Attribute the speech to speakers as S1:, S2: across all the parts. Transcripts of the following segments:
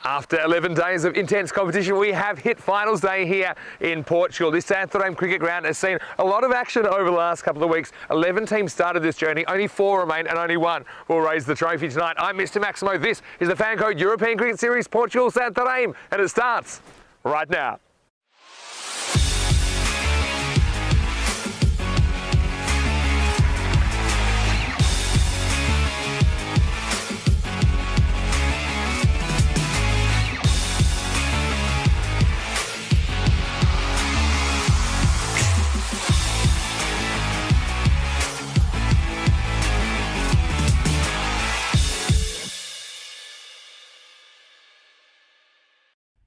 S1: After 11 days of intense competition, we have hit finals day here in Portugal. This Santarém cricket ground has seen a lot of action over the last couple of weeks. 11 teams started this journey, only 4 remain and only 1 will raise the trophy tonight. I'm Mr. Maximo. This is the Fan Code European Cricket Series Portugal Santarém, and it starts right now.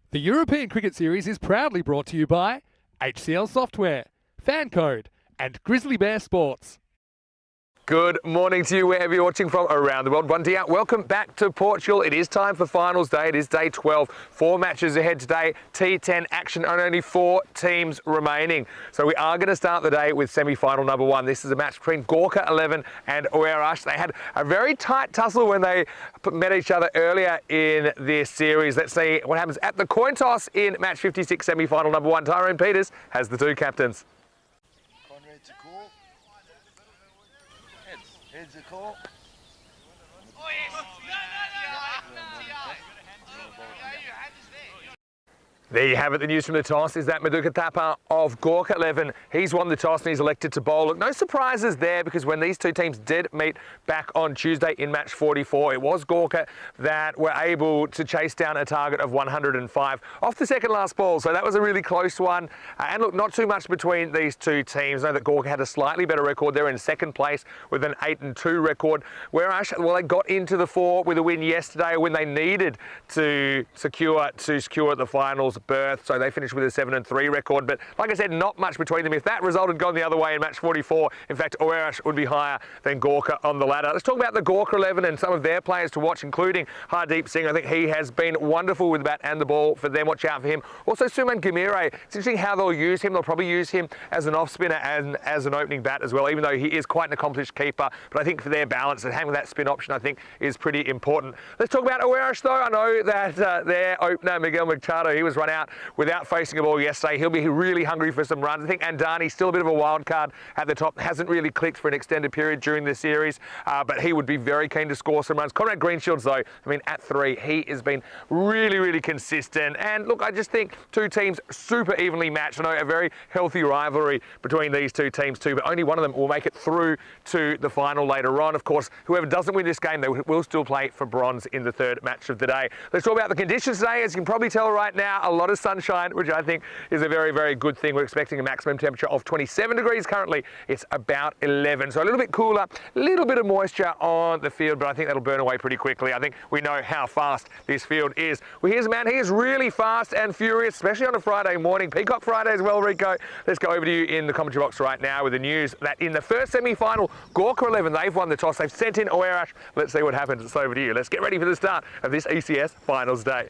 S2: The European Cricket Series is proudly brought to you by HCL Software, Fan Code, and Grizzly Bear Sports.
S1: Good morning to you wherever you're watching from around the world. One day out. Welcome back to Portugal. It is time for finals day. It is day 12. 4 matches ahead today. T10 action and only 4 teams remaining. So we are going to start the day with semi-final number 1. This is a match between Gorka 11 and Oeiras. They had a very tight tussle when they met each other earlier in this series. Let's see what happens at the coin toss in match 56 semi-final number 1. Tyrone Peters has the 2 captains.
S3: Heads a call.
S4: Oh yes!
S1: There you have it, the news from the toss is that Maduka Thapa of Gorka 11, he's won the toss and he's elected to bowl. Look, no surprises there because when these 2 teams did meet back on Tuesday in match 44, it was Gorka that were able to chase down a target of 105 off the second last ball. So that was a really close one. And look, not too much between these 2 teams. I know that Gorka had a slightly better record. They're in second place with an 8-2 record. Whereas, well, they got into the 4 with a win yesterday when they needed to secure the finals berth, so they finished with a 7-3 record. But like I said, not much between them. If that result had gone the other way in match 44, in fact, Oeiras would be higher than Gorka on the ladder. Let's talk about the Gorka 11 and some of their players to watch, including Hardeep Singh. I think he has been wonderful with the bat and the ball for them. Watch out for him. Also, Suman Gamire. It's interesting how they'll use him. They'll probably use him as an off spinner and as an opening bat as well, even though he is quite an accomplished keeper. But I think for their balance and having that spin option, I think, is pretty important. Let's talk about Oeiras, though. I know that their opener, Miguel Machado, he was run out without facing a ball yesterday. He'll be really hungry for some runs. I think Andani's still a bit of a wild card at the top. Hasn't really clicked for an extended period during this series, but he would be very keen to score some runs. Conrad Greenshields, though, I mean, at 3, he has been really, really consistent. And look, I just think 2 teams super evenly matched. I know a very healthy rivalry between these 2 teams too, but only one of them will make it through to the final later on. Of course, whoever doesn't win this game, they will still play for bronze in the 3rd match of the day. Let's talk about the conditions today. As you can probably tell right now, a lot of sunshine, which I think is a very, very good thing. We're expecting a maximum temperature of 27 degrees. Currently, it's about 11. So a little bit cooler, a little bit of moisture on the field, but I think that'll burn away pretty quickly. I think we know how fast this field is. Well, here's a man. He is really fast and furious, especially on a Friday morning. Peacock Friday as well, Rico. Let's go over to you in the commentary box right now with the news that in the first semi-final, Gorka 11, they've won the toss. They've sent in Oeiras. Let's see what happens. It's over to you. Let's get ready for the start of this ECS Finals Day.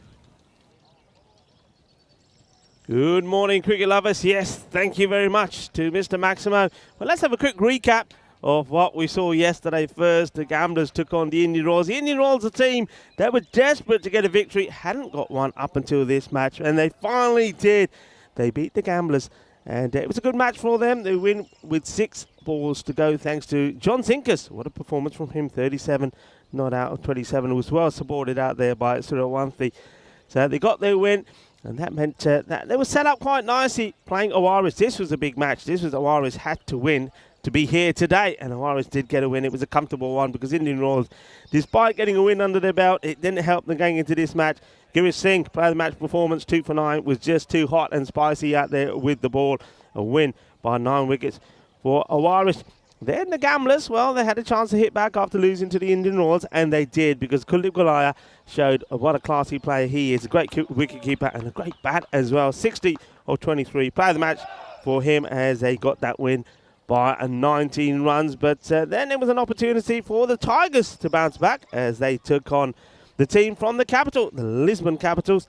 S5: Good morning, cricket lovers. Yes, thank you very much to Mr. Maximo. Well, let's have a quick recap of what we saw yesterday. First, the Gamblers took on the Indian Royals. The Indian Royals, a team that were desperate to get a victory, hadn't got one up until this match, and they finally did. They beat the Gamblers, and it was a good match for them. They win with 6 balls to go, thanks to John Sinkus. What a performance from him, 37 not out of 27. It was well supported out there by Surawanthi. So they got their win. And that meant that they were set up quite nicely playing Oeiras. This was a big match. This was Oeiras had to win to be here today. And Oeiras did get a win. It was a comfortable one because Indian Royals, despite getting a win under their belt, it didn't help them going into this match. Girish Singh, player of the match performance, 2 for 9, was just too hot and spicy out there with the ball. A win by 9 wickets for Oeiras. Then the Gamblers, well, they had a chance to hit back after losing to the Indian Royals, and they did because Kuldeep Gulaya showed what a classy player he is. A great wicket keeper and a great bat as well. 60 of 23. Player of the match for him as they got that win by 19 runs. But then there was an opportunity for the Tigers to bounce back as they took on the team from the capital, the Lisbon Capitals.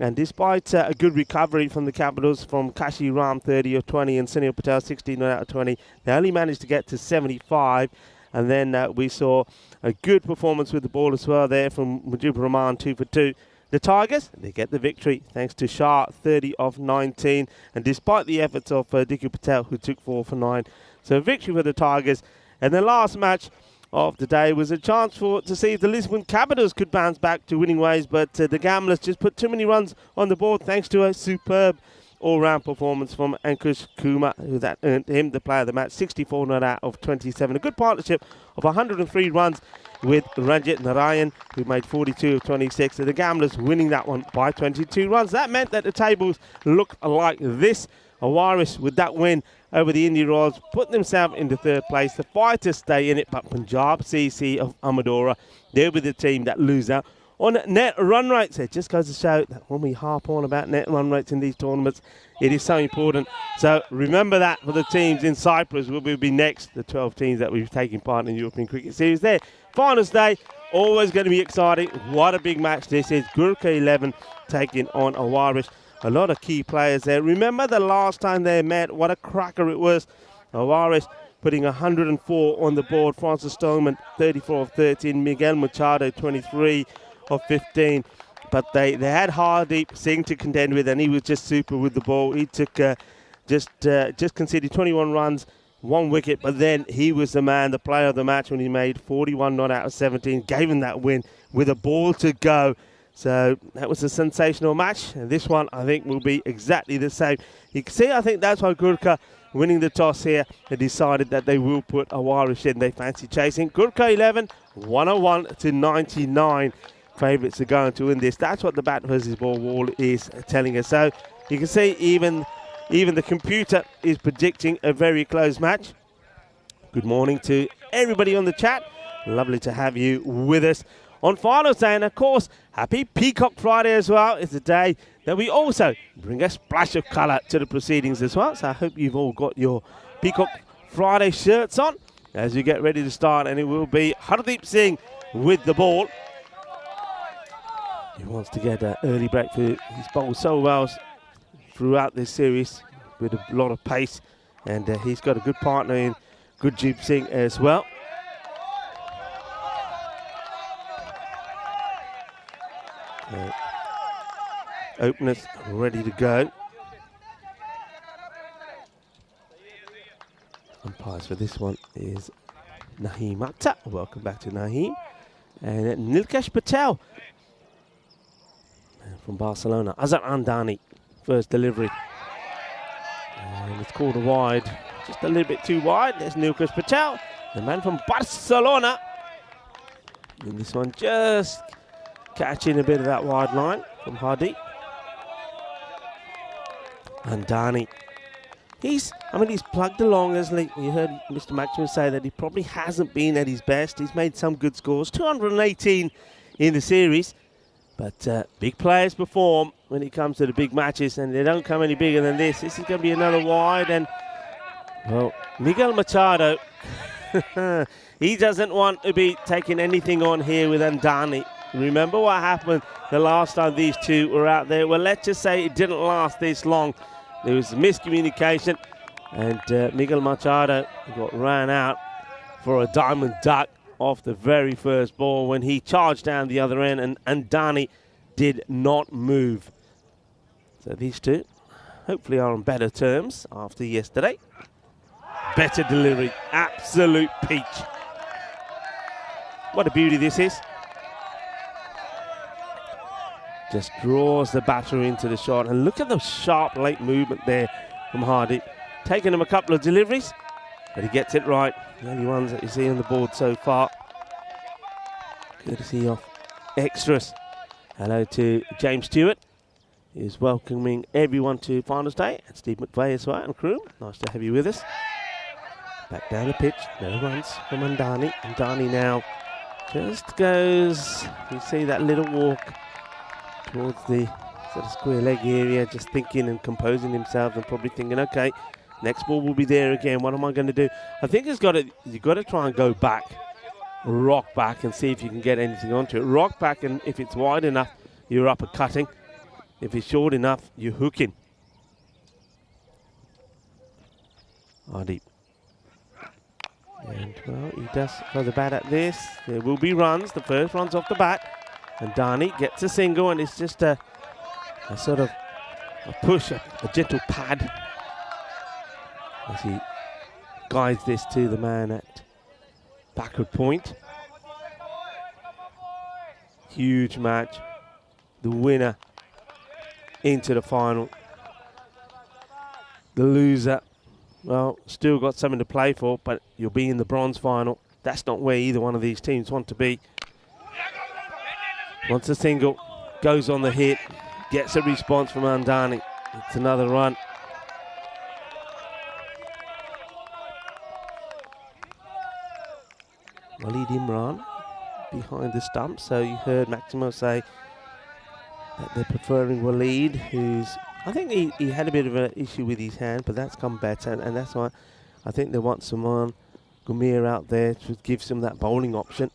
S5: And despite a good recovery from the Capitals, from Kashi Ram 30 of 20 and Sunil Patel 16 out of 20, they only managed to get to 75. And then we saw a good performance with the ball as well there from Mujib Rahman, 2 for 2. The Tigers, they get the victory thanks to Shah, 30 of 19. And despite the efforts of Diku Patel, who took 4 for 9. So victory for the Tigers. And the last match of the day was a chance to see if the Lisbon Capitals could bounce back to winning ways. But the Gamblers just put too many runs on the board thanks to a superb all-round performance from Ankush Kumar, who that earned him the player of the match, 64 not out of 27. A good partnership of 103 runs with Ranjit Narayan, who made 42 of 26. So the Gamblers winning that one by 22 runs. That meant that the tables looked like this. Awaris with that win over the Indy Royals put themselves into third place. The Fighters stay in it, but Punjab CC of Amadora, they'll be the team that lose out on net run rates. It just goes to show that when we harp on about net run rates in these tournaments, it is so important. So remember that for the teams in Cyprus. Will be next, the 12 teams that we've taken part in the European Cricket Series there. Finals day, always going to be exciting. What a big match this is. Gurkha 11 taking on Awaris. A lot of key players there. Remember the last time they met, what a cracker it was. Awaris putting 104 on the board. Francis Stoneman, 34 of 13. Miguel Machado, 23 of 15. But they had Hardeep Singh to contend with, and he was just super with the ball. He took just conceded 21 runs, 1 wicket, but then he was the man, the player of the match, when he made 41 not out of 17, gave him that win with a ball to go. So that was a sensational match, and this one I think will be exactly the same. You can see, I think that's why Gurkha, winning the toss here, they decided that they will put Awaris in. They fancy chasing. Gurkha 11, 101 to 99. Favourites are going to win this. That's what the bat versus ball wall is telling us. So you can see even the computer is predicting a very close match. Good morning to everybody on the chat. Lovely to have you with us on finals day. And of course, happy Peacock Friday as well. It's a day that we also bring a splash of colour to the proceedings as well. So I hope you've all got your Peacock Friday shirts on as you get ready to start. And it will be Hardeep Singh with the ball. He wants to get an early break for his bowled so well throughout this series with a lot of pace. And he's got a good partner in Gurjeet Singh as well. Openers ready to go. Umpires for this one is Naheem Akhtar. Welcome back to Naheem. And Nilkesh Patel from Barcelona. Azhar Andani, first delivery. And it's called a wide. Just a little bit too wide. There's Nilkesh Patel, the man from Barcelona. And this one just catching a bit of that wide line from Hardeep. Andani. He's plugged along, hasn't he? You heard Mr. Maxwell say that he probably hasn't been at his best. He's made some good scores. 218 in the series. But big players perform when it comes to the big matches, and they don't come any bigger than this. This is going to be another wide, and, well, Miguel Machado, he doesn't want to be taking anything on here with Andani. Remember what happened the last time these two were out there? Well, let's just say it didn't last this long. There was miscommunication, and Miguel Machado got ran out for a diamond duck off the very first ball when he charged down the other end, and Andani did not move. So these two hopefully are on better terms after yesterday. Better delivery, absolute peach. What a beauty this is. Just draws the batter into the shot, and look at the sharp late movement there from Hardeep. Taking him a couple of deliveries, but he gets it right. The only ones that you see on the board so far. Courtesy of extras. Hello to James Stewart, who's welcoming everyone to finals day, and Steve McVeigh as well, and crew. Nice to have you with us. Back down the pitch, no runs from Andani. Andani now just goes, you see that little walk towards the sort of square leg area, just thinking and composing himself, and probably thinking, okay, next ball will be there again. What am I going to do? I think you've got to try and go back, rock back, and see if you can get anything onto it. Rock back, and if it's wide enough, you're uppercutting. If it's short enough, you're hooking. Hardeep. And, well, he does throw the bat at this. There will be runs. The first run's off the bat. And Dani gets a single, and it's just a sort of a push, a gentle pad as he guides this to the man at backward point. Huge match. The winner into the final. The loser, well, still got something to play for, but you'll be in the bronze final. That's not where either one of these teams want to be. Wants a single, goes on the hit, gets a response from Andani. It's another run. Walid Imran behind the stump, so you heard Maximo say that they're preferring Walid, who's, I think he had a bit of an issue with his hand, but that's come better, and that's why I think they want someone, Gumir, out there to give some that bowling option.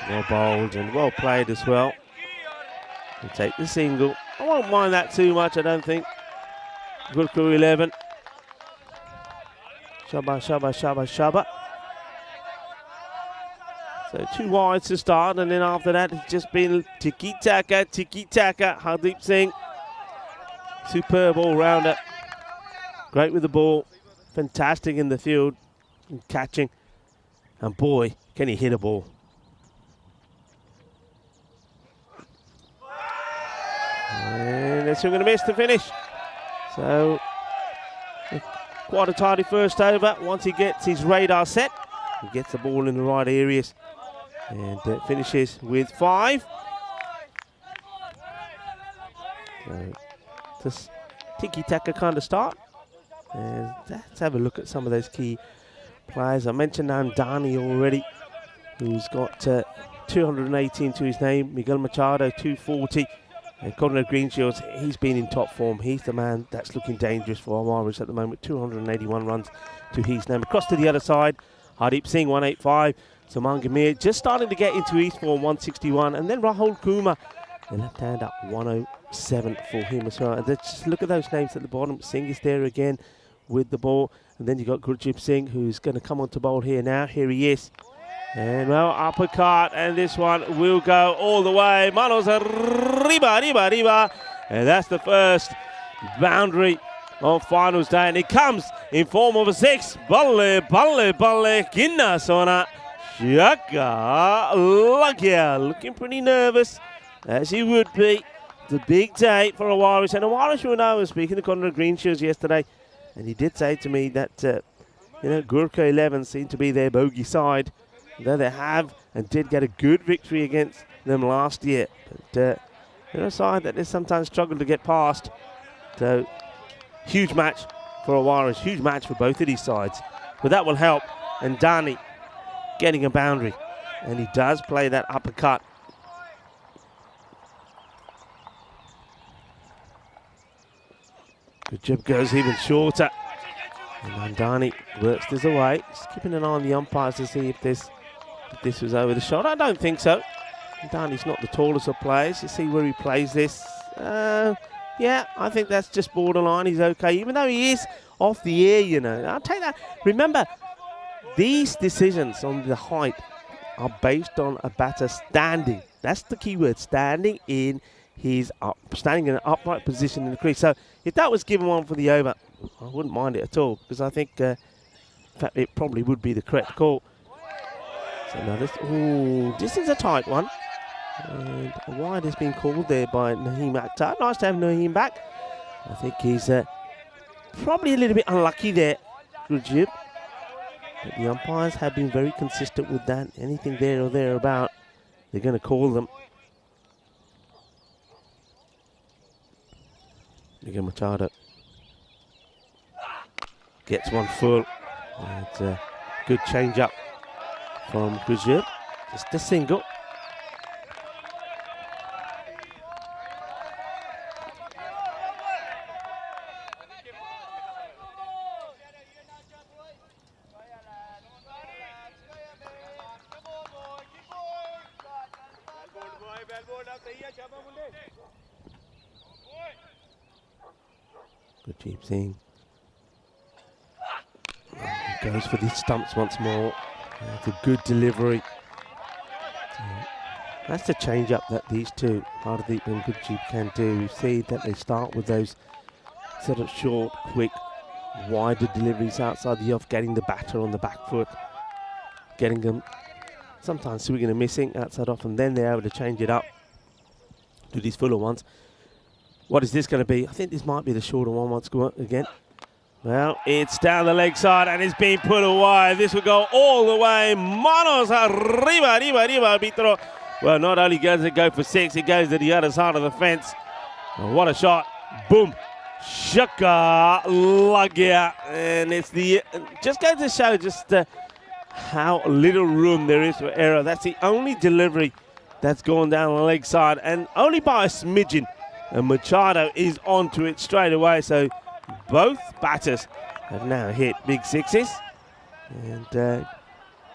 S5: Well bowled and well played as well. We'll take the single. I won't mind that too much, I don't think. Good crew 11. Shabba, shabba, shabba, shabba. So 2 wides to start, and then after that it's just been tiki-taka, tiki-taka. Hardeep Singh, superb all-rounder. Great with the ball, fantastic in the field, and catching. And boy, can he hit a ball. And they're still going to miss to finish. So quite a tidy first over. Once he gets his radar set, he gets the ball in the right areas. And finishes with 5. So just tiki-taka kind of start. And let's have a look at some of those key players. I mentioned Andani already, who's got 218 to his name. Miguel Machado, 240. And Conrad Greenshields, he's been in top form. He's the man that's looking dangerous for Awaris at the moment. 281 runs to his name. Across to the other side, Hardeep Singh, 185. Saman Gamir just starting to get into his form, 161. And then Rahul Kumar, the left hand up, 107 for him as well. And just look at those names at the bottom. Singh is there again with the ball. And then you've got Gurjit Singh, who's going to come on to bowl here now. Here he is. And well, uppercut, and this one will go all the way. Manos arriba, arriba, arriba. And that's the first boundary on finals day. And it comes in form of a 6. Balle, balle, balle, Ginna Sona. Shaka Lakia, looking pretty nervous, as he would be. It's a big day for Awaris. And Awaris, you know, I was speaking to Conrad Greenshields yesterday, and he did say to me that, Gurkha 11 seemed to be their bogey side. Though they have and did get a good victory against them last year. But they're a side that they sometimes struggle to get past. So, huge match for Awaris, huge match for both of these sides. But that will help. And Dani getting a boundary. And he does play that uppercut. Good job, goes even shorter. And Dani works this away. Just keeping an eye on the umpires to see if this was over the shot. I don't think so. Dani's not the tallest of players. You see where he plays this. Yeah, I think that's just borderline. He's okay, even though he is off the air, you know. I'll take that. Remember, these decisions on the height are based on a batter standing. That's the key word, standing in standing in an upright position in the crease. So if that was given one for the over, I wouldn't mind it at all, because I think, in fact, it probably would be the correct call. So now this is a tight one. And a wide has been called there by Naheem Akhtar. Nice to have Naheem back. I think he's probably a little bit unlucky there, Gurjib. But the umpires have been very consistent with that. Anything there or thereabout, they're going to call them. Miguel Machado gets one full. It's a good change up from Gurjib. Just a single. Gurjit Singh goes for these stumps once more. It's a good delivery. That's the change up that these two, Hardeep and Gurjeep, can do. You see that they start with those sort of short, quick, wider deliveries outside the off, getting the batter on the back foot, getting them sometimes swinging and missing outside off, and then they're able to change it up to these fuller ones. What is this going to be? I think this might be the shorter one once again. Well, it's down the leg side and it's being put away. This will go all the way. Manos arriba, arriba, arriba, arbitro. Well, not only does it go for 6, it goes to the other side of the fence. Oh, what a shot. Boom. Shaka Lagia. And it's the, just going to show just how little room there is for error. That's the only delivery that's gone down the leg side, and only by a smidgen. And Machado is onto it straight away. So both batters have now hit big sixes. And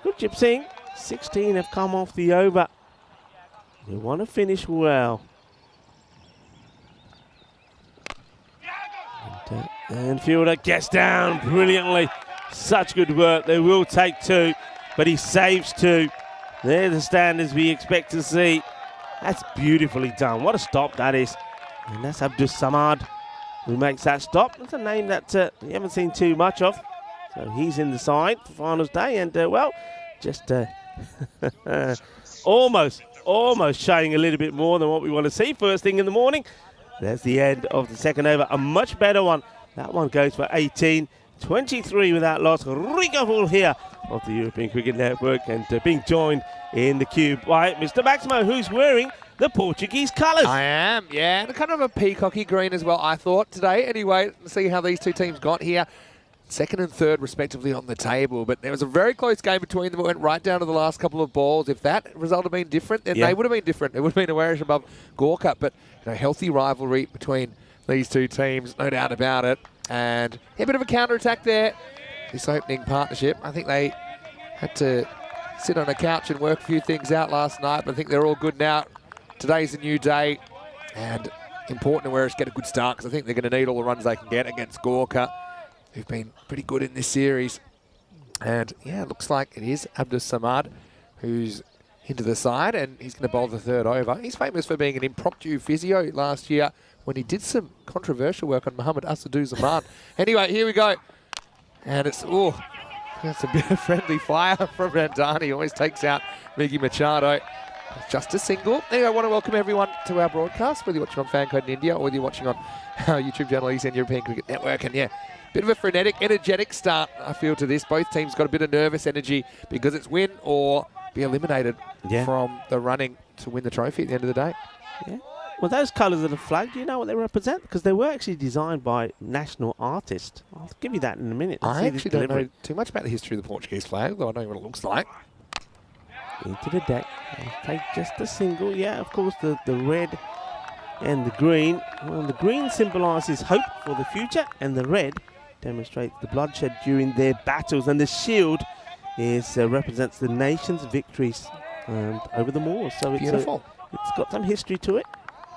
S5: Gurjeep Singh, 16 have come off the over. They want to finish well. And fielder gets down brilliantly. Such good work. They will take 2, but he saves 2. They're the standards we expect to see. That's beautifully done. What a stop that is. And that's Abdus Samad who makes that stop. That's a name that we haven't seen too much of. So he's in the side for finals day. And, well, just almost showing a little bit more than what we want to see first thing in the morning. There's the end of the second over. A much better one. That one goes for 18. 23 without loss. Rico Bull here of the European Cricket Network, and being joined in the cube by Mr. Maximo, who's wearing the Portuguese colours.
S2: I am, yeah, and kind of a peacocky green as well, I thought, today. Anyway, let's see how these two teams got here. Second and third, respectively, on the table. But there was a very close game between them. It went right down to the last couple of balls. If that result had been different, then they would have been different. It would have been a Warish above Gorka. But healthy rivalry between these two teams, no doubt about it. And a bit of a counter-attack there. This opening partnership, I think they had to sit on a couch and work a few things out last night, but I think they're all good now. Today's a new day, and important to Warish get a good start, because I think they're going to need all the runs they can get against Gorka, who've been pretty good in this series. And yeah, it looks like it is Abdus Samad who's into the side, and he's going to bowl the third over. He's famous for being an impromptu physio last year when he did some controversial work on Muhammad Asadu-Zaman. Anyway, here we go. And it's, that's a bit of friendly fire from Randani. Always takes out Miggy Machado. Just a single. Anyway, I want to welcome everyone to our broadcast, whether you're watching on Fancode in India or whether you're watching on our YouTube channel, ECN European Cricket Network. And yeah, bit of a frenetic, energetic start, I feel, to this. Both teams got a bit of nervous energy because it's win or be eliminated from the running to win the trophy at the end of the day.
S5: Yeah. Well, those colours of the flag, do you know what they represent? Because they were actually designed by national artists. I'll give you that in a minute.
S2: I actually don't know too much about the history of the Portuguese flag, though I know what it looks like.
S5: Into the deck. I'll take just a single. Yeah, of course, the red and the green. Well, the green symbolises hope for the future, and the red demonstrates the bloodshed during their battles. And the shield represents the nation's victories over the Moors. So it's
S2: beautiful.
S5: It's got some history to it.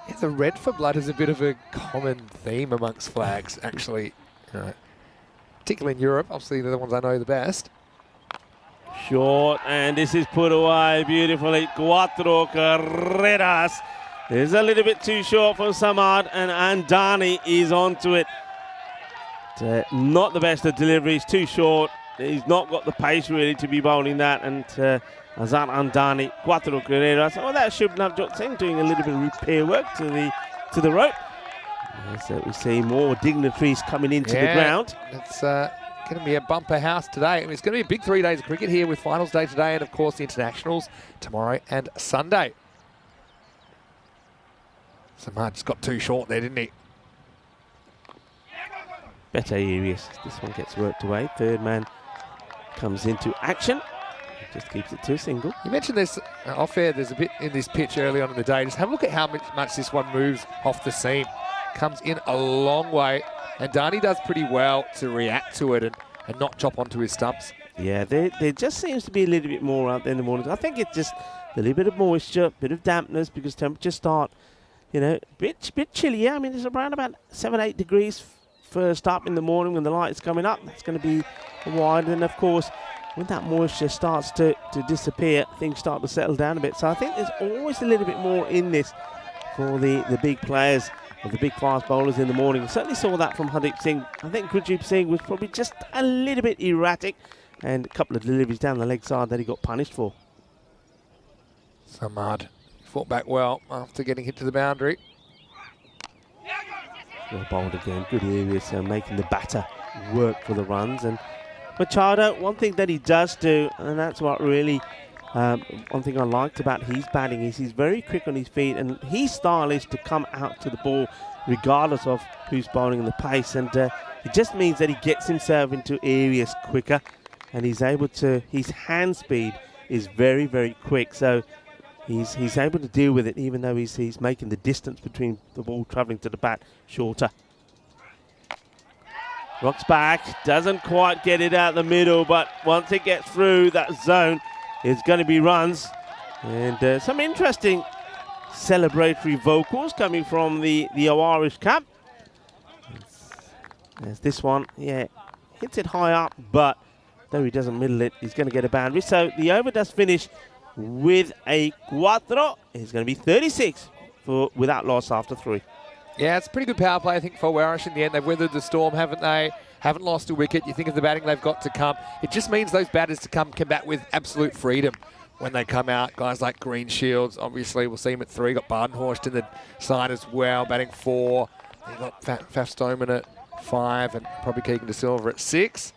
S2: Yeah, the red for blood is a bit of a common theme amongst flags, actually. Particularly in Europe. Obviously, they're the ones I know the best.
S5: Short, and this is put away beautifully. Cuatro carreras. It's a little bit too short for Samad, and Andani is onto it. Not the best of deliveries, too short. He's not got the pace really to be bowling that, and Azar Andani, Cuatro carreras. Oh, that should have Jot Singh doing a little bit of repair work to the rope. So we see more dignitaries coming into the ground.
S2: It's going to be a bumper house today. I mean, it's going to be a big 3 days of cricket here with finals day today and, of course, the internationals tomorrow and Sunday. Samad just got too short there, didn't he?
S5: Better areas. This one gets worked away. Third man comes into action. Just keeps it to a single.
S2: You mentioned this off air. There's a bit in this pitch early on in the day. Just have a look at how much this one moves off the seam. Comes in a long way. And Dani does pretty well to react to it and not chop onto his stumps.
S5: Yeah, there just seems to be a little bit more out there in the morning. I think it's just a little bit of moisture, a bit of dampness, because temperatures start, a bit chilly. Yeah, I mean, it's around about 7-8 degrees first up in the morning when the light is coming up. That's going to be wide. And, of course, when that moisture starts to disappear, things start to settle down a bit. So I think there's always a little bit more in this for the big players, or the big fast bowlers in the morning. Certainly saw that from Hardeep Singh. I think Gurjeet Singh was probably just a little bit erratic, and a couple of deliveries down the leg side that he got punished for.
S2: Samad fought back well after getting hit to the boundary.
S5: Well bowled again, good areas, making the batter work for the runs. And Machado, one thing that he does do, and that's what really, one thing I liked about his batting, is he's very quick on his feet, and his style is to come out to the ball regardless of who's bowling in the pace. And it just means that he gets himself into areas quicker, and he's able to, his hand speed is very, very quick. So he's able to deal with it, even though he's making the distance between the ball travelling to the bat shorter. Rocks back, doesn't quite get it out the middle, but once it gets through that zone, it's going to be runs. And some interesting celebratory vocals coming from the Irish cap. There's this one, yeah, hits it high up, but though he doesn't middle it, he's going to get a boundary. So the over does finish with a cuatro. It's going to be 36 without loss after 3.
S2: Yeah, it's a pretty good power play, I think, for Warish in the end. They've weathered the storm, haven't they? Haven't lost a wicket. You think of the batting they've got to come. It just means those batters to come bat with absolute freedom when they come out. Guys like Green Shields, obviously, we'll see him at 3. Got Bardenhorst in the side as well, batting 4. You've got Faf Stoneman at 5 and probably Keegan De Silva at 6.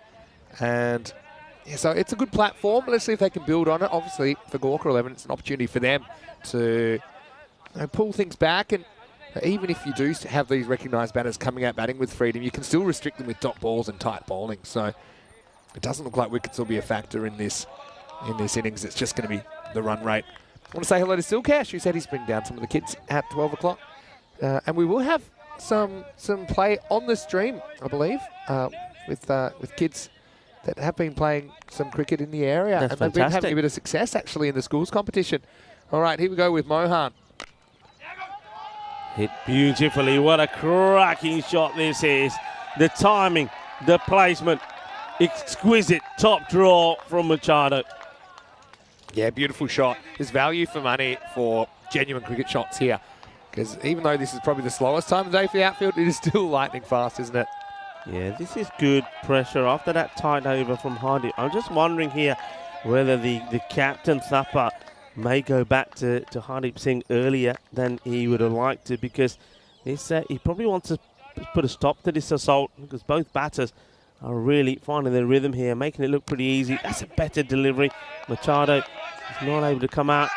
S2: And yeah, so it's a good platform. Let's see if they can build on it. Obviously, for Gawker 11, it's an opportunity for them to pull things back. And even if you do have these recognised batters coming out batting with freedom, you can still restrict them with dot balls and tight bowling. So it doesn't look like wickets will be a factor in this innings. It's just going to be the run rate. I want to say hello to Silcash, who said he's bringing down some of the kids at 12 o'clock. And we will have some play on the stream, I believe, with kids that have been playing some cricket in the area.
S5: That's
S2: and they've been having a bit of success, actually, in the schools competition. All right, here we go with Mohan.
S5: Hit beautifully. What a cracking shot this is. The timing, the placement, exquisite top draw from Machado.
S2: Yeah, beautiful shot. There's value for money for genuine cricket shots here. Because even though this is probably the slowest time of the day for the outfield, it is still lightning fast, isn't it?
S5: Yeah, this is good pressure after that tight over from Hardy. I'm just wondering here whether the captain Thapa may go back to Hardeep Singh earlier than he would have liked to, because this, he probably wants to put a stop to this assault, because both batters are really finding their rhythm here, making it look pretty easy. That's a better delivery. Machado is not able to come out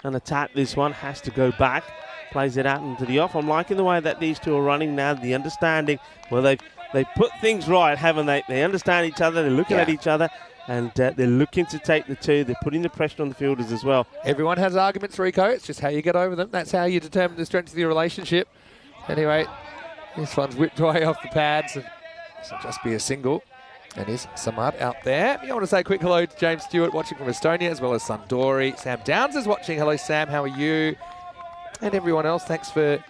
S5: and attack this one, has to go back, plays it out into the off. I'm liking the way that these two are running now, the understanding. Well, they've put things right, haven't they? They understand each other, they're looking at each other, and they're looking to take the 2. They're putting the pressure on the fielders as well.
S2: Everyone has arguments, Rico. It's just how you get over them. That's how you determine the strength of your relationship. Anyway, this one's whipped away off the pads, and this will just be a single. And here's Samad out there. I want to say a quick hello to James Stewart, watching from Estonia, as well as Sundori. Sam Downs is watching. Hello, Sam. How are you? And everyone else, thanks for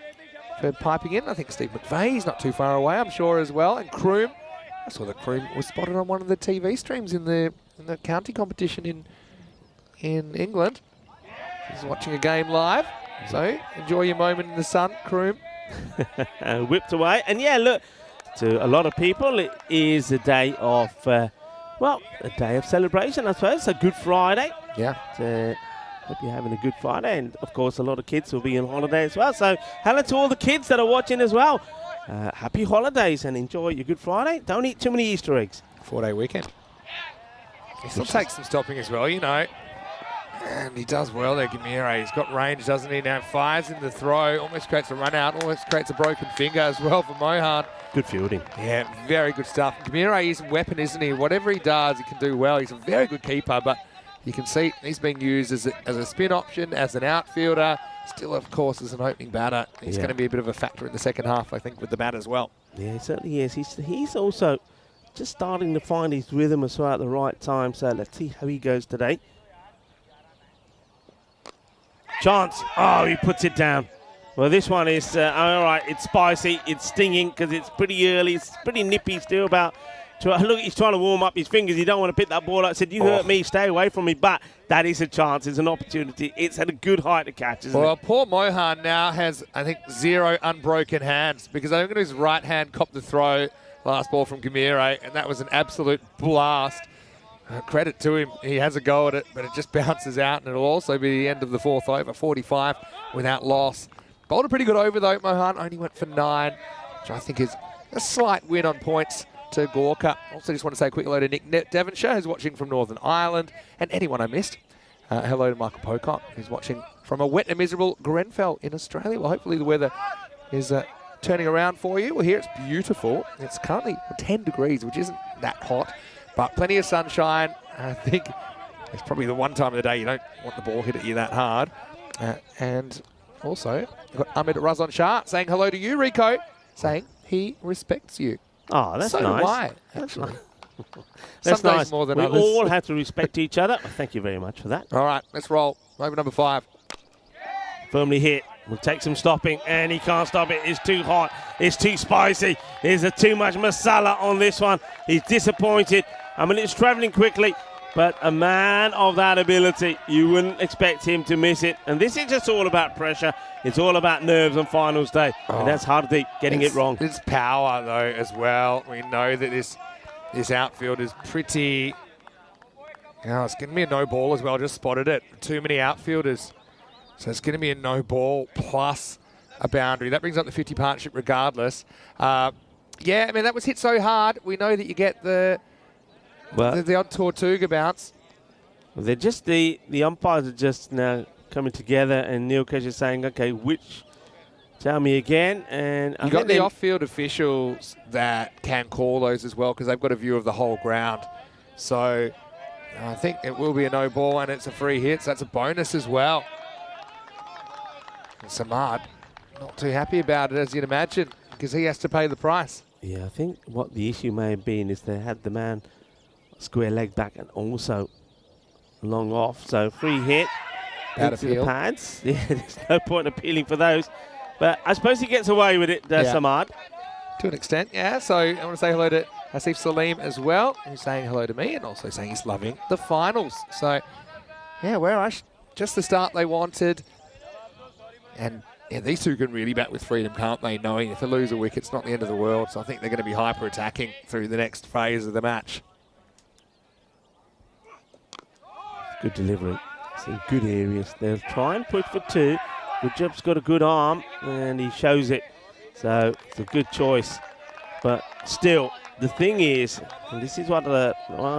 S2: piping in. I think Steve McVeigh's not too far away, I'm sure, as well. And Kroom. I saw that Kroom was spotted on one of the TV streams in the county competition in England. He's watching a game live. So enjoy your moment in the sun, Kroom.
S5: Whipped away. And yeah, look, to a lot of people, it is a day of, a day of celebration, I suppose. A Good Friday.
S2: Yeah.
S5: Hope you're having a good Friday. And, of course, a lot of kids will be on holiday as well. So hello to all the kids that are watching as well. Happy holidays and enjoy your Good Friday. Don't eat too many Easter eggs.
S2: 4-day weekend. He still takes some stopping as well, you know. And he does well there, Gamira. He's got range, doesn't he? Now fires in the throw. Almost creates a run out. Almost creates a broken finger as well for Mohan.
S5: Good fielding.
S2: Yeah, very good stuff. Gamira is a weapon, isn't he? Whatever he does, he can do well. He's a very good keeper, but you can see he's being used as a spin option, as an outfielder. Still, of course, as an opening batter. He's going to be a bit of a factor in the second half, I think, with the bat as well.
S5: Yeah, he certainly is. He's also just starting to find his rhythm as well at the right time. So let's see how he goes today. Chance. Oh, he puts it down. Well, this one is, all right, it's spicy, it's stinging because it's pretty early. It's pretty nippy still, about Look, he's trying to warm up his fingers. He don't want to pick that ball up. Said, you hurt me, stay away from me. But that is a chance. It's an opportunity. It's at a good height to catch, isn't
S2: Well,
S5: it?
S2: poor Mohan now has, I think, 0 unbroken hands because I think his right hand copped the throw last ball from Gamire, and that was an absolute blast. Credit to him. He has a go at it, but it just bounces out, and it'll also be the end of the 4th over, 45 without loss. Bowled a pretty good over, though. Mohan only went for 9, which I think is a slight win on points to Gorka. Also just want to say a quick hello to Nick Devonshire, who's watching from Northern Ireland, and anyone I missed. Hello to Michael Pocock, who's watching from a wet and miserable Grenfell in Australia. Well, hopefully the weather is turning around for you. Well, here it's beautiful. It's currently 10 degrees, which isn't that hot, but plenty of sunshine. I think it's probably the one time of the day you don't want the ball hit at you that hard. And also, we've got Ahmed Razan Shah saying hello to you, Rico, saying he respects you.
S5: Oh, that's
S2: so
S5: nice.
S2: do I, actually.
S5: That's
S2: Some days
S5: nice.
S2: more than
S5: we
S2: others.
S5: all have to respect each other. Thank you very much for that.
S2: All right, let's roll. Over number 5.
S5: Firmly hit. Will take some stopping, and he can't stop it. It's too hot. It's too spicy. There's too much masala on this one. He's disappointed. I mean, it's travelling quickly, but a man of that ability, you wouldn't expect him to miss it. And this is just all about pressure. It's all about nerves on finals day. And that's Hardeep getting it wrong.
S2: It's power, though, as well. We know that this outfield is pretty... it's going to be a no ball as well. Just spotted it. Too many outfielders. So it's going to be a no ball plus a boundary. That brings up the 50 partnership regardless. Yeah, I mean, that was hit so hard. We know that you get the odd Tortuga bounce.
S5: They're just the umpires are just now coming together, and Neil Kesh is saying, okay, tell me again. And
S2: you got the off-field officials that can call those as well because they've got a view of the whole ground. So I think it will be a no ball, and it's a free hit, so that's a bonus as well. And Samad not too happy about it, as you'd imagine, because he has to pay the price.
S5: Yeah, I think what the issue may have been is they had the man square leg back and also long off. So free hit into the pads. Yeah, there's no point appealing for those. But I suppose he gets away with it, Samad.
S2: To an extent, yeah. So I want to say hello to Hasif Salim as well, who's saying hello to me and also saying he's loving the finals. So, yeah, just the start they wanted. And yeah, these two can really bat with freedom, can't they? Knowing if they lose a wicket, it's not the end of the world. So I think they're going to be hyper-attacking through the next phase of the match.
S5: Good delivery. It's in good areas. They'll try and push for 2. Gujjab's got a good arm, and he shows it. So it's a good choice. But still, the thing is, and this is what I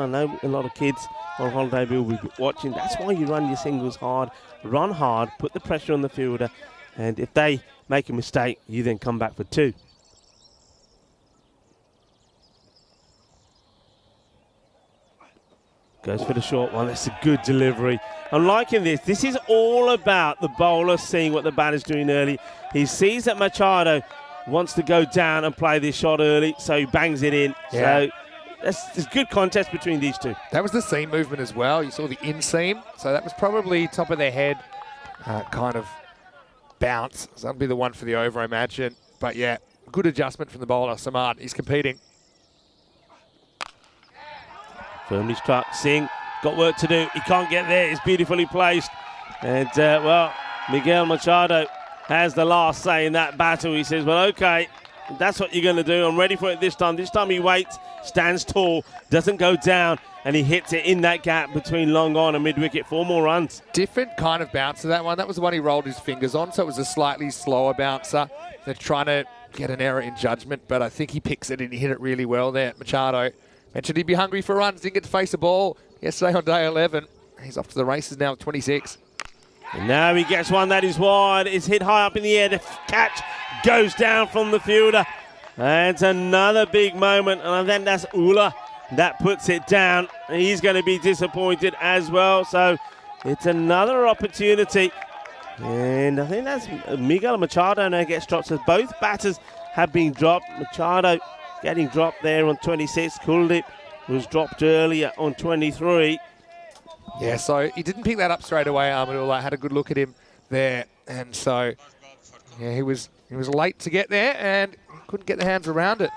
S5: know a lot of kids on holiday will be watching. That's why you run your singles hard. Run hard, put the pressure on the fielder, and if they make a mistake, you then come back for 2. Goes for the short one. That's a good delivery. I'm liking this. This is all about the bowler seeing what the batter's doing early. He sees that Machado wants to go down and play this shot early, so he bangs it in. Yeah. So there's good contest between these two.
S2: That was the seam movement as well. You saw the inseam. So that was probably top of their head kind of bounce. So that'll be the one for the over, I imagine. But yeah, good adjustment from the bowler, Samad. He's competing.
S5: Firmly struck. Singh got work to do. He can't get there. It's beautifully placed. And, Miguel Machado has the last say in that battle. He says, well, okay, that's what you're going to do. I'm ready for it this time. This time he waits, stands tall, doesn't go down, and he hits it in that gap between long on and mid-wicket. 4 more runs.
S2: Different kind of bouncer, that one. That was the one he rolled his fingers on, so it was a slightly slower bouncer. They're trying to get an error in judgment, but I think he picks it and he hit it really well there. Machado mentioned he'd be hungry for runs, didn't get to face a ball yesterday on day 11. He's off to the races now with 26.
S5: And now he gets one that is wide. It's hit high up in the air. The catch goes down from the fielder. And it's another big moment. And then that's Ula that puts it down. He's going to be disappointed as well. So it's another opportunity. And I think that's Miguel Machado now gets dropped. So both batters have been dropped. Machado getting dropped there on 26. Kuldeep was dropped earlier on 23.
S2: Yeah, so he didn't pick that up straight away, Ahmedullah. Had a good look at him there. And so, yeah, he was late to get there and couldn't get the hands around it.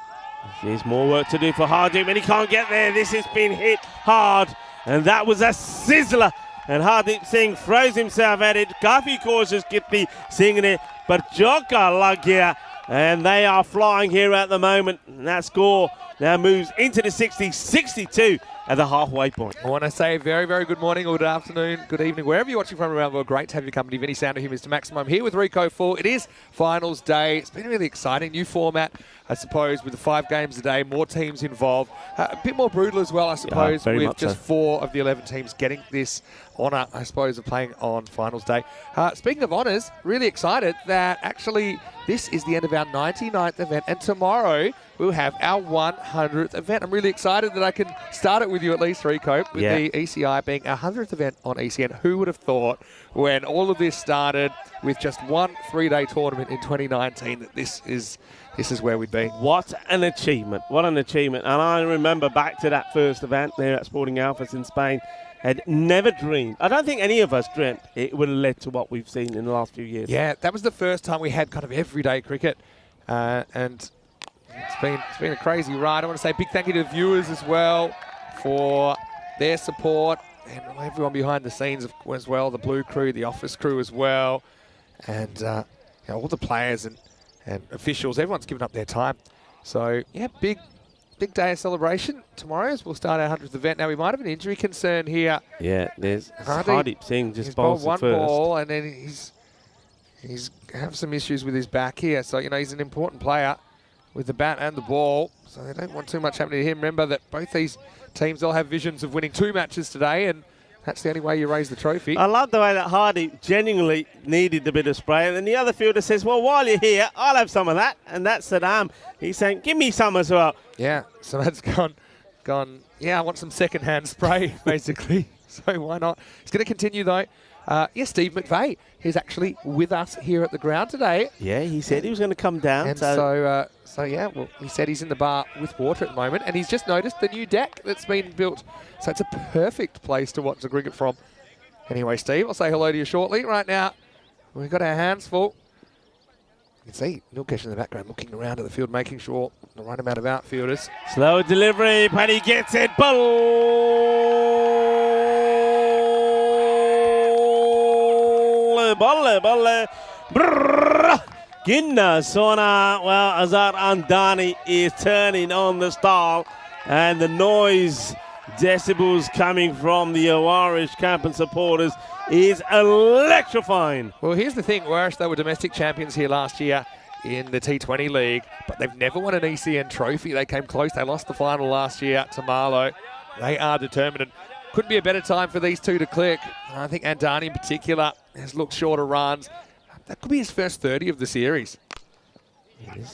S5: There's more work to do for Hardeep, and he can't get there. This has been hit hard, and that was a sizzler. And Hardeep Singh throws himself at it. Kafi cautious Gippy singing it, but Joka lag here, and they are flying here at the moment. And that score now moves into the 60s, 62 at the halfway point.
S2: I want to say very, very good morning, or good afternoon, good evening, wherever you're watching from around the world. Great to have your company. Vinny Sounder here, Mr. Maximum, here with Rico 4. It is finals day. It's been a really exciting new format, I suppose, with the 5 games a day, more teams involved. A bit more brutal as well, I suppose, with just 4 of the 11 teams getting this honour, I suppose, of playing on finals day. Speaking of honours, really excited that actually this is the end of our 99th event, and tomorrow we'll have our 100th event. I'm really excited that I can start it with you at least, Rico, with the ECI being our 100th event on ECN. Who would have thought when all of this started with just one 3-day tournament in 2019 that this is where we'd be?
S5: What an achievement. What an achievement. And I remember back to that first event there at Sporting Alphas in Spain. Had never dreamed. I don't think any of us dreamt it would have led to what we've seen in the last few years.
S2: Yeah, that was the first time we had kind of everyday cricket. And it's been a crazy ride. I want to say a big thank you to the viewers as well for their support, and everyone behind the scenes as well, the Blue crew, the office crew as well, and all the players and officials. Everyone's given up their time. So, yeah, big day of celebration tomorrow as we'll start our 100th event. Now, we might have an injury concern here.
S5: Yeah, there's Hardeep Singh just bowls
S2: one
S5: first.
S2: ball, and then he's have some issues with his back here. So, he's an important player with the bat and the ball. So they don't want too much happening to him. Remember that both these teams all have visions of winning 2 matches today, and that's the only way you raise the trophy.
S5: I love the way that Hardeep genuinely needed a bit of spray. And then the other fielder says, well, while you're here, I'll have some of that. And that's Saddam. He's saying, give me some as well.
S2: Yeah, so that's gone, yeah, I want some second-hand spray, basically. So why not? It's going to continue, though. Steve McVeigh is actually with us here at the ground today.
S5: Yeah, he said he was going to come down.
S2: And so he said he's in the bar with water at the moment, and he's just noticed the new deck that's been built. So it's a perfect place to watch the cricket from. Anyway, Steve, I'll say hello to you shortly. Right now, we've got our hands full. You can see Nilkesh in the background looking around at the field, making sure the right amount of outfielders.
S5: Slow delivery, but he gets it. Balle. Ginna Sona. Well, Azhar Andani is turning on the style, and the noise decibels coming from the Awarish camp and supporters is electrifying.
S2: Well, here's the thing. Warish, they were domestic champions here last year in the T20 League, but they've never won an ECN trophy. They came close. They lost the final last year to Marlow. They are determined, and couldn't be a better time for these two to click. I think Andani in particular has looked shorter runs. That could be his first 30 of the series.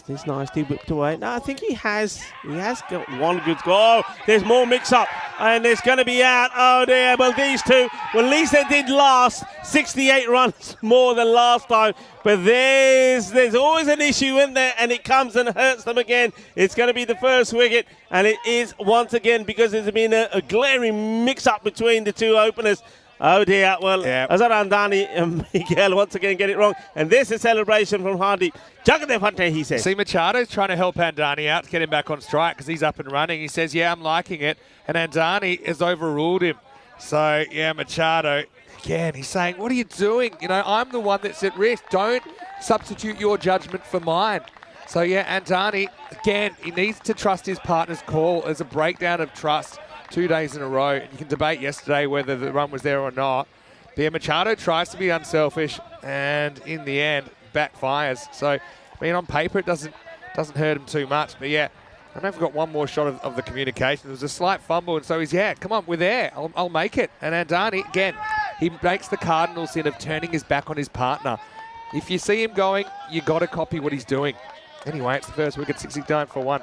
S5: This nicely whipped away. No, I think he has got one good score. Oh, there's more mix-up, and it's going to be out. Oh, dear. Well, these two, well, at least they did last 68 runs more than last time. But there's always an issue in there, and it comes and hurts them again. It's going to be the first wicket, and it is once again because there's been a glaring mix-up between the two openers. Oh dear, well, Azhar Andani and Miguel once again get it wrong. And this is celebration from Hardeep. Jagadev Hunter, he says.
S2: See, Machado's trying to help Andani out to get him back on strike because he's up and running. He says, yeah, I'm liking it. And Andani has overruled him. So, yeah, Machado, again, he's saying, what are you doing? I'm the one that's at risk. Don't substitute your judgment for mine. So, yeah, Andani, again, he needs to trust his partner's call. There's a breakdown of trust 2 days in a row. You can debate yesterday whether the run was there or not. But yeah, Machado tries to be unselfish, and in the end, backfires. So, on paper, it doesn't hurt him too much. But yeah, I know if we've got one more shot of the communication. There was a slight fumble, and so he's, come on, we're there. I'll make it. And Andani, again, he makes the cardinal sin of turning his back on his partner. If you see him going, you got to copy what he's doing. Anyway, it's the first wicket, 69 for 1.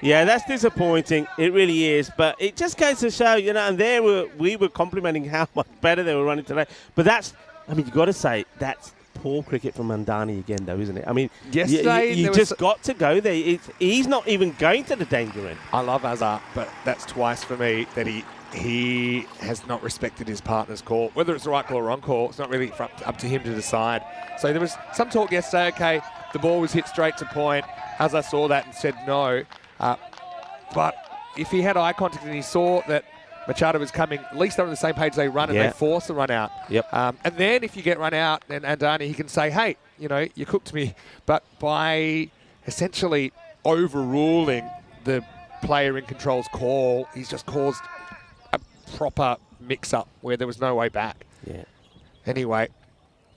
S5: Yeah, that's disappointing. It really is. But it just goes to show, and we were complimenting how much better they were running today. But you've got to say, that's poor cricket from Andani again, though, isn't it?
S2: Yesterday
S5: you just got to go there. He's not even going to the danger end.
S2: I love Azhar, but that's twice for me that he has not respected his partner's call. Whether it's the right call or wrong call, it's not really up to him to decide. So there was some talk yesterday, the ball was hit straight to point, as I saw that and said no. But if he had eye contact and he saw that Machado was coming, at least they're on the same page, they run and they force the run out.
S5: Yep.
S2: And then if you get run out, then Andani, he can say, hey, you know, you cooked me. But by essentially overruling the player in control's call, he's just caused a proper mix-up where there was no way back.
S5: Yeah.
S2: Anyway,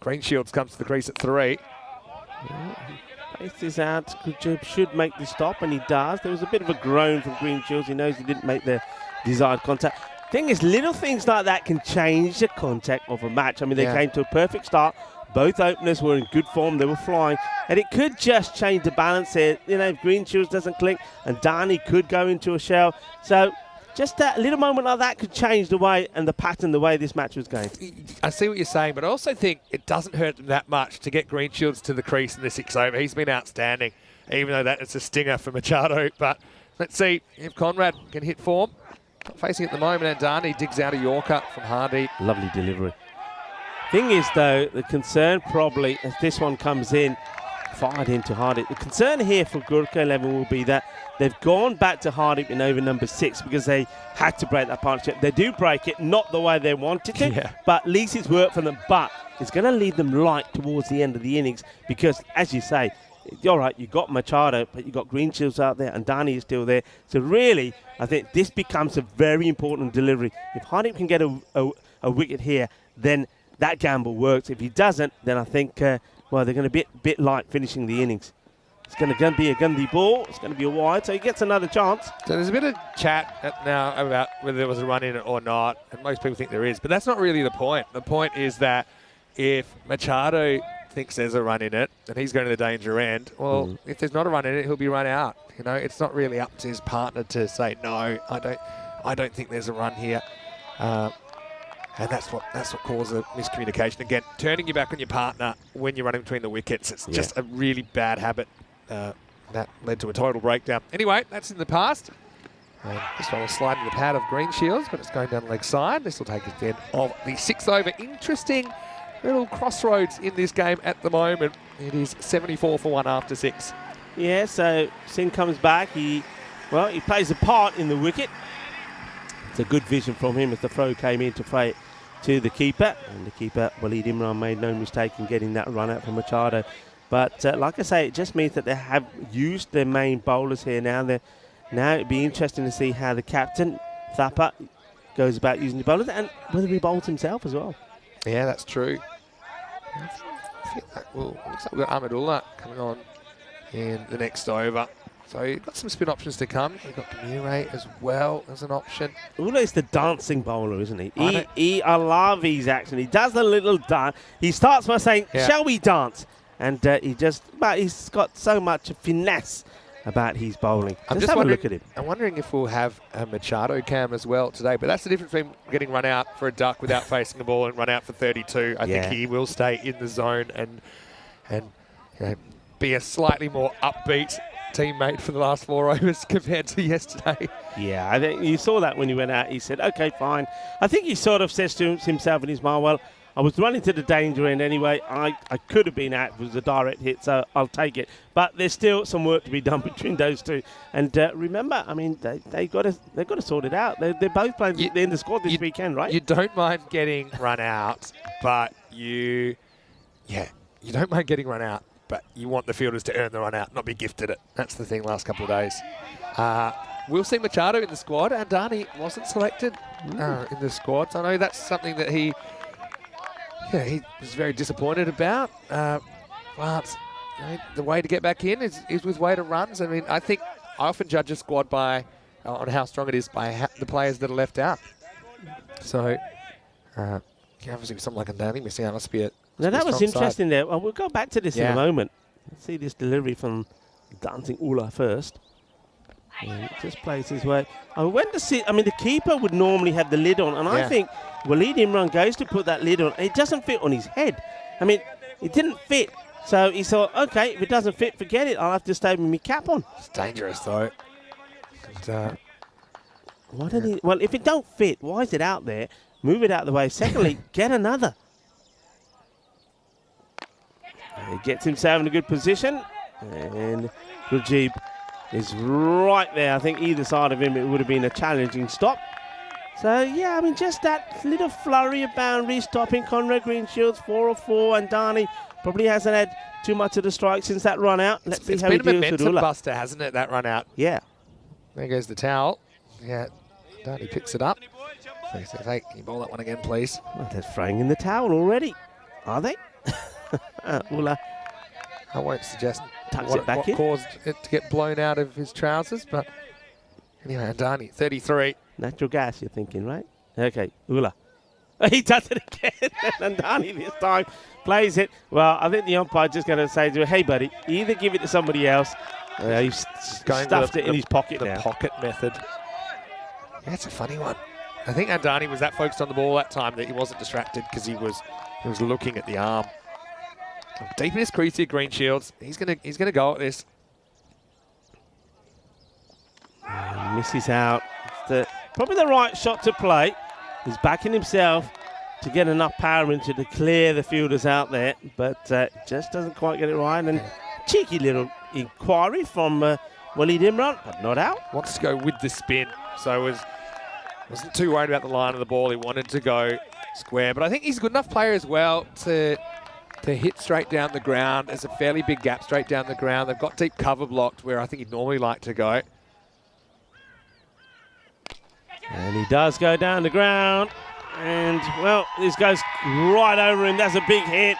S2: Greenshields comes to the crease at 3.
S5: Plays this out, should make the stop, and he does. There was a bit of a groan from Greenshields. He knows he didn't make the desired contact. Thing is, little things like that can change the contact of a match. I mean, they came to a perfect start. Both openers were in good form. They were flying. And it could just change the balance here. You know, if Greenshields doesn't click, and Darnie could go into a shell. So just that little moment like that could change the way and the pattern, the way this match was going.
S2: I see what you're saying, but I also think it doesn't hurt them that much to get Greenshields to the crease in the 6 over. He's been outstanding, even though that is a stinger for Machado. But let's see if Conrad can hit form. Not facing at the moment, and Darnie digs out a Yorker from Hardy.
S5: Lovely delivery. Thing is, though, the concern probably, as this one comes in, fired into Hardy. The concern here for Gurkha 11 will be that they've gone back to Hardy in over number 6 because they had to break that partnership. They do break it, not the way they wanted to, but at least it's worked for them. But it's going to leave them light towards the end of the innings because, as you say, you're right, you've got Machado, but you've got Greenshields out there, and Darnie is still there. So really, I think this becomes a very important delivery. If Hardy can get a wicket here, then that gamble works. If he doesn't, then I think, well, they're going to be a bit light finishing the innings. It's going to be a Gundy ball. It's going to be a wide, so he gets another chance.
S2: So there's a bit of chat now about whether there was a run in it or not, and most people think there is, but that's not really the point. The point is that if Machado thinks there's a run in it and he's going to the danger end, well, if there's not a run in it, he'll be run out. You know, it's not really up to his partner to say, no, I don't think there's a run here. And that's what causes a miscommunication. Again, turning your back on your partner when you're running between the wickets, it's just a really bad habit that led to a total breakdown. Anyway, that's in the past. And this one will slide in the pad of Greenshields, but it's going down the leg side. This will take us to the end of the 6th over. Interesting little crossroads in this game at the moment. It is 74 for 1 after 6.
S5: Yeah, so Singh comes back. He plays a part in the wicket. It's a good vision from him as the throw came in to throw it to the keeper. And the keeper, Waleed Imran, made no mistake in getting that run out from Machado. But like I say, it just means that they have used their main bowlers here now. Now it'd be interesting to see how the captain, Thapa, goes about using the bowlers and whether he bowls himself as well.
S2: Yeah, that's true. Well, looks like we've got Ahmedullah coming on in the next over. So you've got some spin options to come. You've got Murray as well as an option.
S5: Ulla's the dancing bowler, isn't he? I love his action. He does a little dance. He starts by saying, shall we dance? And he's got so much finesse about his bowling. Just have a look at him.
S2: I'm wondering if we'll have a Machado cam as well today. But that's the difference between getting run out for a duck without facing the ball and run out for 32. I think he will stay in the zone and you know, be a slightly more upbeat teammate for the last 4 overs compared to yesterday.
S5: Yeah, I think you saw that when he went out. He said, okay, fine. I think he sort of says to himself in his mind, well, I was running to the danger end anyway. I could have been out. It was a direct hit, so I'll take it. But there's still some work to be done between those two. And remember, I mean, they've got to sort it out. They're both playing in the squad this weekend, right?
S2: You don't mind getting run out, but you don't mind getting run out, but you want the fielders to earn the run out, not be gifted it. That's the thing last couple of days. We'll see Machado in the squad, and Darnie wasn't selected in the squad. So I know that's something that he was very disappointed about. But the way to get back in is with weighted runs. I mean, I think I often judge a squad by on how strong it is by the players that are left out. So, obviously, with something like a Darnie missing out must be a
S5: now that was interesting
S2: side.
S5: there. Well, we'll go back to this in a moment. Let's see this delivery from Dancing Ula first. Yeah, he just plays his way. I went to see. I mean, the keeper would normally have the lid on, and I think Waleed Imran goes to put that lid on. It doesn't fit on his head. I mean, it didn't fit. So he thought, okay, if it doesn't fit, forget it. I'll have to stay with my cap on.
S2: It's dangerous, though. And,
S5: why did he? Well, if it don't fit, why is it out there? Move it out of the way. Secondly, get another. He gets himself in a good position, and Gurjeeb is right there. I think either side of him, it would have been a challenging stop. So, yeah, I mean, just that little flurry of boundaries stopping Conrad Greenshields, 4 of 4, and Dani probably hasn't had too much of the strike since that run out. Let's see how he deals with Ula.
S2: It's been a momentum buster, hasn't it, that run out?
S5: Yeah.
S2: There goes the towel. Yeah, Dani picks it up. So, hey, can you ball that one again, please?
S5: Well, they're throwing in the towel already, are they? Ula.
S2: I won't suggest
S5: Tucks it back
S2: what
S5: in.
S2: caused it to get blown out of his trousers, but anyway, Dani, 33.
S5: Natural gas, you're thinking, right? Okay, Ula. He does it again, and Dani this time plays it. Well, I think the umpire's just going to say to him, hey, buddy, either give it to somebody else. He's stuffed it in his pocket now.
S2: The pocket method. Yeah, it's a funny one. I think Andani was that focused on the ball that time that he wasn't distracted because he was looking at the arm. Deep in his crease here, Greenshields. He's gonna go at this.
S5: Misses out. Probably the right shot to play. He's backing himself to get enough power into to clear the fielders out there, but just doesn't quite get it right. And cheeky little inquiry from Waleed Imran, but not out.
S2: Wants to go with the spin, so wasn't too worried about the line of the ball. He wanted to go square, but I think he's a good enough player as well to hit straight down the ground. There's a fairly big gap straight down the ground. They've got deep cover blocked where I think he'd normally like to go.
S5: And he does go down the ground. And, well, this goes right over him. That's a big hit.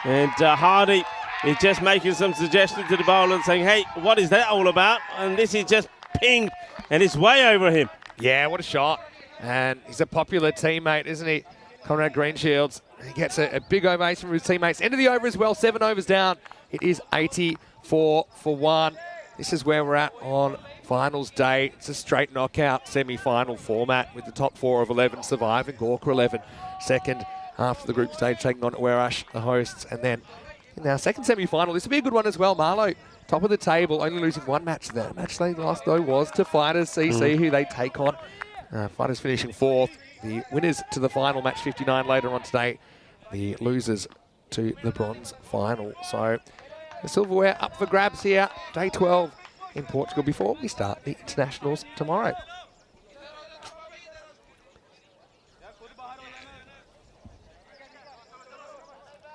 S5: And Hardy is just making some suggestions to the bowler and saying, hey, what is that all about? And this is just pinged, and it's way over him.
S2: Yeah, what a shot. And he's a popular teammate, isn't he? Conrad Greenshields. He gets a big ovation from his teammates. End of the over as well, 7 overs down. It is 84 for 1. This is where we're at on finals day. It's a straight knockout semi-final format with the top 4 of 11 surviving. Gorka 11 second after the group stage, taking on Werash, the hosts. And then in our second semi-final, this will be a good one as well. Marlow, top of the table, only losing 1 match there. The match they lost, though, was to Fighters CC, who they take on. Fighters finishing 4th. The winners to the final, match 59 later on today. The losers to the bronze final. So the silverware up for grabs here. Day 12 in Portugal before we start the internationals tomorrow.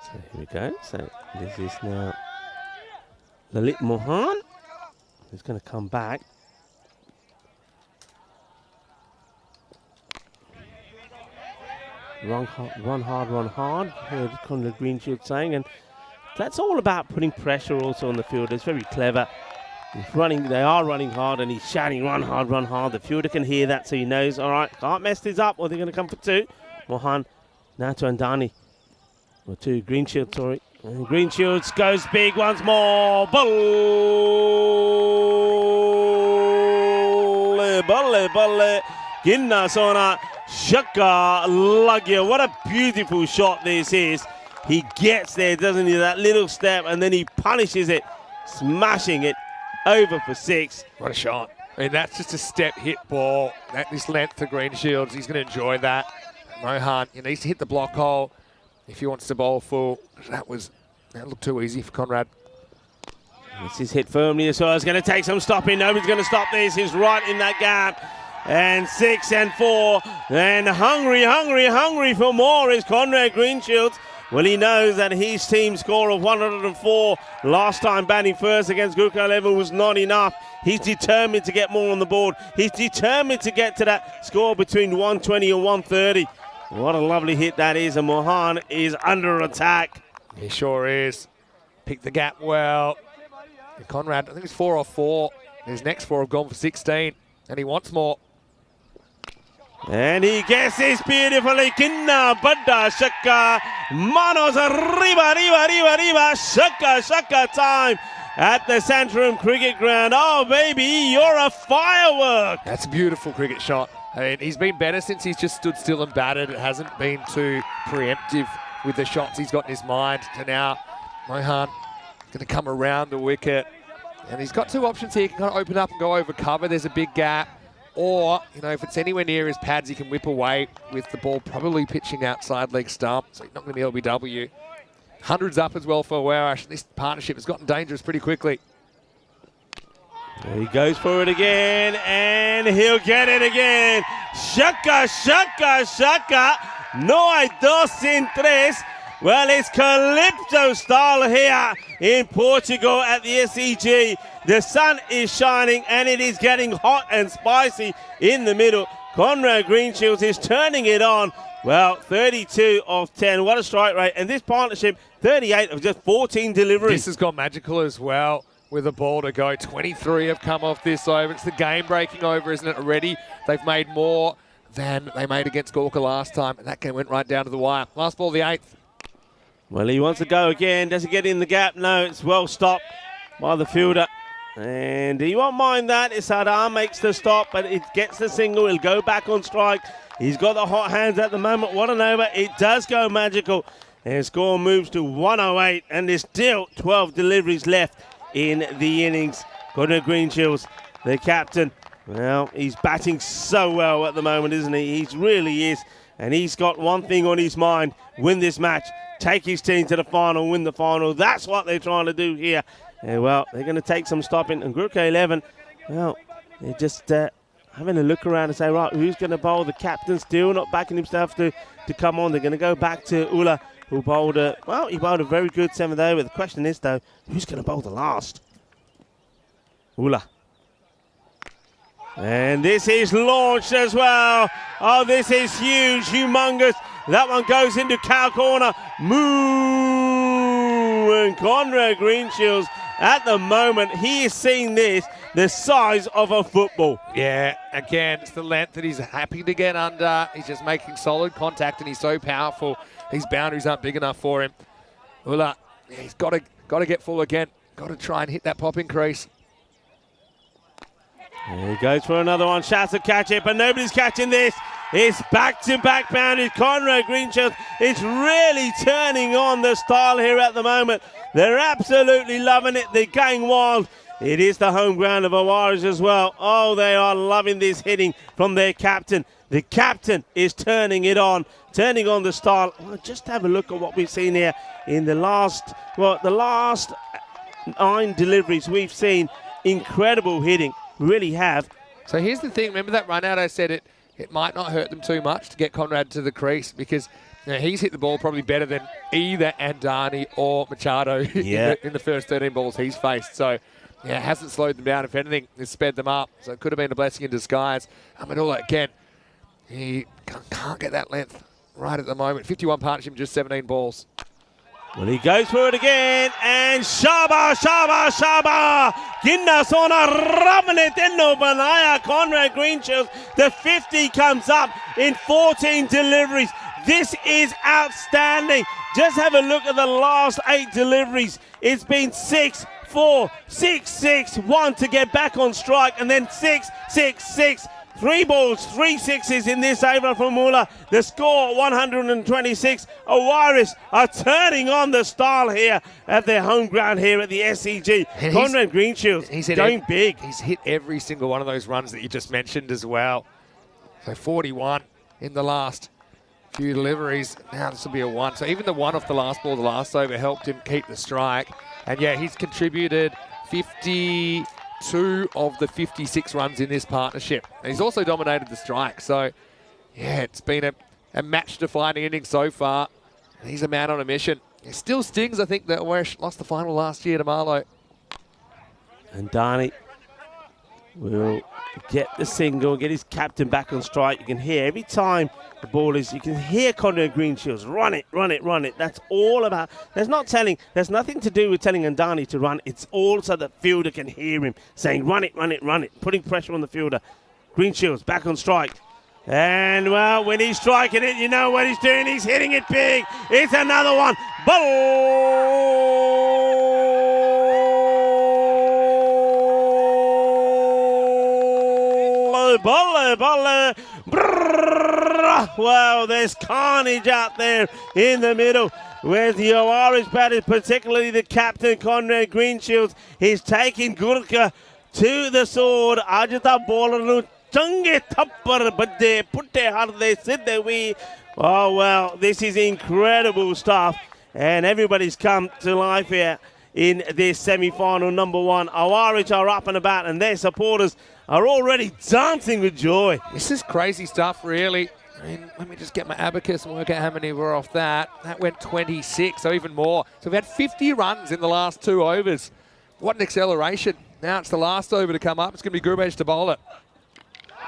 S5: So here we go. So this is now Lalit Mohan, who's going to come back. Run hard, heard Conrad Greenshield saying, and that's all about putting pressure also on the fielder. It's very clever. They are running hard, and he's shouting, run hard. The fielder can hear that, so he knows, all right, can't mess this up, or they're going to come for 2. Mohan now to Andani, or to Greenshield, sorry. And Greenshields goes big once more. Balle. Ginna Sona. Shaka Lagya. What a beautiful shot this is. He gets there, doesn't he? That little step, and then he punishes it, smashing it over for 6.
S2: What a shot. I mean, that's just a step hit ball. This length to Greenshields, he's going to enjoy that. Mohan, he needs to hit the block hole if he wants to bowl full. That looked too easy for Conrad.
S5: This is hit firmly as well. It's going to take some stopping. Nobody's going to stop this. He's right in that gap. And 6 and 4. And hungry for more is Conrad Greenshields. Well, he knows that his team score of 104 last time batting first against Gorka 11 was not enough. He's determined to get more on the board. He's determined to get to that score between 120 and 130. What a lovely hit that is, and Mohan is under attack.
S2: He sure is. Picked the gap well. And Conrad, I think it's 4 off 4. His next 4 have gone for 16, and he wants more.
S5: And he gets this beautifully. Kinna, Badda, Shaka, Manos, arriba, Shaka time at the Santrum Cricket Ground. Oh, baby, you're a firework.
S2: That's a beautiful cricket shot. I mean, he's been better since he's just stood still and batted. It hasn't been too preemptive with the shots he's got in his mind. To now, Mohan going to come around the wicket. And he's got 2 options here. He can kind of open up and go over cover. There's a big gap. Or, if it's anywhere near his pads, he can whip away with the ball probably pitching outside leg stump. So he's not going to be LBW. Hundreds up as well for Warash. This partnership has gotten dangerous pretty quickly.
S5: He goes for it again, and he'll get it again. Shaka, shaka, shaka. No hay dos sin tres. Well, it's Calypso style here in Portugal at the SEG. The sun is shining, and it is getting hot and spicy in the middle. Conrad Greenshields is turning it on. Well, 32 of 10. What a strike rate. And this partnership, 38 of just 14 deliveries.
S2: This has got magical as well with a ball to go. 23 have come off this over. It's the game-breaking over, isn't it, already? They've made more than they made against Gorka last time, and that game went right down to the wire. Last ball, the 8th.
S5: Well, he wants to go again. Does he get in the gap? No, it's well stopped by the fielder. And he won't mind that. Sadar makes the stop, but it gets the single. He'll go back on strike. He's got the hot hands at the moment. What an over. It does go magical. And score moves to 108, and there's still 12 deliveries left in the innings. Conrad Greenshields, the captain. Well, he's batting so well at the moment, isn't he? He really is. And he's got one thing on his mind: win this match, take his team to the final, win the final. That's what they're trying to do here. And, well, they're going to take some stopping. And Gurkha 11, well, they're just having a look around and say, right, who's going to bowl? The captain still not backing himself to come on. They're going to go back to Ula, who bowled he bowled a very good 7th over. The question is, though, who's going to bowl the last? Ula. And this is launched as well. Oh, this is huge, humongous. That one goes into cow corner. Moo! And Conrad Greenshields, at the moment, he is seeing this the size of a football.
S2: Yeah, again, it's the length that he's happy to get under. He's just making solid contact, and he's so powerful. These boundaries aren't big enough for him. Ula, he's got to get full again. Got to try and hit that popping crease.
S5: There he goes for another one. Shouts to catch it, but nobody's catching this. It's back-to-back boundaries. Conrad Greenshields is really turning on the style here at the moment. They're absolutely loving it. They're going wild. It is the home ground of Awaris as well. Oh, they are loving this hitting from their captain. The captain is turning it on, turning on the style. Well, just have a look at what we've seen here in the last 9 deliveries we've seen. Incredible hitting, really have.
S2: So here's the thing. Remember that run out? I said it might not hurt them too much to get Conrad to the crease, because he's hit the ball probably better than either Andani or Machado in the first 13 balls he's faced. So, yeah, it hasn't slowed them down. If anything, it's sped them up. So it could have been a blessing in disguise. Amadullah, again, he can't get that length right at the moment. 51 partnership, just 17 balls.
S5: Well, he goes for it again, and Shaba, Shaba, Shaba! Ginna Sona Ramane Tenno Banaya, Conrad Greenshields. The 50 comes up in 14 deliveries. This is outstanding. Just have a look at the last 8 deliveries. It's been 6, 4, 6, 6, 1 to get back on strike, and then 6, 6, 6. 3 balls, 3 sixes in this over from Muller. The score, 126. Awaris are turning on the style here at their home ground here at the SEG. And Conrad Greenshields going big.
S2: He's hit every single one of those runs that you just mentioned as well. So 41 in the last few deliveries. Now this will be a 1. So even the 1 off the last ball, the last over, helped him keep the strike. And yeah, he's contributed 52 of the 56 runs in this partnership. And he's also dominated the strike. So, yeah, it's been a match-defining inning so far. And he's a man on a mission. It still stings, I think, that Wesh lost the final last year to Marlow.
S5: And Darney will get the single, get his captain back on strike. You can hear every time the ball is, you can hear Conrad Greenshields, run it, run it, run it. That's all about, there's nothing to do with telling Andani to run. It's all so the fielder can hear him saying, run it, run it, run it, putting pressure on the fielder. Greenshields back on strike. And, well, when he's striking it, you know what he's doing. He's hitting it big. It's another one. Ball. Wow, there's carnage out there in the where the Awaris batters, particularly the captain, Conrad Greenshields. He's taking Gurkha to the sword. Ajita bowler change thappar badde putte harde sidde we. Oh, well, this is incredible stuff. and everybody's come to life here in this semi-final. Number one, Awarich are up and about, and their supporters are already dancing with joy.
S2: This is crazy stuff, really. I mean, let me just get my abacus and work out how many were off that. That went 26, so even more. So we've had 50 runs in the last 2 overs. What an acceleration. Now it's the last over to come up. It's going to be Grubej to bowl it.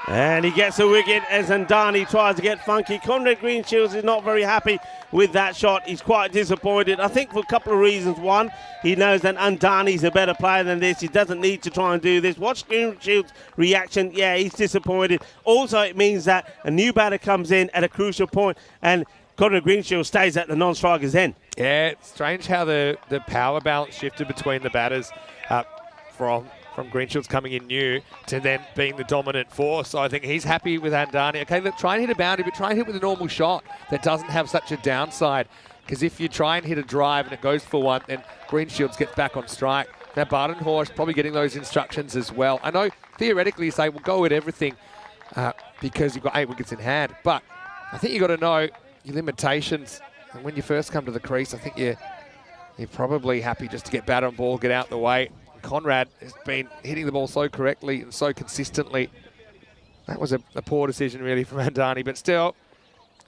S5: And he gets a wicket as Andani tries to get funky. Conrad Greenshields is not very happy with that shot. He's quite disappointed, I think, for a couple of reasons. One, he knows that Andani's a better player than this. He doesn't need to try and do this. Watch Greenshields' reaction. Yeah, he's disappointed. Also, it means that a new batter comes in at a crucial point, and Conrad Greenshields stays at the non-striker's end.
S2: Yeah, it's strange how the power balance shifted between the batters from Greenshields coming in new to then being the dominant force. So I think he's happy with Andani. Okay, look, try and hit a boundary, but try and hit with a normal shot that doesn't have such a downside. Because if you try and hit a drive and it goes for one, then Greenshields gets back on strike. Now, Badenhorst probably getting those instructions as well. I know theoretically you say, well, go with everything because you've got 8 wickets in hand. But I think you've got to know your limitations. And when you first come to the crease, I think you're probably happy just to get bat on ball, get out the way. Conrad has been hitting the ball so correctly and so consistently. That was a poor decision really from Andani, but still,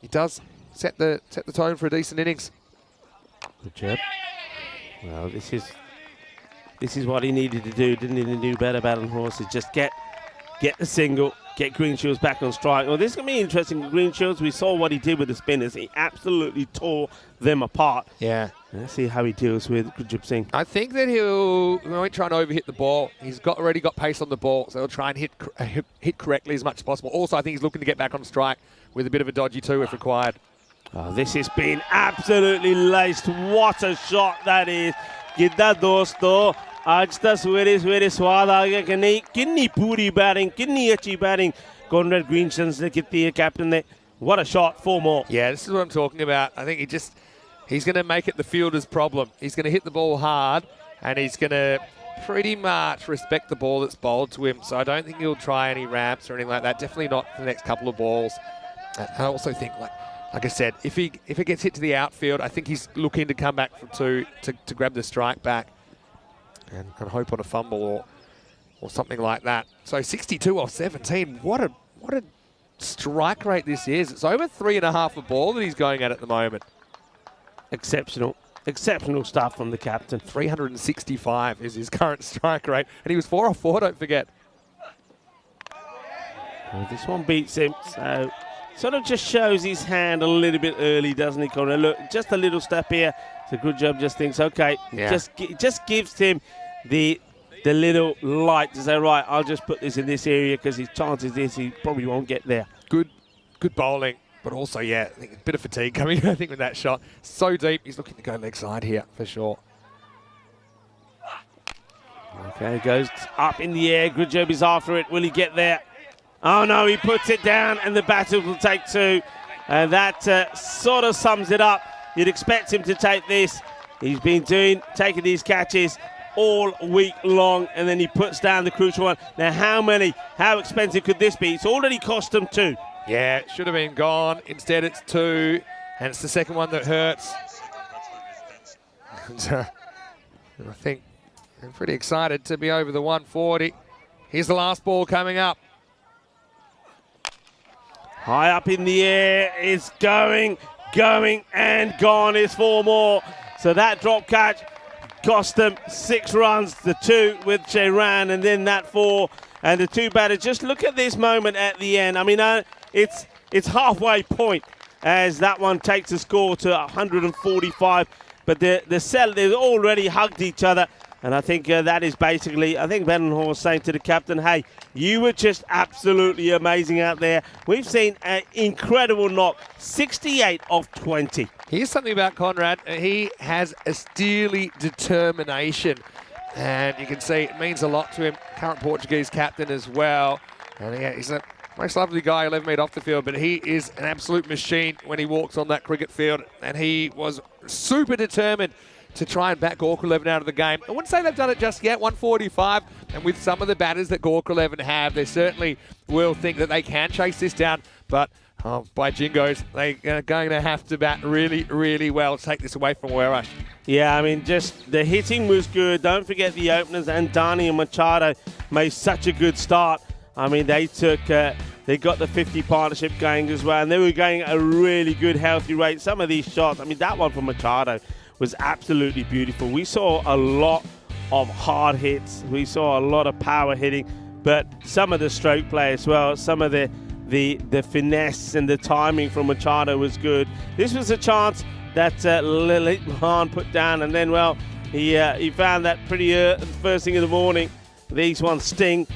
S2: he does set the tone for a decent innings.
S5: Good job. Well, this is what he needed to do, didn't he? To do better, Badenhorst, is just get the single, get Greenshields back on strike. Well, this is going to be interesting with Greenshields. We saw what he did with the spinners. He absolutely tore them apart.
S2: Yeah.
S5: Let's see how he deals with Gurjit Singh.
S2: I think that he won't try and overhit the ball. He's already got pace on the ball, so he'll try and hit correctly as much as possible. Also, I think he's looking to get back on strike with a bit of a dodgy two if required.
S5: Oh, this has been absolutely laced. What a shot that is. Gidda dosto. आज तक सवेरे स्वाद आ गया कि नहीं कितनी पूरी batting कितनी अच्छी बैटिंग Conrad Greenshields ने की है कैप्टन ने. What a shot, 4 more.
S2: Yeah, this is what I'm talking about. I think he's going to make it the fielder's problem. He's going to hit the ball hard and he's going to pretty much respect the ball that's bowled to him. So I don't think he'll try any ramps or anything like that. Definitely not for the next couple of balls. I also think, like I said, if it gets hit to the outfield, I think he's looking to come back for 2 to grab the strike back and hope on a fumble or something like that. So 62 off 17. What a strike rate this is. It's over 3.5 a ball that he's going at the moment.
S5: Exceptional stuff from the captain.
S2: 365 is his current strike rate, and he was 4 off 4, don't forget.
S5: Well, this one beats him, so sort of just shows his hand a little bit early, doesn't he, Conrad? Look, just a little step here. It's a good job. Just thinks, okay,
S2: yeah.
S5: just gives him the little light to say, right, I'll just put this in this area because his chances is he probably won't get there.
S2: Good bowling. But also, yeah, I think a bit of fatigue coming, I think, with that shot. So deep, he's looking to go leg side here, for sure.
S5: Okay, goes up in the air. Gurjit is after it. Will he get there? Oh, no, he puts it down, and the batter will take 2. And that sort of sums it up. You'd expect him to take this. He's been taking these catches all week long, and then he puts down the crucial one. Now, how expensive could this be? It's already cost him 2.
S2: Yeah, it should have been gone. Instead, it's 2, and it's the second one that hurts. And, I think I'm pretty excited to be over the 140. Here's the last ball coming up.
S5: High up in the air, it's going, and gone is 4 more. So that drop catch cost them 6 runs, the 2 with Sheran, and then that 4. And the 2 batters, just look at this moment at the end. I mean, it's halfway point as that one takes the score to 145. But they've already hugged each other. And I think that is basically, I think Badenhorst saying to the captain, hey, you were just absolutely amazing out there. We've seen an incredible knock, 68 off 20.
S2: Here's something about Conrad. He has a steely determination. And you can see it means a lot to him. Current Portuguese captain as well. And yeah, he's a most lovely guy you'll ever meet off the field, but he is an absolute machine when he walks on that cricket field. And he was super determined to try and back Gorka 11 out of the game. I wouldn't say they've done it just yet, 145. And with some of the batters that Gorka 11 have, they certainly will think that they can chase this down. But Oh, by jingos, they're going to have to bat really, really well to take this away from Werribee.
S5: Yeah, I mean, just the hitting was good. Don't forget the openers, and Dani and Machado made such a good start. I mean, they got the 50 partnership going as well, and they were going at a really good, healthy rate. Some of these shots, I mean, that one from Machado was absolutely beautiful. We saw a lot of hard hits. We saw a lot of power hitting, but some of the stroke play as well, some of the finesse and the timing from Machado was good. This was a chance that Lalit Mahan put down, and then, well, he found that pretty first thing in the morning. These ones sting.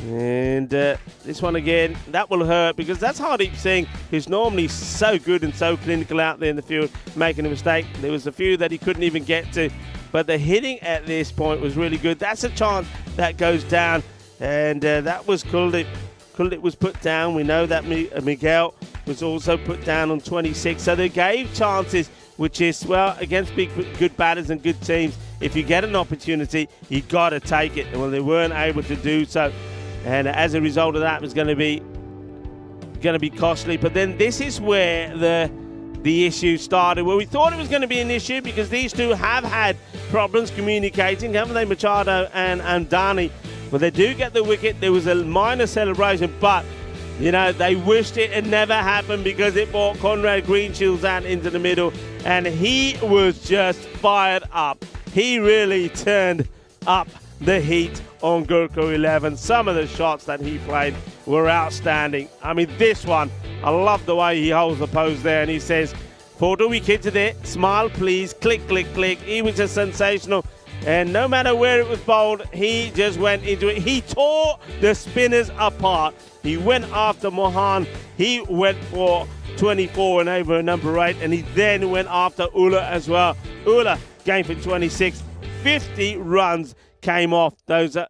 S5: And this one again, that will hurt, because that's Hardeep Singh, who's normally so good and so clinical out there in the field, making a mistake. There was a few that he couldn't even get to, but the hitting at this point was really good. That's a chance that goes down, and that was Kuldeep. Kuldeep was put down. We know that Miguel was also put down on 26. So they gave chances, which is, well, against good batters and good teams, if you get an opportunity, you got to take it. And well, they weren't able to do so. And as a result of that, it was going to be costly. But then this is where the issue started. Well, we thought it was going to be an issue because these two have had problems communicating, haven't they, Machado and Dani? Well, they do get the wicket. There was a minor celebration, but, you know, they wished it had never happened because it brought Conrad Greenshields out into the middle, and he was just fired up. He really turned up the heat on Gurkha 11. Some of the shots that he played were outstanding. I mean, this one, I love the way he holds the pose there, and he says, "For the wicket today, smile please, click, click, click." He was just sensational, and no matter where it was bowled, he just went into it. He tore the spinners apart. He went after Mohan. He went for 24 and over number 8, and he then went after Ula as well. Ula game for 26. 50 runs came off that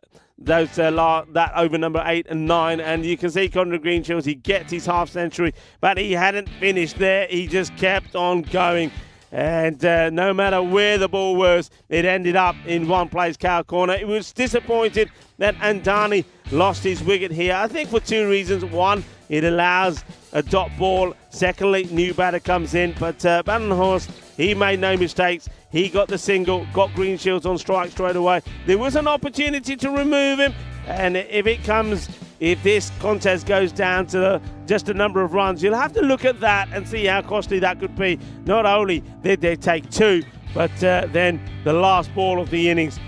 S5: over number 8 and 9, and you can see Conrad Greenshields, he gets his half century, but he hadn't finished there. He just kept on going, and no matter where the ball was, it ended up in one place, cow corner. It was disappointed that Andani lost his wicket here, I think for two reasons. One, it allows a dot ball. Secondly, new batter comes in, but Badenhorst, he made no mistakes. He got the single, got Greenshields on strike straight away. There was an opportunity to remove him, and if this contest goes down to just a number of runs, you'll have to look at that and see how costly that could be. Not only did they take 2, but then the last ball of the innings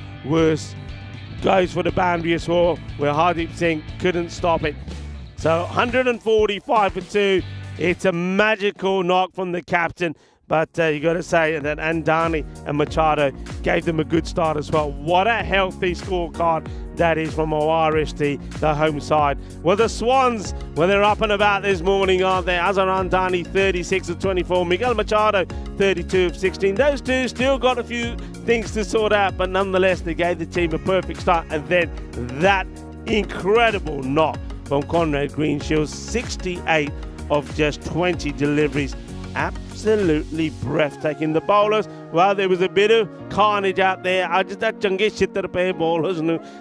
S5: goes for the boundary as well, where Hardeep Singh couldn't stop it. So 145 for 2. It's a magical knock from the captain. But you got to say that Andani and Machado gave them a good start as well. What a healthy scorecard that is from ORST, the home side. Well, the Swans, well, they're up and about this morning, aren't they? Azhar Andani, 36 of 24. Miguel Machado, 32 of 16. Those two still got a few things to sort out, but nonetheless, they gave the team a perfect start. And then that incredible knock from Conrad Greenshields, 68 of just 20 deliveries. Absolutely breathtaking. The bowlers, well, there was a bit of carnage out there. That chungi shittar pe bowlers,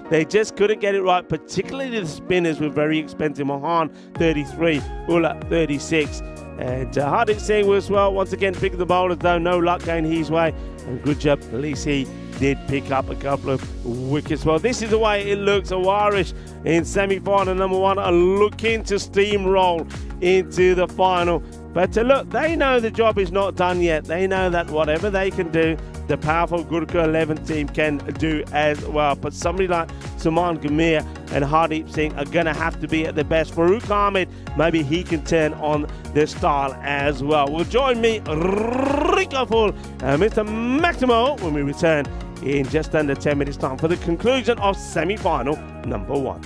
S5: they just couldn't get it right. Particularly the spinners were very expensive. Mohan 33, Ula 36, and Hardeep Singh was, well, once again picking the bowlers though. No luck going his way, and good job, at least he did pick up a couple of wickets. Well, this is the way it looks. Awarish in semi-final number 1 are looking to steamroll into the final. But look, they know the job is not done yet. They know that whatever they can do, the powerful Gurkha 11 team can do as well. But somebody like Suman Gamir and Hardeep Singh are going to have to be at their best. Farooq Ahmed, maybe he can turn on the style as well. Well, join me, Rico Full, and Mr. Maximo, when we return in just under 10 minutes time for the conclusion of semi-final number 1.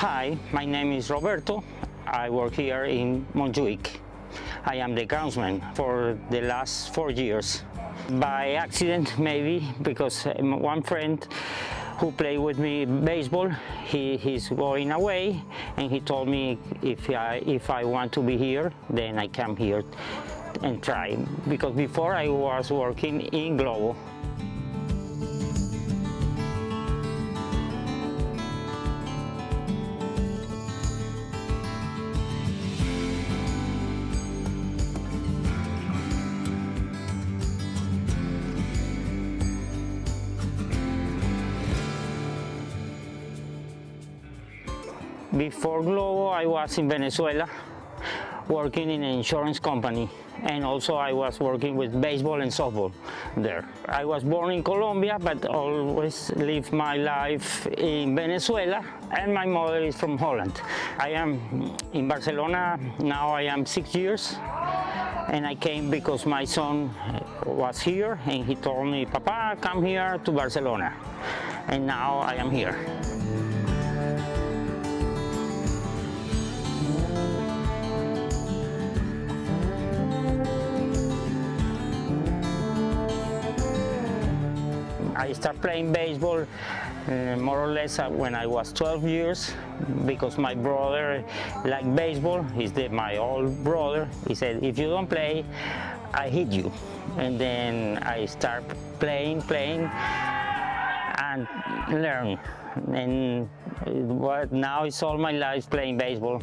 S3: Hi, my name is Roberto. I work here in Montjuic. I am the groundsman for the last 4 years. By accident, maybe, because one friend who played with me baseball, he's going away, and he told me if I want to be here, then I come here and try. Because before I was working in Globo. Before Globo, I was in Venezuela working in an insurance company, and also I was working with baseball and softball there. I was born in Colombia, but always lived my life in Venezuela, and my mother is from Holland. I am in Barcelona now. I am 6 years, and I came because my son was here, and he told me, "Papa, come here to Barcelona," and now I am here. I started playing baseball more or less when I was 12 years, because my brother liked baseball. He's my old brother. He said, "If you don't play, I hit you." And then I started playing and learn. And now it's all my life playing baseball.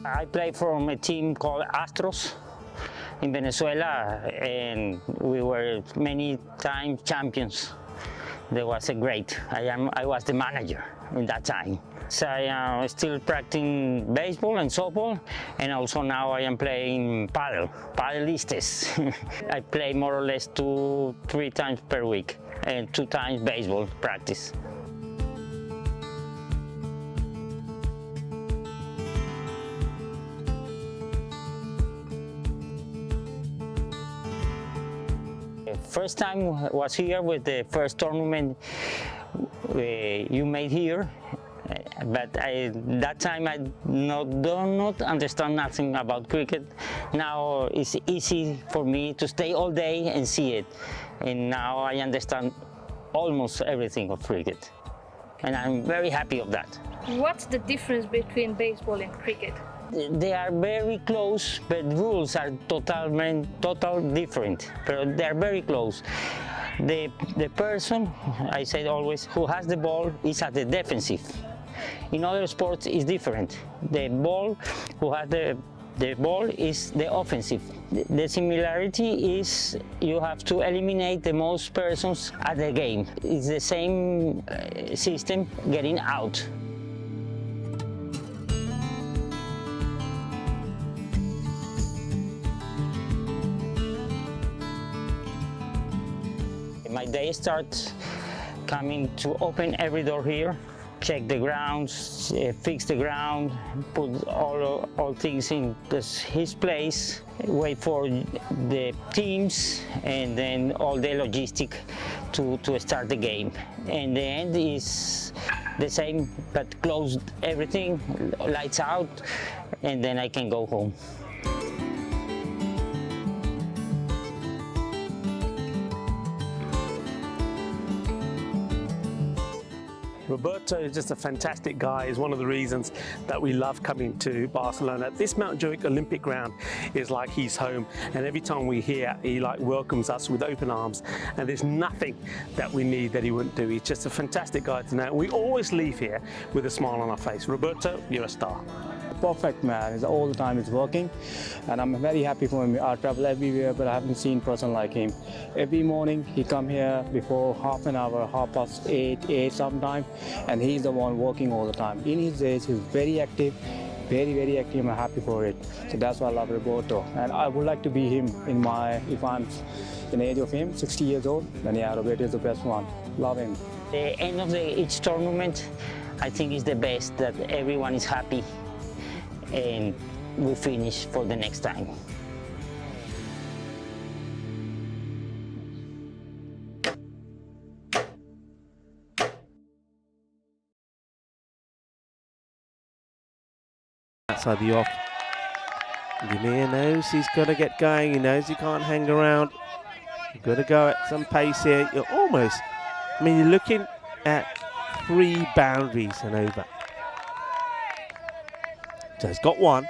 S3: I play from a team called Astros in Venezuela, and we were many times champions. That was a great. I was the manager in that time. So I am still practicing baseball and softball, and also now I am playing padelistas. I play more or less 2-3 times per week, and 2 times baseball practice. First time was here with the first tournament you made here, but that time I do not understand nothing about cricket. Now it's easy for me to stay all day and see it, and now I understand almost everything of cricket, and I'm very happy of that.
S4: What's the difference between baseball and cricket?
S3: They are very close, but rules are total different. But they are very close. The person, I say always, who has the ball is at the defensive, In other sports, it's different. The ball, who has the ball is the offensive. The similarity is you have to eliminate the most persons at the game. It's the same system getting out. My day starts coming to open every door here, check the grounds, fix the ground, put all things in his place, wait for the teams, and then all the logistic to start the game. And the end is the same, but close everything, lights out, and then I can go home.
S6: Roberto is just a fantastic guy. He's one of the reasons that we love coming to Barcelona. This Mount Juic Olympic ground is like his home, and every time we're here, he welcomes us with open arms, and there's nothing that we need that he wouldn't do. He's just a fantastic guy to know. We always leave here with a smile on our face. Roberto, you're a star.
S7: Perfect man. It's all the time it's working, and I'm very happy for him. I travel everywhere, but I haven't seen a person like him. Every morning he come here before half an hour, 8:30 sometime, and he's the one working all the time. In his days, he's very active, very active. I'm happy for it. So that's why I love Roberto, and I would like to be him if I'm in the age of him, 60 years old. Then yeah, Roberto is the best one. Love him.
S3: The end of each tournament, I think, is the best. That everyone is happy, and we finish for the next time.
S5: Outside the off. Demir knows he's got to get going. He knows he can't hang around. You've got to go at some pace here. You're almost, I mean, you're looking at 3 boundaries and over. So he's got one.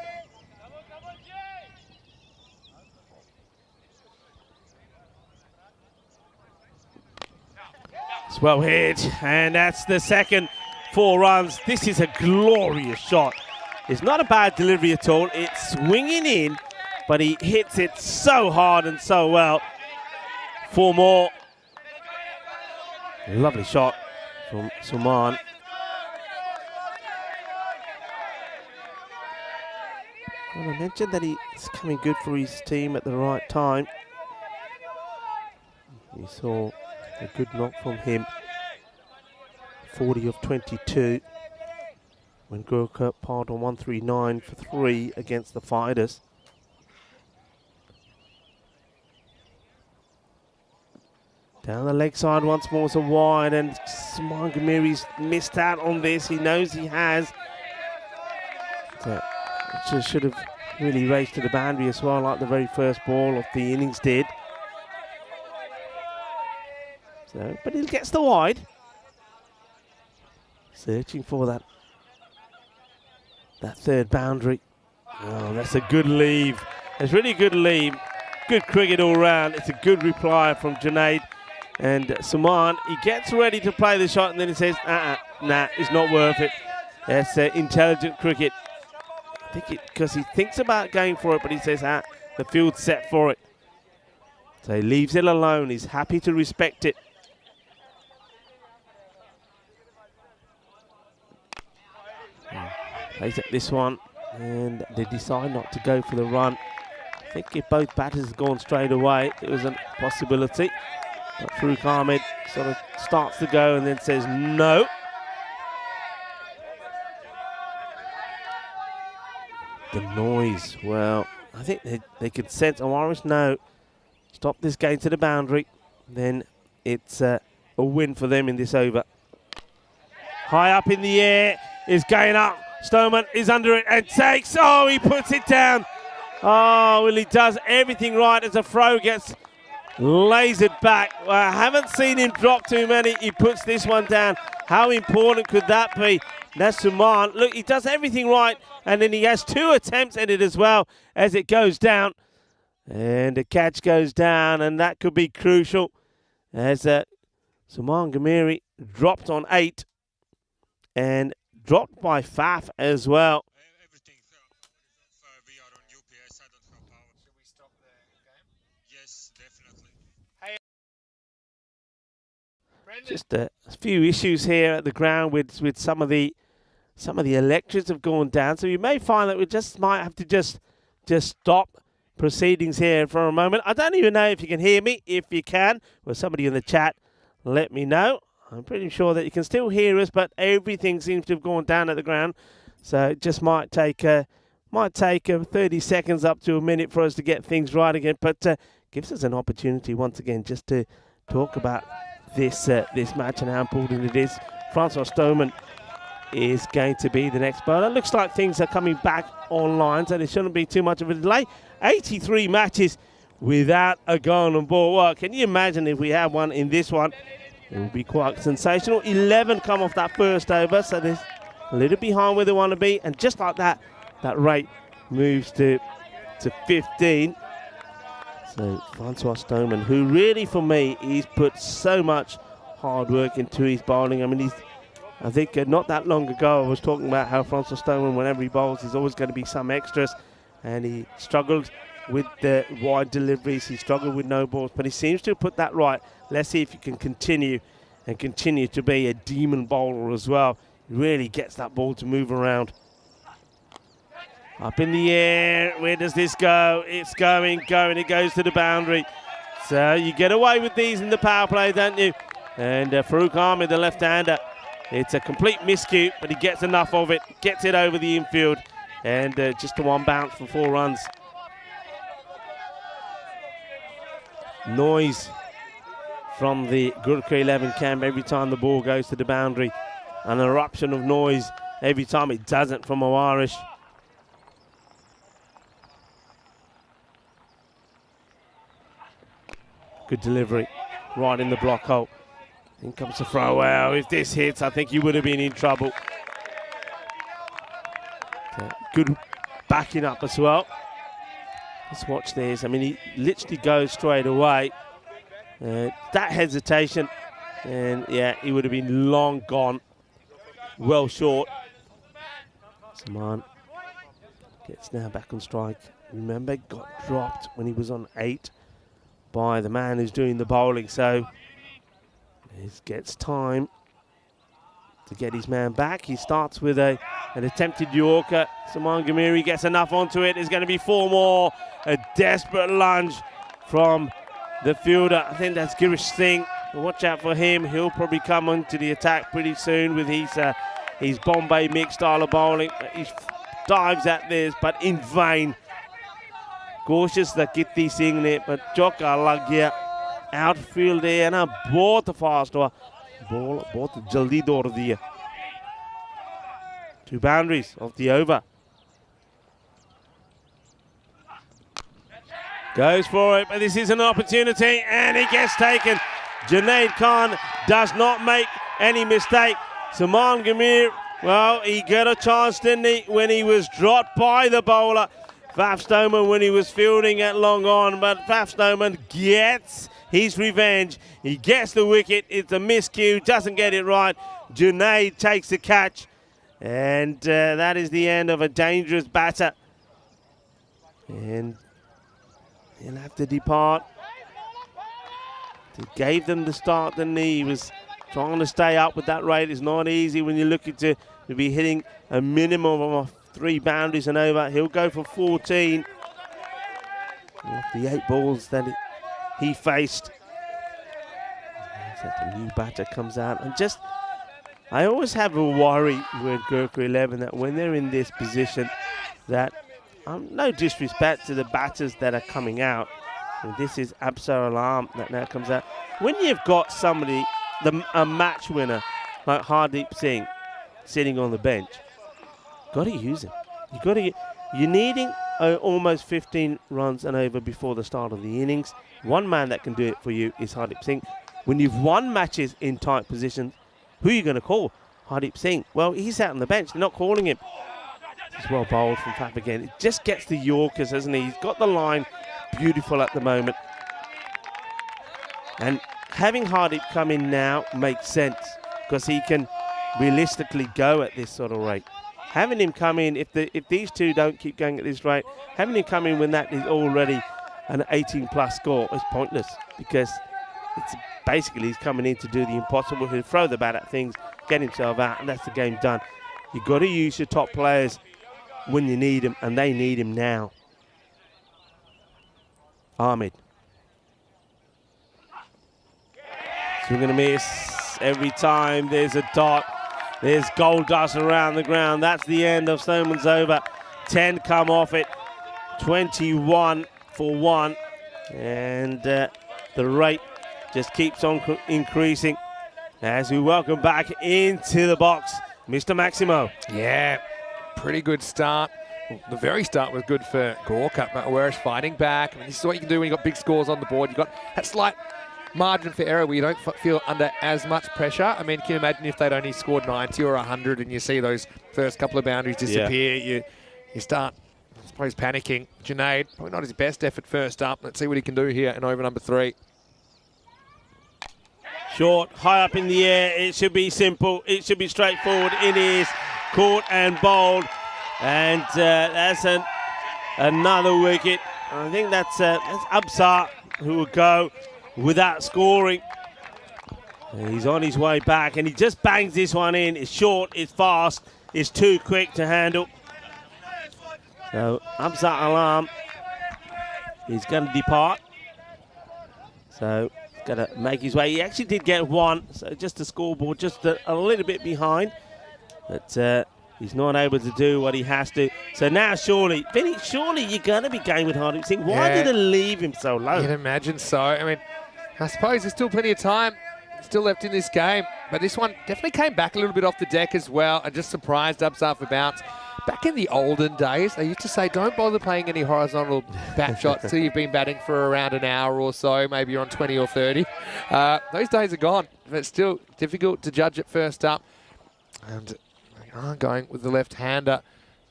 S5: It's well hit, and that's the second 4 runs. This is a glorious shot. It's not a bad delivery at all. It's swinging in, but he hits it so hard and so well. 4 more. Lovely shot from Suman. Well, I mentioned that he's coming good for his team at the right time. We saw a good knock from him. 40 of 22. When Gurkha parred on 139 for 3 against the Fighters. Down the leg side once more, so wide, and Suman Ghamiri's missed out on this. He knows he has. So should have really raced to the boundary as well, like the very first ball of the innings did. So, but he gets the wide. Searching for that third boundary. Oh, that's a good leave. It's really good leave. Good cricket all round. It's a good reply from Junaid. And Suman, he gets ready to play the shot, and then he says, nah, it's not worth it. That's intelligent cricket. I think because he thinks about going for it, but he says, the field's set for it. So he leaves it alone. He's happy to respect it. Plays at this one, and they decide not to go for the run. I think if both batters had gone straight away, it was a possibility. But Farouk Ahmed sort of starts to go and then says no. The noise, well, I think they could sense Amaris, no. Stop this game to the boundary, then it's a win for them in this over. High up in the air, is going up. Stoneman is under it and takes, oh, he puts it down. Oh, well, he does everything right as a throw gets lasered back. Well, I haven't seen him drop too many. He puts this one down. How important could that be? That's Suman. Look, he does everything right, and then he has 2 attempts at it as well as it goes down. And the catch goes down, and that could be crucial as Suman Ghamiri dropped on 8. And dropped by Faf as well.
S8: Everything. If we are on UPS, I don't have power.
S2: Should we stop the game?
S8: Yes, definitely.
S2: Brendan.
S5: Just a few issues here at the ground with some of the electrics have gone down, so you may find that we just might have to just stop proceedings here for a moment. I don't even know if you can hear me. If you can, or somebody in the chat, let me know. I'm pretty sure that you can still hear us, but everything seems to have gone down at the ground, so it just might take 30 seconds up to a minute for us to get things right again. But gives us an opportunity once again just to talk about this match and how important it is. Francois Stoneman is going to be the next bowler. Looks like things are coming back online, so there shouldn't be too much of a delay. 83 matches without a golden ball. Well, can you imagine if we had one in this one? It would be quite sensational. 11 come off that first over, so there's a little behind where they want to be, and just like that, that rate moves to 15. So Francois Stoneman, who really for me, he's put so much hard work into his bowling. I mean, I think not that long ago I was talking about how Francois Stoneman, whenever he bowls, there's always going to be some extras, and he struggled with the wide deliveries, he struggled with no balls, but he seems to have put that right. Let's see if he can continue to be a demon bowler as well. He really gets that ball to move around. Up in the air, where does this go? It's going, it goes to the boundary. So you get away with these in the power play, don't you? And Farouk Ahmed, the left-hander, it's a complete miscue, but he gets enough of it, gets it over the infield, and just a one bounce for 4 runs. Noise from the Gurkha 11 camp every time the ball goes to the boundary. An eruption of noise every time it doesn't from Awarish. Good delivery, right in the block hole. In comes the throw. Well, if this hits, I think you would have been in trouble. Good backing up as well. Let's watch this. I mean, he literally goes straight away. That hesitation, and yeah, he would have been long gone. Well short. Saman gets now back on strike. Remember, got dropped when he was on 8 by the man who's doing the bowling. So he gets time to get his man back. He starts with an attempted Yorker. Saman Gamiri gets enough onto it. There's going to be 4 more. A desperate lunge from the fielder. I think that's Girish Singh. Watch out for him. He'll probably come onto the attack pretty soon with his Bombay mix style of bowling. He dives at this, but in vain. कोशिश the Kitty Singh ने पर चौका लग गया outfield है ना बहुत fast हुआ बॉल बहुत जल्दी दौड़ दिया 2 boundaries of the over. Goes for it, but this is an opportunity and it gets taken. Junaid Khan does not make any mistake. Saman Gamir, well, he got a chance, didn't he, when he was dropped by the bowler. Faf Stoneman when he was fielding at long on, but Faf Stoneman gets his revenge. He gets the wicket. It's a miscue, doesn't get it right. Junaid takes the catch, and that is the end of a dangerous batter. And he'll have to depart. He gave them the start, didn't he? He was trying to stay up with that rate. It's not easy when you're looking to be hitting a minimum of 3 boundaries and over. He'll go for 14. Off the 8 balls that he faced. The new batter comes out. And just, I always have a worry with Gurkha 11 that when they're in this position, that no disrespect to the batters that are coming out. And this is Absar Alam that now comes out. When you've got somebody, a match winner like Hardeep Singh sitting on the bench, got to use him. You're needing almost 15 runs and over before the start of the innings. One man that can do it for you is Hardeep Singh. When you've won matches in tight positions, who are you going to call? Hardeep Singh. Well, he's out on the bench. They're not calling him. It's well bowled from Faf again. It just gets the Yorkers, hasn't he? He's got the line beautiful at the moment. And having Hardeep come in now makes sense because he can realistically go at this sort of rate. Having him come in, if these two don't keep going at this rate, having him come in when that is already an 18-plus score is pointless, because it's basically he's coming in to do the impossible. He'll throw the bat at things, get himself out, and that's the game done. You've got to use your top players when you need them, and they need him now. Ahmed. So we're going to miss every time. There's a dot. There's gold dust around the ground. That's the end of Stoneman's over. 10 come off it. 21 for 1. And the rate just keeps on increasing as we welcome back into the box Mr. Maximo.
S2: Yeah, pretty good start. Well, the very start was good for Gorka, but Warish fighting back. I mean, this is what you can do when you've got big scores on the board. You've got that slight margin for error where you don't feel under as much pressure. I mean, can you imagine if they'd only scored 90 or 100 and you see those first couple of boundaries disappear? Yeah. You start, I suppose, panicking. Junaid, probably not his best effort first up. Let's see what he can do here in over number 3.
S5: Short, high up in the air. It should be simple. It should be straightforward. It is caught and bowled. And that's another wicket. I think that's Absar who will go without scoring. He's on his way back, and he just bangs this one in. It's short, it's fast, it's too quick to handle. So Absar Alam is going to depart. So he's going to make his way. He actually did get 1, so just the scoreboard, just a little bit behind. But he's not able to do what he has to. So now surely, Vinny, surely you're going to be going with Harding Singh. Why did it leave him so low?
S2: You'd imagine so. I mean, I suppose there's still plenty of time still left in this game. But this one definitely came back a little bit off the deck as well and just surprised Absar for bounce. Back in the olden days, they used to say, don't bother playing any horizontal bat shots until you've been batting for around an hour or so. Maybe you're on 20 or 30. Those days are gone. But it's still difficult to judge it first up. And they are going with the left-hander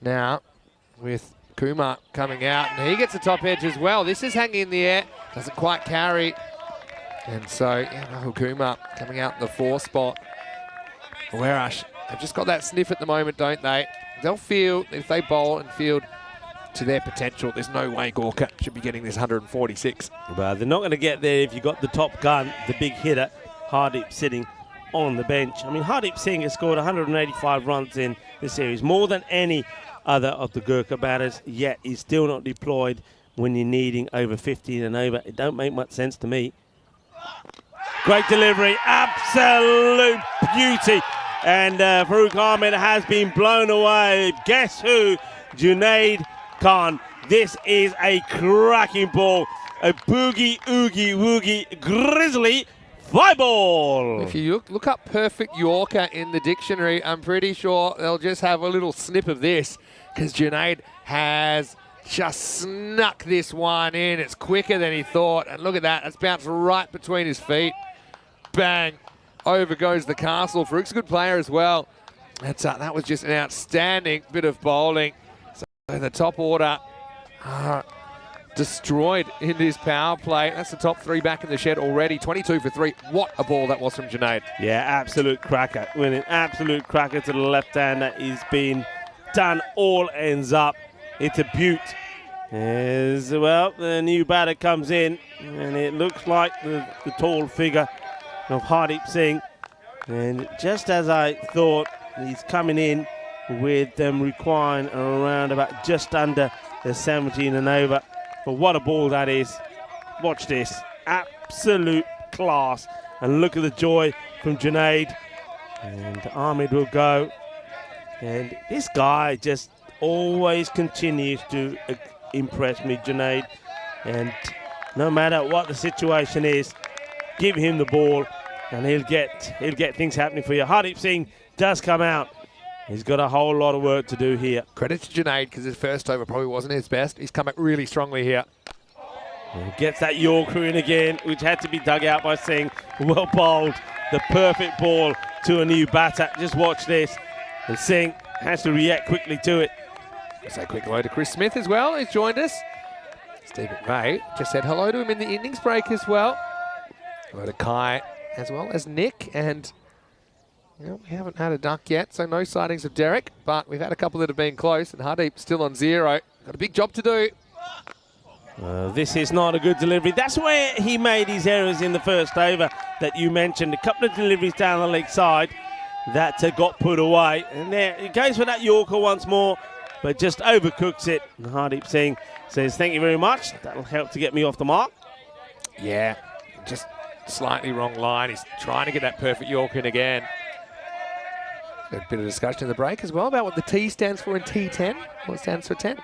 S2: now with Kumar coming out. And he gets the top edge as well. This is hanging in the air. Doesn't quite carry. And so, yeah, Rahul Kumar coming out in the 4 spot. Warash, they've just got that sniff at the moment, don't they? They'll field, if they bowl and field to their potential, there's no way Gorka should be getting this 146.
S5: Well, they're not going to get there if you've got the top gun, the big hitter, Hardeep, sitting on the bench. I mean, Hardeep Singh has scored 185 runs in the series, more than any other of the Gurkha batters, yet he's still not deployed when you're needing over 15 and over. It don't make much sense to me. Great delivery, absolute beauty. And Farooq Ahmed has been blown away. Guess who? Junaid Khan. This is a cracking ball. A boogie, oogie, woogie, grizzly fly ball.
S2: If you look up perfect Yorker in the dictionary, I'm pretty sure they'll just have a little snip of this because Junaid has just snuck this one in. It's quicker than he thought. And look at that. It's bounced right between his feet. Bang. Over goes the castle. Farouk's a good player as well. That was just an outstanding bit of bowling. So the top order destroyed in this power play. That's the top 3 back in the shed already. 22 for 3. What a ball that was from Junaid.
S5: Yeah, absolute cracker. When an absolute cracker to the left-hander is being done, all ends up. It's a beaut. As well, the new batter comes in, and it looks like the tall figure of Hardeep Singh. And just as I thought, he's coming in with them requiring around about just under the 17 and over. But what a ball that is. Watch this. Absolute class. And look at the joy from Junaid. And Ahmed will go. And this guy just always continues to impress me, Junaid. And no matter what the situation is, give him the ball and he'll get things happening for you. Hardeep Singh does come out. He's got a whole lot of work to do here.
S2: Credit to Junaid because his first over probably wasn't his best. He's come back really strongly here.
S5: And gets that Yorker in again, which had to be dug out by Singh. Well bowled. The perfect ball to a new batter. Just watch this. And Singh has to react quickly to it.
S2: Say a quick hello to Chris Smith as well. He's joined us. Steve McVeigh just said hello to him in the innings break as well. Hello to Kai as well as Nick and Well, we haven't had a duck yet, so no sightings of Derek, but we've had a couple that have been close, and Hardeep still on 0. Got a big job to do.
S5: This is not a good delivery. That's where he made his errors in the first over that you mentioned. A couple of deliveries down the leg side that got put away. And there he goes for that Yorker once more, but just overcooks it. And Hardeep Singh says, thank you very much. That'll help to get me off the mark.
S2: Yeah, just slightly wrong line. He's trying to get that perfect Yorker in again. A bit of discussion in the break as well about what the T stands for in T10. What it stands for 10.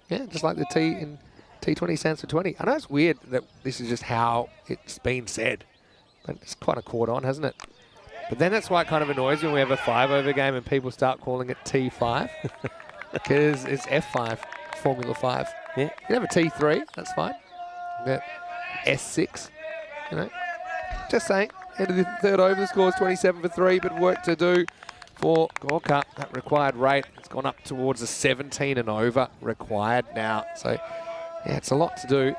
S2: Yeah, just like the T in T20 stands for 20. I know it's weird that this is just how it's been said, but it's kind of caught on, hasn't it? But then that's why it kind of annoys me when we have a 5-over game and people start calling it T5 because it's F5, Formula 5.
S5: Yeah.
S2: You can have a T3, that's fine. But S6, you know. Just saying. End of the third over, the score is 27 for 3, but work to do for Gorka. That required rate has gone up towards a 17 and over required now. So, yeah, it's a lot to do.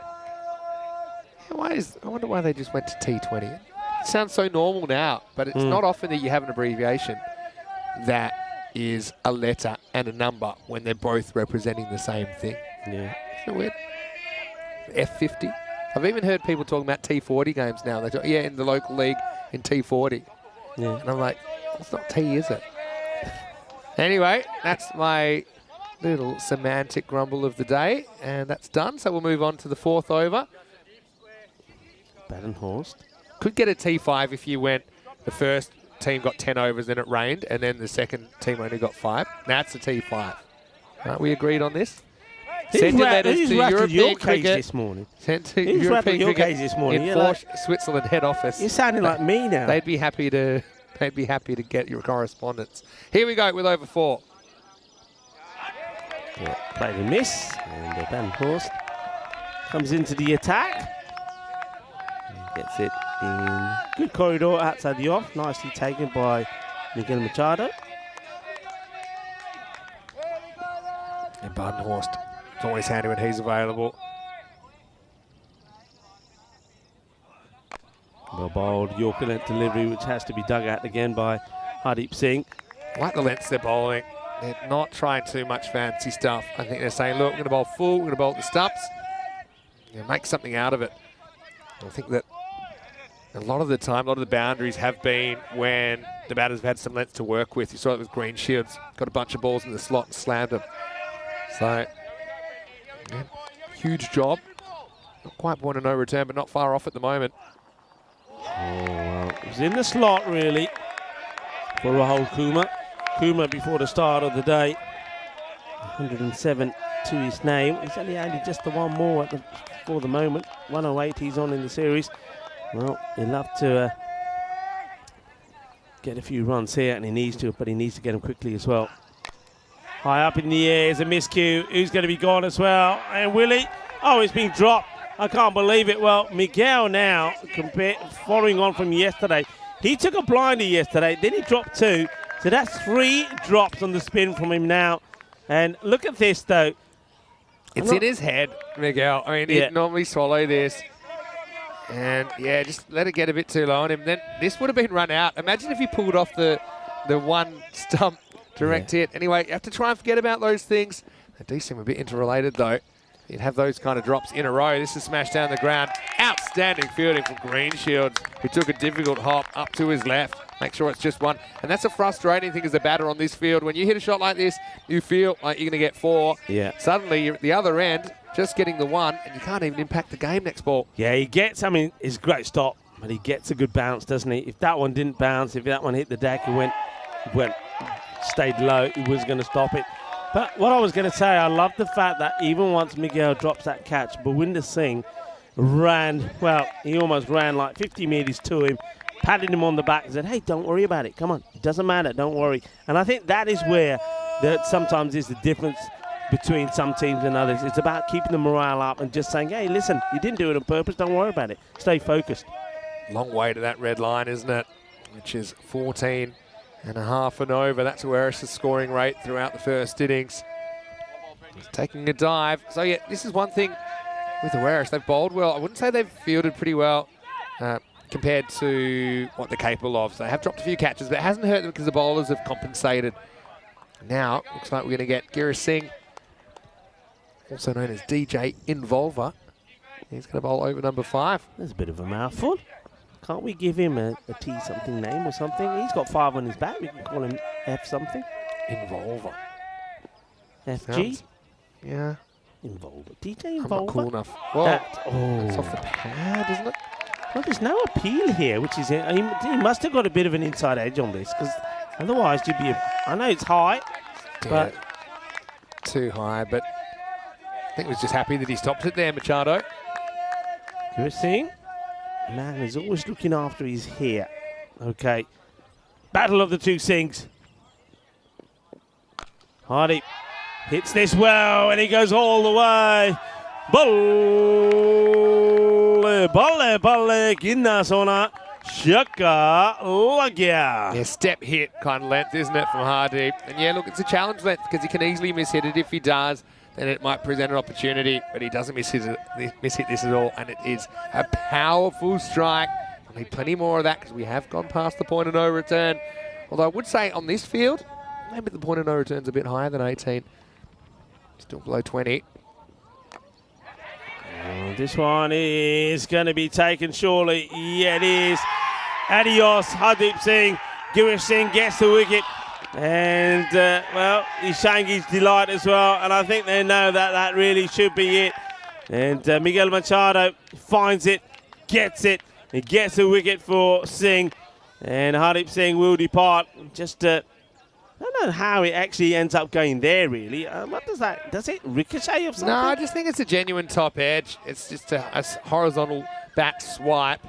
S2: Yeah, I wonder why they just went to T20. It sounds so normal now, but it's not often that you have an abbreviation that is a letter and a number when they're both representing the same thing.
S5: Yeah.
S2: Isn't it weird? F50. I've even heard people talking about T40 games now. They talk, yeah, in the local league in T40.
S5: Yeah.
S2: And I'm like, it's not T, is it? Anyway, that's my little semantic grumble of the day, and that's done. So we'll move on to the 4th over.
S5: Badenhorst.
S2: Could get a T5 if you went, the first team got 10 overs, then it rained, and then the second team only got 5. That's a T5. Right, we agreed on this? Send your letters to European Cricket
S5: this morning.
S2: Sent to European Cricket
S5: this morning.
S2: in Forsch, Switzerland head office.
S5: You're sounding like me now.
S2: They'd be happy to get your correspondence. Here we go with over 4.
S5: Yeah, played a miss, and Badenhorst comes into the attack. Gets it in good corridor outside the off. Nicely taken by Miguel Machado.
S2: And Badenhorst, it's always handy when he's available.
S5: Well bowled Yorker length delivery, which has to be dug out again by Hardeep Singh.
S2: Like the lengths they're bowling. They're not trying too much fancy stuff. I think they're saying, look, we're going to bowl full, we're going to bowl at the stumps. Make something out of it. I think that a lot of the time, a lot of the boundaries have been when the batters have had some length to work with. You saw it with Green Shields. Got a bunch of balls in the slot and slammed them. So, yeah, huge job. Not quite point of no return, but not far off at the moment.
S5: Oh, well, it was in the slot, really, for Rahul Kumar. Kumar, before the start of the day, 107 to his name. He's only just the one more for the moment. 108 he's on in the series. Well, he'd love to get a few runs here, and he needs to, but he needs to get them quickly as well. High up in the air is a miscue. Who's going to be gone as well? And Willie, oh, it's been dropped. I can't believe it. Well, Miguel now, following on from yesterday, he took a blinder yesterday, then he dropped 2. So that's 3 drops on the spin from him now. And look at this, though.
S2: It's in his head, Miguel. I mean, he'd normally swallow this. And, yeah, just let it get a bit too low on him. Then this would have been run out. Imagine if he pulled off the one stump direct hit. Anyway, you have to try and forget about those things. They do seem a bit interrelated, though. You'd have those kind of drops in a row. This is smashed down the ground. Outstanding fielding from Green Shields, who took a difficult hop up to his left. Make sure it's just 1. And that's a frustrating thing as a batter on this field. When you hit a shot like this, you feel like you're going to get 4.
S5: Yeah.
S2: Suddenly, you're at the other end, just getting the 1, and you can't even impact the game next ball.
S5: Yeah, he gets, I mean, it's a great stop, but he gets a good bounce, doesn't he? If that one didn't bounce, if that one hit the deck, it stayed low, he was going to stop it. But what I was going to say, I love the fact that even once Miguel drops that catch, Bhawinder Singh ran, well, he almost ran like 50 metres to him, patted him on the back and said, hey, don't worry about it. Come on, it doesn't matter, don't worry. And I think that is where sometimes is the difference between some teams and others. It's about keeping the morale up and just saying, hey, listen, you didn't do it on purpose, don't worry about it. Stay focused.
S2: Long way to that red line, isn't it? Which is 14 and a half and over. That's Awaris' scoring rate throughout the first innings. He's taking a dive. So, yeah, this is one thing with Awaris. They've bowled well. I wouldn't say they've fielded pretty well compared to what they're capable of. So they have dropped a few catches, but it hasn't hurt them because the bowlers have compensated. Now, looks like we're going to get Girish Singh, also known as DJ Involver. He's going to bowl over number 5.
S5: That's a bit of a mouthful. Can't we give him a T something name or something? He's got 5 on his back. We can call him F something.
S2: Involver.
S5: FG?
S2: Yeah.
S5: Involver. DJ Involver.
S2: I'm not cool enough. Well, it's off the pad, isn't it?
S5: Well, there's no appeal here, which is... He must have got a bit of an inside edge on this, because otherwise you'd be... I know it's high, but...
S2: Too high, but I think he was just happy that he stopped it there, Machado.
S5: Good thing. Man is always looking after his hair. Okay. Battle of the two Singhs. Hardy hits this well, and he goes all the way. Balle, ginna sona, shaka lagya.
S2: Yeah, step hit kind of length, isn't it, from Hardeep? And yeah, look, it's a challenge length because he can easily miss hit it. If he does, then it might present an opportunity, but he doesn't miss hit this at all, and it is a powerful strike. I need plenty more of that because we have gone past the point of no return. Although I would say on this field, maybe the point of no return's a bit higher than 18. Still below 20.
S5: This one is going to be taken surely. Yeah, it is. Adios, Hardeep Singh. Girish Singh gets the wicket. And, well, he's showing his delight as well. And I think they know that that really should be it. And Miguel Machado finds it, gets it. He gets the wicket for Singh. And Hardeep Singh will depart. Just, I don't know how it actually ends up going there, really. What does that, does it ricochet or something?
S2: No, I just think it's a genuine top edge. It's just a horizontal bat swipe.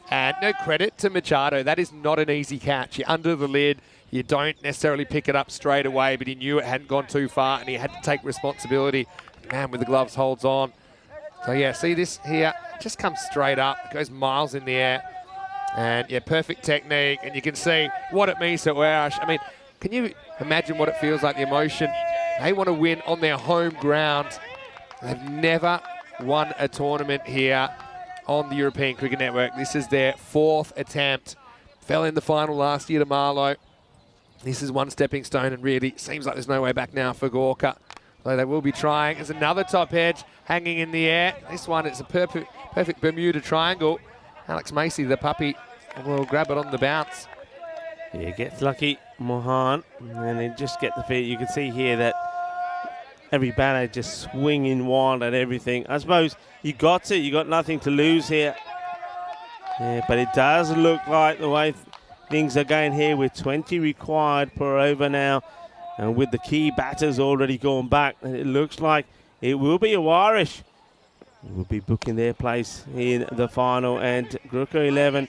S2: And no credit to Machado. That is not an easy catch. You're under the lid. You don't necessarily pick it up straight away, but he knew it hadn't gone too far and he had to take responsibility. Man with the gloves holds on. So yeah, see this here, just comes straight up, it goes miles in the air. And yeah, perfect technique, and you can see what it means to Warash. I mean, can you imagine what it feels like, the emotion? They want to win on their home ground. They've never won a tournament here on the European Cricket Network. This is their 4th attempt. Fell in the final last year to Marlow. This is one stepping stone, and really seems like there's no way back now for Gorka. Though they will be trying. There's another top edge hanging in the air. This one is a perfect Bermuda triangle. Alex Macy, the puppy, will grab it on the bounce.
S5: Yeah, gets lucky, Mohan, and then just get the feet. You can see here that every batter just swinging wild at everything. I suppose you got nothing to lose here. Yeah, but it does look like the way things are going here with 20 required per over now, and with the key batters already going back, and it looks like it will be a Warish who will be booking their place in the final. And Gurkha 11,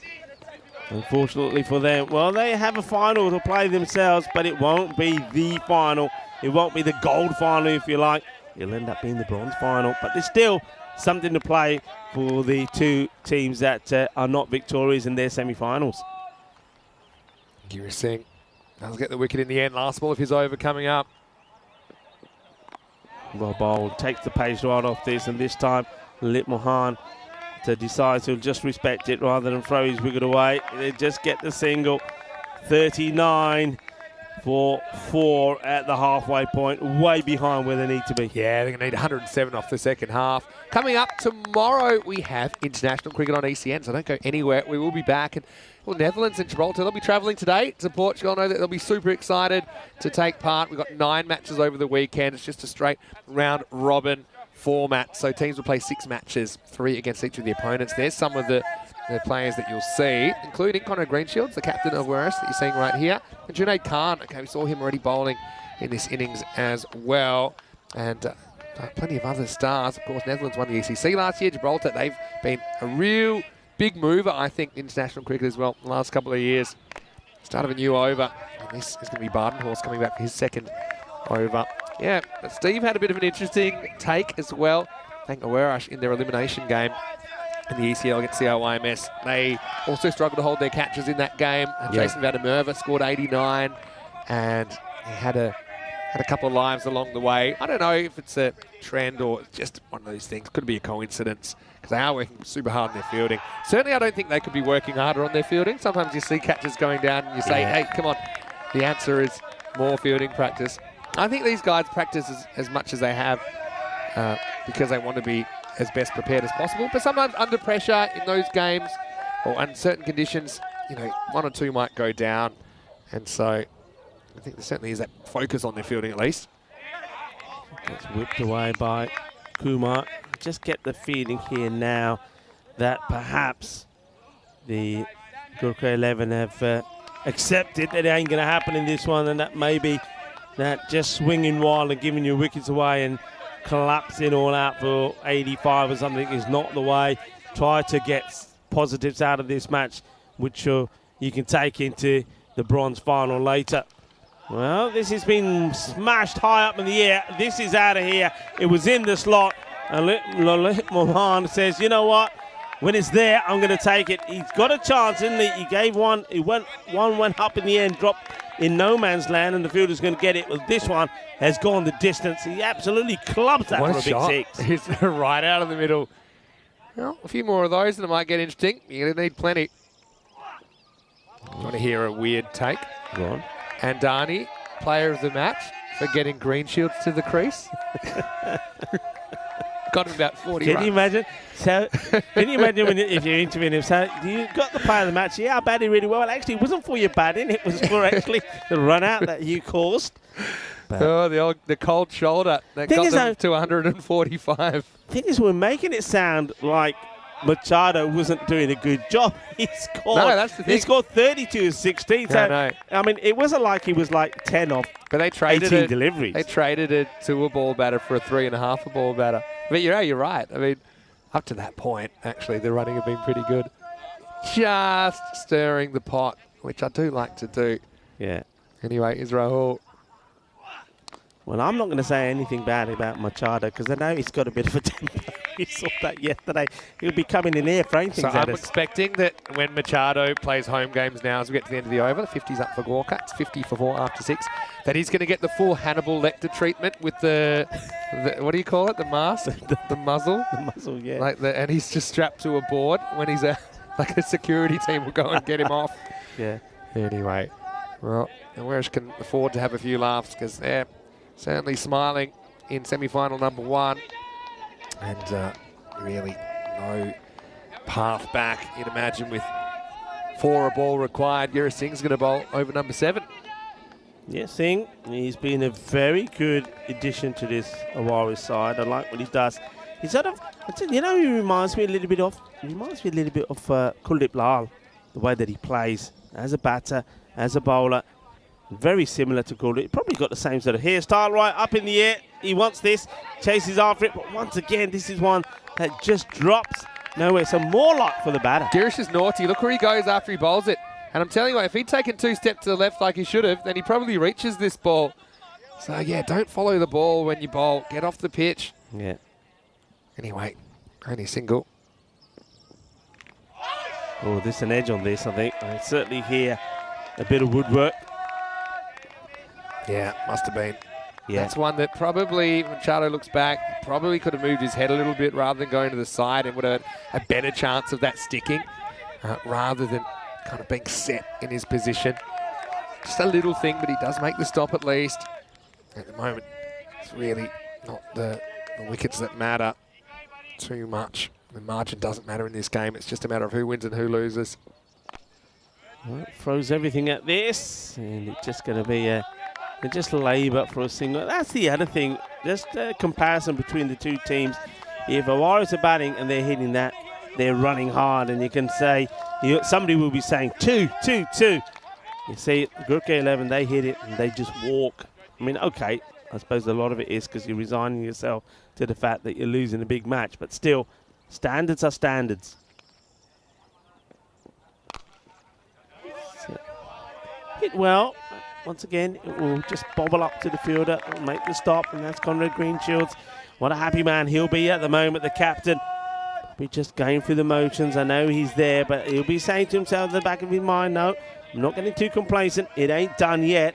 S5: unfortunately for them, well, they have a final to play themselves, but it won't be the final. It won't be the gold final, if you like. It'll end up being the bronze final, but there's still something to play for the two teams that are not victorious in their semi-finals.
S2: Girish Singh does get the wicket in the end. Last ball of his over coming up.
S5: Well bowled, takes the pace right off this, and this time Lit Mohan decides he'll just respect it rather than throw his wicket away. They just get the single. 39 for 4 at the halfway point, way behind where they need to be.
S2: Yeah, they're going to need 107 off the second half. Coming up tomorrow, we have international cricket on ECN, so don't go anywhere. We will be back. And well, Netherlands and Gibraltar, they'll be travelling today to Portugal. I know that they'll be super excited to take part. We've got 9 matches over the weekend. It's just a straight round robin format. So teams will play 6 matches, 3 against each of the opponents. There's some of the players that you'll see, including Conor Greenshields, the captain of West that you're seeing right here. And Junaid Khan, okay, we saw him already bowling in this innings as well. And plenty of other stars. Of course, Netherlands won the ECC last year. Gibraltar, they've been a real big mover, I think, in international cricket as well in the last couple of years. Start of a new over. And this is going to be Badenhorst coming back for his 2nd over. Yeah, but Steve had a bit of an interesting take as well. Thank Awarash in their elimination game in the ECL against CRYMS. They also struggled to hold their catches in that game. And Jason Van der Merwe scored 89, and he had a had a couple of lives along the way. I don't know if it's a trend or just one of those things. Could be a coincidence because they are working super hard on their fielding. Certainly, I don't think they could be working harder on their fielding. Sometimes you see catches going down and you say, hey, come on. The answer is more fielding practice. I think these guys practice as much as they have because they want to be as best prepared as possible. But sometimes under pressure in those games or under certain conditions, you know, one or two might go down. And so I think there certainly is that focus on their fielding at least.
S5: Gets whipped away by Kumar. Just get the feeling here now that perhaps the Gurkha 11 have accepted that it ain't going to happen in this one, and that maybe that just swinging wild and giving your wickets away and collapsing all out for 85 or something is not the way. Try to get positives out of this match, which you can take into the bronze final later. Well, this has been smashed high up in the air. This is out of here. It was in the slot. And Lalit Mohan says, you know what? When it's there, I'm going to take it. He's got a chance, isn't he? He gave one. One went up in the end, dropped in no man's land, and the fielder's going to get it. Well, this one has gone the distance. He absolutely clubs that for a big six.
S2: He's right out of the middle. Well, a few more of those and it might get interesting. You're going to need plenty. Want to hear a weird take?
S5: Go on.
S2: Andani, player of the match for getting green shields to the crease. Got him about 40
S5: Can
S2: runs.
S5: you imagine? So, can you imagine if you're interviewing him? So, you got the player of the match. Yeah, I batted really well. Actually, it wasn't for your batting. It was for actually the run out that you caused. But
S2: oh, the cold shoulder that got them to 145.
S5: Thing is, we're making it sound like Machado wasn't doing a good job. He scored.
S2: No, that's the thing.
S5: He scored 32 of 16. So,
S2: no.
S5: I mean, it wasn't like he was like 10 off.
S2: But they traded
S5: 18 deliveries.
S2: They traded it to a ball batter for a 3.5 a ball batter. But you're right. I mean, up to that point, actually, the running had been pretty good. Just stirring the pot, which I do like to do.
S5: Yeah.
S2: Anyway, is Rahul.
S5: Well, I'm not going to say anything bad about Machado because I know he's got a bit of a temper. We saw that yesterday. He'll be coming in here throwing things at
S2: I'm
S5: us.
S2: expecting that when Machado plays home games now, as we get to the end of the over, the 50's up for Gorka. It's 50 for 4 after 6. That he's going to get the full Hannibal Lecter treatment with the what do you call it? The mask? the muzzle?
S5: The muzzle, yeah.
S2: And he's just strapped to a board when he's like a security team will go and get him off.
S5: Yeah.
S2: Anyway, well, the Welsh can afford to have a few laughs because they're certainly smiling in semi-final number 1. And really no path back. You'd imagine with 4 a ball required, Gura Singh's going to bowl over number 7.
S5: Yeah, Singh, he's been a very good addition to this Awari side. I like what he does. He sort of, he reminds me a little bit of Kuldeep Lal, the way that he plays as a batter, as a bowler. Very similar to Kuldeep. Probably got the same sort of hairstyle, right up in the air. He wants this, chases after it, but once again, this is one that just drops nowhere. So more luck for the batter.
S2: Girish is naughty. Look where he goes after he bowls it. And I'm telling you what, if he'd taken 2 steps to the left like he should have, then he probably reaches this ball. So, yeah, don't follow the ball when you bowl. Get off the pitch.
S5: Yeah.
S2: Anyway, only single.
S5: Oh, there's an edge on this, I think. I certainly hear a bit of woodwork.
S2: Yeah, must have been.
S5: Yeah.
S2: That's one that probably, Machado looks back, probably could have moved his head a little bit rather than going to the side and would have had a better chance of that sticking rather than kind of being set in his position. Just a little thing, but he does make the stop at least. At the moment, it's really not the wickets that matter too much. The margin doesn't matter in this game. It's just a matter of who wins and who loses.
S5: Well, throws everything at this, and it's just going to be just labour for a single. That's the other thing, just a comparison between the two teams. If Awaris are batting and they're hitting that, they're running hard, and you can say, somebody will be saying 2, 2, 2. You see, Gurkha 11, they hit it and they just walk. I mean, okay, I suppose a lot of it is because you're resigning yourself to the fact that you're losing a big match, but still, standards are standards. So, hit well. Once again, it will just bobble up to the fielder and make the stop, and that's Conrad Greenshields. What a happy man he'll be at the moment, the captain. We're just going through the motions. I know he's there, but he'll be saying to himself in the back of his mind, no, I'm not getting too complacent. It ain't done yet.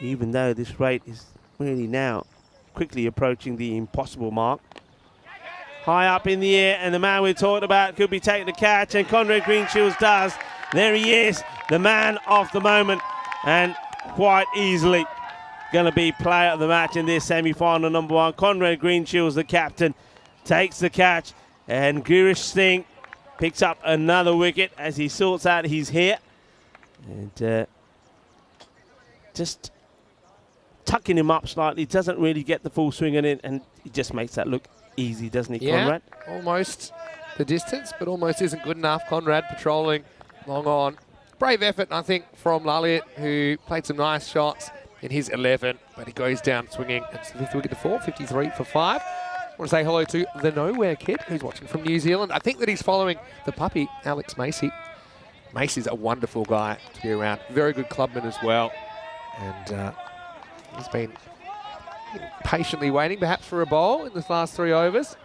S5: even though this rate is really now quickly approaching the impossible mark. High up in the air, and the man we talked about could be taking the catch, and Conrad Greenshields does. There he is, the man of the moment, and quite easily going to be player of the match in this semi-final number 1. Conrad Greenshields, the captain, takes the catch, and Girish Singh picks up another wicket as he sorts out his hair. And just tucking him up slightly, doesn't really get the full swing in it, and he just makes that look easy, doesn't he, Conrad?
S2: Almost the distance, but almost isn't good enough. Conrad patrolling long on. Brave effort, I think, from Lalit, who played some nice shots in his 11, but he goes down swinging. It's the 5th wicket to 4, 53 for 5. I want to say hello to the Nowhere Kid, who's watching from New Zealand. I think that he's following the puppy, Alex Macy. Macy's a wonderful guy to be around. Very good clubman as well. And he's been patiently waiting, perhaps, for a bowl in the last 3 overs.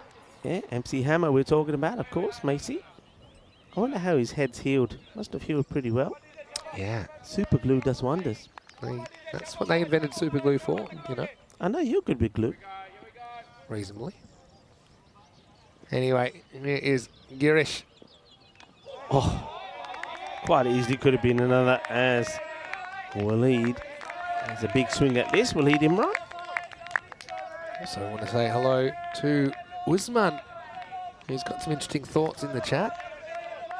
S5: Yeah, MC Hammer we're talking about, of course, Macy. I wonder how his head's healed. Must have healed pretty well.
S2: Yeah.
S5: Super glue does wonders.
S2: That's what they invented super glue for, you know.
S5: I know you're good with glue.
S2: Reasonably. Anyway, here is Girish.
S5: Oh, quite easily could have been another as Waleed has a big swing at this. Waleed Imran.
S2: Also, I want to say hello to Usman, who's got some interesting thoughts in the chat.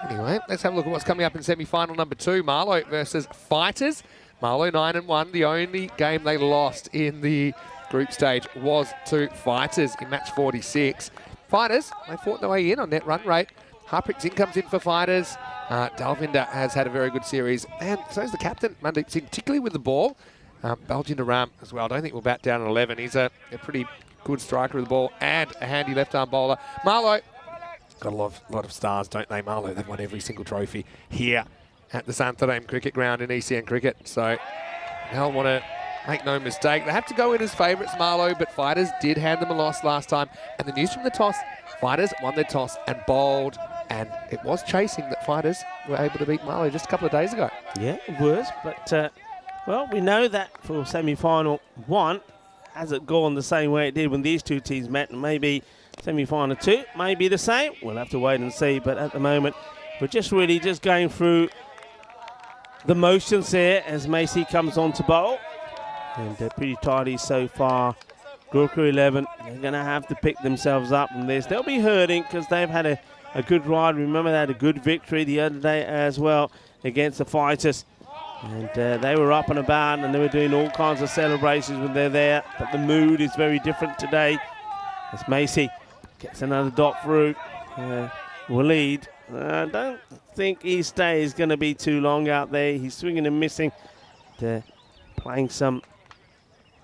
S2: Anyway, let's have a look at what's coming up in semi-final number 2. Marlow versus Fighters. Marlow 9-1. The only game they lost in the group stage was to Fighters in match 46. Fighters, they fought their way in on net run rate. Harpreet Singh comes in for Fighters. Dalvinder has had a very good series, and so is the captain, Mandeep Singh, particularly with the ball. Baljinder Ram as well. I don't think we'll bat down at 11. He's a pretty good striker of the ball and a handy left-arm bowler. Marlow got a lot of stars, don't they, Marlow? They've won every single trophy here at the Santarém Cricket Ground in ECN Cricket. So they'll want to make no mistake. They have to go in as favourites, Marlow, but Fighters did hand them a loss last time. And the news from the toss, Fighters won their toss and bowled. And it was chasing that Fighters were able to beat Marlow just a couple of days ago.
S5: Yeah, it was. But, well, we know that for semi-final 1, hasn't gone the same way it did when these two teams met. And maybe semi-final 2 may be the same. We'll have to wait and see. But at the moment, we're just really just going through the motions here as Macy comes on to bowl. And they're pretty tidy so far. Gurkha 11, they're going to have to pick themselves up from this. They'll be hurting because they've had a good ride. Remember, they had a good victory the other day as well against the Fighters. And they were up and about and they were doing all kinds of celebrations when they're there. But the mood is very different today as Macy gets another dot through. Waleed, I don't think his stay is going to be too long out there. He's swinging and missing. They're playing some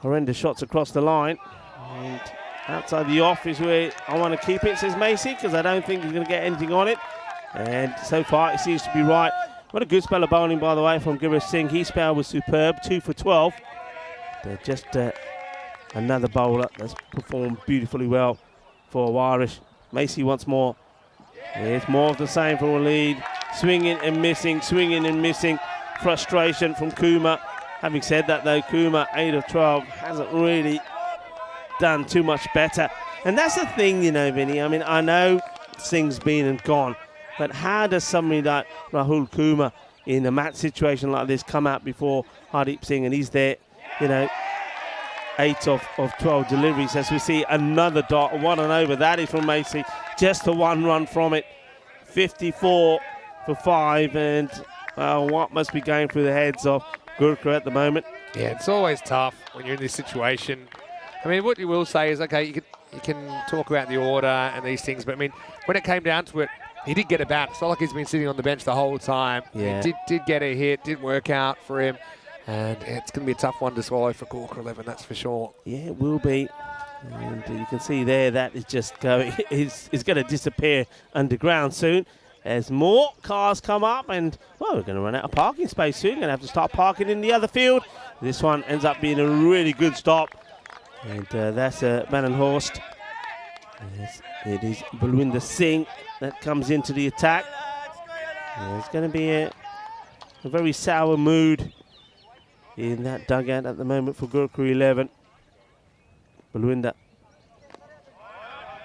S5: horrendous shots across the line. And outside the off is where I want to keep it, says Macy, because I don't think he's going to get anything on it. And so far it seems to be right. What a good spell of bowling, by the way, from Girish Singh. His spell was superb, 2 for 12. They're just another bowler that's performed beautifully well for Irish. Macy once more. It's more of the same for Waleed. Swinging and missing, swinging and missing. Frustration from Kumar. Having said that, though, Kumar, 8 of 12, hasn't really done too much better. And that's the thing, you know, Vinny. I mean, I know Singh's been and gone, but how does somebody like Rahul Kumar in a match situation like this come out before Hardeep Singh, and he's there, you know, 8 of 12 deliveries as we see another dot, 1 and over. That is from Macy, just the 1 run from it. 54 for 5, and what must be going through the heads of Gurkha at the moment?
S2: Yeah, it's always tough when you're in this situation. I mean, what you will say is, okay, you can talk about the order and these things, but I mean, when it came down to it, he did get a bat. It's not like he's been sitting on the bench the whole time.
S5: Yeah.
S2: He did get a hit, didn't work out for him, and it's going to be a tough one to swallow for Gurkha 11, that's for sure.
S5: Yeah, it will be. And you can see there that is just going, it's going to disappear underground soon as more cars come up, and, well, we're going to run out of parking space soon. We're going to have to start parking in the other field. This one ends up being a really good stop. And that's Vandenhorst. Yes, it is Balwinder Singh that comes into the attack. It's going to be a very sour mood in that dugout at the moment for Gurkha 11. Balwinda.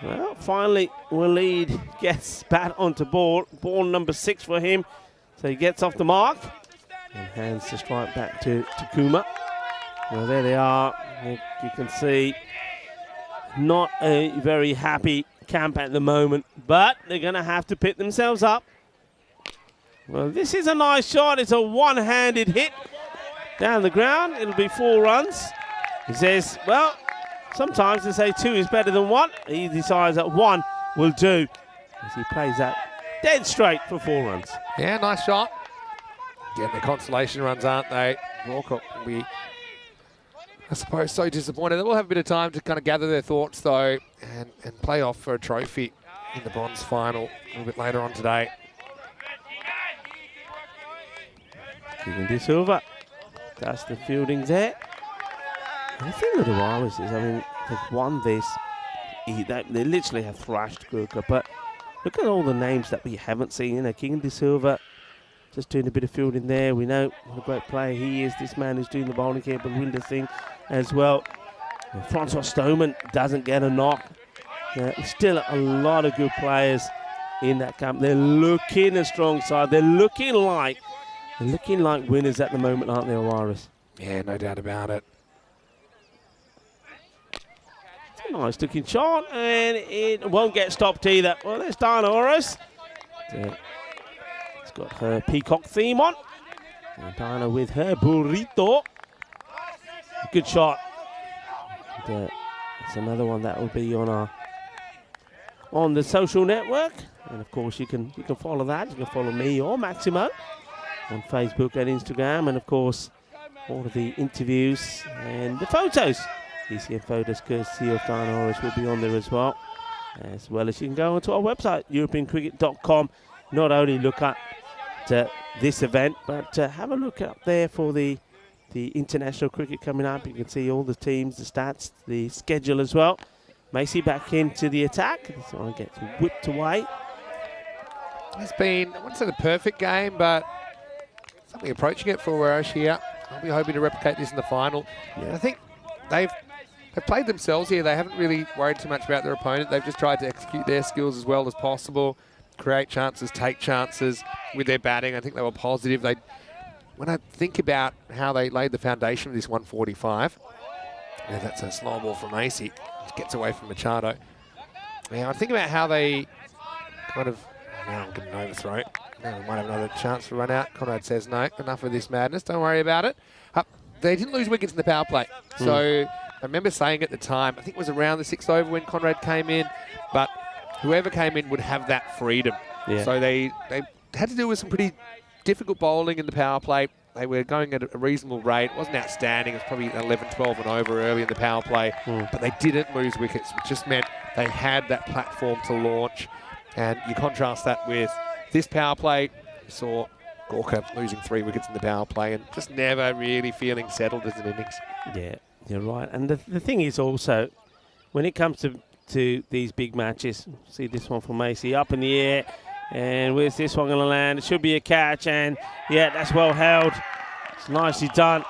S5: Well, finally, Waleed gets bat onto ball. Ball number 6 for him. So he gets off the mark and hands the strike back to Kuma. Well, there they are. You can see not a very happy camp at the moment, but they're going to have to pick themselves up. Well, this is a nice shot. It's a one-handed hit down the ground. It'll be 4 runs. He says, well, sometimes they say 2 is better than 1. He decides that 1 will do as he plays that dead straight for 4 runs.
S2: Yeah, nice shot. Getting the consolation runs, aren't they? Walcott will be, I suppose, so disappointed. They will have a bit of time to kind of gather their thoughts, though, and play off for a trophy in the bronze final a little bit later on today.
S5: Keegan De Silva. That's the fielding there. And the thing with the Warriors is, I mean, they've won this. They literally have thrashed Gurkha, but look at all the names that we haven't seen. You know, Keegan De Silva just doing a bit of fielding there. We know what a great player he is. This man who's doing the bowling here, but Winder thing as well. And Francois Stoneman doesn't get a knock. Still a lot of good players in that camp. They're looking a strong side. They're looking like winners at the moment, aren't they, Awaris?
S2: Yeah, no doubt about it.
S5: It's a nice looking shot, and it won't get stopped either. Well, there's Diana Oris. It's got her peacock theme on. And Diana with her burrito. Good shot. And, it's another one that will be on the social network. And of course, you can follow that. You can follow me or Maximo on Facebook and Instagram, and of course all of the interviews and the photos. ECN photos courtesy of Diana Oris will be on there as well as you can go onto our website, europeancricket.com. Not only look at this event, but have a look up there for the international cricket coming up. You can see all the teams, the stats, the schedule as well. Macy back into the attack. This one gets whipped away.
S2: It's been, I wouldn't say the perfect game, but something approaching it for Warash here. I'll be hoping to replicate this in the final. Yeah. I think they've played themselves here. They haven't really worried too much about their opponent. They've just tried to execute their skills as well as possible, create chances, take chances with their batting. I think they were positive. When I think about how they laid the foundation of this 145, yeah, that's a slow ball from Macy. Just gets away from Machado. Yeah, I think about how they kind of, now I'm getting an overthrow. Now we might have another chance to run out. Conrad says no, enough of this madness, don't worry about it. They didn't lose wickets in the power play. So I remember saying at the time, I think it was around the 6th over when Conrad came in, but whoever came in would have that freedom. Yeah. So they had to deal with some pretty difficult bowling in the power play. They were going at a reasonable rate. It wasn't outstanding. It was probably 11, 12 and over early in the power play, but they didn't lose wickets, which just meant they had that platform to launch. And you contrast that with this power play. You saw Gurkha losing 3 wickets in the power play and just never really feeling settled as an innings.
S5: Yeah, you're right. And the thing is also, when it comes to these big matches, see this one from Macy up in the air, and where's this one going to land? It should be a catch, and yeah, that's well held. It's nicely done.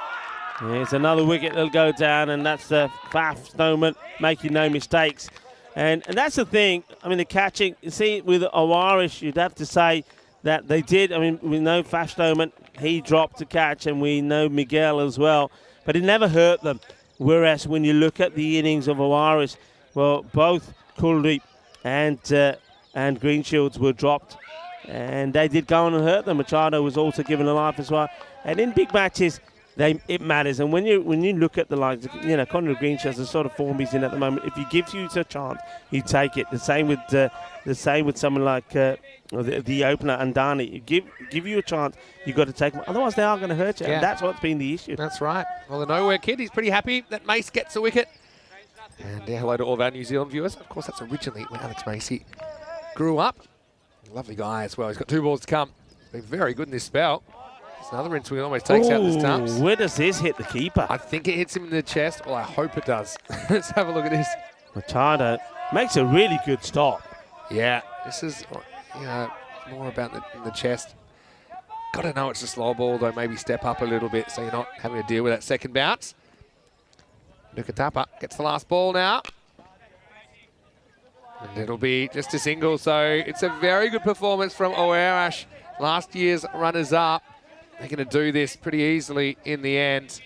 S5: There's another wicket that'll go down, and that's the Faf Snowman making no mistakes. And that's the thing. I mean, the catching, you see, with Awarish, you'd have to say that they did. I mean, we know Faf Snowman, he dropped the catch, and we know Miguel as well, but it never hurt them. Whereas when you look at the innings of Awarish, well, both Kuldeep and Greenshields were dropped, and they did go on and hurt them. Machado was also given a life as well. And in big matches, it matters. And when you look at the likes, you know, Conrad Greenshields, the sort of form he's in at the moment, if he gives you a chance, you take it. The same with someone like the opener Andani. Give you a chance, you've got to take them. Otherwise, they are going to hurt you. Yeah. And that's what's been the issue.
S2: That's right. Well, the nowhere kid, he's pretty happy that Mace gets a wicket. And hello to all of our New Zealand viewers. Of course, that's originally where Alex Macy grew up. Lovely guy as well. He's got 2 balls to come. He's been very good in this spell. It's another in swing, almost takes out the stumps.
S5: Where does this hit the keeper?
S2: I think it hits him in the chest. Well, I hope it does. Let's have a look at this.
S5: Machado makes a really good stop.
S2: Yeah, this is more about the chest. Got to know it's a slow ball, though. Maybe step up a little bit so you're not having to deal with that second bounce. Nukatapa gets the last ball now. And it'll be just a single. So it's a very good performance from Oerash, last year's runners-up. They're going to do this pretty easily in the end.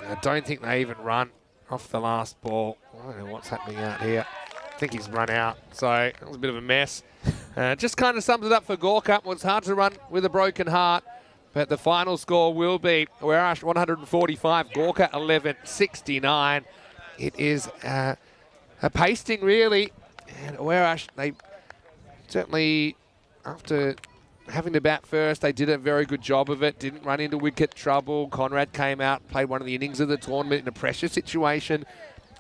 S2: I don't think they even run off the last ball. I don't know what's happening out here. I think he's run out. So it was a bit of a mess. Just kind of sums it up for Gorka. Well, it's hard to run with a broken heart. But the final score will be Oerash 145, Gorka 1169. It is a pasting, really. And Oerash, they certainly, after having to bat first, they did a very good job of it. Didn't run into wicket trouble. Conrad came out, played one of the innings of the tournament in a pressure situation.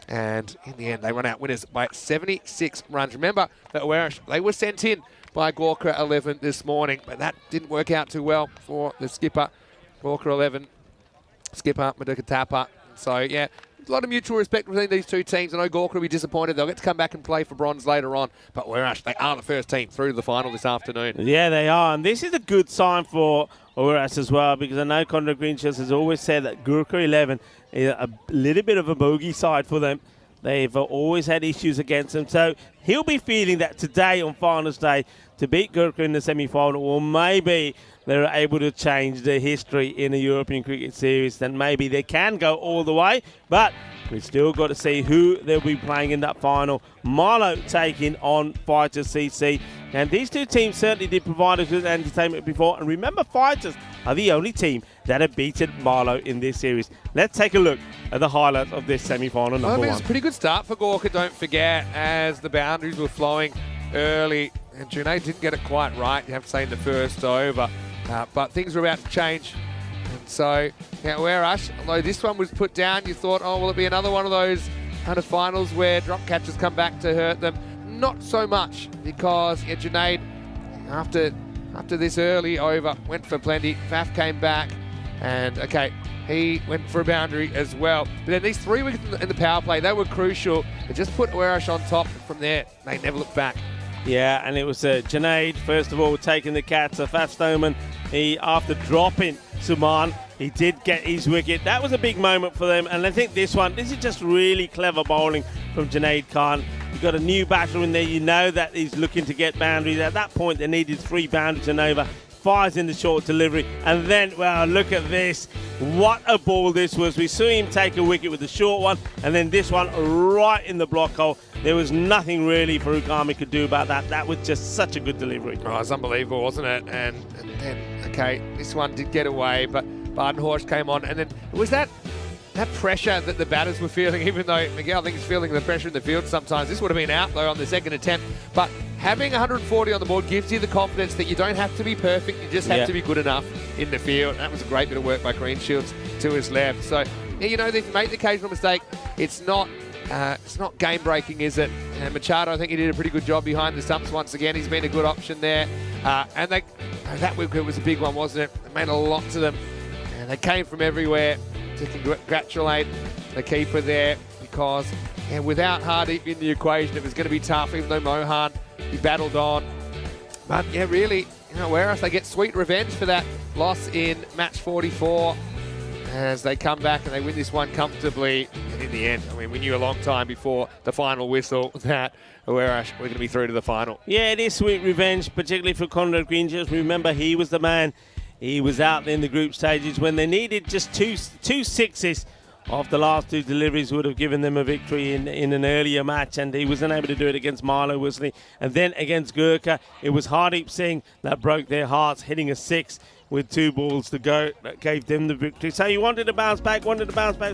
S2: And in the end, they run out winners by 76 runs. Remember that Oerash, they were sent in by Gorka 11 this morning, but that didn't work out too well for the skipper, Gorka 11, skipper Madukatapa. So, yeah, a lot of mutual respect between these two teams. I know Gorka will be disappointed. They'll get to come back and play for bronze later on. But Oerash, they are the first team through to the final this afternoon.
S5: Yeah, they are. And this is a good sign for Oerash as well, because I know Conrad Greenshields has always said that Gorka 11 is a little bit of a bogey side for them. They've always had issues against them. So he'll be feeling that today on finals day to beat Gorka in the semi-final, or maybe they're able to change the history in a European Cricket Series, then maybe they can go all the way. But we've still got to see who they'll be playing in that final. Marlow taking on Fighters CC. And these two teams certainly did provide us with entertainment before. And remember, Fighters are the only team that have beaten Marlow in this series. Let's take a look at the highlights of this semi-final number one.
S2: It's a pretty good start for Gorka, don't forget, as the boundaries were flowing early. And Junaid didn't get it quite right, you have to say, in the first over. But things were about to change. And so, yeah, Oerash, although this one was put down, you thought, oh, will it be another one of those kind of finals where drop catches come back to hurt them? Not so much, because yeah, Junaid, after this early over, went for plenty. Faf came back, and okay, he went for a boundary as well. But then these 3 wickets in the power play, they were crucial. They just put Oerash on top. From there, they never looked back.
S5: Yeah, and it was Junaid, first of all, taking the catch. Faf Stoneman, he, after dropping Suman, he did get his wicket. That was a big moment for them. And I think this is just really clever bowling from Junaid Khan. You've got a new batter in there. You know that he's looking to get boundaries. At that point, they needed 3 boundaries and over. Fires in the short delivery. And then, well, look at this. What a ball this was. We saw him take a wicket with the short one, and then this one right in the block hole. There was nothing really Farooq Ahmed could do about that. That was just such a good delivery.
S2: Oh, it was unbelievable, wasn't it? And then, okay, this one did get away, but Bardenhorst came on. And then it was that pressure that the batters were feeling, even though Miguel, I think, is feeling the pressure in the field sometimes. This would have been out, though, on the second attempt. But having 140 on the board gives you the confidence that you don't have to be perfect. You just have to be good enough in the field. That was a great bit of work by Greenshields to his left. So, yeah, you know, they've made the occasional mistake. It's not game-breaking, is it? And Machado, I think he did a pretty good job behind the stumps once again. He's been a good option there. And that wicket was a big one, wasn't it? It made a lot to them. And they came from everywhere to congratulate the keeper there, because without Hardeep in the equation, it was going to be tough, even though Mohan, he battled on. But, yeah, really, you know, whereas they get sweet revenge for that loss in match 44 as they come back and they win this one comfortably. And in the end, I mean, we knew a long time before the final whistle that we're going to be through to the final.
S5: Yeah, it is sweet revenge, particularly for Conrad Greenshields. Remember, he was the man. He was out in the group stages when they needed just two sixes off the last 2 deliveries would have given them a victory in an earlier match, and he wasn't able to do it against Marlow Worsley. And then against Gurkha, it was Hardeep Singh that broke their hearts, hitting a 6 with 2 balls to go. That gave them the victory. So he wanted to bounce back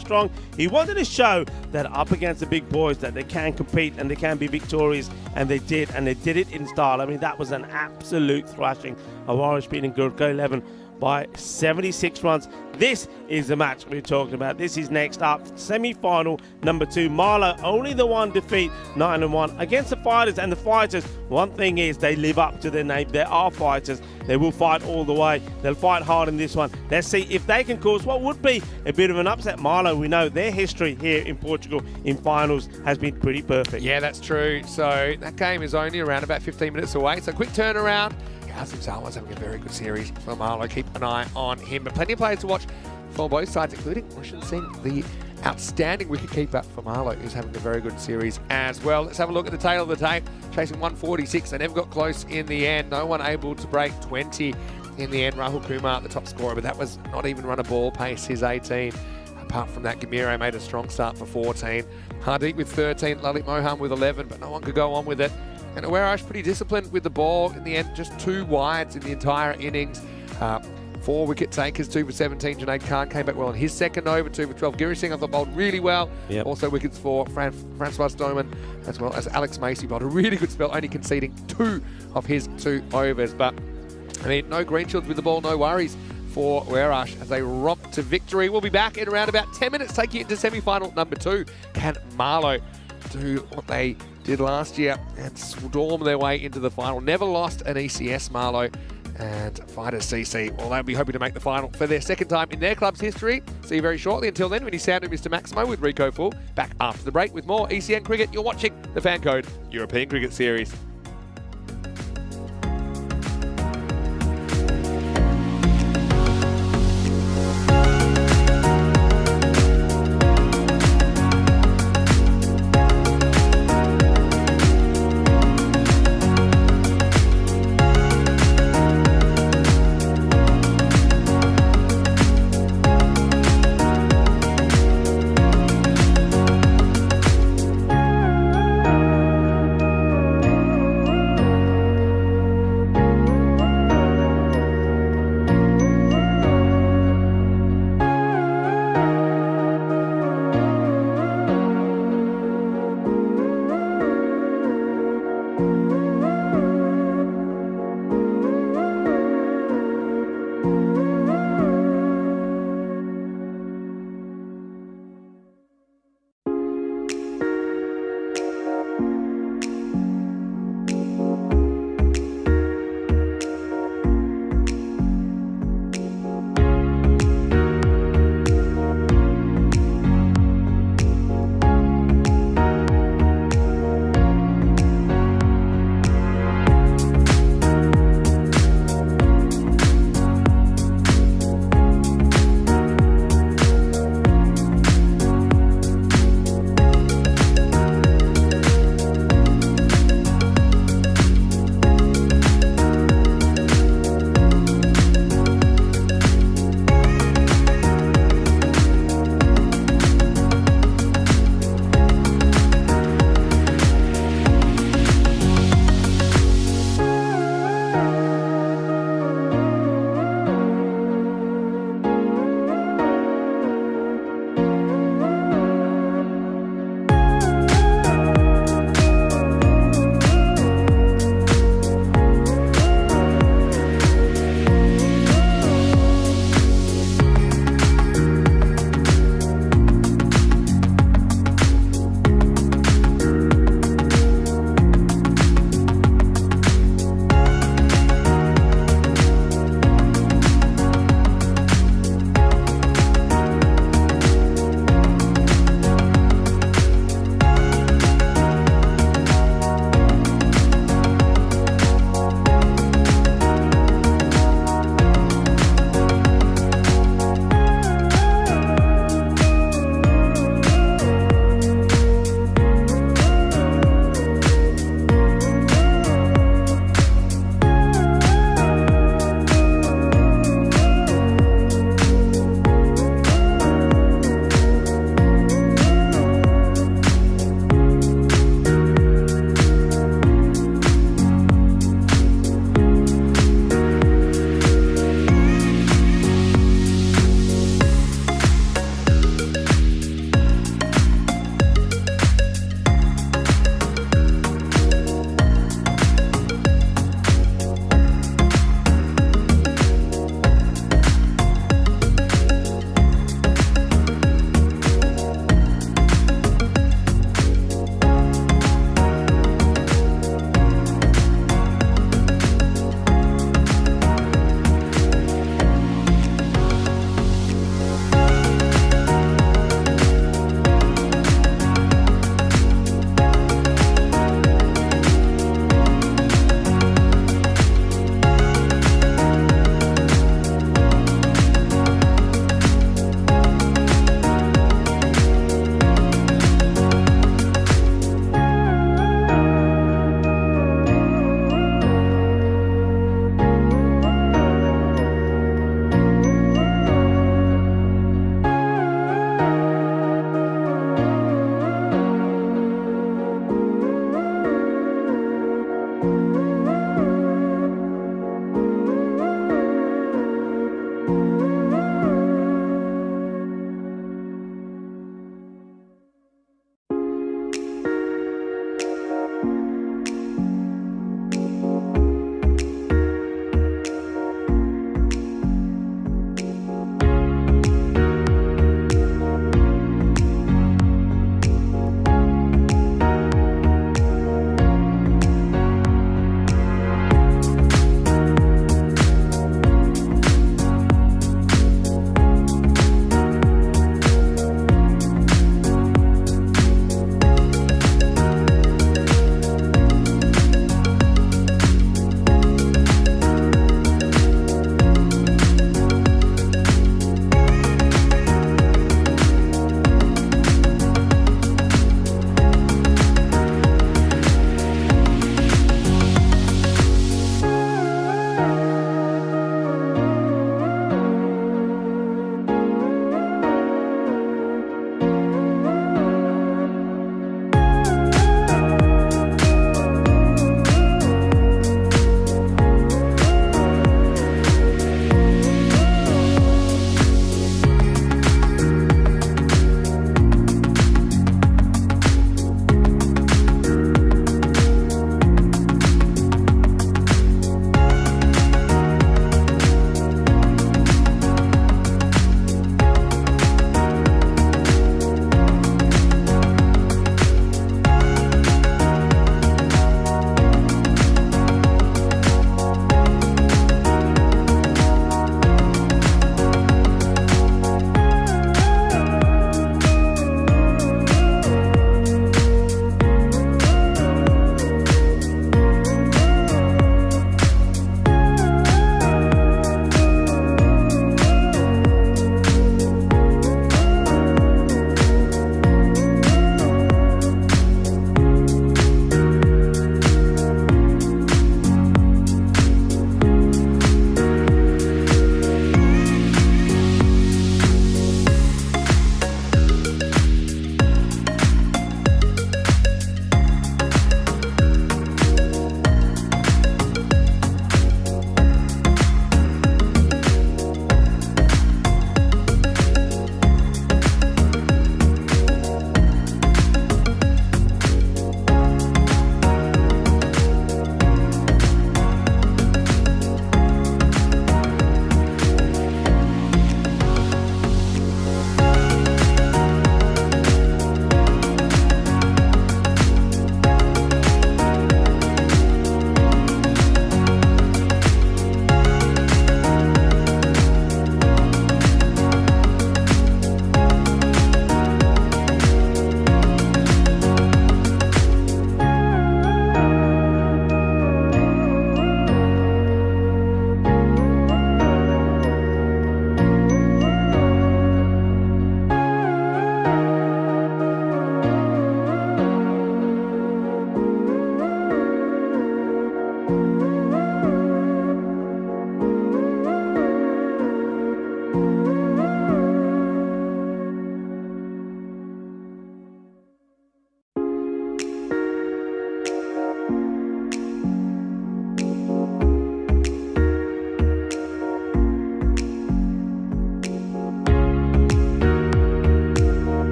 S5: strong. He wanted to show that up against the big boys that they can compete and they can be victorious, and they did it in style. I mean, that was an absolute thrashing of Orange beating Gurkha 11 by 76 runs. This is the match we're talking about. This is next up, semi-final number 2. Marlow, only the one defeat, 9-1 against the Fighters. And the Fighters, one thing is, they live up to their name. They are fighters. They will fight all the way. They'll fight hard in this one. Let's see if they can cause what would be a bit of an upset. Marlow, we know their history here in Portugal in finals has been pretty perfect.
S2: Yeah, that's true. So that game is only around about 15 minutes away. So quick turnaround. Hasim Salwan's having a very good series for Marlow. Keep an eye on him. But plenty of players to watch for both sides, including Roshan Singh, the outstanding wicketkeeper for Marlow, who's having a very good series as well. Let's have a look at the tail of the tape. Chasing 146. They never got close in the end. No one able to break 20 in the end. Rahul Kumar, the top scorer, but that was not even run a ball pace, his 18. Apart from that, Gamiro made a strong start for 14. Hardeep with 13, Lalit Mohan with 11, but no one could go on with it. And Awarash pretty disciplined with the ball in the end, just 2 wides in the entire innings. 4 wicket takers, 2 for 17. Junaid Khan came back well in his second over, 2 for 12. Giri Singh I thought bowled really well. Yep. Also wickets for Francois Stoneman, as well as Alex Macy bowled a really good spell, only conceding 2 of his 2 overs. But, I mean, no green shields with the ball, no worries for Werash as they romp to victory. We'll be back in around about 10 minutes, taking it into semi-final number 2. Can Marlow do what they did last year and storm their way into the final? Never lost an ECS, Marlow, and Fighters CC, well, they'll be hoping to make the final for their second time in their club's history. See you very shortly. Until then, when you sound Mr. Maximo with Rico Full, back after the break with more ECN cricket. You're watching the Fan Code European Cricket Series.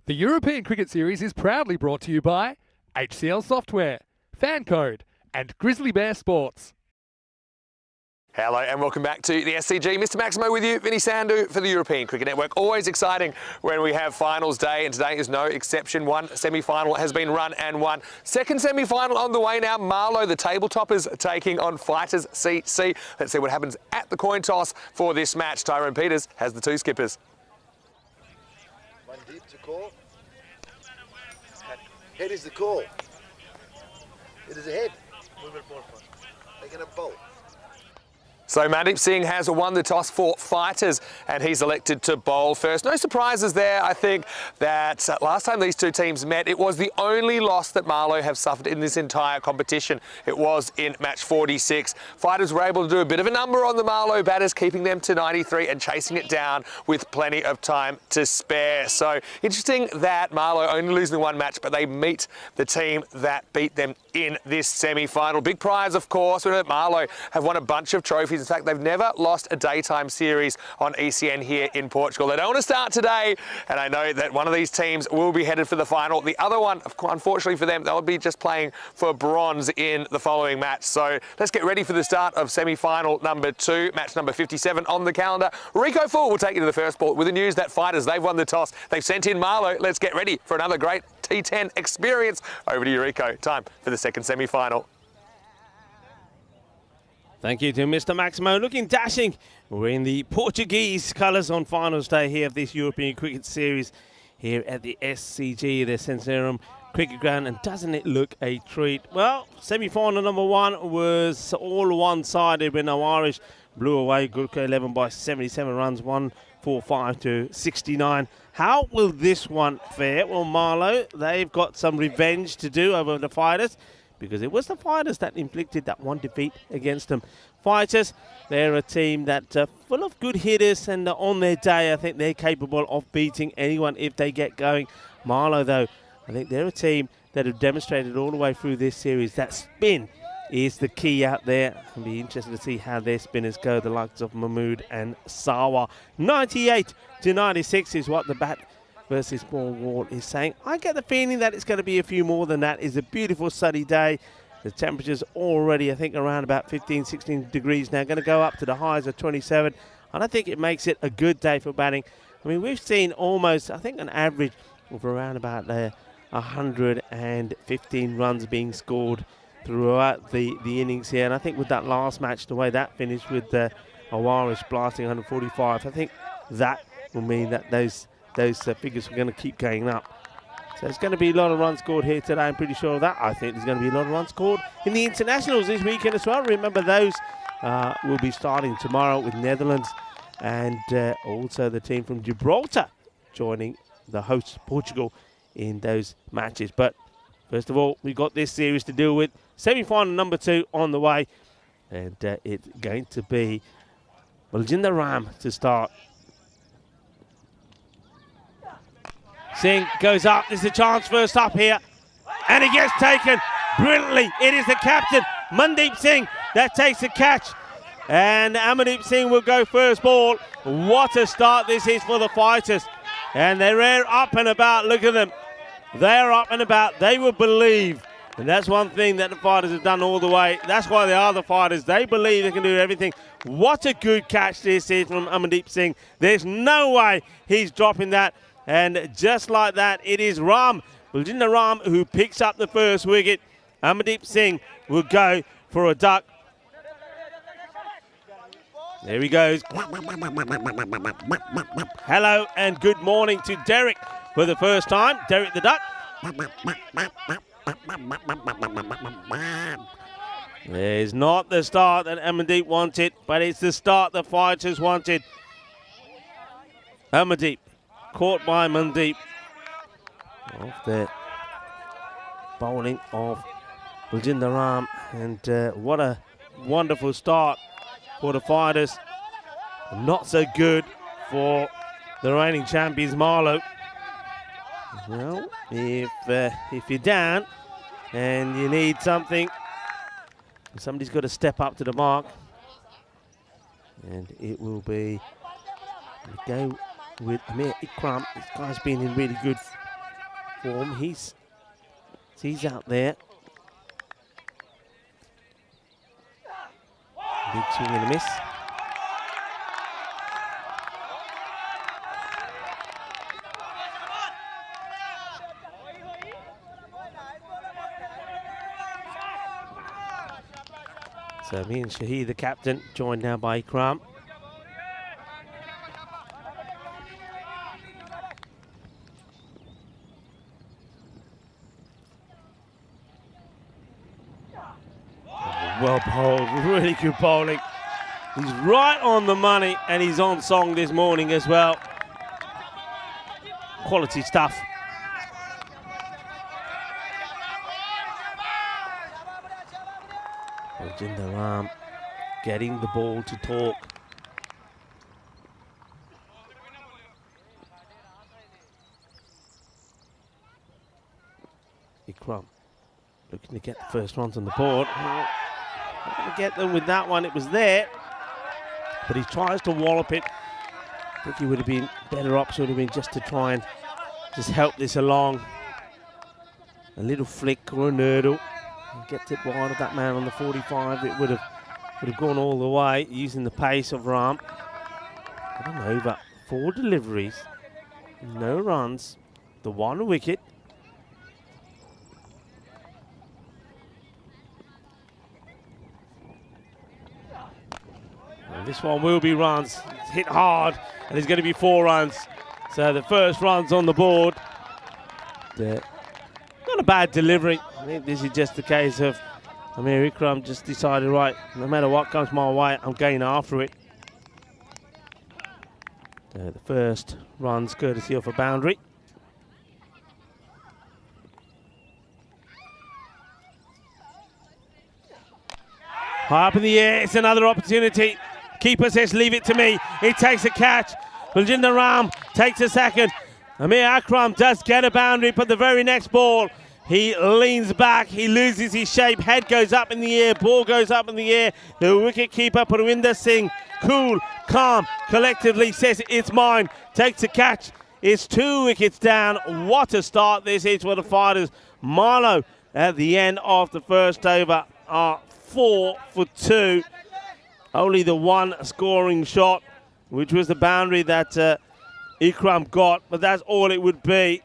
S2: The European Cricket Series is proudly brought to you by HCL Software, Fancode, and Grizzly Bear Sports.
S1: Hello and welcome back to the SCG. Mr. Maximo with you, Vinny Sandhu for the European Cricket Network. Always exciting when we have finals day, and today is no exception. One semi-final has been run and won. Second semi-final on the way now. Marlow, the tabletoppers, taking on Fighters CC. Let's see what happens at the coin toss for this match. Tyrone Peters has the two skippers.
S9: One deep to call. Head is the call. It is a head. Move it more front. They're going to bowl.
S1: So Mandeep Singh has won the toss for Fighters, and he's elected to bowl first. No surprises there. I think that last time these two teams met, it was the only loss that Marlow have suffered in this entire competition. It was in match 46. Fighters were able to do a bit of a number on the Marlow batters, keeping them to 93 and chasing it down with plenty of time to spare. So interesting that Marlow only losing one match, but they meet the team that beat them in this semi-final. Big prize, of course. We know that Marlow have won a bunch of trophies. In fact, they've never lost a daytime series on ECN here in Portugal. They don't want to start today, and I know that one of these teams will be headed for the final. The other one, unfortunately for them, they'll be just playing for bronze in the following match. So let's get ready for the start of semi-final number 2, match number 57 on the calendar. Rico Full will take you to the first ball with the news that Fighters, they've won the toss. They've sent in Marlow. Let's get ready for another great T10 experience. Over to you, Rico. Time for the second semi-final.
S5: Thank you to Mr. Maximo. Looking dashing. We're in the Portuguese colours on finals day here of this European Cricket Series here at the SCG, the Centenarium Cricket Ground. And doesn't it look a treat? Well, semi-final number 1 was all one-sided when no Irish blew away Gurkha 11 by 77 runs, 145 to 69. How will this one fare? Well, Marlow, they've got some revenge to do over the Fighters, because it was the Fighters that inflicted that one defeat against them. Fighters, they're a team that full of good hitters, and on their day, I think they're capable of beating anyone if they get going. Marlow, though, I think they're a team that have demonstrated all the way through this series that spin is the key out there. I'll be interested to see how their spinners go, the likes of Mahmood and Sawa. 98 to 96 is what the bat versus ball wall is saying. I get the feeling that it's going to be a few more than that. It's a beautiful sunny day. The temperature's already, I think, around about 15, 16 degrees now. Going to go up to the highs of 27. And I think it makes it a good day for batting. I mean, we've seen almost, I think, an average of around about 115 runs being scored throughout the innings here. And I think with that last match, the way that finished with Awarish blasting 145, I think that will mean that those figures are going to keep going up. So there's going to be a lot of runs scored here today. I'm pretty sure of that. I think there's going to be a lot of runs scored in the internationals this weekend as well. Remember, those will be starting tomorrow with Netherlands and also the team from Gibraltar joining the host Portugal in those matches. But first of all, we've got this series to deal with. Semi-final number 2 on the way. And it's going to be Baljinder Ram to start. Singh goes up. There's a chance first up here. And it gets taken brilliantly. It is the captain, Mandeep Singh, that takes the catch. And Amandeep Singh will go first ball. What a start this is for the Fighters. And they're up and about. Look at them. They're up and about. They will believe. And that's one thing that the Fighters have done all the way. That's why they are the Fighters. They believe they can do everything. What a good catch this is from Amandeep Singh. There's no way he's dropping that. And just like that, it is Baljinder Ram, who picks up the first wicket. Amandeep Singh will go for a duck. There he goes. Hello and good morning to Derek for the first time. Derek the duck. There's not the start that Amandeep wanted, but it's the start the Fighters wanted. Amandeep. Caught by Mandeep off the bowling of Baljinder Ram. And what a wonderful start for the Fighters. Not so good for the reigning champions, Marlow. Well, if you're down and you need something, somebody's got to step up to the mark. And it will be go with Amir Ikram. This guy's been in really good form. He's out there. Big swing and a miss. So me and Shahid, the captain, joined now by Ikram. Well bowled, really good bowling. He's right on the money and he's on song this morning as well. Quality stuff. Jinder getting the ball to talk. Ikram looking to get the first runs on the board. Not going to get them with that one. It was there, but he tries to wallop it. I think he would have been better option would have been just to try and just help this along. A little flick or a nurdle. Gets it wide of that man on the 45. It would have gone all the way using the pace of Ram. Got an over. 4 deliveries, no runs, the 1 wicket. And this one will be runs. It's hit hard, and it's going to be 4 runs. So the first run's on the board. Not a bad delivery. I think this is just a case of Amir Ikram just decided, right, no matter what comes my way, I'm going after it. The first run's courtesy of a boundary. High up in the air, it's another opportunity. Keeper says, leave it to me. He takes a catch. Baljinder Ram takes a second. Amir Akram does get a boundary, but the very next ball, he leans back, he loses his shape, head goes up in the air, ball goes up in the air. The wicket keeper, Parwinder Singh, cool, calm, collectively says, it's mine, takes a catch. It's 2 wickets down. What a start this is for the fighters. Marlow at the end of the first over are 4 for 2. Only the 1 scoring shot, which was the boundary that Ikram got, but that's all it would be.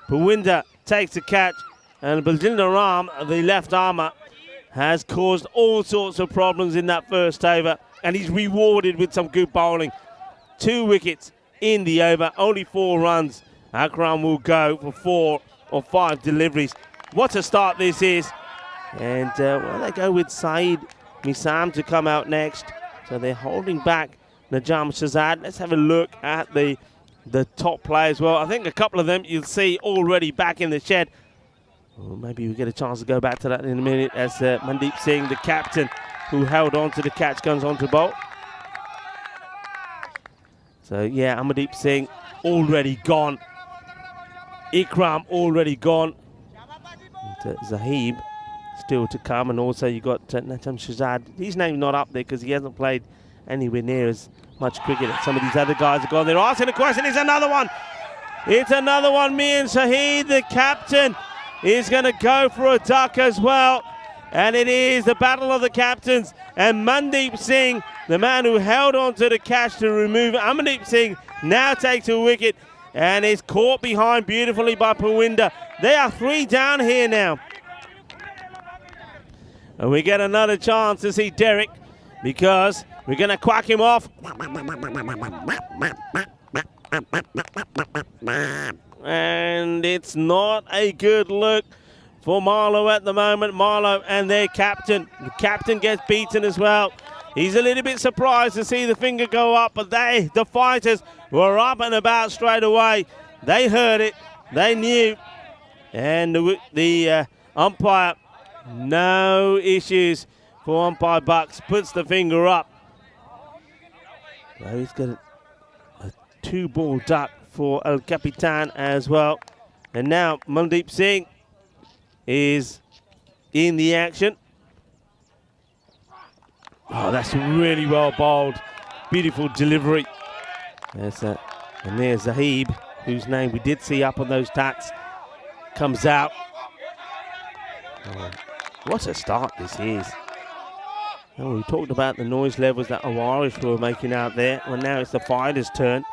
S5: Parwinder takes a catch, and Baljinder Ram, the left armour, has caused all sorts of problems in that first over, and he's rewarded with some good bowling. 2 wickets in the over, only 4 runs. Akram will go for 4 or 5 deliveries. What a start this is. And well, they go with Saeed Misam to come out next. So they're holding back Najam Shazad. Let's have a look at the top players. Well, I think a couple of them you'll see already back in the shed. Well, maybe we get a chance to go back to that in a minute as Mandeep Singh, the captain, who held on to the catch, comes on to bowl. So, yeah, Amardeep Singh already gone. Ikram already gone. And, Zahib still to come. And also you got Najam Shazad. His name's not up there because he hasn't played anywhere near as much cricket as some of these other guys have gone. They're asking a question. It's another one. It's another one. Me and Shahid, the captain, is going to go for a duck as well. And it is the battle of the captains. And Mandeep Singh, the man who held on to the catch to remove Amardeep Singh, now takes a wicket and is caught behind beautifully by Parwinder. They are 3 down here now. And we get another chance to see Derek because we're going to quack him off. And it's not a good look for Marlow at the moment. Marlow and their captain. The captain gets beaten as well. He's a little bit surprised to see the finger go up, but the fighters were up and about straight away. They heard it. They knew. And the umpire, no issues for umpire Bucks, puts the finger up. Now he's got a 2-ball duck for El Capitan as well. And now Mandeep Singh is in the action. Oh, that's really well bowled. Beautiful delivery. And there's Zahib, whose name we did see up on those stats, comes out. Oh, what a start this is. Oh, we talked about the noise levels that Awarish were making out there. Well, now it's the fighters' turn.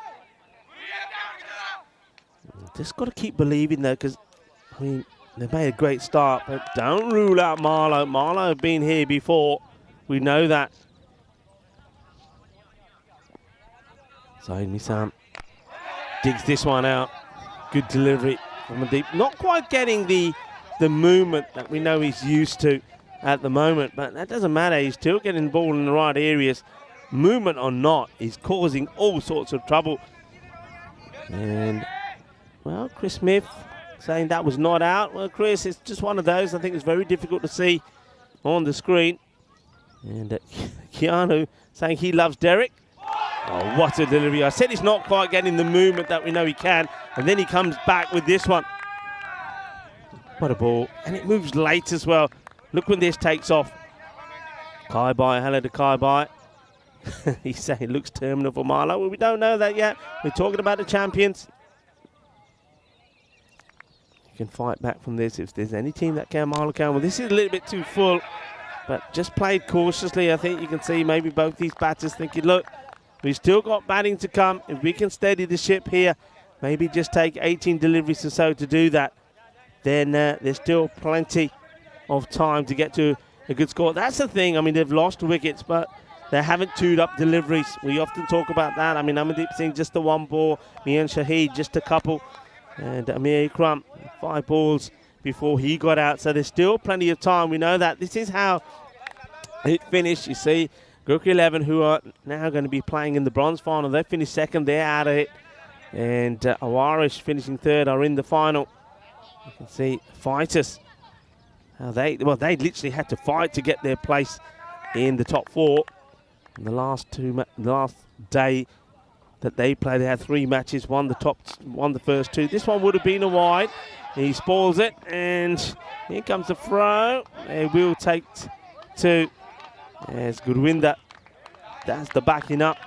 S5: Just got to keep believing, though, because, I mean, they made a great start, but don't rule out Marlowe. Marlowe have been here before. We know that. Zaid Misam digs this one out. Good delivery from a deep. Not quite getting the movement that we know he's used to at the moment, but that doesn't matter. He's still getting the ball in the right areas. Movement or not, he's causing all sorts of trouble. And, well, Chris Smith saying that was not out. Well, Chris, it's just one of those. I think it's very difficult to see on the screen. And Keanu saying he loves Derek. Oh, what a delivery. I said he's not quite getting the movement that we know he can. And then he comes back with this one. What a ball. And it moves late as well. Look when this takes off. Kai Bai, hello to Kai Bai. He's saying it looks terminal for Marlowe. Well, we don't know that yet. We're talking about the champions. You can fight back from this if there's any team that can. Marlowe can. Well, this is a little bit too full, but just played cautiously. I think you can see maybe both these batters thinking, look, we've still got batting to come. If we can steady the ship here, maybe just take 18 deliveries or so to do that, then there's still plenty of time to get to a good score. That's the thing. I mean, they've lost wickets, but they haven't tuned up deliveries. We often talk about that. I mean, Amandeep Singh, just the one ball. Mian Shahid, just a couple. And Amir Ikram, 5 balls before he got out. So there's still plenty of time. We know that. This is how it finished. You see, Gurkha 11, who are now going to be playing in the bronze final. They finished second. They're out of it. And Awarish finishing third are in the final. You can see fighters. How they literally had to fight to get their place in the top 4. In the last day that they played, they had 3 matches, won the first 2. This one would have been a wide. He spoils it, and here comes the throw. They will take 2. There's Gurwinder. That's the backing up.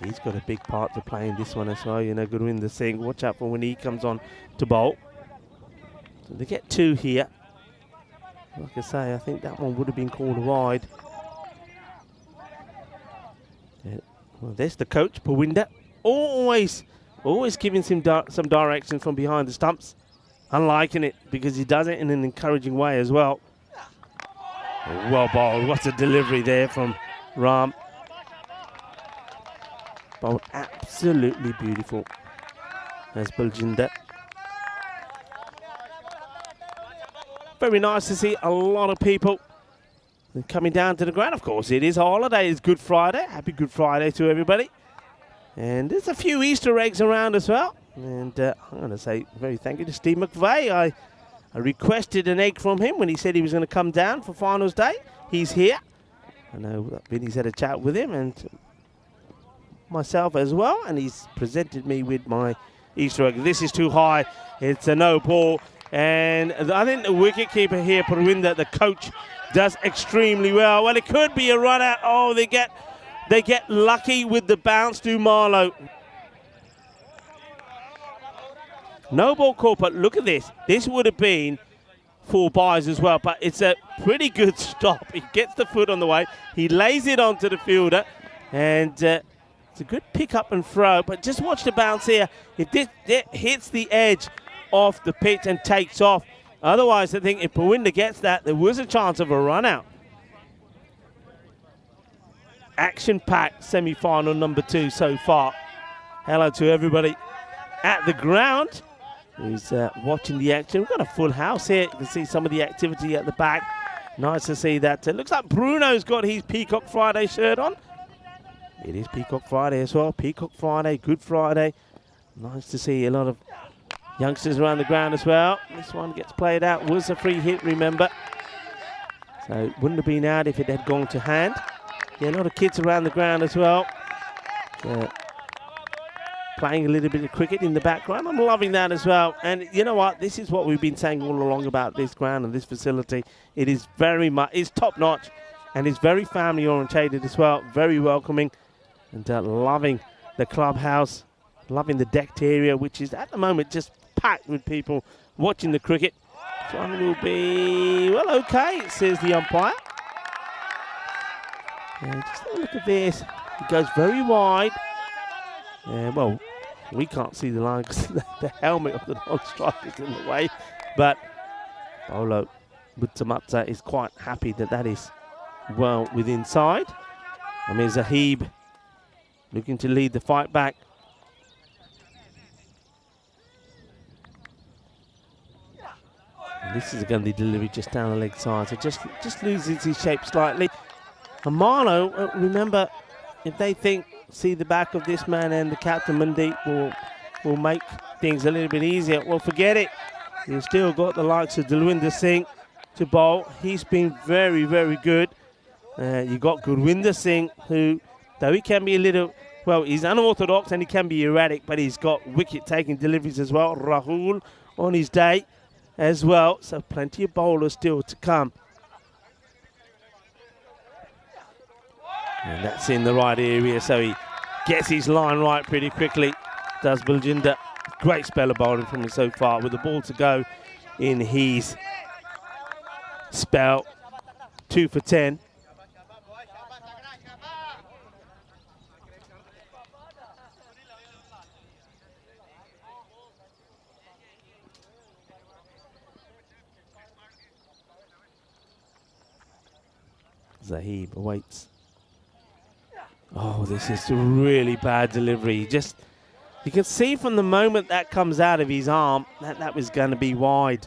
S5: He's got a big part to play in this one as well. You know, Gurwinder Singh, watch out for when he comes on to bowl. So they get 2 here. Like I say, I think that one would have been called a wide. Yeah. Well, there's the coach, Pawinder. Always giving some direction from behind the stumps. I'm liking it because he does it in an encouraging way as well. Oh, well bowled. What a delivery there from Ram. Bowled absolutely beautiful. As Baljinder. Very nice to see a lot of people coming down to the ground. Of course, it is a holiday. It's Good Friday. Happy Good Friday to everybody. And there's a few Easter eggs around as well. And I'm going to say very thank you to Steve McVeigh. I requested an egg from him when he said he was going to come down for finals day. He's here. I know Vinny's had a chat with him and myself as well. And he's presented me with my Easter egg. This is too high. It's a no ball. And I think the wicketkeeper here, Parwinder, the coach, does extremely well. Well, it could be a run out. Oh, they get lucky with the bounce to Marlowe. No ball call, but look at this. This would have been 4 byes as well, but it's a pretty good stop. He gets the foot on the way. He lays it onto the fielder, and it's a good pick up and throw, but just watch the bounce here. If this hits the edge off the pitch and takes off. Otherwise, I think if Pawinder gets that, there was a chance of a run out. Action-packed semi-final number 2 so far. Hello to everybody at the ground who's watching the action. We've got a full house here. You can see some of the activity at the back. Nice to see that. It looks like Bruno's got his Peacock Friday shirt on. It is Peacock Friday as well. Peacock Friday, Good Friday. Nice to see a lot of youngsters around the ground as well. This one gets played out. Was a free hit, remember. So it wouldn't have been out if it had gone to hand. Yeah, a lot of kids around the ground as well. Playing a little bit of cricket in the background. I'm loving that as well. And you know what? This is what we've been saying all along about this ground and this facility. It is very much, it's top notch. And it's very family orientated as well. Very welcoming. And loving the clubhouse. loving the decked area, which is at the moment just packed with people watching the cricket. This one will be, well, okay, says the umpire. And just have a look at this. It goes very wide. Well, we can't see the line because the helmet of the non-striker is in the way. But Bolo Butamata is quite happy that that is well within side. Amir Zahib looking to lead the fight back. And this is going to be delivery just down the leg side, so just loses his shape slightly. And Marlow, remember, if they see the back of this man and the captain Mandeep will make things a little bit easier, well, forget it. You've still got the likes of Dalwinder Singh to bowl. He's been very, very good. You've got Gurwinder Singh, who, though he can be a little, well, he's unorthodox and he can be erratic, but he's got wicket-taking deliveries as well. Rahul on his day as well, so plenty of bowlers still to come. And that's in the right area, so he gets his line right pretty quickly, does Baljinder. Great spell of bowling from him so far, with the ball to go in his spell. 2 for 10. Zahib awaits. Oh, this is a really bad delivery. You can see from the moment that comes out of his arm that was going to be wide.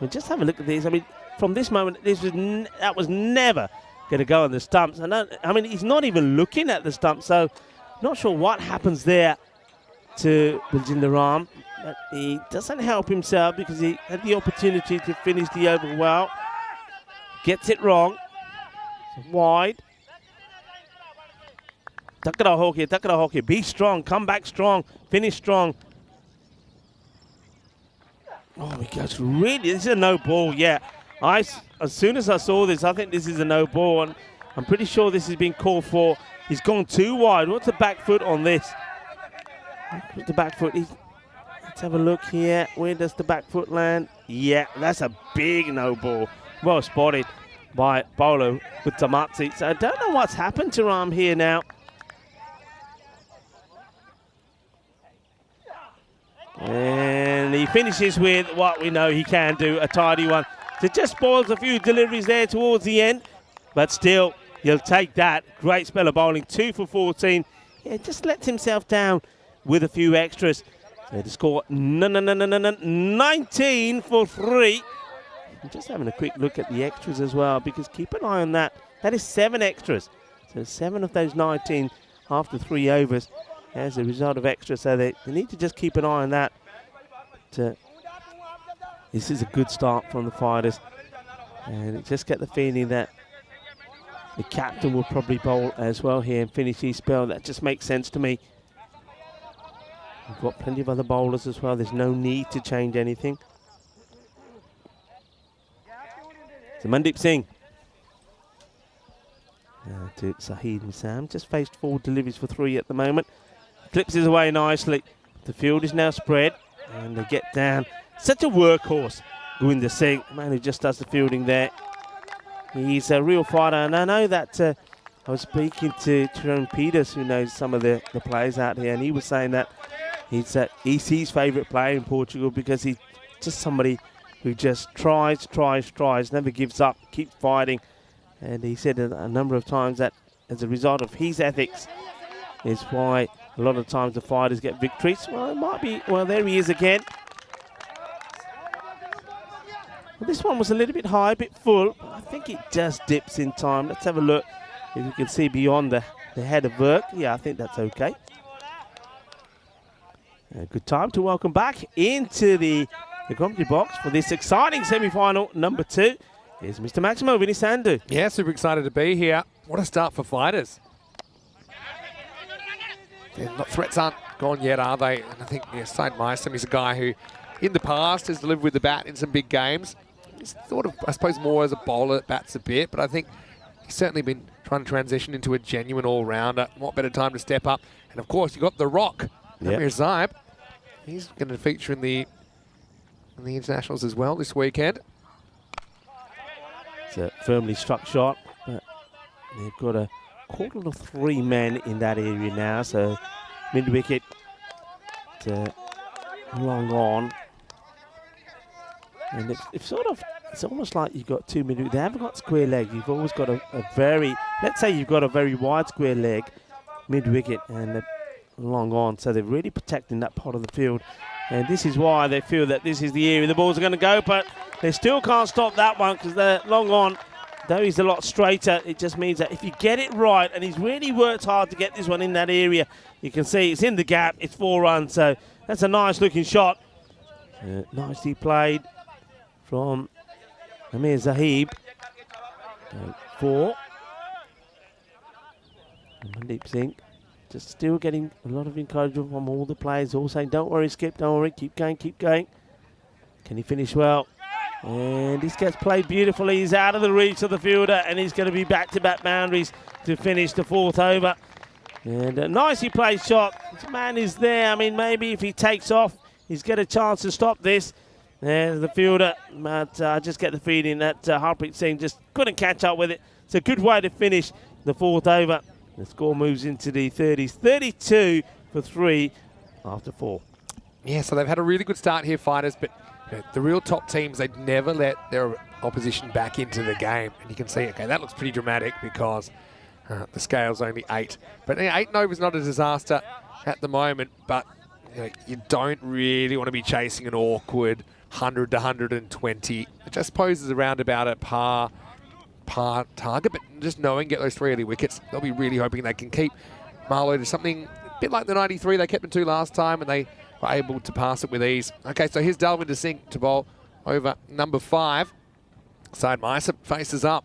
S5: Well, just have a look at this. I mean, from this moment, that was never going to go on the stumps. I mean, he's not even looking at the stump, so not sure what happens there to Baljinder Ram. But he doesn't help himself because he had the opportunity to finish the over well. Gets it wrong. It's wide. Takara hockey, be strong, come back strong, finish strong. Oh my gosh, really, this is a no ball, yeah. As soon as I saw this, I think this is a no ball, and I'm pretty sure this has been called for. He's gone too wide. What's the back foot on this? What's the back foot? Let's have a look here. Where does the back foot land? Yeah, that's a big no ball. Well spotted by Bolo with Tamatsi. So I don't know what's happened to Ram here now. And he finishes with what we know he can do, a tidy one. So just spoils a few deliveries there towards the end, but still, you'll take that. Great spell of bowling, 2 for 14. Yeah, just lets himself down with a few extras. So the score, 19 for 3. I'm just having a quick look at the extras as well, because keep an eye on that. That is 7 extras. So 7 of those 19 after 3 overs as a result of extra, so they need to just keep an eye on that. This is a good start from the fighters, and I just get the feeling that the captain will probably bowl as well here and finish his spell. That just makes sense to me. We've got plenty of other bowlers as well. There's no need to change anything. So Mandeep Singh to Saheed Missam, just faced 4 deliveries for 3 at the moment. Clips his away nicely. The field is now spread, and they get down. Such a workhorse, Gurwinder Singh, man who just does the fielding there. He's a real fighter, and I know that I was speaking to Tyrone Peters, who knows some of the players out here, and he was saying that he's his favourite player in Portugal because he's just somebody who just tries, never gives up, keeps fighting. And he said a number of times that as a result of his ethics is why a lot of times the fighters get victories. Well, it might be, well, there he is again. Well, this one was a little bit high, a bit full, but I think it just dips in time. Let's have a look if you can see beyond the head of work. Yeah, I think that's okay. A good time to welcome back into the commentary box for this exciting semi-final number 2. Here's Mr. Maximo Vinisandu.
S2: Yeah, super excited to be here. What a start for fighters. Threats aren't gone yet, are they? And I think Saint Meister is a guy who, in the past, has delivered with the bat in some big games. He's thought of, I suppose, more as a bowler that bats a bit, but I think he's certainly been trying to transition into a genuine all-rounder. What better time to step up? And of course, you got the Rock, Amir Zaib. He's going to feature in the internationals as well this weekend.
S5: It's a firmly struck shot, but they've got a quarter of 3 men in that area now, so mid-wicket, long on. And it's almost like you've got 2 mid-wicket. They haven't got square leg. You've always got a very, let's say you've got a very wide square leg, mid-wicket, and long on. So they're really protecting that part of the field. And this is why they feel that this is the area the balls are going to go, but they still can't stop that one because they're long on. Though he's a lot straighter, it just means that if you get it right, and he's really worked hard to get this one in that area, you can see it's in the gap, it's 4 runs, so that's a nice looking shot. Nicely played from Amir Zaib. 4. And Mandeep Singh just still getting a lot of encouragement from all the players, all saying, don't worry, Skip, don't worry, keep going, keep going. Can he finish well? And this gets played beautifully. He's out of the reach of the fielder, and he's going to be back-to-back boundaries to finish the 4th over. And a nicely played shot. This man is there. I mean, maybe if he takes off, he's got a chance to stop this. There's the fielder, but I just get the feeling that Harpreet Singh just couldn't catch up with it. It's a good way to finish the 4th over. The score moves into the 30s. 32 for 3 after 4.
S2: Yeah, so they've had a really good start here, fighters, but the real top teams, they'd never let their opposition back into the game. And you can see, okay, that looks pretty dramatic because the scale's only 8. But 8 and over is not a disaster at the moment, but you don't really want to be chasing an awkward 100 to 120. It just poses around about a par target, but just knowing get those 3 early wickets, they'll be really hoping they can keep Marlow to something a bit like the 93 they kept him to last time, and they were able to pass it with ease. Okay, so here's Dalvinder Singh to bowl over number 5. Side Meiser faces up.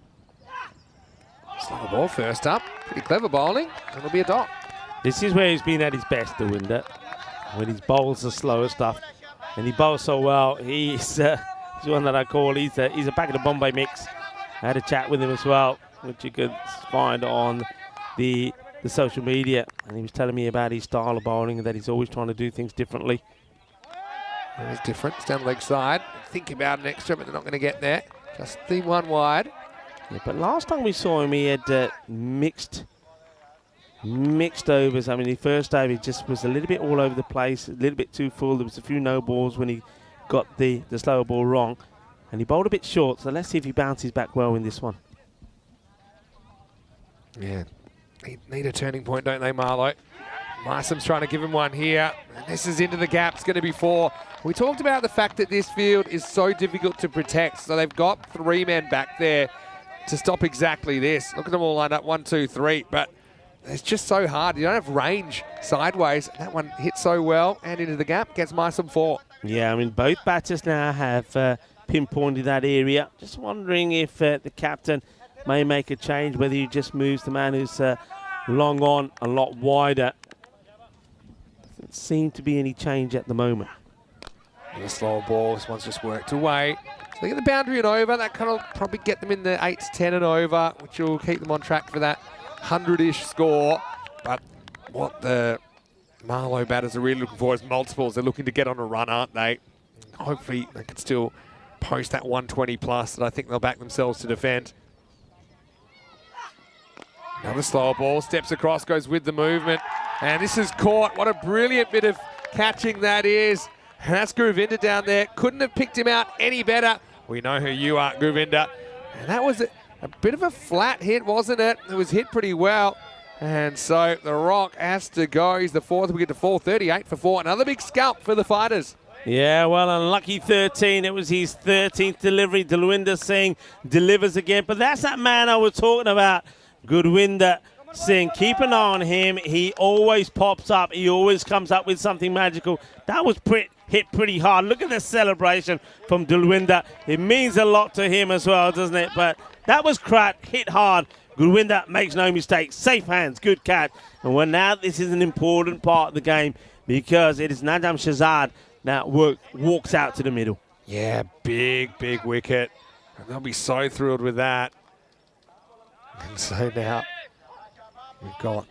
S2: Slow ball first up. Pretty clever bowling. It'll be a dot.
S5: This is where he's been at his best, Dewinder, when his bowls the slower stuff. And he bowls so well. He's one that I call, he's a back of the Bombay mix. I had a chat with him as well, which you could find on the social media. And he was telling me about his style of bowling and that he's always trying to do things differently.
S2: It's different. It's down the leg side. Think about an extra, but they're not going to get there. Just the 1 wide.
S5: Yeah, but last time we saw him, he had mixed overs. I mean, the first over, he just was a little bit all over the place, a little bit too full. There was a few no balls when he got the slower ball wrong. And he bowled a bit short, so let's see if he bounces back well in this one.
S2: Yeah, need a turning point, don't they, Marlow? Marsam's trying to give him one here. And this is into the gap. It's going to be 4. We talked about the fact that this field is so difficult to protect, so they've got 3 men back there to stop exactly this. Look at them all lined up, 1, 2, 3, but it's just so hard. You don't have range sideways. That one hit so well and into the gap, gets Marsom 4.
S5: Yeah, I mean, both batters now have pinpointed that area. Just wondering if the captain may make a change, whether he just moves the man who's long on a lot wider. Doesn't seem to be any change at the moment.
S2: And the slower ball, this one's just worked away. So they get the boundary and over. That kind of probably get them in the 8 to 10 and over, which will keep them on track for that 100-ish score. But what the Marlow batters are really looking for is multiples. They're looking to get on a run, aren't they? Hopefully they can still post that 120 plus that I think they'll back themselves to defend. Another slower ball, steps across, goes with the movement. And this is caught. What a brilliant bit of catching that is. And that's Guruvinder down there. Couldn't have picked him out any better. We know who you are, Guruvinder. And that was a bit of a flat hit, wasn't it? It was hit pretty well. And so the Rock has to go. He's the 4th wicket to fall, 38 for 4. Another big scalp for the fighters.
S5: Yeah, well, unlucky 13. It was his 13th delivery. Dalwinder Singh delivers again. But that's that man I was talking about, Gurwinder Singh. Keep an eye on him. He always pops up. He always comes up with something magical. That was hit pretty hard. Look at the celebration from Dalwinder. It means a lot to him as well, doesn't it? But that was cracked, hit hard. Gurwinder makes no mistake. Safe hands, good catch. And now this is an important part of the game because it is Najam Shahzad that walks out to the middle.
S2: Yeah, big wicket. And they'll be so thrilled with that. And so now we've got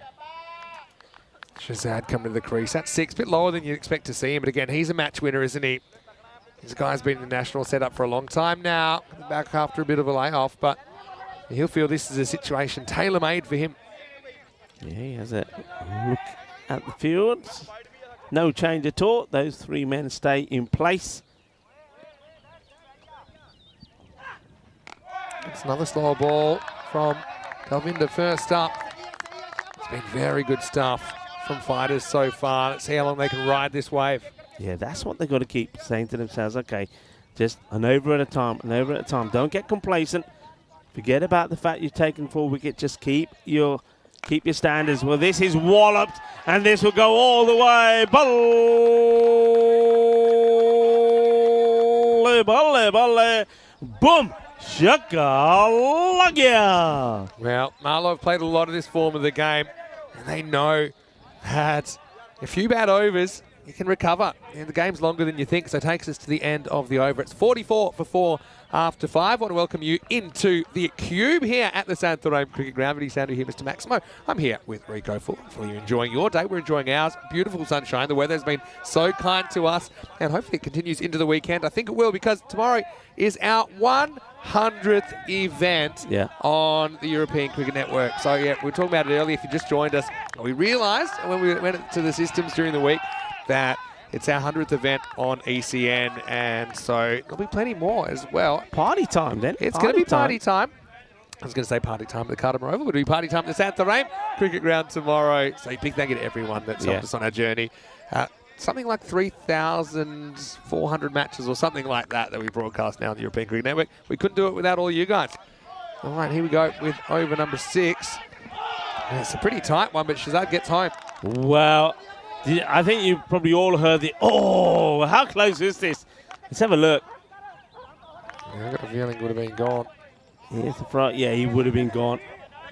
S2: Shazad coming to the crease. That's 6, a bit lower than you'd expect to see him. But again, he's a match winner, isn't he? This guy's been in the national setup for a long time now. Back after a bit of a layoff, but he'll feel this is a situation tailor-made for him.
S5: Yeah, he has a look at the field. No change at all. Those 3 men stay in place.
S2: It's another slower ball from Dalvinda first up. It's been very good stuff from fighters so far. Let's see how long they can ride this wave.
S5: Yeah, that's what they've got to keep saying to themselves. Okay, just an over at a time, an over at a time. Don't get complacent. Forget about the fact you've taken 4 wickets. Just keep your standards. Well, this is walloped, and this will go all the way. Balle, balle, balle. Boom. Shakalaka.
S2: Well, Marlow have played a lot of this form of the game, and they know that a few bad overs, you can recover. And the game's longer than you think, so it takes us to the end of the over. It's 44 for 4 after 5. I want to welcome you into the Cube here at the Santorum Cricket Ground. Very sound to hear Mr. Maximo. I'm here with Rico Full. Hopefully you're enjoying your day. We're enjoying ours. Beautiful sunshine. The weather's been so kind to us, and hopefully it continues into the weekend. I think it will, because tomorrow is our 100th event on the European Cricket Network. So yeah, we were talking about it earlier. If you just joined us, we realised when we went to the systems during the week that it's our 100th event on ECN, and so there'll be plenty more as well.
S5: Party time then.
S2: It's going to be party time. I was going to say party time at the Cardamom Oval, but it'll be party time at the Santorum Cricket Ground tomorrow. So big thank you to everyone that's helped us on our journey. Something like 3,400 matches or something like that we broadcast now on the European Cricket Network. We couldn't do it without all you guys. All right, here we go with over number 6. And it's a pretty tight one, but Shazad gets home.
S5: Well, I think you probably all heard the, oh, how close is this? Let's have a look.
S2: Yeah, I got a feeling he would have been gone.
S5: Here's the front. Yeah, he would have been gone.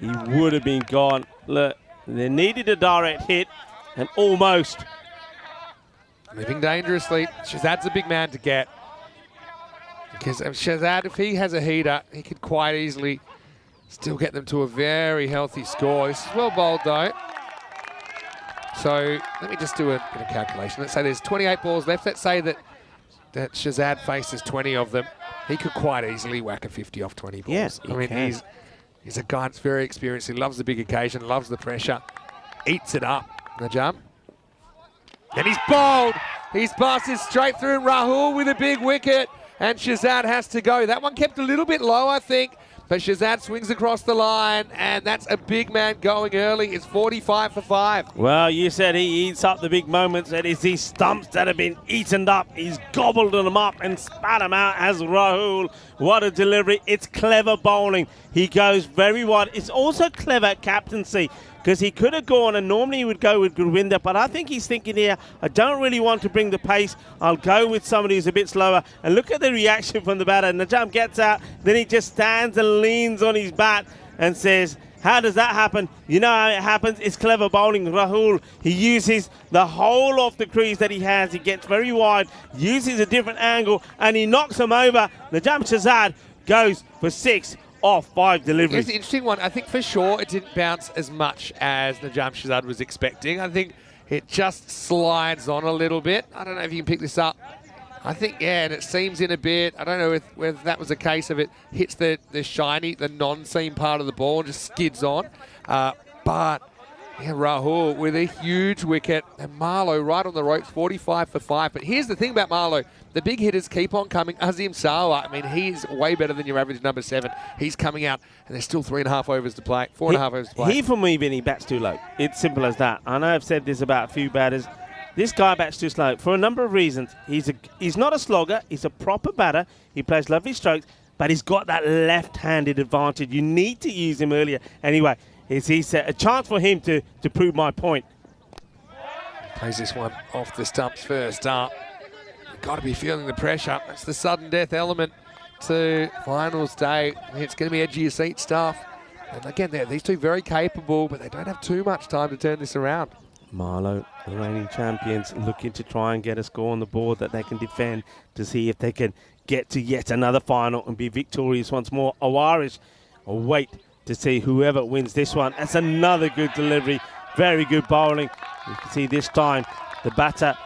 S5: He would have been gone. Look, they needed a direct hit, and almost.
S2: Living dangerously. Shazad's a big man to get. Because Shazad, if he has a heater, he could quite easily still get them to a very healthy score. This is well bowled, though. So let me just do a bit of calculation. Let's say there's 28 balls left. Let's say that Shazad faces 20 of them. He could quite easily whack a 50 off 20 balls.
S5: Yes,
S2: I mean, he's a guy that's very experienced. He loves the big occasion, loves the pressure, eats it up. Najam. And he's bowled. He's passed it straight through. Rahul with a big wicket. And Shazad has to go. That one kept a little bit low, I think. But Shazad swings across the line, and that's a big man going early. It's 45 for 5.
S5: Well, you said he eats up the big moments. It is these stumps that have been eaten up. He's gobbled them up and spat them out as Rahul. What a delivery. It's clever bowling. He goes very wide. It's also clever captaincy, because he could have gone, and normally he would go with Gurwinder, but I think he's thinking here, I don't really want to bring the pace. I'll go with somebody who's a bit slower. And look at the reaction from the batter. Najam gets out, then he just stands and leans on his bat and says, how does that happen? You know how it happens? It's clever bowling. Rahul, he uses the whole of the crease that he has. He gets very wide, uses a different angle, and he knocks him over. Najam Shazad goes for 6 off 5 deliveries.
S2: It's an interesting one. I think for sure it didn't bounce as much as Najam Shazad was expecting. I think it just slides on a little bit. I don't know if you can pick this up. I think, yeah, and it seams in a bit. I don't know whether that was a case of it hits the shiny, the non-seam part of the ball and just skids on. But yeah, Rahul with a huge wicket, and Marlow right on the ropes, 45 for 5. But here's the thing about Marlow. The big hitters keep on coming. Azim Sawa, I mean, he's way better than your average number 7. He's coming out, and there's still 3.5 overs to play, 4.5 overs to play.
S5: He, for me, Vinny, bats too low. It's simple as that. I know I've said this about a few batters. This guy bats too slow for a number of reasons. He's not a slogger. He's a proper batter. He plays lovely strokes, but he's got that left-handed advantage. You need to use him earlier. Anyway, he's a chance for him to prove my point.
S2: Plays this one off the stumps first up. You've got to be feeling the pressure. That's the sudden death element to finals day. It's going to be edge of your seat stuff. And again, these two very capable, but they don't have too much time to turn this around.
S5: Marlow, the reigning champions, looking to try and get a score on the board that they can defend to see if they can get to yet another final and be victorious once more. Awarish await to see whoever wins this one. That's another good delivery. Very good bowling. You can see this time the batter,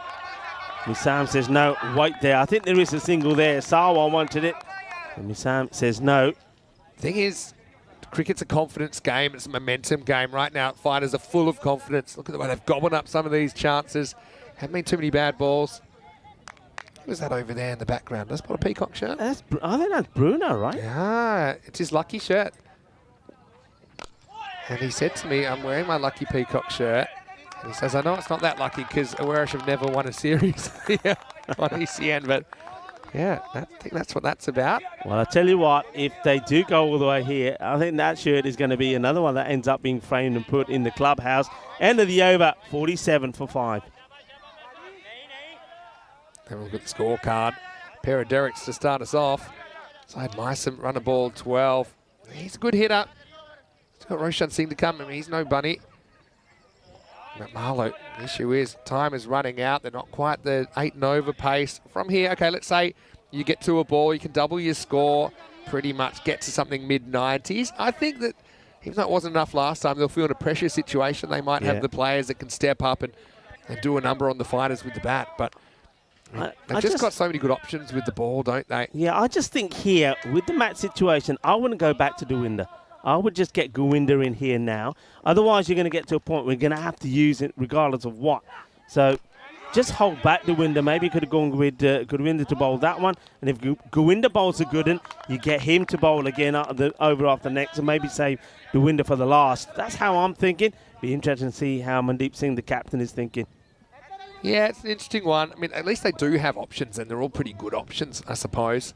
S5: Misam, says no, wait there. I think there is a single there. Sawa wanted it. And Misam says no.
S2: Thing is, cricket's a confidence game. It's a momentum game. Right now, fighters are full of confidence. Look at the way they've gobbled up some of these chances. Haven't been too many bad balls. Who's that over there in the background? That's not a peacock shirt.
S5: I think that's Bruno, right?
S2: Yeah, it's his lucky shirt. And he said to me, I'm wearing my lucky peacock shirt. And he says, I know it's not that lucky because Awarish have never won a series here on ECN, but yeah, I think that's what that's about.
S5: Well, I tell you what, if they do go all the way here, I think that shirt is going to be another one that ends up being framed and put in the clubhouse. End of the over, 47 for 5.
S2: Have a look at the scorecard. Pair of derricks to start us off. Side Myson run a ball 12. He's a good hitter. He's got Roshan Singh to come. I mean, he's no bunny. But Marlowe, the issue is time is running out. They're not quite the 8 and over pace. From here, okay, let's say you get to a ball, you can double your score, pretty much get to something mid-90s. I think that even though it wasn't enough last time, they'll feel in a pressure situation. They might have the players that can step up and do a number on the fighters with the bat. But they've just got so many good options with the ball, don't they?
S5: Yeah, I just think here, with the match situation, I wouldn't go back to Dewinder. I would just get Gowinder in here now. Otherwise, you're going to get to a point where you're going to have to use it regardless of what. So just hold back Dewinder. Maybe you could have gone with Gowinder to bowl that one. And if Gowinder bowls a good one, you get him to bowl again over after next and maybe save Dewinder for the last. That's how I'm thinking. Be interesting to see how Mandeep Singh, the captain, is thinking.
S2: Yeah, it's an interesting one. I mean, at least they do have options, and they're all pretty good options, I suppose.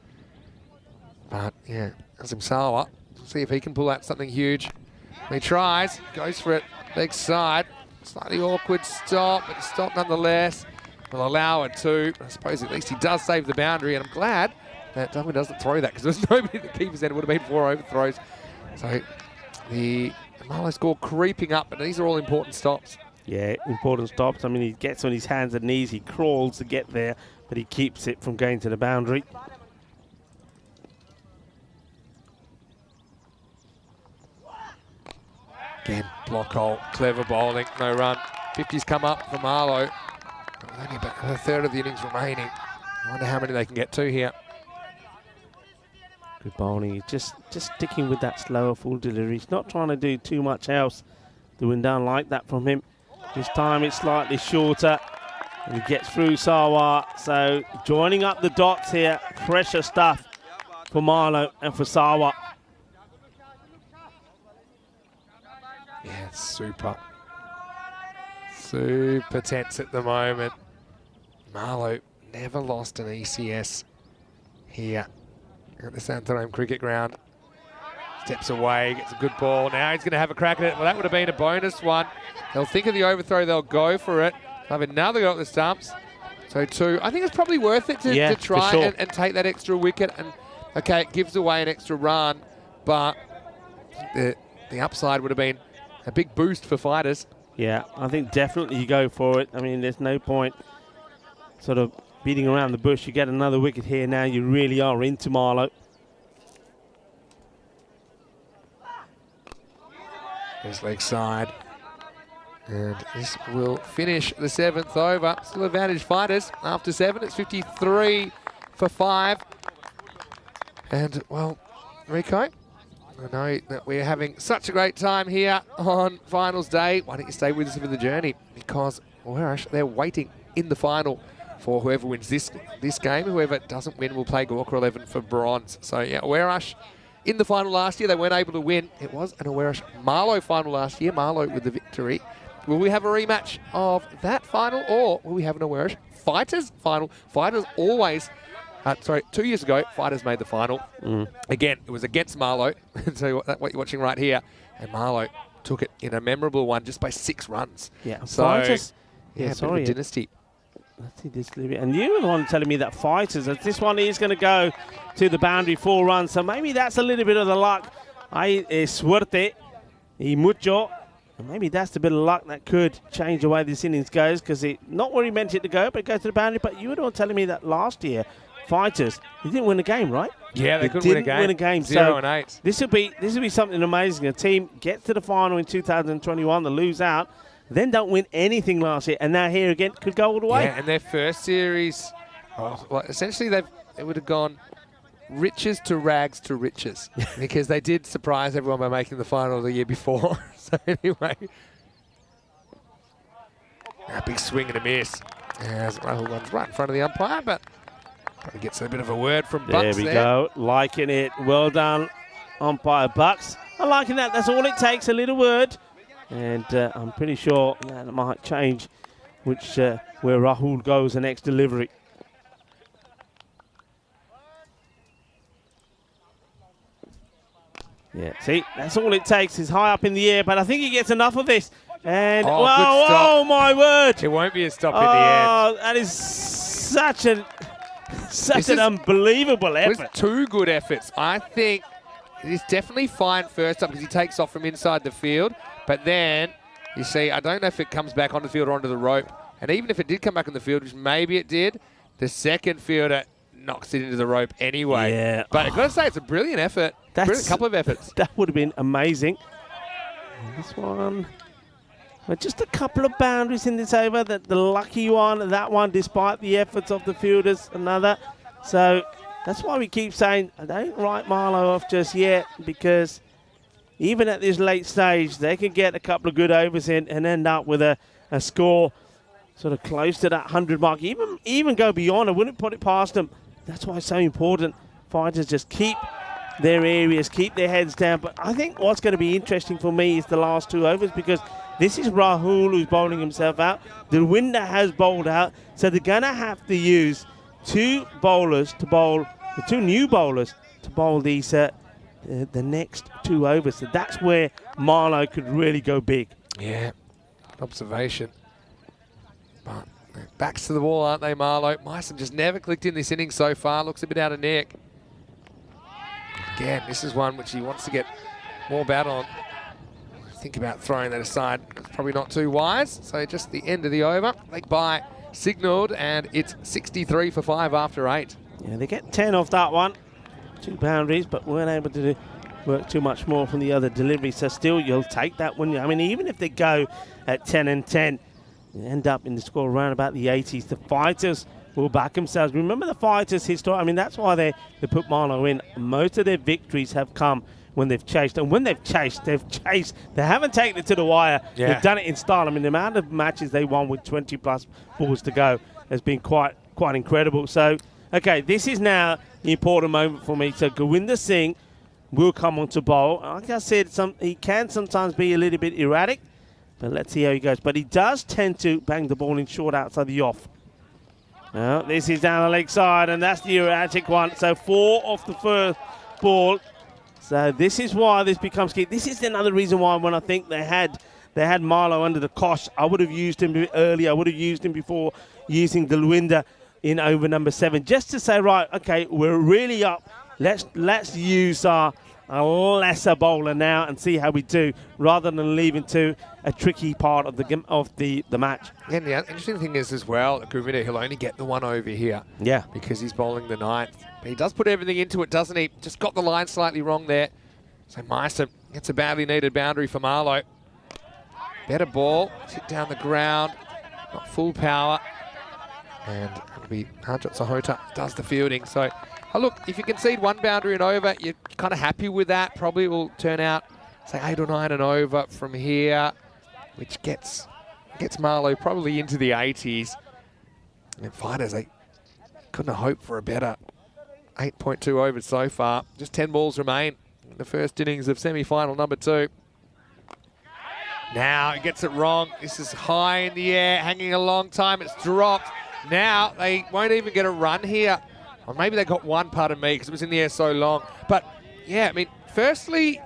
S2: But, yeah, Azim Sawa. See if he can pull out something huge. He tries, goes for it, leg side. Slightly awkward stop, but stop nonetheless. Will allow it to. I suppose at least he does save the boundary, and I'm glad that Darwin doesn't throw that because there's nobody that keepers in. It would have been 4 overthrows. So the Marlowe score creeping up, but these are all important stops.
S5: Yeah, important stops. I mean, he gets on his hands and knees, he crawls to get there, but he keeps it from going to the boundary.
S2: Again, block hole, clever bowling, no run. 50's come up for Marlowe. Only about a third of the innings remaining. I wonder how many they can get to here.
S5: Good bowling. Just sticking with that slower full delivery. He's not trying to do too much else. Doing down like that from him. This time it's slightly shorter. And he gets through Sawa. So joining up the dots here. Pressure stuff for Marlowe and for Sawa.
S2: Yeah, it's super tense at the moment. Marlowe never lost an ECS here at the Santarém Cricket Ground. Steps away, gets a good ball. Now he's going to have a crack at it. Well, that would have been a bonus one. They'll think of the overthrow, they'll go for it. They'll have another go at the stumps. So 2. I think it's probably worth it to try
S5: sure.
S2: and take that extra wicket. And okay, it gives away an extra run, but the upside would have been a big boost for fighters.
S5: Yeah, I think definitely you go for it. I mean, there's no point sort of beating around the bush. You get another wicket here now. You really are into Marlowe.
S2: His leg side. And this will finish the 7th over. Still advantage fighters. After 7, it's 53 for 5. And, well, Rico, I know that we're having such a great time here on finals day. Why don't you stay with us for the journey? Because they're waiting in the final for whoever wins this game. Whoever doesn't win will play Gawker 11 for bronze. So, yeah, Awarish in the final last year, they weren't able to win. It was an Awarish Marlowe final last year. Marlowe with the victory. Will we have a rematch of that final, or will we have an Awarish Fighters final? Fighters always... 2 years ago, Fighters made the final. Again, it was against Marlowe. So what you're watching right here. And Marlowe took it in a memorable one just by 6 runs.
S5: Yeah,
S2: so
S5: Fighters.
S2: Yeah, sorry, dynasty.
S5: Let's see this. And you were the one telling me that Fighters, that this one is going to go to the boundary 4 runs. So maybe that's a little bit of the luck. Suerte y mucho. And maybe that's the bit of luck that could change the way this innings goes, because not where he meant it to go, but it goes to the boundary. But you were the one telling me that last year, Fighters, they didn't win a game, right?
S1: Yeah, they couldn't
S5: win a game.
S1: 0 and 8.
S5: This will be something amazing. A team gets to the final in 2021, they lose out, then don't win anything last year, and now here again could go all the way.
S2: Yeah, and their first series, well, essentially they would have gone riches to rags to riches because they did surprise everyone by making the final the year before. So anyway, a big swing and a miss. As Rahul runs right in front of the umpire, but probably gets a bit of a word from Bucks
S5: there. We go, liking it. Well done, umpire Bucks. I'm liking that. That's all it takes, a little word. And I'm pretty sure that might change where Rahul goes the next delivery. Yeah, see, that's all it takes is high up in the air, but I think he gets enough of this. And, oh my word.
S1: It won't be a stop in the end.
S5: That is such an unbelievable effort.
S2: It was 2 good efforts. I think he's definitely fine first up because he takes off from inside the field. But then, you see, I don't know if it comes back on the field or onto the rope. And even if it did come back on the field, which maybe it did, the second fielder knocks it into the rope anyway.
S5: Yeah.
S2: But I've got to say, it's a brilliant effort. Brilliant couple of efforts.
S5: That would have been amazing. This one, but just a couple of boundaries in this over. The lucky one, that one, despite the efforts of the fielders, another. So that's why we keep saying, I don't write Marlow off just yet, because even at this late stage, they can get a couple of good overs in and end up with a score sort of close to that 100 mark. Even go beyond. I wouldn't put it past them. That's why it's so important. Fighters just keep their areas, keep their heads down. But I think what's going to be interesting for me is the last 2 overs, because this is Rahul who's bowling himself out. The winner has bowled out. So they're going to have to use 2 bowlers to bowl, the 2 new bowlers to bowl these the next 2 overs. So that's where Marlow could really go big.
S2: Yeah, good observation. But backs to the wall, aren't they, Marlow? Myson just never clicked in this inning so far. Looks a bit out of nick. Again, this is one which he wants to get more bat on. Think about throwing that aside. It's probably not too wise. So just the end of the over. Leg bye signalled, and it's 63 for 5 after 8.
S5: Yeah, they get 10 off that one. 2 boundaries, but weren't able to work too much more from the other delivery. So still, you'll take that one. I mean, even if they go at 10 and 10, you end up in the score around about the 80s. The Fighters will back themselves. Remember the Fighters' history. I mean, that's why they put Marlow in. Most of their victories have come when they've chased. And when they've chased. They haven't taken it to the wire.
S2: Yeah.
S5: They've done it in style. I mean, the amount of matches they won with 20-plus balls to go has been quite incredible. So, okay, this is now the important moment for me. So Gowinder Singh will come on to bowl. Like I said, he can sometimes be a little bit erratic, but let's see how he goes. But he does tend to bang the ball in short outside the off. Now, this is down the leg side, and that's the erratic one. So 4 off the first ball. So this is why this becomes key. This is another reason why when I think they had Marlow under the cosh, I would have used him earlier. I would have used him before using Gowinder in over number 7, just to say, right, okay, we're really up. Let's use our lesser bowler now and see how we do, rather than leaving to a tricky part of the match.
S2: And the interesting thing is as well, Gowinder, he'll only get the 1 over here.
S5: Yeah.
S2: Because he's bowling the 9th. But he does put everything into it, doesn't he? Just got the line slightly wrong there. So Meister gets a badly needed boundary for Marlow. Better ball, hit down the ground, not full power. And it'll be Harjot Sahota does the fielding. So, look, if you concede 1 boundary and over, you're kind of happy with that. Probably will turn out, say, 8 or 9 and over from here, which gets Marlow probably into the 80s. And Fighters, they couldn't have hoped for a better 8.2 overs so far. Just 10 balls remain in the first innings of semi-final number 2. Now he gets it wrong. This is high in the air, hanging a long time. It's dropped. Now they won't even get a run here. Or maybe they got 1, pardon me, because it was in the air so long. But, yeah, I mean, firstly,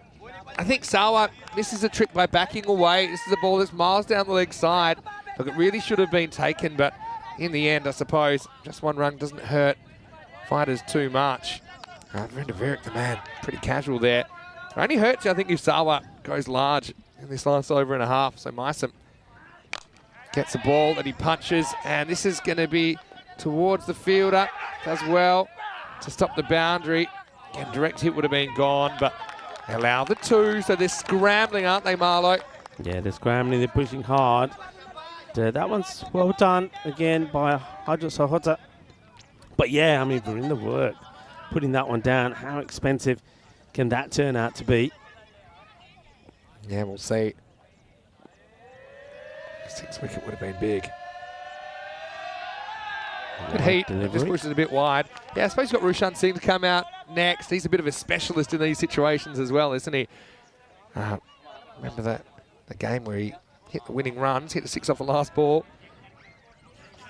S2: I think Sawa misses a trick by backing away. This is a ball that's miles down the leg side. Look, it really should have been taken, but in the end, I suppose, just 1 run doesn't hurt Fighters too much. Vrinder Virik, the man, pretty casual there. It only hurts you, I think, if Sawa goes large in this last over and a half. So Meister gets a ball that he punches, and this is going to be towards the fielder. Does well to stop the boundary. Again, direct hit would have been gone, but they allow the 2, so they're scrambling, aren't they, Marlo?
S5: Yeah, they're scrambling, they're pushing hard. That one's well done again by Hajot Sahota. But yeah, I mean, we're in the work. Putting that one down, how expensive can that turn out to be?
S2: Yeah, we'll see. 6 wicket would have been big. Good heat, just pushes it a bit wide. Yeah, I suppose you've got Rushan Singh to come out next. He's a bit of a specialist in these situations as well, isn't he? Remember the game where he hit the winning runs, hit the 6 off the last ball.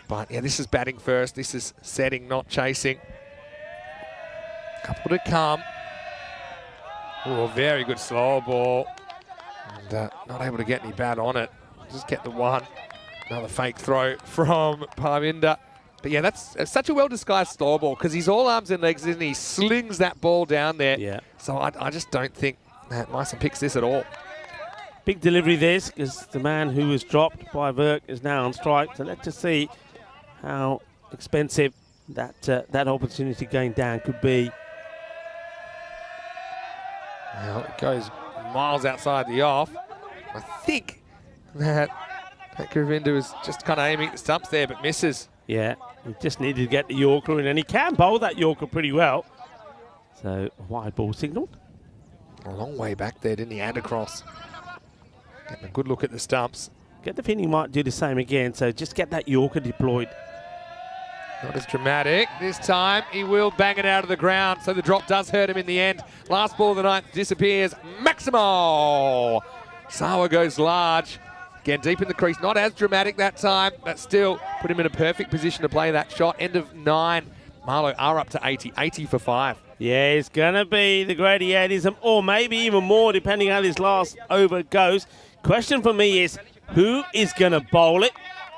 S2: But yeah, this is batting first. This is setting, not chasing. Couple to come. Oh, very good slow ball. And not able to get any bat on it. Just get the 1. Another fake throw from Parminder. But yeah, that's such a well-disguised slow ball because he's all arms and legs, and he slings that ball down there.
S5: Yeah.
S2: So I just don't think Matt Meissen picks this at all.
S5: Big delivery this, because the man who was dropped by Verk is now on strike. So let's just see how expensive that opportunity going down could be.
S2: Well, it goes miles outside the off. I think that Govinda was just kind of aiming at the stumps there, but misses.
S5: Yeah, he just needed to get the Yorker in, and he can bowl that Yorker pretty well. So, wide ball signal.
S2: A long way back there, didn't he? And across. Getting a good look at the stumps.
S5: Get the feeling he might do the same again, so just get that Yorker deployed.
S2: Not as dramatic. This time, he will bang it out of the ground, so the drop does hurt him in the end. Last ball of the night disappears. Maximo! Sawa goes large. Again, deep in the crease. Not as dramatic that time, but still put him in a perfect position to play that shot. End of 9. Marlo are up to 80. 80 for 5.
S5: Yeah, it's going to be the gradiatism, or maybe even more, depending how this last over goes. Question for me is, who is going to bowl it?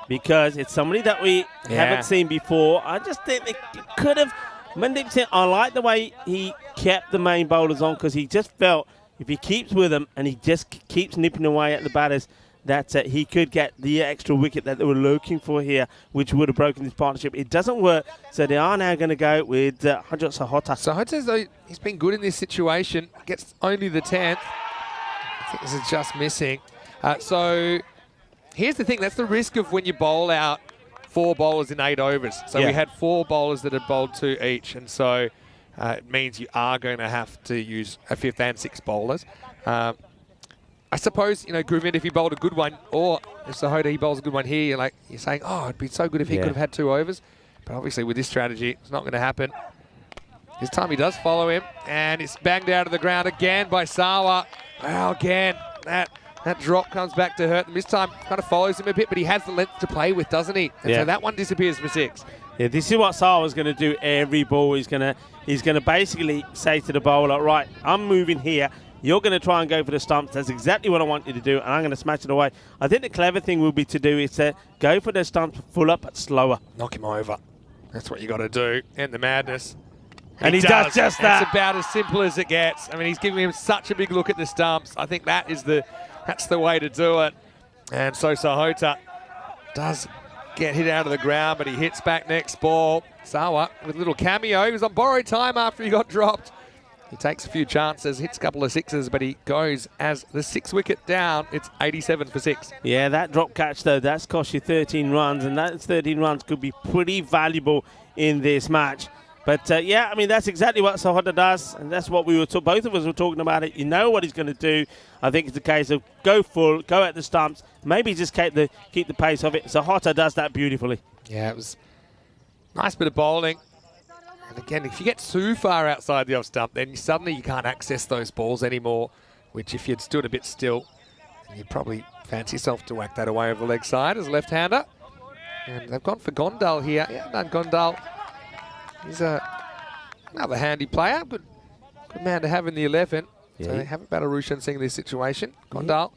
S5: Because it's somebody that we haven't seen before. I just think they could have. I like the way he kept the main bowlers on, because he just felt if he keeps with them and he just keeps nipping away at the batters, that he could get the extra wicket that they were looking for here, which would have broken this partnership. It doesn't work, so they are now going to go with Hajot Sahota.
S2: Sahota, though, he's been good in this situation. Gets only the 10th. I think this is just missing. So here's the thing. That's the risk of when you bowl out 4 bowlers in 8 overs. So we had 4 bowlers that had bowled 2 each, and so it means you are going to have to use a 5th and 6th bowlers. I suppose, Govind, if he bowled a good one, or if Sahota, he bowls a good one here, you're saying, oh, it'd be so good if he could have had 2 overs. But obviously with this strategy, it's not going to happen. This time he does follow him, and it's banged out of the ground again by Sawa. Wow, again, that drop comes back to hurt him. This time kind of follows him a bit, but he has the length to play with, doesn't he? And so that one disappears for 6.
S5: Yeah, this is what Sawa's going to do every ball. He's going to basically say to the bowler, right, I'm moving here. You're going to try and go for the stumps. That's exactly what I want you to do, and I'm going to smash it away. I think the clever thing will be to do is to go for the stumps full up but slower.
S2: Knock him over. That's what you got to do. End the madness.
S5: And he does just that.
S2: That's about as simple as it gets. I mean, he's giving him such a big look at the stumps. I think that's the way to do it. And so Sahota does get hit out of the ground, but he hits back next ball. Sawa with a little cameo. He was on borrowed time after he got dropped. He takes a few chances, hits a couple of 6s, but he goes as the 6th wicket down. It's 87 for 6.
S5: Yeah, that drop catch, though, that's cost you 13 runs, and that 13 runs could be pretty valuable in this match. But, yeah, I mean, that's exactly what Sahota does, and that's what both of us were talking about it. You know what he's going to do. I think it's a case of go full, go at the stumps, maybe just keep the pace of it. Sahota does that beautifully.
S2: Yeah, it was a nice bit of bowling. And again, if you get too far outside the off stump, then suddenly you can't access those balls anymore, which if you'd stood a bit still, you'd probably fancy yourself to whack that away over the leg side as a left-hander. And they've gone for Gondal here. Yeah, no, Gondal. He's another handy player. Good man to have in the 11. Yeah. So they haven't battled Rushan Singh in this situation. Gondal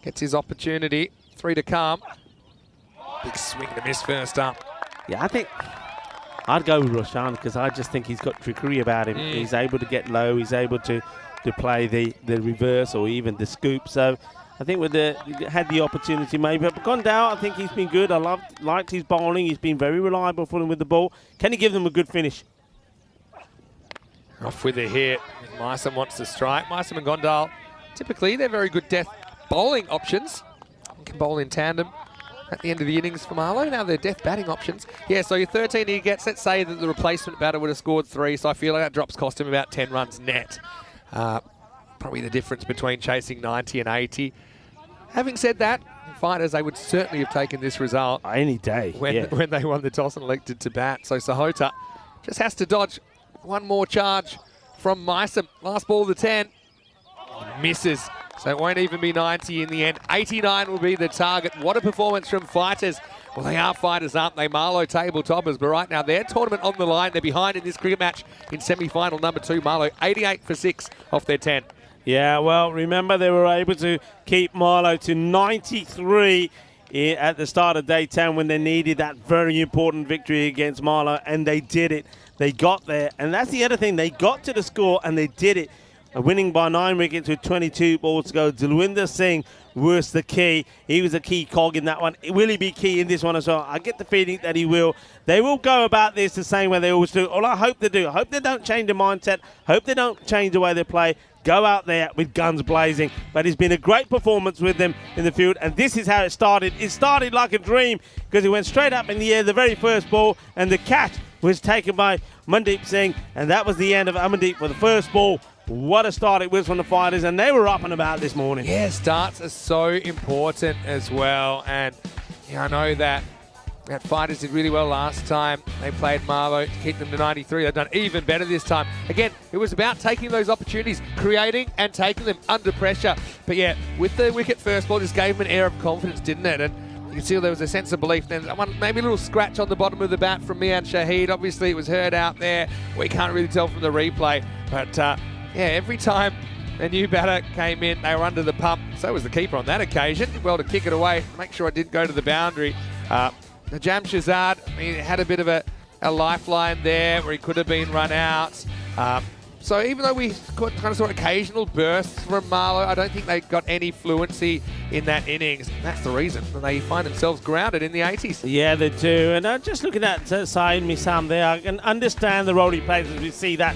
S2: gets his opportunity. 3 to come. Big swing to miss first up.
S5: Yeah, I think I'd go with Roshan because I just think he's got trickery about him. He's able to get low. He's able to play the reverse or even the scoop. So I think had the opportunity maybe. But Gondal, I think he's been good. I liked his bowling. He's been very reliable for them with the ball. Can he give them a good finish?
S2: Off with a hit. Myson wants to strike. Myson and Gondal, typically they're very good death bowling options. Can bowl in tandem at the end of the innings for Marlow. Now they're death batting options. Yeah, so your 13 he gets, let's say that the replacement batter would have scored 3, so I feel like that drops cost him about 10 runs net. Probably the difference between chasing 90 and 80. Having said that, fighters, they would certainly have taken this result
S5: any day
S2: when they won the toss and elected to bat. So Sahota just has to dodge one more charge from Myson. Last ball of the 10. Misses. So it won't even be 90 in the end. 89 will be the target. What a performance from fighters. Well, they are fighters, aren't they? Marlow table toppers, but right now their tournament on the line. They're behind in this cricket match in semi-final number 2. Marlow 88 for 6 off their 10.
S5: Yeah, well, remember they were able to keep Marlow to 93 at the start of day 10 when they needed that very important victory against Marlow, and they did it. They got there, and that's the other thing. They got to the score, and they did it. Winning by 9 wickets with 22 balls to go. Dalwinder Singh was the key. He was a key cog in that one. Will he be key in this one as well? I get the feeling that he will. They will go about this the same way they always do. All I hope they do. I hope they don't change their mindset. Hope they don't change the way they play. Go out there with guns blazing. But it's been a great performance with them in the field, and this is how it started. It started like a dream because it went straight up in the air, the very first ball, and the catch was taken by Amandeep Singh, and that was the end of Amandeep for the first ball. What a start it was from the fighters, and they were up and about this morning.
S2: Yeah, starts are so important as well, and I know that fighters did really well last time. They played Marlow to keep them to 93. They've done even better this time. Again, it was about taking those opportunities, creating and taking them under pressure. But yeah, with the wicket first ball, just gave them an air of confidence, didn't it? And you can see there was a sense of belief. Then maybe a little scratch on the bottom of the bat from Mian Shahid. Obviously, it was heard out there. We can't really tell from the replay. But yeah, every time a new batter came in, they were under the pump. So was the keeper on that occasion. Well, to kick it away, make sure it didn't go to the boundary. Najam Shazad, he had a bit of a lifeline there where he could have been run out. So even though we kind of saw occasional bursts from Marlow, I don't think they got any fluency in that innings. That's the reason they find themselves grounded in the 80s.
S5: Yeah, they do. And just looking at Saeed Misam there, I can understand the role he plays as we see that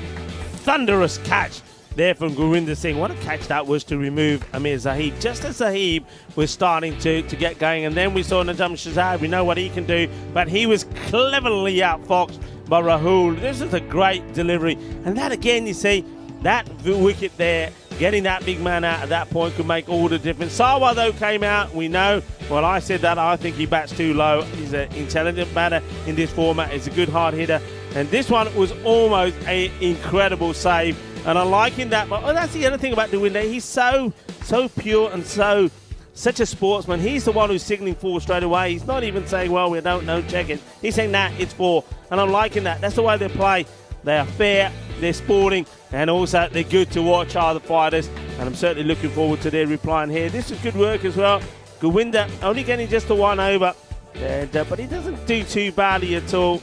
S5: thunderous catch there from Gurinder Singh. What a catch that was to remove Amir Zahid, just as Zahid was starting to get going. And then we saw Najam Shazad. We know what he can do, but he was cleverly outfoxed by Rahul. This is a great delivery. And that again, you see, that wicket there, getting that big man out at that point could make all the difference. Sawa, though, came out. We know, well, I said that. I think he bats too low. He's an intelligent batter in this format. He's a good hard hitter. And this one was almost an incredible save. And I'm liking that. But that's the other thing about Dalwinder. He's so pure and such a sportsman. He's the one who's signalling 4 straight away. He's not even saying, well, we don't know, check it. He's saying, nah, it's 4. And I'm liking that. That's the way they play. They are fair, they're sporting, and also they're good to watch, are the fighters. And I'm certainly looking forward to their reply here. This is good work as well. Gurinder only getting just the 1 over. And, but he doesn't do too badly at all.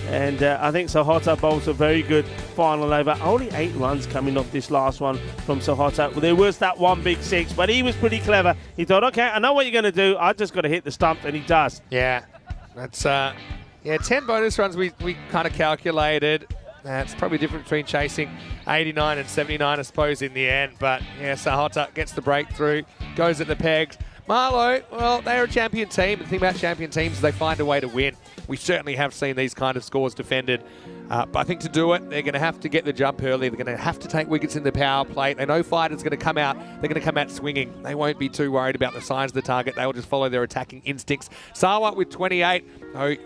S5: And I think Sahota bowls a very good final over. Only 8 runs coming off this last one from Sahota. Well, there was that 1 big 6, but he was pretty clever. He thought, okay, I know what you're going to do. I just got to hit the stump, and he does.
S2: Yeah, that's 10 bonus runs we kind of calculated. It's probably different between chasing 89 and 79, I suppose, in the end. But yeah, Sahota gets the breakthrough, goes at the pegs. Marlow, well, they're a champion team. The thing about champion teams is they find a way to win. We certainly have seen these kind of scores defended. But I think to do it, they're going to have to get the jump early. They're going to have to take wickets in the power play. They know fighters going to come out. They're going to come out swinging. They won't be too worried about the size of the target. They will just follow their attacking instincts. Sawa with 28.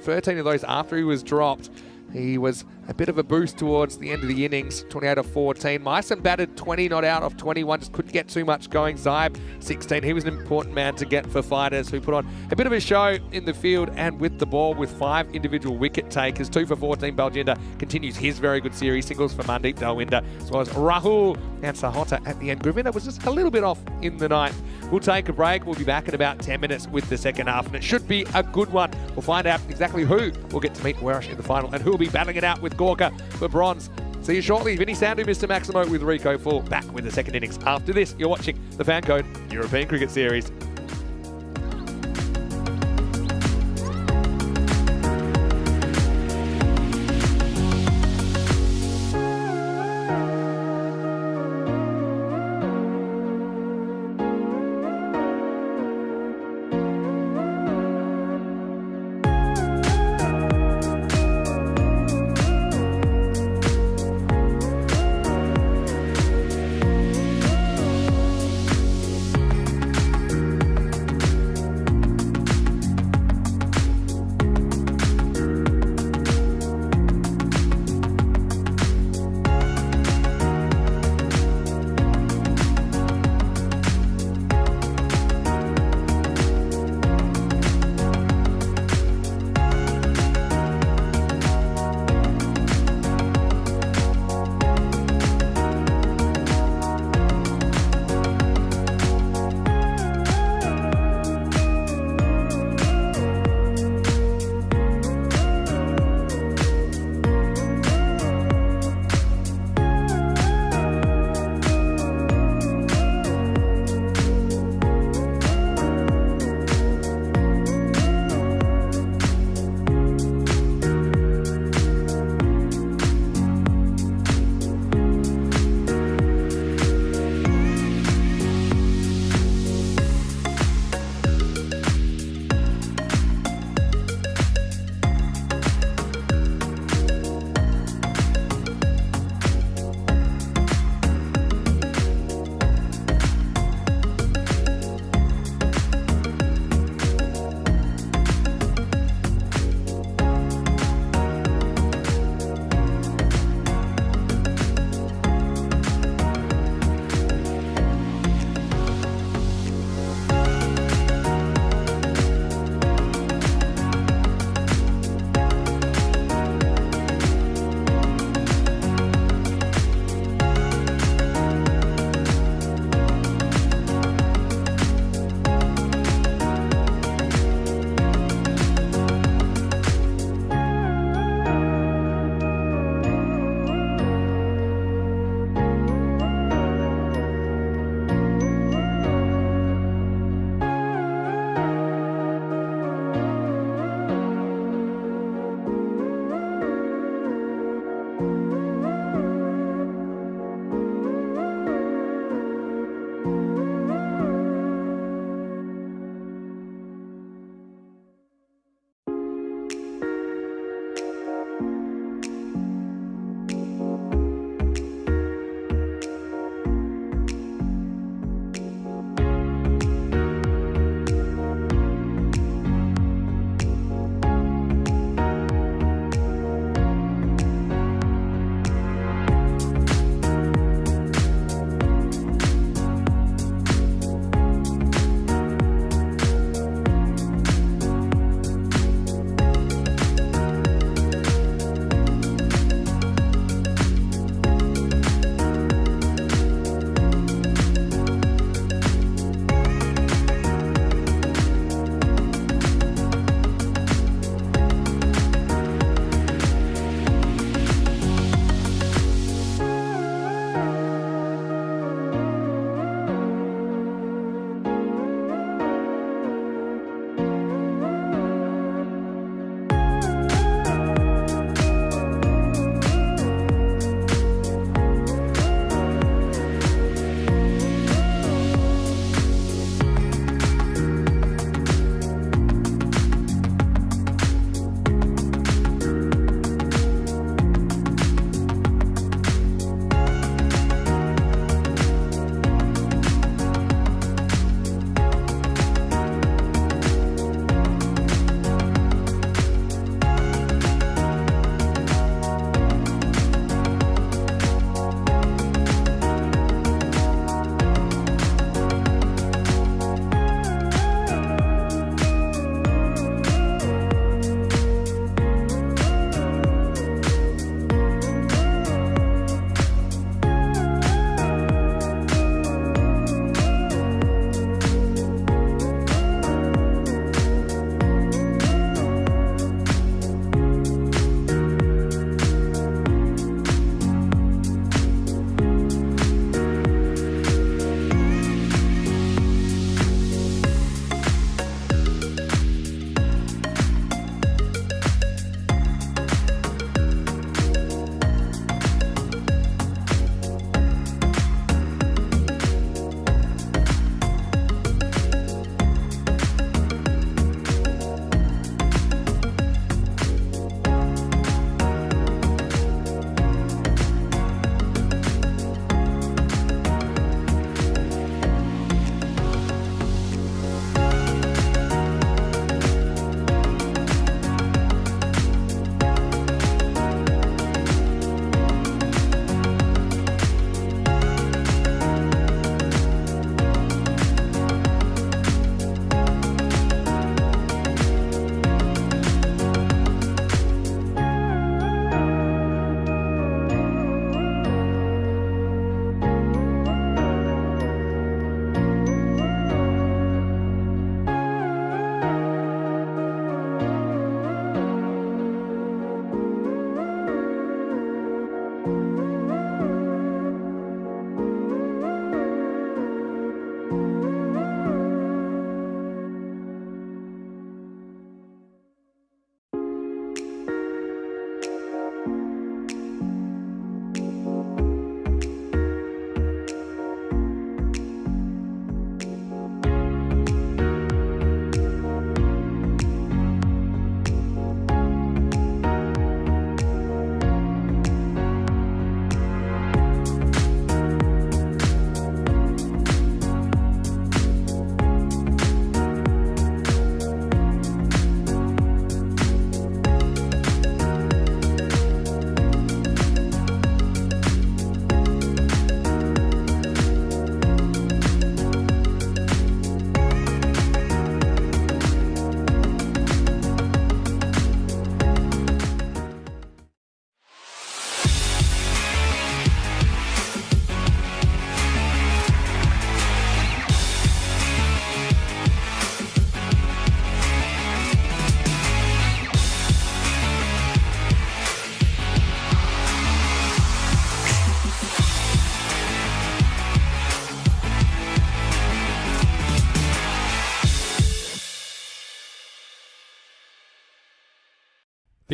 S2: 13 of those after he was dropped. He was a bit of a boost towards the end of the innings, 28 of 14. Myson batted 20, not out of 21, just couldn't get too much going. Zaib, 16. He was an important man to get for fighters who put on a bit of a show in the field and with the ball with 5 individual wicket takers. 2 for 14. Baljinder continues his very good series. Singles for Mandeep Dalwinder, as well as Rahul and Sahota at the end. Govinda was just a little bit off in the 9th. We'll take a break. We'll be back in about 10 minutes with the second half, and it should be a good one. We'll find out exactly who will get to meet Warash in the final and who will be battling it out with Gorka for bronze See you shortly. Vinny Sandu, Mr. Maximo with Rico Full, back with the second innings. After this, you're watching the Fan Code European Cricket Series.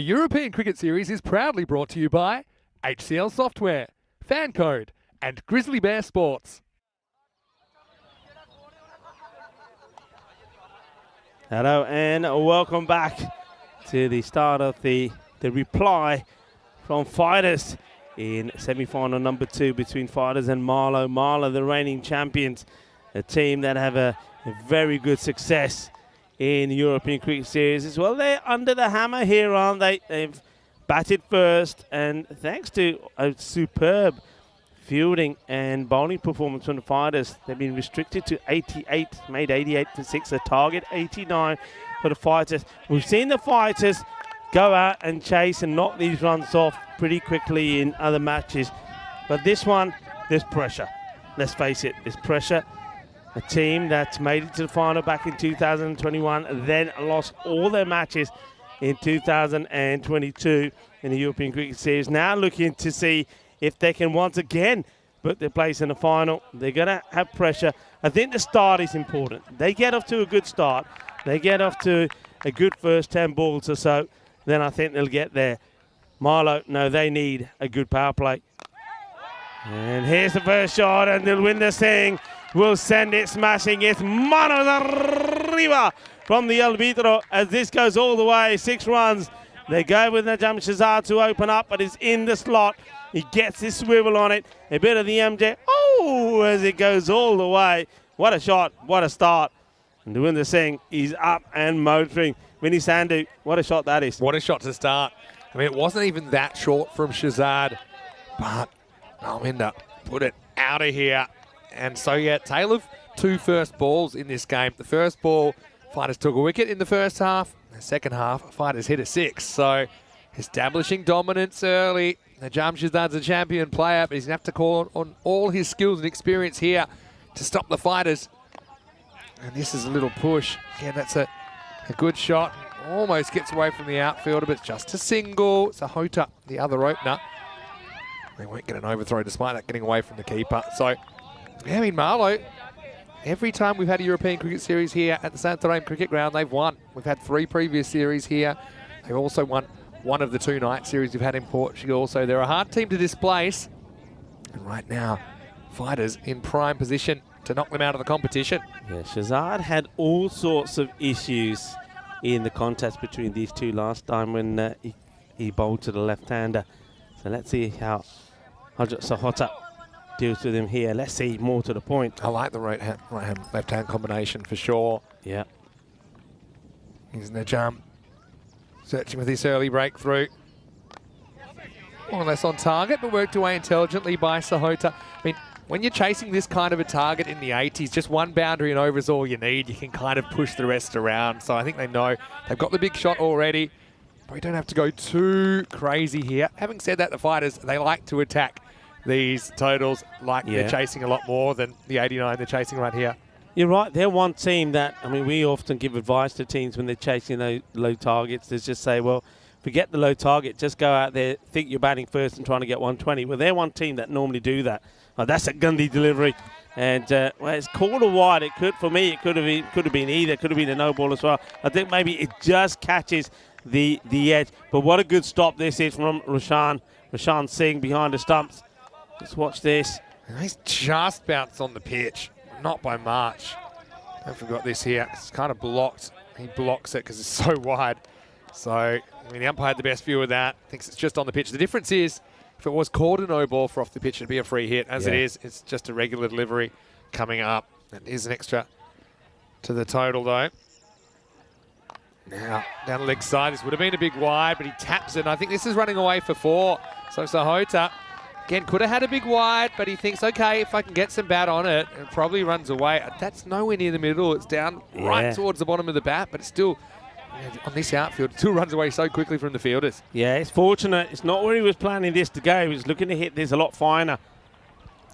S2: European Cricket Series is proudly brought to you by HCL Software, Fan Code, and Grizzly Bear Sports.
S5: Hello and welcome back to the start of the reply from Fighters in semi-final number 2 between Fighters and Marlow. Marlow, the reigning champions, a team that have a very good success in the European Cricket Series as well. They're under the hammer here, aren't they? They've batted first, and thanks to a superb fielding and bowling performance from the Fighters, they've been restricted to 88, made 88 for 6, a target 89 for the Fighters. We've seen the Fighters go out and chase and knock these runs off pretty quickly in other matches, but this one, there's pressure. Let's face it, there's pressure. A team that's made it to the final back in 2021, then lost all their matches in 2022 in the European Cricket Series. Now looking to see if they can once again put their place in the final. They're going to have pressure. I think the start is important. They get off to a good start. They get off to a good first 10 balls or so. Then I think they'll get there. Marlow, no, they need a good power play. And here's the first shot, and they'll win this thing. Will send it smashing. It's manos arriba from the arbitro as this goes all the way. 6 runs. They go with Najam Shahzad to open up, but it's in the slot. He gets his swivel on it. A bit of the MJ. Oh, as it goes all the way. What a shot. What a start. And Dewinder Singh is up and motoring. Vinny Sandhu, what a shot that is.
S2: What a shot to start. I mean, it wasn't even that short from Shahzad, but Alminda put it out of here. And so, yeah, tale of 2 first balls in this game. The first ball, Fighters took a wicket in the first half. The second half, Fighters hit a 6. So, establishing dominance early. Najam Shahzad's a champion player, but he's going to have to call on all his skills and experience here to stop the Fighters. And this is a little push. Yeah, that's a good shot. Almost gets away from the outfielder, but it's just a single. Sahota, the other opener. They won't get an overthrow despite that getting away from the keeper. So, yeah, I mean, Marlow, every time we've had a European Cricket Series here at the Santarém Cricket Ground, they've won. We've had 3 previous series here. They've also won one of the 2 night series we've had in Portugal. So they're a hard team to displace. And right now, Fighters in prime position to knock them out of the competition.
S5: Yeah, Shahzad had all sorts of issues in the contest between these 2 last time when he bowled to the left-hander. So let's see how Hajat Sahota deals with him here. Let's see, more to the point.
S2: I like the right-hand, left-hand combination for sure.
S5: Yeah.
S2: He's Najam searching with this early breakthrough. More or less on target, but worked away intelligently by Sahota. I mean, when you're chasing this kind of a target in the 80s, just 1 boundary and over is all you need. You can kind of push the rest around. So I think they know they've got the big shot already, but we don't have to go too crazy here. Having said that, the Fighters, they like to attack these totals like they're chasing a lot more than the 89 they're chasing right here.
S5: You're right. They're one team that, I mean, we often give advice to teams when they're chasing those low targets. They just say, well, forget the low target. Just go out there, think you're batting first and trying to get 120. Well, they're one team that normally do that. Oh, that's a Gundy delivery. And, well, it's called a wide. It could, for me, it could have been either. It could have been a no ball as well. I think maybe it just catches the edge. But what a good stop this is from Roshan Singh behind the stumps. Let's watch this.
S2: He's just bounced on the pitch, not by much. Don't forget this here. It's kind of blocked. He blocks it because it's so wide. So, I mean, the umpire had the best view of that. Thinks it's just on the pitch. The difference is, if it was called a no ball for off the pitch, it'd be a free hit. As it is, it's just a regular delivery coming up. That is an extra to the total, though. Now, down the leg side, this would have been a big wide, but he taps it. And I think this is running away for 4. So Sahota, again, could have had a big wide, but he thinks, okay, if I can get some bat on it, it probably runs away. That's nowhere near the middle. It's down right towards the bottom of the bat, but it's still, on this outfield, it still runs away so quickly from the fielders.
S5: Yeah, it's fortunate. It's not where he was planning this to go. He was looking to hit this a lot finer.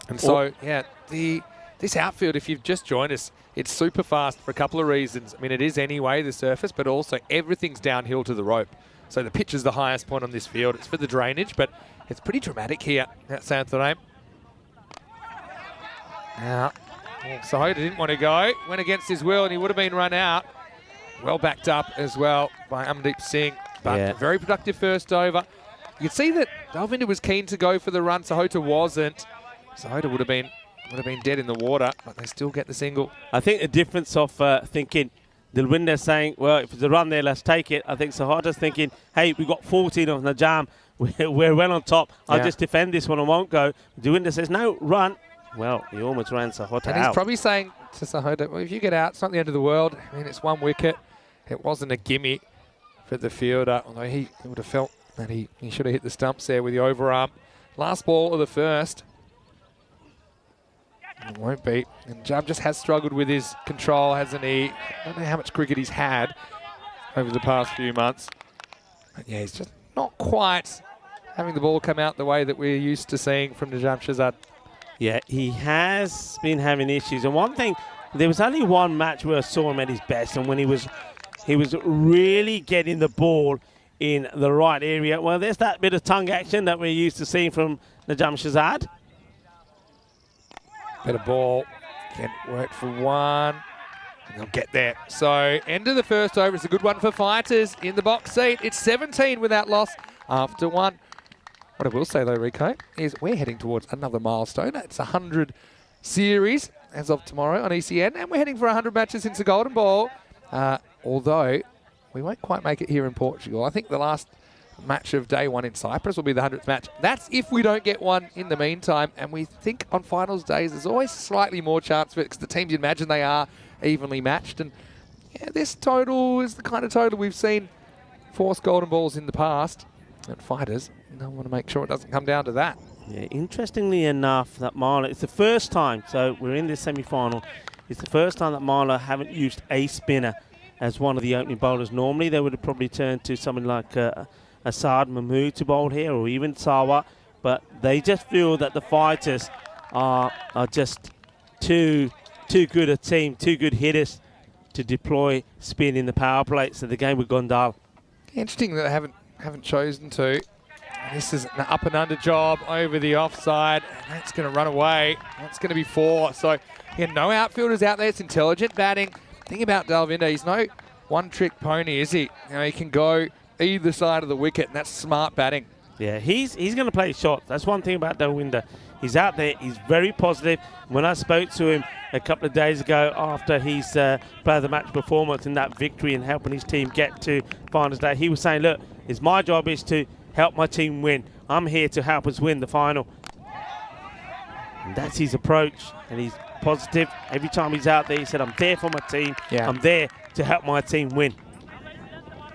S2: And so, yeah, this outfield, if you've just joined us, it's super fast for a couple of reasons. I mean, it is anyway, the surface, but also everything's downhill to the rope. So the pitch is the highest point on this field. It's for the drainage, but it's pretty dramatic here at Santarém. Now, Sahota didn't want to go. Went against his will, and he would have been run out. Well backed up as well by Amandeep Singh. But very productive first over. You can see that Dalvinder was keen to go for the run. Sahota wasn't. Sahota would have been dead in the water, but they still get the single.
S5: I think the difference of thinking, Dalvinder saying, well, if it's a run there, let's take it. I think Sahota's thinking, hey, we got 14 on the jam. We're well on top. I'll just defend this one and won't go. Dalvinder says, no, run. Well, he almost ran Sahota out.
S2: And he's probably saying to Sahota, well, if you get out, it's not the end of the world. I mean, it's 1 wicket. It wasn't a gimme for the fielder, although he would have felt that he should have hit the stumps there with the overarm. Last ball of the first. It won't be. And Jab just has struggled with his control, hasn't he? I don't know how much cricket he's had over the past few months. But yeah, he's just not quite having the ball come out the way that we're used to seeing from Najam Shahzad.
S5: Yeah, he has been having issues. And one thing, there was only one match where I saw him at his best, and when he was really getting the ball in the right area. Well, there's that bit of tongue action that we're used to seeing from Najam Shahzad.
S2: Better ball. Can work for one. And they'll get there. So, end of the first over. It's a good one for fighters in the box seat. It's 17 without loss after 1. What I will say, though, Rico, is we're heading towards another milestone. It's 100 series as of tomorrow on ECN, and we're heading for 100 matches since the Golden Ball. Although we won't quite make it here in Portugal. I think the last match of day 1 in Cyprus will be the 100th match. That's if we don't get one in the meantime. And we think on finals days, there's always slightly more chance for it because the teams, you imagine they are evenly matched. And yeah, this total is the kind of total we've seen force Golden Balls in the past. And fighters, I want to make sure it doesn't come down to that.
S5: Yeah, interestingly enough, that Marla, it's the first time, so we're in this semi-final, it's the first time that Marla haven't used a spinner as one of the opening bowlers. Normally they would have probably turned to someone like Asad Mahmood to bowl here, or even Sawa, but they just feel that the fighters are just too good a team, too good hitters to deploy spin in the power play. So the game with Gondal.
S2: Interesting that they haven't chosen to. This is an up and under job over the offside, and that's going to run away. That's going to be 4. So yeah, no outfielders out there. It's intelligent batting. Thing about Dalvinder, he's no one-trick pony, is he? You know, he can go either side of the wicket, and that's smart batting.
S5: Yeah, he's going to play shots. That's one thing about Dalvinder. He's out there. He's very positive. When I spoke to him a couple of days ago after his player of the match performance in that victory and helping his team get to finals day, he was saying, look, my job is to help my team win. I'm here to help us win the final. And that's his approach, and he's positive. Every time he's out there, he said, I'm there for my team.
S2: Yeah.
S5: I'm there to help my team win.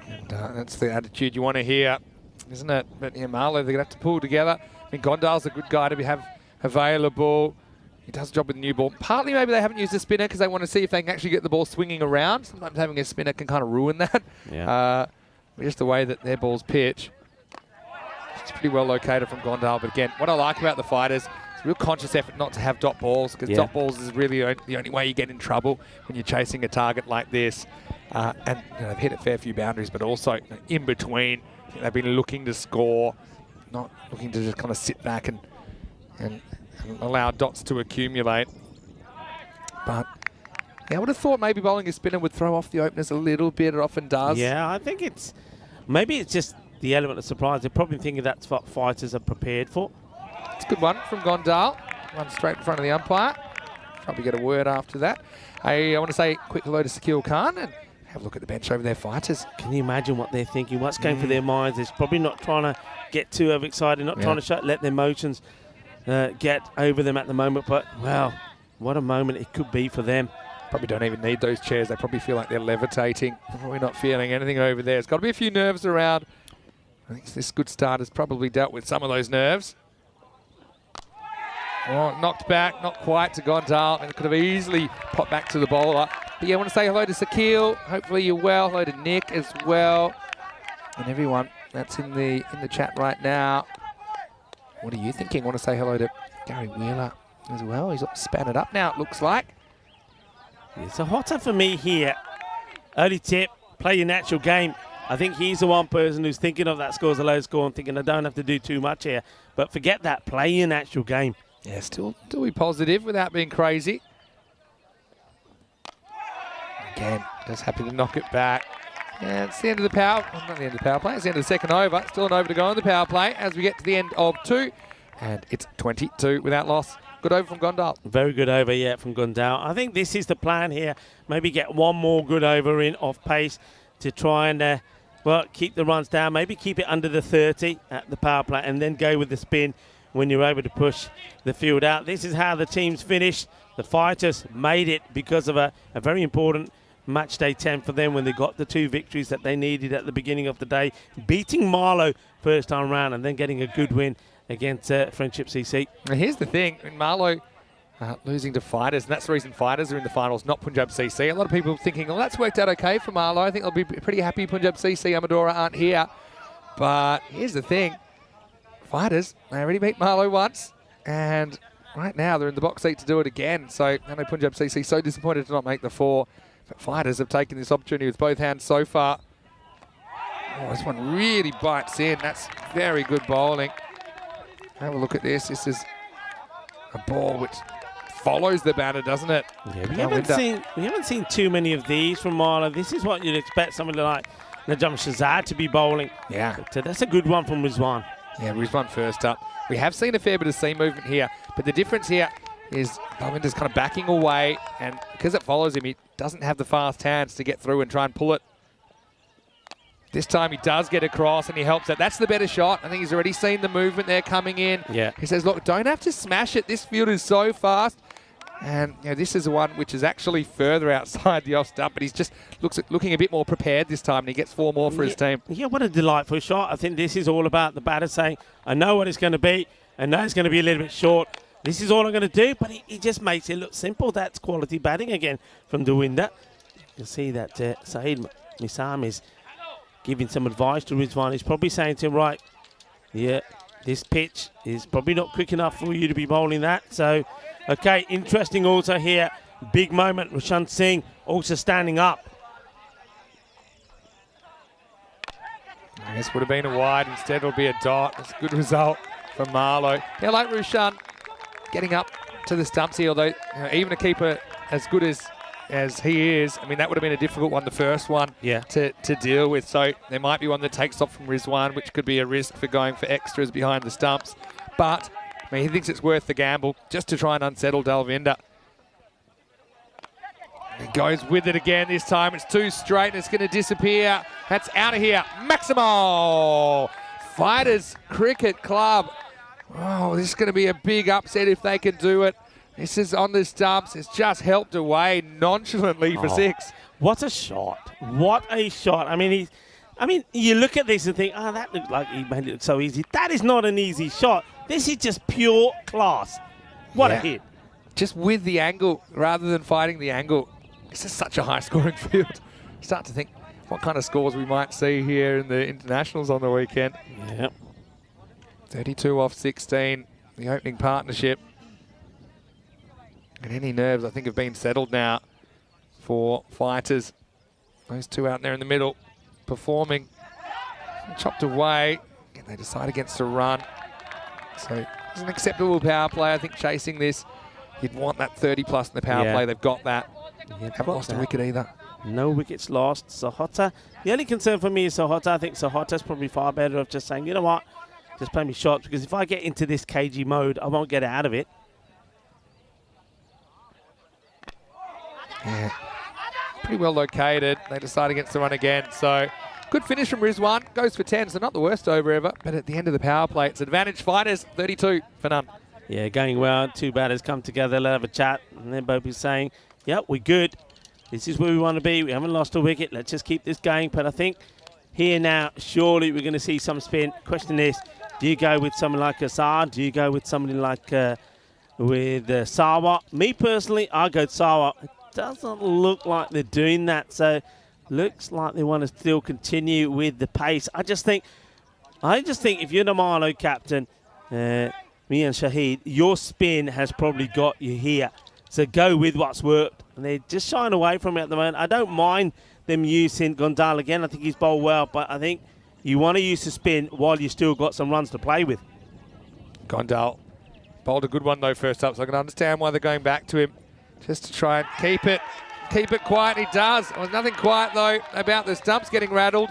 S2: And that's the attitude you want to hear, isn't it? But yeah, Marlow, they're going to have to pull together. I mean, Gondal's a good guy to have available. He does a job with the new ball. Partly maybe they haven't used a spinner because they want to see if they can actually get the ball swinging around. Sometimes having a spinner can kind of ruin that.
S5: Yeah.
S2: Just the way that their balls pitch. It's pretty well located from Gondal. But again, what I like about the fighters, it's a real conscious effort not to have dot balls, because dot balls is really the only way you get in trouble when you're chasing a target like this. And they've hit a fair few boundaries, but also in between, I think they've been looking to score, not looking to just kind of sit back and allow dots to accumulate. But yeah, I would have thought maybe bowling a spinner would throw off the openers a little bit. It often does.
S5: Yeah, I think maybe it's just the element of surprise. They're probably thinking that's what fighters are prepared for.
S2: It's a good one from Gondal. One straight in front of the umpire. Probably get a word after that. I want to say quick hello to Sakil Khan and have a look at the bench over there, fighters.
S5: Can you imagine what they're thinking? What's going through their minds? They're probably not trying to get too overexcited, not trying to let their emotions get over them at the moment. But, wow, what a moment it could be for them.
S2: Probably don't even need those chairs. They probably feel like they're levitating. Probably not feeling anything over there. It's got to be a few nerves around. I think this good start has probably dealt with some of those nerves. Oh, knocked back, not quite to Gondal, and it could have easily popped back to the bowler. But yeah, I want to say hello to Sakil. Hopefully you're well. Hello to Nick as well, and everyone that's in the chat right now. What are you thinking? I want to say hello to Gary Wheeler as well. He's span it up now, it looks like.
S5: It's a hotter for me here. Early tip, play your natural game. I think he's the one person who's thinking of that score as a low score and thinking, I don't have to do too much here. But forget that, play your natural game.
S2: Yeah, still be positive without being crazy. Again, just happy to knock it back. And it's the end of the power, well, not the end of the power play, it's the end of the second over. Still an over to go on the power play as we get to the end of 2. And it's 22 without loss. Good over from Gondal.
S5: Very good over, yeah, from Gondal. I think this is the plan here. Maybe get one more good over in off pace to try and, well, keep the runs down. Maybe keep it under the 30 at the power play and then go with the spin when you're able to push the field out. This is how the teams finished. The Fighters made it because of a very important match day 10 for them when they got the 2 victories that they needed at the beginning of the day, beating Marlow first time round and then getting a good win against Friendship CC.
S2: Now here's the thing, in Marlow losing to Fighters, and that's the reason Fighters are in the finals, not Punjab CC. A lot of people thinking, well, that's worked out okay for Marlow. I think they'll be pretty happy Punjab CC, Amadora aren't here. But here's the thing, Fighters, they already beat Marlow once, and right now they're in the box seat to do it again. So I know Punjab CC so disappointed to not make the 4, but Fighters have taken this opportunity with both hands so far. Oh, this one really bites in. That's very good bowling. Have a look at this. This is a ball which follows the batter, doesn't it?
S5: Yeah, we haven't seen too many of these from Marlow. This is what you'd expect somebody like Najam Shahzad to be bowling.
S2: Yeah.
S5: But, that's a good one from Rizwan.
S2: Yeah, Rizwan first up. We have seen a fair bit of seam movement here, but the difference here is Balwinder's kind of backing away, and because it follows him, he doesn't have the fast hands to get through and try and pull it. This time he does get across and he helps it. That's the better shot. I think he's already seen the movement there coming in.
S5: Yeah.
S2: He says, look, don't have to smash it. This field is so fast. And you know, this is one which is actually further outside the off stump, but he's just looking a bit more prepared this time, and he gets 4 more for his team.
S5: Yeah, what a delightful shot. I think this is all about the batter saying, I know what it's going to be. I know it's going to be a little bit short. This is all I'm going to do, but he just makes it look simple. That's quality batting again from Dewinder. You can see that Saeed Misam is giving some advice to Rizwan. He's probably saying to him, right, yeah, this pitch is probably not quick enough for you to be bowling that. So, okay, interesting also here. Big moment, Roshan Singh also standing up.
S2: This would have been a wide. Instead, it'll be a dot. That's a good result from Marlow. Yeah, like Roshan getting up to the stumps here, although even a keeper as good as he is, I mean, that would have been a difficult one, the first one, to deal with. So there might be one that takes off from Rizwan, which could be a risk for going for extras behind the stumps. But I mean, he thinks it's worth the gamble just to try and unsettle Dalvinder. He goes with it again this time. It's 2 straight and it's going to disappear. That's out of here. Maximo! Fighters Cricket Club. Oh, this is going to be a big upset if they can do it. This is on the stumps. It's just helped away nonchalantly for 6.
S5: What a shot. What a shot. I mean, you look at this and think, oh, that looked like he made it look so easy. That is not an easy shot. This is just pure class. What a hit.
S2: Just with the angle rather than fighting the angle. This is such a high-scoring field. Start to think what kind of scores we might see here in the internationals on the weekend.
S5: Yep.
S2: 32 off 16, the opening partnership. And any nerves, I think, have been settled now for Fighters. Those 2 out there in the middle performing. Chopped away. And they decide against a run. So it's an acceptable power play. I think chasing this, you'd want that 30+ in the power play. They've got that. Haven't lost a wicket either.
S5: No wickets lost. Sahota. The only concern for me is Sahota. I think Sahota's probably far better of just saying, you know what, just play me shots, because if I get into this cagey mode, I won't get out of it.
S2: Yeah, pretty well located. They decide against the run again. So good finish from Rizwan. Goes for 10, so not the worst over ever. But at the end of the power play, it's advantage Fighters, 32 for none.
S5: Yeah, going well. 2 batters come together, let have a chat, and then both be saying, yep, we're good. This is where we want to be. We haven't lost a wicket. Let's just keep this going. But I think here now, surely we're going to see some spin. Question is, do you go with someone like Assad? Do you go with somebody like with Sawa? Me personally, I go Sawa. It doesn't look like they're doing that. So looks like they want to still continue with the pace. I just think if you're the Marlow captain, me and Shahid, your spin has probably got you here. So go with what's worked. And they're just shying away from it at the moment. I don't mind them using Gondal again. I think he's bowled well, but I think you want to use the spin while you still got some runs to play with.
S2: Gondal bowled a good one though first up, so I can understand why they're going back to him just to try and keep it. keep it quiet. He does. There was nothing quiet, though, about the stumps getting rattled.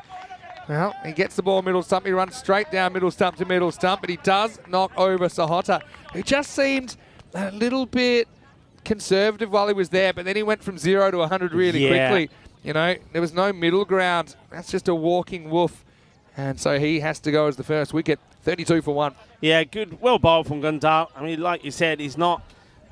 S2: Well, he gets the ball middle stump. He runs straight down middle stump to middle stump, but he does knock over Sahota, who just seemed a little bit conservative while he was there, but then he went from 0 to 100 really quickly. You know, there was no middle ground. That's just a walking woof. And so he has to go as the first wicket. 32 for 1.
S5: Yeah, good. Well bowled from Gundal. I mean, like you said, he's not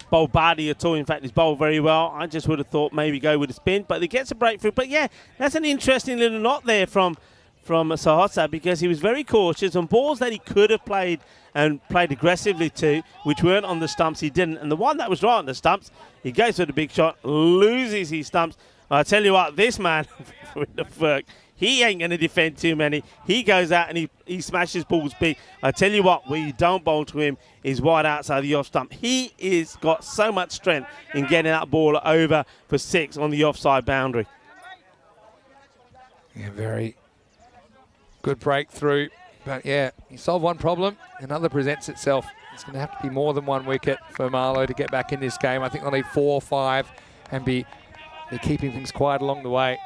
S5: bowled badly at all. In fact, he's bowled very well. I just would have thought maybe go with a spin, but he gets a breakthrough. But yeah, that's an interesting little knot there from Sahota, because he was very cautious on balls that he could have played and played aggressively to, which weren't on the stumps. He didn't. And the one that was right on the stumps, he goes for the big shot, loses his stumps. I tell you what, this man, he ain't going to defend too many. He goes out and he smashes balls big. I tell you what, where you don't bowl to him is wide outside the off stump. He is got so much strength in getting that ball over for 6 on the offside boundary.
S2: Yeah, very good breakthrough. But yeah, you solve one problem, another presents itself. It's going to have to be more than 1 wicket for Marlow to get back in this game. I think they'll need 4 or 5 and be keeping things quiet along the way.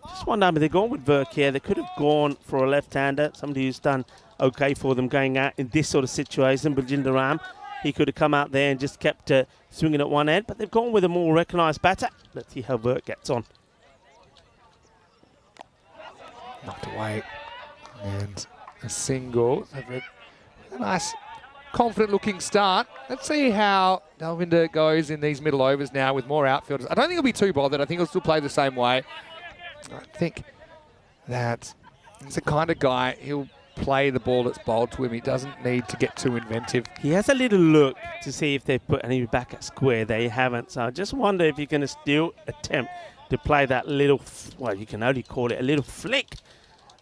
S5: Just one number, they're going with Verk here. They could have gone for a left-hander, somebody who's done okay for them going out in this sort of situation. Baljinder Ram, he could have come out there and just kept swinging at one end, but they've gone with a more recognised batter. Let's see how Verk gets on.
S2: Knocked away. And a single. A nice, confident-looking start. Let's see how Dalvinder goes in these middle overs now with more outfielders. I don't think he'll be too bothered. I think he'll still play the same way. I think that he's the kind of guy, he'll play the ball that's bowled to him. He doesn't need to get too inventive.
S5: He has a little look to see if they put any back at square. They haven't. So I just wonder if you're going to still attempt to play that little, well, you can only call it a little flick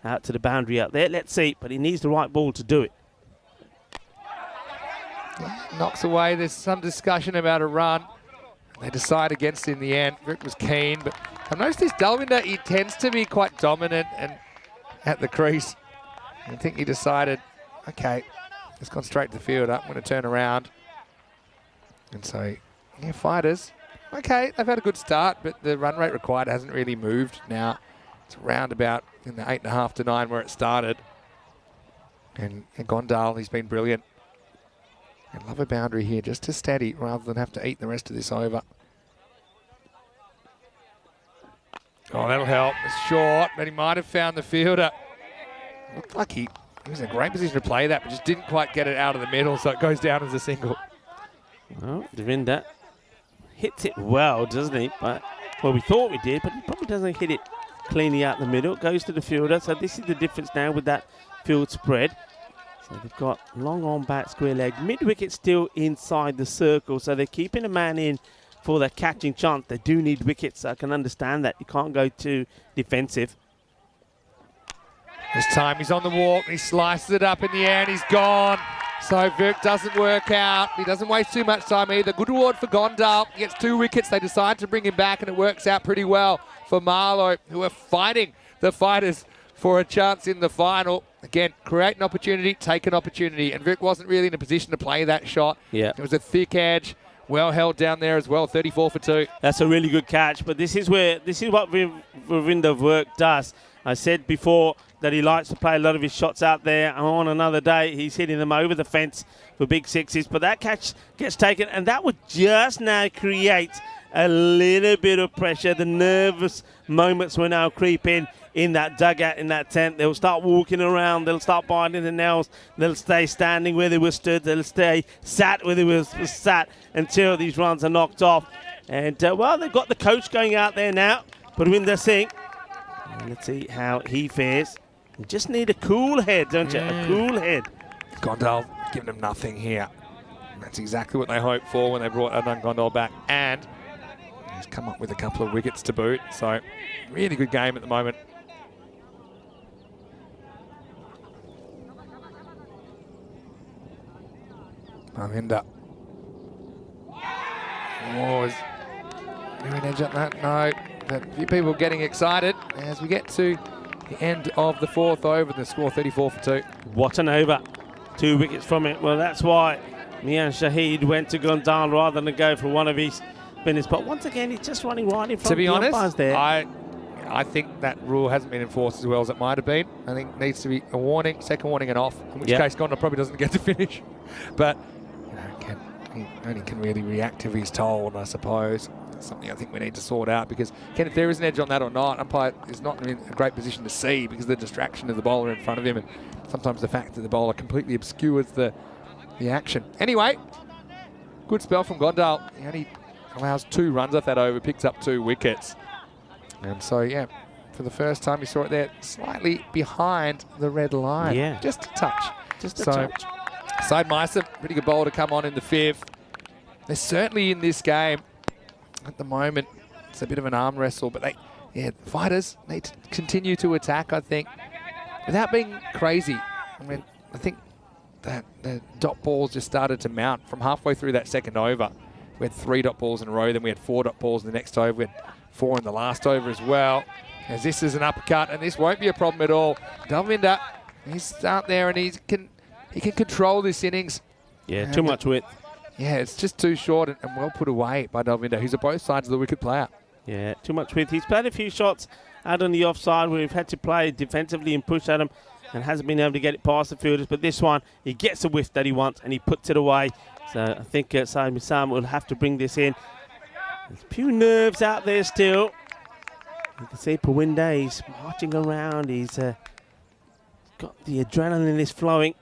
S5: out to the boundary out there. Let's see. But he needs the right ball to do it.
S2: Knocks away. There's some discussion about a run. They decide against in the end. Rick was keen, but I've noticed this Dalvinder, he tends to be quite dominant and at the crease. I think he decided, okay, it's gone straight to the field. I'm going to turn around. And so, yeah, fighters, okay, they've had a good start, but the run rate required hasn't really moved now. It's around about in the 8.5 to 9 where it started. And Gondal, he's been brilliant. I love a boundary here just to steady rather than have to eat the rest of this over. Oh, that'll help. It's short, but he might have found the fielder. Looked like he was in a great position to play that, but just didn't quite get it out of the middle, so it goes down as a single.
S5: Well, Devinder hits it well, doesn't he? But, well, we thought we did, but he probably doesn't hit it cleanly out the middle. It goes to the fielder, so this is the difference now with that field spread. So they've got long on bat, square leg. Mid-wicket still inside the circle, so they're keeping a man in for their catching chance. They do need wickets, so I can understand that. You can't go too defensive.
S2: This time he's on the walk, he slices it up in the air and he's gone. So Virk doesn't work out. He doesn't waste too much time either. Good reward for Gondal. He gets 2 wickets. They decide to bring him back and it works out pretty well for Marlow, who are fighting the fighters for a chance in the final. Again, create an opportunity, take an opportunity. And Vic wasn't really in a position to play that shot.
S5: Yeah.
S2: It was a thick edge, well held down there as well, 34 for 2.
S5: That's a really good catch, but this is what Ravinder Virk does. I said before that he likes to play a lot of his shots out there. And on another day, he's hitting them over the fence for big sixes. But that catch gets taken, and that would just now create a little bit of pressure. The nervous moments will now creep in that dugout, in that tent. They'll start walking around. They'll start biting the nails. They'll stay standing where they were stood. They'll stay sat where they were sat until these runs are knocked off. And, well, they've got the coach going out there now, Parvinder Singh. And let's see how he fares. You just need a cool head, don't you? A cool head.
S2: Gondal giving them nothing here. And that's exactly what they hoped for when they brought Adnan Gondal back. And he's come up with a couple of wickets to boot. So, really good game at the moment. Parvinder. Oh, is there an edge on that? No. But a few people getting excited as we get to the end of the 4th over. The score 34 for 2.
S5: What an over. 2 wickets from it. Well, that's why Mian Shahid went to Gondal rather than go for one of his spinners. But once again, he's just running right in front
S2: To be
S5: of the
S2: honest,
S5: umpires there.
S2: I think that rule hasn't been enforced as well as it might have been. I think it needs to be a warning, second warning and off, in which case Gonda probably doesn't get to finish. But he only can really react if he's told, I suppose. That's something I think we need to sort out, because if there is an edge on that or not, umpire is not in a great position to see because of the distraction of the bowler in front of him, and sometimes the fact that the bowler completely obscures the action. Anyway, good spell from Gondal. He only allows 2 runs off that over, picks up 2 wickets. And so, yeah, for the first time you saw it there, slightly behind the red line.
S5: Yeah.
S2: Just a touch.
S5: Just a touch.
S2: Side Meister, pretty good bowler to come on in the 5th. They're certainly in this game at the moment. It's a bit of an arm wrestle, but fighters need to continue to attack, I think, without being crazy. I mean, I think that the dot balls just started to mount from halfway through that second over. We had 3 dot balls in a row, then we had 4 dot balls in the next over. We had 4 in the last over as well. As this is an uppercut, and this won't be a problem at all. Dalvinder, he's out there and he can control this innings.
S5: Yeah, too much width.
S2: Yeah, it's just too short and well put away by Dalvinder, who's at both sides of the wicket player.
S5: Yeah, too much width. He's played a few shots out on the offside where we've had to play defensively and push at him and hasn't been able to get it past the fielders. But this one, he gets the whiff that he wants and he puts it away. So I think Saeed Misam will have to bring this in. There's a few nerves out there still. You can see Pawinda, he's marching around. He's got the adrenaline is flowing.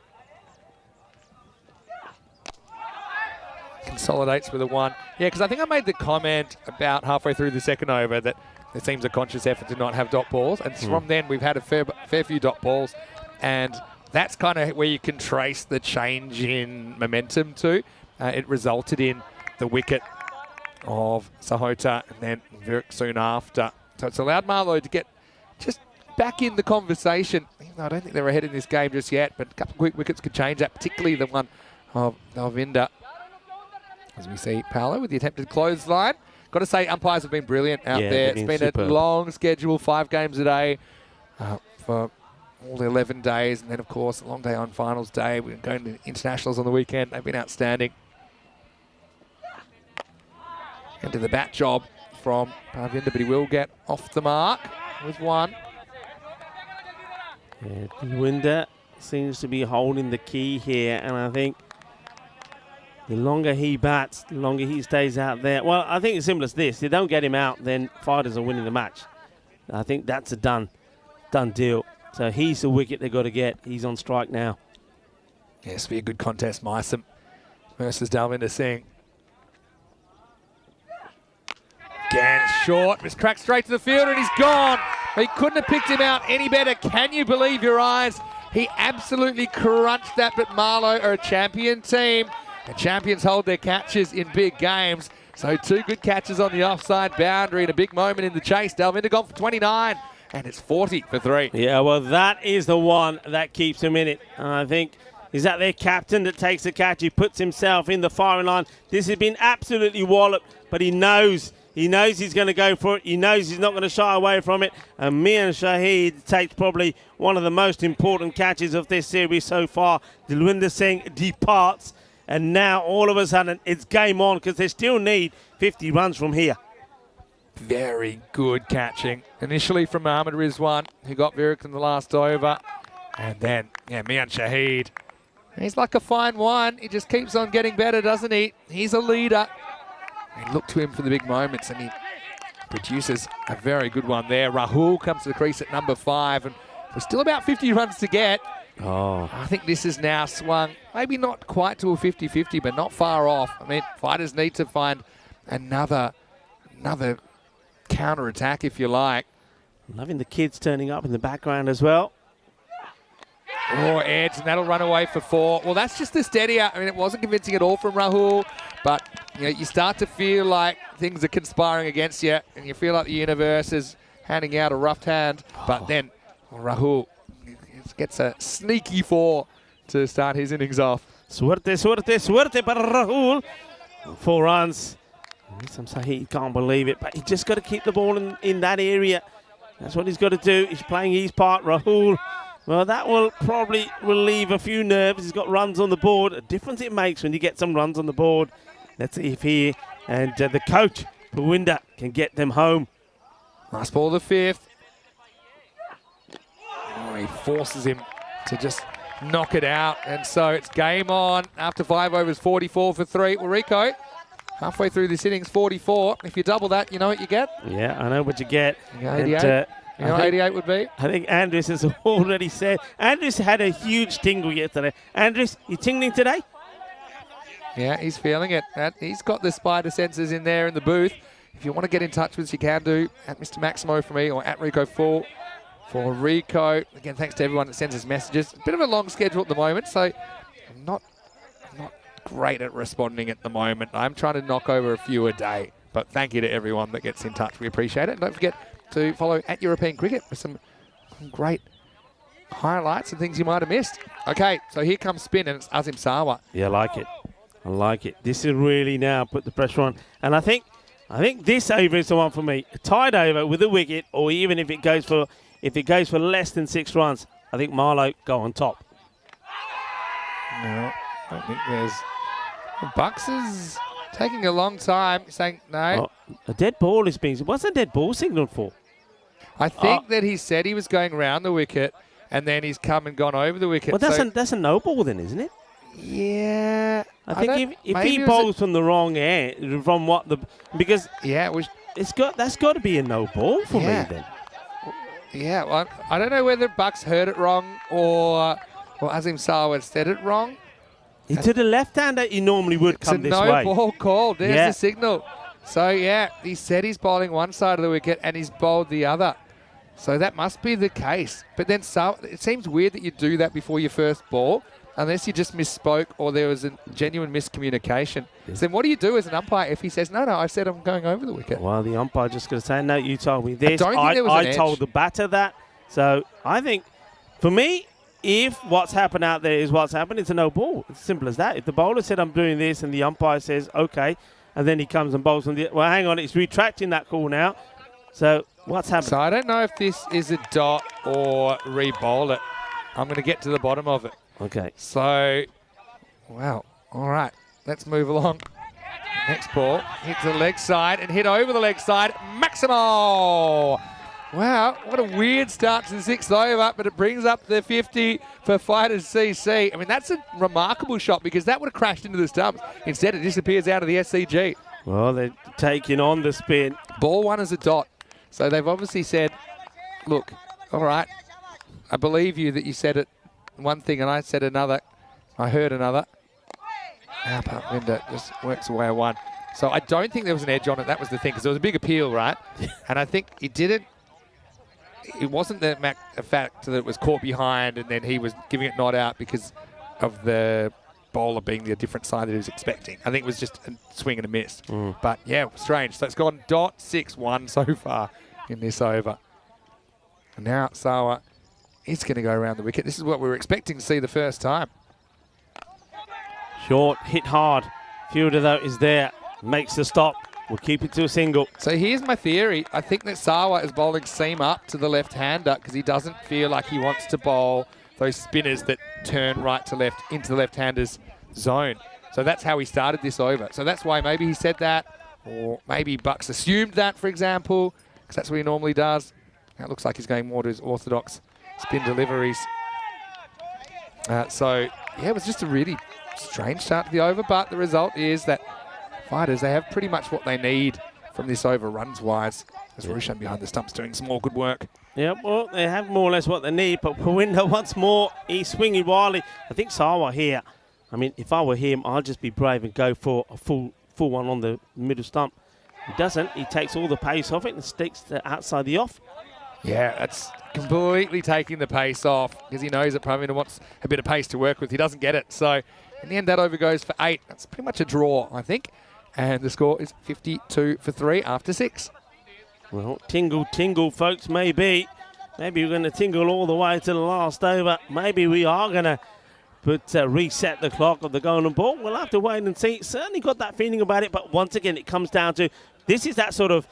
S2: Consolidates with a 1. Yeah, because I think I made the comment about halfway through the second over that there seems a conscious effort to not have dot balls. And from then, we've had a fair few dot balls. And that's kind of where you can trace the change in momentum to. It resulted in the wicket of Sahota and then Virik soon after. So it's allowed Marlowe to get just back in the conversation. Even though I don't think they're ahead in this game just yet, but a couple of quick wickets could change that, particularly the one of Dalvinder. As we see Paolo with the attempted clothesline. Got to say, umpires have been brilliant out there. It's been superb. A long schedule, 5 games a day for all the 11 days. And then, of course, a long day on finals day. We're going to internationals on the weekend. They've been outstanding. Into the bat job from Parvinder, but he will get off the mark with 1.
S5: Yeah, Parvinder seems to be holding the key here, and I think the longer he bats, the longer he stays out there. Well, I think it's simple as this. If they don't get him out, then fighters are winning the match. I think that's a done deal. So he's the wicket they've got to get. He's on strike now.
S2: Yes, be a good contest, Mysam versus Dalvinder Singh. Again, short. It's cracked straight to the field and he's gone. He couldn't have picked him out any better. Can you believe your eyes? He absolutely crunched that, but Marlowe are a champion team. And champions hold their catches in big games. So 2 good catches on the offside boundary and a big moment in the chase. Dalvinder gone for 29 and it's 40 for 3.
S5: Yeah, well, that is the one that keeps him in it. I think, is that their captain that takes the catch? He puts himself in the firing line. This has been absolutely walloped, but he knows he's going to go for it. He knows he's not going to shy away from it. And Mian Shahid takes probably one of the most important catches of this series so far. Dalvinder Singh departs. And now, all of a sudden, it's game on because they still need 50 runs from here.
S2: Very good catching. Initially from Mohammad Rizwan, who got Virik in the last over. And then, Mian Shahid. He's like a fine wine. He just keeps on getting better, doesn't he? He's a leader. And look to him for the big moments, and he produces a very good one there. Rahul comes to the crease at number 5, and we're still about 50 runs to get.
S5: Oh,
S2: I think this is now swung, maybe not quite to a 50-50, but not far off. I mean, fighters need to find another counter-attack, if you like.
S5: Loving the kids turning up in the background as well.
S2: Oh, edge, and that'll run away for 4. Well, that's just the steadier. I mean, it wasn't convincing at all from Rahul, but you start to feel like things are conspiring against you, and you feel like the universe is handing out a rough hand. But then Rahul gets a sneaky 4 to start his innings off.
S5: Suerte para Rahul. 4 runs. Some say he can't believe it, but he just got to keep the ball in that area. That's what he's got to do. He's playing his part. Rahul, well, that will probably relieve a few nerves. He's got runs on the board. A difference it makes when you get some runs on the board. Let's see if he and the coach Pawinda can get them home.
S2: Last ball of the fifth. Oh, he forces him to just knock it out. And so it's game on after 5 overs, 44 for 3. Well, Rico, halfway through this innings, 44. If you double that, you know what you get?
S5: Yeah, I know what you get.
S2: You know, 88. You know what 88 would be?
S5: I think Andrews has already said. Andrews had a huge tingle yesterday. Andrews, you tingling today?
S2: Yeah, he's feeling it. And he's got the spider sensors in there in the booth. If you want to get in touch with us, you can do at Mr. Maximo for me or at Rico for Rico. Again, thanks to everyone that sends us messages. A bit of a long schedule at the moment, so I'm not great at responding at the moment. I'm trying to knock over a few a day. But thank you to everyone that gets in touch. We appreciate it. And don't forget to follow at European Cricket for some great highlights and things you might have missed. Okay, so here comes spin, and it's Azim Sawa.
S5: Yeah, I like it. I like it. This is really now put the pressure on. And I think this over is the one for me. A tied over with a wicket, or even if it goes for less than 6 runs, I think Marlowe go on top.
S2: No, I don't think there's... Bucks is taking a long time, saying no.
S5: Oh, a dead ball is being... What's a dead ball signaled for?
S2: I think that he said he was going around the wicket, and then he's come and gone over the wicket.
S5: Well, that's a no ball then, isn't it?
S2: Yeah.
S5: I think if he bowls from the wrong end, from what the... Because
S2: yeah,
S5: that's got to be a no ball for me then.
S2: Yeah, well, I don't know whether Bucks heard it wrong or Azim Sawa said it wrong.
S5: To the left-hander, he normally would come this way.
S2: It's a no ball call. There's the signal. So, yeah, he said he's bowling one side of the wicket and he's bowled the other. So that must be the case. But then it seems weird that you do that before your first ball, unless you just misspoke or there was a genuine miscommunication. Yes. So then what do you do as an umpire if he says, no, I said I'm going over the wicket?
S5: Well, the umpire just going to say, no, you told me this.
S2: I
S5: told the batter that. So I think, for me, if what's happened out there is what's happened, it's a no ball. It's as simple as that. If the bowler said I'm doing this and the umpire says, okay, and then he comes and bowls on the... Well, hang on, it's retracting that call now. So what's happened?
S2: So I don't know if this is a dot or re-bowl it. I'm going to get to the bottom of it.
S5: Okay.
S2: So, wow. All right. Let's move along. Next ball. Hit to the leg side and hit over the leg side. Maximo! Wow, what a weird start to the 6th over, but it brings up the 50 for Fighters CC. I mean, that's a remarkable shot because that would have crashed into the stumps. Instead, it disappears out of the SCG.
S5: Well, they're taking on the spin.
S2: Ball 1 is a dot. So they've obviously said, look, all right, I believe you that you said it one thing and I said another. I heard another. Now Linda just works away a 1. So I don't think there was an edge on it. That was the thing, because there was a big appeal, right? And I think it wasn't the fact that it was caught behind and then he was giving it not out because of the bowler being the different side that he was expecting. I think it was just a swing and a miss. But yeah, strange. So it's gone dot 6-1 so far in this over. And now Sawa is going to go around the wicket. This is what we were expecting to see the first time.
S5: Short, hit hard. Fielder, though, is there. Makes the stop. We'll keep it to a single.
S2: So here's my theory. I think that Sawa is bowling seam up to the left-hander because he doesn't feel like he wants to bowl those spinners that turn right to left into the left-hander's zone. So that's how he started this over. So that's why maybe he said that, or maybe Bucks assumed that, for example, because that's what he normally does. Now it looks like he's going more to his orthodox spin deliveries. So, yeah, it was just a really strange start to the over, but the result is that Fighters, they have pretty much what they need from this over runs-wise, as Rushan behind the stumps doing some more good work.
S5: Yeah, well, they have more or less what they need, but Pawinda once more, he's swinging wildly. I think Sawa here, I mean, if I were him, I'd just be brave and go for a full one on the middle stump. He doesn't. He takes all the pace off it and sticks to outside the off.
S2: Yeah, that's completely taking the pace off because he knows that Pawinda wants a bit of pace to work with. He doesn't get it. So in the end, that over goes for 8. That's pretty much a draw, I think. And the score is 52 for 3 after 6.
S5: Well, tingle, folks, maybe. Maybe we're going to tingle all the way to the last over. Maybe we are going to reset the clock of the golden ball. We'll have to wait and see. Certainly got that feeling about it, but once again, it comes down to, this is that sort of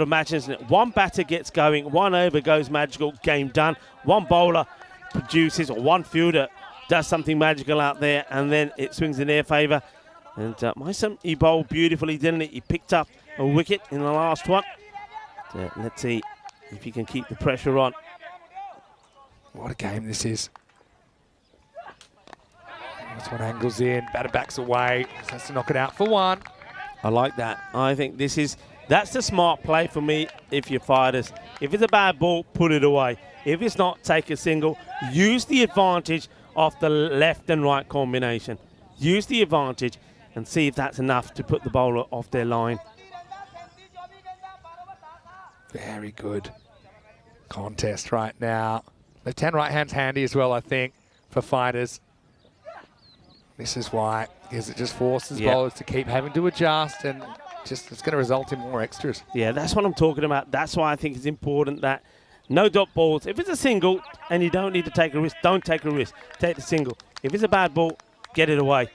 S5: match, isn't it? One batter gets going, one over goes magical, game done. One bowler produces, or one fielder does something magical out there, and then it swings in their favour. And Mysam, he bowled beautifully, didn't he? He picked up a wicket in the last one. So let's see if he can keep the pressure on.
S2: What a game this is. This one angles in, batter backs away, just has to knock it out for one.
S5: I like that. I think that's the smart play for me if you're fighters. If it's a bad ball, put it away. If it's not, take a single. Use the advantage of the left and right combination. Use the advantage and see if that's enough to put the bowler off their line.
S2: Very good contest right now. Left hand, right hand's handy as well, I think, for fighters. This is why, because it just forces bowlers to keep having to adjust, and just it's going to result in more extras.
S5: Yeah, that's what I'm talking about. That's why I think it's important that no dot balls. If it's a single and you don't need to take a risk, don't take a risk. Take the single. If it's a bad ball, get it away.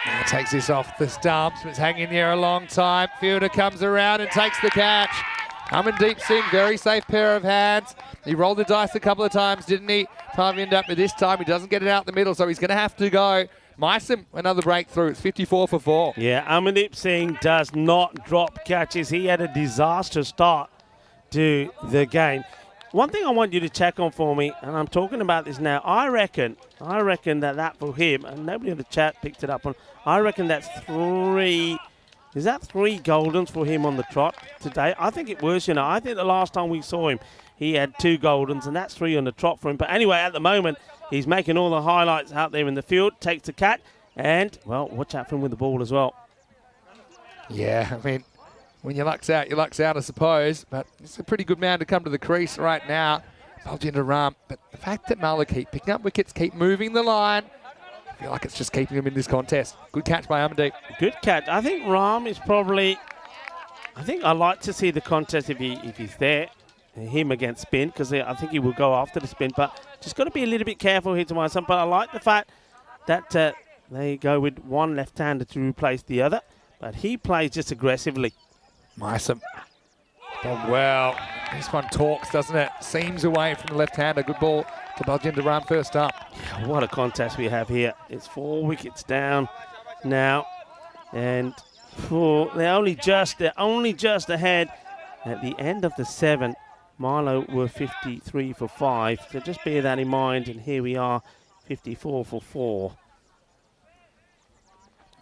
S2: Now takes this off the stumps, but it's hanging there a long time. Fielder comes around and takes the catch. Amandeep Singh, very safe pair of hands. He rolled the dice a couple of times, didn't he? Parvinder, but this time he doesn't get it out the middle, so he's going to have to go. Mysam, another breakthrough. It's 54 for 4.
S5: Yeah, Amandeep Singh does not drop catches. He had a disastrous start to the game. One thing I want you to check on for me, and I'm talking about this now, I reckon that for him, and nobody in the chat picked it up on, I reckon that's 3, is that 3 Goldens for him on the trot today? I think it was, I think the last time we saw him, he had 2 Goldens, and that's 3 on the trot for him. But anyway, at the moment, he's making all the highlights out there in the field, takes the catch, and, well, watch out for him with the ball as well.
S2: Yeah, I mean, when your luck's out, I suppose. But it's a pretty good man to come to the crease right now. Baljinder Ram. But the fact that Marlow keep picking up wickets, keep moving the line, I feel like it's just keeping him in this contest. Good catch by Amandeep.
S5: Good catch. I think Ram is probably, I think I like to see the contest if he's there, him against spin, because I think he will go after the spin. But just got to be a little bit careful here to my son. But I like the fact that they go with one left-hander to replace the other. But he plays just aggressively.
S2: Mysam. Oh, well, this one talks, doesn't it? Seams away from the left-hander. Good ball to Baljinder Ram first up.
S5: Yeah, what a contest we have here. It's 4 wickets down now. And they're only just ahead at the end of the 7. Marlow were 53 for 5. So just bear that in mind. And here we are, 54 for 4.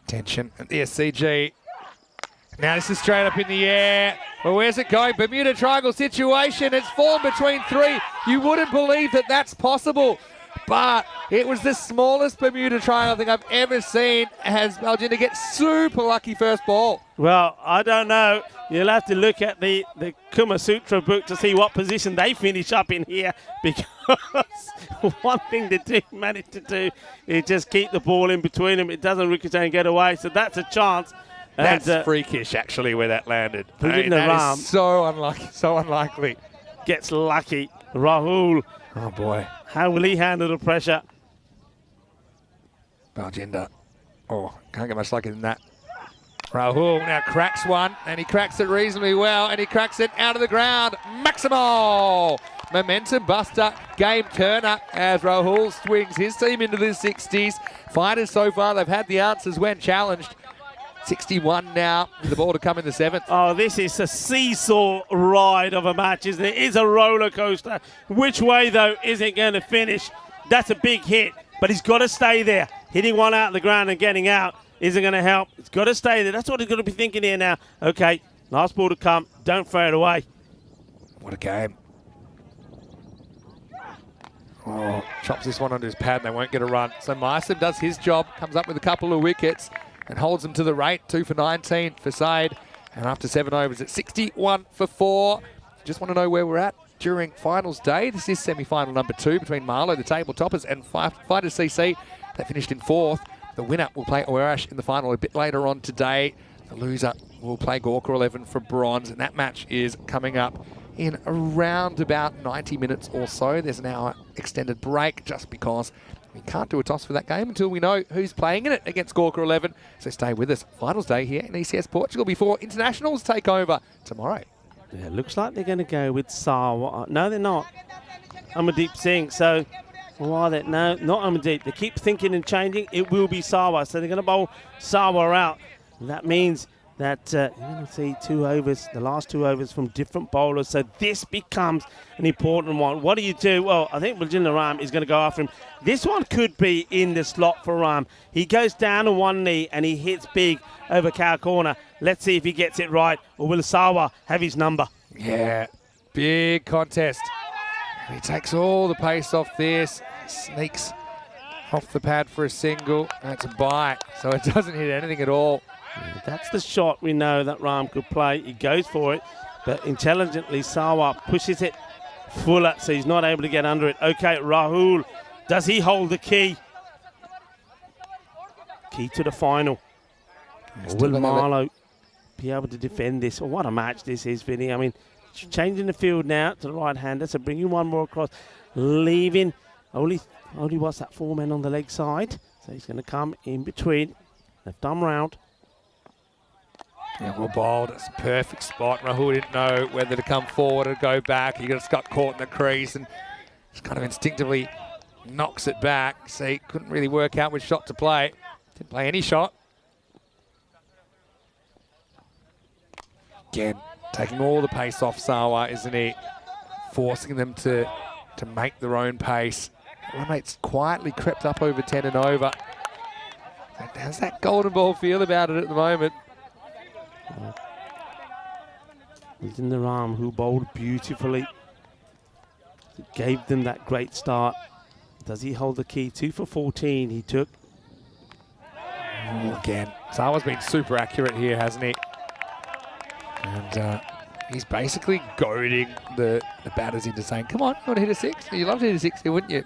S2: Tension at the SCG. Now this is straight up in the air. Well, where's it going? Bermuda Triangle situation. It's fallen between 3. You wouldn't believe that that's possible. But it was the smallest Bermuda Triangle I think I've ever seen as Baljinder gets super lucky first ball.
S5: Well, I don't know. You'll have to look at the Kuma Sutra book to see what position they finish up in here, because one thing the team managed to do is just keep the ball in between them. It doesn't ricochet and get away, so that's a chance.
S2: That's freakish, actually, where that landed.
S5: That
S2: is so unlucky, so unlikely.
S5: Gets lucky. Rahul.
S2: Oh, boy.
S5: How will he handle the pressure?
S2: Baljinder. Oh, can't get much luckier than that. Rahul now cracks one, and he cracks it reasonably well, and he cracks it out of the ground. Maximal! Momentum buster, game turner, as Rahul swings his team into the 60s. Fighters so far, they've had the answers when challenged. 61 now, with the ball to come in the 7th.
S5: Oh, this is a seesaw ride of a match, isn't it? It is a roller coaster. Which way, though, is it going to finish? That's a big hit, but he's got to stay there. Hitting one out of the ground and getting out isn't going to help. It's got to stay there. That's what he's got to be thinking here now. Okay, last ball to come. Don't throw it away.
S2: What a game. Oh, chops this one onto his pad and they won't get a run. So Mysam does his job, comes up with a couple of wickets and holds them to the rate. 2 for 19 for Said. And after 7 overs, it's 61 for 4. Just want to know where we're at during finals day. This is semi-final number 2 between Marlow, the table toppers, and Fighters CC. They finished in 4th. The winner will play Oerash in the final a bit later on today. The loser will play Gorka 11 for bronze, and that match is coming up in around about 90 minutes or so. There's an hour extended break just because we can't do a toss for that game until we know who's playing in it against Gorka 11. So stay with us. Finals day here in ECS Portugal before internationals take over tomorrow.
S5: Yeah, looks like they're going to go with Sawa. No, they're not. Amandeep Singh. So, who are they? No, not Amandeep. They keep thinking and changing. It will be Sawa. So they're going to bowl Sawa out. And that means that you're going to see 2 overs, the last 2 overs from different bowlers. So this becomes an important one. What do you do? Well, I think Baljendra Ram is going to go after him. This one could be in the slot for Ram. He goes down on one knee and he hits big over cow corner. Let's see if he gets it right, or will Sawa have his number?
S2: Yeah, big contest. He takes all the pace off this, sneaks off the pad for a single. That's a bite, so it doesn't hit anything at all.
S5: Yeah, that's the shot we know that Ram could play. He goes for it, but intelligently Sawa pushes it fuller, so he's not able to get under it. Okay, Rahul, does he hold the key? Key to the final. Or will Marlow be able to defend this? Oh, what a match this is, Vinny. I mean, changing the field now to the right-hander, so bringing one more across, leaving only what's that, 4 men on the leg side. So he's going to come in between, left arm round.
S2: Yeah, well bowled. It's a perfect spot. Rahul didn't know whether to come forward or go back. He just got caught in the crease and just kind of instinctively knocks it back. So he couldn't really work out which shot to play. Didn't play any shot. Again, taking all the pace off Sawa, isn't he? Forcing them to make their own pace. Run rate's quietly crept up over 10 and over. How's that golden ball feel about it at the moment?
S5: Baljendra Ram, who bowled beautifully, gave them that great start. Does he hold the key? 2 for 14 he took.
S2: Oh, again, Sawa's been super accurate here, hasn't he? And he's basically goading the batters into saying, come on, you want to hit a 6? You'd love to hit a 6 here, wouldn't you?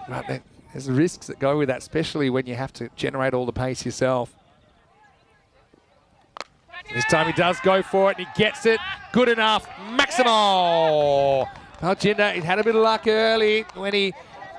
S2: Right, there's risks that go with that, especially when you have to generate all the pace yourself. This time he does go for it, and he gets it. Good enough. Maximo! Baljendra, he had a bit of luck early when he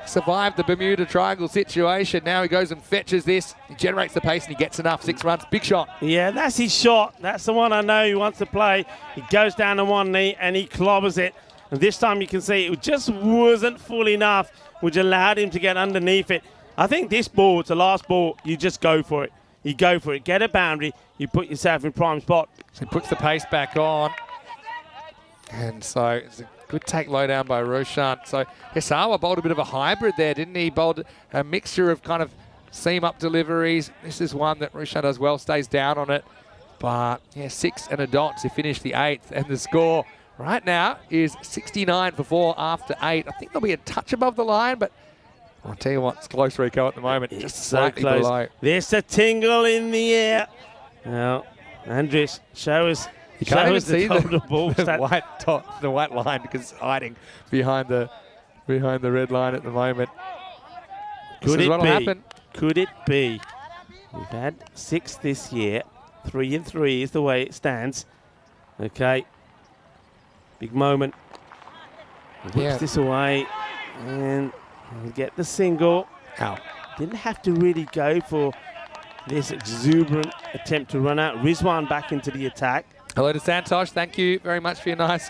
S2: survived the Bermuda Triangle situation. Now he goes and fetches this. He generates the pace, and he gets enough. 6 runs. Big shot.
S5: Yeah, that's his shot. That's the one I know he wants to play. He goes down on one knee, and he clobbers it. And this time you can see it just wasn't full enough, which allowed him to get underneath it. I think this ball, it's the last ball, you just go for it. You go for it, get a boundary, you put yourself in prime spot.
S2: So he puts the pace back on. And so it's a good take low down by Roshan. So Sawa bowled a bit of a hybrid there, didn't he? Bowled a mixture of kind of seam up deliveries. This is one that Roshan does well, stays down on it. But yeah, 6 and a dot to finish the 8th. And the score right now is 69 for 4 after 8. I think they'll be a touch above the line, but I'll tell you what, it's close, Rico, at the moment.
S5: It's
S2: just
S5: so
S2: slightly
S5: close.
S2: below.
S5: There's a tingle in the air. Now, Andres, show us.
S2: You can't even see
S5: the
S2: white line because it's hiding behind the red line at the moment.
S5: Could it be?
S2: Happen.
S5: Could it be? We've had 6 this year. 3 and 3 is the way it stands. Okay. Big moment. He whips this away and we'll get the single.
S2: Ow.
S5: Didn't have to really go for this exuberant attempt to run out. Rizwan back into the attack.
S2: Hello to Santosh. Thank you very much for your nice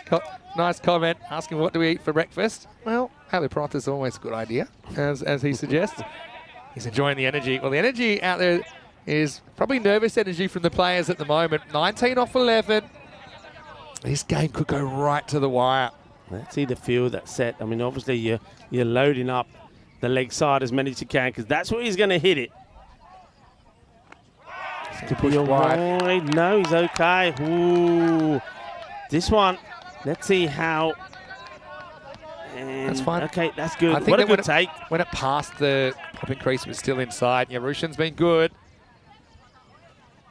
S2: comment. Asking what do we eat for breakfast? Well, aloo paratha is always a good idea, as he suggests. He's enjoying the energy. Well, the energy out there is probably nervous energy from the players at the moment. 19 off 11. This game could go right to the wire.
S5: Let's see the field that's set. I mean, obviously you're loading up the leg side as many as you can because that's where he's going to hit it. To push wide. No, he's okay. Ooh. This one, let's see how. And
S2: that's fine.
S5: Okay, that's good.
S2: I think
S5: what a good take.
S2: When it passed the popping crease, it was still inside. Yeah, Rushan's been good.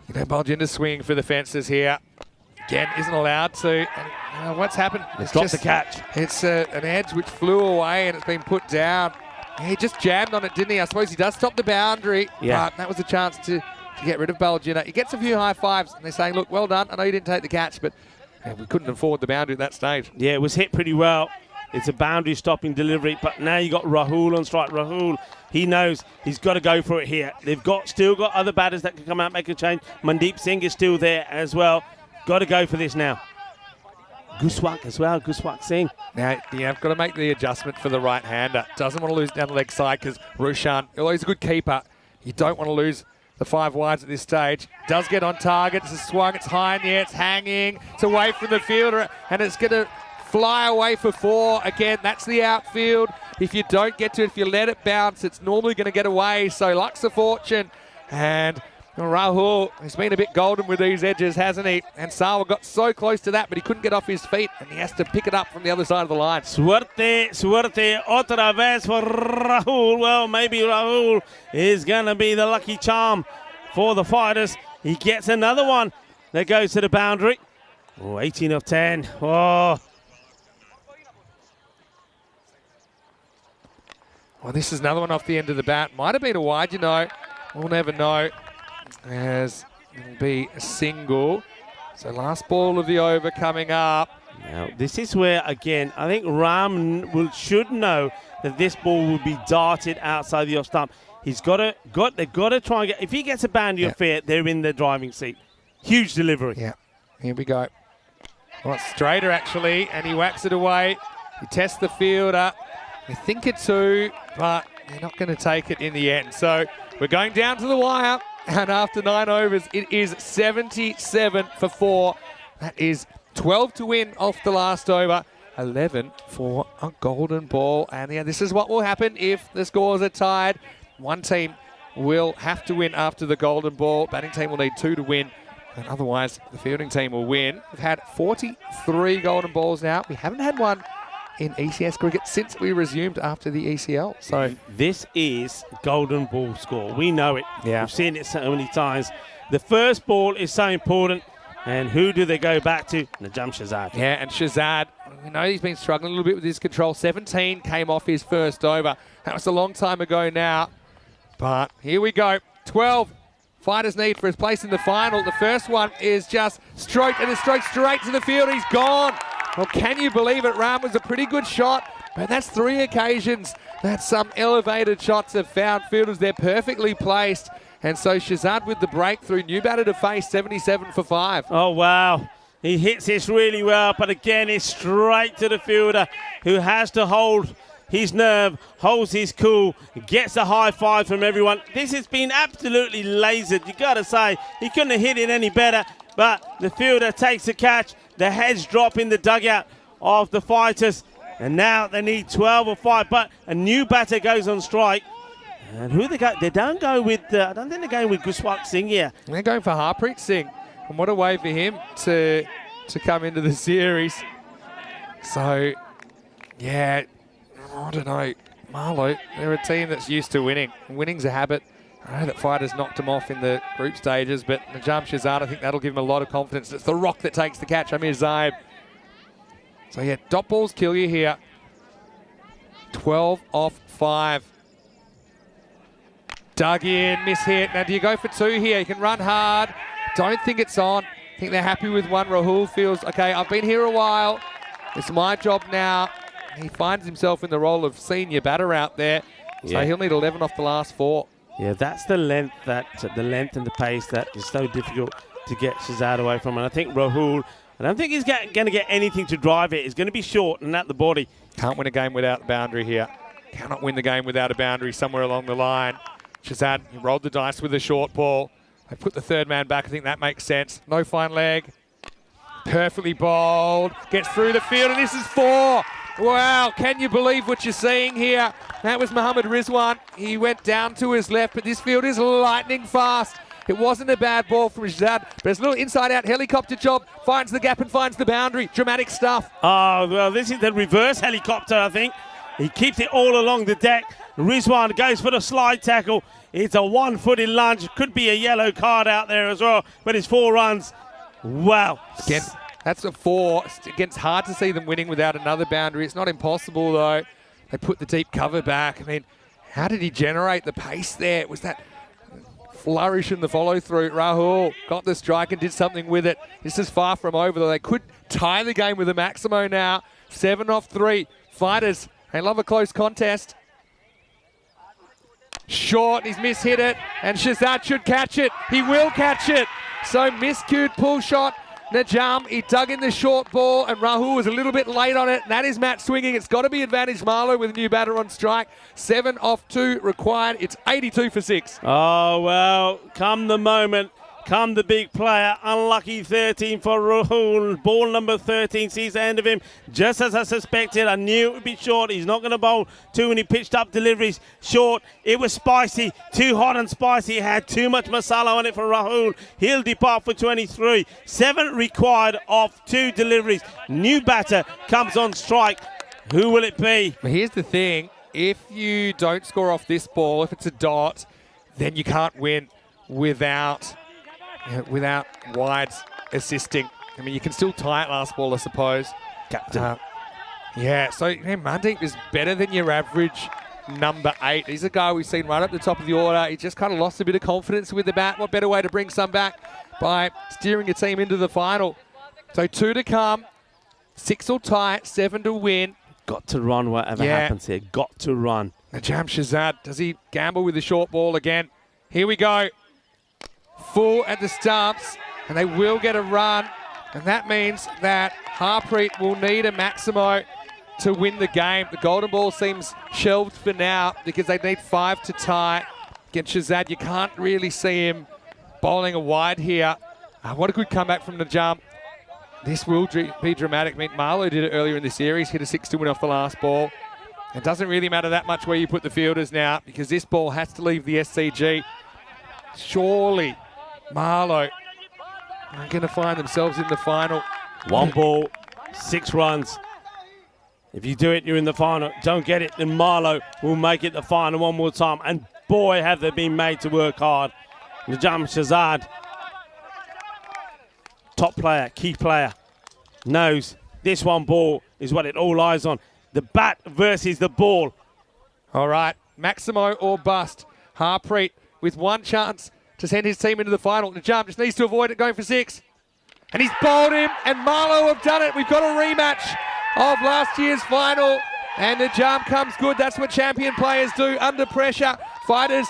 S2: You know, Baljendra's swinging for the fences here. Again, isn't allowed to. And, what's happened?
S5: It's dropped the catch.
S2: It's an edge which flew away and it's been put down. He just jammed on it, didn't he? I suppose he does stop the boundary.
S5: Yeah.
S2: But that was a chance to get rid of Baljendra. He gets a few high fives and they're saying, look, well done. I know you didn't take the catch, but we couldn't afford the boundary at that stage.
S5: Yeah, it was hit pretty well. It's a boundary stopping delivery, but now you got Rahul on strike. Rahul, he knows he's got to go for it here. They've still got other batters that can come out and make a change. Mandeep Singh is still there as well. Got to go for this now. Guswak as well, Guswak Singh.
S2: Now, you've got to make the adjustment for the right-hander. Doesn't want to lose down the leg side because Rushan, although he's a good keeper, you don't want to lose the 5 wides at this stage. Does get on target. It's swung. It's high in the air. It's hanging. It's away from the fielder, and it's going to fly away for 4. Again, that's the outfield. If you don't get to it, if you let it bounce, it's normally going to get away. So luck's of fortune. And Rahul, he's been a bit golden with these edges, hasn't he? And Sawa got so close to that, but he couldn't get off his feet, and he has to pick it up from the other side of the line.
S5: Suerte, suerte, otra vez for Rahul. Well, maybe Rahul is going to be the lucky charm for the fighters. He gets another one that goes to the boundary. Oh, 18 of 10. Oh.
S2: Well, this is another one off the end of the bat. Might have been a wide, you know. We'll never know, as it'll be a single. So last ball of the over coming up.
S5: Now, this is where, again, I think Ram should know that this ball will be darted outside the off stump. He's they've got to try and get, if he gets a boundary of fair, they're in the driving seat. Huge delivery.
S2: Yeah, here we go. Well, it's straighter, actually, and he whacks it away. He tests the fielder. They think it's 2, but they're not going to take it in the end. So we're going down to the wire, and after 9 overs, it is 77 for 4. That is 12 to win off the last over, 11 for a golden ball. And yeah, this is what will happen if the scores are tied. One team will have to win after the golden ball. Batting team will need 2 to win, and otherwise the fielding team will win. We've had 43 golden balls now. We haven't had one in ECS cricket since we resumed after the ECL. So
S5: this is golden ball score. We know it.
S2: Yeah.
S5: We've seen it so many times. The first ball is so important. And who do they go back to? Najam Shahzad.
S2: Yeah, and Shahzad, we know he's been struggling a little bit with his control. 17 came off his first over. That was a long time ago now. But here we go. 12 fighters need for his place in the final. The first one is just stroked, and it's stroked straight to the field. He's gone. Well, can you believe it? Ram was a pretty good shot, but that's 3 occasions that some elevated shots have found fielders. They're perfectly placed. And so Shahzad with the breakthrough, new batter to face, 77 for 5.
S5: Oh, wow. He hits this really well, but again, it's straight to the fielder who has to hold his nerve, holds his cool, gets a high five from everyone. This has been absolutely lasered. You got to say, he couldn't have hit it any better, but the fielder takes the catch. The heads drop in the dugout of the fighters, and now they need 12 or 5, but a new batter goes on strike. And who they go? They don't go with, I don't think they're going with Guswak Singh here.
S2: They're going for Harpreet Singh, and what a way for him to come into the series. So, yeah, I don't know. Marlow, they're a team that's used to winning. Winning's a habit. I know that fighters knocked him off in the group stages, but Najam Shahzad, I think that'll give him a lot of confidence. It's the rock that takes the catch. Amir Zaib. So, yeah, dot balls kill you here. 12 off 5. Dug in, mishit. Now, do you go for 2 here? You can run hard. Don't think it's on. I think they're happy with 1. Rahul feels, okay, I've been here a while. It's my job now. He finds himself in the role of senior batter out there. So he'll need 11 off the last 4.
S5: Yeah, that's the length and the pace that is so difficult to get Shahzad away from. And I think Rahul, I don't think he's going to get anything to drive it. He's going to be short and at the body.
S2: Can't win a game without the boundary here. Cannot win the game without a boundary somewhere along the line. Shahzad, he rolled the dice with a short ball. They put the third man back. I think that makes sense. No fine leg. Perfectly bowled. Gets through the field, and this is 4. Wow, can you believe what you're seeing here? That was Mohammad Rizwan. He went down to his left, but this field is lightning fast. It wasn't a bad ball from Shahzad, but it's a little inside-out helicopter job. Finds the gap and finds the boundary. Dramatic stuff.
S5: Oh, well, this is the reverse helicopter, I think. He keeps it all along the deck. Rizwan goes for the slide tackle. It's a one-footed lunge. Could be a yellow card out there as well, but it's 4 runs. Wow.
S2: Again, that's a 4. Again, it's hard to see them winning without another boundary. It's not impossible, though. They put the deep cover back. I mean, how did he generate the pace there? It was that flourish in the follow-through. Rahul got the strike and did something with it. This is far from over, though. They could tie the game with a Maximo now. 7 off 3. Fighters, they love a close contest. Short, he's mishit it, and Shahzad should catch it. He will catch it. So miscued pull shot Najam, he dug in the short ball, and Rahul was a little bit late on it. And that is match swinging. It's got to be advantage Marlow with a new batter on strike. 7 off 2 required. It's 82 for 6.
S5: Oh, well, come the moment. Come the big player. Unlucky 13 for Rahul. Ball number 13 sees the end of him. Just as I suspected, I knew it would be short. He's not going to bowl too many pitched up deliveries. Short. It was spicy. Too hot and spicy. It had too much masala on it for Rahul. He'll depart for 23. 7 required off 2 deliveries. New batter comes on strike. Who will it be?
S2: Here's the thing. If you don't score off this ball, if it's a dot, then you can't win without wides assisting. I mean, you can still tie it last ball, I suppose.
S5: Captain.
S2: Yeah, so Mandeep is better than your average number 8. He's a guy we've seen right up the top of the order. He just kind of lost a bit of confidence with the bat. What better way to bring some back by steering your team into the final? So 2 to come, 6 will tie, 7 to win.
S5: Got to run whatever happens here. Got to run.
S2: Najam Shahzad, does he gamble with the short ball again? Here we go. Full at the stumps, and they will get a run, and that means that Harpreet will need a Maximo to win the game. The golden ball seems shelved for now because they need 5 to tie. Against Shahzad, you can't really see him bowling a wide here. What a good comeback from Najam. This will be dramatic. I mean, Marlow did it earlier in the series, hit a 6 to win off the last ball. It doesn't really matter that much where you put the fielders now because this ball has to leave the SCG. Surely Marlow are going to find themselves in the final.
S5: 1 ball, 6 runs. If you do it, you're in the final. Don't get it, then Marlow will make it the final one more time. And boy, have they been made to work hard. Najam Shahzad, top player, key player, knows this 1 ball is what it all lies on. The bat versus the ball.
S2: All right, Maximo or bust. Harpreet with 1 chance to send his team into the final. Najam just needs to avoid it going for 6. And he's bowled him, and Marlow have done it. We've got a rematch of last year's final, and Najam comes good. That's what champion players do under pressure. Fighters,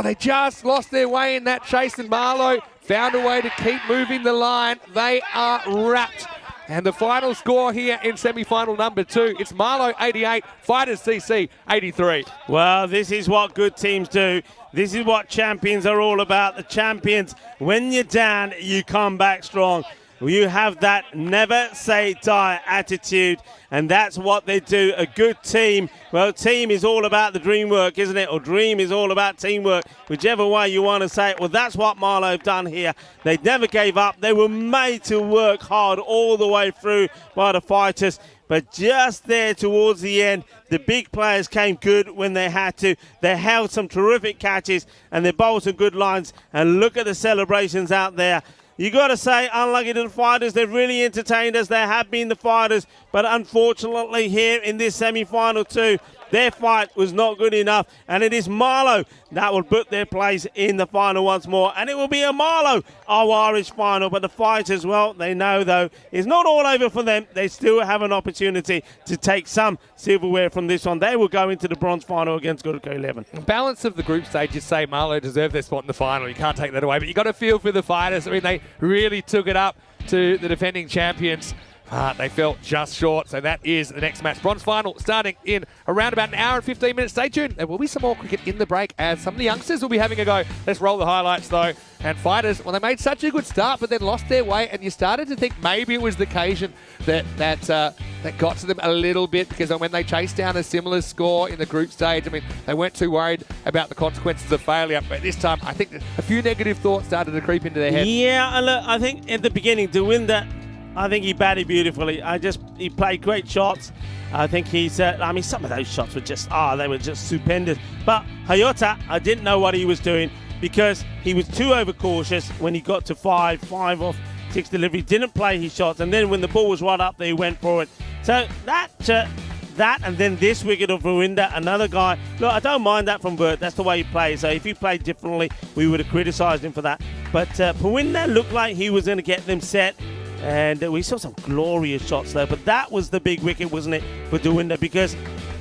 S2: they just lost their way in that chase, and Marlow found a way to keep moving the line. They are wrapped. And the final score here in semi-final number 2, it's Marlow 88, Fighters CC 83.
S5: Well, this is what good teams do. This is what champions are all about. The champions, when you're down, you come back strong. You have that never say die attitude, and that's what they do. A good team, well, team is all about the dream work, isn't it? Or dream is all about teamwork, whichever way you want to say it. Well, that's what Marlow have done here. They never gave up. They were made to work hard all the way through by the fighters. But just there towards the end, the big players came good when they had to. They held some terrific catches, and they bowled some good lines. And look at the celebrations out there. You got to say, unlucky to the fighters, they've really entertained us. They have been the fighters, but unfortunately here in this semi-final too, their fight was not good enough, and it is Marlow that will put their place in the final once more, and it will be a Marlow Irish final. But the fighters, well, they know though it's not all over for them. They still have an opportunity to take some silverware from this one. They will go into the bronze final against Gurkha 11.
S2: Balance of the group stages say Marlow deserve their spot in the final. You can't take that away, but you got to feel for the fighters. I mean, they really took it up to the defending champions. They fell just short, so that is the next match. Bronze final starting in around about an hour and 15 minutes. Stay tuned. There will be some more cricket in the break as some of the youngsters will be having a go. Let's roll the highlights, though. And fighters, well, they made such a good start, but then lost their way, and you started to think maybe it was the occasion that got to them a little bit, because when they chased down a similar score in the group stage, I mean, they weren't too worried about the consequences of failure. But this time, I think a few negative thoughts started to creep into their head.
S5: Yeah, look, I think at the beginning, to win that, I think he batted beautifully. He played great shots. I think some of those shots were they were just stupendous. But Hayota, I didn't know what he was doing, because he was too overcautious when he got to 5 off 6 delivery. Didn't play his shots, and then when the ball was right up there, he went for it. So that and then this wicket of Rawinder, another guy. Look, I don't mind that from Bert. That's the way he plays. So if he played differently, we would have criticised him for that. But Rawinder looked like he was going to get them set. And we saw some glorious shots there, but that was the big wicket, wasn't it, for Rawinder, because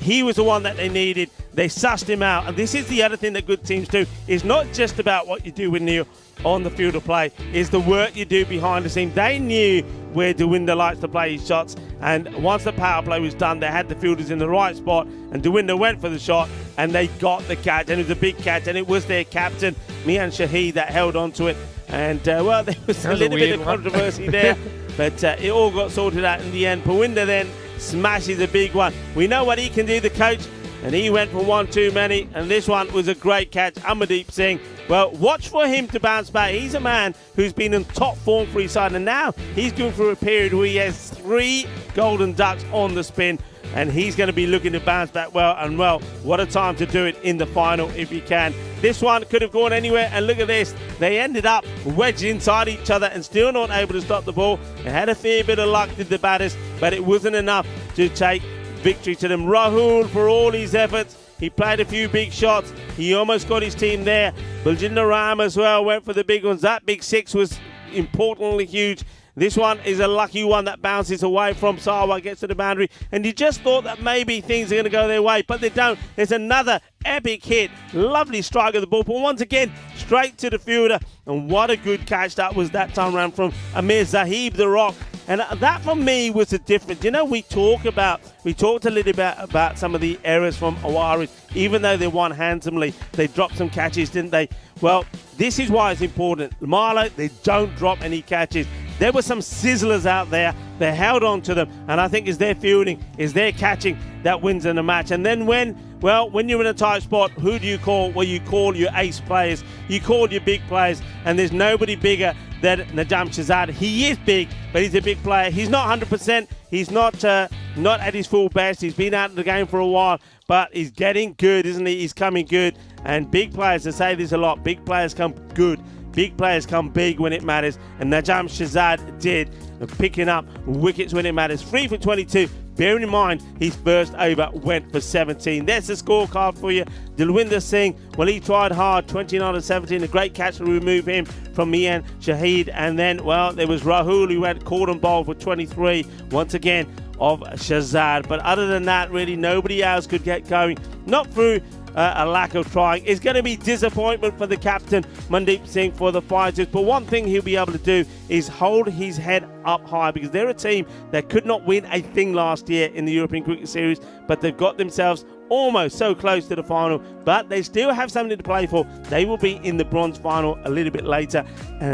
S5: he was the one that they needed. They sussed him out. And this is the other thing that good teams do. It's not just about what you do when you're on the field of play. It's the work you do behind the scene. They knew where DeWinder likes to play his shots. And once the power play was done, they had the fielders in the right spot. And DeWinder went for the shot. And they got the catch. And it was a big catch. And it was their captain, Mian Shahid, that held on to it. And, well, there was a little bit of controversy there. But it all got sorted out in the end. Pawinder then smashes a big one. We know what he can do, the coach. And he went for one too many. And this one was a great catch. Amardeep Singh. Well, watch for him to bounce back. He's a man who's been in top form for his side. And now he's going through a period where he has 3 golden ducks on the spin. And he's going to be looking to bounce back well. And, well, what a time to do it in the final if he can. This one could have gone anywhere. And look at this. They ended up wedged inside each other and still not able to stop the ball. They had a fair bit of luck, did the batters, but it wasn't enough to take victory to them. Rahul, for all his efforts, he played a few big shots. He almost got his team there. Baljinder Ram as well went for the big ones. That big 6 was importantly huge. This one is a lucky one that bounces away from Sawa, gets to the boundary, and you just thought that maybe things are going to go their way, but they don't. There's another epic hit. Lovely strike of the ball, but once again, straight to the fielder. And what a good catch that was that time around from Amir Zahib, the Rock. And that for me was the difference. You know, we talked a little bit about some of the errors from Awaris. Even though they won handsomely, they dropped some catches, didn't they? Well, this is why it's important. Marlow, they don't drop any catches. There were some sizzlers out there. They held on to them. And I think it's their fielding, it's their catching that wins in the match. And then when you're in a tight spot, who do you call? Well, you call your ace players. You call your big players. And there's nobody bigger than Najam Shahzad. He is big, but he's a big player. He's not 100%. He's not at his full best. He's been out of the game for a while, but he's getting good, isn't he? He's coming good. And big players, I say this a lot, big players come good. Big players come big when it matters. And Najam Shahzad did, picking up wickets when it matters. 3 for 22. Bearing in mind, his first over went for 17. There's the scorecard for you. Dilwinder Singh, well, he tried hard, 29 to 17. A great catch to remove him from Mian Shahid. And then, well, there was Rahul who had caught and bowled for 23. Once again, of Shahzad. But other than that, really, nobody else could get going. Not through a lack of trying. It's going to be disappointment for the captain, Mandeep Singh, for the fighters. But one thing he'll be able to do is hold his head up high, because they're a team that could not win a thing last year in the European Cricket Series, but they've got themselves almost so close to the final, but they still have something to play for. They will be in the bronze final a little bit later,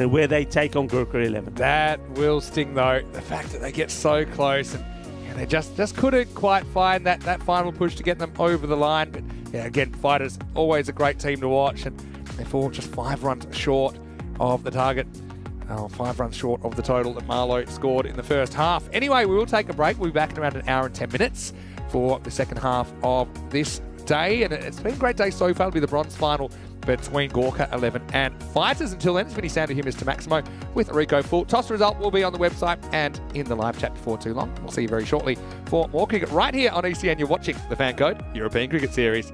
S5: where they take on Gurkha 11.
S2: That will sting, though. The fact that they get so close and they just couldn't quite find that final push to get them over the line. But yeah, again, fighters, always a great team to watch, and they fall just 5 runs short of the target. 5 runs short of the total that Marlow scored in the first half. Anyway, we will take a break. We'll be back in around 1 hour and 10 minutes for the second half of this day. And it's been a great day so far. It'll be the bronze final between Gurkha 11 and Fighters. Until then, it's been sound to hear Mr. Maximo with Rico Full. Toss result will be on the website and in the live chat before too long. We'll see you very shortly for more cricket right here on ECN. You're watching the Fan Code European Cricket Series.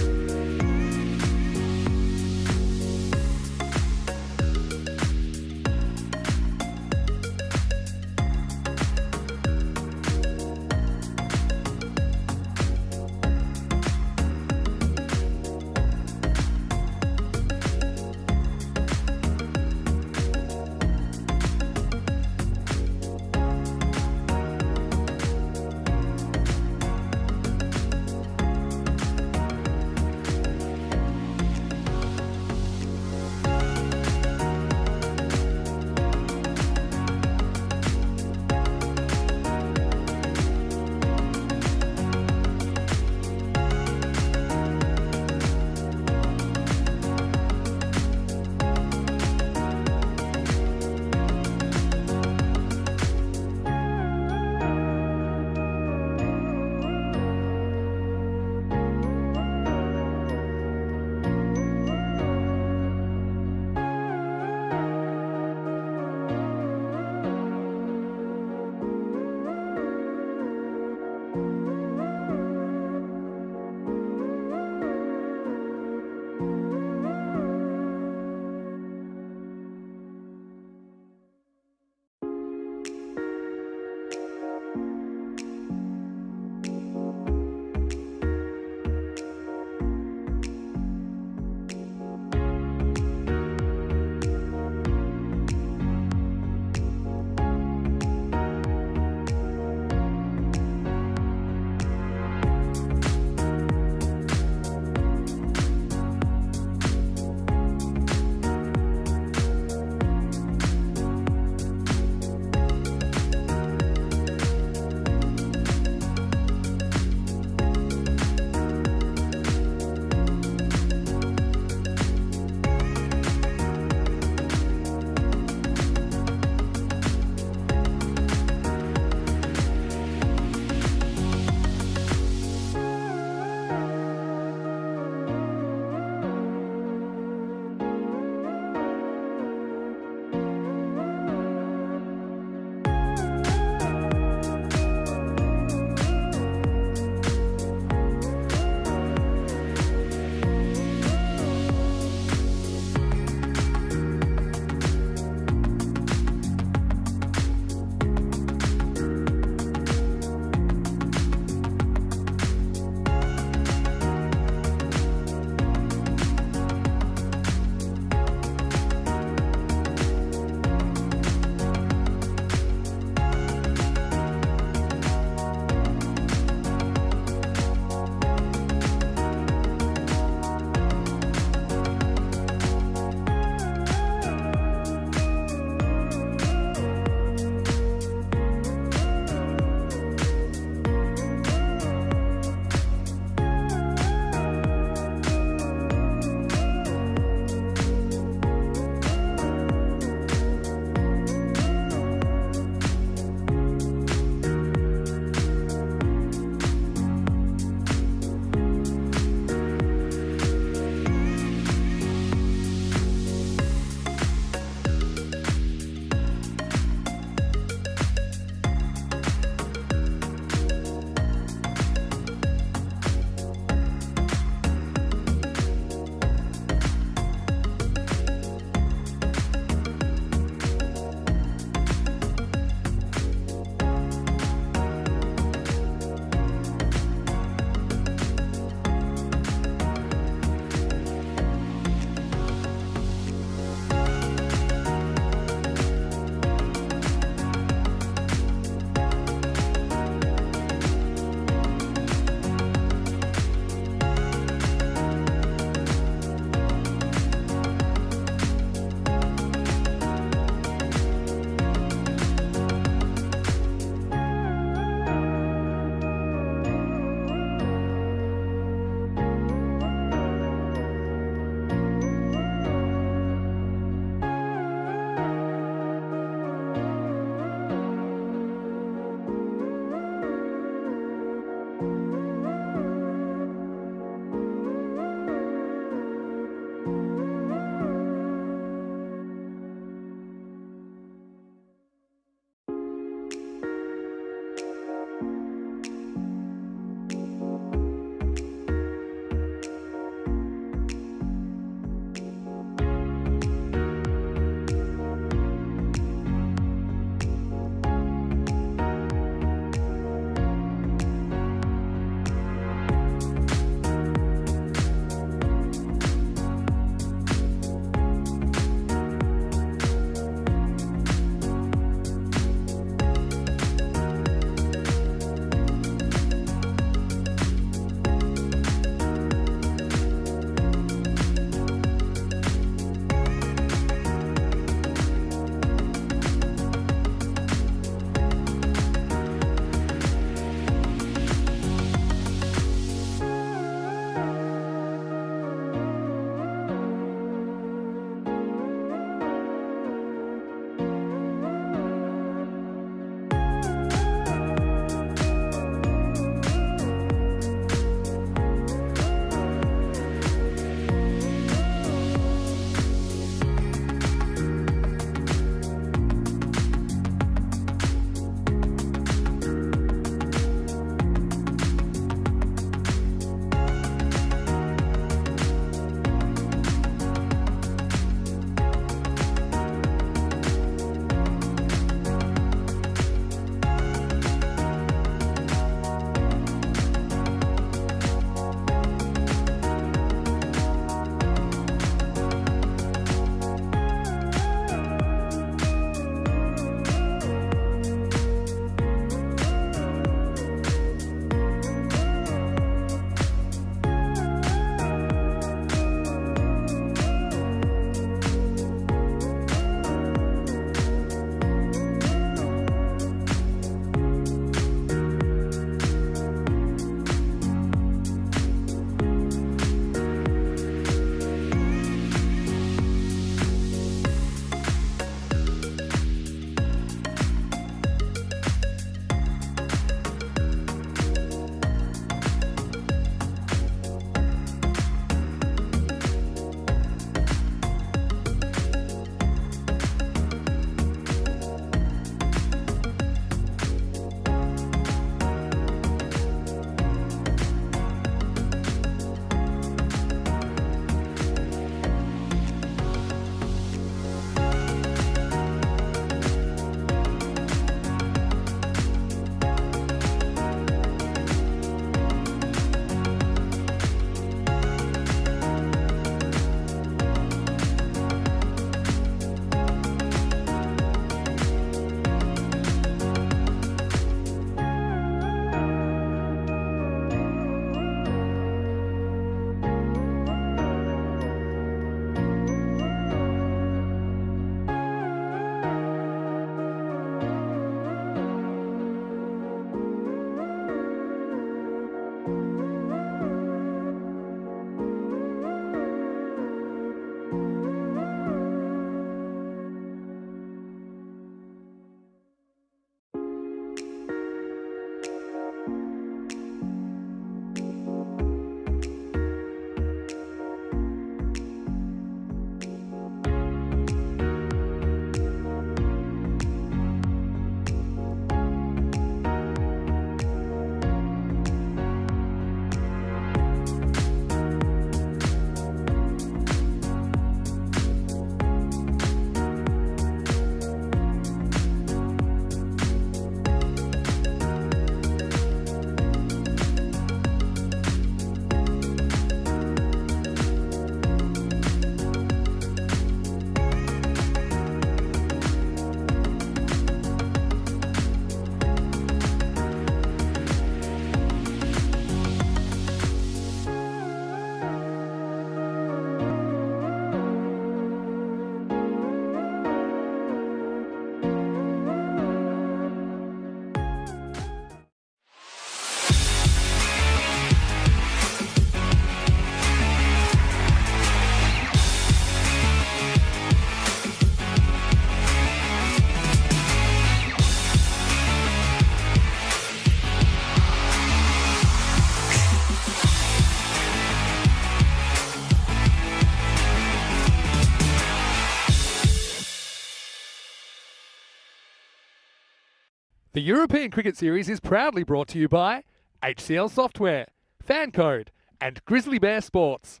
S2: The European Cricket Series is proudly brought to you by HCL Software, Fan Code, and Grizzly Bear Sports.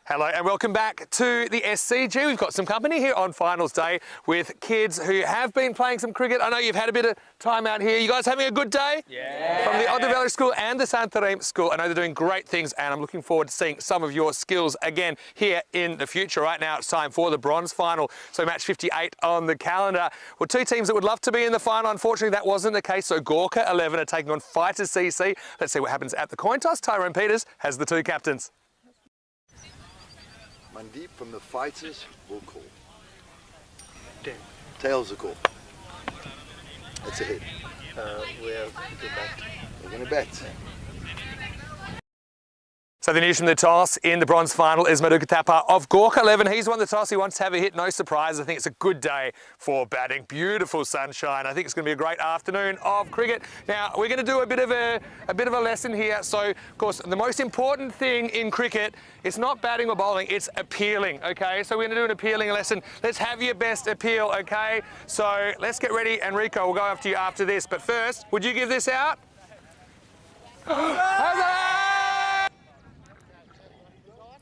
S1: Hello and welcome back to the SCG. We've got some company here on finals day with kids who have been playing some cricket. I know you've had a bit of time out here. You guys having a good day? Yeah. From the Otter Valley School and the Santarém School. I know they're doing great things and I'm looking forward to seeing some of your skills again here in the future. Right now it's time for the bronze final. So match 58 on the calendar. Well, two teams that would love to be in the final. Unfortunately, that wasn't the case. So Gorka 11 are taking on Fighters CC. Let's see what happens at the coin toss. Tyrone Peters has the two captains.
S9: Mandeep from the Fighters will call. Tails a call. That's a hit. We're going to bet.
S1: So the news from the toss in the bronze final is Maduka Thapa of Gorka 11. He's won the toss. He wants to have a hit. No surprise. I think it's a good day for batting. Beautiful sunshine. I think it's going to be a great afternoon of cricket. Now we're going to do a bit of a lesson here. So of course the most important thing in cricket is not batting or bowling. It's appealing. Okay. So we're going to do an appealing lesson. Let's have your best appeal. Okay. So let's get ready. And Rico will go after you after this. But first, would you give this out?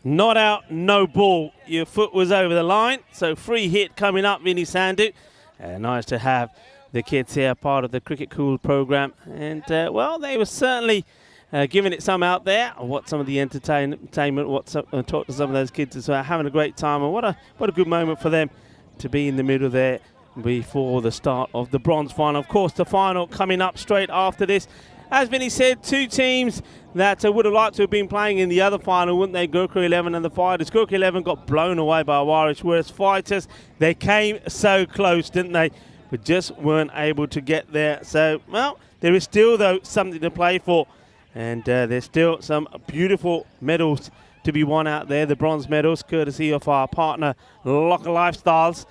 S5: Not out, no ball. Your foot was over the line. So free hit coming up, Vinny Sandhu. Nice to have the kids here, part of the Cricket Cool program. And, well, they were certainly giving it some out there. What some of the entertainment, talk to some of those kids as well, having a great time. And what a good moment for them to be in the middle there before the start of the bronze final. Of course, the final coming up straight after this. As Vinny said, two teams that would have liked to have been playing in the other final, wouldn't they? Gorka 11 and the Fighters. Gorka 11 got blown away by Warish, whereas Fighters, they came so close, didn't they? But just weren't able to get there. So, well, there is still, though, something to play for. And there's still some beautiful medals to be won out there. The bronze medals, courtesy of our partner, Locker Lifestyles.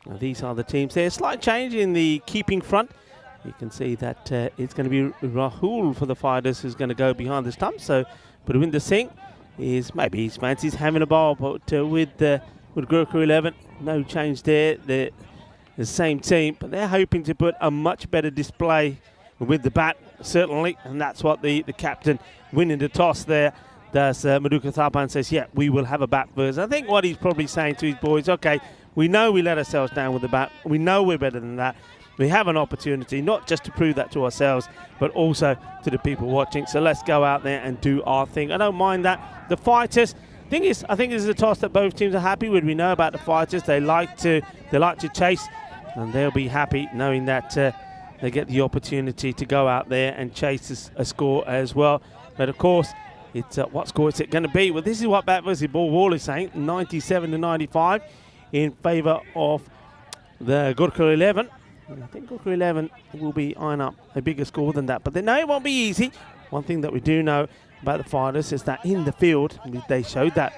S5: Now, these are the teams. There's a slight change in the keeping front. You can see that it's going to be Rahul for the Fighters who's going to go behind the stump. So, Parwinder Singh is maybe he fancies having a bowl, but with Gorka 11, no change there. They're the same team, but they're hoping to put a much better display with the bat, certainly, and that's what the captain winning the toss there does. Maduka Thapa says, yeah, we will have a bat first. I think what he's probably saying to his boys, okay, we know we let ourselves down with the bat. We know we're better than that. We have an opportunity not just to prove that to ourselves, but also to the people watching. So let's go out there and do our thing. I don't mind that. The Fighters, thing is, I think this is a toss that both teams are happy with. We know about the Fighters. They like to chase, and they'll be happy knowing that they get the opportunity to go out there and chase a score as well. But of course, it's what score is it going to be? Well, this is what Bat vs. Ball Wall is saying, 97 to 95 in favour of the Gorka 11. I think Gorka 11 will be eyeing up a bigger score than that. But they know it won't be easy. One thing that we do know about the Fighters is that in the field, they showed that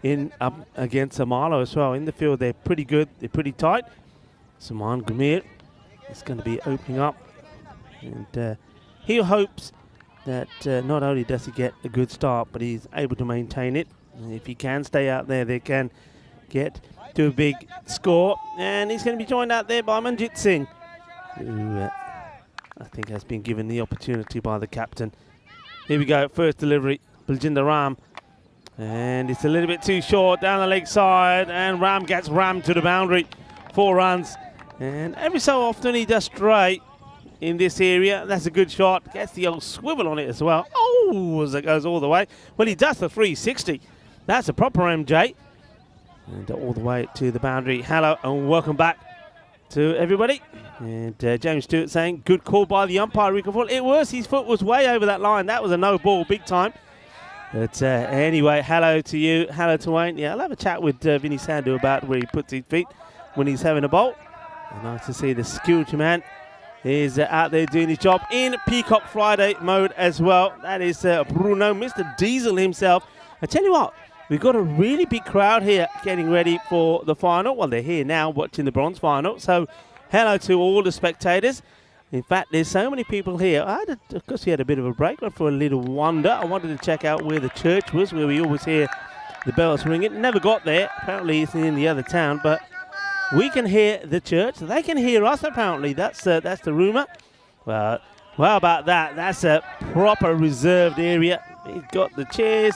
S5: in against Amalo as well. In the field, they're pretty good. They're pretty tight. Saman Gumir is going to be opening up. And he hopes that not only does he get a good start, but he's able to maintain it. And if he can stay out there, they can get to a big score. And he's going to be joined out there by Manjit Singh, who I think has been given the opportunity by the captain. Here we go, first delivery, Baljinder Ram. And it's a little bit too short down the leg side, and Ram gets rammed to the boundary. 4 runs. And every so often he does stray in this area. That's a good shot. Gets the old swivel on it as well. Oh, as it goes all the way. Well, he does the 360. That's a proper MJ. And all the way to the boundary. Hello and welcome back to everybody. And James Stewart saying, good call by the umpire, Rico. It was, his foot was way over that line. That was a no ball, big time. But anyway, hello to you, hello to Wayne. Yeah, I'll have a chat with Vinny Sandhu about where he puts his feet when he's having a bowl. And nice to see the skilled man is out there doing his job in Peacock Friday mode as well. That is Bruno, Mr. Diesel himself. I tell you what, we've got a really big crowd here getting ready for the final. Well, they're here now watching the bronze final. So hello to all the spectators. In fact, there's so many people here. Of course, we had a bit of a break, but for a little wonder, I wanted to check out where the church was, where we always hear the bells ringing. Never got there. Apparently, it's in the other town, but we can hear the church. They can hear us, apparently. That's the rumour. Well, how about that? That's a proper reserved area. He's got the chairs.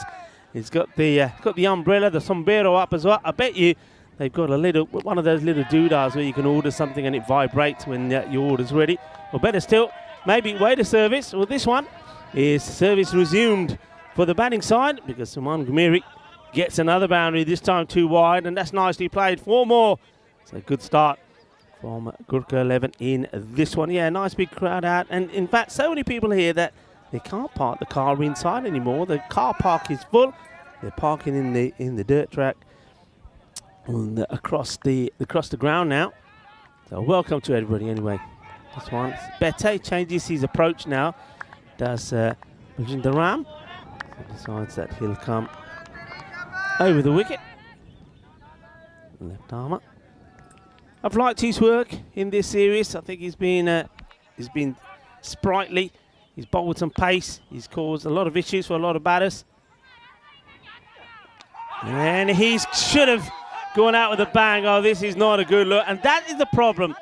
S5: He's got the umbrella, the sombrero up as well. I bet you they've got one of those little doodahs where you can order something and it vibrates when your order's ready. Or better still, maybe wait a service. Well, this one is service resumed for the batting side because Suman Gumiri gets another boundary, this time 2 wide, and that's nicely played. 4 more. It's a good start from Gurkha 11 in this one. Yeah, nice big crowd out. And in fact, so many people here that they can't park the car inside anymore. The car park is full. They're parking in the dirt track across the ground now. So welcome to everybody anyway. This one, Bete changes his approach now. Does Bajinder Ram. So decides that he'll come over the wicket. Left armour. I've liked his work in this series. I think he's been sprightly. He's bowled with some pace. He's caused a lot of issues for a lot of batters. And he should have gone out with a bang. Oh, this is not a good look. And that is the problem.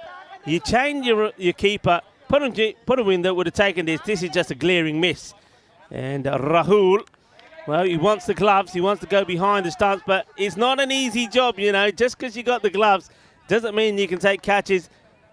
S5: You change your keeper, put a win that would have taken this. This is just a glaring miss. And Rahul, well, he wants the gloves. He wants to go behind the stumps, but it's not an easy job, you know. Just because you got the gloves doesn't mean you can take catches.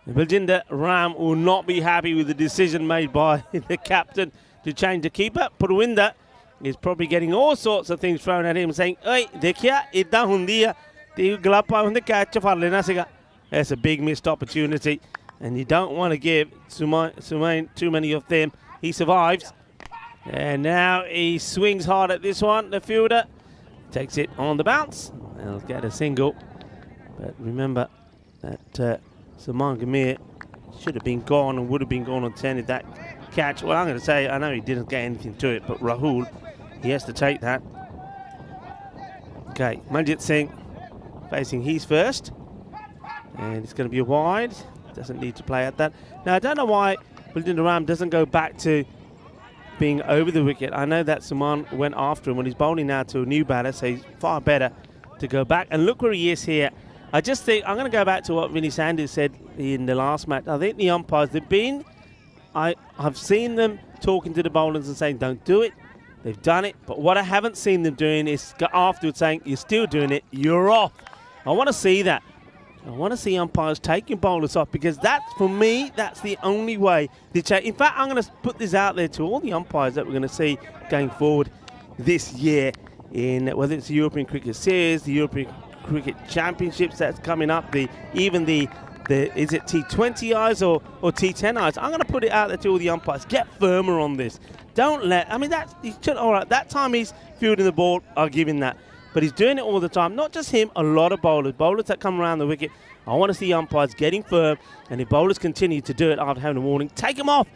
S5: Bajinder Ram will not be happy with the decision made by the captain to change the keeper. Purwinder is probably getting all sorts of things thrown at him, saying, "Hey, dekhiya, idda hundi hai. Te glove pa hunde catch far lena siga." That's a big missed opportunity, and you don't want to give Sumain too many of them. He survives, and now he swings hard at this one. The fielder takes it on the bounce. He'll get a single, but remember that Suman Gamir should have been gone and would have been gone on 10 if that catch. Well, I'm going to say, I know he didn't get anything to it, but Rahul, he has to take that. Okay, Manjit Singh facing his first. And it's going to be a wide. Doesn't need to play at that. Now, I don't know why Bajinder Ram doesn't go back to being over the wicket. I know that Suman went after him when he's bowling now to a new batter, so he's far better to go back. And look where he is here. I just think, I'm going to go back to what Vinny Sanders said in the last match. I think the umpires, I've seen them talking to the bowlers and saying, don't do it. They've done it. But what I haven't seen them doing is go afterwards saying, you're still doing it, you're off. I want to see that. I want to see umpires taking bowlers off, because that's, for me, that's the only way they change. In fact, I'm going to put this out there to all the umpires that we're going to see going forward this year, in whether it's the European Cricket Series, the European Cricket Championships that's coming up, even the is it T20 eyes or T10 eyes? I'm going to put it out there to all the umpires. Get firmer on this. Don't let. I mean, all right. That time he's fielding the ball, I'll give him that. But he's doing it all the time. Not just him, a lot of bowlers that come around the wicket. I want to see umpires getting firm, and if bowlers continue to do it after having a warning, take them off.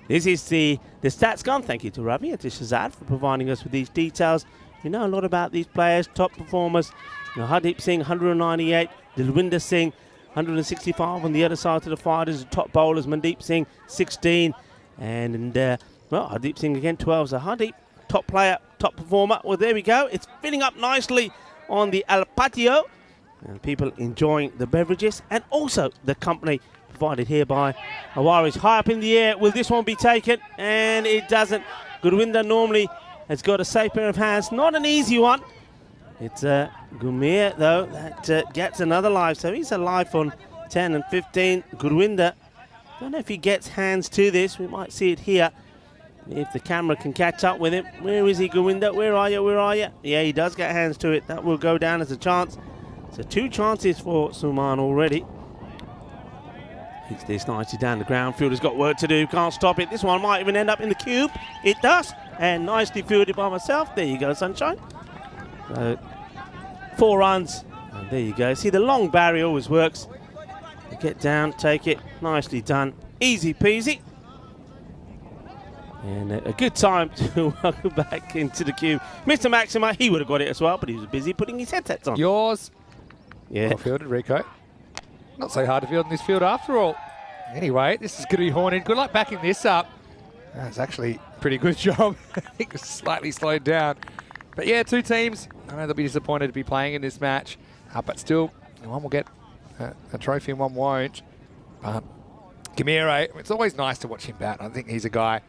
S5: This is the stats gun. Thank you to Ravi and to Shazad for providing us with these details. You know a lot about these players, top performers. You know, Hardeep Singh, 198. Dilwinder Singh, 165 on the other side to the fighters. Top bowlers, Mandeep Singh, 16. And, well, Hardeep Singh again, 12. So Hardeep, top player, top performer. Well, there we go. It's filling up nicely on the Al Patio. And people enjoying the beverages and also the company provided here by Awaris. High up in the air. Will this one be taken? And it doesn't. Gurwinder normally has got a safe pair of hands. Not an easy one. It's Gumir, though, that gets another live. So he's alive on 10 and 15. Gurwinder, don't know if he gets hands to this. We might see it here if the camera can catch up with him. Where is he, Gurwinder? Where are you? Where are you? Yeah, he does get hands to it. That will go down as a chance. So 2 chances for Suman already. Hits this nicely down the ground. Fielder's got work to do. Can't stop it. This one might even end up in the cube. It does. And nicely fielded by myself. There you go, sunshine. So 4 runs. And there you go. See, the long barrier always works. You get down, take it. Nicely done. Easy peasy. And a good time to welcome back into the cube Mr. Maxima. He would have got it as well, but he was busy putting his headsets on.
S2: Yours.
S5: Yeah.
S2: Well fielded, Rico. Not so hard to field in this field after all. Anyway, this is going to be horned. Good luck backing this up. That's actually a pretty good job. I think it's slightly slowed down. But yeah, 2 teams. I know they'll be disappointed to be playing in this match. But still, one will get a trophy and one won't. But Gamire, it's always nice to watch him bat. I think he's a guy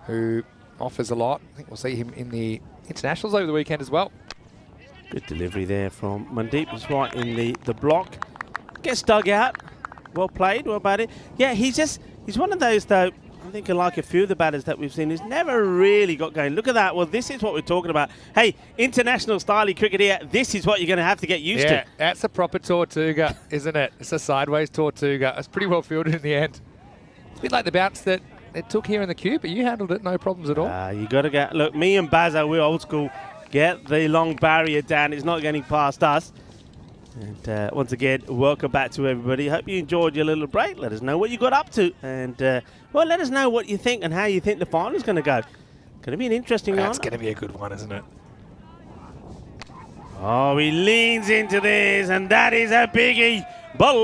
S2: who offers a lot. I think we'll see him in the internationals over the weekend as well.
S5: Good delivery there from Mandeep. He's right in the block. Gets dug out. Well played, well batted. Yeah, he's one of those, though, I think like a few of the batters that we've seen, who's never really got going. Look at that. Well, this is what we're talking about. Hey, international style cricket here, this is what you're going to have to get used to.
S2: Yeah, that's a proper Tortuga, isn't it? It's a sideways Tortuga. It's pretty well fielded in the end. It's a bit like the bounce that it took here in the queue, but you handled it no problems at all.
S5: You got to get, look, me and Bazza, we're old school. Get the long barrier down. It's not getting past us. And once again, welcome back to everybody. Hope you enjoyed your little break. Let us know what you got up to. And, well, let us know what you think and how you think the final is going to go. Going to be an interesting one.
S2: That's going to be a good one, isn't it?
S5: Oh, he leans into this, and that is a biggie. Bolle,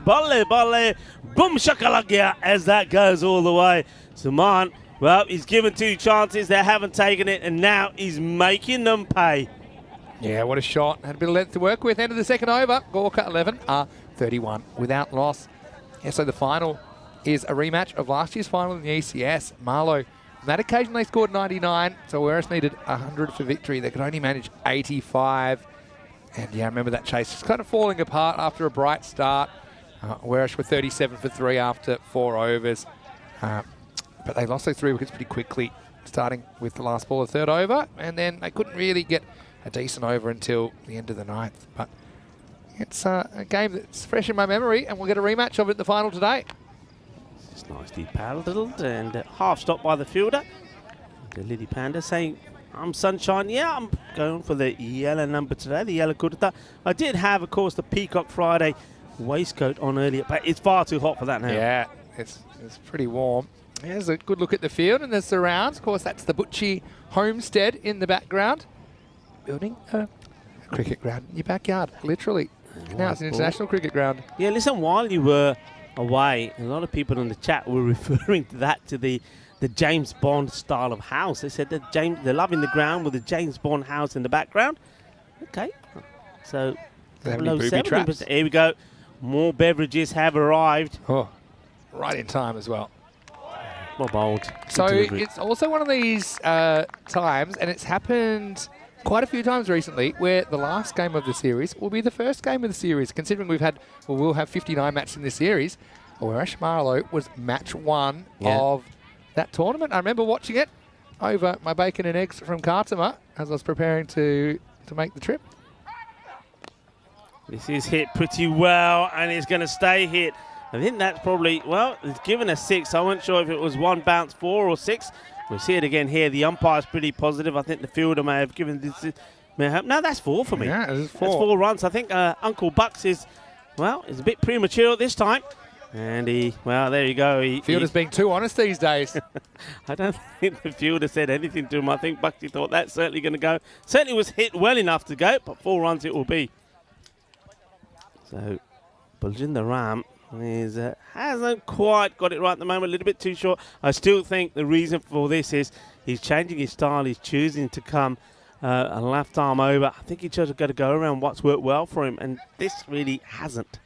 S5: bolle, bolle. Boom shakalaka as that goes all the way. Saman, well, he's given 2 chances. They haven't taken it, and now he's making them pay.
S2: Yeah, what a shot. Had a bit of length to work with. End of the second over. Gorka 11 are 31 without loss. Yeah, so the final is a rematch of last year's final in the ECS. Marlow, on that occasion, they scored 99, so Werris needed 100 for victory. They could only manage 85. And yeah, I remember that chase just kind of falling apart after a bright start. Werris were 37 for 3 after 4 overs. But they lost those 3 wickets pretty quickly, starting with the last ball of third over, and then they couldn't really get a decent over until the end of the 9th. But it's a game that's fresh in my memory, and we'll get a rematch of it in the final today.
S5: It's nicely paddled and half stopped by the fielder. The Lily Panda saying, I'm sunshine. Yeah, I'm going for the yellow number today, the yellow kurta. I did have, of course, the Peacock Friday waistcoat on earlier, but it's far too hot for that now.
S2: Yeah, it's pretty warm. Here's a good look at the field and the surrounds. Of course, that's the Butchie homestead in the background. Building a cricket ground in your backyard, literally. Now it's an international cricket ground.
S5: Yeah, listen, while you were away, a lot of people in the chat were referring to that, to the James Bond style of house. They said that they're loving the ground with the James Bond house in the background. Okay, so
S2: booby traps.
S5: Here we go. More beverages have arrived.
S2: Oh, right in time as well.
S5: Well bowled.
S2: So it's also one of these times, and it's happened quite a few times recently, where the last game of the series will be the first game of the series, considering we'll have 59 matches in this series. Werris Marlow was match 1 of that tournament. I remember watching it over my bacon and eggs from Kartama as I was preparing to make the trip.
S5: This is hit pretty well, and it's going to stay hit. I think that's probably, well, it's given a 6. I wasn't sure if it was 1 bounce 4 or 6. We'll see it again here. The umpire's pretty positive. I think the fielder may have given this. No, that's 4 for me.
S2: Yeah, it's 4.
S5: That's 4 runs. I think Uncle Bucks is a bit premature this time. And there you go.
S2: Fielder's being too honest these days.
S5: I don't think the fielder said anything to him. I think Bucksy thought that's certainly going to go. Certainly was hit well enough to go, but 4 runs it will be. So, Baljinder Ram hasn't quite got it right at the moment, a little bit too short. I still think the reason for this is he's changing his style. He's choosing to come a left arm over. I think he's just got to go around what's worked well for him, and this really hasn't.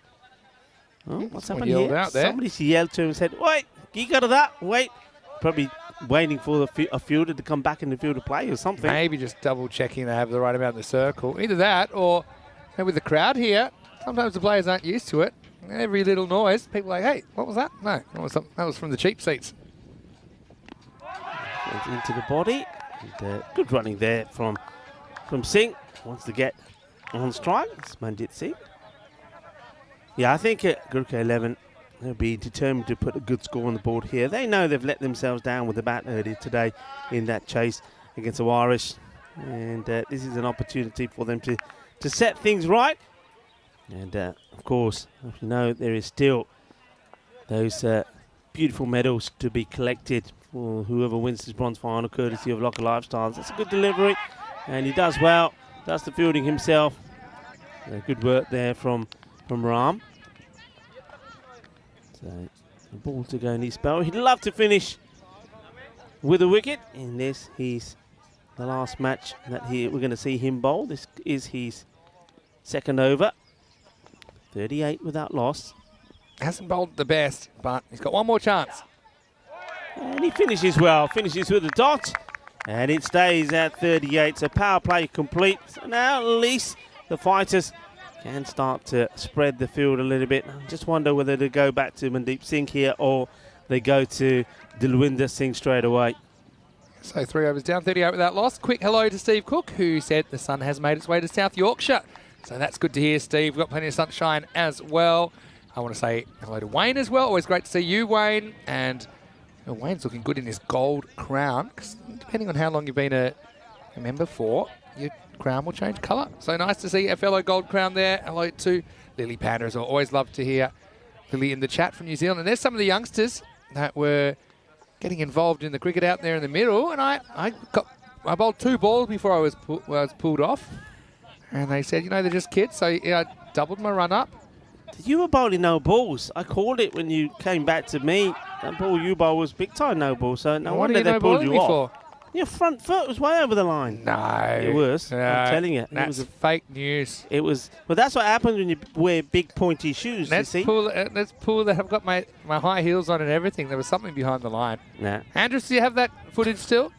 S5: Oh, what's happened here?
S2: Out there.
S5: Somebody's yelled to him and said, wait, you got that? Wait. Probably waiting for a fielder to come back in the field to play or something.
S2: Maybe just double checking they have the right amount in the circle. Either that or with the crowd here, sometimes the players aren't used to it. Every little noise, people are like, hey, what was that? No, that was from the cheap seats.
S5: Into the body. And, good running there from Singh. Wants to get on strike. It's Manjit Singh. Yeah, I think Gurkha 11 will be determined to put a good score on the board here. They know they've let themselves down with the bat earlier today in that chase against the Irish. And this is an opportunity for them to set things right. And, of course, you know, there is still those beautiful medals to be collected for whoever wins this bronze final, courtesy of Locker Lifestyles. That's a good delivery, and he does well. Does the fielding himself. Good work there from Ram. So, the ball to go in his spell. He'd love to finish with a wicket. In this, he's the last match that we're going to see him bowl. This is his second over. 38 without loss.
S2: Hasn't bowled the best, but he's got one more chance.
S5: And he finishes well, finishes with a dot. And it stays at 38. So power play complete. So now at least the fighters can start to spread the field a little bit. I just wonder whether they go back to Mandeep Singh here or they go to Dilwinder Singh straight away.
S2: So 3 overs down, 38 without loss. Quick hello to Steve Cook, who said the sun has made its way to South Yorkshire. So that's good to hear, Steve. We've got plenty of sunshine as well. I want to say hello to Wayne as well. Always great to see you, Wayne. And Wayne's looking good in his gold crown, because depending on how long you've been a member for, your crown will change colour. So nice to see a fellow gold crown there. Hello to Lily Panda as well. Always love to hear Lily in the chat from New Zealand. And there's some of the youngsters that were getting involved in the cricket out there in the middle. And I bowled 2 balls before I was pulled off. And they said, you know, they're just kids. So I doubled my run up.
S5: You were bowling no balls. I called it when you came back to me. That ball you bowled was big time no ball. So no wonder they pulled you off. Your front foot was way over the line.
S2: No.
S5: It was. No, I'm telling you.
S2: That's fake news.
S5: It was. Well, that's what happens when you wear big pointy shoes,
S2: let's
S5: you see.
S2: Let's pull that. I've got my high heels on and everything. There was something behind the line.
S5: Nah.
S2: Andrews, do you have that footage still?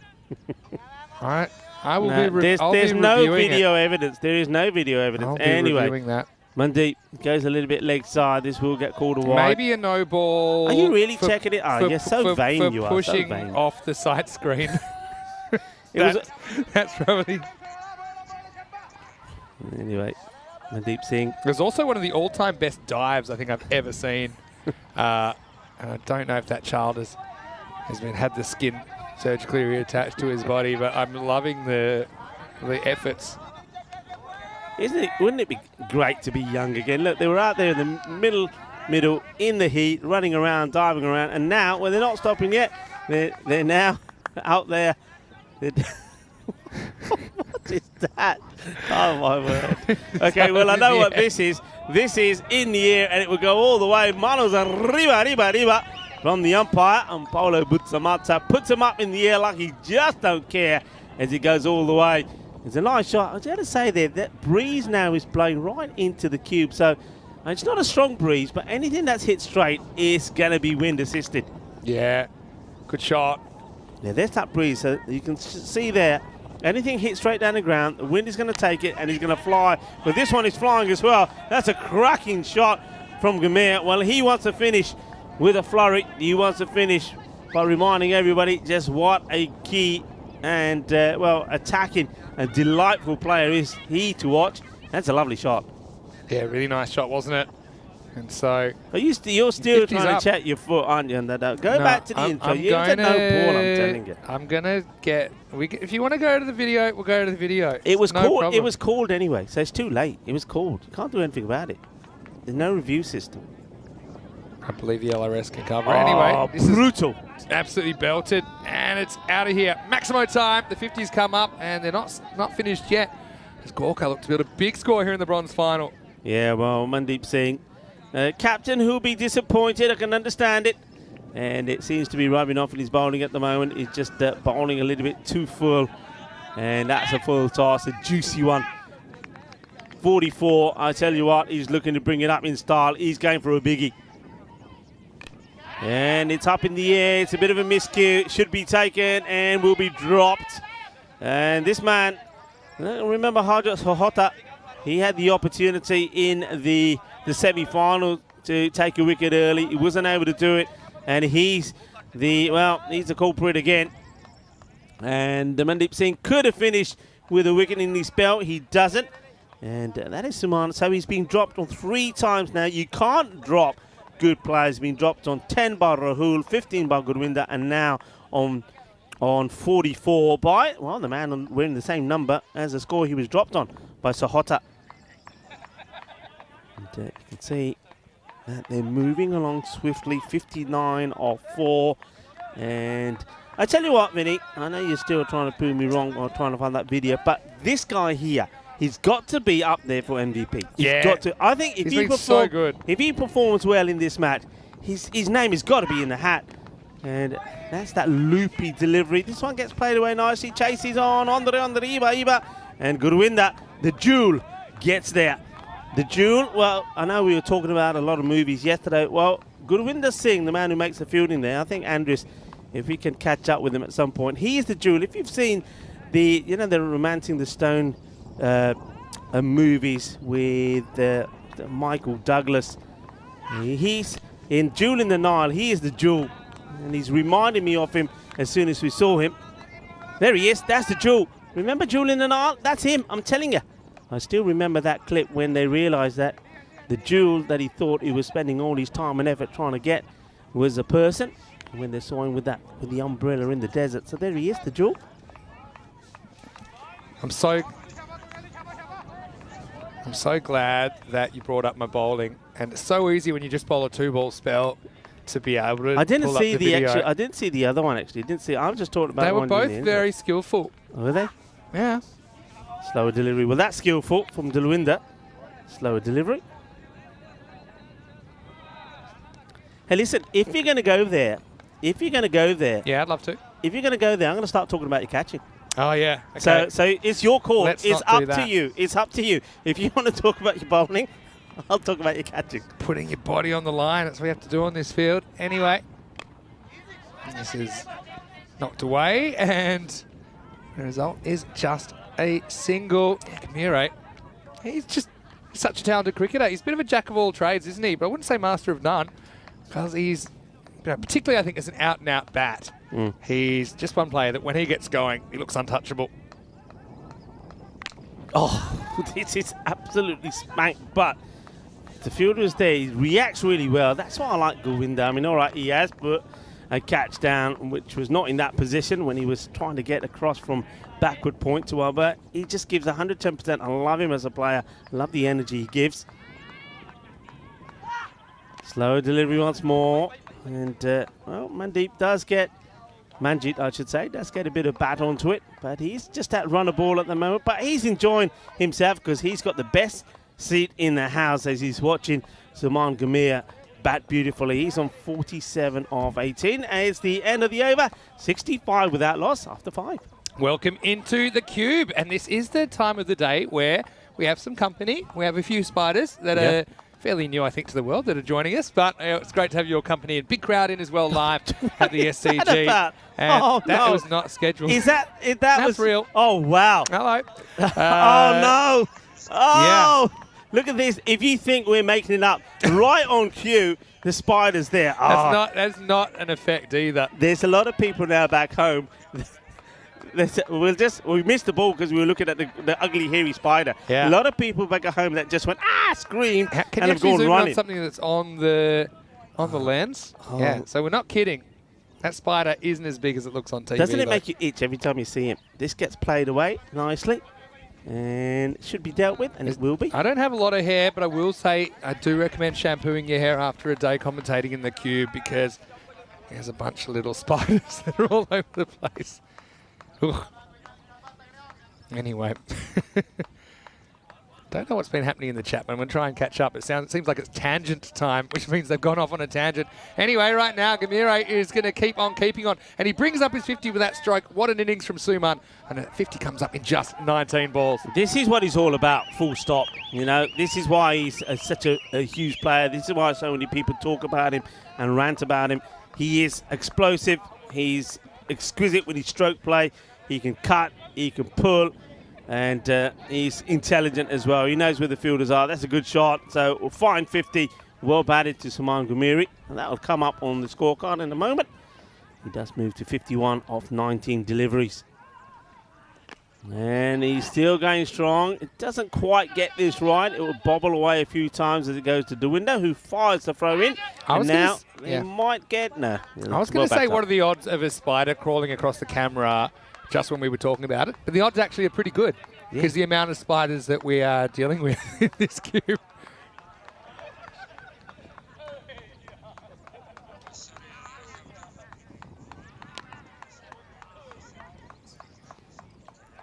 S2: All right. I will be
S5: There's no video evidence. There is no video evidence. Anyway,
S2: reviewing that.
S5: Mandeep goes a little bit leg side. This will get called a wide.
S2: Maybe a no ball.
S5: Are you really checking it? Oh, you're so vain. You are so
S2: pushing
S5: vain.
S2: off the sight screen. That's probably.
S5: Anyway, Mandeep Singh.
S2: It was also one of the all-time best dives I think I've ever seen. And I don't know if that child has had the skin surgically reattached to his body, but I'm loving the efforts.
S5: Wouldn't it be great to be young again? Look, they were out there in the middle, in the heat, running around, diving around, and now, well, they're not stopping yet. They're now out there. What is that? Oh, my word. Okay, well, I know what this is. This is in the air, and it will go all the way. Manos arriba from the umpire, and Paulo Butsamata puts him up in the air like he just don't care as it goes all the way. It's a nice shot. I was going to say there, that breeze now is blowing right into the cube. So it's not a strong breeze, but anything that's hit straight is going to be wind assisted.
S2: Yeah, good shot.
S5: Yeah, there's that breeze. So you can see there, anything hit straight down the ground, the wind is going to take it and he's going to fly. But this one is flying as well. That's a cracking shot from Gamir. Well, he wants to finish with a flurry. He wants to finish by reminding everybody just what a key and, attacking and delightful player is he to watch. That's a lovely shot.
S2: Yeah, really nice shot, wasn't it? And so...
S5: You're still trying to check your foot, aren't you? Go back to the intro. You said no ball, I'm telling you.
S2: I'm going to get... If you want to go to the video, we'll go to the video.
S5: It was called. It was called anyway, so it's too late. It was called. You can't do anything about it. There's no review system.
S2: I believe the LRS can cover. Anyway,
S5: this brutal.
S2: Is absolutely belted, and it's out of here. Maximo time. The 50s come up, and they're not finished yet. As Gorka looked to build a big score here in the bronze final.
S5: Yeah, well, Mandeep Singh, captain who'll be disappointed. I can understand it. And it seems to be rubbing off in his bowling at the moment. He's just bowling a little bit too full. And that's a full toss, a juicy one. 44, I tell you what, he's looking to bring it up in style. He's going for a biggie. And it's up in the air. It's a bit of a miscue. Should be taken and will be dropped. And this man, remember Hajat Sohota, he had the opportunity in the semi-final to take a wicket early. He wasn't able to do it. And he's the culprit again. And Mandeep Singh could have finished with a wicket in his belt. He doesn't. And that is Suman. So he's been dropped on 3 times now. You can't drop good players. Been dropped on 10 by Rahul, 15 by Gurwinder, and now on 44 by, well, the man wearing the same number as the score he was dropped on by Sohota. And you can see that they're moving along swiftly, 59 of 4. And I tell you what, Vinny, I know you're still trying to prove me wrong while trying to find that video, but this guy here, he's got to be up there for MVP. He's got to. I think if he performs well in this match, his name has got to be in the hat. And that's that loopy delivery. This one gets played away nicely. Chases on the Iba. And Gurwinder, the jewel, gets there. The duel, well, I know we were talking about a lot of movies yesterday. Well, Gurwinder Singh, the man who makes the fielding there, I think Andres, if we can catch up with him at some point, he is the duel. If you've seen the, you know, the Romancing the Stone movies with Michael Douglas, he's in Jewel in the Nile. He is the jewel, and he's reminding me of him as soon as we saw him. There he is. That's the jewel. Remember Jewel in the Nile? That's him. I'm telling you. I still remember that clip when they realised that the jewel that he thought he was spending all his time and effort trying to get was a person. And when they saw him with the umbrella in the desert. So there he is, the jewel.
S2: I'm so glad that you brought up my bowling, and it's so easy when you just bowl a 2-ball spell to be able to.
S5: I didn't
S2: pull
S5: see
S2: up
S5: the
S2: video.
S5: actual. I didn't see the other one actually. I was just talking about.
S2: They were
S5: one
S2: both
S5: in the
S2: very skillful.
S5: Were they?
S2: Yeah.
S5: Slower delivery. Well, that's skillful from Dalwinder. Slower delivery. Hey, listen. If you're going to go there,
S2: yeah, I'd love to.
S5: If you're going to go there, I'm going to start talking about your catching.
S2: Oh yeah. Okay.
S5: So it's your call.
S2: Let's
S5: It's
S2: not do
S5: up to
S2: that.
S5: you. It's up to you. If you want to talk about your bowling, I'll talk about your catching.
S2: Putting your body on the line. That's what we have to do on this field. Anyway, this is knocked away, and the result is just a single. Kamire, he's just such a talented cricketer. He's a bit of a jack of all trades, isn't he? But I wouldn't say master of none, because he's, particularly I think as an out-and-out bat, he's just one player that when he gets going, he looks untouchable.
S5: Oh, this is absolutely spank, but the fielder is there. He reacts really well. That's why I like Gurwinder. I mean, all right, he has put a catch down, which was not in that position when he was trying to get across from backward point to our, but he just gives 110%. I love him as a player. I love the energy he gives. Slow delivery once more. And, well, Manjit, I should say, does get a bit of bat onto it, but he's just at runner ball at the moment. But he's enjoying himself because he's got the best seat in the house as he's watching Suman Gamir bat beautifully. He's on 47 of 18, and it's the end of the over. 65 without loss after 5.
S2: Welcome into the Cube, and this is the time of the day where we have some company. We have a few spiders that are fairly new, I think, to the world that are joining us, but it's great to have your company and big crowd in as well live at the SCG. And that was not scheduled.
S5: That's
S2: real.
S5: Oh, wow.
S2: Hello.
S5: Oh, no. Oh,
S2: yeah.
S5: Look at this. If you think we're making it up, right on cue, the spider's there.
S2: That's not an effect either.
S5: There's a lot of people now back home. We missed the ball because we were looking at the ugly, hairy spider.
S2: Yeah.
S5: A lot of people back at home that just went, screamed,
S2: Can
S5: and
S2: you
S5: have gone
S2: zoom
S5: running.
S2: on something that's on the lens?
S5: Oh.
S2: Yeah, so we're not kidding. That spider isn't as big as it looks on TV.
S5: Doesn't it
S2: though.
S5: make you itch every time you see him? This gets played away nicely and should be dealt with, and it will be.
S2: I don't have a lot of hair, but I will say I do recommend shampooing your hair after a day commentating in the Cube because there's a bunch of little spiders that are all over the place. Ugh. Anyway. Don't know what's been happening in the chat, but I'm going to try and catch up. It seems like it's tangent time, which means they've gone off on a tangent. Anyway, right now, Gamire is going to keep on keeping on, and he brings up his 50 with that stroke. What an innings from Suman, and that 50 comes up in just 19 balls.
S5: This is what he's all about, full stop. You know, this is why he's such a huge player. This is why so many people talk about him and rant about him. He is explosive. He's exquisite with his stroke play. He can cut, he can pull, and he's intelligent as well. He knows where the fielders are. That's a good shot. So we'll find 50. Well batted to Suman Gamiri, and that will come up on the scorecard in a moment. He does move to 51 of 19 deliveries. And he's still going strong. It doesn't quite get this right. It will bobble away a few times as it goes to Dalwinder, who fires the throw in. And now he might get... No.
S2: I was going to say, what are the odds of a spider crawling across the camera just when we were talking about it? But the odds actually are pretty good because the amount of spiders that we are dealing with in this Cube.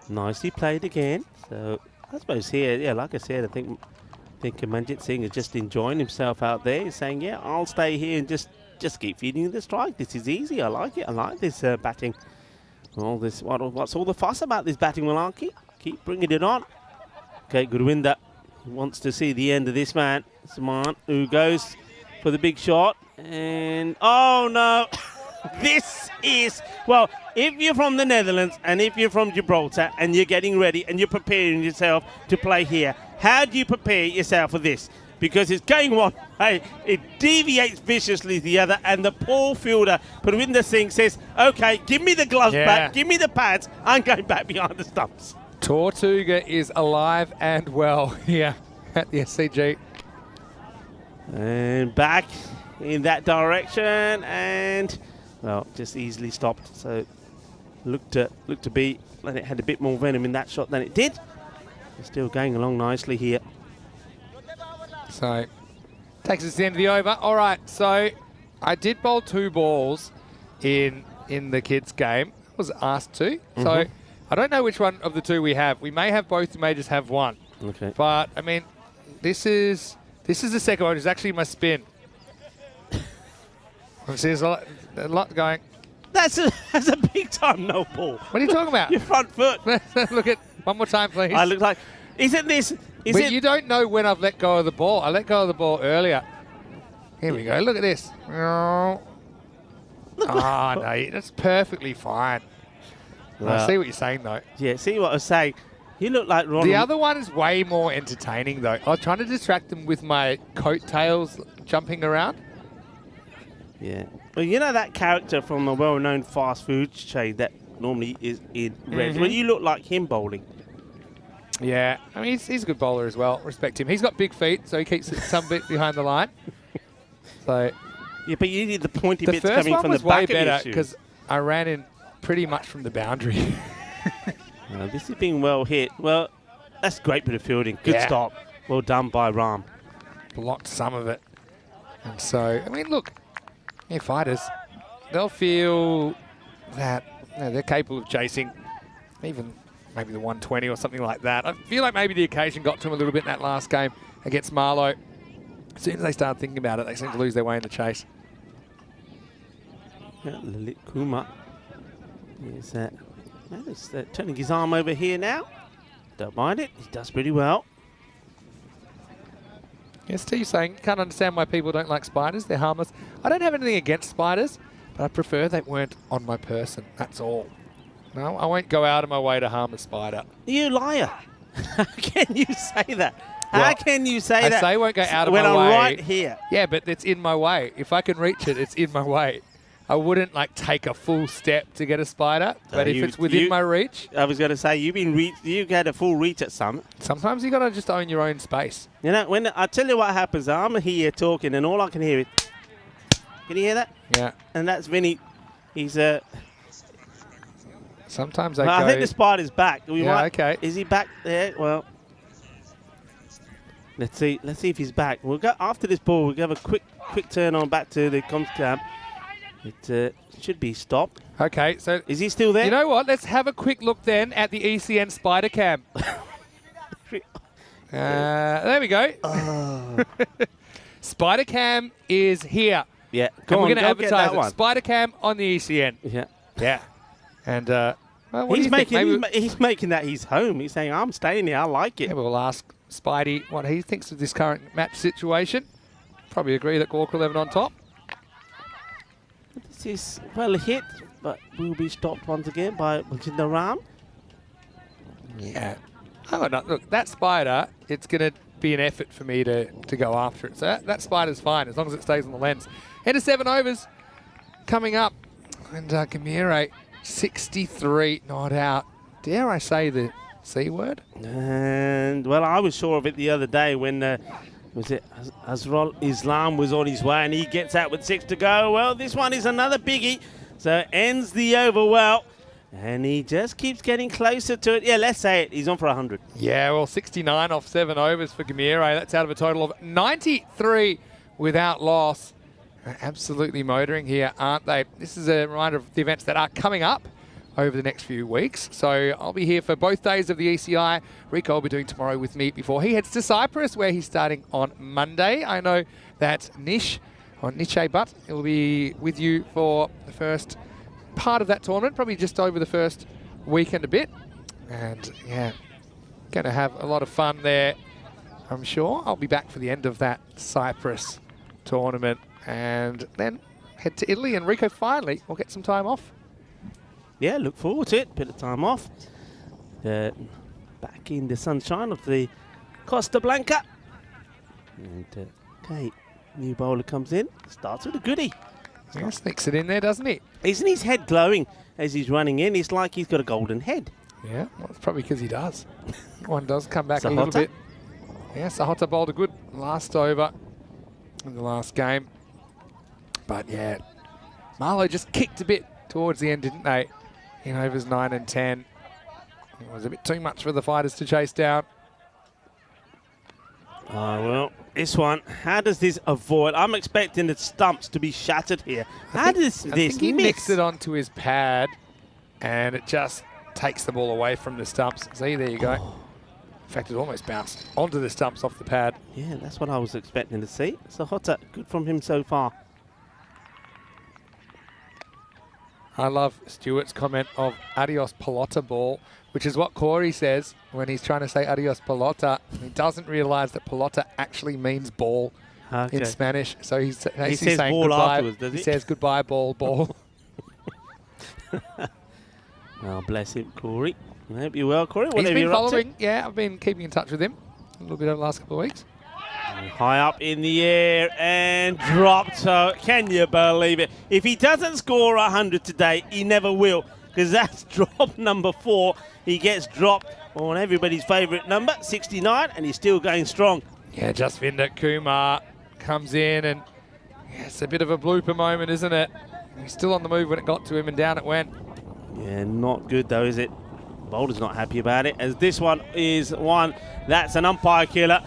S5: Nicely played again. So I suppose here, like I said, I think Manjit Singh is just enjoying himself out there. He's saying, yeah, I'll stay here and just keep feeding the strike. This is easy. I like it. I like this batting. All this. What's all the fuss about this batting, Malarkey? Keep bringing it on. Okay, Gurwinder wants to see the end of this man. Saman, who goes for the big shot. And, oh no, this is, well, if you're from the Netherlands and if you're from Gibraltar and you're getting ready and you're preparing yourself to play here, how do you prepare yourself for this? Because it's going one way, it deviates viciously the other, and the poor fielder, Parwinder Singh, says, okay, give me the gloves back, give me the pads, I'm going back behind the stumps.
S2: Tortuga is alive and well here at the SCG.
S5: And back in that direction, and, well, just easily stopped. So looked to be, and it had a bit more venom in that shot than it did. It's still going along nicely here.
S2: So, takes us to the end of the over. All right, so I did bowl 2 balls in the kids' game. I was asked to. So, I don't know which one of the 2 we have. We may have both, we may just have one.
S5: Okay.
S2: But, I mean, this is the second one. It's actually my spin. There's a lot going.
S5: That's a big time no ball.
S2: What are you talking about?
S5: Your front foot.
S2: Look at, one more time, please.
S5: I look like, isn't this...
S2: But you don't know when I've let go of the ball. I let go of the ball earlier. Here we go. Look at this. Oh, no, that's perfectly fine. Well, I see what you're saying, though.
S5: Yeah, see what I was saying. You look like Ronald.
S2: The other one is way more entertaining, though. I was trying to distract them with my coattails jumping around.
S5: Yeah. Well, you know that character from a well-known fast food chain that normally is in red? Well, you look like him bowling.
S2: Yeah, I mean, he's a good bowler as well. Respect him. He's got big feet, so he keeps it some bit behind the line. So,
S5: yeah, but you need the pointy bits
S2: first
S5: coming
S2: one
S5: from
S2: was
S5: the back
S2: way
S5: of your
S2: better
S5: shoe.
S2: because I ran in pretty much from the boundary.
S5: This is being well hit. Well, that's great bit of fielding. Good stop. Well done by Ram.
S2: Blocked some of it. And so, I mean, look, they're fighters. They'll feel that they're capable of chasing even maybe the 120 or something like that. I feel like maybe the occasion got to them a little bit in that last game against Marlow. As soon as they start thinking about it, they seem to lose their way in the chase.
S5: Yeah, Lalit Kumar. He's turning his arm over here now. Don't mind it. He does pretty well.
S2: Yes, Steve's saying, can't understand why people don't like spiders. They're harmless. I don't have anything against spiders, but I prefer they weren't on my person. That's all. No, I won't go out of my way to harm a spider.
S5: You liar. How can you say that? How can you say that?
S2: I say I won't go out of my way.
S5: When I'm right here.
S2: Yeah, but it's in my way. If I can reach it, it's in my way. I wouldn't like take a full step to get a spider, but if it's within my reach.
S5: I was going to say, you had a full reach at some.
S2: Sometimes you got to just own your own space.
S5: You know, when I tell you what happens, I'm here talking and all I can hear is, can you hear that?
S2: Yeah.
S5: And that's Vinny. He's
S2: Sometimes
S5: I think the spider's back.
S2: Okay.
S5: Is he back there? Well, let's see if he's back. We'll go after this ball. We'll have a quick turn on back to the comms cam. It should be stopped.
S2: Okay, so
S5: is he still there?
S2: You know what? Let's have a quick look then at the ECN spider cam. There we go.
S5: Oh.
S2: Spider cam is here.
S5: Yeah,
S2: we're going to
S5: go
S2: advertise it. Spider cam on the ECN.
S5: Yeah.
S2: Yeah. And well,
S5: he's making that his home. He's saying, I'm staying here. I like it.
S2: Yeah, we'll ask Spidey what he thinks of this current match situation. Probably agree that Gorka 11 on top.
S5: This is well hit, but will be stopped once again by Bajinder Ram.
S2: Yeah. Oh, no, look, that spider, it's going to be an effort for me to go after it. So that spider's fine as long as it stays on the lens. Into 7 overs coming up. And Gamire, 63 not out. Dare I say the C word?
S5: And, well, I was sure of it the other day when, was it Azrul Islam was on his way and he gets out with 6 to go. Well, this one is another biggie. So ends the over well. And he just keeps getting closer to it. Yeah, let's say it. He's on for 100.
S2: Yeah, well, 69 off 7 overs for Gamire. That's out of a total of 93 without loss. Absolutely motoring here, aren't they? This is a reminder of the events that are coming up over the next few weeks. So I'll be here for both days of the ECI. Rico will be doing tomorrow with me before he heads to Cyprus, where he's starting on Monday. I know that Nish Butt will be with you for the first part of that tournament, probably just over the first weekend a bit. And yeah, going to have a lot of fun there I'm sure. I'll be back for the end of that Cyprus tournament and then head to Italy, and Rico finally will get some time off.
S5: Yeah, look forward to it. Bit of time off. Back in the sunshine of the Costa Blanca. And okay, new bowler comes in, starts with a goodie.
S2: Yeah, sneaks it in there, doesn't he?
S5: Isn't his head glowing as he's running in? It's like he's got a golden head.
S2: Yeah, well, it's probably because he does. One does come back a
S5: Sahota?
S2: little bit. Yeah, Sahota bowled a good last over in the last game. But yeah, Marlow just kicked a bit towards the end, didn't they? In overs 9 and 10. It was a bit too much for the fighters to chase down.
S5: Oh, well, this one, how does this avoid? I'm expecting the stumps to be shattered here. How does
S2: I
S5: this
S2: think he
S5: miss?
S2: mixed it onto his pad, and it just takes the ball away from the stumps. See, there you go. In fact, it almost bounced onto the stumps off the pad.
S5: Yeah, that's what I was expecting to see. So Hotta, good from him so far.
S2: I love Stuart's comment of adios pelota ball, which is what Corey says when he's trying to say adios pelota. He doesn't realise that pelota actually means ball in Spanish. So he's
S5: he says
S2: saying
S5: ball
S2: goodbye.
S5: afterwards, does he?
S2: He says goodbye, ball, ball.
S5: Oh, bless him, Corey. I hope you're well, Corey.
S2: He's
S5: Whatever
S2: been
S5: you're up to.
S2: following. Yeah, I've been keeping in touch with him a little bit over the last couple of weeks.
S5: High up in the air and dropped. So can you believe it? If he doesn't score 100 today, he never will, because that's drop number 4. He gets dropped on everybody's favourite number, 69, and he's still going strong.
S2: Yeah, Jasvinder Kumar comes in, and yeah, it's a bit of a blooper moment, isn't it? He's still on the move when it got to him, and down it went.
S5: Yeah, not good though, is it? Bowler's not happy about it, as this one is one that's an umpire killer.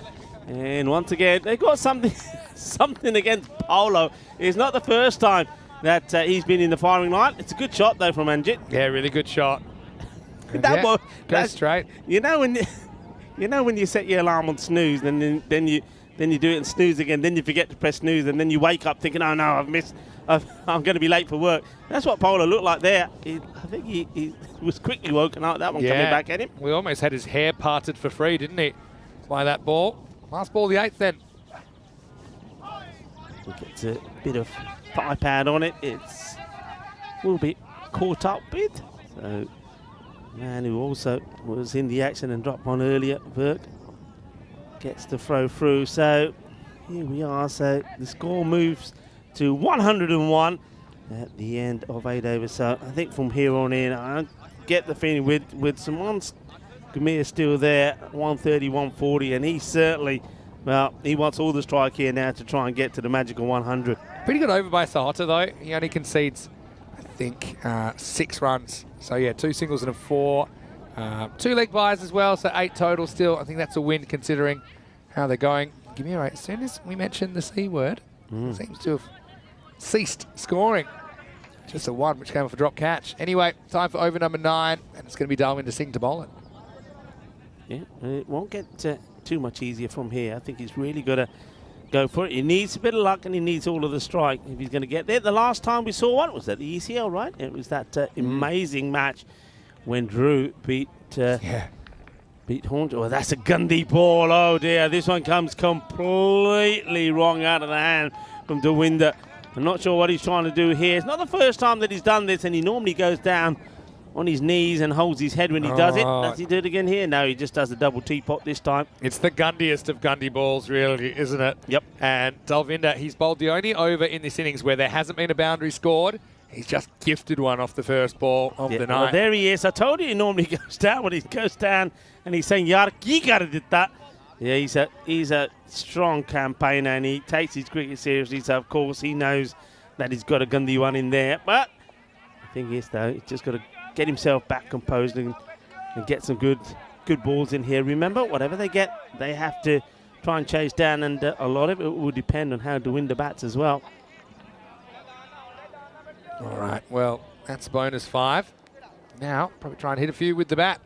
S5: And once again, they've got something against Paolo. It's not the first time that he's been in the firing line. It's a good shot though from Anjit.
S2: Yeah, really good shot.
S5: That's
S2: straight.
S5: You know when you set your alarm on snooze, and then you do it and snooze again, then you forget to press snooze, and then you wake up thinking, oh no, I'm going to be late for work. That's what Paolo looked like there. I think he was quickly woken up. That one coming back at him.
S2: We almost had his hair parted for free, didn't he? By that ball. Last ball, the 8th then.
S5: Gets a bit of thigh pad on it. It's a little bit caught up with. So, man who also was in the action and dropped one earlier, Verk, gets the throw through. So here we are. So the score moves to 101 at the end of 8 overs. So I think from here on in, I get the feeling with some ones, Gamir's still there, 130, 140, and he certainly, well, he wants all the strike here now to try and get to the magical 100.
S2: Pretty good over by Sahota though. He only concedes, I think, 6 runs. So yeah, 2 singles and a 4. 2 leg byes as well, so 8 total still. I think that's a win considering how they're going. Gamir, as soon as we mentioned the C word, seems to have ceased scoring. Just a 1, which came off a drop catch. Anyway, time for over number 9, and it's going to be Darwin to Singh to bowl it.
S5: Yeah, it won't get too much easier from here. I think he's really got to go for it. He needs a bit of luck, and he needs all of the strike if he's going to get there. The last time we saw one was at the ECL, right? It was that amazing match when Drew beat Horn. Oh, that's a Gundy ball. Oh dear, this one comes completely wrong out of the hand from Dewinder. I'm not sure what he's trying to do here. It's not the first time that he's done this, and he normally goes down on his knees and holds his head when he does it. Does he do it again here? No, he just does a double teapot this time.
S2: It's the Gundiest of Gundy balls, really, isn't it?
S5: Yep.
S2: And Dalvinder, he's bowled the only over in this innings where there hasn't been a boundary scored. He's just gifted one off the first ball of the night.
S5: Well, there he is. I told you he normally goes down when he goes down, and he's saying, Yar, you got to do that. Yeah, he's a strong campaigner, and he takes his cricket seriously. So, of course, he knows that he's got a Gundy one in there. But the thing is, though, he's just got to get himself back composed and get some good balls in here. Remember, whatever they get, they have to try and chase down, and a lot of it will depend on how Dewinder bats as well.
S2: All right, well, that's bonus 5. Now, probably try and hit a few with the bat.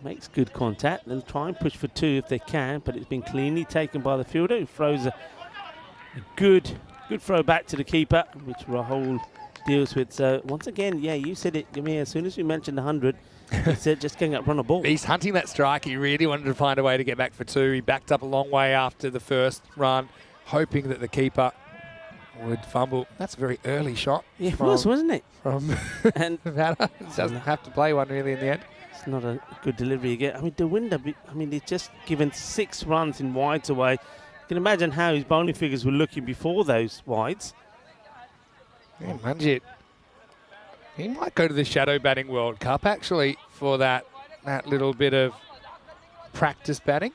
S5: Makes good contact. They'll try and push for 2 if they can, but it's been cleanly taken by the fielder, who throws a good throw back to the keeper, which Rahul deals with. So once again, yeah, you said it, Gamir, as soon as we mentioned 100, he said just going up run a ball.
S2: He's hunting that strike. He really wanted to find a way to get back for 2. He backed up a long way after the first run, hoping that the keeper would fumble. That's a very early shot.
S5: Yeah, it was, wasn't it?
S2: From
S5: and
S2: Nevada. Doesn't have to play one really in the end.
S5: It's not a good delivery again. I mean, DeWinder, he's just given 6 runs in wides away. You can imagine how his bowling figures were looking before those wides.
S2: Yeah, Manjit. He might go to the Shadow Batting World Cup, actually, for that little bit of practice batting.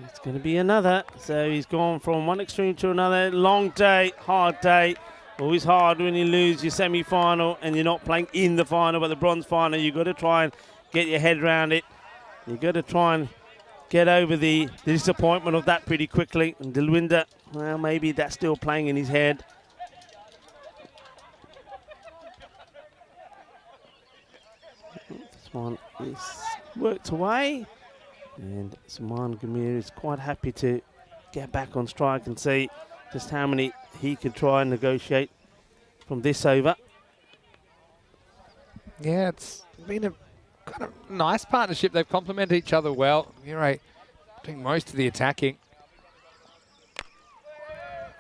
S5: It's going to be another. So he's gone from one extreme to another. Long day, hard day. Always hard when you lose your semi-final and you're not playing in the final, but the bronze final, you've got to try and get your head around it. You've got to try and get over the disappointment of that pretty quickly. And Dilwinder, well, maybe that's still playing in his head. This one is worked away. And Saman Gamir is quite happy to get back on strike and see just how many he can try and negotiate from this over.
S2: Yeah, it's been a kind of nice partnership. They've complemented each other well. You're right, doing most of the attacking.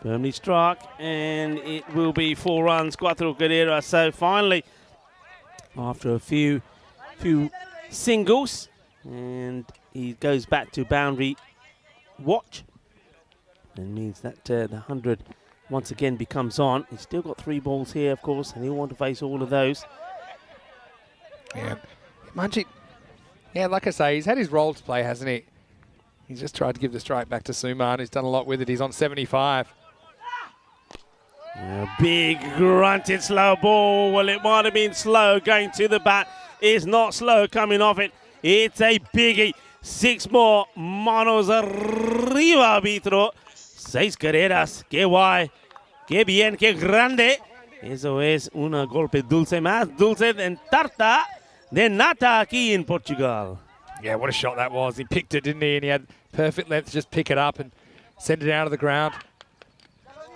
S5: Firmly struck, and it will be 4 runs. Cuatro Guerrero. So finally, after a few singles, and he goes back to boundary watch. And means that the 100 once again becomes on. He's still got 3 balls here, of course, and he'll want to face all of those.
S2: Yeah, Manjit, yeah, like I say, he's had his role to play, hasn't he? He's just tried to give the strike back to Suman, who's done a lot with it. He's on 75.
S5: A big grunted slow ball. Well, it might have been slow going to the bat. It's not slow coming off it. It's a biggie. 6 more. Manos arriba, arbitro. 6 carreras. Qué guay. Qué bien, qué grande. Eso es un golpe dulce, más dulce than tarta de nata aquí in Portugal.
S2: Yeah, what a shot that was. He picked it, didn't he? And he had perfect length to just pick it up and send it out of the ground.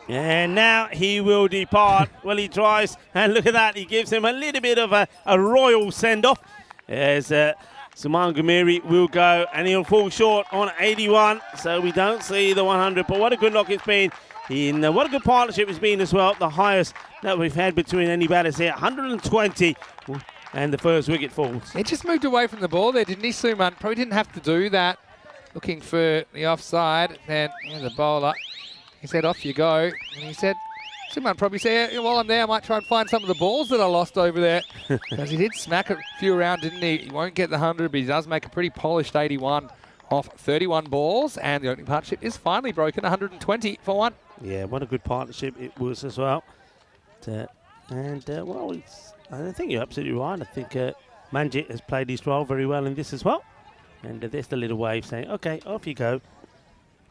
S5: And now he will depart. Well, he tries, and look at that. He gives him a little bit of a royal send-off as Suman Gamiri will go, and he'll fall short on 81. So we don't see the 100, but what a good knock it's been. What a good partnership it's been as well. The highest that we've had between any batters here, 120, and the first wicket falls.
S2: He just moved away from the ball there, didn't he, Suman? Probably didn't have to do that. Looking for the offside, and the bowler, he said, off you go. And he said, Suman probably said, while I'm there, I might try and find some of the balls that I lost over there. Because he did smack a few around, didn't he? He won't get the 100, but he does make a pretty polished 81 off 31 balls. And the opening partnership is finally broken, 120 for 1.
S5: Yeah, what a good partnership it was as well. Well, I think you're absolutely right. I think Manjit has played his role very well in this as well. And there's the little wave saying, okay, off you go.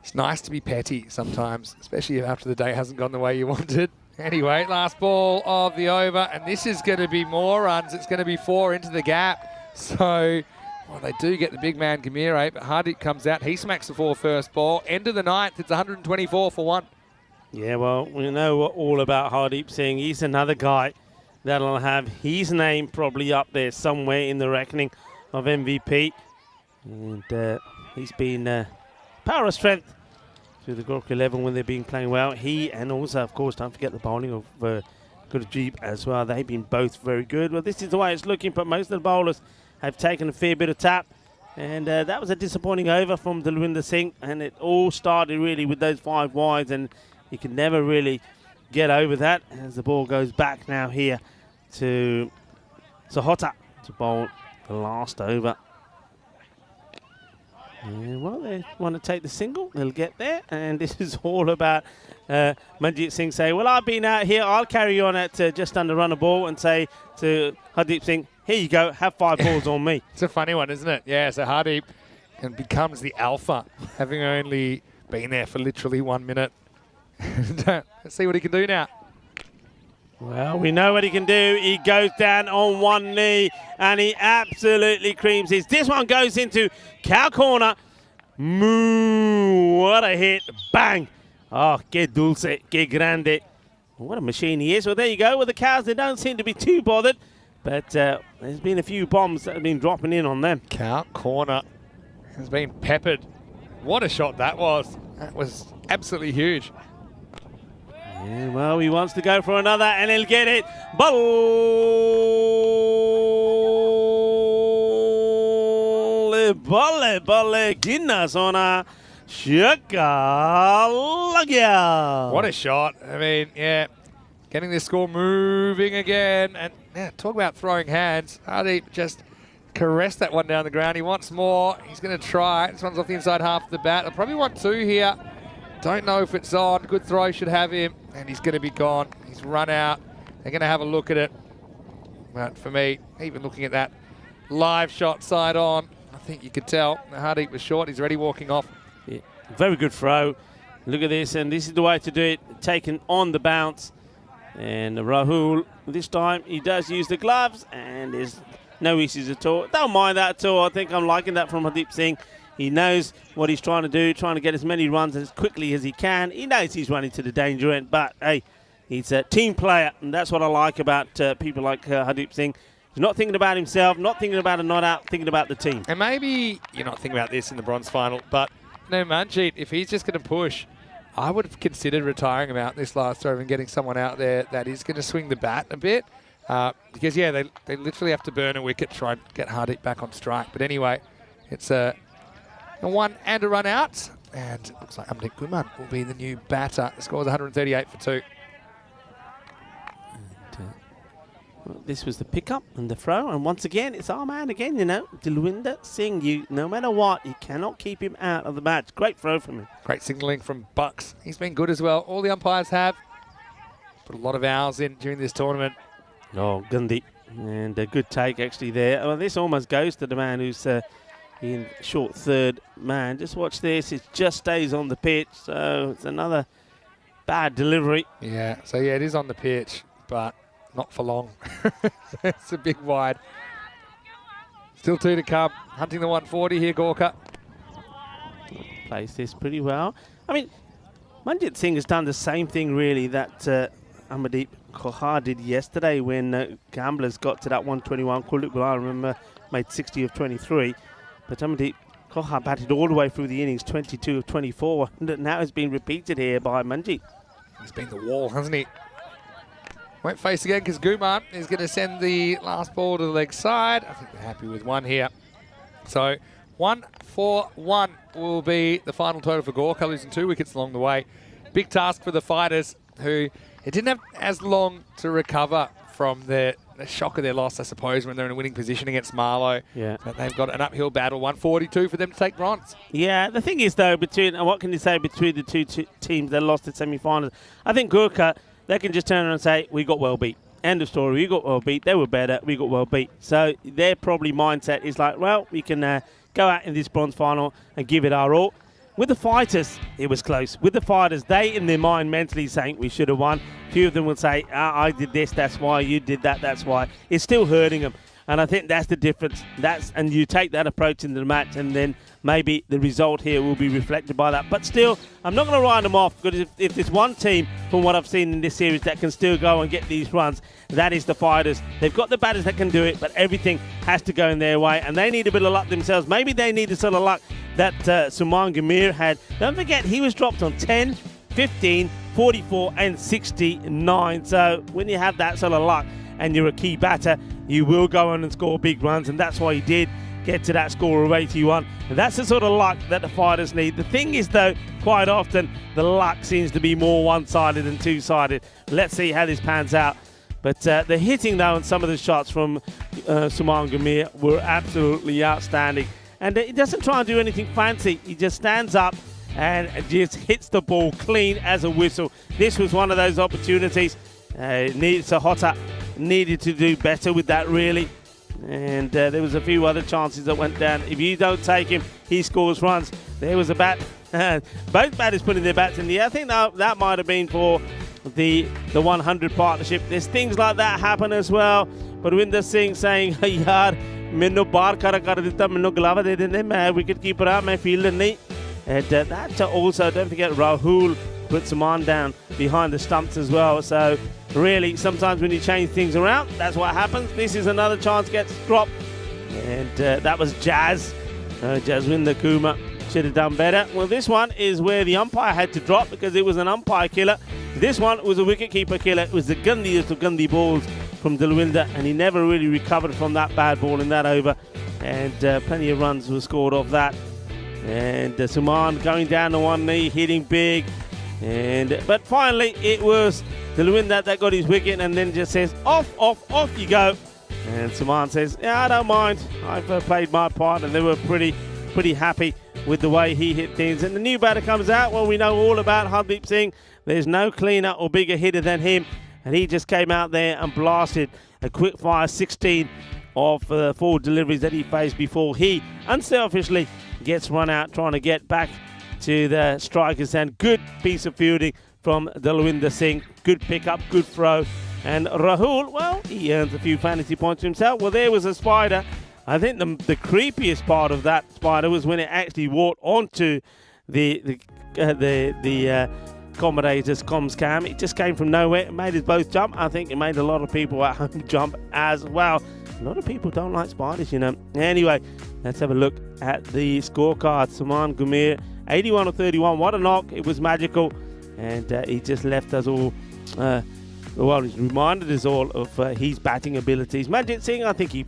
S2: It's nice to be petty sometimes, especially after the day hasn't gone the way you wanted. Anyway, last ball of the over, and this is going to be more runs. It's going to be 4 into the gap. So, well, they do get the big man Gamire, but Hardeep comes out. He smacks the 4 first ball. End of the 9th, it's 124 for 1.
S5: Yeah, well, we know all about Hardeep Singh. He's another guy that'll have his name probably up there somewhere in the reckoning of MVP. And he's been power of strength through the Gorka 11 when they've been playing well. He and also, of course, don't forget the bowling of Gurjeep as well. They've been both very good. Well, this is the way it's looking, but most of the bowlers have taken a fair bit of tap. And that was a disappointing over from Dalwinder Singh. And it all started really with those 5 wides, and he can never really get over that as the ball goes back now here to Sahota to bowl the last over. And, well, they want to take the single. They'll get there. And this is all about Manjit Singh saying, well, I've been out here. I'll carry on at just under run a ball and say to Hardeep Singh, here you go, have 5 balls on me.
S2: It's a funny one, isn't it? Yeah, so Hardeep becomes the alpha, having only been there for literally 1 minute. Let's see what he can do now.
S5: Well, we know what he can do. He goes down on 1 knee and he absolutely creams this. This one goes into cow corner. Moo, what a hit. Bang. Oh, que dulce, que grande. What a machine he is. Well, there you go. Well, the cows, they don't seem to be too bothered. But there's been a few bombs that have been dropping in on them.
S2: Cow corner has been peppered. What a shot that was. That was absolutely huge.
S5: Yeah, well, he wants to go for another, and he'll get it. Balle Guinness on a Shakalagya.
S2: What a shot. I mean, yeah, getting this score moving again. And yeah, talk about throwing hands. Hardeep just caressed that one down the ground. He wants more. He's going to try. This one's off the inside half of the bat. They'll probably want two here. Don't know if it's on. Good throw should have him. And he's going to be gone. He's run out. They're going to have a look at it. But for me, even looking at that live shot side on, I think you could tell Hardeep was short. He's already walking off.
S5: Yeah, very good throw. Look at this, and this is the way to do it. Taken on the bounce. And Rahul, this time, he does use the gloves, and there's no issues at all. Don't mind that at all. I think I'm liking that from Hardeep Singh. He knows what he's trying to do, trying to get as many runs as quickly as he can. He knows he's running to the danger end, but hey, he's a team player, and that's what I like about people like Hardeep Singh. He's not thinking about himself, not thinking about a not out, thinking about the team.
S2: And maybe you're not thinking about this in the bronze final, but no, Manjeet, if he's just going to push, I would have considered retiring him out this last over and getting someone out there that is going to swing the bat a bit. Because, yeah, they literally have to burn a wicket, try and get Hardeep back on strike. But anyway, it's a one and a run out. And it looks like Amdik Guman will be the new batter. The score is 138 for 2.
S5: Well, this was the pickup and the throw, and once again, it's our man again, you know, Dilwinder Singh. No matter what, you cannot keep him out of the match. Great throw from him.
S2: Great signalling from Bucks. He's been good as well. All the umpires have put a lot of hours in during this tournament.
S5: Oh, Gandhi. And a good take actually there. Well, this almost goes to the man who's in short third man. Just watch this. It just stays on the pitch, so it's another bad delivery.
S2: Yeah, so yeah, it is on the pitch, but not for long. It's a big wide. Still 2 to come. Hunting the 140 here, Gorka.
S5: Plays this pretty well. I mean, Manjit Singh has done the same thing, really, that Amardeep Kaur did yesterday when Gamblers got to that 121. Kuldeep Gulal, I remember, made 60 of 23. But Amardeep Kaur batted all the way through the innings, 22 of 24. And now it's been repeated here by Manjit.
S2: He's been the wall, hasn't he? Won't face again because Guman is going to send the last ball to the leg side. I think they're happy with one here. So 1-4-1 will be the final total for Gorka, losing 2 wickets along the way. Big task for the fighters, who it didn't have as long to recover from the shock of their loss, I suppose, when they're in a winning position against Marlow.
S5: Yeah.
S2: But they've got an uphill battle, 142 for them to take bronze.
S5: Yeah, the thing is, though, what can you say between the two teams that lost the semi-finals? I think Gorka, they can just turn around and say, we got well beat. End of story. We got well beat. They were better. We got well beat. So their probably mindset is like, well, we can go out in this bronze final and give it our all. With the fighters, it was close. With the fighters, they in their mind mentally saying we should have won. A few of them would say, I did this, that's why. You did that, that's why. It's still hurting them. And I think that's the difference. And you take that approach into the match, and then maybe the result here will be reflected by that. But still, I'm not going to write them off, because if there's one team from what I've seen in this series that can still go and get these runs, that is the fighters. They've got the batters that can do it, but everything has to go in their way, and they need a bit of luck themselves. Maybe they need the sort of luck that Suman Gamir had. Don't forget, he was dropped on 10, 15, 44 and 69. So when you have that sort of luck and you're a key batter, you will go on and score big runs, and that's why he did get to that score of 81. And that's the sort of luck that the fighters need. The thing is, though, quite often the luck seems to be more one-sided than two-sided. Let's see how this pans out. But the hitting, though, and some of the shots from Suman Gamir were absolutely outstanding. And he doesn't try and do anything fancy. He just stands up and just hits the ball clean as a whistle. This was one of those opportunities. Sahota needed to do better with that, really. And there was a few other chances that went down. If you don't take him, he scores runs. There was a bat. Both batters putting their bats in the air. I think that might have been for the 100 partnership. There's things like that happen as well. But Winder Singh saying, yaar, मैंने बार खड़ा कर देता, मैंने गलावा दे देने, मैं wicket keeper, मैं fielder नहीं. And that also, don't forget, Rahul put Saman down behind the stumps as well. So really, sometimes when you change things around, that's what happens. This is another chance gets dropped. And that was Jazz. Jaswinder Kumar should have done better. Well, this one is where the umpire had to drop because it was an umpire killer. This one was a wicket-keeper killer. It was the gundiest of gundy balls from Dalwinder, and he never really recovered from that bad ball in that over. And plenty of runs were scored off that. And Suman going down to one knee, hitting big. But finally, it was Dalwinder that got his wicket and then just says, off you go. And Suman says, yeah, I don't mind. I've played my part, and they were pretty happy with the way he hit things. And the new batter comes out. Well, we know all about Hardeep Singh. There's no cleaner or bigger hitter than him. And he just came out there and blasted a quick fire 16 of 4 deliveries that he faced before he unselfishly gets run out trying to get back to the strikers. And good piece of fielding from Dalwinder Singh. Good pickup, good throw. And Rahul, well, he earns a few fantasy points himself. Well, there was a spider. I think the creepiest part of that spider was when it actually walked onto the commentator's comms cam. It just came from nowhere. It made us both jump. I think it made a lot of people at home jump as well. A lot of people don't like spiders, you know. Anyway, let's have a look at the scorecard. Saman Gumir, 81 of 31. What a knock. It was magical. And he just left us all... well, he's reminded us all of his batting abilities. Manjit Singh, I think he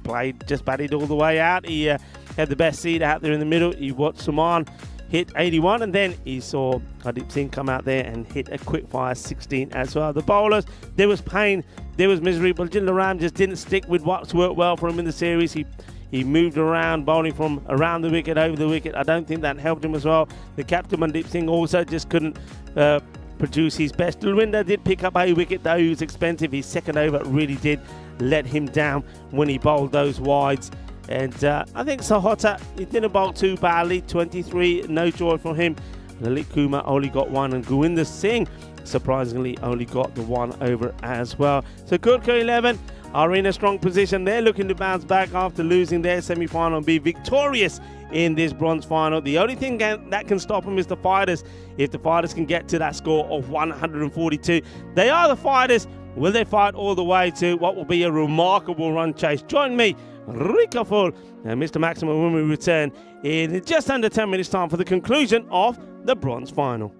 S5: just batted all the way out. He had the best seat out there in the middle. He watched Saman hit 81, and then he saw Hardeep Singh come out there and hit a quick fire 16 as well. The bowlers, there was pain, there was misery, but Jinder Ram just didn't stick with what's worked well for him in the series. He moved around, bowling from around the wicket, over the wicket. I don't think that helped him as well. The captain, Mandeep Singh, also just couldn't produce his best. Dalwinder did pick up a wicket, though he was expensive. His second over really did let him down when he bowled those wides. And I think Sahota, he didn't bowl too badly. 23, no joy from him. Lalit Kumar only got 1, and Govinder Singh surprisingly only got the 1 over as well. So Gurkha 11 are in a strong position. They're looking to bounce back after losing their semi-final and be victorious in this bronze final. The only thing that can stop them is the fighters. If the fighters can get to that score of 142, they are the fighters. Will they fight all the way to what will be a remarkable run chase? Join me, Rika Full and Mr. Maximum, when we return in just under 10 minutes time for the conclusion of the bronze final.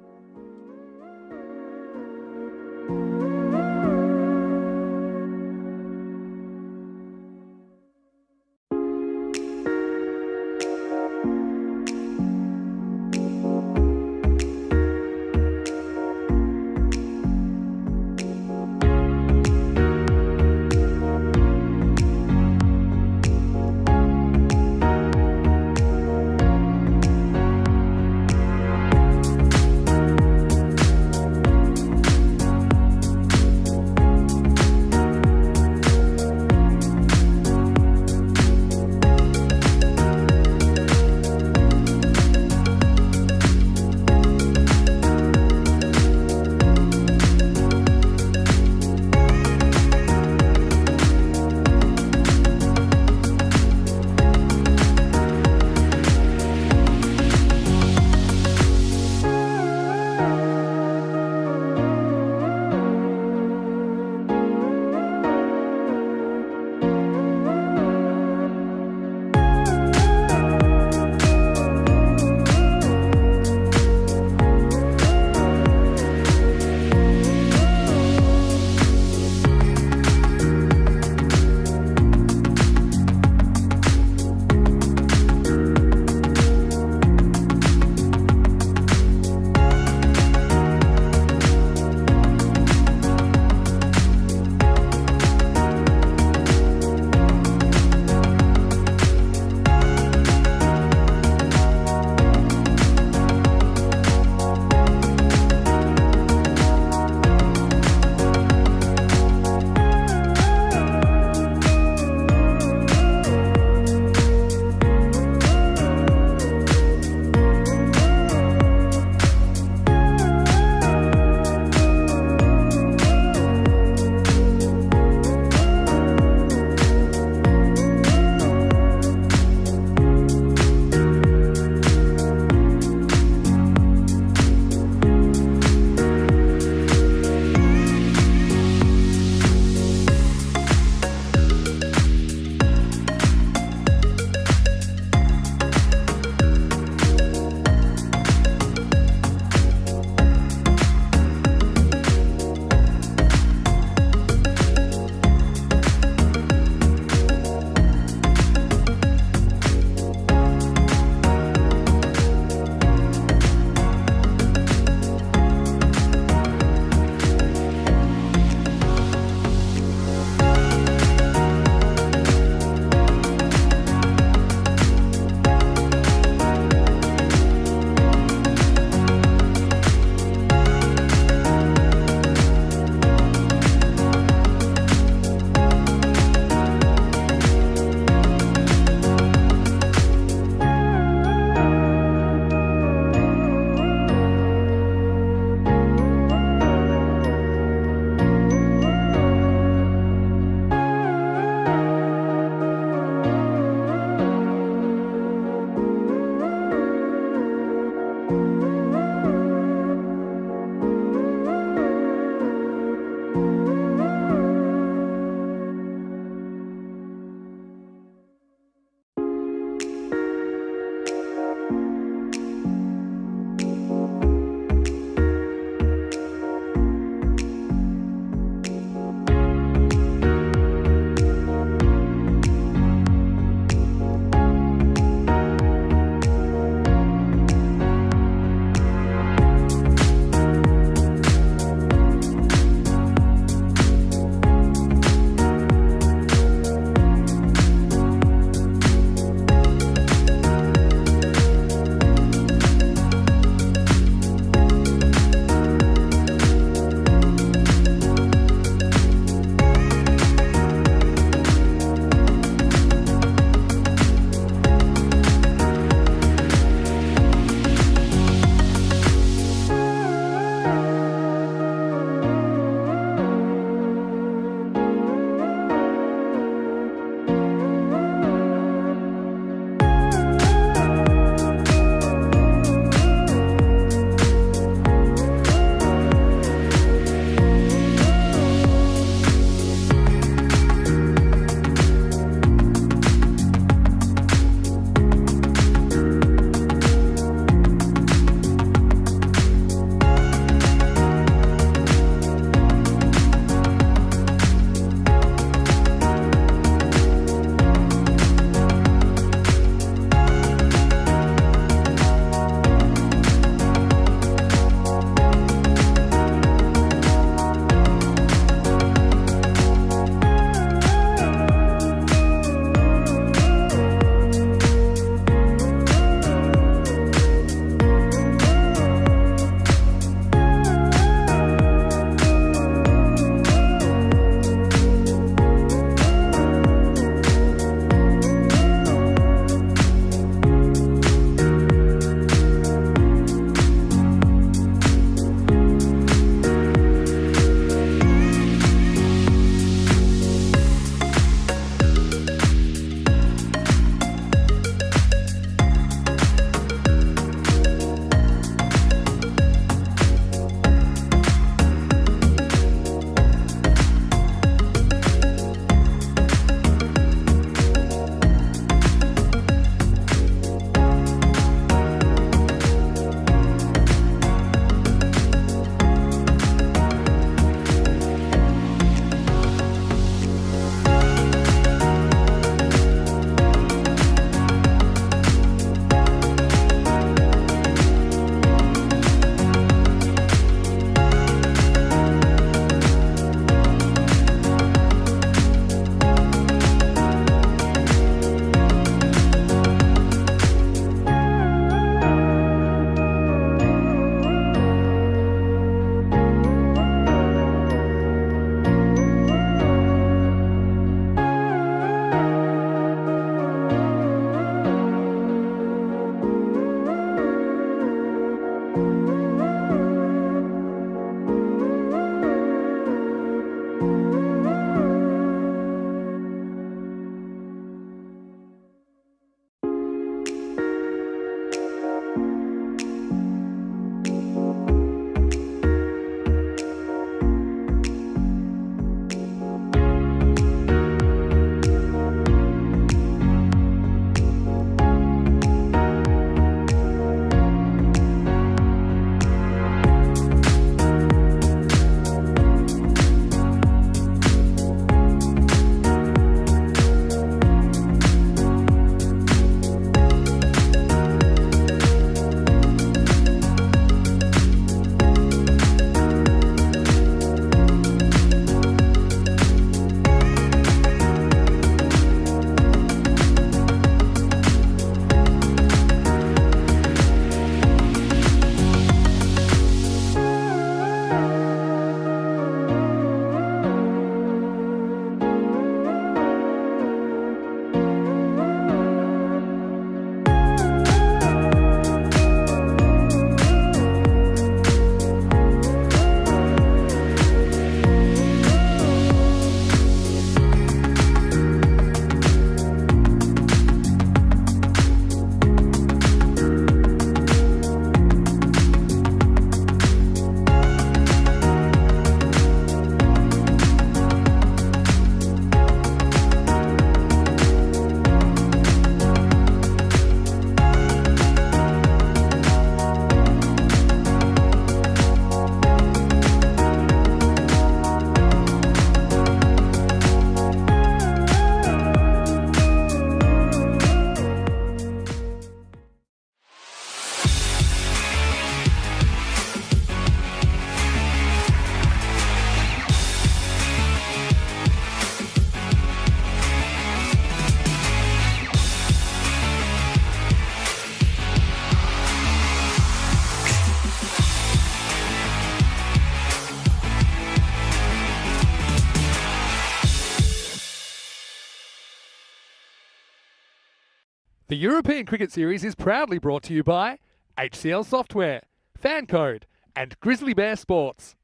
S2: The European Cricket Series is proudly brought to you by HCL Software, Fan Code, and Grizzly Bear Sports.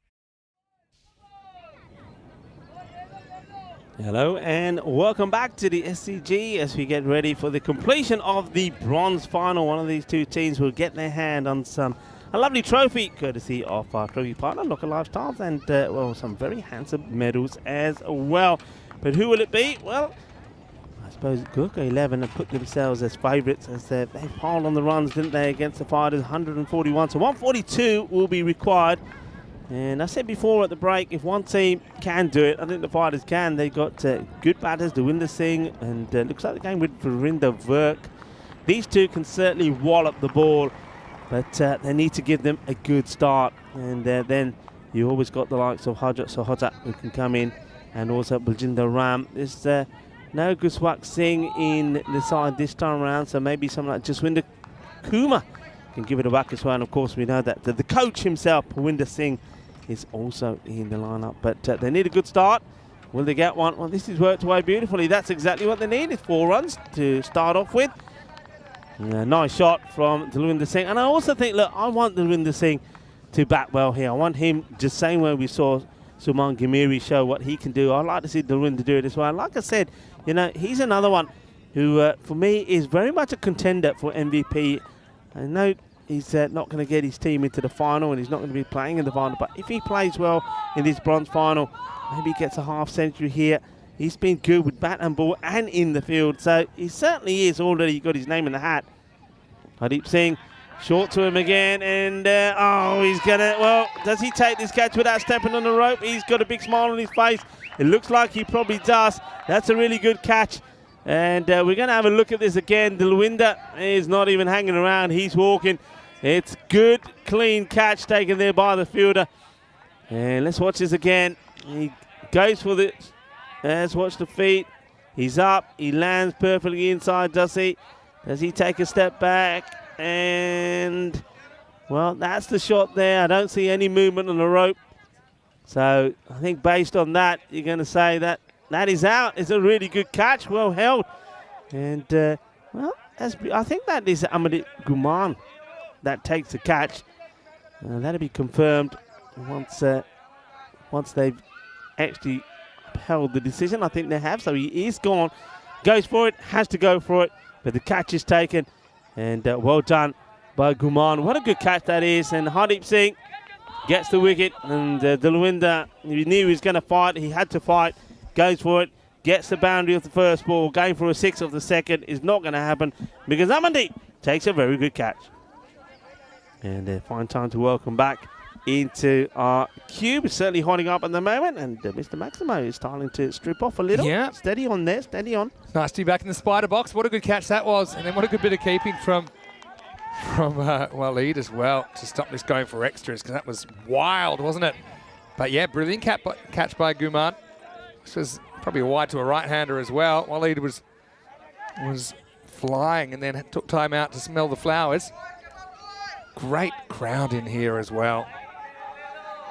S5: Hello and welcome back to the SCG as we get ready for the completion of the bronze final. One of these two teams will get their hand on a lovely trophy courtesy of our trophy partner, Local Lifestyles, and well, some very handsome medals as well. But who will it be? Well, I suppose Gurkha 11 have put themselves as favourites as they piled on the runs, didn't they, against the Fighters, 141. So 142 will be required. And I said before at the break, if one team can do it, I think the Fighters can. They've got good batters, Dewinder Singh, and looks like they're going with Verinder Virk. These two can certainly wallop the ball, but they need to give them a good start. And then you always got the likes of Hajat Sahota who can come in, and also Baljinder Ram. There's no Guswak Singh in the side this time around, so maybe someone like Jaswinder Kumar can give it a whack as well. And of course, we know that the coach himself, Pawinder Singh, is also in the lineup, but they need a good start. Will they get one? Well, this has worked away beautifully. That's exactly what they need. It's 4 runs to start off with. Nice shot from Dalwinder Singh. And I also think, look, I want Dalwinder Singh to bat well here. I want him just same way we saw Suman Ghamiri show what he can do. I'd like to see Dalwinder do it as well. And like I said, you know, he's another one who, for me, is very much a contender for MVP. I know he's not going to get his team into the final, and he's not going to be playing in the final. But if he plays well in this bronze final, maybe he gets a half century here. He's been good with bat and ball and in the field. So he certainly is already got his name in the hat. Hardeep Singh, short to him again. And, he's going to, well, does he take this catch without stepping on the rope? He's got a big smile on his face. It looks like he probably does. That's a really good catch. And we're going to have a look at this again. Dalwinder is not even hanging around. He's walking. It's good, clean catch taken there by the fielder. And let's watch this again. He goes for the, let's watch the feet. He's up, he lands perfectly inside, does he? Does he take a step back? And, well, that's the shot there. I don't see any movement on the rope. So I think based on that, you're going to say that that is out. It's a really good catch, well held. And, well, I think that is Amadit Guman that takes the catch. That'll be confirmed once they've actually upheld the decision. I think they have, so he is gone. Goes for it, has to go for it, but the catch is taken. And well done by Guman. What a good catch that is. And Hardeep Singh gets the wicket. And Dalwinder, he knew he was going to fight. He had to fight. Goes for it, gets the boundary of the first ball. Going for a 6 of the second is not going to happen because Amandeep takes a very good catch. And fine time to welcome back into our cube. It's certainly hotting up at the moment, and Mr. Maximo is starting to strip off a little.
S2: Yeah.
S5: Steady on there, steady on.
S2: Nice to be back in the spider box. What a good catch that was. And then what a good bit of keeping from Waleed as well to stop this going for extras, because that was wild, wasn't it? But yeah, brilliant catch by Guman. This was probably a wide to a right-hander as well. Waleed was flying and then took time out to smell the flowers. Great crowd in here as well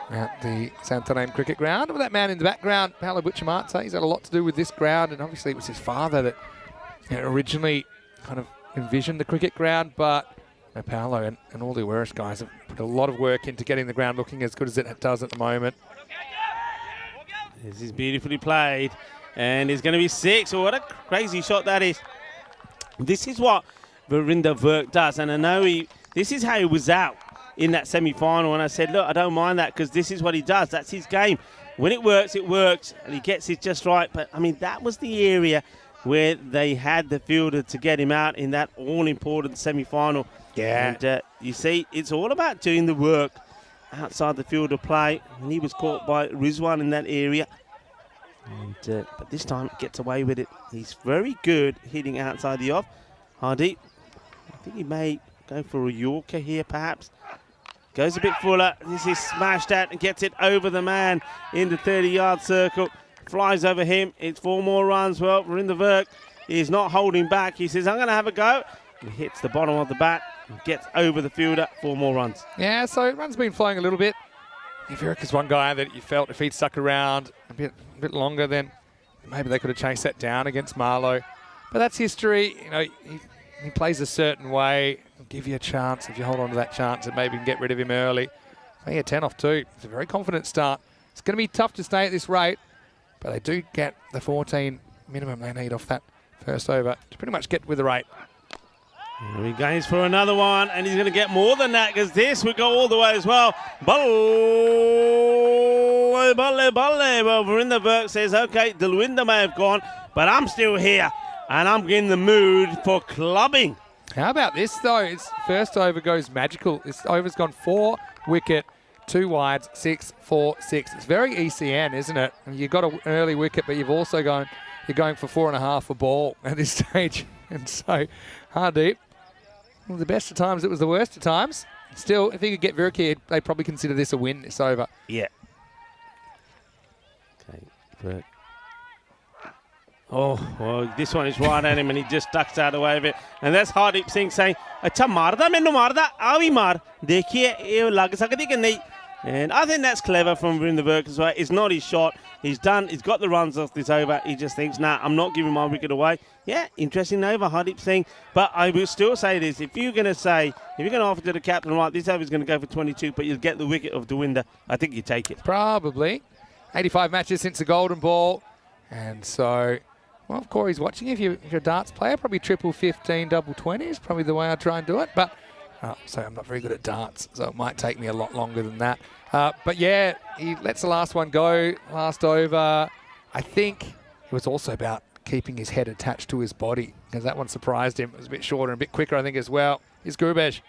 S2: at the Santarém Cricket Ground. With that man in the background, Paolo Bucciamazza, he's had a lot to do with this ground, and obviously it was his father that originally kind of envisioned the cricket ground, but Paolo and all the Awaris guys have put a lot of work into getting the ground looking as good as it does at the moment.
S5: This is beautifully played, and it's going to be 6. Oh, what a crazy shot that is. This is what Verinder Virk does, and I know this is how he was out in that semi-final, and I said, look, I don't mind that because this is what he does. That's his game. When it works, and he gets it just right. But, I mean, that was the area where they had the fielder to get him out in that all-important semi-final.
S2: Yeah.
S5: And you see, it's all about doing the work outside the field of play, and he was caught by Rizwan in that area. And, but this time, gets away with it. He's very good hitting outside the off. Hardeep, I think he may go for a Yorker here, perhaps. Goes a bit fuller. This is smashed at and gets it over the man in the 30-yard circle. Flies over him. It's 4 more runs. Well, Verinder Virk is not holding back. He says, I'm going to have a go. He hits the bottom of the bat and gets over the fielder. 4 more runs.
S2: Yeah, so run's been flowing a little bit. Virk is one guy that you felt if he'd stuck around a bit longer, then maybe they could have chased that down against Marlowe. But that's history. You know, he plays a certain way, he'll give you a chance. If you hold on to that chance and maybe can get rid of him early. So yeah, 10 off 2. It's a very confident start. It's going to be tough to stay at this rate, but they do get the 14 minimum they need off that first over to pretty much get with the rate.
S5: Here he goes for another one, and he's going to get more than that because this would go all the way as well. Balle. Well, Verinderberg says, okay, Delwinder may have gone, but I'm still here, and I'm in the mood for clubbing.
S2: How about this, though? Its first over goes magical. This over's gone 4 wicket, 2 wides, 6, 4, 6. It's very ECN, isn't it? And you've got an early wicket, but you're going for 4.5 a ball at this stage. And so, Hardeep, well, the best of times, it was the worst of times. Still, if he could get Virk here, they'd probably consider this a win, this over.
S5: Yeah. Okay, Virk. Oh, well, this one is right at him, and he just ducks out of the way of it. And that's Hardeep Singh saying, "Acha marda, mainu marda, aavi maar. Dekhiye, ye lag sakdi ki nahi." And I think that's clever from Verinderberg as well. It's not his shot. He's got the runs off this over. He just thinks, nah, I'm not giving my wicket away. Yeah, interesting over, Hardeep Singh. But I will still say this. If you're going to offer to the captain, right, this over is going to go for 22, but you'll get the wicket of Delwinder, I think you take it.
S2: Probably. 85 matches since the golden ball. And so, well, if Corey's watching, if you're a darts player, probably triple 15, double 20 is probably the way I try and do it. But so I'm not very good at darts, so it might take me a lot longer than that. But yeah, he lets the last one go, last over. I think it was also about keeping his head attached to his body, because that one surprised him. It was a bit shorter and a bit quicker, I think, as well. Here's Gurubesh.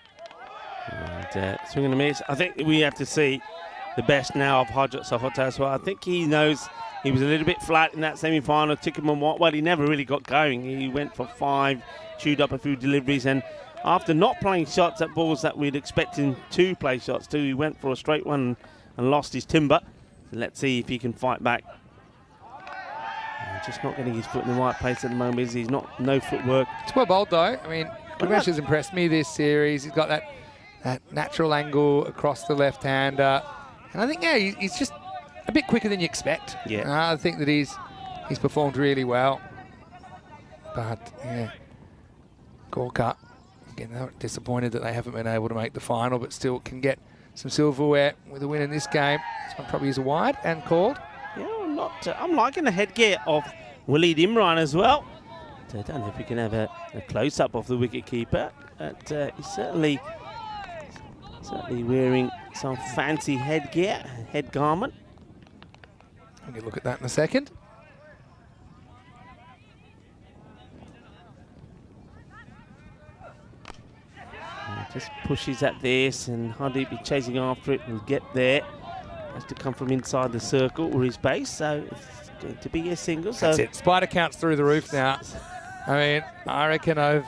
S5: And, swing and a miss. I think we have to see the best now of Hajat Sahota as well. I think he knows he was a little bit flat in that semi-final. Took him on what? Well, he never really got going. He went for 5, chewed up a few deliveries, and after not playing shots at balls that we'd expect him to play shots to, he went for a straight one and lost his timber. So let's see if he can fight back. Just not getting his foot in the right place at the moment, is he? He's not, no footwork.
S2: It's well bowled, though. I mean, Gurubesh has impressed me this series. He's got that natural angle across the left-hander. And I think, yeah, he's just a bit quicker than you expect.
S5: Yeah.
S2: I think that he's performed really well. But, yeah, Gorka, again, they're disappointed that they haven't been able to make the final, but still can get some silverware with a win in this game. This one probably is a wide and called.
S5: Yeah, I'm liking the headgear of Waleed Imran as well. So I don't know if we can have a close-up of the wicket-keeper. But he's certainly wearing some fancy headgear, head garment.
S2: We can look at that in a second.
S5: Just pushes at this, and Hardeep is chasing after it and get there. Has to come from inside the circle or his base, so it's going to be a single. So
S2: that's it. Spider counts through the roof now. I mean, I reckon I've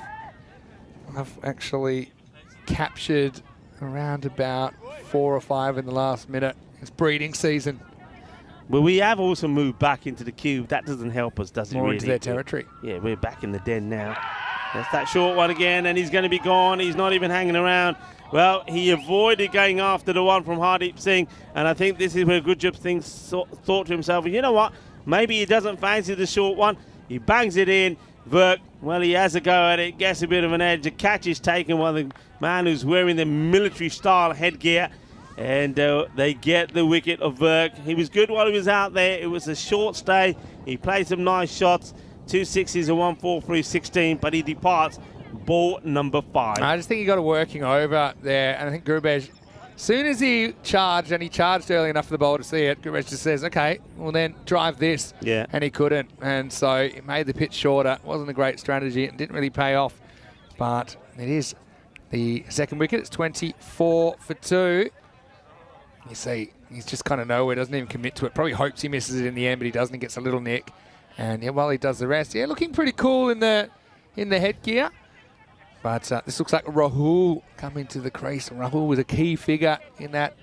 S2: actually captured around about 4 or 5 in the last minute. It's breeding season.
S5: Well, we have also moved back into the cube. That doesn't help us, does it?
S2: More
S5: really?
S2: into their territory.
S5: Yeah, we're back in the den now. That's that short one again, and he's going to be gone. He's not even hanging around. Well, he avoided going after the one from Hardeep Singh, and I think this is where Gurjap Singh thought to himself, you know what, maybe he doesn't fancy the short one. He bangs it in. Virk, well, he has a go at it, gets a bit of an edge. The catch is taken by the man who's wearing the military-style headgear, and they get the wicket of Virk. He was good while he was out there. It was a short stay. He played some nice shots. 2 6s, a 1 4 3 16, but he departs. Ball number 5.
S2: I just think he got a working over there, and I think Gurubesh, as soon as he charged, and he charged early enough for the bowler to see it, Gurubesh just says, okay, well then drive this.
S5: Yeah.
S2: And he couldn't, and so it made the pitch shorter. It wasn't a great strategy. It didn't really pay off, but it is the second wicket. It's 24 for 2. You see, he's just kind of nowhere, doesn't even commit to it. Probably hopes he misses it in the end, but he doesn't. He gets a little nick. And yeah, while he does the rest, yeah, looking pretty cool in the headgear. But this looks like Rahul coming to the crease. And Rahul was a key figure in that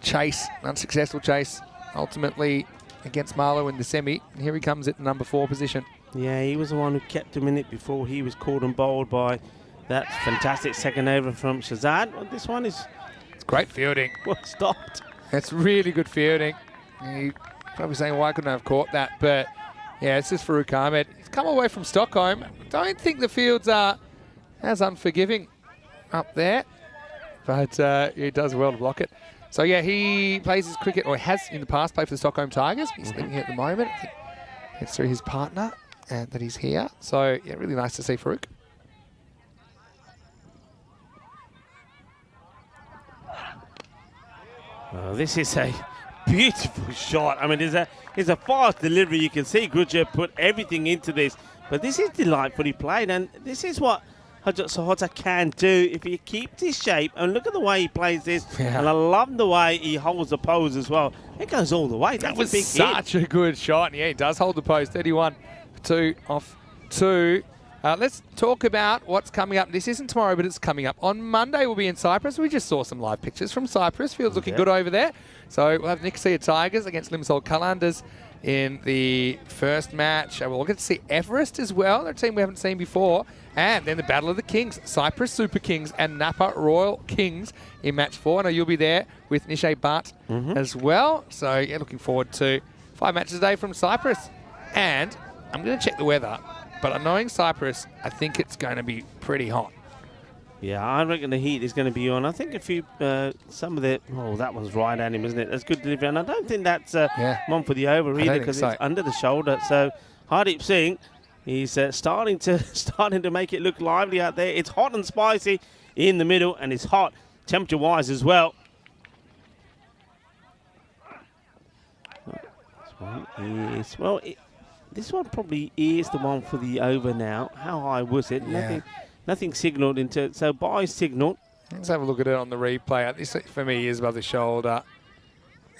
S2: chase, unsuccessful chase, ultimately against Marlow in the semi. And here he comes at the number 4 position.
S5: Yeah, he was the one who kept him in it before he was caught and bowled by that fantastic second over from Shazad. Well, this one is...
S2: It's great fielding.
S5: Well stopped.
S2: That's really good fielding. He probably saying, why couldn't I have caught that? But... yeah, it's just Farouk Ahmed. He's come away from Stockholm. I don't think the fields are as unforgiving up there, but he does well to block it. So yeah, he plays his cricket, or has in the past played for the Stockholm Tigers. He's living here at the moment. I think it's through his partner that he's here. So yeah, really nice to see Farouk.
S5: Oh, this is a beautiful shot. I mean, it's a fast delivery. You can see Gurjeev put everything into this, but this is delightfully played, and this is what Hajat Sahota can do if he keeps his shape. And look at the way he plays this, and I love the way he holds the pose as well. It goes all the way.
S2: That was such a good shot. Yeah, he does hold the pose. 31 for 2 off 2. Let's talk about what's coming up. This isn't tomorrow, but it's coming up on Monday. We'll be in Cyprus. We just saw some live pictures from Cyprus. Field's looking good over there. So we'll have Nicosia Tigers against Limassol Qalandars in the first match. We'll get to see Everest as well. They're a team we haven't seen before. And then the Battle of the Kings, Cyprus Super Kings and Napa Royal Kings in match 4. I know you'll be there with Nishay Bhatt as well. So yeah, looking forward to 5 matches a day from Cyprus. And I'm going to check the weather. But knowing Cyprus, I think it's going to be pretty hot.
S5: Yeah, I reckon the heat is going to be on. I think a few, some of the, that one's right at him, isn't it? That's good delivery. And I don't think that's one for the over either, because it's under the shoulder. So Hardeep Singh, he's starting to make it look lively out there. It's hot and spicy in the middle, and it's hot temperature-wise as well. This one is, this one probably is the one for the over now. How high was it? Nothing signalled into it. So by signal.
S2: Let's have a look at it on the replay. This for me is above the shoulder.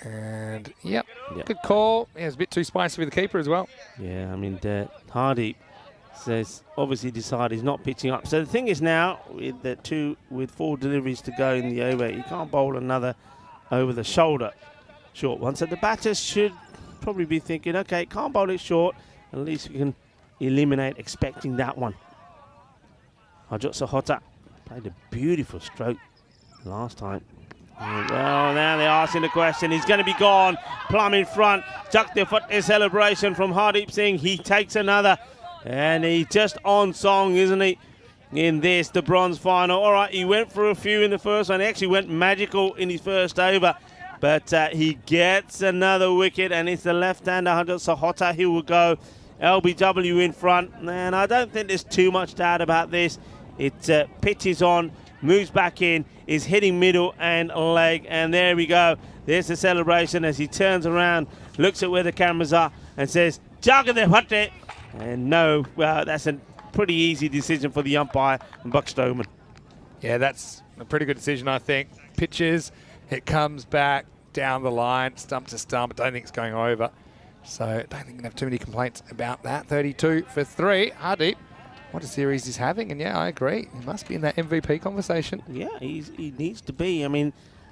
S2: And yep. Good call. Yeah, it's a bit too spicy for the keeper as well.
S5: Yeah, I mean, Hardeep says obviously decided he's not pitching up. So the thing is now with 4 deliveries to go in the over, you can't bowl another over the shoulder short one. So the batters should probably be thinking, okay, can't bowl it short. At least we can eliminate expecting that one. Hajat Sahota played a beautiful stroke last time. Well, now they're asking the question. He's going to be gone. Plum in front. Chakte Fatte celebration from Hardeep Singh. He takes another. And he's just on song, isn't he? In this, the bronze final. All right, he went for a few in the first one. He actually went magical in his first over. But he gets another wicket, and it's the left-hander, Hajat Sahota. He will go. LBW in front. And I don't think there's too much doubt about this. It pitches on, moves back in, is hitting middle and leg, and there we go. There's the celebration as he turns around, looks at where the cameras are, and says, Jagade Fatte. And no, well, that's a pretty easy decision for the umpire, Buck Stoneman.
S2: Yeah, that's a pretty good decision, I think. Pitches, it comes back down the line, stump to stump. I don't think it's going over. So I don't think we can have too many complaints about that. 32 for 3. Hardeep. What a series he's having, and yeah, I agree. He must be in that MVP conversation.
S5: Yeah, he needs to be. I mean,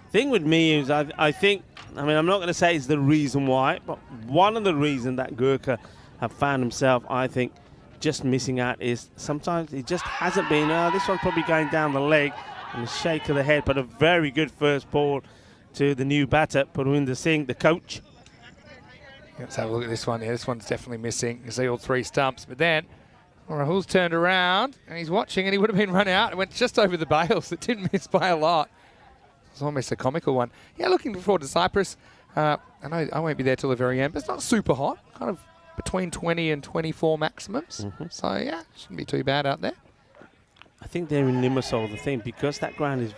S5: thing with me is I think, I'm not going to say it's the reason why, but one of the reasons that Gurkha have found himself, I think, just missing out is sometimes he just hasn't been, this one's probably going down the leg and a shake of the head, but a very good first ball to the new batter, Parwinder Singh, the coach.
S2: Let's have a look at this one. Yeah, this one's definitely missing. You see all 3 stumps, but then Rahul's turned around and he's watching, and he would have been run out. It went just over the bails. It didn't miss by a lot. It's almost a comical one. Yeah, looking forward to Cyprus. I know I won't be there till the very end, but it's not super hot. Kind of between 20 and 24 maximums. So yeah, shouldn't be too bad out there.
S5: I think they're in Limassol, the thing, because that ground is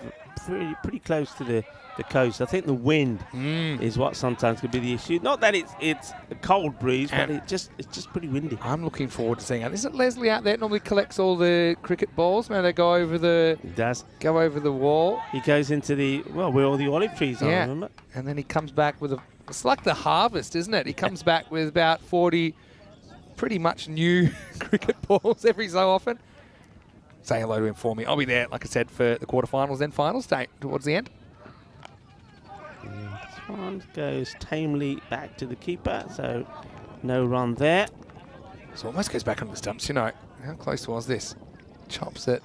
S5: pretty close to the coast. I think the wind is what sometimes could be the issue. Not that it's a cold breeze, but it's just pretty windy.
S2: I'm looking forward to seeing it. Isn't Leslie out there? Normally collects all the cricket balls. Man, they go over the.
S5: He does.
S2: Go over the wall.
S5: He goes into where all the olive trees are. Remember?
S2: And then he comes back with it's like the harvest, isn't it? He comes back with about 40 pretty much new cricket balls every so often. Say hello to him for me. I'll be there, like I said, for the quarterfinals, then finals day towards the end.
S5: This one goes tamely back to the keeper, so no run there.
S2: So almost goes back on the stumps, you know. How close was this? Chops it.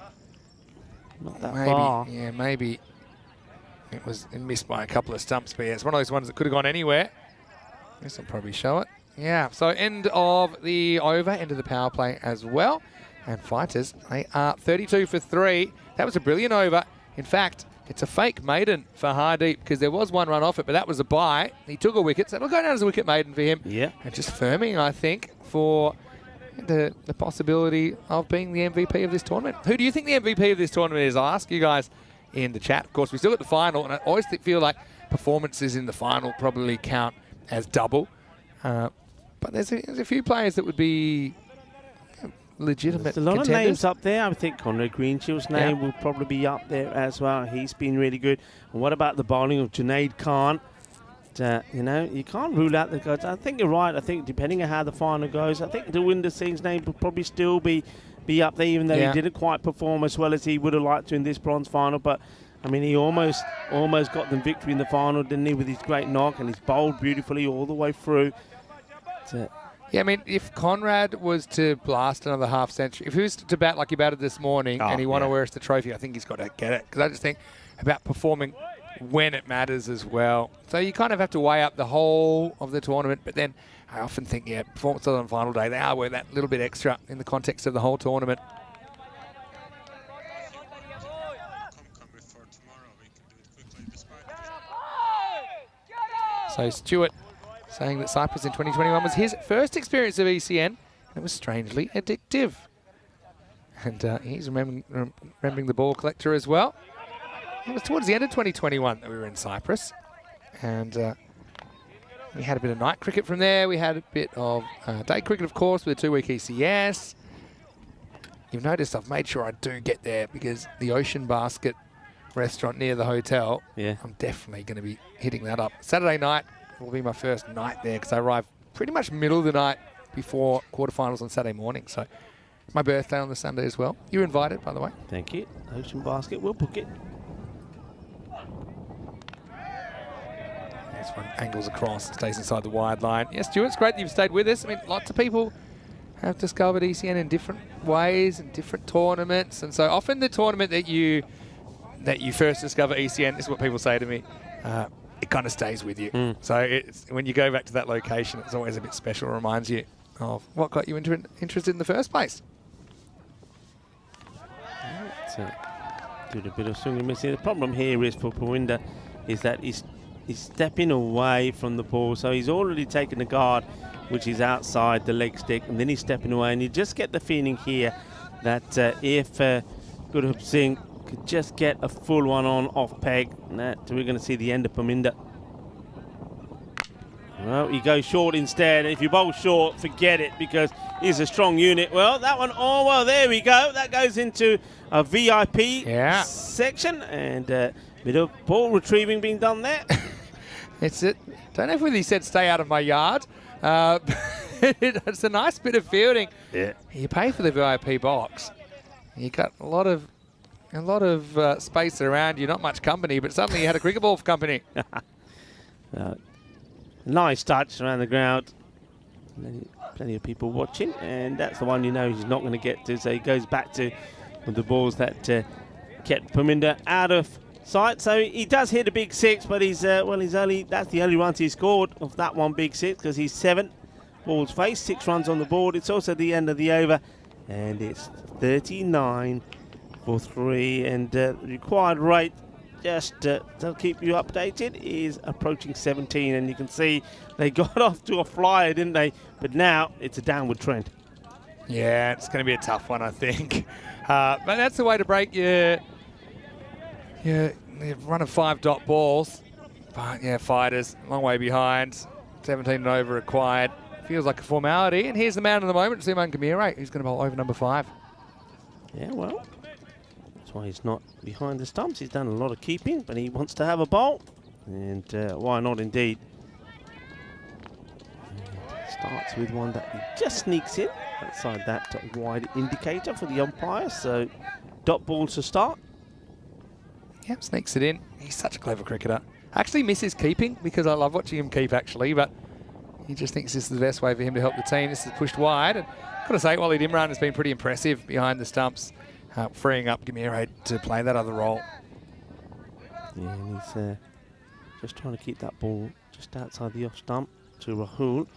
S5: Not that far.
S2: Yeah, maybe it missed by a couple of stumps, but yeah, it's one of those ones that could have gone anywhere. I guess I'll probably show it. Yeah, so end of the over, end of the power play as well. And fighters, they are 32 for 3. That was a brilliant over. In fact, it's a fake maiden for Hardeep because there was one run off it, but that was a bye. He took a wicket, so it'll go down as a wicket maiden for him.
S5: Yeah.
S2: And just firming, I think, for the possibility of being the MVP of this tournament. Who do you think the MVP of this tournament is? I'll ask you guys in the chat. Of course, we still got the final, and I always feel like performances in the final probably count as double. But there's a few players that would be legitimate
S5: There's a lot
S2: contenders.
S5: of names up there. I think Conrad Greenshield's name will probably be up there as well. He's been really good. And what about the bowling of Junaid Khan? You know, you can't rule out the guys. I think you're right. I think depending on how the final goes, I think Dewinder Singh's name will probably still be up there, even though he didn't quite perform as well as he would have liked to in this bronze final. But I mean, he almost got them victory in the final, didn't he, with his great knock, and he's bowled beautifully all the way through.
S2: Yeah, I mean, if Conrad was to blast another half century, if he was to bat like he batted this morning and he won to wear us the trophy, I think he's got to get it. Because I just think about performing when it matters as well. So you kind of have to weigh up the whole of the tournament. But then I often think, performances on final day, they are worth that little bit extra in the context of the whole tournament. So Stuart saying that Cyprus in 2021 was his first experience of ECN, and it was strangely addictive. And he's remembering the ball collector as well. It was towards the end of 2021 that we were in Cyprus. And we had a bit of night cricket from there. We had a bit of day cricket, of course, with a 2-week ECS. You've noticed I've made sure I do get there because the Ocean Basket restaurant near the hotel, I'm definitely going to be hitting that up. Saturday night will be my first night there because I arrive pretty much middle of the night before quarterfinals on Saturday morning. So it's my birthday on the Sunday as well. You're invited, by the way.
S5: Thank you. Ocean Basket, we'll book it.
S2: This one angles across, stays inside the wide line. Yes, Stuart, it's great that you've stayed with us. I mean, lots of people have discovered ECN in different ways and different tournaments. And so often the tournament that you first discover ECN, this is what people say to me, it kind of stays with you. So it's, when you go back to that location, it's always a bit special. It reminds you of what got you interested in the first place.
S5: Doing a bit of swing and missing. The problem here is for Pawinder is that he's stepping away from the ball. So he's already taken the guard, which is outside the leg stick, and then he's stepping away. And you just get the feeling here that if Gurubhar Singh could just get a full one on off peg, we're going to see the end of Pawinder. Well, he goes short instead. And if you bowl short, forget it, because he's a strong unit. Well, that one, there we go. That goes into a VIP section, and bit of ball retrieving being done there.
S2: Don't know if he said stay out of my yard. It's a nice bit of fielding.
S5: Yeah.
S2: You pay for the VIP box. You got a lot of space around you, not much company, but suddenly you had a cricket ball for company.
S5: Nice touch around the ground. Plenty of people watching, and that's the one you know he's not going to get to. So he goes back to the balls that kept Pawinder out of sight. So he does hit a big six, but that's the only runs he scored of that one big six, because he's 7 balls faced, 6 runs on the board. It's also the end of the over, and it's 39 for 3, and the required rate, just to keep you updated, is approaching 17, and you can see they got off to a flyer, didn't they? But now it's a downward trend.
S2: Yeah, it's going to be a tough one, I think. But that's the way to break your run of 5 dot balls. But yeah, fighters, long way behind. 17 and over required. Feels like a formality. And here's the man of the moment, Suman Gamire, who's going to bowl over number 5.
S5: Yeah, well, that's why he's not behind the stumps. He's done a lot of keeping, but he wants to have a bowl. And why not, indeed. And starts with one that he just sneaks in outside that wide indicator for the umpire. So dot balls to start.
S2: Yep, sneaks it in. He's such a clever cricketer. I actually miss his keeping because I love watching him keep, actually, but he just thinks this is the best way for him to help the team. This is pushed wide. And I've got to say, Waleed Imran has been pretty impressive behind the stumps, freeing up Gamire to play that other role.
S5: Yeah, and he's just trying to keep that ball just outside the off stump to Rahul.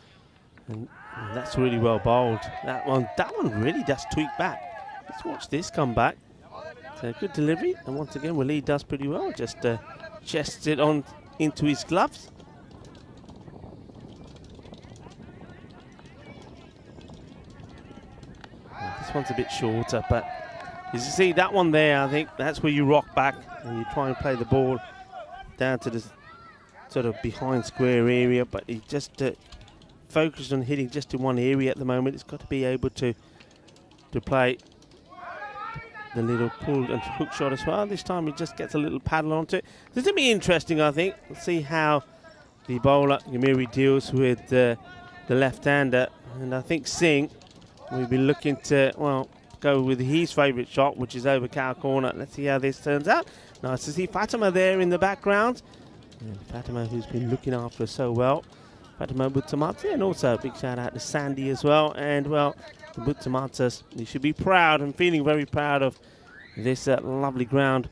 S5: And that's really well bowled. That one really does tweak back. Let's watch this come back. So good delivery, and once again, Waleed does pretty well. Just chests it on into his gloves. This one's a bit shorter, but as you see that one there, I think that's where you rock back and you try and play the ball down to the sort of behind square area, but he just focused on hitting just in one area at the moment. It's got to be able to play the little pull and hook shot as well. This time he just gets a little paddle onto it. This will be interesting, I think. Let's see how the bowler, Yamiri, deals with the left-hander. And I think Singh will be looking to, well, go with his favourite shot, which is over cow corner. Let's see how this turns out. Nice to see Fatima there in the background. And Fatima, who's been looking after us so well. Fatima Buttamata, and also a big shout out to Sandy as well. And, well, the Buttamatas, you should be proud and feeling very proud of this lovely ground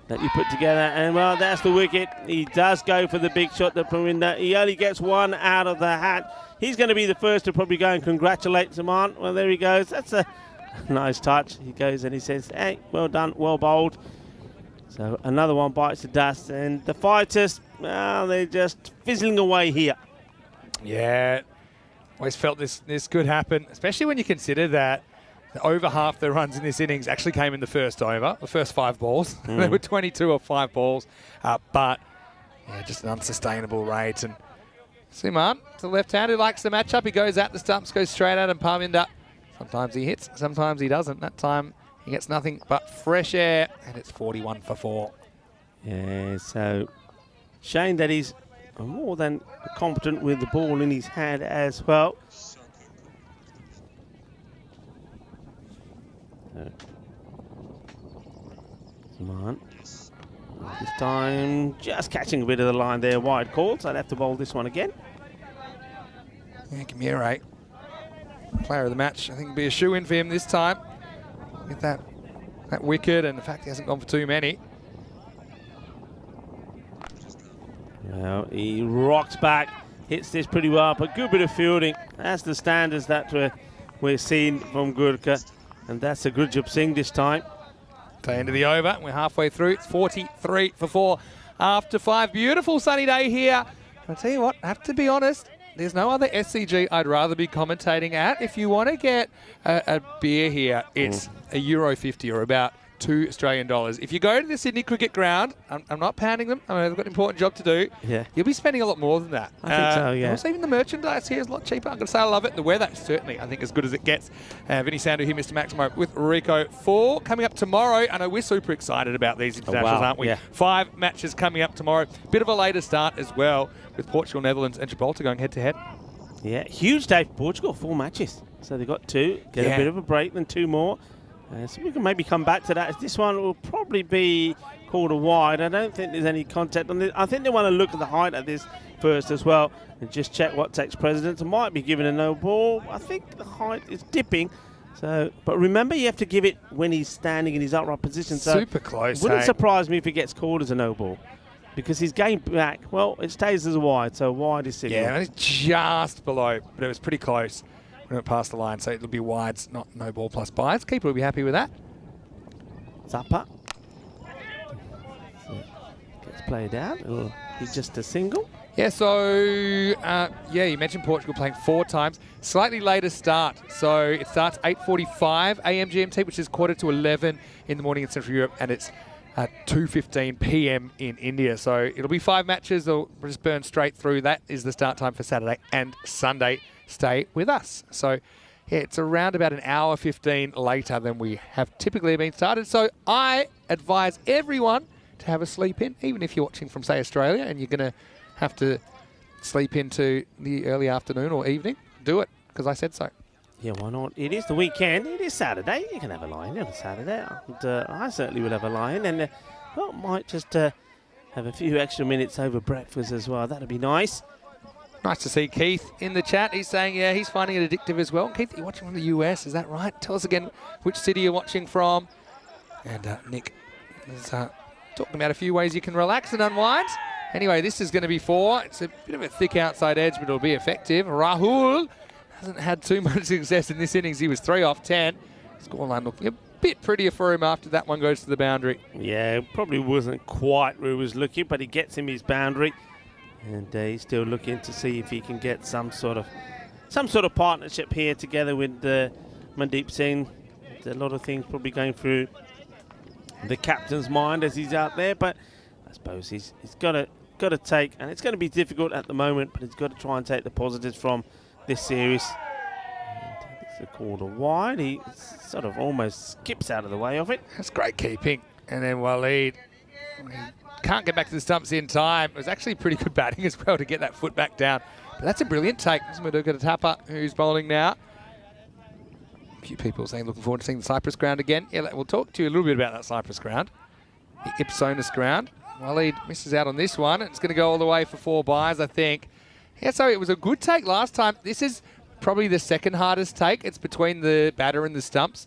S5: that you put together. And, well, that's the wicket. He does go for the big shot, the Parinda. He only gets one out of the hat. He's going to be the first to probably go and congratulate Zaman. Well, there he goes. That's a nice touch. He goes and he says, hey, well done, well bowled. So another one bites the dust. And the fighters, well, they're just fizzling away here.
S2: Yeah, always felt this could happen, especially when you consider that over half the runs in this innings actually came in the first over, the first 5 balls. There were 22 or 5 balls, but yeah, just an unsustainable rate. And Suman, the left-hander, likes the matchup. He goes at the stumps, goes straight at him, Parminder. Sometimes he hits, sometimes he doesn't. That time he gets nothing but fresh air, and it's 41 for 4.
S5: Yeah, so shame that he's more than competent with the ball in his hand as well. Come on. This time just catching a bit of the line there, wide call, so I'd have to bowl this one again.
S2: Yeah, Kamire, player of the match. I think it'll be a shoe-in for him this time. With that wicket and the fact he hasn't gone for too many.
S5: Well, he rocks back, hits this pretty well, but good bit of fielding. That's the standards that we're seeing from Gurkha, and that's a good job Singh this time.
S2: The end of the over, we're halfway through. It's 43 for 4 after 5. Beautiful sunny day here. I'll tell you what, I have to be honest, there's no other SCG I'd rather be commentating at. If you want to get a beer here, it's €1.50 or about $2 Australian. If you go to the Sydney Cricket Ground, I'm not pounding them, I mean, they've got an important job to do.
S5: Yeah.
S2: You'll be spending a lot more than that.
S5: I think so, yeah.
S2: Also, even the merchandise here is a lot cheaper. I'm going to say I love it. The weather, certainly, I think, as good as it gets. Vinny Sandhu here, Mr. Maximo, with Rico. 4 coming up tomorrow. I know we're super excited about these internationals, aren't we?
S5: Yeah.
S2: 5 matches coming up tomorrow. Bit of a later start as well, with Portugal, Netherlands, and Gibraltar going head-to-head.
S5: Yeah, huge day for Portugal, 4 matches. So they've got 2, get a bit of a break, then 2 more. So we can maybe come back to that. This one will probably be called a wide. I don't think there's any contact on this. I think they want to look at the height of this first as well and just check what takes precedence. It might be given a no ball. I think the height is dipping. So, but remember, you have to give it when he's standing in his upright position. So
S2: super close.
S5: It wouldn't surprise me if it gets called as a no ball. Because his game back, well, it stays as a wide, so wide is signal.
S2: Yeah, it's just below, but it was pretty close when it passed the line, so it'll be wides, not no ball plus bides. Keeper will be happy with that.
S5: Zappa. So gets played out. It'll be just a single.
S2: Yeah, so, you mentioned Portugal playing 4 times. Slightly later start, so it starts 8:45 a.m. GMT, which is quarter to 11 in the morning in Central Europe, and it's 2:15 p.m. in India. So it'll be 5 matches. They'll just burn straight through. That is the start time for Saturday and Sunday. Stay with us. So yeah, it's around about an hour 15 later than we have typically been started. So I advise everyone to have a sleep in, even if you're watching from, say, Australia, and you're going to have to sleep into the early afternoon or evening. Do it, because I said so.
S5: Yeah, why not? It is the weekend. It is Saturday. You can have a lie-in on a Saturday. And, I certainly will have a lie-in. And might just have a few extra minutes over breakfast as well. That'd be nice.
S2: Nice to see Keith in the chat. He's saying, yeah, he's finding it addictive as well. Keith, you're watching from the US, is that right? Tell us again which city you're watching from. And Nick is talking about a few ways you can relax and unwind. Anyway, this is going to be 4. It's a bit of a thick outside edge, but it'll be effective. Rahul hasn't had too much success in this innings. He was 3 off 10. Scoreline looking a bit prettier for him after that one goes to the boundary.
S5: Yeah, probably wasn't quite where he was looking, but he gets him his boundary. And he's still looking to see if he can get some sort of partnership here together with Mandeep Singh. There's a lot of things probably going through the captain's mind as he's out there, but I suppose he's got to take, and it's going to be difficult at the moment, but he's got to try and take the positives from this series. And it's a quarter wide. He sort of almost skips out of the way of it.
S2: That's great keeping. And then Waleed, he can't get back to the stumps in time. It was actually pretty good batting as well to get that foot back down. But that's a brilliant take. This is Maduka Tapper, who's bowling now. A few people saying looking forward to seeing the Cypress ground again. Yeah, we'll talk to you a little bit about that Cypress ground. The Ipsonus ground. Waleed misses out on this one. It's going to go all the way for 4 byes, I think. Yeah, so it was a good take last time. This is probably the second hardest take. It's between the batter and the stumps.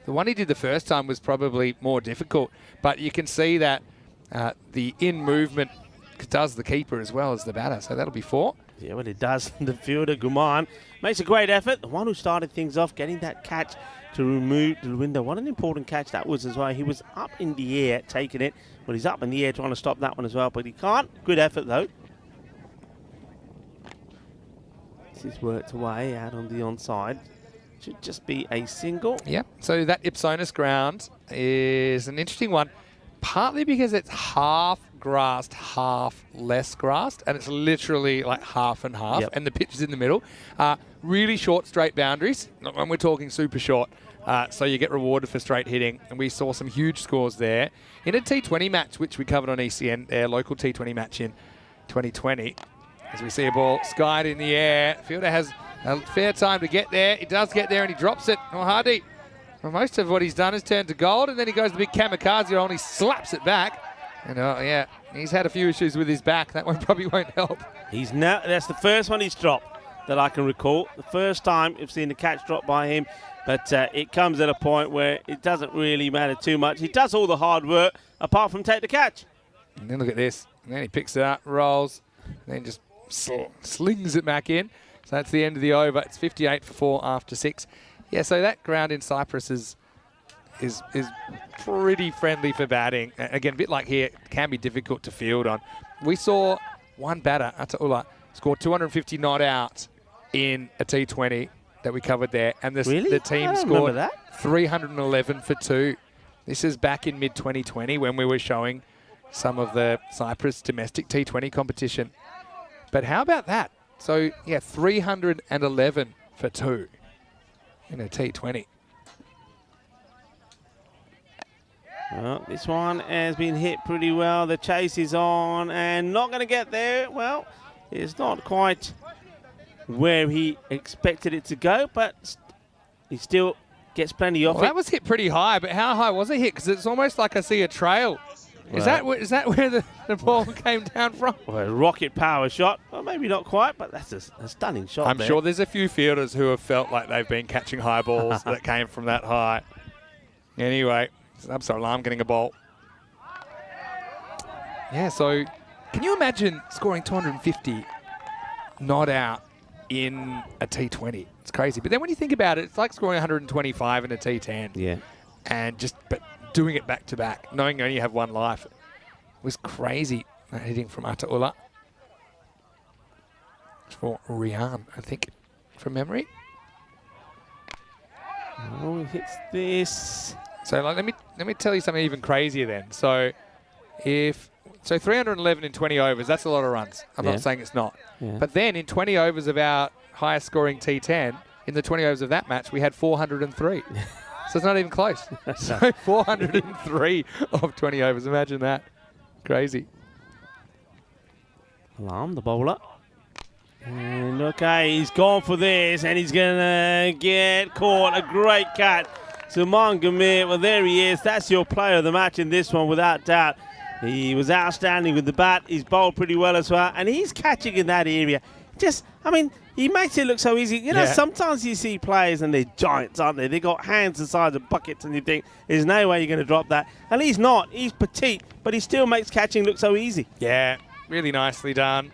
S2: The one he did the first time was probably more difficult, but you can see that the in movement does the keeper as well as the batter, so that'll be 4.
S5: Yeah, well, it does. The fielder, Guman, makes a great effort. The one who started things off, getting that catch to remove the window. What an important catch that was as well. He was up in the air taking it. Well, he's up in the air trying to stop that one as well, but he can't. Good effort, though. This is worked away out on the onside. Should just be a single.
S2: Yeah, so that Ipsonus ground is an interesting one, partly because it's half grassed, half less grassed, and it's literally like half and half, and the pitch is in the middle. Really short straight boundaries, and we're talking super short, so you get rewarded for straight hitting, and we saw some huge scores there. In a T20 match, which we covered on ECN, their local T20 match in 2020, as we see a ball skied in the air, fielder has a fair time to get there. He does get there and he drops it. Oh, Hardy. Well, most of what he's done is turned to gold, and then he goes the big kamikaze and he slaps it back. And yeah, he's had a few issues with his back. That one probably won't help.
S5: That's the first one he's dropped that I can recall. The first time I've seen the catch drop by him, but it comes at a point where it doesn't really matter too much. He does all the hard work apart from take the catch.
S2: And then look at this. And then he picks it up, rolls, and then just slings it back in. So that's the end of the over. It's 58 for 4 after 6. Yeah, so that ground in Cyprus is pretty friendly for batting. Again, a bit like here, it can be difficult to field on. We saw one batter, Ataullah, score 250 not out in a T20 that we covered there. And the team scored 311 for 2. This is back in mid-2020 when we were showing some of the Cyprus domestic T20 competition. But how about that? So, yeah, 311 for 2 in a T20.
S5: Well, this one has been hit pretty well. The chase is on and not going to get there. Well, it's not quite where he expected it to go, but he still gets plenty of it.
S2: That was hit pretty high, but how high was it hit? Because it's almost like I see a trail. Well, is that where the ball came down from?
S5: Well, a rocket power shot. Well, maybe not quite, but that's a stunning shot.
S2: I'm sure there's a few fielders who have felt like they've been catching high balls that came from that high. Anyway, Absar Alam getting a ball. Yeah, so can you imagine scoring 250 not out in a T20? It's crazy. But then when you think about it, it's like scoring 125 in a T10.
S5: Yeah.
S2: But doing it back to back, knowing you only have one life, was crazy. That hitting from Ataullah. For Rian, I think, from memory.
S5: Oh, he hits this.
S2: So let me tell you something even crazier then. So 311 in 20 overs, that's a lot of runs. I'm not saying it's not. Yeah. But then in 20 overs of our highest scoring T10, in the 20 overs of that match, we had 403. So it's not even close. So 403 of 20 overs. Imagine that. Crazy.
S5: Alam, the bowler. And okay, he's gone for this, and he's going to get caught. A great catch. Suman Gamir, well, there he is. That's your player of the match in this one, without doubt. He was outstanding with the bat. He's bowled pretty well as well, and he's catching in that area. He makes it look so easy. You know, sometimes you see players and they're giants, aren't they? They got hands the size of buckets, and you think, there's no way you're going to drop that. And he's not. He's petite, but he still makes catching look so easy.
S2: Yeah, really nicely done.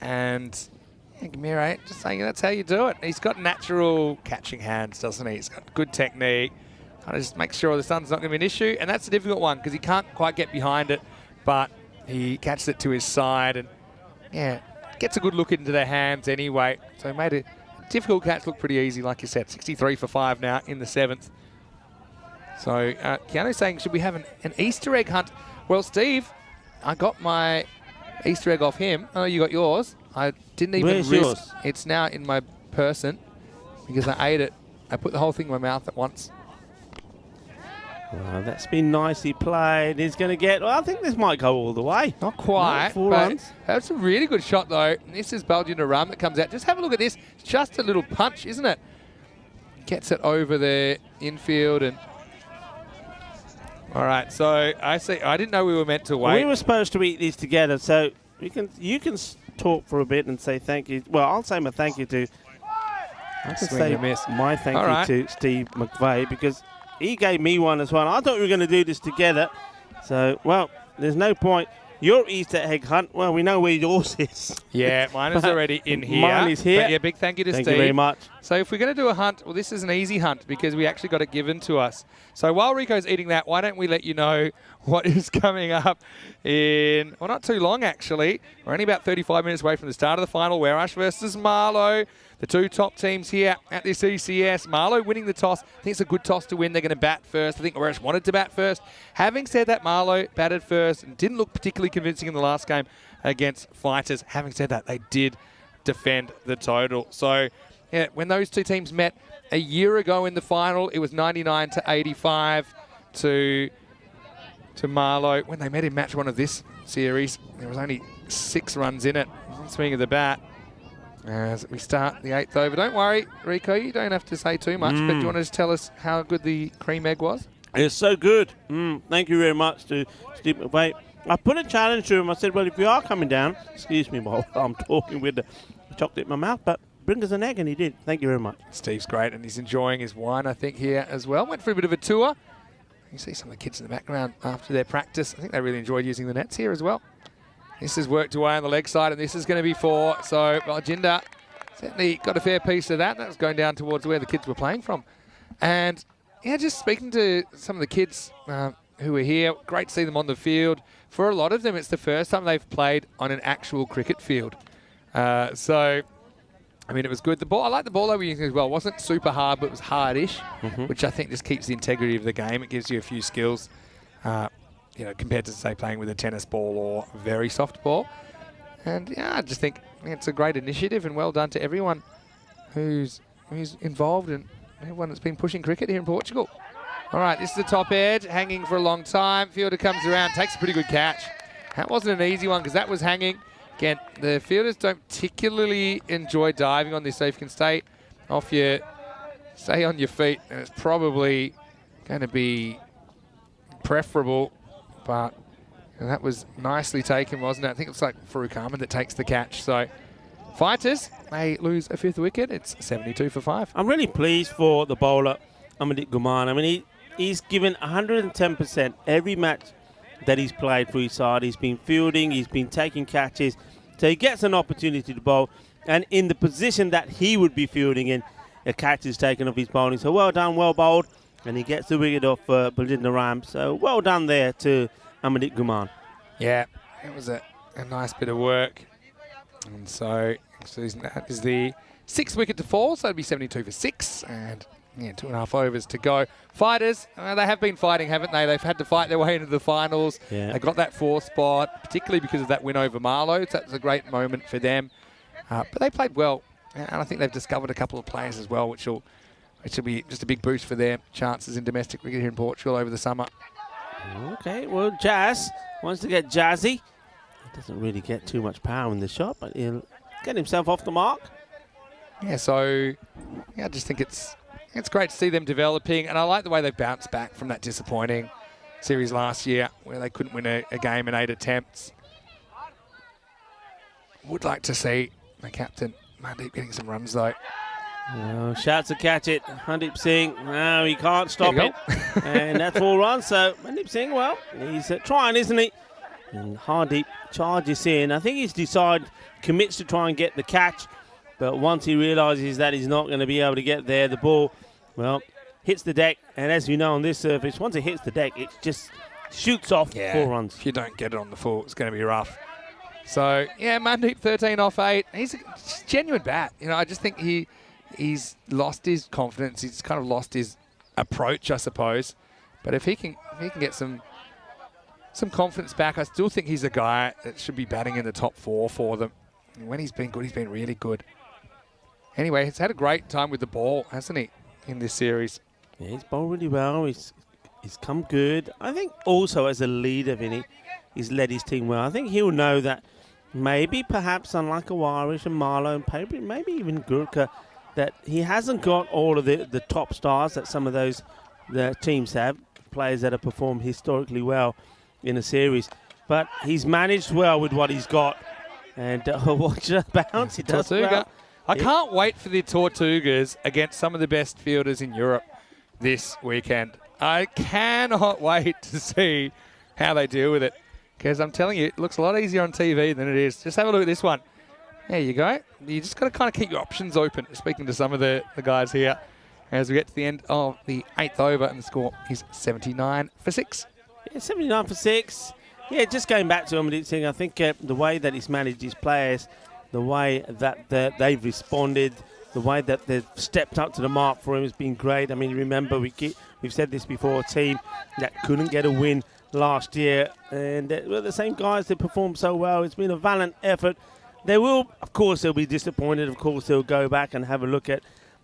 S2: And yeah, Gamire just saying that's how you do it. He's got natural catching hands, doesn't he? He's got good technique. Kind of just make sure the sun's not going to be an issue. And that's a difficult one because he can't quite get behind it, but he catches it to his side and, yeah, gets a good look into their hands anyway. So he made a difficult catch look pretty easy, like you said. 63 for 5 now in the 7th. So Keanu's saying, should we have an Easter egg hunt? Well, Steve, I got my Easter egg off him. Oh, you got yours. I didn't even
S5: Where's
S2: risk.
S5: yours?
S2: It's now in my person because I ate it. I put the whole thing in my mouth at once.
S5: Well, that's been nicely played. He's going to get... Well, I think this might go all the way.
S2: Not quite.
S5: 4
S2: but
S5: runs.
S2: That's a really good shot, though. And this is Belgian to run that comes out. Just have a look at this. It's just a little punch, isn't it? Gets it over the infield and... All right, so I didn't know we were meant to wait.
S5: We were supposed to eat these together, so you can talk for a bit and say thank you. Well, I'll say my thank you to... I can
S2: Swing
S5: say
S2: and miss.
S5: my thank
S2: All
S5: you
S2: right.
S5: to Steve McVeigh because he gave me one as well. I thought we were going to do this together. So, well, there's no point. Your Easter egg hunt, well, we know where yours is.
S2: Yeah, mine is already in here.
S5: Mine is here.
S2: But yeah, big thank you to
S5: Thank
S2: Steve.
S5: you very much.
S2: So if we're going to do a hunt, well, this is an easy hunt because we actually got it given to us. So while Rico's eating that, why don't we let you know what is coming up in, well, not too long, actually. We're only about 35 minutes away from the start of the final. Wearash versus Marlow. The two top teams here at this ECS. Marlow winning the toss. I think it's a good toss to win. They're going to bat first. I think Wearash wanted to bat first. Having said that, Marlow batted first and didn't look particularly convincing in the last game against Fighters. Having said that, they did defend the total. So, yeah, when those two teams met a year ago in the final, it was 99 to 85 to Marlow. When they met in match 1 of this series, there was only 6 runs in it. Swing of the bat. As we start the 8th over. Don't worry, Rico, you don't have to say too much, but do you want to just tell us how good the cream egg was?
S5: It's so good. Thank you very much to Steve McVeigh. I put a challenge to him. I said, well, if you are coming down, excuse me while I'm talking with the chocolate in my mouth, but bring us an egg, and he did. Thank you very much.
S2: Steve's great, and he's enjoying his wine, I think, here as well. Went for a bit of a tour. You see some of the kids in the background after their practice. I think they really enjoyed using the nets here as well. This has worked away on the leg side, and this is going to be 4. So, Jinder certainly got a fair piece of that. That was going down towards where the kids were playing from. And, yeah, just speaking to some of the kids who were here, great to see them on the field. For a lot of them, it's the first time they've played on an actual cricket field. So, I mean, it was good. The ball, I like the ball they were using as well. It wasn't super hard, but it was hardish, which I think just keeps the integrity of the game. It gives you a few skills, you know, compared to, say, playing with a tennis ball or a very soft ball. And, yeah, I just think it's a great initiative and well done to everyone who's involved and everyone that's been pushing cricket here in Portugal. All right, this is the top edge, hanging for a long time. Fielder comes around, takes a pretty good catch. That wasn't an easy one because that was hanging. Again, the fielders don't particularly enjoy diving on this, so if you can stay on your feet, and it's probably going to be preferable, but that was nicely taken, wasn't it? I think it's like Farouk Ahmed that takes the catch. So Fighters, they lose a 5th wicket. It's 72 for 5.
S5: I'm really pleased for the bowler, Amandeep Guman. I mean, he's given 110% every match that he's played for his side. He's been fielding, he's been taking catches, so he gets an opportunity to bowl, and in the position that he would be fielding in, a catch is taken off his bowling. So well done, well bowled, and he gets the wicket off Baljinder Ram. So well done there to Amandeep Guman.
S2: Yeah, it was a nice bit of work. And so that is the 6th wicket to fall, so it'll be 72 for 6, and yeah, 2.5 overs to go. Fighters, they have been fighting, haven't they? They've had to fight their way into the finals.
S5: Yeah.
S2: They got that 4th spot, particularly because of that win over Marlow. So that was a great moment for them. But they played well, and I think they've discovered a couple of players as well, which will be just a big boost for their chances in domestic cricket here in Portugal over the summer.
S5: Okay, well, Jazz wants to get jazzy. He doesn't really get too much power in the shot, but he'll get himself off the mark.
S2: Yeah, so yeah, I just think it's great to see them developing, and I like the way they've bounced back from that disappointing series last year where they couldn't win a game in 8 attempts. Would like to see the captain, Mandeep, getting some runs though.
S5: Oh, shouts to catch it. Mandeep Singh, no, he can't stop it. And that's 4 runs. So Mandeep Singh, well, he's trying, isn't he? And Hardeep charges in. I think he's decided, commits to try and get the catch. But once he realises that he's not going to be able to get there, the ball, well, hits the deck. And as you know on this surface, once it hits the deck, it just shoots off 4 runs.
S2: If you don't get it on the full, it's going to be rough. So, yeah, Mandeep 13 off 8. He's a genuine bat. You know, I just think he's lost his confidence. He's kind of lost his approach, I suppose. But if he can get some confidence back, I still think he's a guy that should be batting in the top 4 for them. And when he's been good, he's been really good. Anyway, he's had a great time with the ball, hasn't he, in this series?
S5: Yeah, he's bowled really well. He's come good. I think also as a leader, Vinny, he's led his team well. I think he'll know that maybe, perhaps, unlike Awarish and Marlow and maybe even Gurkha, that he hasn't got all of the top stars that some of those the teams have, players that have performed historically well in a series. But he's managed well with what he's got. And watch that bounce. He does well.
S2: I can't wait for the Tortugas against some of the best fielders in Europe this weekend. I cannot wait to see how they deal with it, because I'm telling you, it looks a lot easier on TV than it is. Just have a look at this one. There you go. You just got to kind of keep your options open, speaking to some of the guys here, as we get to the end of the 8th over, and the score is 79 for 6.
S5: Yeah, 79 for 6. Yeah, just going back to him, I think the way that he's managed his players, the way that they've responded, the way that they've stepped up to the mark for him has been great. I mean, remember, we've said this before, a team that couldn't get a win last year, and well, the same guys that performed so well. It's been a valiant effort. They will, of course, they'll be disappointed. Of course, they'll go back and have a look at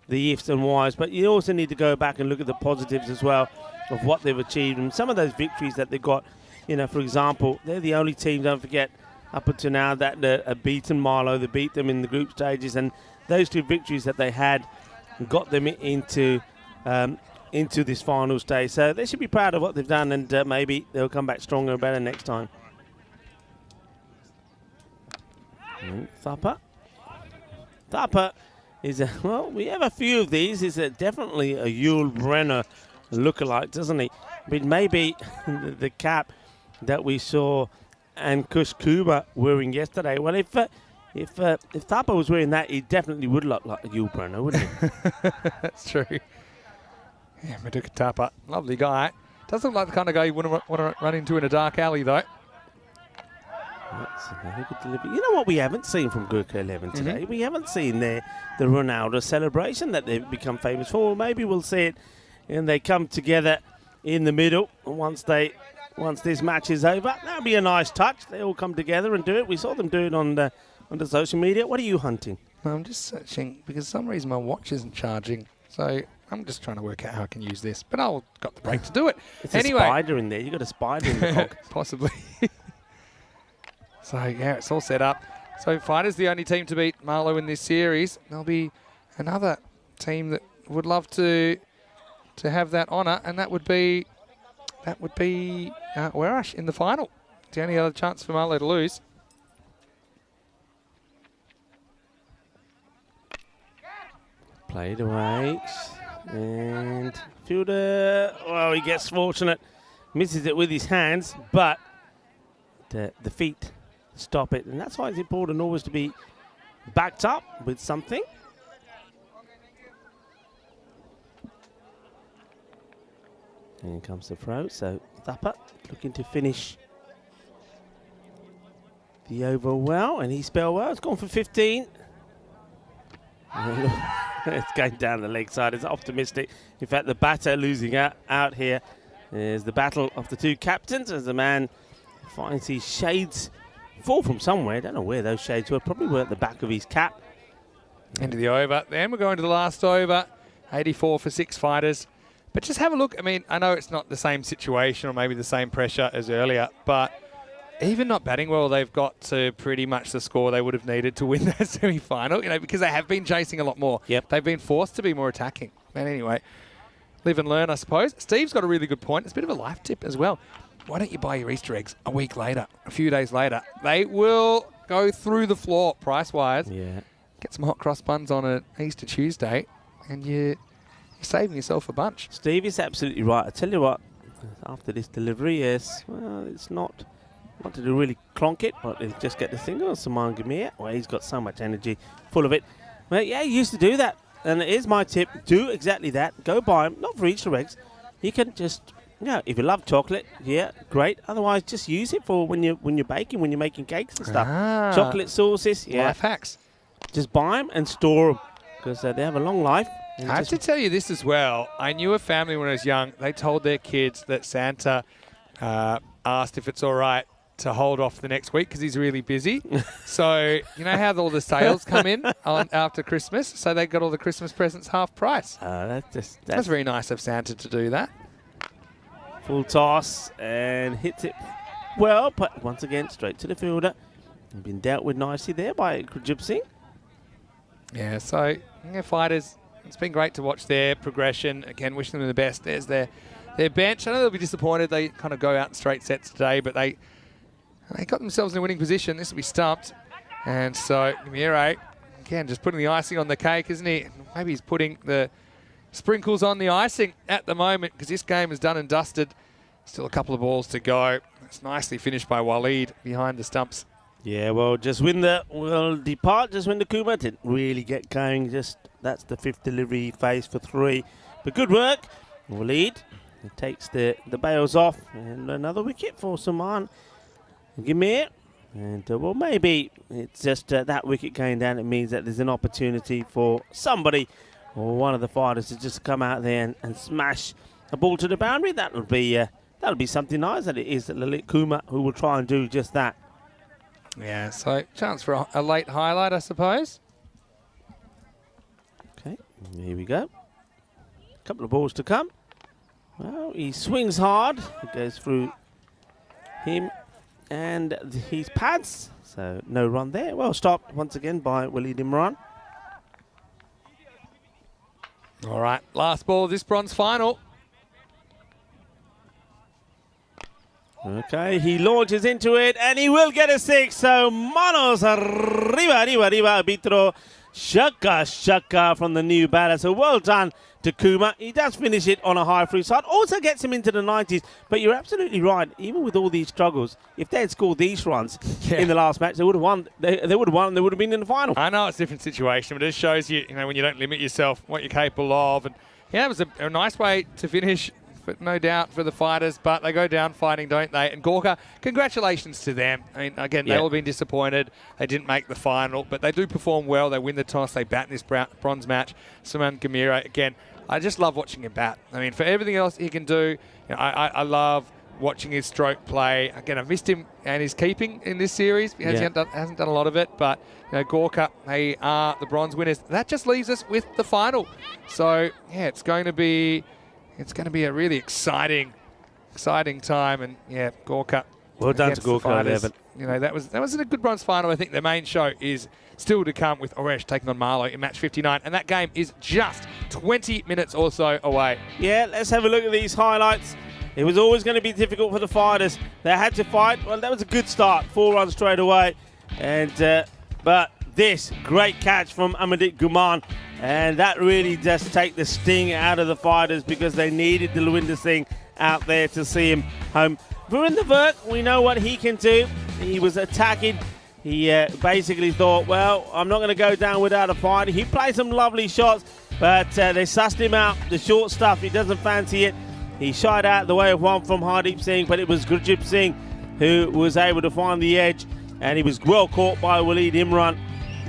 S5: the ifs and whys, but you also need to go back and look at the positives as well of what they've achieved and some of those victories that they've got. You know, for example, they're the only team, don't forget, up until now that have beaten Marlow. They beat them in the group stages, and those 2 victories that they had got them into this final stage. So they should be proud of what they've done, and maybe they'll come back stronger and better next time. Thapa is well, we have a few of these. He's definitely a Yul Brenner lookalike, doesn't he? But maybe the cap that we saw Ankush Kumar wearing yesterday. Well, if Thapa was wearing that, he definitely would look like a Yul Brenner, wouldn't he?
S2: That's true. Yeah, Maduka Thapa, lovely guy. Doesn't look like the kind of guy you wouldn't want to run into in a dark alley, though.
S5: That's another good delivery. You know what we haven't seen from Gurkha 11 today? We haven't seen the Ronaldo celebration that they've become famous for. Maybe we'll see it, and they come together in the middle. And once this match is over, that'll be a nice touch. They all come together and do it. We saw them do it on the social media. What are you hunting?
S2: I'm just searching because for some reason my watch isn't charging. So I'm just trying to work out how I can use this. But I've got the break to do it.
S5: It's anyway, a spider in there. You've got a spider in the hog.
S2: Possibly. So, yeah, it's all set up. So, Fighter's the only team to beat Marlow in this series. There'll be another team that would love to have that honour, and that would be Warash in the final. It's the only other chance for Marlow to lose.
S5: Played away, and fielder, well, he gets fortunate, misses it with his hands, but the feet stop it, and that's why it's important always to be backed up with something. And here comes the throw, so Thapa looking to finish the over well, and he spelled well. It's gone for 15. It's going down the leg side. It's optimistic. In fact, the batter losing out here is the battle of the 2 captains as the man finds his shades fall from somewhere. I don't know where those shades were. Probably were at the back of his cap.
S2: End of the over. Then we're going to the last over. 84 for 6 Fighters. But just have a look. I mean, I know it's not the same situation or maybe the same pressure as earlier, but even not batting well, they've got to pretty much the score they would have needed to win that semi-final, because they have been chasing a lot more.
S5: Yep.
S2: They've been forced to be more attacking. And anyway, live and learn, I suppose. Steve's got a really good point. It's a bit of a life tip as well. Why don't you buy your Easter eggs a week later, a few days later? They will go through the floor price-wise.
S5: Yeah.
S2: Get some hot cross buns on an Easter Tuesday, and you're saving yourself a bunch.
S5: Steve is absolutely right. I tell you what, after this delivery, yes, well, it's not Wanted to really clonk it, but he'll just get the single. Saman Gamir, well, he's got so much energy, full of it. But yeah, he used to do that. And it is my tip, do exactly that. Go buy him, not for each eggs. You can just, if you love chocolate, yeah, great. Otherwise, just use it for when you're baking, when you're making cakes and stuff. Chocolate sauces, yeah.
S2: Life hacks.
S5: Just buy them and store them because they have a long life.
S2: I have to tell you this as well. I knew a family when I was young. They told their kids that Santa asked if it's all right to hold off the next week because he's really busy. So you know how all the sales come in after Christmas? So they got all the Christmas presents half price.
S5: That's
S2: very nice of Santa to do that.
S5: Full toss and hits it well, but once again straight to the fielder. Been dealt with nicely there by Gurjip Singh.
S2: Yeah, so fighters, it's been great to watch their progression. Again, wishing them the best. There's their bench. I know they'll be disappointed. They kind of go out in straight sets today, but they got themselves in a winning position. This will be stumped. And so Gamire, again, just putting the icing on the cake, isn't he? Maybe he's putting the sprinkles on the icing at the moment because this game is done and dusted. Still a couple of balls to go. It's nicely finished by Waleed behind the stumps.
S5: Yeah, well, just win the Kuma. Didn't really get going. Just that's the fifth delivery phase for 3. But good work. Waleed takes the bails off. And another wicket for Saman Gamir. And, well, maybe it's just that wicket going down. It means that there's an opportunity for somebody or one of the fighters to just come out there and smash a ball to the boundary. That'll be something nice. That it is Lalit Kuma who will try and do just that.
S2: Yeah, so chance for a late highlight, I suppose.
S5: Okay, here we go. A couple of balls to come. Well, he swings hard. It goes through him and his pads. So no run there. Well stopped once again by Waleed Imran.
S2: All right, last ball of this bronze final.
S5: Okay, he launches into it and he will get a 6. So manos arriba, arbitro. Shaka from the new batter. So well done to Kuma. He does finish it on a high free side. Also gets him into the 90s. But you're absolutely right. Even with all these struggles, if they had scored these runs in the last match, they would have won. They would have won and they would have been in the final.
S2: I know it's a different situation, but it shows you, when you don't limit yourself, what you're capable of. And yeah, it was a nice way to finish. But no doubt for the fighters, but they go down fighting, don't they? And Gorka, congratulations to them. I mean, again, they've all been disappointed. They didn't make the final, but they do perform well. They win the toss. They bat in this bronze match. Saman Gamire, again, I just love watching him bat. I mean, for everything else he can do, I love watching his stroke play. Again, I've missed him and his keeping in this series. He hasn't done a lot of it, but Gorka, they are the bronze winners. That just leaves us with the final. So, yeah, it's going to be a really exciting time, and Gorka.
S5: Well done to Gorka, Evan.
S2: That was a good bronze final. I think the main show is still to come with Oresh taking on Marlow in match 59, and that game is just 20 minutes or so away.
S5: Yeah, let's have a look at these highlights. It was always going to be difficult for the fighters. They had to fight. Well, that was a good start, 4 runs straight away, and but this great catch from Amadik Guman. And that really does take the sting out of the fighters because they needed the Lwinder Singh out there to see him home. Virinder Virk, we know what he can do. He was attacking. He basically thought, well, I'm not going to go down without a fight. He played some lovely shots, but they sussed him out. The short stuff, he doesn't fancy it. He shied out the way of one from Hardeep Singh, but it was Gurjip Singh who was able to find the edge, and he was well caught by Waleed Imran.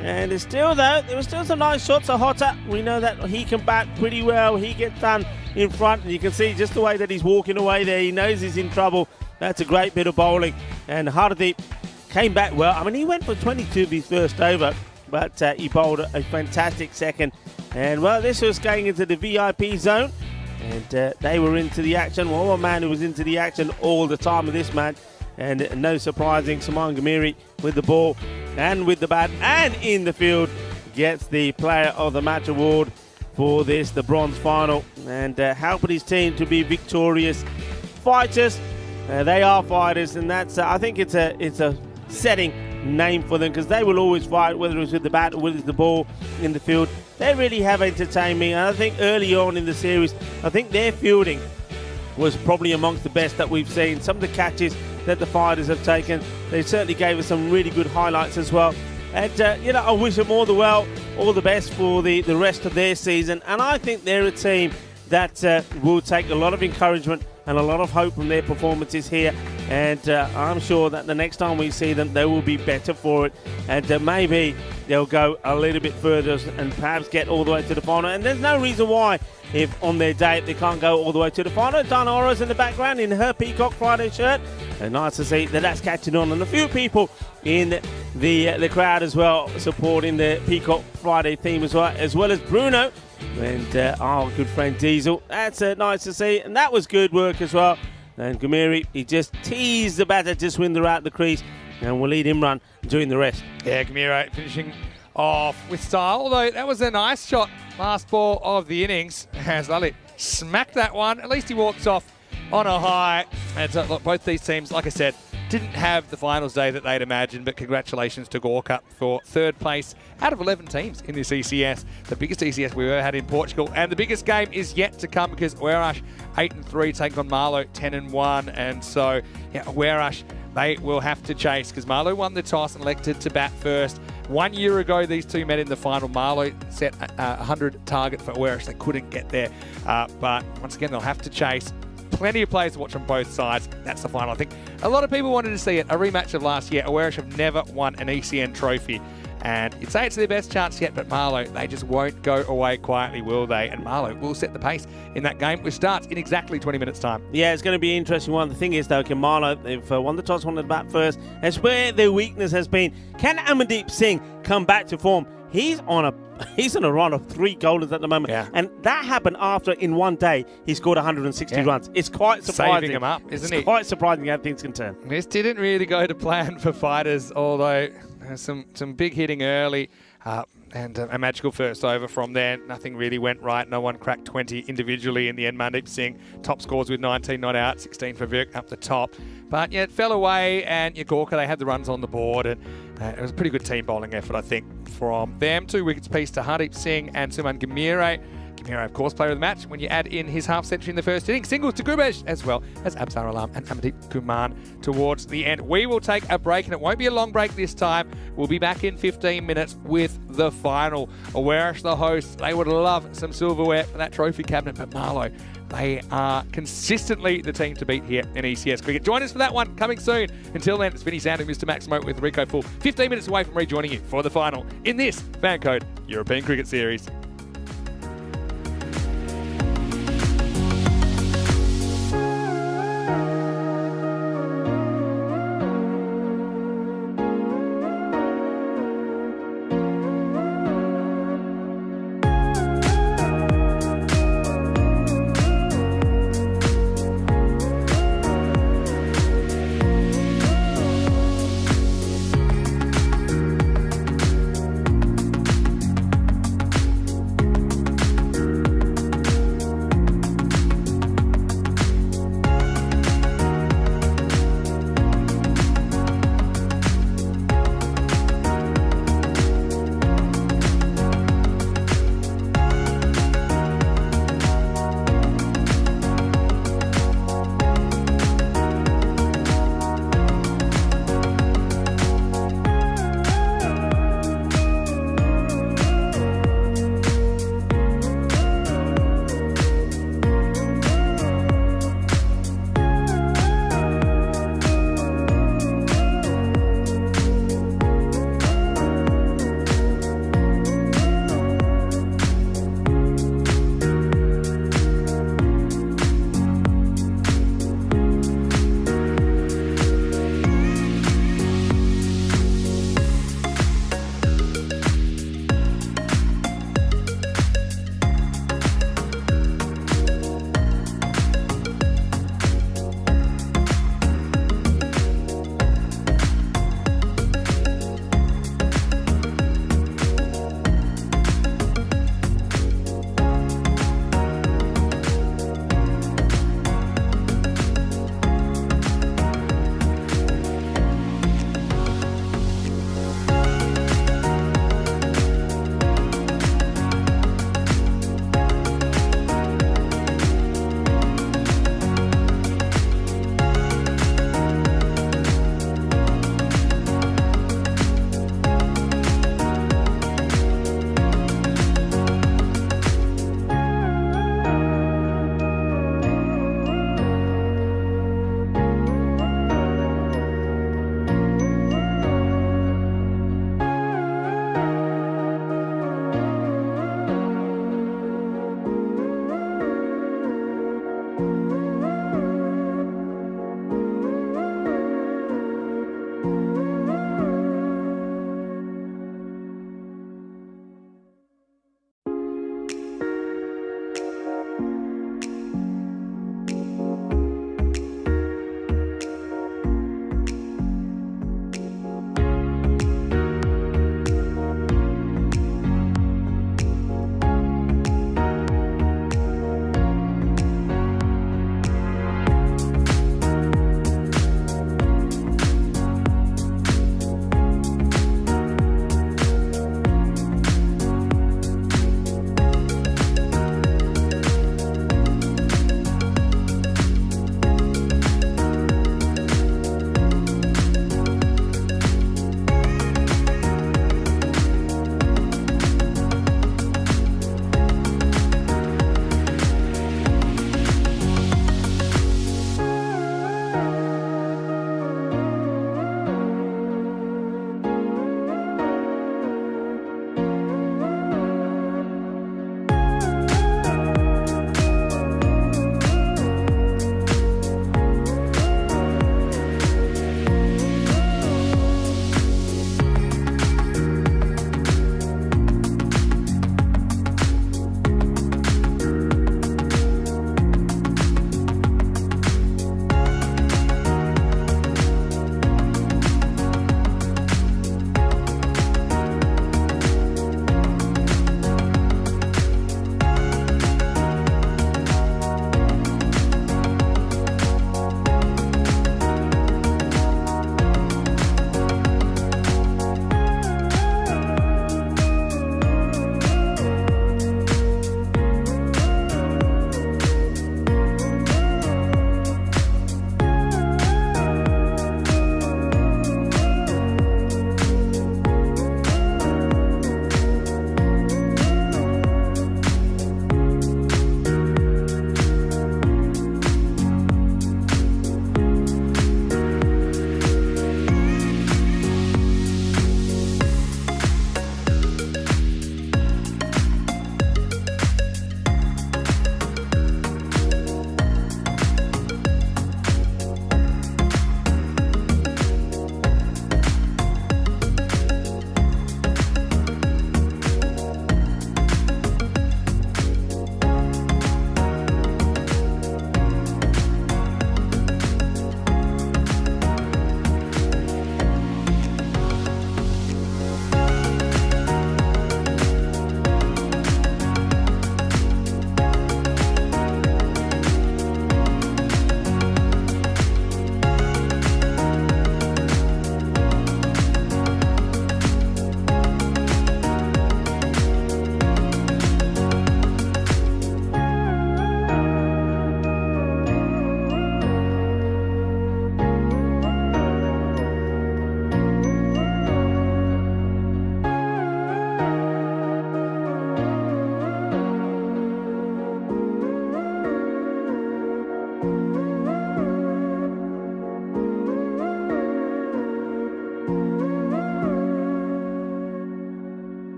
S5: And there were still some nice shots of Hotta. We know that he can bat pretty well. He gets done in front, and you can see just the way that he's walking away there. He knows he's in trouble. That's a great bit of bowling. And Hardeep came back well. I mean, he went for 22 of his first over, but he bowled a fantastic second. And, well, this was going into the VIP zone, and they were into the action. Well, one man who was into the action all the time of this match. And no surprising, Saman Gamiri with the ball and with the bat and in the field gets the Player of the Match award for the bronze final, and helping his team to be victorious. Fighters, they are fighters, and that's I think it's a setting name for them because they will always fight, whether it's with the bat or with the ball in the field. They really have entertained me, and I think early on in the series, I think their fielding was probably amongst the best that we've seen. Some of the catches that the fighters have taken. They certainly gave us some really good highlights as well. And, I wish them all the best for the rest of their season. And I think they're a team that will take a lot of encouragement and a lot of hope from their performances here. And I'm sure that the next time we see them, they will be better for it. And maybe they'll go a little bit further and perhaps get all the way to the final. And there's no reason why, if on their day they can't go all the way to the final. Danaura's in the background in her Peacock Friday shirt. And nice to see that that's catching on. And a few people in the crowd as well supporting the Peacock Friday theme as well as Bruno and our good friend Diesel. That's nice to see. And that was good work as well. And Gamiri, he just teased the batter to swing the out the crease. And we'll lead him run doing the rest.
S2: Yeah, Gamiro finishing off with style. Although that was a nice shot. Last ball of the innings. Has Lalit smacked that one. At least he walks off on a high. And look, both these teams, like I said, didn't have the finals day that they'd imagined, but congratulations to Gorka for third place out of 11 teams in this ECS, the biggest ECS we've ever had in Portugal. And the biggest game is yet to come because Werash 8-3 take on Marlow 10-1. And so, yeah, Werash, they will have to chase because Marlow won the toss and elected to bat first. 1 year ago, these two met in the final. Marlow set a 100 target for Werash. They couldn't get there. But once again, they'll have to chase. Plenty of players to watch on both sides. That's the final. I think a lot of people wanted to see it. A rematch of last year. Werash have never won an ECN trophy. And you'd say it's their best chance yet, but Marlow, they just won't go away quietly, will they? And Marlow will set the pace in that game, which starts in exactly 20 minutes' time.
S5: Yeah, it's going to be an interesting one. The thing is, though, can Marlow, they've won the toss, won the bat first. That's where their weakness has been. Can Amandeep Singh come back to form? He's on a run of 3 golders at the moment.
S2: Yeah.
S5: And that happened after, in one day, he scored 160 runs. It's quite surprising.
S2: Saving him up, isn't it?
S5: It's quite surprising how things can turn.
S2: This didn't really go to plan for fighters, although some big hitting early. And a magical first over from there. Nothing really went right. No one cracked 20 individually in the end. Mandeep Singh, top scores with 19 not out, 16 for Virk up the top. But yeah, it fell away, and Gorka, they had the runs on the board, and it was a pretty good team bowling effort, I think, from them. 2 wickets apiece to Hardeep Singh and Suman Gamire. Gamire, of course, player of the match when you add in his half-century in the first inning. Singles to Gubesh, as well as Absar Alam and Amandeep Kuman towards the end. We will take a break, and it won't be a long break this time. We'll be back in 15 minutes with the final. Werash, the hosts, they would love some silverware for that trophy cabinet, but Marlow, they are consistently the team to beat here in ECS Cricket. Join us for that one coming soon. Until then, it's Vinny Sand and Mr. Maximo with Rico Full. 15 minutes away from rejoining you for the final in this Fan Code European Cricket Series.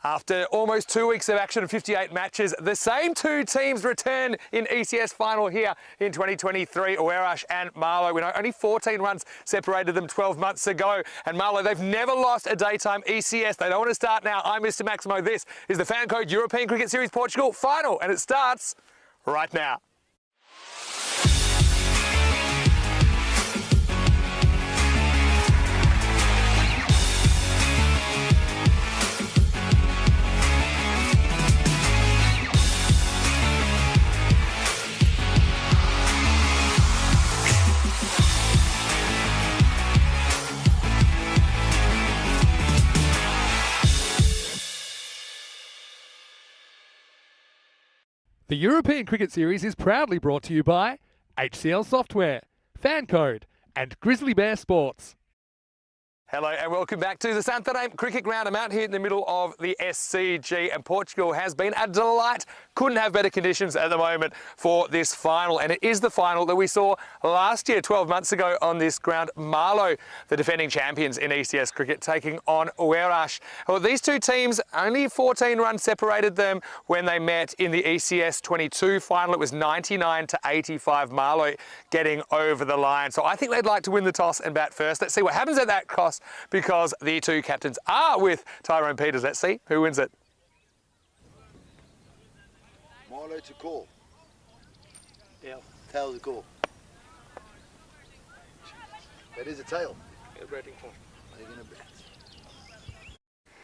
S1: After almost 2 weeks of action and 58 matches, the same two teams return in ECS final here in 2023, Awerash and Marlow. We know only 14 runs separated them 12 months ago. And Marlow, they've never lost a daytime ECS. They don't want to start now. I'm Mr. Maximo. This is the Fan Code European Cricket Series Portugal final, and it starts right now.
S2: The European Cricket Series is proudly brought to you by HCL Software, Fan Code, and Grizzly Bear Sports.
S1: Hello and welcome back to the Santarém Cricket Ground. I'm out here in the middle of the SCG, and Portugal has been a delight. Couldn't have better conditions at the moment for this final, and it is the final that we saw last year, 12 months ago on this ground. Marlow, the defending champions in ECS cricket, taking on Awerash. Well, these two teams, only 14 runs separated them when they met in the ECS 22 final. It was 99 to 85, Marlow getting over the line. So I think they'd like to win the toss and bat first. Let's see what happens at that cost, because the two captains are with Tyrone Peters. Let's see who wins it.
S9: Marlow to call.
S6: Tail
S9: to call. That is a tail.
S6: They're going to bat.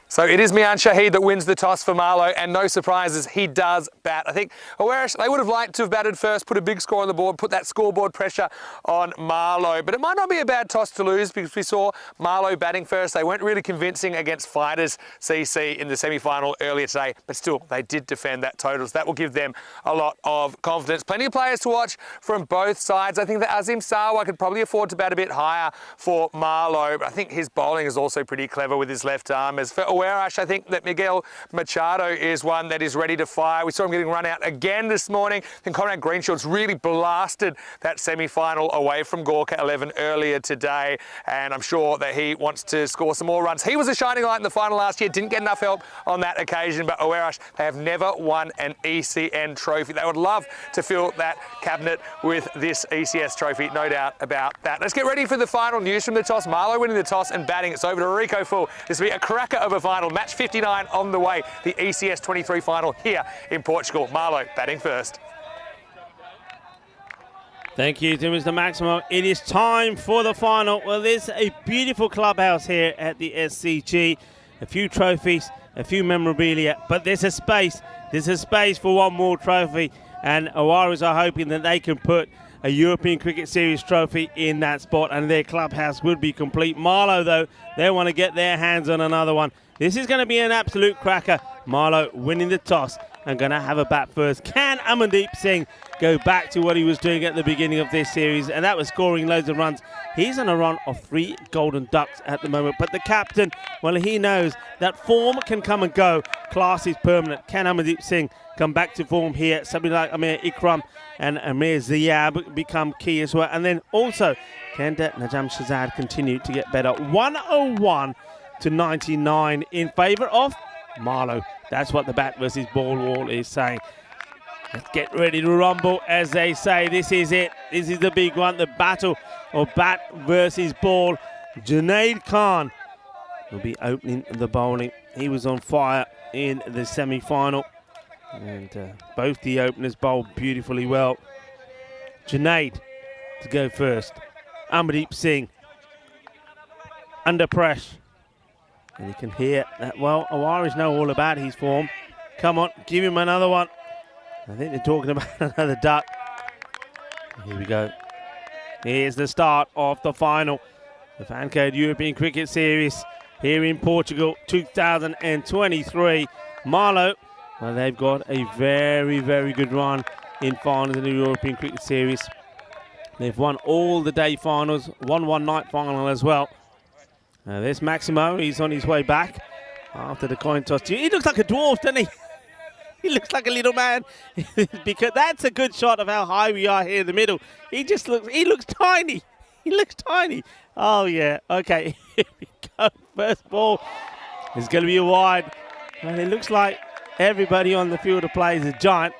S1: So it is Mian Shahid that wins the toss for Marlow, and no surprises, he does bat. I think Awerash, they would have liked to have batted first, put a big score on the board, put that scoreboard pressure on Marlow. But it might not be a bad toss to lose, because we saw Marlow batting first. They weren't really convincing against Fighters CC in the semi-final earlier today, but still, they did defend that total. So that will give them a lot of confidence. Plenty of players to watch from both sides. I think that Azim Sawa could probably afford to bat a bit higher for Marlow, but I think his bowling is also pretty clever with his left arm. As for Awerash, I think that Miguel Machado is one that is ready to fire. We saw him getting run out again this morning. I think Conrad Greenshaw's really blasted that semi-final away from Gorka 11 earlier today, and I'm sure that he wants to score some more runs. He was a shining light in the final last year, didn't get enough help on that occasion, but Awerash, they have never won an ECN trophy. They would love to fill that cabinet with this ECS trophy, no doubt about that. Let's get ready for the final. News from the toss. Marlow winning the toss and batting. It's over to Rico Full. This will be a cracker of a final. Match 59 on the way. The ECS 23 final here in Portugal. Marlow batting first.
S5: Thank you to Mr. Maximo. It is time for the final. Well, there's a beautiful clubhouse here at the SCG. A few trophies, a few memorabilia, but there's a space. There's a space for one more trophy, and Awaras are hoping that they can put a European Cricket Series trophy in that spot, and their clubhouse would be complete. Marlow, though, they want to get their hands on another one. This is going to be an absolute cracker. Marlow winning the toss and going to have a bat first. Can Amandeep Singh go back to what he was doing at the beginning of this series? And that was scoring loads of runs. He's on a run of 3 golden ducks at the moment. But the captain, well, he knows that form can come and go. Class is permanent. Can Amandeep Singh come back to form here? Somebody like Amir Ikram and Amir Ziyab become key as well. And then also, can Najam Shazad continue to get better? 101 to 99 in favour of Marlow. That's what the bat versus ball wall is saying. Let's get ready to rumble, as they say. This is it. This is the big one. The battle of bat versus ball. Junaid Khan will be opening the bowling. He was on fire in the semi-final. And both the openers bowled beautifully well. Junaid to go first. Amandeep Singh under pressure. And you can hear that, well, Awaris know all about his form. Come on, give him another one. I think they're talking about another duck. Here we go. Here's the start of the final. The Fan Code European Cricket Series here in Portugal, 2023. Marlow, well, they've got a very, very good run in finals in the European Cricket Series. They've won all the day finals, won one night final as well. There's Maximo. He's on his way back after the coin toss. He looks like a dwarf, doesn't he? He looks like a little man. Because that's a good shot of how high we are here in the middle. He looks tiny. He looks tiny. Oh, yeah. Okay, here we go. First ball is going to be a wide. And it looks like everybody on the field of play is a giant.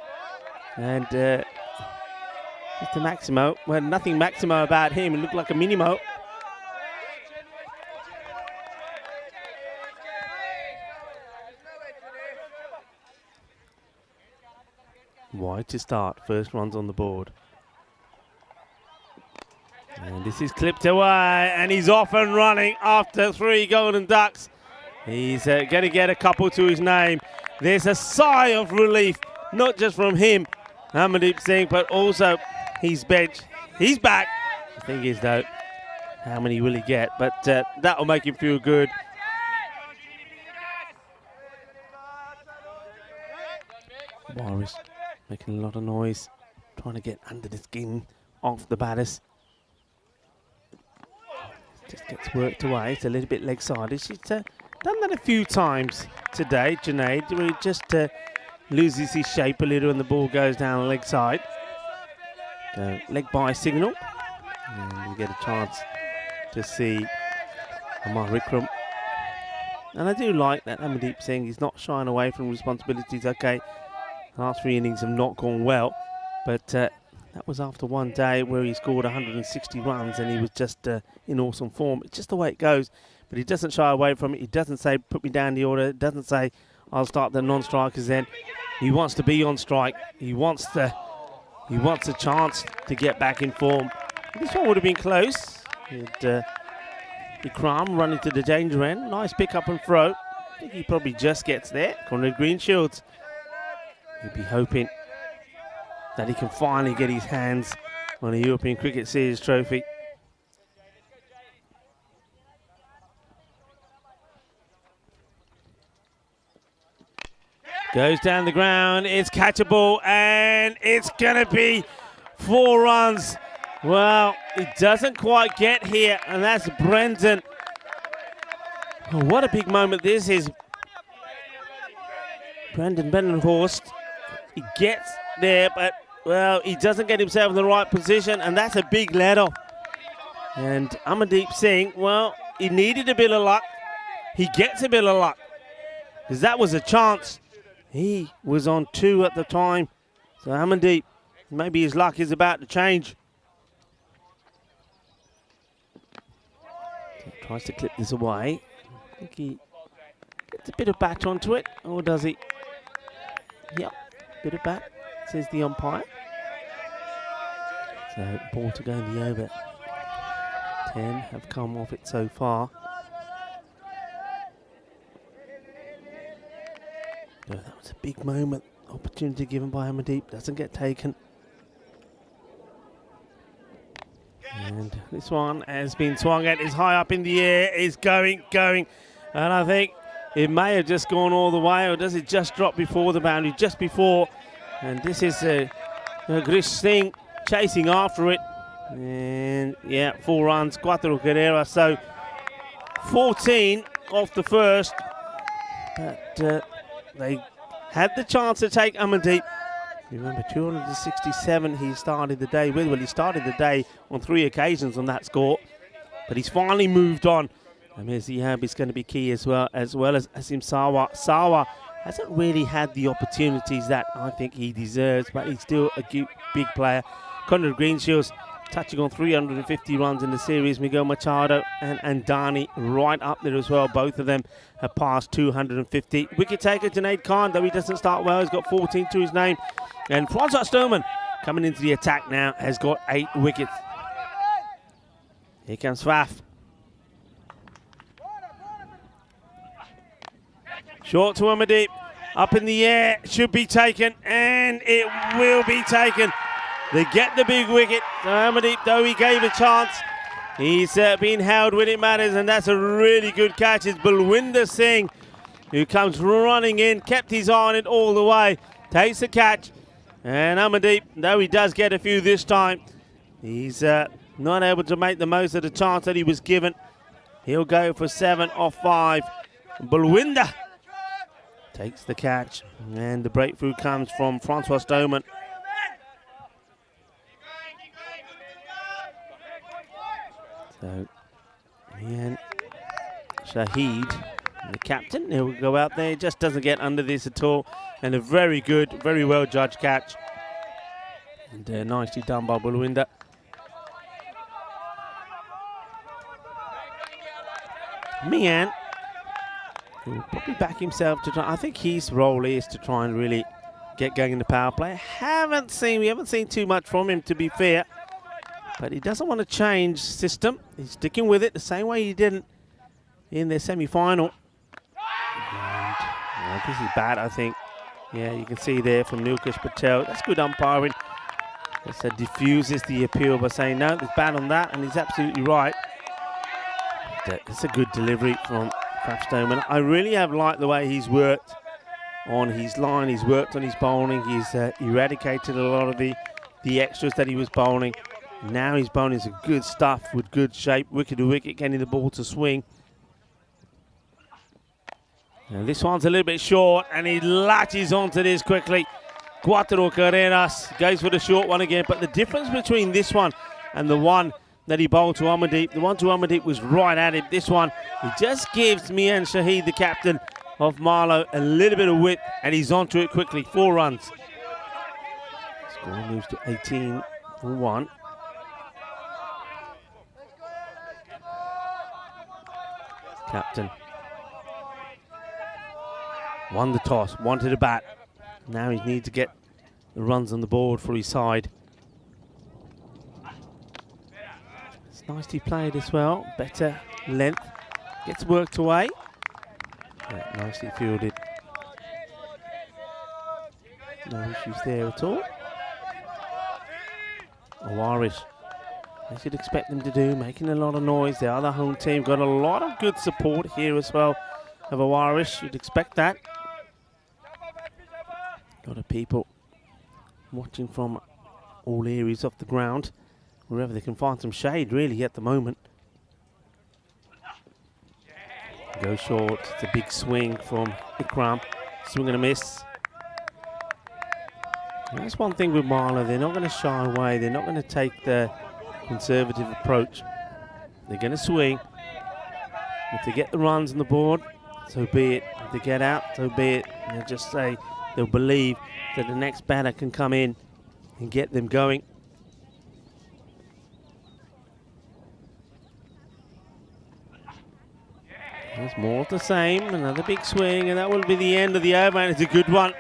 S5: And Mr. Maximo, well, nothing Maximo about him. It looked like a Minimo. Wide to start. First runs on the board. And this is clipped away, and he's off and running after 3 golden ducks. He's going to get a couple to his name. There's a sigh of relief, not just from him, Amandeep Singh, but also his bench. He's back. The thing is, though, how many will he get? But that'll make him feel good. Boris making a lot of noise, trying to get under the skin of the batters. Just gets worked away. It's a little bit leg-sided. She's done that a few times today, Junaid, where he just loses his shape a little and the ball goes down the leg side. Leg by signal. And we get a chance to see Amar Vikram. And I do like that Amandeep Singh. He's not shying away from responsibilities. Okay, last 3 innings have not gone well, but that was after one day where he scored 160 runs and he was just in awesome form. It's just the way it goes. But he doesn't shy away from it. He doesn't say, put me down the order. It doesn't say, I'll start the non-strikers then. He wants to be on strike. He wants a chance to get back in form. This one would have been close. Ikram running to the danger end. Nice pick up and throw. I think he probably just gets there. Conrad Greenshields. He'd be hoping that he can finally get his hands on a European Cricket Series trophy. Goes down the ground, it's catchable, and it's going to be 4 runs. Well, it doesn't quite get here, and that's Brendan. Oh, what a big moment this is. Brendan Bendenhorst, he gets there, but, well, he doesn't get himself in the right position, and that's a big let-off. And Amandeep Singh, well, he needed a bit of luck. He gets a bit of luck, because that was a chance. He was on 2 at the time. So Amandeep, maybe his luck is about to change. He tries to clip this away. I think he gets a bit of bat onto it, or does he? Yep, bit of bat, says the umpire. So ball to go in the over. 10 have come off it so far. That was a big moment. Opportunity given by Amandeep. Doesn't get taken. And this one has been swung at. Is high up in the air. Is going. And I think it may have just gone all the way. Or does it just drop before the boundary? Just before. And this is Grish Singh chasing after it. And yeah, 4 runs. Cuatro Carrera. So 14 off the first. But they had the chance to take Amandeep. Remember, 267 he started the day with. Well, he started the day on 3 occasions on that score, but he's finally moved on. And Zihab is going to be key as well as Asim Sawa. Sawa hasn't really had the opportunities that I think he deserves, but he's still a big player. Conrad Greenshields touching on 350 runs in the series. Miguel Machado and Dani right up there as well. Both of them have passed 250. Wicket taker Junaid Khan, though he doesn't start well, he's got 14 to his name. And Francois Sturman coming into the attack now has got 8 wickets. Here comes Faf. Short to Amandeep. Up in the air, should be taken, and it will be taken. They get the big wicket. So Amandeep, though he gave a chance, he's been held when it matters, and that's a really good catch. It's Balwinder Singh who comes running in, kept his eye on it all the way, takes the catch. And Amandeep, though he does get a few this time, he's not able to make the most of the chance that he was given. He'll go for 7 off 5. Balwinder takes the catch, and the breakthrough comes from Francois Stoneman. So, Ian Shahid And the captain, he'll go out there, just doesn't get under this at all. And a very good, very well judged catch. And nicely done by Bulwinder. Mian will probably back himself to try. I think his role is to try and really get going in the power play. We haven't seen too much from him, to be fair. But he doesn't want to change system. He's sticking with it the same way he did in their semi-final. And this is bad, I think. Yeah, you can see there from Nilkesh Patel. That's good umpiring. That diffuses the appeal by saying, no, it's bad on that, and he's absolutely right. It's a good delivery from Faf Stoneman. I really have liked the way he's worked on his line. He's worked on his bowling. He's eradicated a lot of the extras that he was bowling. Now he's bowling some good stuff with good shape, wicket to wicket, getting the ball to swing. And this one's a little bit short, and he latches onto this quickly. Cuatro Carreras goes for the short one again, but the difference between this one and the one that he bowled to Amardeep, the one to Amardeep was right at him. This one, he just gives Mian Shahid, the captain of Marlow, a little bit of width, and he's onto it quickly. 4 runs. Score moves to 18 for 1. Captain won the toss, wanted a bat. Now he needs to get the runs on the board for his side. It's nicely played as well. Better length. Gets worked away. Yeah, nicely fielded. No issues there at all. Awarish, as you'd expect them to do, making a lot of noise. The other home team got a lot of good support here as well of Awarish. You'd expect that. A lot of people watching from all areas of the ground, wherever they can find some shade really at the moment. Go short, it's a big swing from Ikram. Swing and a miss. And that's one thing with Marlow, they're not going to shy away, they're not going to take the conservative approach. They're going to swing. If they get the runs on the board, so be it. If they get out, so be it. And they'll just say, they'll believe that the next batter can come in and get them going. There's more of the same. Another big swing, and that will be the end of the over. And it's a good one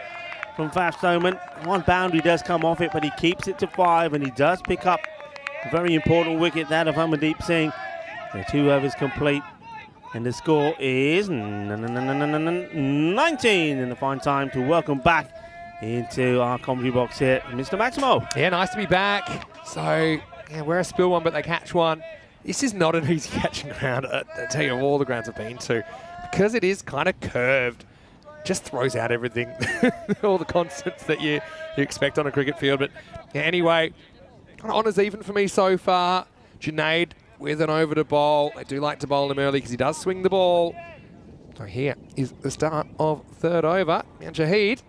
S5: from Faf Stoneman. One boundary does come off it, but he keeps it to 5, and he does pick up a very important wicket, that of Amardeep Singh. The 2 overs complete. And the score is 19. And a fine time to welcome back into our commentary box here, Mr. Maximo.
S2: Yeah, nice to be back. So, yeah, we're a spill one, but they catch one. This is not an easy catching ground. I tell you, all the grounds I've been to, because it is kind of curved, just throws out everything, all the constants that you expect on a cricket field. But yeah, anyway, kind of honours even for me so far. Junaid with an over to bowl. They do like to bowl him early because he does swing the ball. So here is the start of 3rd over. Mian Shahid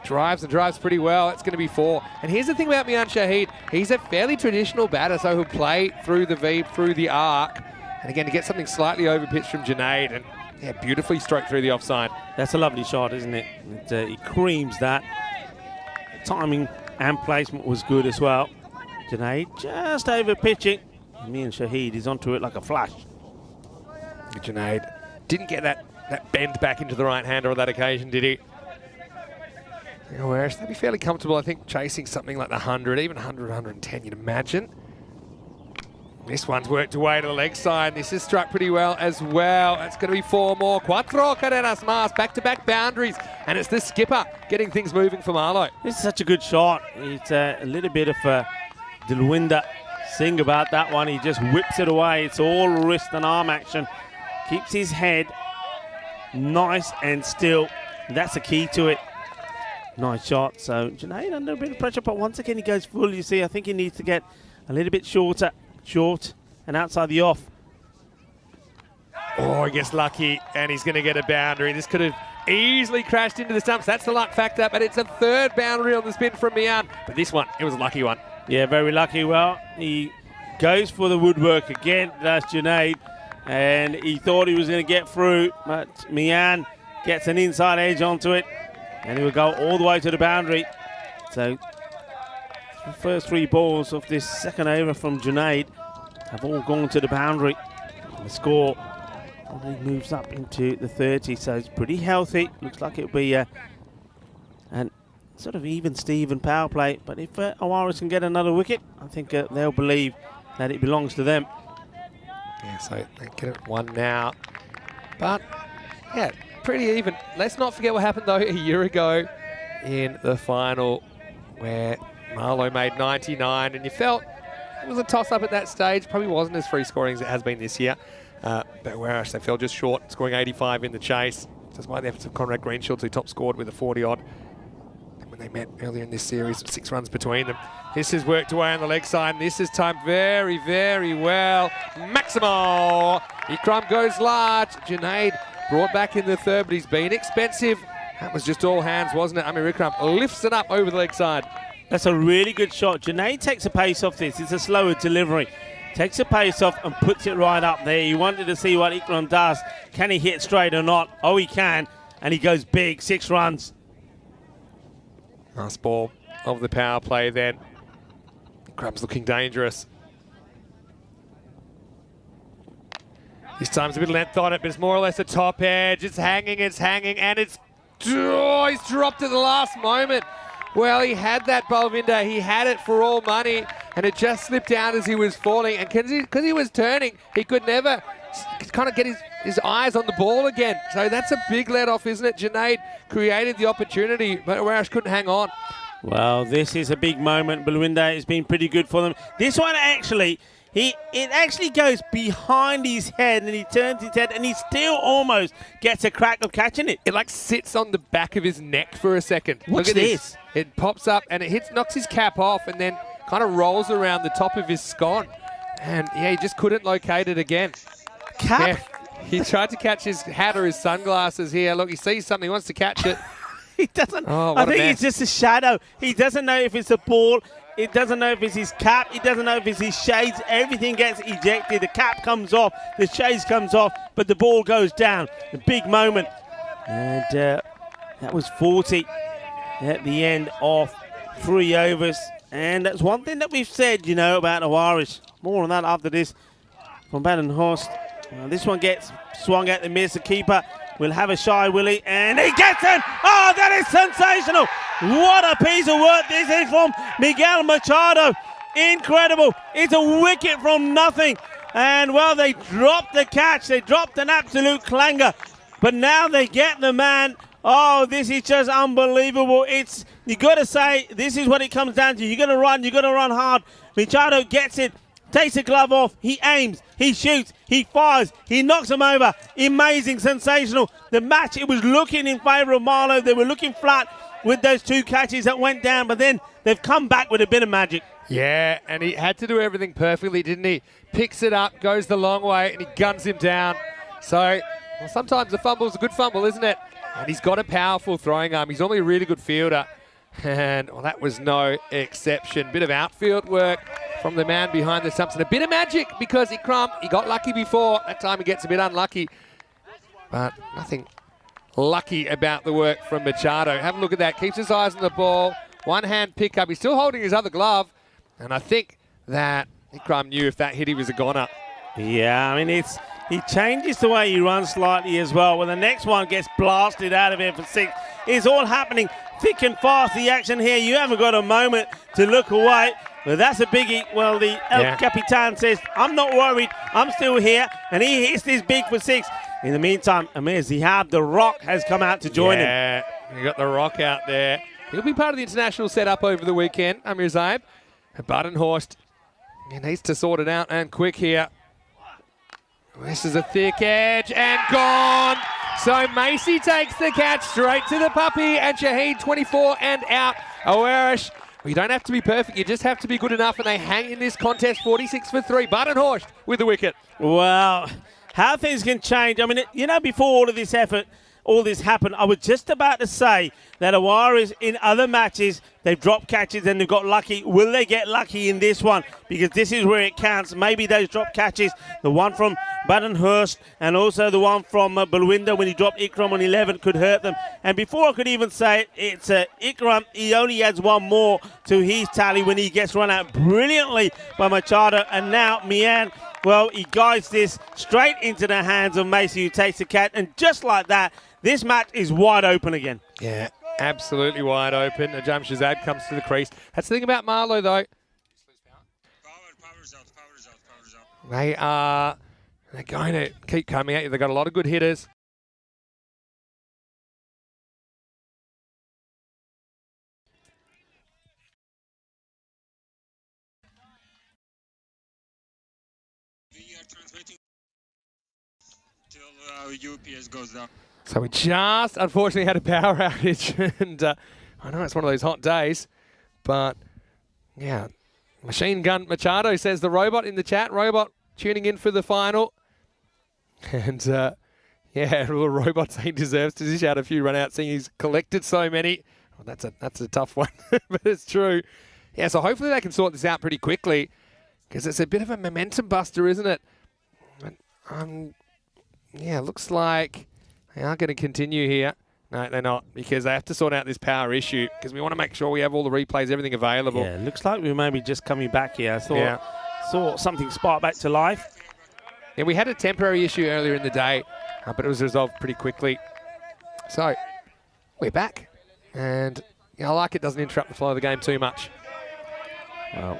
S2: drives and drives pretty well. It's going to be 4. And here's the thing about Mian Shahid. He's a fairly traditional batter, so he'll play through the V, through the arc. And again, to get something slightly over pitched from Junaid, and yeah, beautifully stroked through the offside.
S5: That's a lovely shot, isn't it? He creams that. Timing and placement was good as well. Junaid just over pitching. Mian Shahid is onto it like a flash.
S2: Junaid didn't get that bend back into the right-hander on that occasion, did he? Whereas they'd be fairly comfortable, I think, chasing something like the 100, even 100, 110, you'd imagine. This one's worked away to the leg side. This is struck pretty well as well. It's going to be 4 more. Cuatro Carreras más, back-to-back boundaries. And it's the skipper getting things moving for Marlow.
S5: This is such a good shot. It's a little bit of Dilwinder Singh about that one. He just whips it away. It's all wrist and arm action. Keeps his head nice and still. That's the key to it. Nice shot. So Junaid under a bit of pressure, but once again he goes full. You see, I think he needs to get a little bit short and outside the off.
S2: Oh, he gets lucky, and he's going to get a boundary. This could have easily crashed into the stumps. That's the luck factor, but it's a 3rd boundary on the spin from Mian. But this one, it was a lucky one.
S5: Yeah, very lucky. Well, he goes for the woodwork again. That's Junaid. and he thought he was going to get through, but Mian gets an inside edge onto it, and he will go all the way to the boundary. So the first 3 balls of this second over from Junaid have all gone to the boundary. And the score probably moves up into the 30, so it's pretty healthy. Looks like it'll be an sort of even Steven power play, but if Awaris can get another wicket, I think they'll believe that it belongs to them.
S2: Yeah, so they get it 1 now. But, yeah, pretty even. Let's not forget what happened, though, a year ago in the final where Marlowe made 99, and you felt it was a toss-up at that stage. Probably wasn't as free scoring as it has been this year. But whereas they fell just short, scoring 85 in the chase, despite the efforts of Conrad Greenshields, who top scored with a 40-odd. When they met earlier in this series, 6 runs between them. This has worked away on the leg side, and this is timed very, very well. Maximo! Ikram goes large. Junaid brought back in the third, but he's been expensive. That was just all hands, wasn't it? Amir Ikram lifts it up over the leg side.
S5: That's a really good shot. Junaid takes a pace off this. It's a slower delivery. Takes a pace off and puts it right up there. You wanted to see what Ikram does. Can he hit straight or not? Oh, he can. And he goes big. 6 runs.
S2: Last ball of the power play then. Ikram's looking dangerous. This time's a bit of length on it, but it's more or less a top edge. It's hanging, and it's... Oh, he's dropped at the last moment. Well, he had that Balvinder. He had it for all money, and it just slipped out as he was falling. And because he was turning, he could never kind of get his eyes on the ball again. So that's a big let-off, isn't it? Junaid created the opportunity, but Warash couldn't hang on.
S5: Well, this is a big moment. Balwinder has been pretty good for them. This one actually, it actually goes behind his head, and he turns his head, and he still almost gets a crack of catching it.
S2: It like sits on the back of his neck for a second.
S5: Watch
S2: Look at
S5: this.
S2: It pops up, and it knocks his cap off, and then kind of rolls around the top of his scone. And yeah, he just couldn't locate it again.
S5: Cap?
S2: Yeah, he tried to catch his hat or his sunglasses here. Look, he sees something, he wants to catch it.
S5: He doesn't.
S2: Oh,
S5: I think it's just a shadow. He doesn't know if it's a ball. He doesn't know if it's his cap. He doesn't know if it's his shades. Everything gets ejected. The cap comes off. The shades comes off. But the ball goes down. A big moment. And that was 40 at the end of 3 overs. And that's one thing that we've said, you know, about Awaris. More on that after this from Badenhorst. This one gets swung at the miss. The keeper will have a shy, Willie, and he gets it! Oh, that is sensational! What a piece of work this is from Miguel Machado. Incredible. It's a wicket from nothing. And, well, they dropped the catch. They dropped an absolute clanger. But now they get the man. Oh, this is just unbelievable. You got to say, this is what it comes down to. You got to run hard. Machado gets it. Takes the glove off, he aims, he shoots, he fires, he knocks him over. Amazing, sensational. The match, it was looking in favour of Marlowe. They were looking flat with those 2 catches that went down, but then they've come back with a bit of magic.
S2: Yeah, and he had to do everything perfectly, didn't he? Picks it up, goes the long way, and he guns him down. So, well, sometimes a fumble's a good fumble, isn't it? And he's got a powerful throwing arm. He's normally a really good fielder. And, well, that was no exception. Bit of outfield work from the man behind the stumps. And a bit of magic because he got lucky before. That time he gets a bit unlucky. But nothing lucky about the work from Machado. Have a look at that. Keeps his eyes on the ball. One-hand pickup. He's still holding his other glove. And I think that Ikram knew if that hit, he was a goner.
S5: Yeah, I mean, he changes the way he runs slightly as well. When the next one gets blasted out of here for 6, it's all happening thick and fast, the action here. You haven't got a moment to look away. But that's a biggie. Well, the El Capitan says, I'm not worried. I'm still here. And he hits this big for 6. In the meantime, Amir Zihab, the Rock, has come out to join him.
S2: Yeah, you got the Rock out there. He'll be part of the international setup over the weekend, Amir Zihab. Badenhorst, he needs to sort it out and quick here. This is a thick edge and gone. So Macy takes the catch straight to the puppy, and Shahid 24 and out. Awarish, well, you don't have to be perfect, you just have to be good enough, and they hang in this contest 46 for 3. Badenhorst with the wicket.
S5: Well, how things can change. I mean, you know, before all of this effort, all this happened. I was just about to say that Awaris in other matches, they've dropped catches and they've got lucky. Will they get lucky in this one? Because this is where it counts. Maybe those drop catches, the one from Badenhurst and also the one from Balwinder when he dropped Ikram on 11 could hurt them. And before I could even say it, it's Ikram. He only adds one more to his tally when he gets run out brilliantly by Machado. And now Mian, well, he guides this straight into the hands of Macy, who takes the catch. And just like that, this match is wide open again.
S2: Yeah, absolutely wide open. Ajam Shazad comes to the crease. That's the thing about Marlow, though. They're going to keep coming at you. They've got a lot of good hitters.
S8: We are transmitting till UPS goes down.
S2: So we just, unfortunately, had a power outage. And I know it's one of those hot days. But, yeah. Machine Gun Machado says the robot in the chat. Robot tuning in for the final. And, yeah, the robot saying deserves to dish out a few run-outs, seeing he's collected so many. Oh, that's a tough one, but it's true. Yeah, so hopefully they can sort this out pretty quickly, because it's a bit of a momentum buster, isn't it? Yeah, looks like they are going to continue here. No, they're not, because they have to sort out this power issue, because we want to make sure we have all the replays, everything available.
S5: Yeah, looks like we may be just coming back here. I saw something spark back to life.
S2: Yeah, we had a temporary issue earlier in the day, but it was resolved pretty quickly. So, we're back. And I like it doesn't interrupt the flow of the game too much.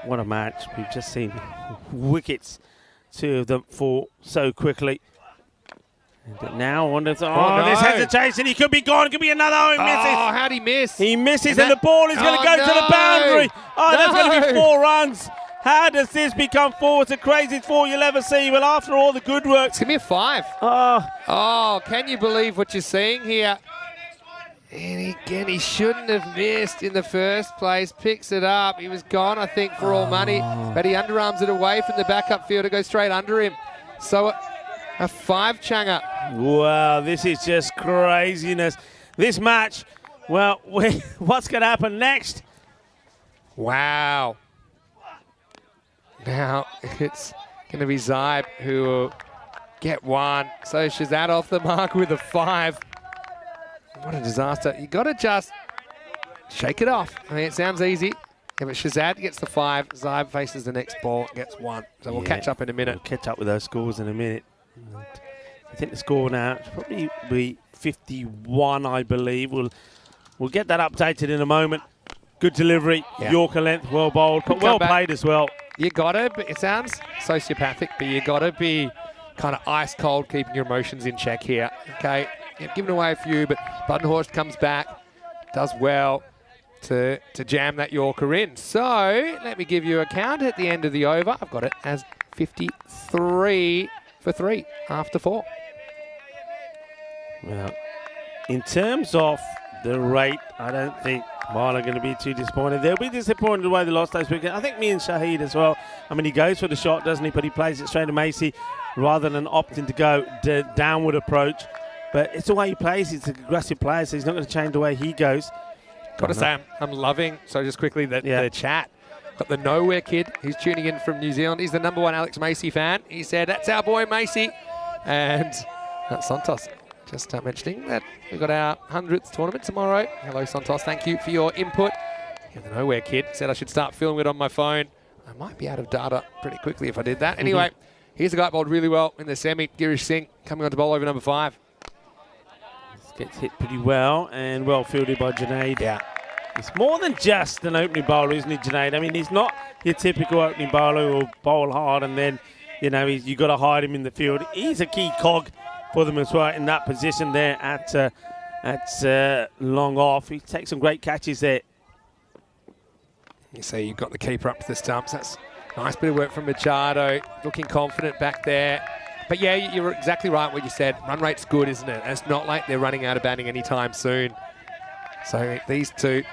S5: What a match. We've just seen wickets, two of them fall so quickly. And now I wonder if
S2: no.
S5: This hesitation, he could be gone, could be another. Oh, he misses.
S2: Oh, how'd he miss?
S5: He misses and the ball is going to go to the boundary. Oh, that's going to be 4 runs. How does this become 4? It's the craziest 4 you'll ever see. Well, after all the good work.
S2: It's going to be a 5. Oh, can you believe what you're seeing here? And again, he shouldn't have missed in the first place. Picks it up. He was gone, I think, for all money. But he underarms it away from the backup field to go straight under him. So a 5-changer.
S5: Wow, this is just craziness. This match, well, what's going to happen next?
S2: Wow. Now it's going to be Zybe who will get 1. So Shazad off the mark with a 5. What a disaster. You got to just shake it off. I mean, it sounds easy. Yeah, but Shazad gets the 5. Zybe faces the next ball, gets 1. So we'll catch up in a minute.
S5: We'll catch up with those scores in a minute. I think the score now is probably be 51, I believe. We'll get that updated in a moment. Good delivery, Yorker length, well bowled, but well played as well.
S2: You gotta, it sounds sociopathic, but you gotta be kind of ice cold, keeping your emotions in check here. Okay, you've given away a few, but Badenhurst comes back, does well to jam that Yorker in. So let me give you a count at the end of the over. I've got it as 53 for 3 after 4.
S5: Well, in terms of the rate, I don't think Marlon are going to be too disappointed. They'll be disappointed the way they lost this weekend. I think me and Shahid as well. I mean, he goes for the shot, doesn't he? But he plays it straight to Macy rather than opting to go the downward approach. But it's the way he plays. He's an aggressive player, so he's not going to change the way he goes.
S2: Got to say, I'm loving, so just quickly, the chat. Got the Nowhere Kid. He's tuning in from New Zealand. He's the #1 Alex Macy fan. He said, that's our boy Macy. And Santos. Just mentioning that we've got our 100th tournament tomorrow. Hello, Santos. Thank you for your input. Yeah, the Nowhere Kid said I should start filming it on my phone. I might be out of data pretty quickly if I did that. Anyway, here's a guy bowled really well in the semi. Girish Singh coming on to bowl over number 5.
S5: This gets hit pretty well and well fielded by Junaid.
S2: Yeah.
S5: It's more than just an opening bowler, isn't it, Junaid? I mean, he's not your typical opening bowler who will bowl hard and then, you know, you've got to hide him in the field. He's a key cog for them as well in that position there at long off. He takes some great catches there.
S2: You see you've got the keeper up to the stumps. That's a nice bit of work from Machado. Looking confident back there. But yeah, you're exactly right what you said. Run rate's good, isn't it? It's not like they're running out of batting anytime soon. So these two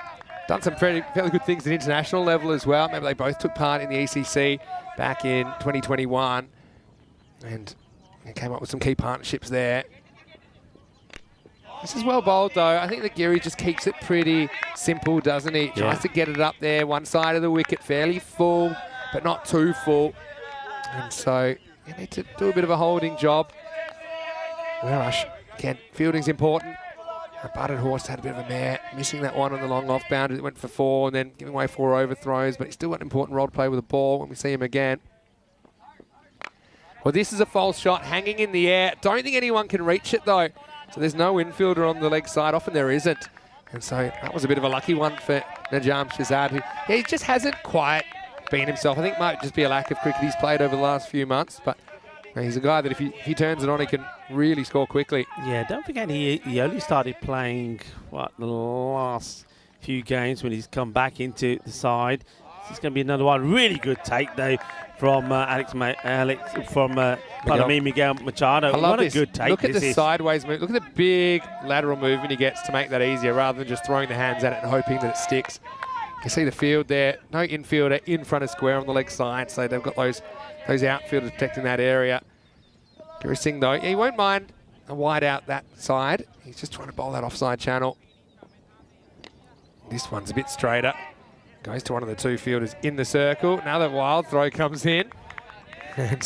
S2: done some fairly good things at international level as well. Maybe they both took part in the ECC back in 2021. And came up with some key partnerships there. This is well bowled, though. I think the Geary just keeps it pretty simple, doesn't he? Tries to get it up there, one side of the wicket, fairly full, but not too full. And so you need to do a bit of a holding job. Rush, again, fielding's important. Baden-Horst had a bit of a mare, missing that one on the long off boundary. It went for 4 and then giving away 4 overthrows, but he's still got an important role to play with the ball when we see him again. Well, this is a false shot hanging in the air. Don't think anyone can reach it, though. So there's no infielder on the leg side. Often there isn't. And so that was a bit of a lucky one for Najam Shahzad, who he just hasn't quite been himself. I think it might just be a lack of cricket he's played over the last few months, but he's a guy that if he turns it on, he can really score quickly.
S5: Yeah, don't forget he only started playing, the last few games when he's come back into the side. This is going to be another one. Really good take, though, from Miguel Machado.
S2: I love
S5: what
S2: this.
S5: A good take.
S2: Look at the sideways move. Look at the big lateral movement he gets to make that easier rather than just throwing the hands at it and hoping that it sticks. You see the field there. No infielder in front of square on the leg side, so they've got those outfielders protecting that area. Giri Singh, though, he won't mind a wide out that side. He's just trying to bowl that offside channel. This one's a bit straighter. Goes to one of the 2 fielders in the circle. Another wild throw comes in. And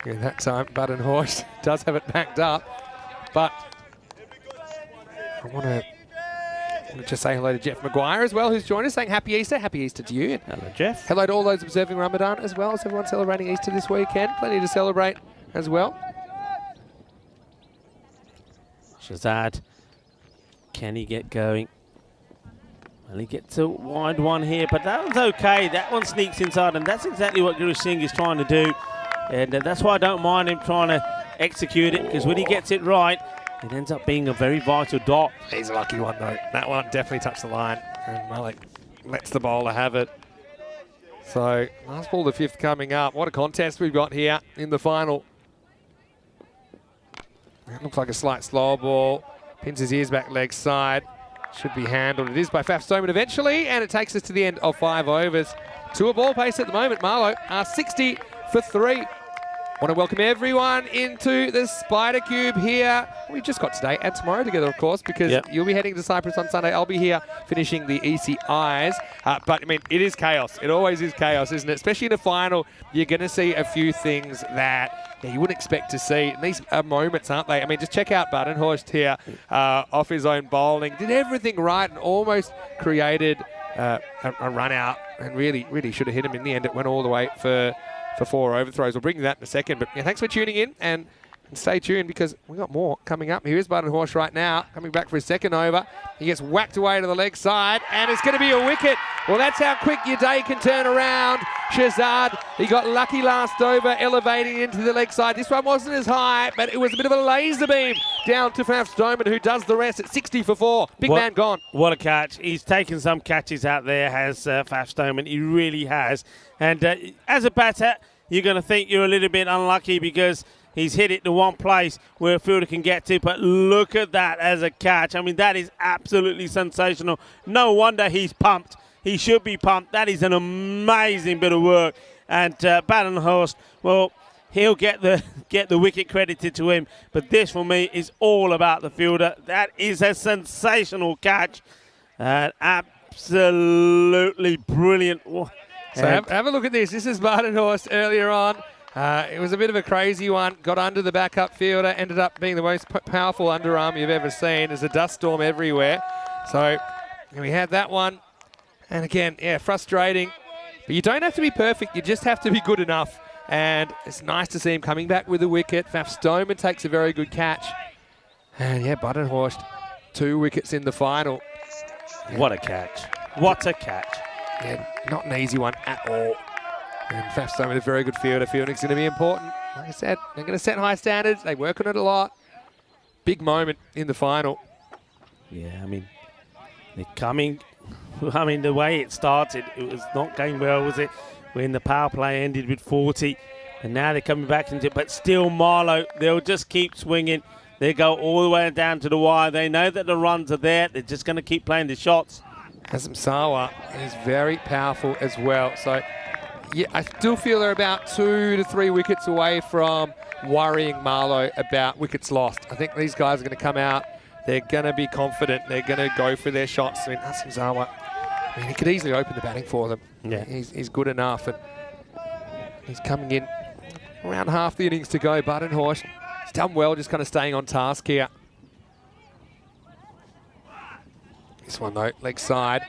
S2: that time Baden-Horst does have it backed up. But I want to just say hello to Jeff Maguire as well, who's joined us, saying Happy Easter. Happy Easter to you.
S5: Hello, Jeff.
S2: Hello to all those observing Ramadan as well. Is everyone celebrating Easter this weekend? Plenty to celebrate as well.
S5: Shahzad, can he get going? Well, he gets a wide one here, but that one's okay. That one sneaks inside, and that's exactly what Giri Singh is trying to do. And that's why I don't mind him trying to execute it, because when he gets it right, it ends up being a very vital dot.
S2: He's a lucky one, though. That one definitely touched the line, and Malik lets the bowler have it. So, last ball, the 5th coming up. What a contest we've got here in the final. It looks like a slight slow ball. Pins his ears back leg side. Should be handled. It is by Faf Stoneman eventually, and it takes us to the end of 5 overs. To a ball pace at the moment. Marlow are 60 for 3. Want to welcome everyone into the Spider Cube here. We've just got today and tomorrow together, of course, because you'll be heading to Cyprus on Sunday. I'll be here finishing the ECIs. But, I mean, it is chaos. It always is chaos, isn't it? Especially in a final, you're going to see a few things that you wouldn't expect to see. And these are moments, aren't they? I mean, just check out Baden-Horst here off his own bowling. Did everything right and almost created a run out, and really should have hit him in the end. It went all the way for 4 overthrows. We'll bring that in a second. But thanks for tuning in and stay tuned, because we've got more coming up. Here is Baden-Horst right now, coming back for his 2nd over. He gets whacked away to the leg side, and it's going to be a wicket. Well, that's how quick your day can turn around. Shahzad, he got lucky last over, elevating into the leg side. This one wasn't as high, but it was a bit of a laser beam down to Faf Stoneman, who does the rest at 60 for 4. Big man gone.
S5: What a catch. He's taken some catches out there, has Faf Stoneman. He really has. And as a batter, you're going to think you're a little bit unlucky because he's hit it to one place where a fielder can get to. But look at that as a catch. I mean, that is absolutely sensational. No wonder he's pumped. He should be pumped. That is an amazing bit of work. And Baden-Horst, well, he'll get the wicket credited to him. But this, for me, is all about the fielder. That is a sensational catch. Absolutely brilliant.
S2: So have a look at this. This is Baden-Horst earlier on. It was a bit of a crazy one. Got under the backup fielder. Ended up being the most powerful underarm you've ever seen. There's a dust storm everywhere. So we had that one. And again, frustrating. But you don't have to be perfect. You just have to be good enough. And it's nice to see him coming back with a wicket. Faf Stoneman takes a very good catch. And Baden-Horst, 2 wickets in the final.
S5: What a catch. What a catch.
S2: Yeah, not an easy one at all. And Faf Stoneman, a very good fielder. Fielding's going to be important. Like I said, they're going to set high standards. They work on it a lot. Big moment in the final.
S5: Yeah, I mean, they're coming. I mean, the way it started, it was not going well, was it? When the power play ended with 40. And now they're coming back into it. But still, Marlow, they'll just keep swinging. They go all the way down to the wire. They know that the runs are there. They're just going to keep playing the shots.
S2: Hazem Sawa is very powerful as well. So, yeah, I still feel they're about 2 to 3 wickets away from worrying Marlow about wickets lost. I think these guys are going to come out they're going to be confident. They're going to go for their shots. I mean, Hasim Zawa, he could easily open the batting for them.
S5: Yeah.
S2: He's good enough. And he's coming in around half the innings to go. Badenhorst, he's done well, just kind of staying on task here. This one, though, leg side.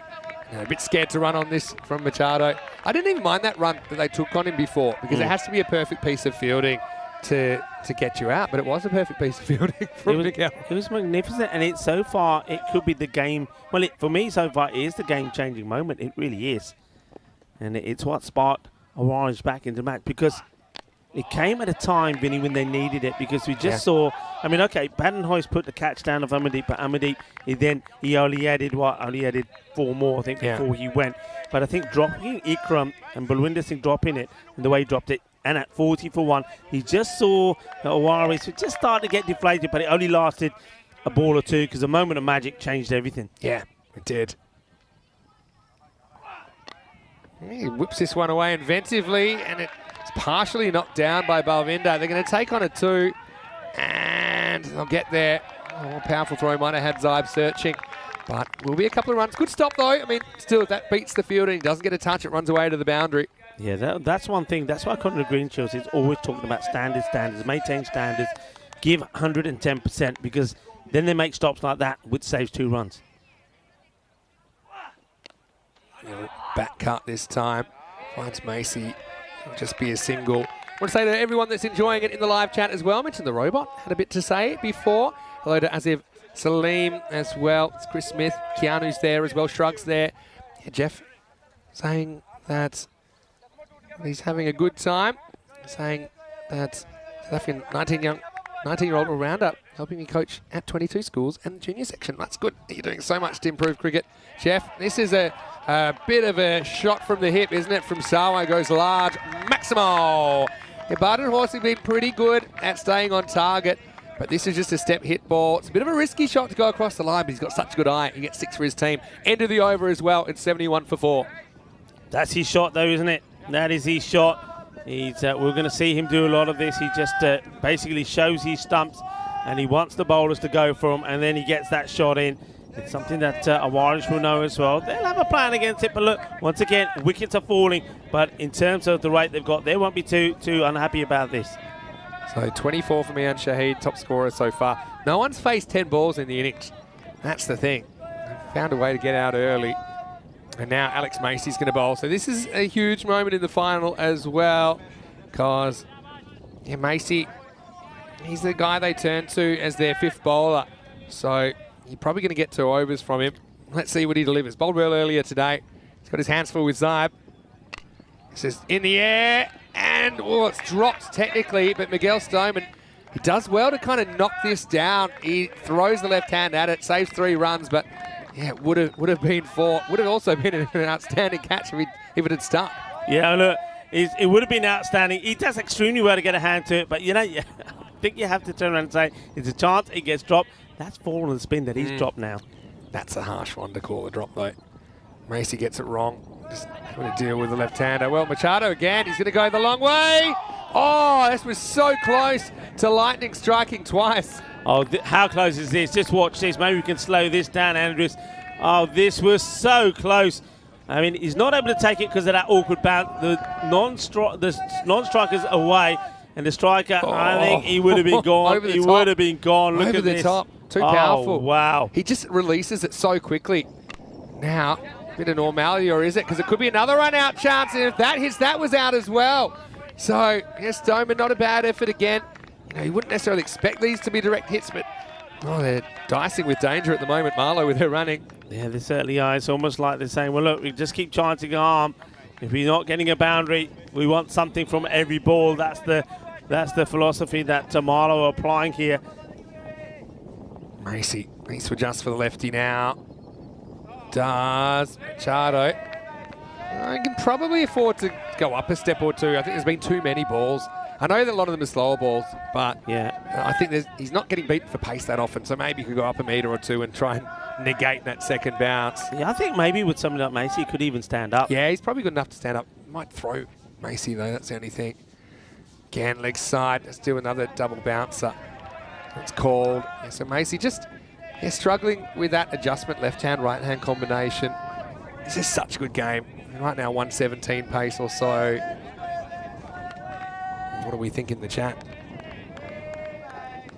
S2: A bit scared to run on this from Machado. I didn't even mind that run that they took on him before, because it has to be a perfect piece of fielding to get you out, but it was a perfect piece of fielding from Miguel.
S5: It was magnificent, and so far it could be the game. Well, for me so far it is the game-changing moment. It really is, and it's what sparked Orange back into the match, because it came at a time, Vinny, when they needed it, because we just saw. I mean, okay, Badenhorst put the catch down of Amandeep, but Amandeep, he only added 4 more, I think, before he went. But I think dropping Ikram and Balwinder Singh dropping it, and the way he dropped it, and at 40 for 1, he just saw that Owaris would just start to get deflated, but it only lasted a ball or two, because a moment of magic changed everything.
S2: Yeah, it did. He whips this one away inventively, and it's partially knocked down by Balwinder. They're going to take on a 2, and they'll get there. Oh, powerful throw, might have had Zaib searching, but will be a couple of runs. Good stop, though. I mean, still, if that beats the field and he doesn't get a touch, it runs away to the boundary.
S5: Yeah, that's one thing. That's why Connor Greenshields is always talking about standards, maintain standards, give 110%, because then they make stops like that, which saves 2 runs.
S2: Back cut this time. Finds Macy. It'll just be a single. I want to say to everyone that's enjoying it in the live chat as well, I mentioned the robot had a bit to say before. Hello to Azif Salim as well. It's Chris Smith. Keanu's there as well. Shrugs there. Yeah, Jeff saying that he's having a good time. Saying that South African 19-year-old all-rounder helping me coach at 22 schools and the junior section. That's good. You're doing so much to improve cricket. Jeff, this is a bit of a shot from the hip, isn't it? From Sawa, goes large. Maximo. Yeah, Badenhorst has been pretty good at staying on target, but this is just a step hit ball. It's a bit of a risky shot to go across the line, but he's got such a good eye. He gets 6 for his team. End of the over as well. It's 71 for 4.
S5: That's his shot, though, isn't it? That is his shot. We're going to see him do a lot of this. He just basically shows his stumps, and he wants the bowlers to go for him, and then he gets that shot in. It's something that Awarish will know as well. They'll have a plan against it, but look, once again, wickets are falling, but in terms of the rate they've got, they won't be too unhappy about this.
S2: So 24 for Mian Shahid, top scorer so far. No one's faced 10 balls in the innings. That's the thing. They found a way to get out early. And now Alex Macy's going to bowl. So this is a huge moment in the final as well, because Macy, he's the guy they turn to as their 5th bowler. So you're probably going to get 2 overs from him. Let's see what he delivers. Bowled well earlier today. He's got his hands full with Zaib. This is in the air, and it's dropped technically, but Miguel Stoneman, he does well to kind of knock this down. He throws the left hand at it, saves 3 runs, but yeah, it would have been 4. Would have also been an outstanding catch if it had stuck.
S5: Yeah, look, it would have been outstanding. He does extremely well to get a hand to it, but I think you have to turn around and say, there's a chance it gets dropped. That's 4 on the spin that he's dropped now.
S2: That's a harsh one to call a drop, though. Macy gets it wrong. Just having to deal with the left-hander. Well, Machado again. He's going to go the long way. Oh, this was so close to lightning striking twice.
S5: Oh, how close is this? Just watch this. Maybe we can slow this down, Andrews. Oh, this was so close. I mean, he's not able to take it because of that awkward bounce. The non-striker's away, and the striker, I think he would have been gone. He would have been gone. Look
S2: over
S5: at
S2: the
S5: this.
S2: top. Too powerful.
S5: Oh, wow.
S2: He just releases it so quickly. Now, a bit of normality, or is it? Because it could be another run-out chance, and if that hits, that was out as well. So, yes, Stoneman, not a bad effort again. You wouldn't necessarily expect these to be direct hits, but they're dicing with danger at the moment, Marlowe, with her running.
S5: Yeah, they certainly are. It's almost like they're saying, well, look, we just keep trying to go arm. If we're not getting a boundary, we want something from every ball. That's the philosophy that Marlowe are applying here.
S2: Macy needs to adjust for the lefty now. Does Machado. I can probably afford to go up a step or 2. I think there's been too many balls. I know that a lot of them are slower balls, but yeah, I think he's not getting beaten for pace that often, so maybe he could go up a metre or 2 and try and negate that second bounce.
S5: Yeah, I think maybe with somebody like Macy, he could even stand up.
S2: Yeah, he's probably good enough to stand up. Might throw Macy, though, that's the only thing. Again, leg side. Let's do another double bouncer. That's called. Yeah, so Macy just Yeah, struggling with that adjustment left-hand, right-hand combination. This is such a good game. Right now, 117 pace or so. What do we think in the chat?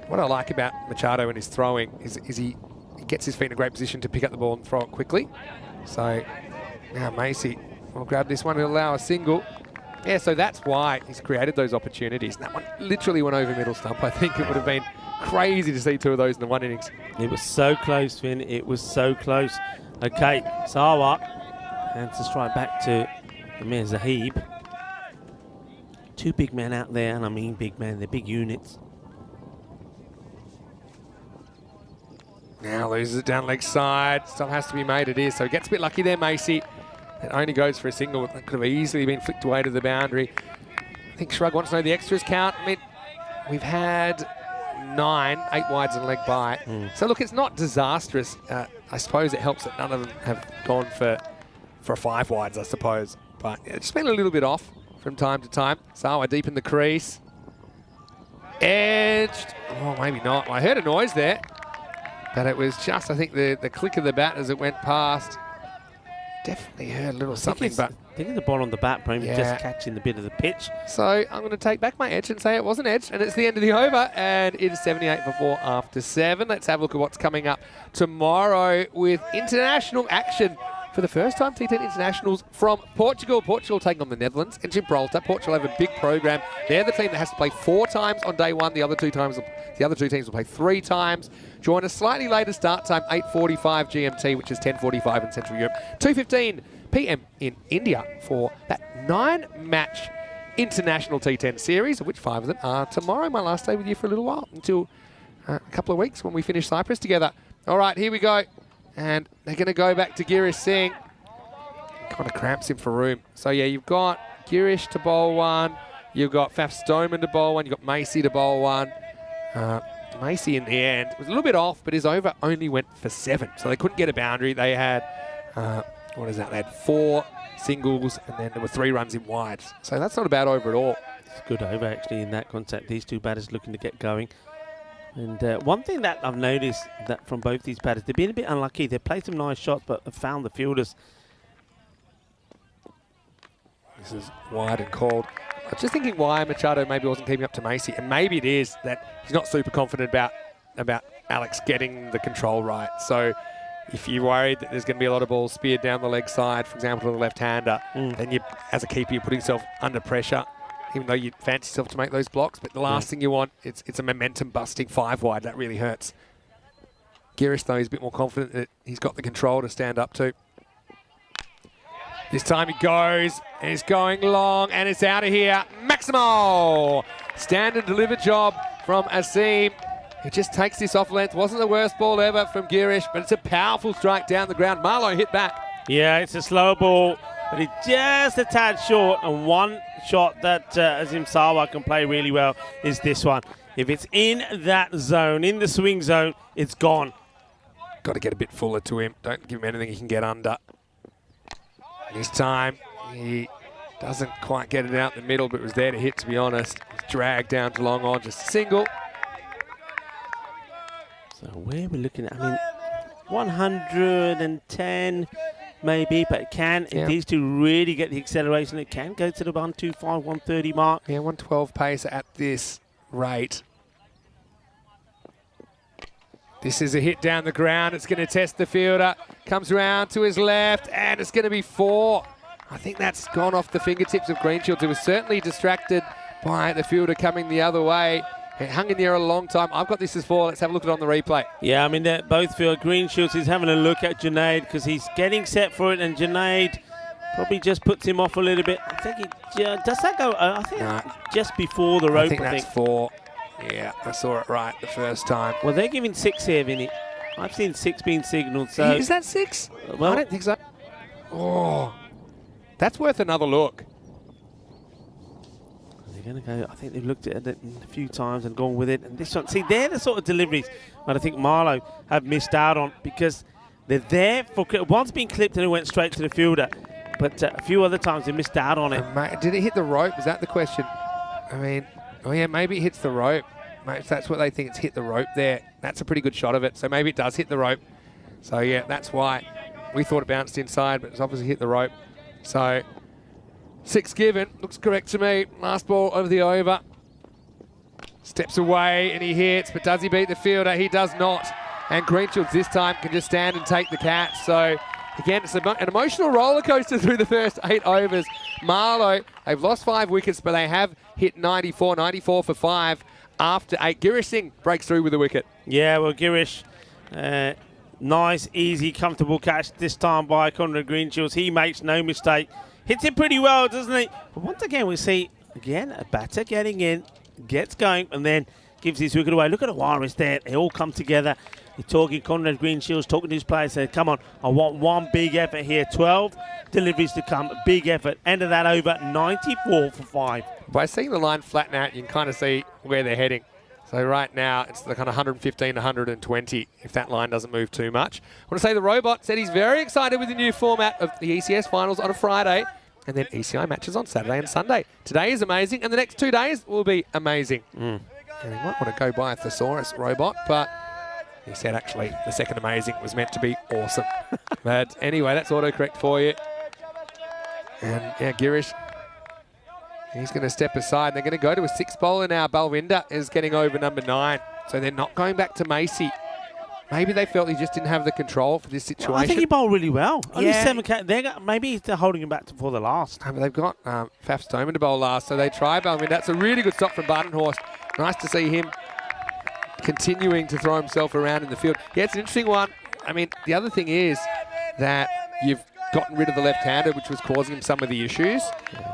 S2: What I like about Machado and his throwing is he gets his feet in a great position to pick up the ball and throw it quickly. So now Macy will grab this one and allow a single. Yeah, so that's why he's created those opportunities. And that one literally went over middle stump. I think it would have been crazy to see two of those in the one innings.
S5: It was so close, Finn. It was so close. Okay, Sawa hands the strike back to Amir Zahib. Two big men out there, and I mean big men. They're big units.
S2: Now loses it down leg side. Stuff has to be made. It is. So he gets a bit lucky there, Macy. It only goes for a single. That could have easily been flicked away to the boundary. I think Shrug wants to know the extras count. I mean, we've had 9, 8 wides and leg by. So look, it's not disastrous. I suppose it helps that none of them have gone for 5 wides, I suppose. But it's just been a little bit off from time to time. Sawa deep in the crease. Edged. Oh, maybe not. Well, I heard a noise there. But it was just, I think, the click of the bat as it went past. Definitely heard a little something, but
S5: I think it's the ball on the bat, probably just catching the bit of the pitch.
S2: So I'm going to take back my edge and say it wasn't edged, and it's the end of the over, and it is 78 for 4 after 7. Let's have a look at what's coming up tomorrow with international action. For the first time, T10 internationals from Portugal. Portugal taking on the Netherlands and Gibraltar. Portugal have a big program. They're the team that has to play 4 times on day 1. The other two teams will play 3 times. Join a slightly later start time, 8:45 GMT, which is 10:45 in Central Europe. 2:15 PM in India for that 9-match international T10 series, of which 5 of them are tomorrow. My last day with you for a little while, until a couple of weeks when we finish Cyprus together. All right, here we go. And they're going to go back to Girish Singh. Kind of cramps him for room. So, yeah, you've got Girish to bowl 1. You've got Faf Stoneman to bowl 1. You've got Macy to bowl 1. Macy in the end was a little bit off, but his over only went for 7. So they couldn't get a boundary. They had, what is that? They had 4 singles, and then there were 3 runs in wides. So that's not a bad over at all.
S5: It's a good over, actually, in that contact. These two batters looking to get going. And one thing that I've noticed that from both these batters, they've been a bit unlucky. They've played some nice shots, but have found the fielders.
S2: This is wide and called. I was just thinking why Machado maybe wasn't keeping up to Macy, and maybe it is that he's not super confident about Alex getting the control right. So if you're worried that there's going to be a lot of balls speared down the leg side, for example, to the left-hander, then you, as a keeper, you're putting yourself under pressure, even though you fancy yourself to make those blocks. But the last thing you want, it's a momentum-busting 5 wide. That really hurts. Girish, though, is a bit more confident that he's got the control to stand up to. This time he goes, and he's going long, and it's out of here. Maximo! Stand and deliver job from Asim. He just takes this off length. Wasn't the worst ball ever from Girish, but it's a powerful strike down the ground. Marlowe hit back.
S5: Yeah, it's a slow ball, but it's just a tad short. And one shot that Azim Sawa can play really well is this one. If it's in that zone, in the swing zone, it's gone.
S2: Got to get a bit fuller to him. Don't give him anything he can get under. This time, he doesn't quite get it out in the middle, but was there to hit, to be honest. He's dragged down to long on, just a single.
S5: So where are we looking at? I mean, 110 maybe, but it can, if these two really get the acceleration, it can go to the 125, 130 mark.
S2: Yeah, 112 pace at this rate. This is a hit down the ground. It's going to test the fielder. Comes around to his left, and it's going to be 4. I think that's gone off the fingertips of Greenshields, who was certainly distracted by the fielder coming the other way. It hung in the air a long time. I've got this as 4. Let's have a look at it on the replay.
S5: Yeah, I mean, both feel Greenshields is having a look at Junaid because he's getting set for it, and Junaid probably just puts him off a little bit. I think he does that go? I think just before the rope.
S2: I think that's 4. Yeah, I saw it right the first time.
S5: Well, they're giving 6 here, Vinny. I've seen 6 being signalled. So
S2: is that 6?
S5: Well,
S2: I don't think so. Oh, that's worth another look.
S5: They're going to go. I think they've looked at it a few times and gone with it. And this one, see, they're the sort of deliveries that I think Marlowe have missed out on because they're there for. One's been clipped and it went straight to the fielder, but a few other times they missed out on it.
S2: Did it hit the rope? Is that the question? I mean. Oh, yeah, maybe it hits the rope. Maybe that's what they think. It's hit the rope there. That's a pretty good shot of it. So maybe it does hit the rope. So yeah, that's why we thought it bounced inside, but it's obviously hit the rope. So 6 given. Looks correct to me. Last ball over the over. Steps away and he hits, but does he beat the fielder? He does not. And Greenshields this time can just stand and take the catch. So again, it's an emotional roller coaster through the first 8 overs. Marlow, they've lost 5 wickets, but they have hit 94 for 5 after 8. Girish Singh breaks through with a wicket.
S5: Yeah, well, Girish, nice, easy, comfortable catch this time by Conrad Greenshields. He makes no mistake. Hits it pretty well, doesn't he? But once again, we see, again, a batter getting in, gets going, and then gives his wicket away. Look at the Warriors there. They all come together. You're talking Conrad Greenshields, talking to his players, saying, come on, I want one big effort here. 12 deliveries to come, big effort. End of that over, 94 for 5.
S2: By seeing the line flatten out, you can kind of see where they're heading. So right now, it's the kind of 115 to 120 if that line doesn't move too much. I want to say the Robot said he's very excited with the new format of the ECS finals on a Friday and then ECI matches on Saturday and Sunday. Today is amazing, and the next 2 days will be amazing. And he might want to go by a Thesaurus Robot, but he said actually the second amazing was meant to be awesome. But anyway, that's autocorrect for you. And yeah, Girish, he's going to step aside. They're going to go to a 6 bowler now. Balwinder is getting over number 9. So they're not going back to Macy. Maybe they felt he just didn't have the control for this situation.
S5: Well, I think he bowled really well. Only
S2: Yeah.
S5: 7 maybe they're holding him back for the last.
S2: But they've got Faf Stoneman to bowl last, so they try Balwinder. That's a really good stop from Bardenhorst. Nice to see him continuing to throw himself around in the field. Yeah, it's an interesting one. I mean, the other thing is that you've gotten rid of the left-hander, which was causing him some of the issues.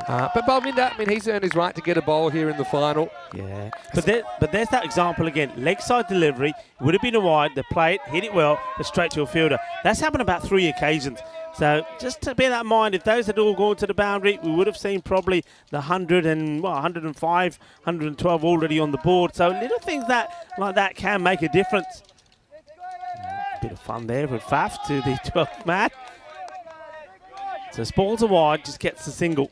S2: But Balwinder, I mean, he's earned his right to get a bowl here in the final.
S5: Yeah. But there's that example again. Leg side delivery, would have been a wide, they play it, hit it well, but straight to a fielder. That's happened about 3 occasions. So just to bear that in mind, if those had all gone to the boundary, we would have seen probably the 105, 112 already on the board. So little things like that can make a difference. Bit of fun there with Faf to the 12th man. So balls are wide, just gets the single.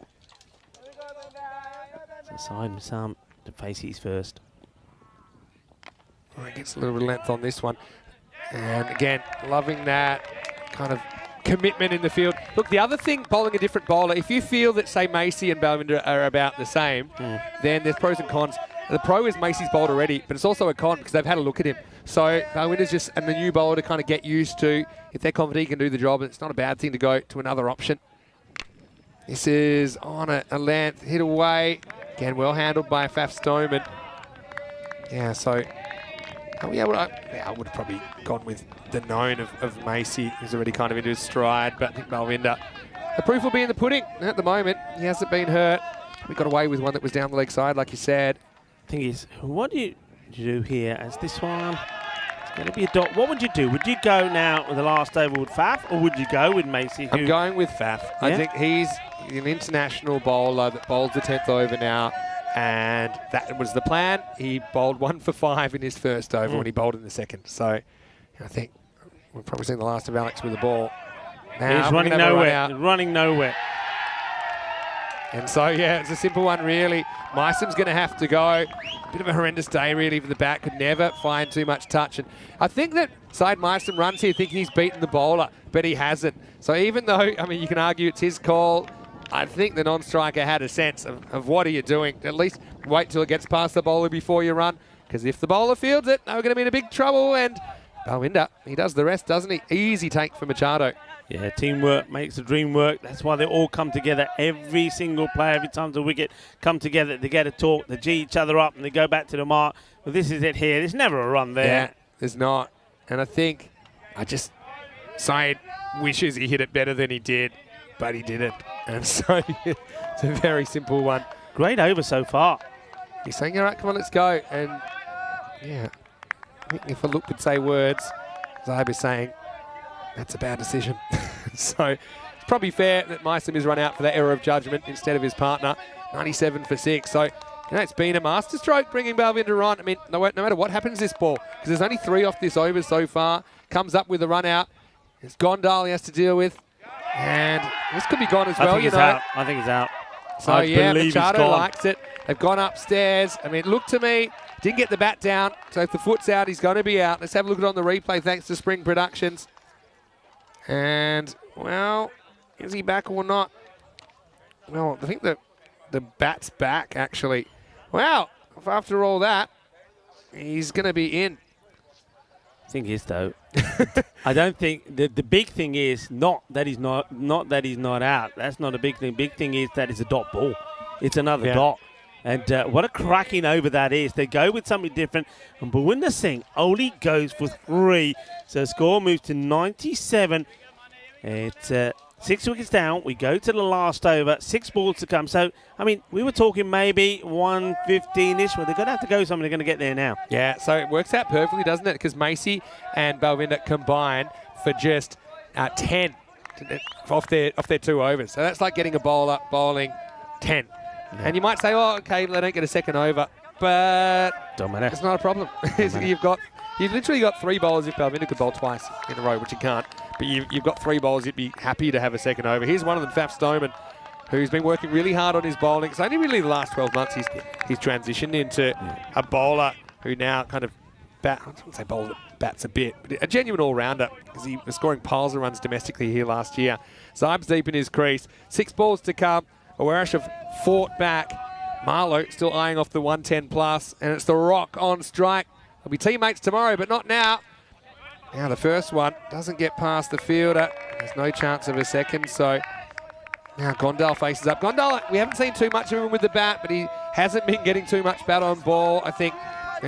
S5: So Simon Sam to face his first.
S2: Well, he gets a little bit of length on this one. And again, loving that kind of commitment in the field. Look, the other thing, bowling a different bowler, if you feel that, say, Macy and Balwinder are about the same, then there's pros and cons. The pro is Macy's bowled already, but it's also a con because they've had a look at him. So Balwinder's just a new bowler to kind of get used to. If they're confident he can do the job, it's not a bad thing to go to another option. This is on a length, hit away. Again, well handled by Faf Stoneman. Yeah, so I would have probably gone with the known of Macy, who's already kind of into his stride, but I think Balwinder, the proof will be in the pudding. At the moment, he hasn't been hurt. We got away with one that was down the leg side, like you said.
S5: Thing is, what do you do here as this one? It's going to be a dot. What would you do? Would you go now with the last over with Faf, or would you go with Macy?
S2: I'm going with Faf. Yeah? I think he's an international bowler that bowls the 10th over now, and that was the plan. He bowled 1 for 5 in his first over when he bowled in the second. So I think we've probably seen the last of Alex with the ball. Now,
S5: he's running nowhere. He's running nowhere.
S2: And so, yeah, it's a simple one, really. Mysom's going to have to go. Bit of a horrendous day, really, for the bat. Could never find too much touch. And I think that Syed Mysom runs here thinking he's beaten the bowler, but he hasn't. So even though, I mean, you can argue it's his call, I think the non-striker had a sense of what are you doing. At least wait till it gets past the bowler before you run, because if the bowler fields it, they're going to be in a big trouble. And Balwinder, he does the rest, doesn't he? Easy take for Machado.
S5: Yeah, teamwork makes the dream work. That's why they all come together. Every single player, every time the wicket come together, they get a talk, they G each other up, and they go back to the mark. Well, this is it here. There's never a run there.
S2: Yeah, there's not. And I think Syed wishes he hit it better than he did, but he didn't. And so it's a very simple one.
S5: Great over so far.
S2: He's saying, all right, come on, let's go. And yeah, I think if a look could say words, Zaib is saying, that's a bad decision. So it's probably fair that Mysom is run out for that error of judgment instead of his partner. 97 for 6. So, it's been a masterstroke bringing Balwinder on. I mean, no matter what happens this ball, because there's only 3 off this over so far. Comes up with a run out. It's Gondal he has to deal with. And this could be gone as well,
S5: I think he's out.
S2: So, yeah, Machado likes it. They've gone upstairs. I mean, look to me, Didn't get the bat down, so if the foot's out, he's going to be out. Let's have a look at it on the replay, thanks to Spring Productions. And, well, is he back or not? Well, I think the bat's back, actually. Wow, after all that, he's going to be in.
S5: The thing is, though, I don't think the big thing is not that he's not out. That's not a big thing. Big thing is that it's a dot ball. It's another dot. And what a cracking over that is. They go with something different. And Bhawinder Singh only goes for 3. So score moves to 97. It's 6 wickets down. We go to the last over. 6 balls to come. So, I mean, we were talking maybe 115-ish. Well, they're going to have to go somewhere. They're going to get there now.
S2: Yeah, so it works out perfectly, doesn't it? Because Macy and Balvinder combine for just 10 off their 2 overs. So that's like getting a bowler bowling 10. And you might say, oh, okay, they don't get a second over. But it's not a problem. You've literally got 3 bowlers if Balvinder could bowl twice in a row, which you can't. But you've got 3 bowlers you'd be happy to have a second over. Here's one of them, Faf Stoneman, who's been working really hard on his bowling. It's only really the last 12 months he's transitioned into a bowler who now kind of I wouldn't say bowler bats a bit, but a genuine all-rounder because he was scoring piles of runs domestically here last year. Zyb's deep in his crease. 6 balls to come. Awarish have fought back. Marlowe still eyeing off the 110 plus, and it's the Rock on strike. They'll be teammates tomorrow, but not now. Now the first one doesn't get past the fielder. There's no chance of a second, so now Gondal faces up. Gondal, we haven't seen too much of him with the bat, but he hasn't been getting too much bat on ball. I think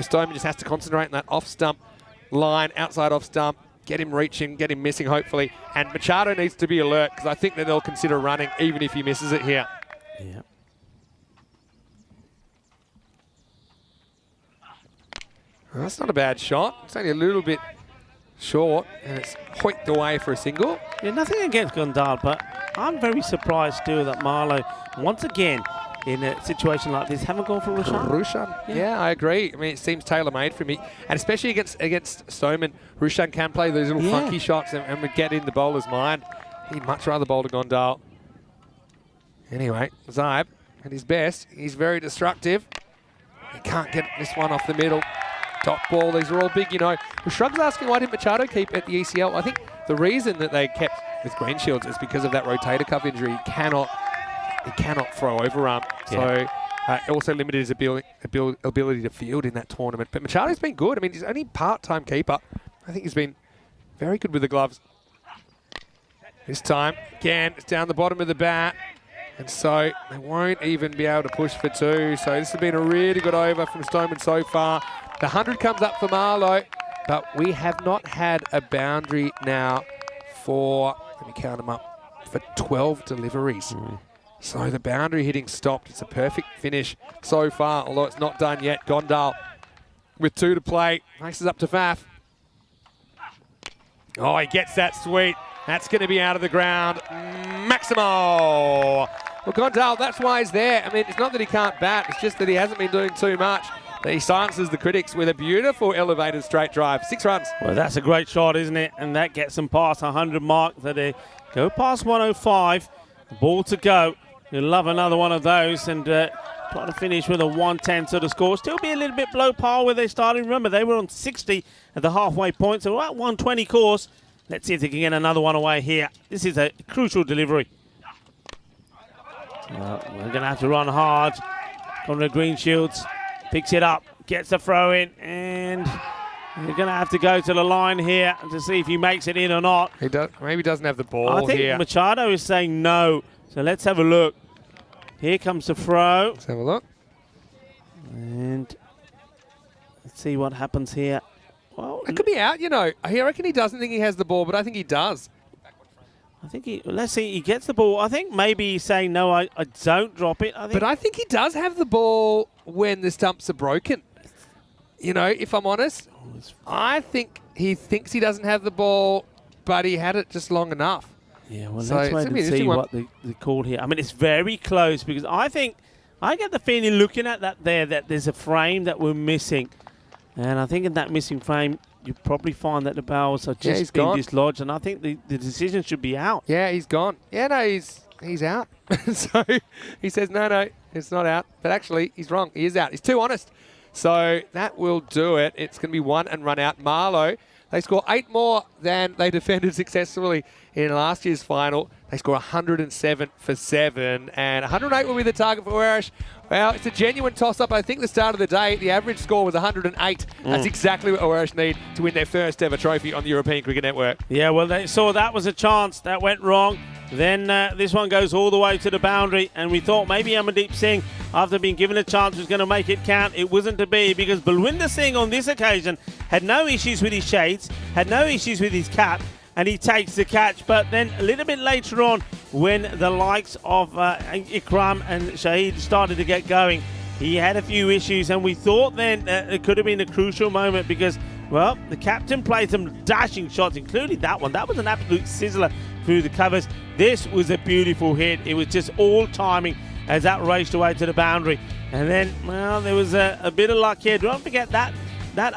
S2: Stoneman just has to concentrate on that off-stump line, outside off-stump, get him reaching, get him missing, hopefully. And Machado needs to be alert, because I think that they'll consider running, even if he misses it here.
S5: Yeah.
S2: Well, that's not a bad shot. It's only a little bit short, and it's hoiked away for a single.
S5: Yeah, nothing against Gondal, but I'm very surprised still that Marlowe, once again, in a situation like this, haven't gone for Rushan.
S2: Rushan, yeah, I agree. I mean, it seems tailor-made for me. And especially against Stoneman, Rushan can play those little funky shots and would get in the bowler's mind. He'd much rather bowl to Gondal. Anyway, Zybe, at his best, he's very destructive. He can't get this one off the middle. Dot ball, these are all big, you know. Well, Shrug's asking why didn't Machado keep at the ECL? I think the reason that they kept with Greenshields is because of that rotator cuff injury. He cannot throw overarm. So also limited his ability to field in that tournament. But Machado's been good. I mean, he's only part-time keeper. I think he's been very good with the gloves. This time, again, it's down the bottom of the bat. And so they won't even be able to push for 2. So this has been a really good over from Stoneman so far. The 100 comes up for Marlowe, but we have not had a boundary now for, let me count them up, for 12 deliveries. So the boundary hitting stopped. It's a perfect finish so far, although it's not done yet. Gondal with 2 to play. Races up to Faf. Oh, he gets that sweet. That's going to be out of the ground. Maximo! Well, Gondal, that's why he's there. I mean, it's not that he can't bat. It's just that he hasn't been doing too much. He silences the critics with a beautiful elevated straight drive. 6 runs.
S5: Well, that's a great shot, isn't it? And that gets them past 100 mark. So they go past 105. Ball to go. You'll love another one of those. And try to finish with a 110 sort of score. Still be a little bit below par where they started. Remember, they were on 60 at the halfway point. So at 120 course. Let's see if they can get another one away here. This is a crucial delivery. We're going to have to run hard on the Greenshields. Picks it up, gets the throw in, and we're going to have to go to the line here to see if he makes it in or not.
S2: He maybe doesn't have the ball
S5: I think
S2: here.
S5: Machado is saying no. So let's have a look. Here comes the throw.
S2: Let's have a look.
S5: And let's see what happens here. Well,
S2: it could be out, you know. I reckon he doesn't think he has the ball, but I think he does.
S5: I think let's see, he gets the ball. I think maybe he's saying, no, I don't drop it. But
S2: I think he does have the ball when the stumps are broken. You know, if I'm honest, I think he thinks he doesn't have the ball, but he had it just long enough.
S5: Yeah, well, let's wait and see what they called here. I mean, it's very close because I get the feeling looking at that there that there's a frame that we're missing. And I think in that missing frame, you probably find that the barrels are just being dislodged, and I think the decision should be out.
S2: Yeah, he's gone. Yeah, no, he's out. So he says, no, it's not out. But actually, he's wrong. He is out. He's too honest. So that will do it. It's going to be 1 and run out. Marlow, they score 8 more than they defended successfully in last year's final. They score 107 for 7, and 108 will be the target for Warish. Well, it's a genuine toss-up. I think the start of the day, the average score was 108. That's exactly what Warish need to win their first ever trophy on the European Cricket Network.
S5: Yeah, well, they saw that was a chance. That went wrong. Then this one goes all the way to the boundary, and we thought maybe Amandeep Singh, after being given a chance, was going to make it count. It wasn't to be, because Balwinder Singh on this occasion had no issues with his shades, had no issues with his cap, and he takes the catch. But then a little bit later on, when the likes of Ikram and Shahid started to get going, he had a few issues, and we thought then it could have been a crucial moment, because, well, the captain played some dashing shots, including that one. That was an absolute sizzler through the covers. This was a beautiful hit. It was just all timing as that raced away to the boundary. And then, well, there was a bit of luck here. Don't forget that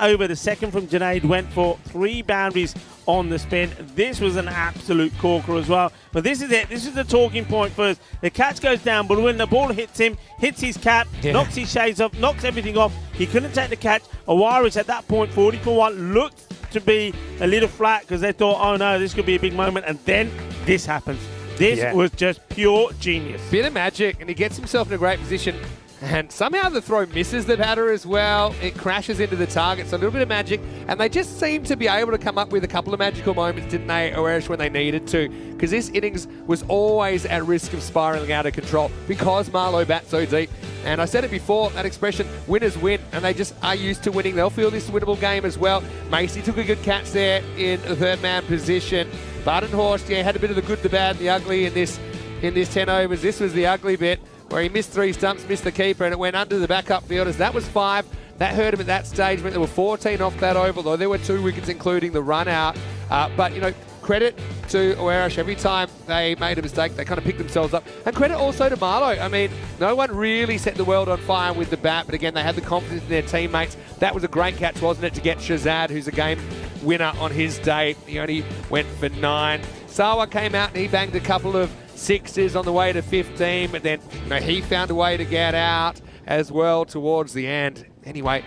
S5: over, the second from Junaid, went for 3 boundaries on the spin. This was an absolute corker as well. But this is it. This is the talking point first. The catch goes down, but when the ball hits him, hits his cap, knocks his shades off, knocks everything off. He couldn't take the catch. Awaris at that point, 40 for 1, looked to be a little flat, because they thought, oh no, this could be a big moment. And then this happens. This was just pure genius.
S2: Bit of magic, and he gets himself in a great position. And somehow the throw misses the batter as well. It crashes into the target, so a little bit of magic. And they just seem to be able to come up with a couple of magical moments, didn't they, Warish, when they needed to? Because this innings was always at risk of spiralling out of control because Marlow bats so deep. And I said it before, that expression, winners win, and they just are used to winning. They'll feel this winnable game as well. Macy took a good catch there in the third man position. Badenhorst, had a bit of the good, the bad, and the ugly in this 10 overs. This was the ugly bit, where he missed 3 stumps, missed the keeper, and it went under the backup fielders. That was 5. That hurt him at that stage, meant there were 14 off that over, though there were 2 wickets, including the run out. But, credit to Warish. Every time they made a mistake, they kind of picked themselves up. And credit also to Marlow. I mean, no one really set the world on fire with the bat, but again, they had the confidence in their teammates. That was a great catch, wasn't it, to get Shazad, who's a game winner on his day. He only went for 9. Sawa came out and he banged a couple of 6s on the way to 15, but then he found a way to get out as well towards the end. Anyway,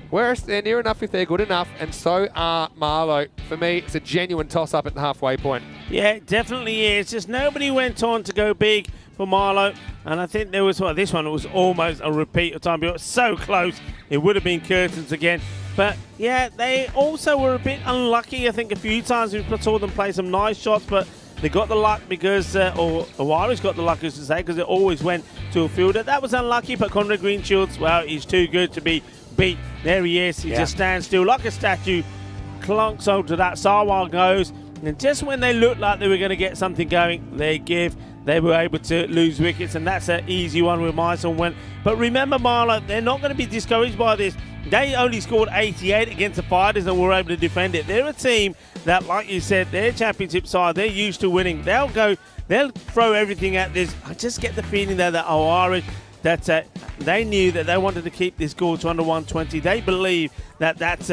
S2: whereas they're near enough if they're good enough, and so are Marlow. For me, it's a genuine toss-up at the halfway point.
S5: Yeah, it definitely is. Just nobody went on to go big for Marlow, and I think there was, this one was almost a repeat of time, but it was so close, it would have been curtains again. But yeah, they also were a bit unlucky. I think a few times we saw them play some nice shots, but they got the luck because, or Awari's got the luck, as to say, because it always went to a fielder. That was unlucky, but Conrad Greenshields, well, he's too good to be beat. There he is. He just stands still like a statue, clunks over that. Sarwar goes, and just when they looked like they were going to get something going, they were able to lose wickets, and that's an easy one with Myson went. But remember, Marlow, they're not going to be discouraged by this. They only scored 88 against the Fighters and were able to defend it. They're a team that, like you said, their championship side, they're used to winning. They'll throw everything at this. I just get the feeling there that Awari, that they knew that they wanted to keep this score to under 120. They believe that that's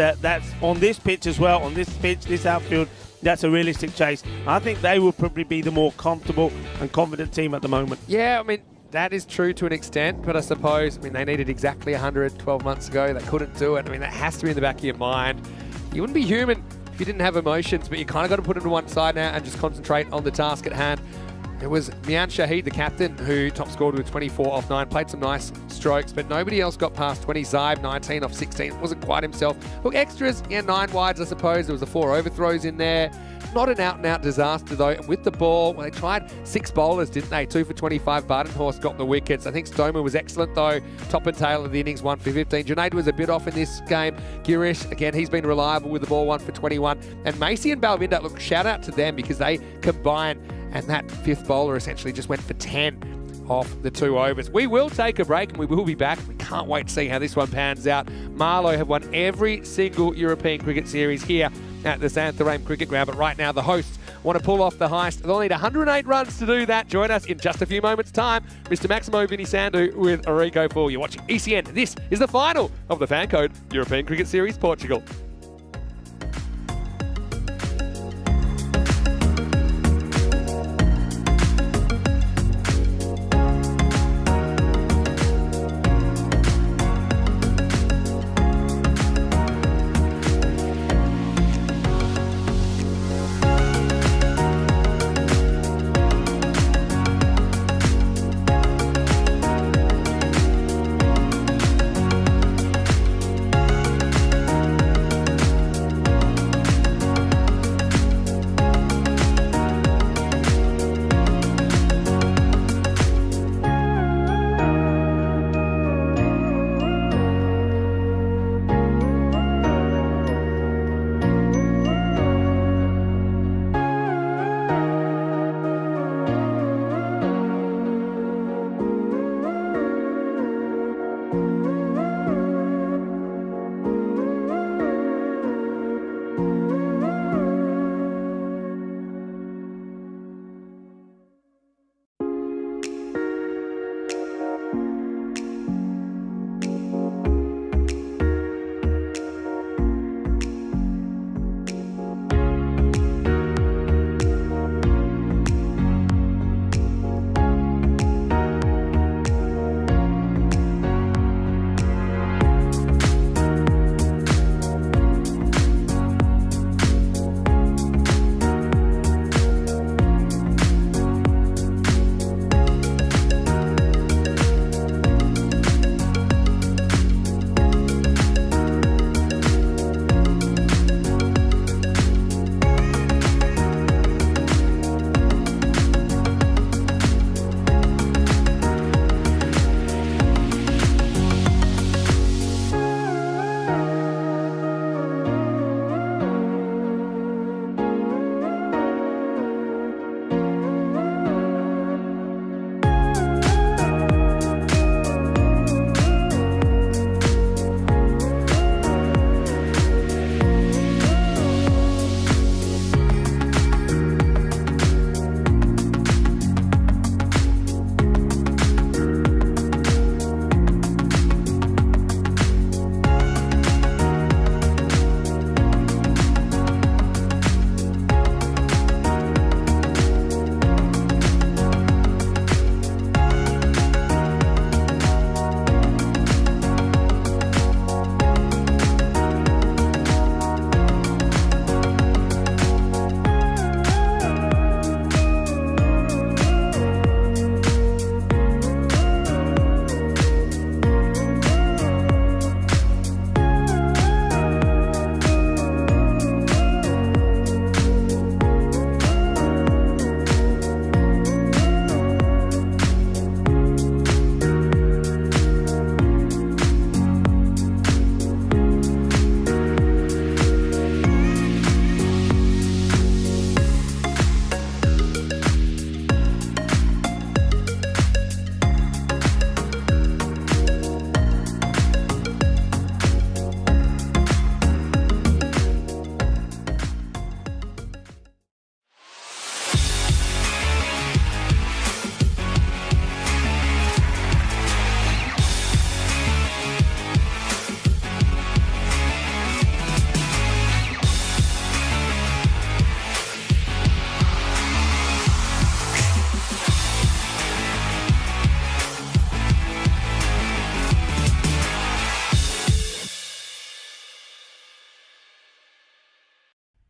S5: on this pitch as well, on this pitch, this outfield, that's a realistic chase. I think they will probably be the more comfortable and confident team at the moment.
S2: Yeah, I mean, that is true to an extent, but I suppose, they needed exactly 100 12 months ago. They couldn't do it. That has to be in the back of your mind. You wouldn't be human if you didn't have emotions, but you kind of got to put it to one side now and just concentrate on the task at hand. It was Mian Shahid, the captain, who top scored with 24 off 9, played some nice strokes, but nobody else got past 20. Zaib, 19 off 16, wasn't quite himself. Look, extras, 9 wides, I suppose. There was the 4 overthrows in there. Not an out-and-out disaster, though. And with the ball, they tried 6 bowlers, didn't they? 2 for 25. Badenhorst got the wickets. I think Stomer was excellent, though. Top and tail of the innings, 1 for 15. Junaid was a bit off in this game. Girish, again, he's been reliable with the ball, 1 for 21. And Macy and Balwinder, look, shout out to them because they combined, and that 5th bowler essentially just went for 10 off the 2 overs. We will take a break and we will be back. We can't wait to see how this one pans out. Marlow have won every single European cricket series here at the Santharam Cricket Ground, but right now the hosts want to pull off the heist. They'll need 108 runs to do that. Join us in just a few moments' time. Mr. Maximo Vinny Sandu with Arico 4. You're watching ECN. This is the final of the Fan Code European Cricket Series Portugal.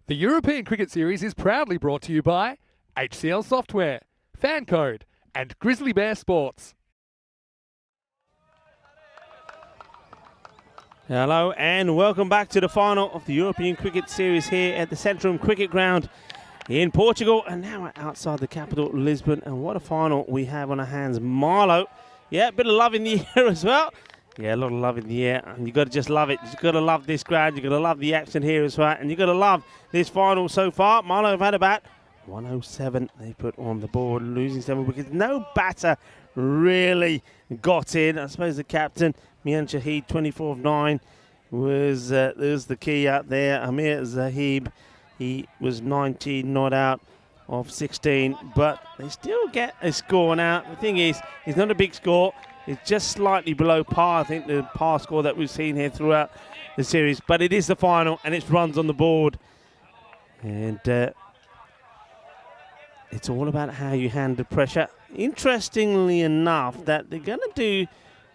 S2: The European Cricket Series is proudly brought to you by HCL Software, Fan Code, and Grizzly Bear Sports.
S5: Hello and welcome back to the final of the European Cricket Series here at the Centrum Cricket Ground in Portugal. And now we're outside the capital, Lisbon. And what a final we have on our hands. Marlow, yeah, a bit of love in the air as well. Yeah, a lot of love in the air, and you've got to just love it. You've got to love this ground. You've got to love the action here as well, and you've got to love this final so far. Marlow have had about 107 they put on the board, losing 7 wickets. No batter really got in. I suppose the captain, Mian Shahid, 24 of 9, was there's the key out there. Amir Zahib, he was 19 not out of 16, but they still get a score now. The thing is, it's not a big score. It's just slightly below par, I think, the par score that we've seen here throughout the series. But it is the final, and it's runs on the board. And it's all about how you handle pressure. Interestingly enough, that they're going to do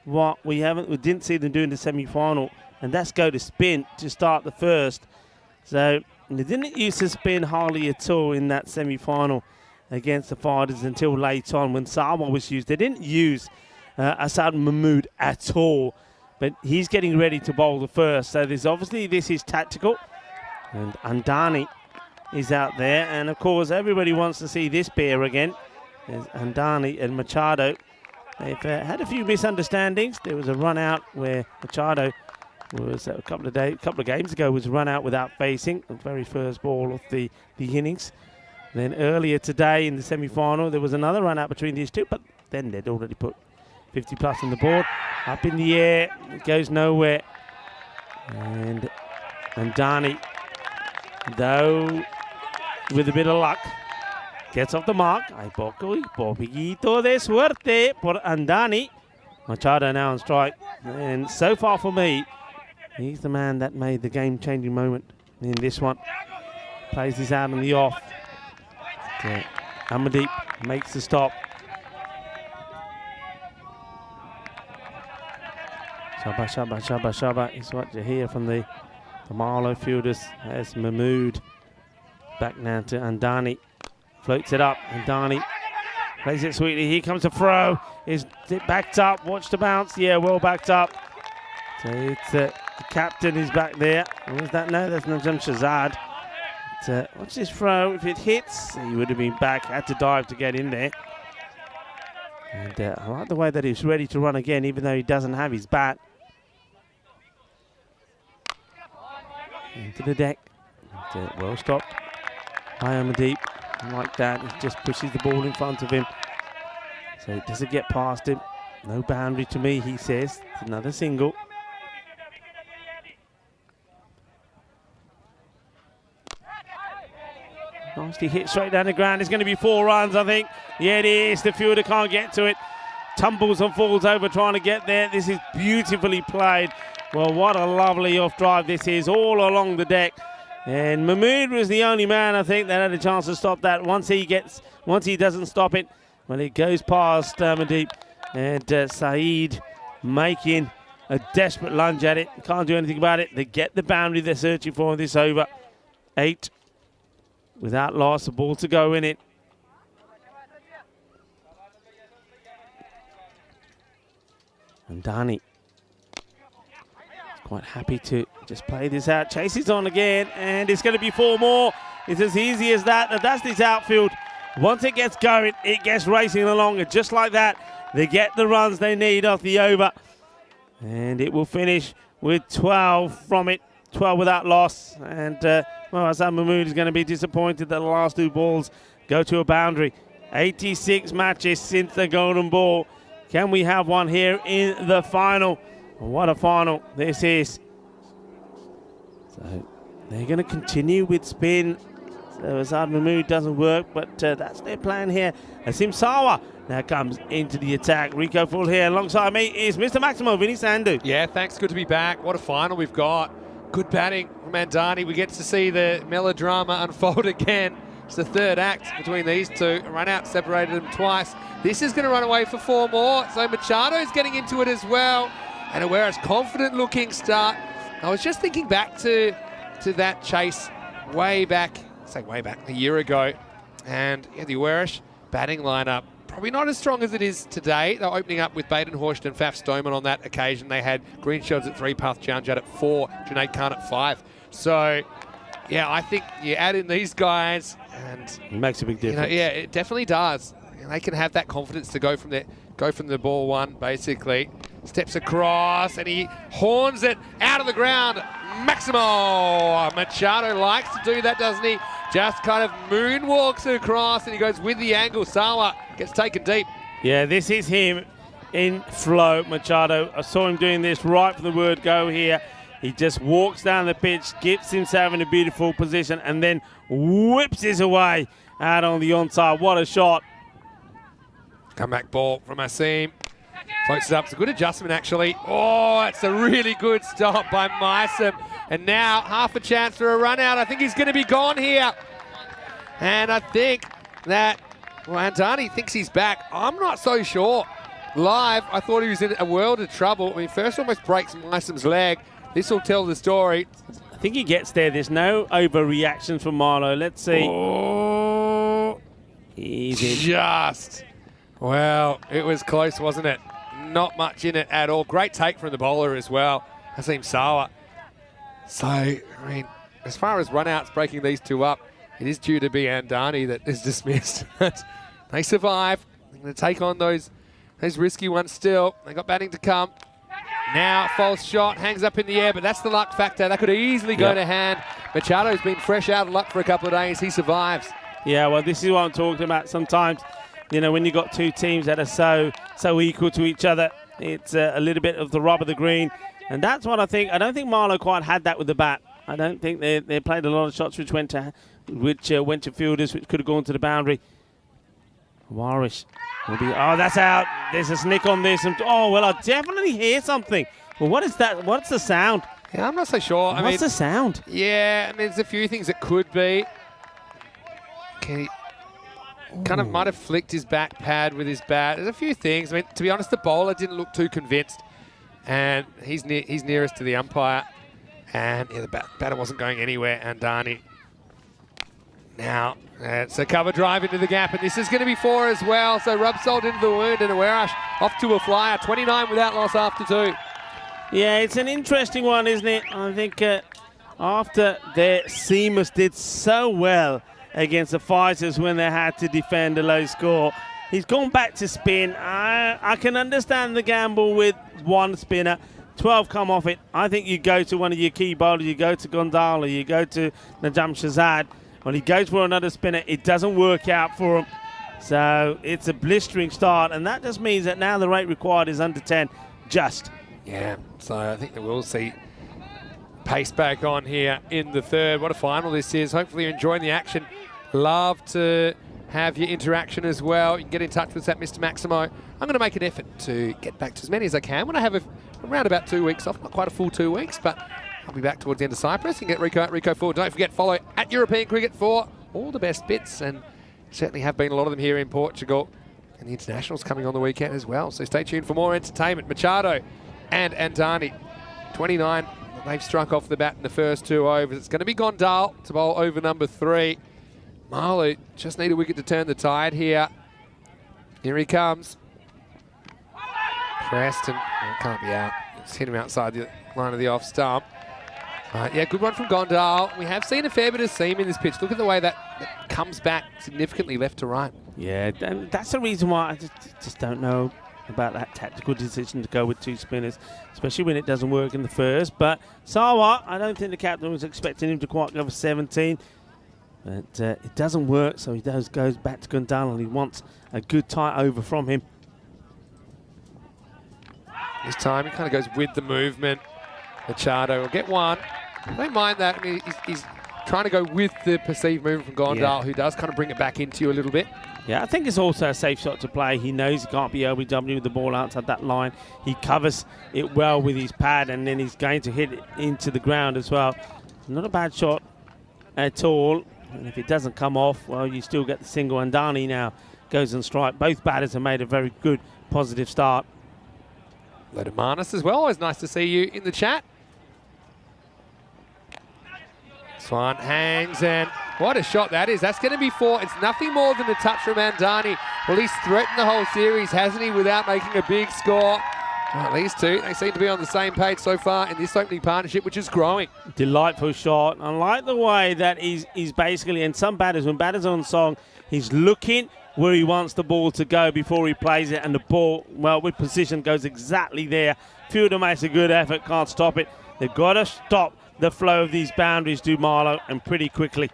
S5: what we didn't see them do in the semi-final, and that's go to spin to start the first. So they didn't use to spin hardly at all in that semi-final against the Fighters until late on when Sawa was used. They didn't use Asad Mahmood at all, but he's getting ready to bowl the first. So this is tactical, and Andani is out there, and of course everybody wants to see this pair again. There's Andani and Machado. They've had a few misunderstandings. There was a run out where Machado was a couple of games ago was run out without facing the very first ball of the innings. Then earlier today in the semi-final there was another run out between these two, but then they'd already put 50 plus on the board. Up in the air, it goes nowhere. And Andani, though, with a bit of luck, gets off the mark. Hay poquito de suerte por Andani. Machado now on strike. And so far for me, he's the man that made the game-changing moment in this one. Plays this out on the off. Amandeep makes the stop. Shabba, shabba, shabba, shabba is what you hear from the Marlow fielders as Mahmood. Back now to Andani. Floats it up. Andani plays it sweetly. Here comes a throw. Is it backed up? Watch the bounce. Yeah, well backed up. So it's the captain is back there. What was that? No, that's Najam Shazad. Watch this throw. If it hits, he would have been back. Had to dive to get in there. And I like the way that he's ready to run again, even though he doesn't have his bat. Into the deck. Well stopped. High on the deep. Like that, he just pushes the ball in front of him. So it doesn't get past him. No boundary to me, he says. It's another single. Nicely hit straight down the ground. It's going to be 4 runs, I think. Yeah, it is. The fielder can't get to it. Tumbles and falls over trying to get there. This is beautifully played. Well, what a lovely off drive this is, all along the deck. And Mahmood was the only man, I think, that had a chance to stop that. Once he doesn't stop it, well, it goes past Amandeep. And Saeed making a desperate lunge at it. Can't do anything about it. They get the boundary they're searching for in this over. 8 without loss, a ball to go in it. And Dani quite happy to just play this out. Chases on again, and it's going to be 4 more. It's as easy as that. That's this outfield. Once it gets going, it gets racing along, and just like that, they get the runs they need off the over. And it will finish with 12 from it, 12 without loss. And, well, Hassan Mahmood is going to be disappointed that the last 2 balls go to a boundary. 86 matches since the golden ball. Can we have one here in the final? What a final this is. So they're going to continue with spin. So Azad Mahmood doesn't work, but that's their plan here. Asim Sawa now comes into the attack. Rico full here. Alongside me is Mr. Maximo, Vinny Sandhu.
S2: Yeah, thanks. Good to be back. What a final we've got. Good batting from Andani. We get to see the melodrama unfold again. It's the 3rd act between these two. Run out separated them twice. This is going to run away for 4 more. So Machado is getting into it as well. And a confident looking start. I was just thinking back to that chase way back, a year ago. And yeah, the Werish batting lineup, probably not as strong as it is today. They're opening up with Baden-Horst and Faf Stoneman on that occasion. They had Greenshields at 3, Path Janjad at 4, Junaid Khan at 5. So, yeah, I think you add in these guys and
S5: it makes a big difference.
S2: Yeah, it definitely does. They can have that confidence to go from the ball one, basically. Steps across and he horns it out of the ground. Maximo Machado likes to do that, doesn't he? Just kind of moonwalks across and he goes with the angle. Sawa gets taken deep.
S5: Yeah, this is him in flow, Machado. I saw him doing this right from the word go here. He just walks down the pitch, gets himself in a beautiful position, and then whips his away out on the onside. What a shot.
S2: Comeback ball from Asim. Floats it up. It's a good adjustment, actually. Oh, it's a really good stop by Meissen. And now half a chance for a run out. I think he's going to be gone here. And I think that Andani thinks he's back. I'm not so sure. Live, I thought he was in a world of trouble. I mean, first almost breaks Meissen's leg. This will tell the story.
S5: I think he gets there. There's no overreaction from Marlowe. Let's see.
S2: Oh,
S5: easy.
S2: Just. Well, it was close, wasn't it? Not much in it at all. Great take from the bowler as well, Hasim Sawa. So, I mean, as far as run-outs breaking these two up, it is due to be Andani that is dismissed. They survive. They're going to take on those risky ones still. They got batting to come. Now, false shot, hangs up in the air, but that's the luck factor. That could easily go to hand. Machado's been fresh out of luck for a couple of days. He survives.
S5: Yeah, well, this is what I'm talking about. Sometimes, you know, when you've got two teams that are so equal to each other, it's a little bit of the rub of the green. And that's what I think. I don't think Marlowe quite had that with the bat. I don't think they played a lot of shots which went to fielders, which could have gone to the boundary. Warish will be, oh, that's out. There's a snick on this. And, oh, well, I definitely hear something. Well, what is that? What's the sound?
S2: Yeah, I'm not so sure.
S5: What's the sound?
S2: Yeah, I mean, there's a few things it could be. He kind of might have flicked his back pad with his bat. There's a few things. I mean, to be honest, the bowler didn't look too convinced. And he's nearest to the umpire. And yeah, the batter wasn't going anywhere. And Andani. Now, it's a cover drive into the gap. And this is going to be 4 as well. So rub salt into the wound. And Awerash off to a flyer. 29 without loss after 2.
S5: Yeah, it's an interesting one, isn't it? I think after their seamers did so well against the Fighters when they had to defend a low score, he's gone back to spin. I can understand the gamble with one spinner. 12 come off it. I think you go to one of your key bowlers. You go to Gondala. You go to Najam Shazad. When he goes for another spinner, it doesn't work out for him. So it's a blistering start, and that just means that now the rate required is under 10, just.
S2: Yeah, so I think that we'll see pace back on here in the third. What a final this is. Hopefully you're enjoying the action. Love to have your interaction as well. You can get in touch with that, Mr. Maximo. I'm going to make an effort to get back to as many as I can when I have around about 2 weeks off. Not quite a full 2 weeks, but I'll be back towards the end of Cyprus. You can get Rico at Rico4. Don't forget, follow at European Cricket for all the best bits, and certainly have been a lot of them here in Portugal. And the internationals coming on the weekend as well. So stay tuned for more entertainment. Machado and Andani, 29. They've struck off the bat in the first 2 overs. It's going to be Gondal to bowl over number 3. Marlowe just need a wicket to turn the tide here. Here he comes. Preston, can't be out. Just hit him outside the line of the off stump. Yeah, good one from Gondal. We have seen a fair bit of seam in this pitch. Look at the way that comes back significantly left to right.
S5: Yeah, and that's the reason why I just don't know about that tactical decision to go with 2 spinners, especially when it doesn't work in the first. But Sawa, I don't think the captain was expecting him to quite go for 17. But it doesn't work, so he goes back to Gondal, and he wants a good tight over from him.
S2: This time he kind of goes with the movement. Machado will get 1. I don't mind that. I mean, he's trying to go with the perceived movement from Gondal, who does kind of bring it back into you a little bit.
S5: Yeah, I think it's also a safe shot to play. He knows he can't be LBW with the ball outside that line. He covers it well with his pad, and then he's going to hit it into the ground as well. Not a bad shot at all. And if it doesn't come off, well, you still get the single. And Andani now goes and strike. Both batters have made a very good, positive start.
S2: Ledomanis as well. Always nice to see you in the chat. Swan hangs, and what a shot that is. That's going to be 4. It's nothing more than a touch from Andani. Well, he's threatened the whole series, hasn't he, without making a big score. Well, these two, they seem to be on the same page so far in this opening partnership, which is growing.
S5: Delightful shot. I like the way that he's basically, and some batters, when batters are on song, he's looking where he wants the ball to go before he plays it, and the ball, well, with position, goes exactly there. Fielder makes a good effort, can't stop it. They've got to stop the flow of these boundaries to Marlow, and pretty quickly.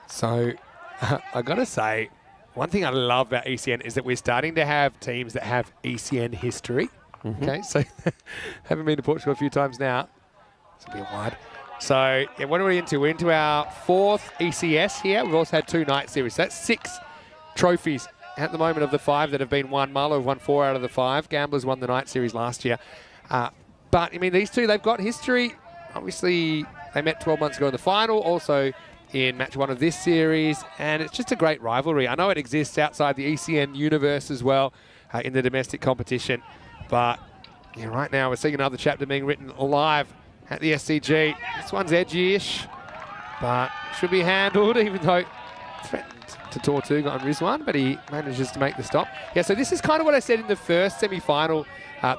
S2: So, I got to say, one thing I love about ECN is that we're starting to have teams that have ECN history. Okay, so haven't been to Portugal a few times now. It's a bit wide. So, yeah, what are we into? We're into our 4th ECS here. We've also had 2 night series. So that's 6 trophies at the moment of the 5 that have been won. Marlow have won 4 out of the 5. Gamblers won the night series last year. But, I mean, these two, they've got history. Obviously, they met 12 months ago in the final, also in match 1 of this series, and it's just a great rivalry. I know it exists outside the ECN universe as well in the domestic competition, but yeah, right now we're seeing another chapter being written live at the SCG. This one's edgy-ish, but should be handled, even though threatened to Tortuga on Rizwan, but he manages to make the stop. Yeah, so this is kind of what I said in the first semi-final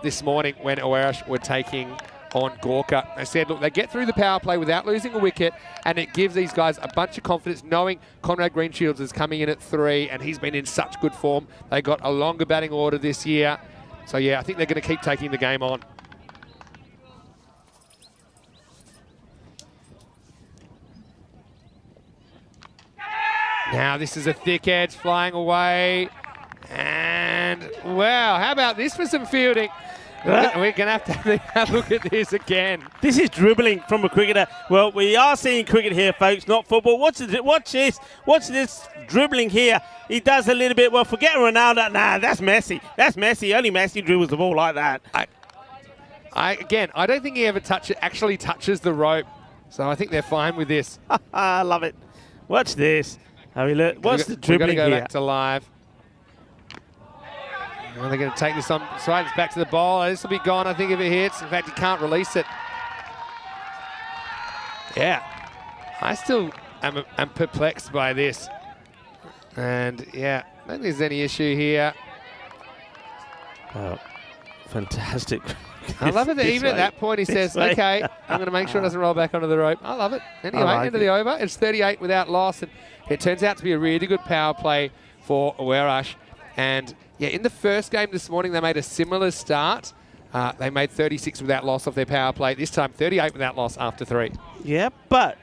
S2: this morning when Awerash were taking on Gorka. I said, look, they get through the power play without losing a wicket, and it gives these guys a bunch of confidence knowing Conrad Greenshields is coming in at 3, and he's been in such good form. They got a longer batting order this year. So, yeah, I think they're going to keep taking the game on. Now, this is a thick edge flying away. And, wow, how about this for some fielding? We're going to have to look at this again.
S5: This is dribbling from a cricketer. Well, we are seeing cricket here, folks, not football. Watch this. Watch this dribbling here. He does a little bit. Well, forget Ronaldo. Nah, that's Messi. That's Messi. Only Messi dribbles the ball like that.
S2: Again, I don't think he ever actually touches the rope. So I think they're fine with this.
S5: I love it. Watch this. I mean, look, what's the dribbling
S2: here? We've got to go
S5: here?
S2: back to live. And they're going to take this on side. It's back to the bowler. This will be gone, I think, if it hits. In fact, he can't release it. Yeah. I still am perplexed by this. And, yeah, I don't think there's any issue here.
S5: Oh, fantastic.
S2: I love it that even at that point he says, okay, I'm going to make sure it doesn't roll back onto the rope. I love it. Anyway, end of the over. It's 38 without loss. And it turns out to be a really good power play for Awerash. And, yeah, in the first game this morning, they made a similar start. They made 36 without loss off their power play. This time, 38 without loss after 3.
S5: Yeah, but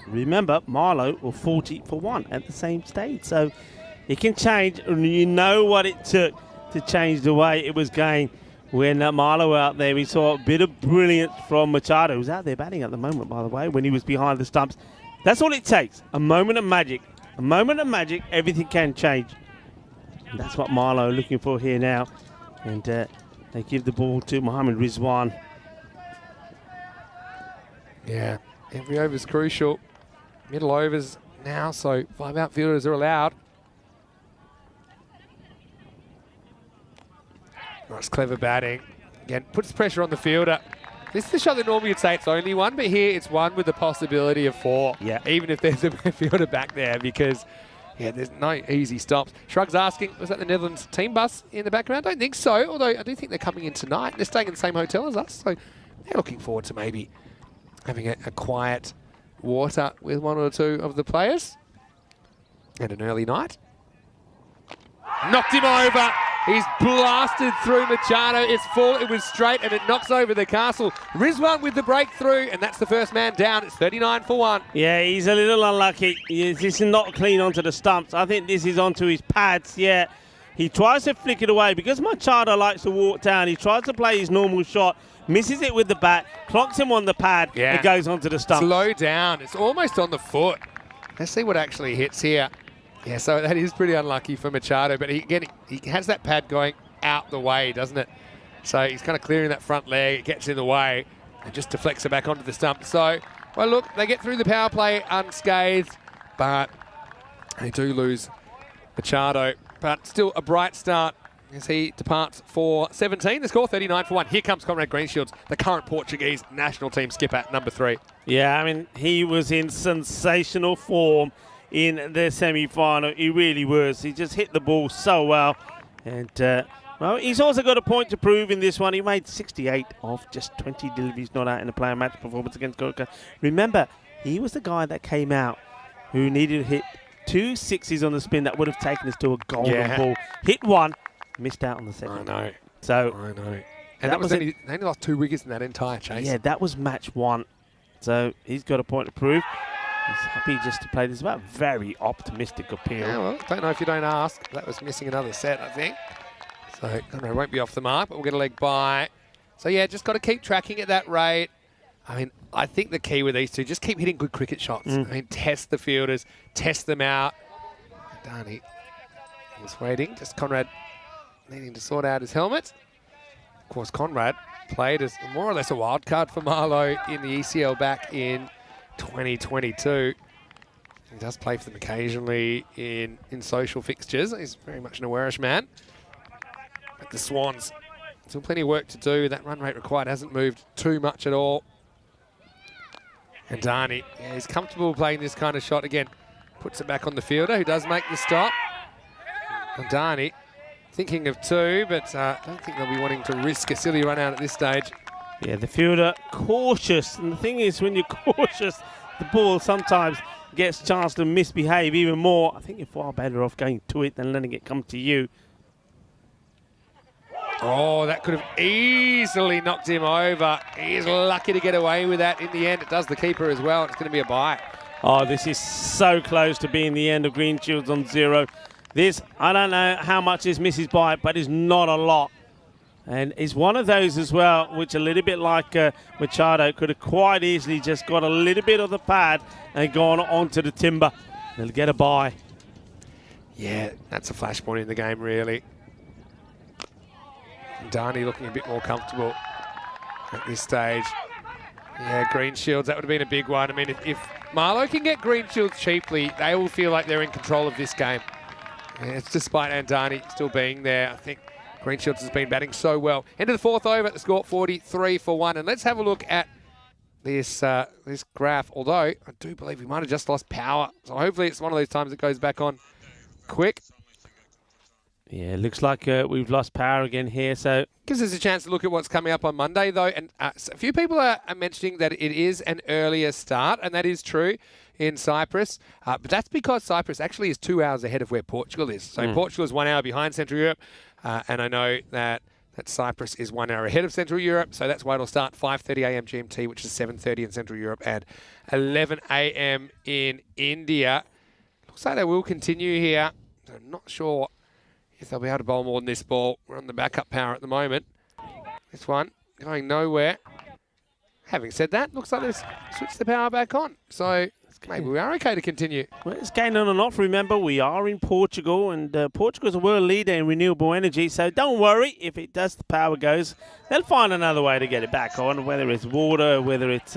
S5: remember, Marlow were 40 for 1 at the same stage. So it can change. And you know what it took to change the way it was going when Marlow were out there. We saw a bit of brilliance from Machado, who's out there batting at the moment, by the way, when he was behind the stumps. That's all it takes. A moment of magic. A moment of magic, everything can change. And that's what Marlow are looking for here now. And they give the ball to Mohamed Rizwan.
S2: Yeah, every over is crucial. Middle overs now, so 5 outfielders are allowed. Nice, clever batting. Again, puts pressure on the fielder. This is the shot that normally you'd say it's only 1, but here it's 1 with the possibility of 4. Yeah. Even if there's a fielder back there, because yeah, there's no easy stops. Shrug's asking, was that the Netherlands team bus in the background? I don't think so, although I do think they're coming in tonight. They're staying in the same hotel as us, so they're looking forward to maybe having a quiet water with 1 or 2 of the players. And an early night. Knocked him over. He's blasted through Machado. It's full. It was straight, and it knocks over the castle. Rizwan with the breakthrough, and that's the first man down. It's 39 for 1.
S5: Yeah, he's a little unlucky. This is not clean onto the stumps. I think this is onto his pads. Yeah, he tries to flick it away because Machado likes to walk down. He tries to play his normal shot, misses it with the bat, clocks him on the pad, and it goes onto the stumps.
S2: Slow down. It's almost on the foot. Let's see what actually hits here. Yeah, so that is pretty unlucky for Machado, but he has that pad going out the way, doesn't it? So he's kind of clearing that front leg, it gets in the way, and just deflects it back onto the stump. So, well, look, they get through the power play unscathed, but they do lose Machado. But still a bright start as he departs for 17. The score 39 for 1. Here comes Conrad Greenshields, the current Portuguese national team skipper, number 3.
S5: Yeah, I mean, he was in sensational form in the semi-final. He really was. He just hit the ball so well. And, well, he's also got a point to prove in this one. He made 68 of just 20 deliveries not out in the player match performance against Gorka. Remember, he was the guy that came out who needed to hit 2 sixes on the spin that would have taken us to a golden ball. Hit one, missed out on the second.
S2: I know.
S5: So,
S2: I know. And that was only, they only lost 2 wickets in that entire chase.
S5: Yeah, that was match 1. So he's got a point to prove. He's happy just to play this. About very optimistic appeal.
S2: Yeah, well, don't know if you don't ask. That was missing another set, I think. So Conrad won't be off the mark, but we'll get a leg by. So yeah, just got to keep tracking at that rate. I mean, I think the key with these two, just keep hitting good cricket shots. I mean, test the fielders, test them out. Darnie was waiting. Just Conrad needing to sort out his helmet. Of course, Conrad played as more or less a wild card for Marlow in the ECL back in 2022. He does play for them occasionally in social fixtures. He's very much an Awarish man. But the Swans, still plenty of work to do. That run rate required hasn't moved too much at all. And Darnie, yeah, he's comfortable playing this kind of shot again. Puts it back on the fielder, who does make the stop. And Darnie thinking of 2, but I don't think they'll be wanting to risk a silly run out at this stage.
S5: Yeah, the fielder cautious. And the thing is, when you're cautious, the ball sometimes gets a chance to misbehave even more. I think you're far better off going to it than letting it come to you.
S2: Oh, that could have easily knocked him over. He's lucky to get away with that. In the end, it does the keeper as well. It's going to be a bye.
S5: Oh, this is so close to being the end of Greenshields on 0. This, I don't know how much this misses by, but it's not a lot. And it's one of those as well, which a little bit like Machado could have quite easily just got a little bit of the pad and gone onto the timber. They'll get a bye.
S2: Yeah, that's a flashpoint in the game, really. Darnie looking a bit more comfortable at this stage. Yeah, Greenshields, that would have been a big one. I mean, if Marlow can get Greenshields cheaply, they will feel like they're in control of this game. And it's despite Andani still being there. I think Greenshields has been batting so well. Into the 4th over at the score 43 for 1. And let's have a look at this this graph. Although I do believe we might have just lost power. So hopefully it's one of those times it goes back on quick.
S5: Yeah, it looks like we've lost power again here. So
S2: gives us a chance to look at what's coming up on Monday, though. And a few people are mentioning that it is an earlier start, and that is true in Cyprus. But that's because Cyprus actually is 2 hours ahead of where Portugal is. So Portugal is 1 hour behind Central Europe, and I know that Cyprus is 1 hour ahead of Central Europe. So that's why it'll start 5:30 a.m. GMT, which is 7:30 in Central Europe, and 11 a.m. in India. Looks like they will continue here. I'm not sure if they'll be able to bowl more than this ball. We're on the backup power at the moment. This one going nowhere. Having said that, looks like they've switched the power back on. So maybe we are okay to continue.
S5: Well, it's going on and off. Remember, we are in Portugal, and Portugal's a world leader in renewable energy. So don't worry if it does, the power goes. They'll find another way to get it back on, whether it's water, whether it's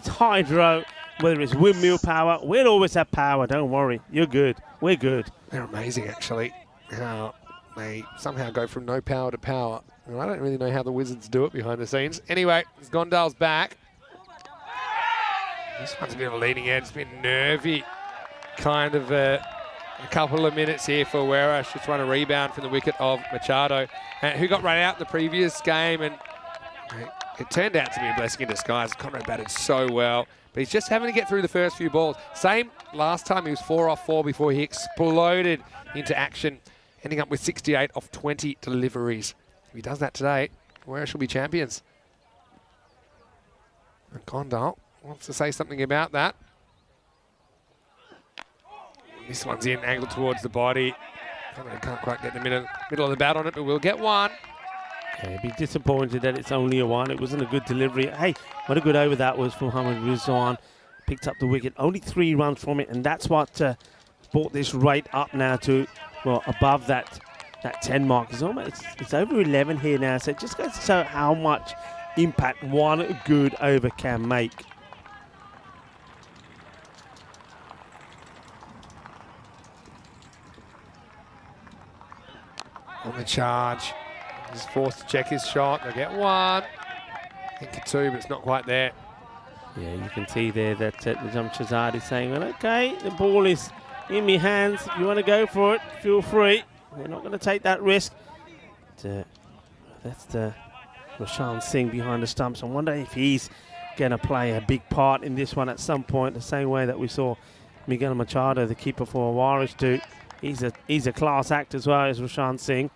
S5: hydro, whether it's windmill power. We'll always have power. Don't worry. You're good. We're good.
S2: They're amazing, actually. How they somehow go from no power to power. Well, I don't really know how the Wizards do it behind the scenes. Anyway, Gondal's back. This one's a bit of a leading edge. It's been nervy kind of a couple of minutes here for Werash, just trying to rebound from the wicket of Machado, who got run out in the previous game. And it turned out to be a blessing in disguise. Conrad batted so well, but he's just having to get through the first few balls. Same last time, he was 4 off 4 before he exploded into action, ending up with 68 off 20 deliveries. If he does that today, Werash will be champions. And Gondal wants to say something about that. This one's in, angled towards the body. Conrad can't quite get the middle of the bat on it, but we'll get one.
S5: Yeah, be disappointed that it's only a 1. It wasn't a good delivery. Hey, what a good over that was from Mohammad Rizwan. Picked up the wicket, only 3 runs from it, and that's what brought this rate up now to, well, above that 10 mark. It's over 11 here now, so it just goes to show how much impact one good over can make.
S2: on the charge. He's forced to check his shot. They'll get one. I think a two, but it's not quite there.
S5: Yeah, you can see there that Nizam Shahzad is saying, well, okay, the ball is in my hands. If you want to go for it, feel free. We're not going to take that risk. That's the Roshan Singh behind the stumps. I wonder if he's going to play a big part in this one at some point, the same way that we saw Miguel Machado, the keeper for Awarish, do. He's a class act as well as Roshan Singh.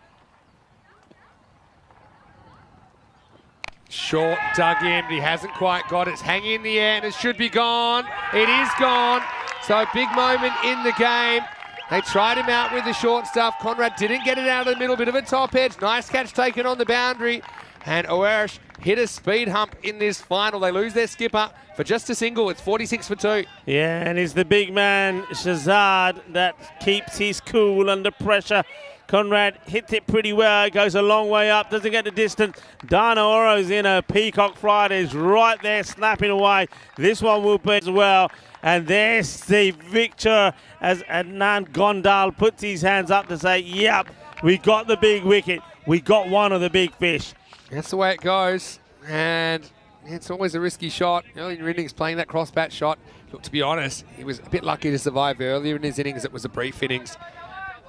S2: Short dug in, but he hasn't quite got it. It's hanging in the air and it should be gone. It is gone. So a big moment in the game. They tried him out with the short stuff. Conrad didn't get it out of the middle. Bit of a top edge. Nice catch taken on the boundary. And Awarish hit a speed hump in this final. They lose their skipper for just a single. It's 46 for 2.
S5: Yeah, and it's the big man, Shahzad, that keeps his cool under pressure. Conrad hits it pretty well, goes a long way up, doesn't get the distance. Dana Oro's in a Peacock Fridays right there, snapping away. This one will be as well. And there's the victor as Adnan Gondal puts his hands up to say, yep, we got the big wicket. We got one of the big fish.
S2: That's the way it goes. And it's always a risky shot. Early in your innings, playing that cross-bat shot. Look, to be honest, he was a bit lucky to survive earlier in his innings. It was a brief innings.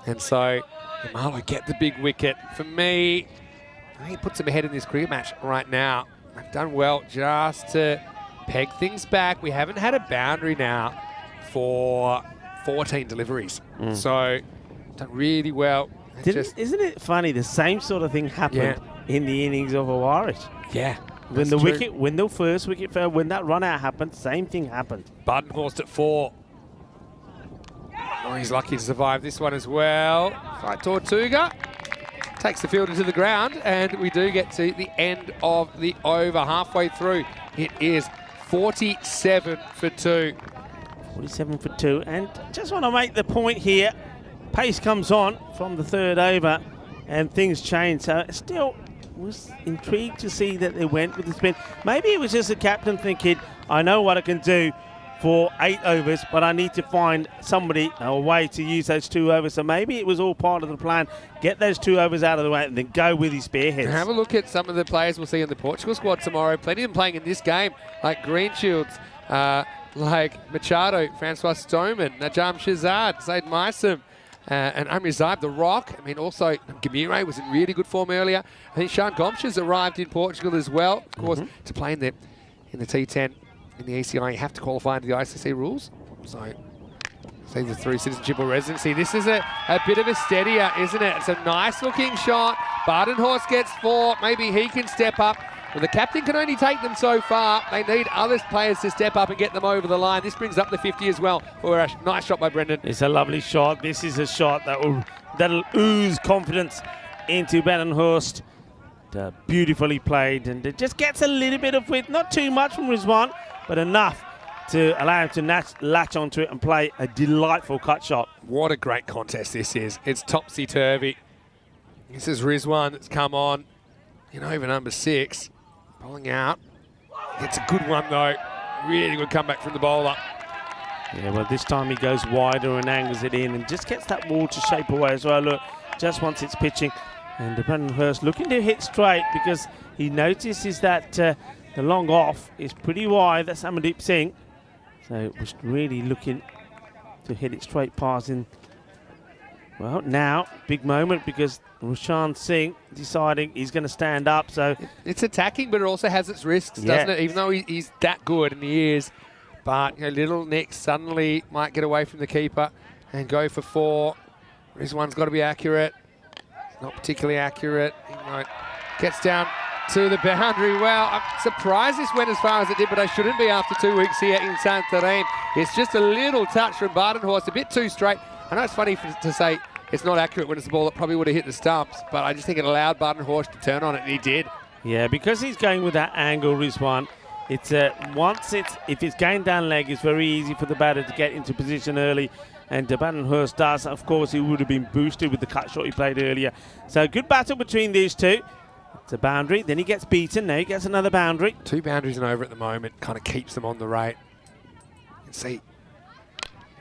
S2: And so Marlo get the big wicket. For me, I think he puts him ahead in this cricket match right now. They've done well just to peg things back. We haven't had a boundary now for 14 deliveries. So, done really well.
S5: Isn't it funny? The same sort of thing happened in the innings of Awarish.
S2: Yeah.
S5: When the first wicket fell, when that run out happened, same thing happened.
S2: Badenhorst at 4. Oh, he's lucky to survive this one as well. Fight Tortuga takes the fielder to the ground, and we do get to the end of the over. Halfway through, it is 47 for 2.
S5: 47 for 2, and just want to make the point here. Pace comes on from the third over, and things change. So still was intrigued to see that they went with the spin. Maybe it was just the captain thinking, I know what I can do for 8 overs, but I need to find somebody, a way to use those 2 overs. So maybe it was all part of the plan. Get those 2 overs out of the way and then go with his spearheads.
S2: Have a look at some of the players we'll see in the Portugal squad tomorrow. Plenty of them playing in this game, like Greenshields, like Machado, Francois Stoneman, Najam Shahzad, Zaid Meisim, and Amir Zaib, The Rock. I mean, also, Gamire was in really good form earlier. I think Sean Gomsh's arrived in Portugal as well. Of course, to play in the T10 in the ECN, you have to qualify under the ICC rules. So, either through citizenship or residency. This is a bit of a steadier, isn't it? It's a nice-looking shot. Badenhorst gets 4. Maybe he can step up. Well, the captain can only take them so far. They need other players to step up and get them over the line. This brings up the 50 as well. Nice shot by Brendan.
S5: It's a lovely shot. This is a shot that'll ooze confidence into Badenhorst. Beautifully played, and it just gets a little bit of width. Not too much from Rizwan, but enough to allow him to latch onto it and play a delightful cut shot.
S2: What a great contest this is. It's topsy-turvy. This is Rizwan that's come on in over number 6. Bowling out. It's a good one, though. Really good comeback from the bowler.
S5: Yeah, well, this time he goes wider and angles it in and just gets that ball to shape away as well. Look, just once it's pitching. And Badenhorst looking to hit straight because he notices that the long off is pretty wide. That's Amandeep Singh. So was really looking to hit it straight past him. Well, now, big moment because Roshan Singh deciding he's going to stand up. So
S2: it's attacking, but it also has its risks, doesn't it? Even though he's that good, and he is. But Little Nick suddenly might get away from the keeper and go for 4. This one's got to be accurate. Not particularly accurate. Gets down to the boundary. Well, I'm surprised this went as far as it did, but I shouldn't be after 2 weeks here in Santarém. It's just a little touch from Badenhorst, a bit too straight. I know it's funny to say it's not accurate when it's a ball that probably would have hit the stumps, but I just think it allowed Badenhorst to turn on it, and he did.
S5: Yeah, because he's going with that angle, Rizwan. It's if it's going down leg, it's very easy for the batter to get into position early. And Badenhorst does. Of course, he would have been boosted with the cut shot he played earlier. So good battle between these two. It's a boundary. Then he gets beaten. Now he gets another boundary. 2
S2: boundaries and over at the moment. Kind of keeps them on the rate. You can see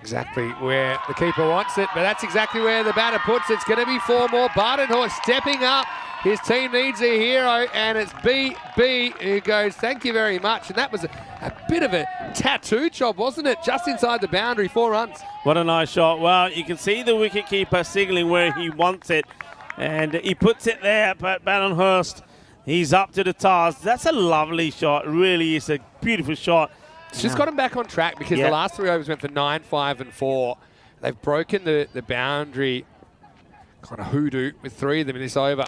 S2: Exactly where the keeper wants it, but that's exactly where the batter puts it. It's going to be 4 more. Badenhorst stepping up. His team needs a hero, and it's BB who goes, thank you very much. And that was a bit of a tattoo job, wasn't it? Just inside the boundary, 4 runs.
S5: What a nice shot. Well, you can see the wicketkeeper signalling where he wants it, and he puts it there, but Badenhorst, he's up to the task. That's a lovely shot. Really is a beautiful shot.
S2: It's just got him back on track because the last 3 overs went for 9, 5 and 4. They've broken the boundary kind of hoodoo with 3 of them in this over.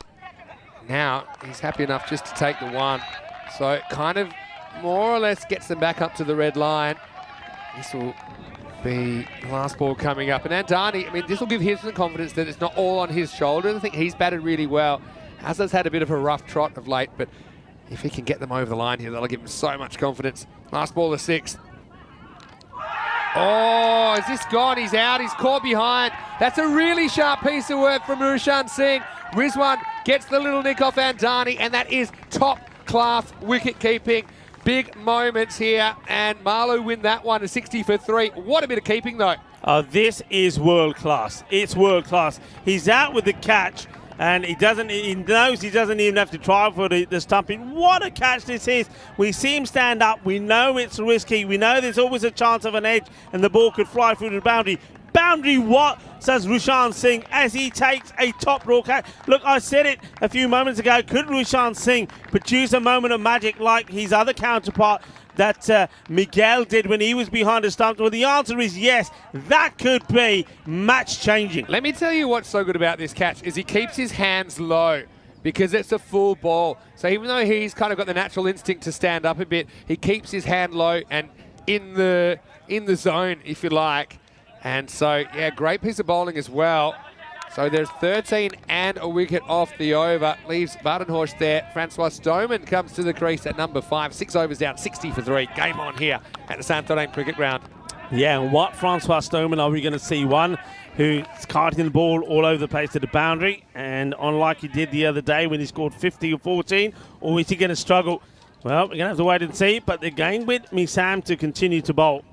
S2: Now he's happy enough just to take the 1. So it kind of more or less gets them back up to the red line. This will be the last ball coming up. And Andani, I mean, this will give him some confidence that it's not all on his shoulders. I think he's batted really well. Hazard's had a bit of a rough trot of late, but if he can get them over the line here, that'll give him so much confidence. Last ball, the 6th. Oh, is this gone? He's out. He's caught behind. That's a really sharp piece of work from Rushan Singh. Rizwan gets the little nick off Andani, and that is top-class wicket-keeping. Big moments here, and Marlow win that one, a 60 for 3. What a bit of keeping, though.
S5: Oh, this is world-class. It's world-class. He's out with the catch, and he knows he doesn't even have to try for the stumping. What a catch this is. We see him stand up. We know it's risky. We know there's always a chance of an edge, and the ball could fly through the boundary. Boundary what, says Rushan Singh as he takes a top raw catch. Look, I said it a few moments ago. Could Rushan Singh produce a moment of magic like his other counterpart that Miguel did when he was behind the stumps? Well, the answer is yes. That could be match-changing.
S2: Let me tell you what's so good about this catch is he keeps his hands low because it's a full ball. So even though he's kind of got the natural instinct to stand up a bit, he keeps his hand low and in the zone, if you like. And so, yeah, great piece of bowling as well. So there's 13 and a wicket off the over. Leaves Badenhorst there. Francois Stoneman comes to the crease at number 5. 6 overs down, 60 for 3. Game on here at the Santorin Cricket Ground.
S5: Yeah, and what Francois Stoneman are we going to see? One who's carting the ball all over the place to the boundary, and unlike he did the other day when he scored 50 or 14, or is he going to struggle? Well, we're going to have to wait and see, but they're going with Misam to continue to bowl.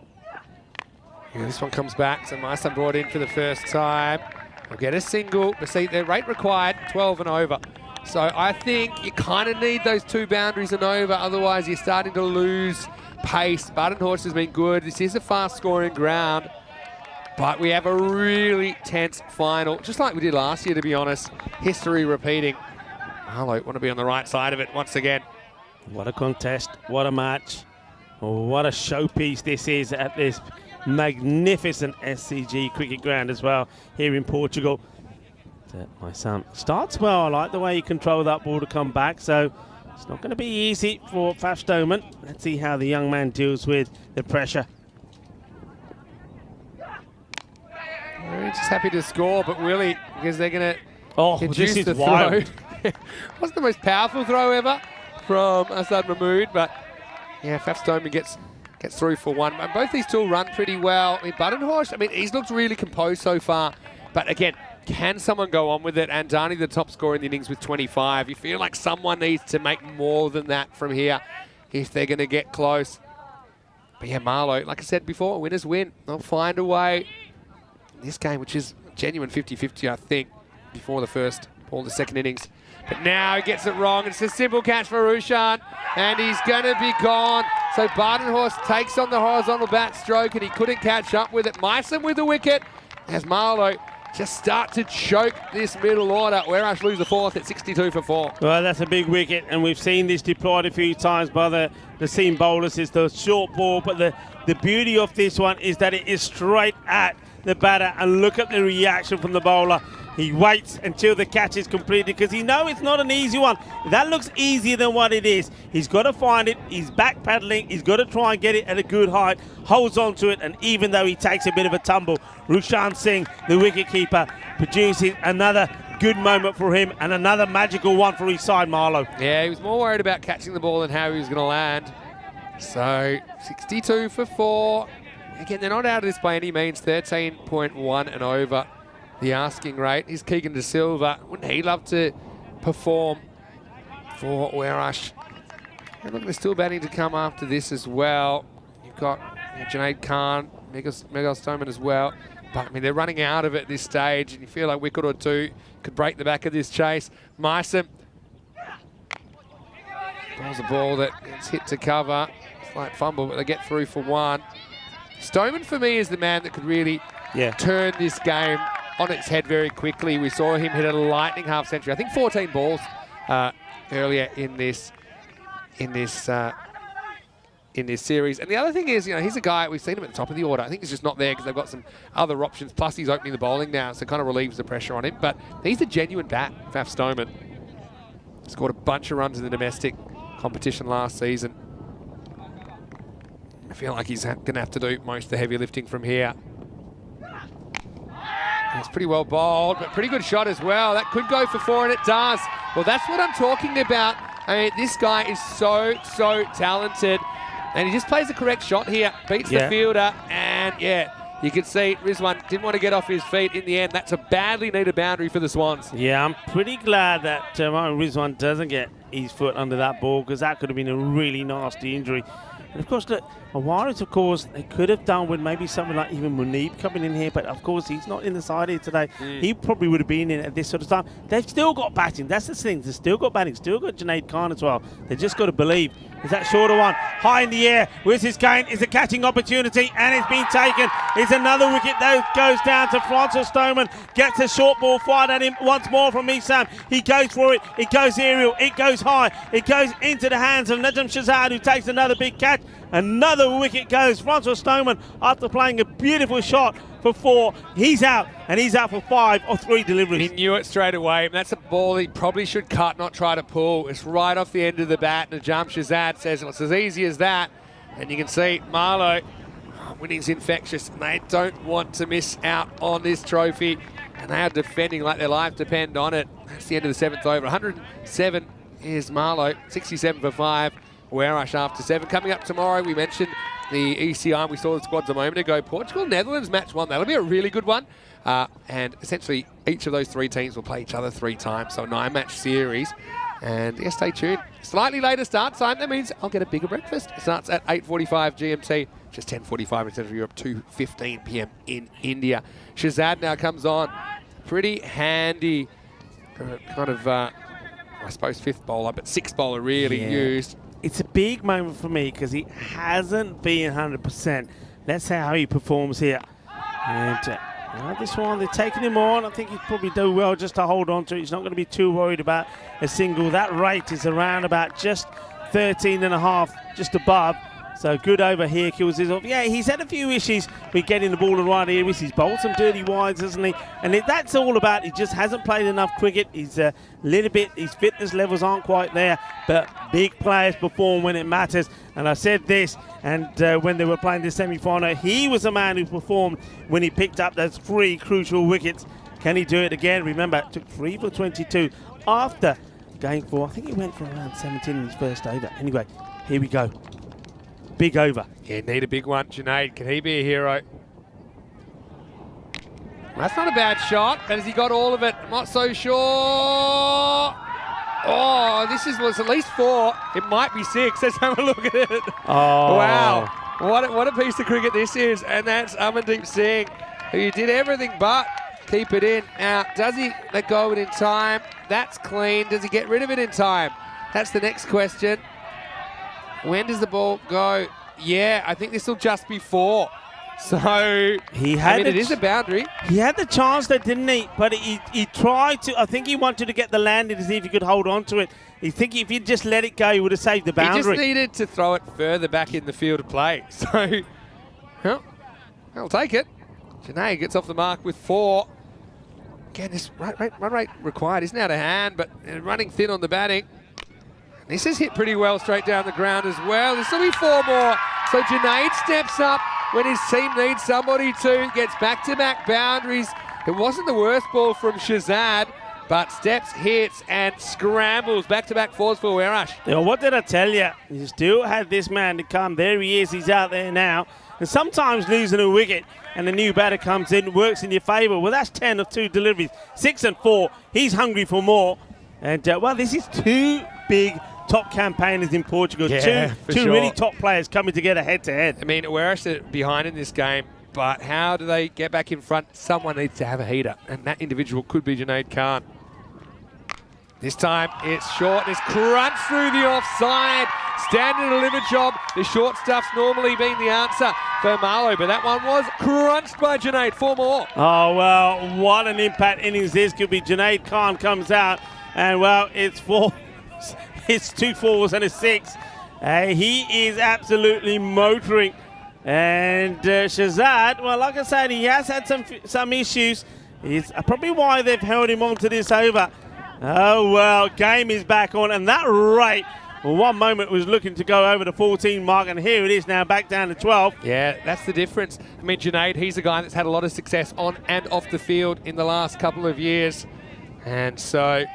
S2: Yeah, this one comes back, so my son brought in for the first time. We'll get a single, but see, their rate required, 12 and over. So I think you kind of need those 2 boundaries and over, otherwise you're starting to lose pace. Badenhorst has been good. This is a fast-scoring ground, but we have a really tense final, just like we did last year, to be honest. History repeating. Marlow want to be on the right side of it once again.
S5: What a contest, what a match. What a showpiece this is at this magnificent SCG cricket ground as well here in Portugal. My son starts well. I like the way he controlled that ball to come back, so it's not going to be easy for Faf Stoneman. Let's see how the young man deals with the pressure.
S2: We're just happy to score, but Willie, because they're going to
S5: this is
S2: the
S5: wild.
S2: throw. Wasn't the most powerful throw ever from Asad Mahmood, but yeah, Faf Stoneman gets through for 1. And both these 2 run pretty well. I mean, Badenhorst, I mean, he's looked really composed so far. But again, can someone go on with it? And Andani, the top scorer in the innings with 25. You feel like someone needs to make more than that from here if they're going to get close. But yeah, Marlow, like I said before, winners win. They'll find a way in this game, which is genuine 50-50, I think, before the first ball, the second innings. But now he gets it wrong. It's a simple catch for Rushan, and he's going to be gone. So Badenhorst takes on the horizontal bat stroke, and he couldn't catch up with it. Myson with the wicket as Marlow just start to choke this middle order. Werash lose the 4th at 62 for 4.
S5: Well, that's a big wicket, and we've seen this deployed a few times by the seam bowlers. It's the short ball, but the beauty of this one is that it is straight at the batter, and look at the reaction from the bowler. He waits until the catch is completed because he knows it's not an easy one. That looks easier than what it is. He's got to find it. He's backpedaling. He's got to try and get it at a good height. Holds on to it, and even though he takes a bit of a tumble, Rushan Singh, the wicketkeeper, produces another good moment for him and another magical one for his side, Marlow.
S2: Yeah, he was more worried about catching the ball than how he was going to land. So 62 for 4. Again, they're not out of this by any means. 13.1 and over. The asking rate is Keegan De Silva. Wouldn't he love to perform for Werash? And look, they're still batting to come after this as well. You've got Junaid Khan Miguel Stoneman as well. But, I mean, they're running out of it at this stage, and you feel like wicket or two could break the back of this chase. Meissen bowls a ball that gets hit to cover. Slight fumble, but they get through for one. Stoneman, for me, is the man that could really turn this game on its head very quickly. We saw him hit a lightning half-century. I think 14 balls earlier in this series. And the other thing is, you know, he's a guy, we've seen him at the top of the order. I think he's just not there because they've got some other options. Plus, he's opening the bowling now, so it kind of relieves the pressure on him. But he's a genuine bat, Faf Stoneman. Scored a bunch of runs in the domestic competition last season. I feel like he's going to have to do most of the heavy lifting from here. It's pretty well bowled, but pretty good shot as well. That could go for four, and it does. Well, that's what I'm talking about. I mean, this guy is so talented, and he just plays the correct shot here. Beats the fielder, and you can see Rizwan didn't want to get off his feet in the end. That's a badly needed boundary for the Swans.
S5: Yeah, I'm pretty glad that Rizwan doesn't get his foot under that ball, because that could have been a really nasty injury. And of course, look, Awaris, of course, they could have done with maybe something like even Munib coming in here, but of course he's not in the side here today. He probably would have been in at this sort of time. They've still got batting. That's the thing. They've still got batting. Still got Junaid Khan as well. They just got to believe. Is that shorter one? High in the air. Where's his game? Is a catching opportunity, and it's been taken. It's another wicket that goes down to Francis Stoneman. Gets a short ball fired at him once more from Isam. He goes for it. It goes aerial. It goes high. It goes into the hands of Najm Shahzad, who takes another big catch. Another wicket goes. Francis Stoneman, after playing a beautiful shot for four, he's out, and he's out for 5 or 3 deliveries.
S2: He knew it straight away. That's a ball he probably should cut, not try to pull. It's right off the end of the bat. Najm Shahzad says it's as easy as that. And you can see Marlow, winning's infectious. They don't want to miss out on this trophy, and they are defending like their lives depend on it. That's the end of the 7th over. 107 is Marlow, 67 for 5. Werash after 7. Coming up tomorrow, we mentioned the ECN. We saw the squads a moment ago. Portugal-Netherlands match 1. That'll be a really good one. And essentially, each of those 3 teams will play each other 3 times. So a 9-match series. And yeah, stay tuned. Slightly later start time. That means I'll get a bigger breakfast. It starts at 8:45 GMT, just 10:45 in Central Europe, 2:15 p.m. in India. Shahzad now comes on. Pretty handy, kind of, I suppose, 5th bowler, but 6th bowler really used.
S5: It's a big moment for me because he hasn't been 100%. Let's see how he performs here. And this one, they're taking him on. I think he'd probably do well just to hold on to it. He's not going to be too worried about a single. That rate is around about just 13.5, just above. So good over here, kills his off. Yeah, he's had a few issues with getting the ball in the right areas. He's bowled some dirty wides, hasn't he? And that's all about, he just hasn't played enough cricket. He's a little bit, his fitness levels aren't quite there, but big players perform when it matters. And I said this, and when they were playing the semi-final, he was a man who performed when he picked up those 3 crucial wickets. Can he do it again? Remember, it took 3 for 22 after going for, I think he went for around 17 in his first over. Anyway, here we go. Big over.
S2: Yeah, need a big one. Junaid, can he be a hero? That's not a bad shot, but has he got all of it? I'm not so sure. Oh, was at least 4. It might be 6. Let's have a look at it.
S5: Oh.
S2: Wow. What a piece of cricket this is. And that's Amandeep Singh, who did everything but keep it in. Now, does he let go of it in time? That's clean. Does he get rid of it in time? That's the next question. When does the ball go? Yeah, I think this will just be 4. So, it is a boundary.
S5: He had the chance there, didn't he? But he tried to, I think he wanted to get the landing to see if he could hold on to it. You think if he'd just let it go, he would have saved the boundary.
S2: He just needed to throw it further back in the field of play. So, well, I'll take it. Junaid gets off the mark with 4. Again, this run rate required isn't out of hand, but running thin on the batting. This is hit pretty well straight down the ground as well. This will be 4 more. So Junaid steps up when his team needs somebody to. Gets back-to-back boundaries. It wasn't the worst ball from Shahzad, but steps, hits, and scrambles. Back-to-back 4s for Werash.
S5: Yeah, what did I tell you? You still had this man to come. There he is. He's out there now. And sometimes losing a wicket and a new batter comes in, works in your favour. Well, that's 10 of 2 deliveries. 6 and 4. He's hungry for more. And, well, this is 2 big top campaigners in Portugal. Two really top players coming together head-to-head.
S2: I mean, Werash behind in this game, But how do they get back in front? Someone needs to have a heater, and that individual could be Junaid Khan. This time it's short, it's crunched through the offside. Standard delivered job. The short stuff's normally been the answer for Marlowe, but that one was crunched by Junaid. 4 more.
S5: Oh, well, what an impact innings this could be. Junaid Khan comes out, and, well, it's 4. It's 2 4s and a 6. He is absolutely motoring. And Shahzad, well, like I said, he has had some issues. It's probably why they've held him on to this over. Oh, well, game is back on, and that rate, one moment was looking to go over the 14 mark, and here it is now back down to 12.
S2: Yeah, that's the difference. I mean, Junaid, he's a guy that's had a lot of success on and off the field in the last couple of years. And so,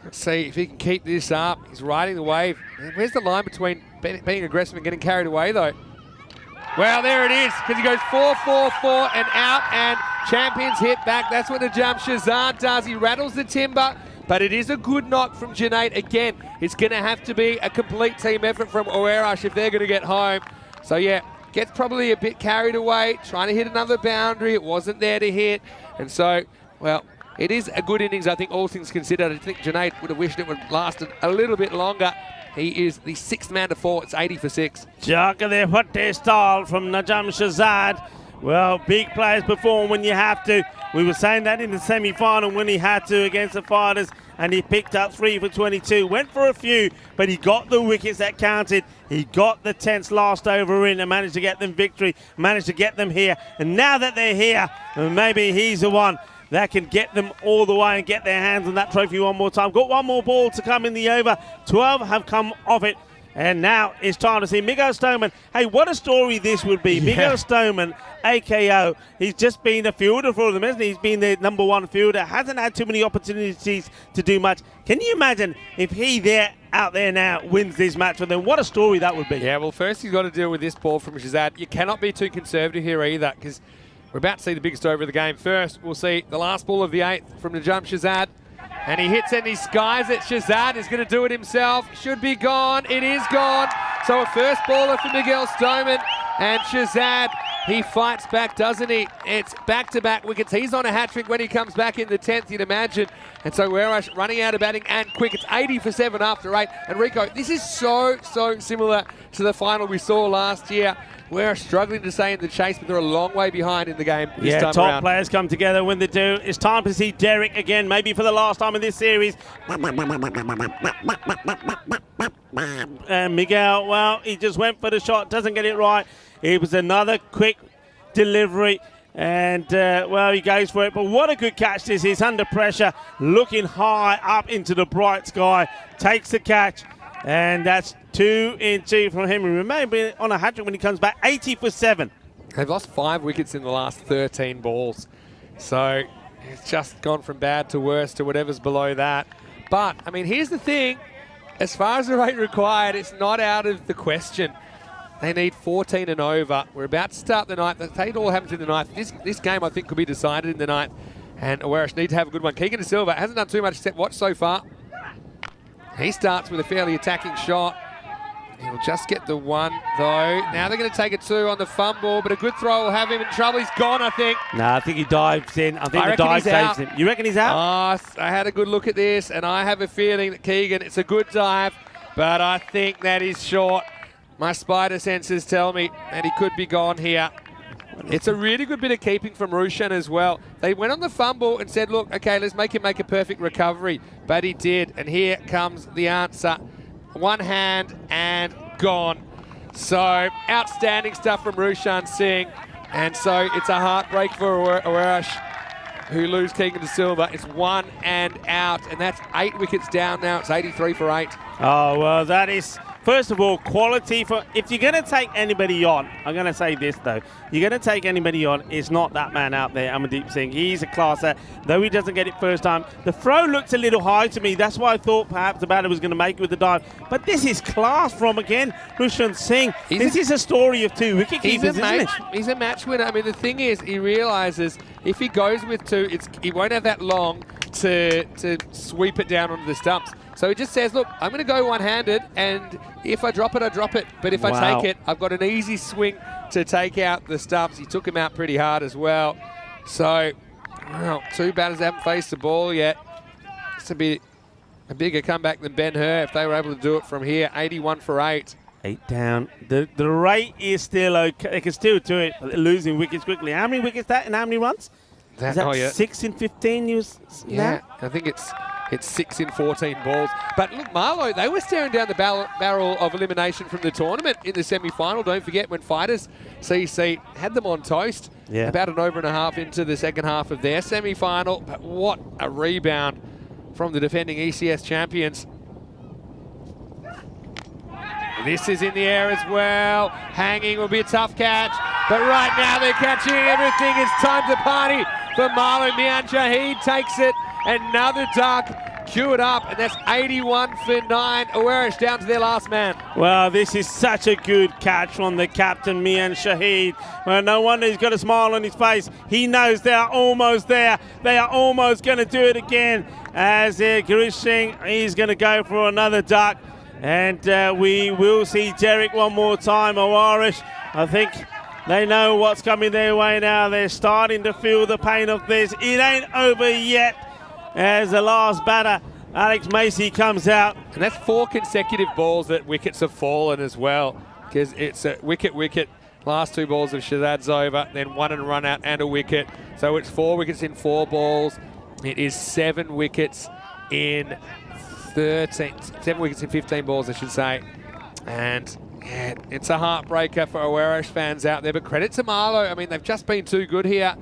S2: let's see if he can keep this up. He's riding the wave. Where's the line between being aggressive and getting carried away, though? Well, there it is, because he goes 4-4-4 and out, and Champions hit back. That's what the jump Shahzad does. He rattles the timber, but it is a good knock from Junaid. Again, it's going to have to be a complete team effort from Oerash if they're going to get home. So, yeah, gets probably a bit carried away, trying to hit another boundary. It wasn't there to hit. And so, well, it is a good innings, I think, all things considered. I think Junaid would have wished it would have lasted a little bit longer. He is the 6th man to 4. It's 80 for 6.
S5: Jaka there, what they style from Najam Shahzad. Well, big players perform when you have to. We were saying that in the semi-final when he had to against the Fighters, and he picked up 3 for 22. Went for a few, but he got the wickets that counted. He got the 10th last over in and managed to get them victory, managed to get them here. And now that they're here, maybe he's the one that can get them all the way and get their hands on that trophy one more time. Got one more ball to come in the over. 12 have come off it. And now it's time to see Miguel Stoneman. Hey, what a story this would be. Yeah. Miguel Stoneman, AKO, he's just been a fielder for them, hasn't he? He's been the #1 fielder. Hasn't had too many opportunities to do much. Can you imagine if he out there now wins this match for them? What a story that would be.
S2: Yeah, well, first he's got to deal with this ball from Shahzad. You cannot be too conservative here either, because we're about to see the biggest over of the game. First, we'll see the last ball of the 8th from the jump Shahzad. And he hits and he skies it. Shahzad is going to do it himself. Should be gone. It is gone. So a first baller for Miguel Stoneman. And Shahzad, he fights back, doesn't he? It's back-to-back wickets. He's on a hat-trick when he comes back in the 10th, you'd imagine. And so Oerash running out of batting and quick. It's 80 for 7 after 8. And Rico, this is so similar to the final we saw last year. We're struggling to stay in the chase, but they're a long way behind in the game this time
S5: top
S2: around.
S5: Players come together when they do. It's time to see Derek again, maybe for the last time in this series. And Miguel, well, he just went for the shot, doesn't get it right. It was another quick delivery, and, well, he goes for it. But what a good catch this is, under pressure, looking high up into the bright sky, takes the catch, and that's 2 in 2 from him. Remember, on a hat-trick when he comes back, 80 for 7.
S2: They've lost 5 wickets in the last 13 balls. So it's just gone from bad to worse to whatever's below that. But, I mean, here's the thing. As far as the rate required, it's not out of the question. They need 14 and over. We're about to start the 9th. It all happens in the 9th. This game, I think, could be decided in the 9th. And Oerash need to have a good one. Keegan De Silva hasn't done too much except watch so far. He starts with a fairly attacking shot. He'll just get the 1, though. Now they're going to take a 2 on the fumble, but a good throw will have him in trouble. He's gone, I think.
S5: No, I think he dives in. I think the dive saves him. You reckon he's out?
S2: I had a good look at this, and I have a feeling that Keegan, it's a good dive, but I think that is short. My spider senses tell me that he could be gone here. It's a really good bit of keeping from Rushan as well. They went on the fumble and said, look, okay, let's make him make a perfect recovery. But he did, and here comes the answer. 1 hand and gone. So outstanding stuff from Rushan Singh. And so it's a heartbreak for Oerash, who lose Keegan De Silva. It's 1 and out, and that's 8 wickets down now. It's 83 for 8.
S5: Oh, well, that is, first of all, quality for, if you're going to take anybody on, I'm going to say this, though. You're going to take anybody on, it's not that man out there, Amandeep Singh. He's a classer, though he doesn't get it first time. The throw looked a little high to me. That's why I thought perhaps the batter was going to make it with the dive. But this is class from, again, Rushan Singh. This is a story of 2 wicketkeepers, isn't it?
S2: He's a match winner. I mean, the thing is, he realises if he goes with 2, he won't have that long to sweep it down onto the stumps. So he just says, look, I'm going to go one-handed, and if I drop it, I drop it. But if I take it, I've got an easy swing to take out the stumps. He took him out pretty hard as well. So, well, 2 batters haven't faced the ball yet. This would be a bigger comeback than Ben-Hur if they were able to do it from here. 81 for 8.
S5: 8 down. The rate is still okay. They can still do it, but they're losing wickets quickly. How many wickets that and how many runs? Is that 6 in 15?
S2: Yeah, I think it's 6 in 14 balls. But look, Marlow, they were staring down the barrel of elimination from the tournament in the semi-final. Don't forget when Fighters CC had them on toast.
S5: Yeah.
S2: About an over and a half into the second half of their semi-final. But what a rebound from the defending ECS champions. This is in the air as well. Hanging will be a tough catch. But right now they're catching everything. It's time to party for Marlon Mian Shahid. Takes it. Another duck. Queue it up. And that's 81 for 9. Awarish down to their last man.
S5: Well, this is such a good catch from the captain, Mian Shahid. Well, no wonder he's got a smile on his face. He knows they are almost there. They are almost going to do it again. As Girish Singh, he's going to go for another duck. And we will see Derek one more time. Awarish, I think they know what's coming their way now. They're starting to feel the pain of this. It ain't over yet as the last batter, Alex Macy, comes out.
S2: And that's 4 consecutive balls that wickets have fallen as well, because it's a wicket. Last 2 balls of Shahzad's over, then 1 and a run out and a wicket. So it's 4 wickets in 4 balls. It is 7 wickets in 7 wickets in 15 balls, I should say. And yeah, it's a heartbreaker for Awarish fans out there. But credit to Marlow. I mean, they've just been too good here.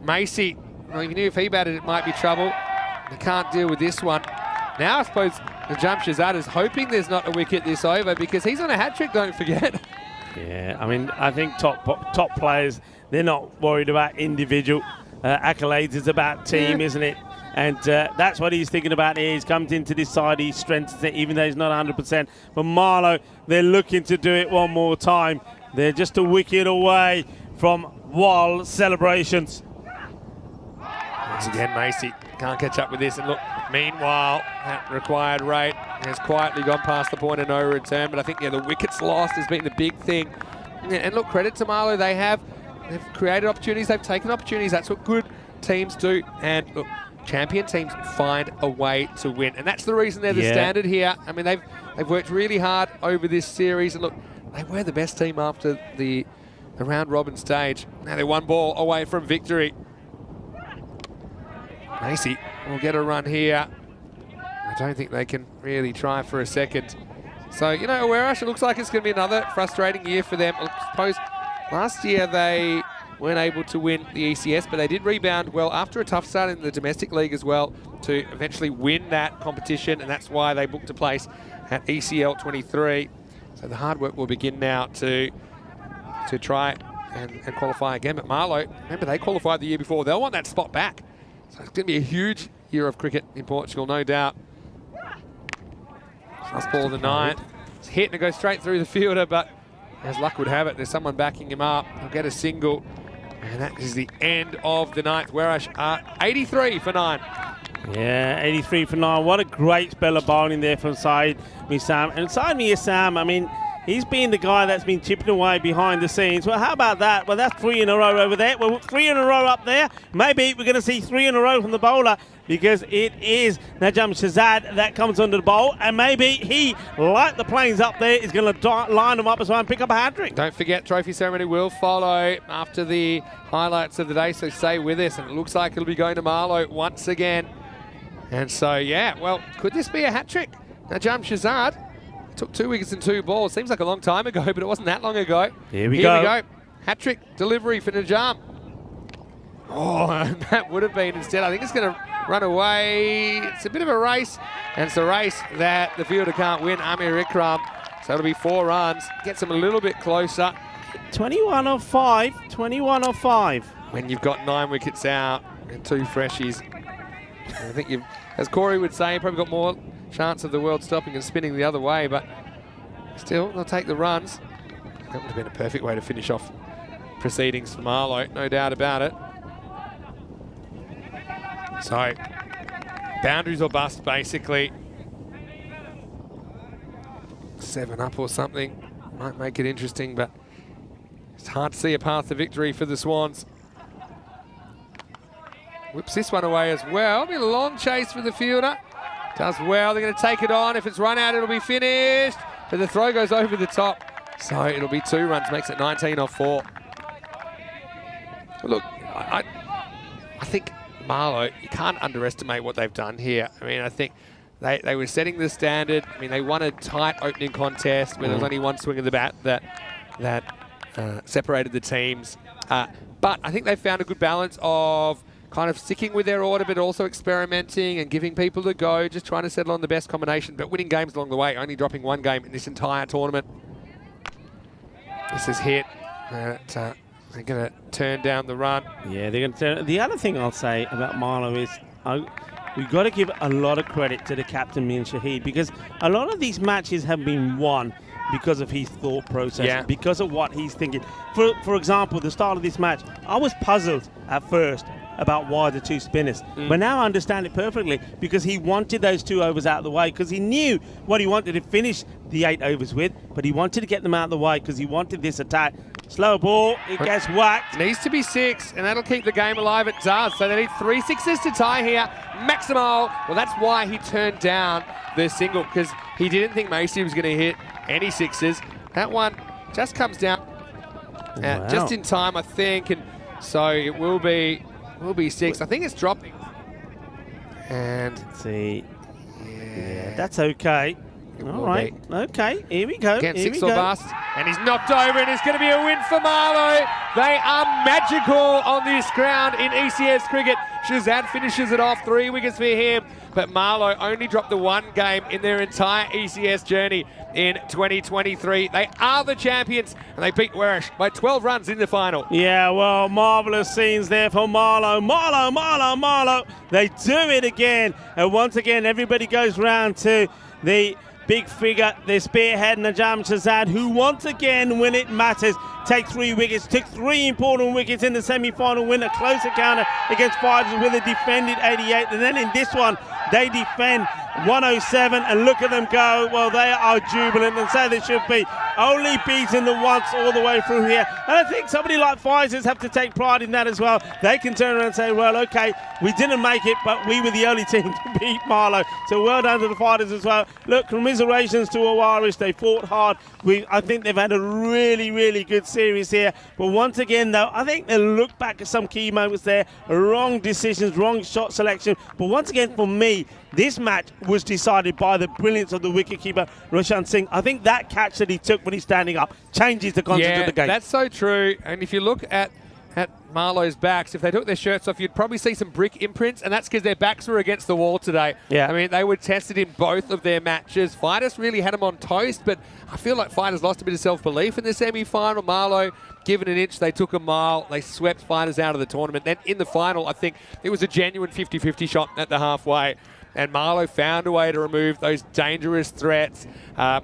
S2: Macy, well, you knew if he batted, it might be trouble. They can't deal with this one. Now I suppose Najam Shahzad is hoping there's not a wicket this over, because he's on a hat-trick, don't forget.
S5: Yeah, I mean, I think top players, they're not worried about individual accolades. It's about team, isn't it? And that's what he's thinking about here. He's come into this side, he strengthens it, even though he's not 100%. But Marlow, they're looking to do it one more time. They're just a wicket away from wild celebrations.
S2: Once again, Macy can't catch up with this. And look, meanwhile, that required rate has quietly gone past the point of no return. But I think, yeah, the wickets lost has been the big thing. Yeah, and look, credit to Marlow. They've created opportunities. They've taken opportunities. That's what good teams do. And look, champion teams find a way to win. And that's the reason they're the standard here. I mean, they've worked really hard over this series. And look, they were the best team after the round-robin stage. Now they're 1 ball away from victory. Macy will get a run here. I don't think they can really try for a second. So, you know, Awarish, it looks like it's going to be another frustrating year for them. I suppose last year they weren't able to win the ECS, but they did rebound well after a tough start in the domestic league as well to eventually win that competition, and that's why they booked a place at ECL 23. So the hard work will begin now to try and qualify again. But Marlow, remember, they qualified the year before. They'll want that spot back. So it's going to be a huge year of cricket in Portugal, no doubt. Last ball of the 9th. It's hit and it goes straight through the fielder, but as luck would have it, there's someone backing him up. He'll get a single. And that is the end of the 9th. Whereas 83 for 9.
S5: Yeah, 83 for 9. What a great spell of bowling there from Saeed Miyasam. And Saeed Miyasam, I mean, he's been the guy that's been chipping away behind the scenes. Well, how about that? Well, that's 3 in a row over there. Well, 3 in a row up there. Maybe we're going to see 3 in a row from the bowler, because it is Najam Shahzad that comes under the bowl. And maybe he, like the planes up there, is going to line them up as well and pick up a hat-trick.
S2: Don't forget, trophy ceremony will follow after the highlights of the day, so stay with us. And it looks like it'll be going to Marlow once again. And so, yeah, well, could this be a hat-trick? Najam Shahzad took 2 wickets in 2 balls. Seems like a long time ago, but it wasn't that long ago.
S5: Here we go.
S2: Hat-trick delivery for Najam. Oh, that would have been instead. I think it's going to run away. It's a bit of a race, and it's a race that the fielder can't win, Amir Ikram. So it'll be 4 runs. Gets him a little bit closer.
S5: 21 of 5. 21 of 5.
S2: When you've got 9 wickets out and 2 freshies, I think you've, as Corey would say, probably got more chance of the world stopping and spinning the other way, but still, they'll take the runs. That would have been a perfect way to finish off proceedings for Marlow, no doubt about it. So, boundaries or bust, basically. 7 up or something might make it interesting, but It's hard to see a path to victory for the Swans. Whips this one away as well. Be a long chase for the fielder. Does well. They're going to take it on. If it's run out, it'll be finished. But the throw goes over the top. So it'll be 2 runs, makes it 19 off 4. Look, I think Marlow, you can't underestimate what they've done here. I mean, I think they were setting the standard. I mean, they won a tight opening contest where there was only one swing of the bat that separated the teams. But I think they found a good balance of kind of sticking with their order, but also experimenting and giving people a go, just trying to settle on the best combination, but winning games along the way, only dropping 1 game in this entire tournament. This is hit. They're going to turn down the run.
S5: Yeah, they're going to turn. The other thing I'll say about Marlow is we've got to give a lot of credit to the captain, Min Shahid, because a lot of these matches have been won because of his thought process, because of what he's thinking. For example, the start of this match, I was puzzled at first about why the 2 spinners. But now I understand it perfectly, because he wanted those 2 overs out of the way, because he knew what he wanted to finish the 8 overs with, but he wanted to get them out of the way because he wanted this attack. Slow ball, it gets whacked.
S2: Needs to be 6, and that'll keep the game alive. It does. So they need 3 sixes to tie here. Maximo, well, that's why he turned down the single, because he didn't think Macy was going to hit any 6s. That one just comes down just in time, I think, and so it will be 6. I think it's dropping. And
S5: let's see. Yeah, that's okay. All right. Okay, here we go.
S2: Again, 6 or bust. And he's knocked over, and it's going to be a win for Marlow. They are magical on this ground in ECS cricket. Shazad finishes it off, 3 wickets for him. But Marlow only dropped the 1 game in their entire ECS journey in 2023. They are the champions, and they beat Warish by 12 runs in the final.
S5: Yeah, well, marvellous scenes there for Marlow. Marlow. They do it again. And once again, everybody goes round to the big figure, the spearhead, Najam Shazad, who once again, when it matters, take 3 wickets, took 3 important wickets in the semi-final, win a close encounter against Fighters with a defended 88, and then in this one, they defend 107, and look at them go. Well, they are jubilant, and so they should be. Only beating the once all the way through here. And I think somebody like Fighters have to take pride in that as well. They can turn around and say, well, okay, we didn't make it, but we were the only team to beat Marlow. So well done to the Fighters as well. Look, commiserations to Awarish. They fought hard. I think they've had a really, really good series here. But once again, though, I think they'll look back at some key moments there. Wrong decisions, wrong shot selection. But once again, for me, this match was decided by the brilliance of the wicketkeeper, Roshan Singh. I think that catch that he took when he's standing up changes the concept of the game.
S2: That's so true. And if you look at Marlow's backs, if they took their shirts off, you'd probably see some brick imprints, and that's because their backs were against the wall today.
S5: Yeah.
S2: I mean, they were tested in both of their matches. Fighters really had them on toast, but I feel like Fighters lost a bit of self-belief in the semi-final. Marlow, given an inch, they took a mile. They swept Fighters out of the tournament. Then in the final, I think it was a genuine 50-50 shot at the halfway. And Marlow found a way to remove those dangerous threats.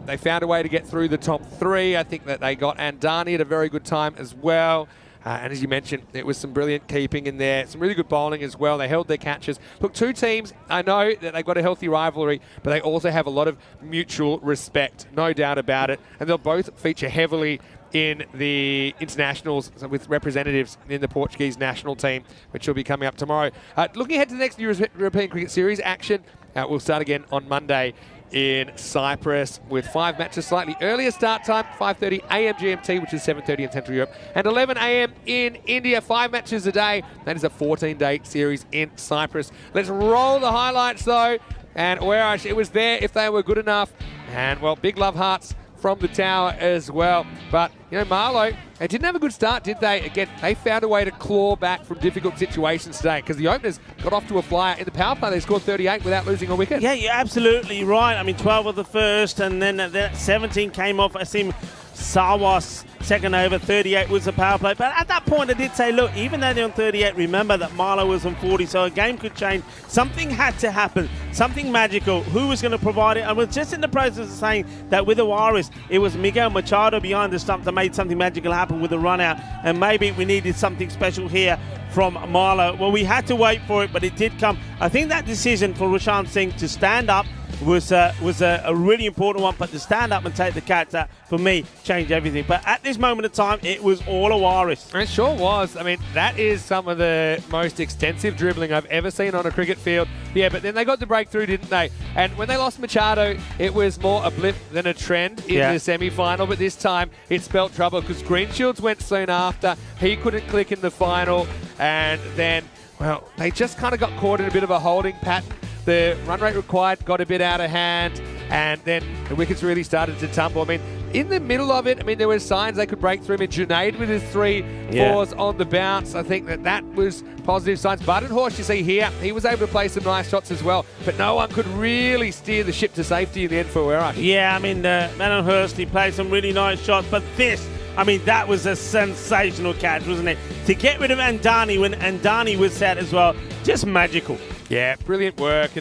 S2: They found a way to get through the top 3. I think that they got Andani at a very good time as well. And as you mentioned, it was some brilliant keeping in there, some really good bowling as well. They held their catches. Look, 2 teams, I know that they've got a healthy rivalry, but they also have a lot of mutual respect, no doubt about it. And they'll both feature heavily in the internationals with representatives in the Portuguese national team, which will be coming up tomorrow. Looking ahead to the next European Cricket Series action, we'll start again on Monday in Cyprus with 5 matches, slightly earlier start time, 5:30 a.m. GMT, which is 7:30 in Central Europe, and 11 a.m. in India. 5 matches a day. That is a 14-day series in Cyprus. Let's roll the highlights, though. And Warish, it was there if they were good enough. And, well, big love hearts from the tower as well. But, you know, Marlow, they didn't have a good start, did they? Again, they found a way to claw back from difficult situations today because the openers got off to a flyer. In the power play, they scored 38 without losing a wicket.
S5: Yeah, you're absolutely right. I mean, 12 of the first, and then 17 came off. I see Sawas second over, 38 was the power play. But at that point, I did say, look, even though they're on 38, remember that Marlow was on 40, so a game could change. Something had to happen. something magical. Who was going to provide it? I was just in the process of saying that with the Warriors, it was Miguel Machado behind the stump that made something magical happen with the run out, and maybe we needed something special here from Marlowe. Well, we had to wait for it, but it did come. I think that decision for Rushan Singh to stand up was a really important one, but to stand up and take the catch, that for me changed everything. But at this moment of time, it was all a Waris.
S2: It sure was. I mean, that is some of the most extensive dribbling I've ever seen on a cricket field. Yeah, but then they got the breakthrough, didn't they? And when they lost Machado, it was more a blip than a trend in the semi-final, but this time it spelt trouble because Greenshields went soon after. He couldn't click in the final, and then, well, they just kind of got caught in a bit of a holding pattern. The run rate required got a bit out of hand, and then the wickets really started to tumble. I mean, in the middle of it, I mean, there were signs they could break through. I mean, Junaid with his 3-4s on the bounce. I think that was positive signs. Budenhorst, you see here, he was able to play some nice shots as well, but no one could really steer the ship to safety in the end for Werash.
S5: Yeah, I mean, Budenhorst, he played some really nice shots, but this, I mean, that was a sensational catch, wasn't it? To get rid of Andani when Andani was set as well, just magical.
S2: Yeah, brilliant work.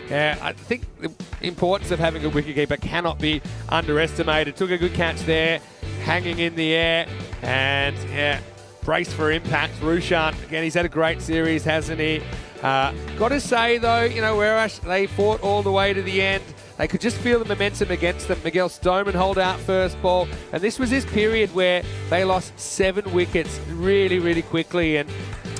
S2: And I think the importance of having a wicketkeeper cannot be underestimated. Took a good catch there, hanging in the air, and brace for impact. Rushan, again, he's had a great series, hasn't he? Got to say, though, you know, Werash, they fought all the way to the end. They could just feel the momentum against them. Miguel Stoneman hold out first ball. And this was this period where they lost 7 wickets really, really quickly. And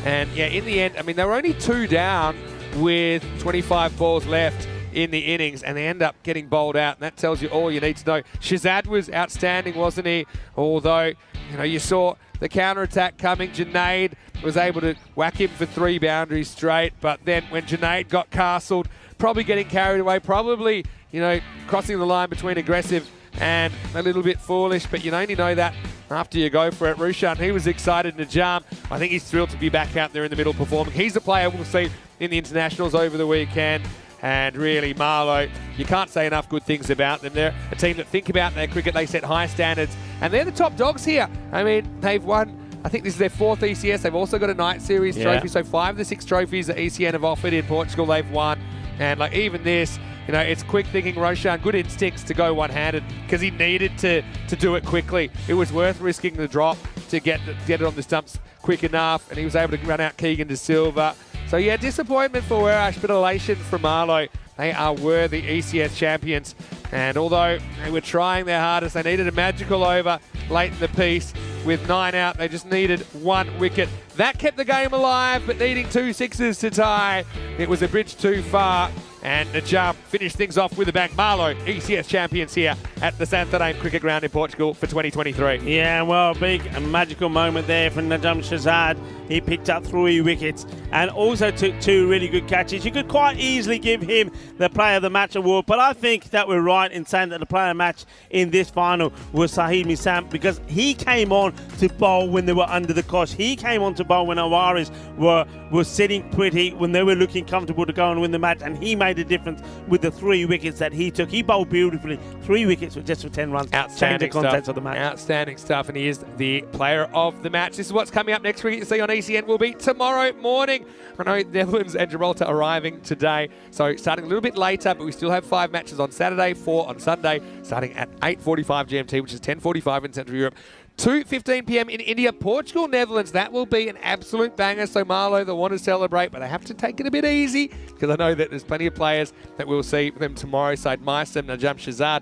S2: yeah, in the end, I mean, they were only 2 down with 25 balls left in the innings, and they end up getting bowled out, and that tells you all you need to know. Shazad was outstanding, wasn't he? Although, you know, you saw the counter-attack coming. Junaid was able to whack him for 3 boundaries straight, but then when Junaid got castled, probably getting carried away, probably, you know, crossing the line between aggressive and a little bit foolish, but you only know that after you go for it. Rushan, he was excited to jump. I think he's thrilled to be back out there in the middle performing. He's the player we'll see in the internationals over the weekend. And really, Marlowe, you can't say enough good things about them. They're a team that think about their cricket. They set high standards, and they're the top dogs here. I mean, they've won, I think this is their 4th ECS. They've also got a night series trophy. So 5 of the 6 trophies that ECN have offered in Portugal, they've won. And like even this, you know, it's quick thinking. Roshan, good instincts to go one-handed because he needed to do it quickly. It was worth risking the drop to get it on the stumps quick enough, and he was able to run out Keegan de Silva. So yeah, disappointment for Werash, but elation for Marlowe. They are worthy ECS champions. And although they were trying their hardest, they needed a magical over late in the piece. With 9 out, they just needed 1 wicket. That kept the game alive, but needing 2 sixes to tie, it was a bridge too far. And Najam finished things off with a bang. Marlowe, ECS champions here at the Santarém Cricket Ground in Portugal for 2023.
S5: Yeah, well, big and magical moment there from Najam Shazad. He picked up 3 wickets and also took 2 really good catches. You could quite easily give him the Player of the Match award, but I think that we're right in saying that the Player of the Match in this final was Saheed Misam, because he came on to bowl when they were under the cosh. He came on to bowl when Awaris were sitting pretty, when they were looking comfortable to go and win the match, and he made a difference with the 3 wickets that he took. He bowled beautifully. 3 wickets with just for 10 runs.
S2: Outstanding
S5: the contents of the match.
S2: Outstanding stuff, and he is the Player of the Match. This is what's coming up next week. You see on ECN will be tomorrow morning. I know Netherlands and Gibraltar arriving today, so starting a little bit later, but we still have 5 matches on Saturday, 4 on Sunday, starting at 8:45 GMT, which is 10:45 in Central Europe. 2:15 p.m. in India, Portugal, Netherlands. That will be an absolute banger. So Marlowe, they want to celebrate, but they have to take it a bit easy because I know that there's plenty of players that we'll see them tomorrow. Said Maisam, Najam Shazad,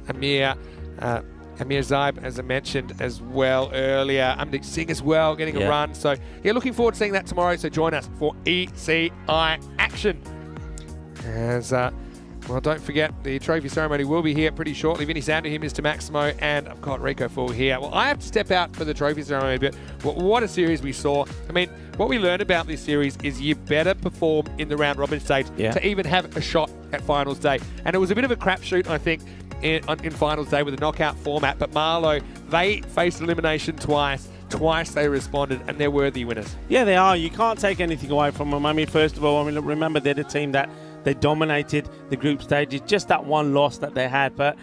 S2: Amir Zaib, as I mentioned as well earlier. Amdik Singh as well, getting a run. So yeah, looking forward to seeing that tomorrow. So join us for ECI action. As well, don't forget, the trophy ceremony will be here pretty shortly. Vinny Sandu here, Mr. Maximo, and I've got Rico Full here. Well, I have to step out for the trophy ceremony, but what a series we saw. I mean, what we learned about this series is you better perform in the round robin stage to even have a shot at finals day. And it was a bit of a crapshoot, I think, in finals day with the knockout format. But Marlowe, they faced elimination twice. Twice they responded, and they're worthy winners.
S5: Yeah, they are. You can't take anything away from them. I mean, first of all, remember they're the team that they dominated the group stages. Just that one loss that they had. But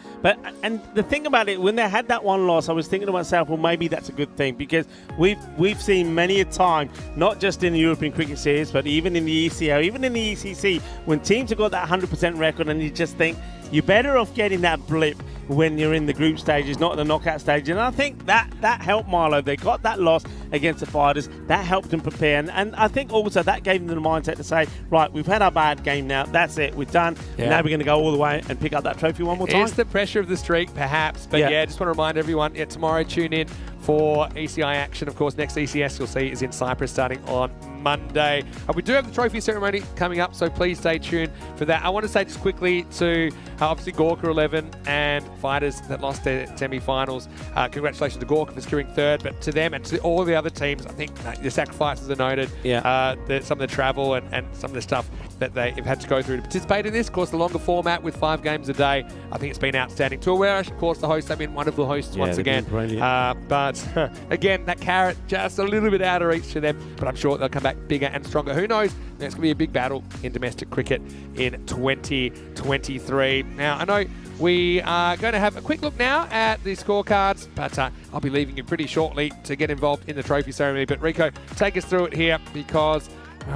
S5: and the thing about it, when they had that one loss, I was thinking to myself, well, maybe that's a good thing, because we've seen many a time, not just in the European Cricket Series, but even in the ECO, even in the ECC, when teams have got that 100% record, and you just think you're better off getting that blip when you're in the group stages, not the knockout stage. And I think that helped Marlow. They got that loss against the Fighters. That helped them prepare. And I think also that gave them the mindset to say, right, we've had our bad game now. That's it. We're done.
S2: Yeah.
S5: Now we're going to go all the way and pick up that trophy one more time.
S2: It's the pressure of the streak, perhaps. But yeah, just want to remind everyone, tomorrow tune in for ECI action. Of course, next ECS you'll see is in Cyprus starting on Monday. We do have the trophy ceremony coming up, so please stay tuned for that. I want to say just quickly to obviously Gorka 11 and Fighters that lost their semi-finals. Congratulations to Gorka for securing third, but to them and to all the other teams, I think the sacrifices are noted.
S5: Yeah.
S2: Some of the travel and some of the stuff that they've had to go through to participate in this. Of course, the longer format with 5 games a day, I think it's been outstanding. To Awarish, of course, the hosts have been wonderful hosts once again. But again, that carrot just a little bit out of reach to them, but I'm sure they'll come back bigger and stronger. Who knows? There's going to be a big battle in domestic cricket in 2023. Now, I know we are going to have a quick look now at the scorecards, but I'll be leaving you pretty shortly to get involved in the trophy ceremony. But Rico, take us through it here, because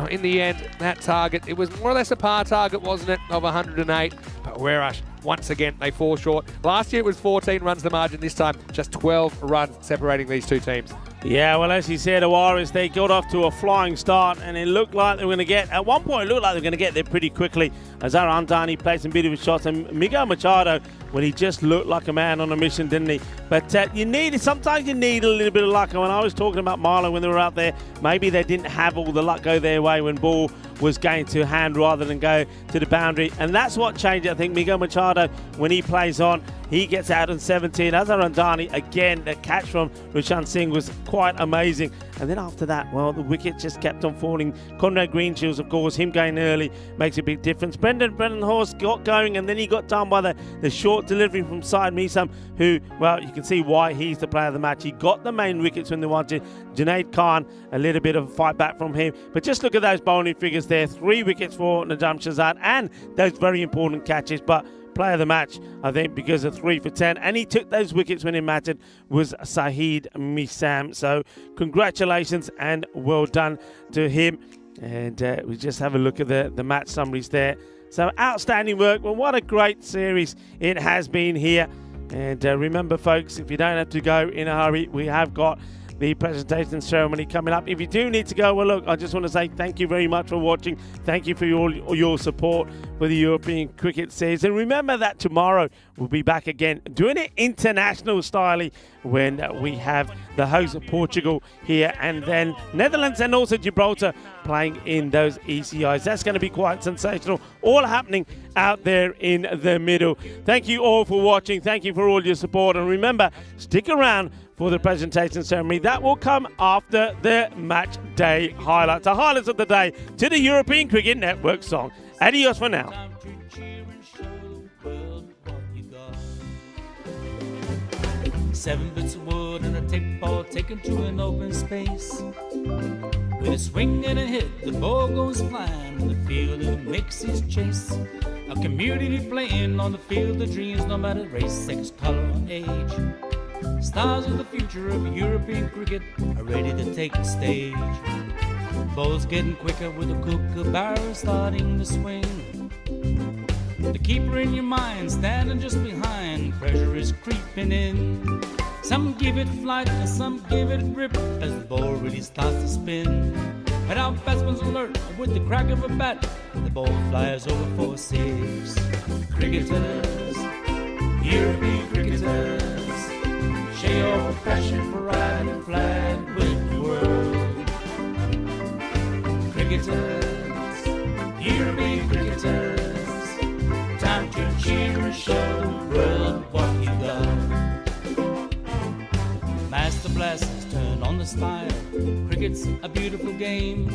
S2: in the end, that target, it was more or less a par target, wasn't it, of 108. But Werash, once again, they fall short. Last year it was 14 runs the margin. This time, just 12 runs separating these two teams.
S5: Yeah, well, as you said, the Warriors, they got off to a flying start, and it looked like they were going to get, at one point, it looked like they were going to get there pretty quickly. Azhar Andani played some beautiful shots, and Miguel Machado, well, he just looked like a man on a mission, didn't he? But sometimes you need a little bit of luck. And when I was talking about Marlow when they were out there, maybe they didn't have all the luck go their way when ball was going to hand rather than go to the boundary. And that's what changed it. I think Miguel Machado, when he plays on, he gets out in 17. Azhar Andani, again, the catch from Rishan Singh was quite amazing. And then after that, well, the wicket just kept on falling. Conrad Greenshields, of course, him going early makes a big difference. Brendan Horst got going, and then he got done by the short delivery from Syed Misam, who, well, you can see why he's the player of the match. He got the main wickets when they wanted. Junaid Khan, a little bit of a fight back from him. But just look at those bowling figures there. 3 wickets for Najam Shahzad, and those very important catches. But player of the match, I think, because of 3 for 10, and he took those wickets when it mattered, was Syed Misam. So congratulations and well done to him. And we just have a look at the match summaries there. So outstanding work. Well, what a great series it has been here. And remember, folks, if you don't have to go in a hurry, we have got the presentation ceremony coming up. If you do need to go, well, look, I just want to say thank you very much for watching. Thank you for your support for the European Cricket Series. And remember that tomorrow we'll be back again doing it international style when we have the host of Portugal here, and then Netherlands and also Gibraltar playing in those ECIs. That's going to be quite sensational. All happening out there in the middle. Thank you all for watching. Thank you for all your support. And remember, stick around for the presentation ceremony. That will come after the match day highlights. The highlights of the day to the European Cricket Network song. Adios for now.
S10: 7 bits of wood and a tape ball taken to an open space. With a swing and a hit, the ball goes flying in the field and it makes his chase. A community playing on the field of dreams, no matter race, sex, color, or age. Stars of the future of European cricket are ready to take the stage. Ball's getting quicker with a kookaburra starting to swing. The keeper in your mind standing just behind, pressure is creeping in. Some give it flight and some give it grip as the ball really starts to spin. But our batsman's alert with the crack of a bat, the ball flies over for 6. Cricketers, European cricketers, share your passion for riding a flag with the world. Cricketers, European cricketers, time to cheer and show the world what you got. Master blasters turn on the style. Cricket's a beautiful game.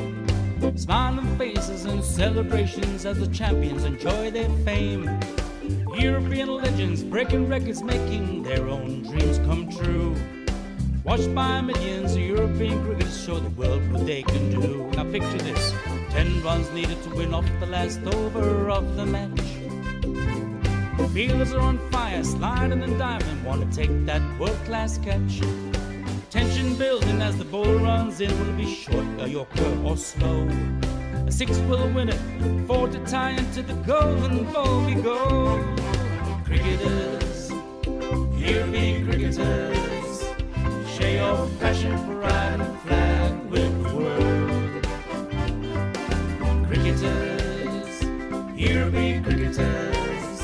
S10: Smiling faces and celebrations as the champions enjoy their fame. European legends breaking records, making their own dreams come true. Watched by millions, European cricketers show the world what they can do. Now picture this. 10 runs needed to win off the last over of the match. Fielders are on fire, sliding and diving, want to take that world-class catch. Tension building as the ball runs in. Will it be short, a yorker or slow? A 6 will win it, 4 to tie into the golden ball we go. Cricketers, here be cricketers, share your passion for riding flag with the world. Cricketers, here be cricketers,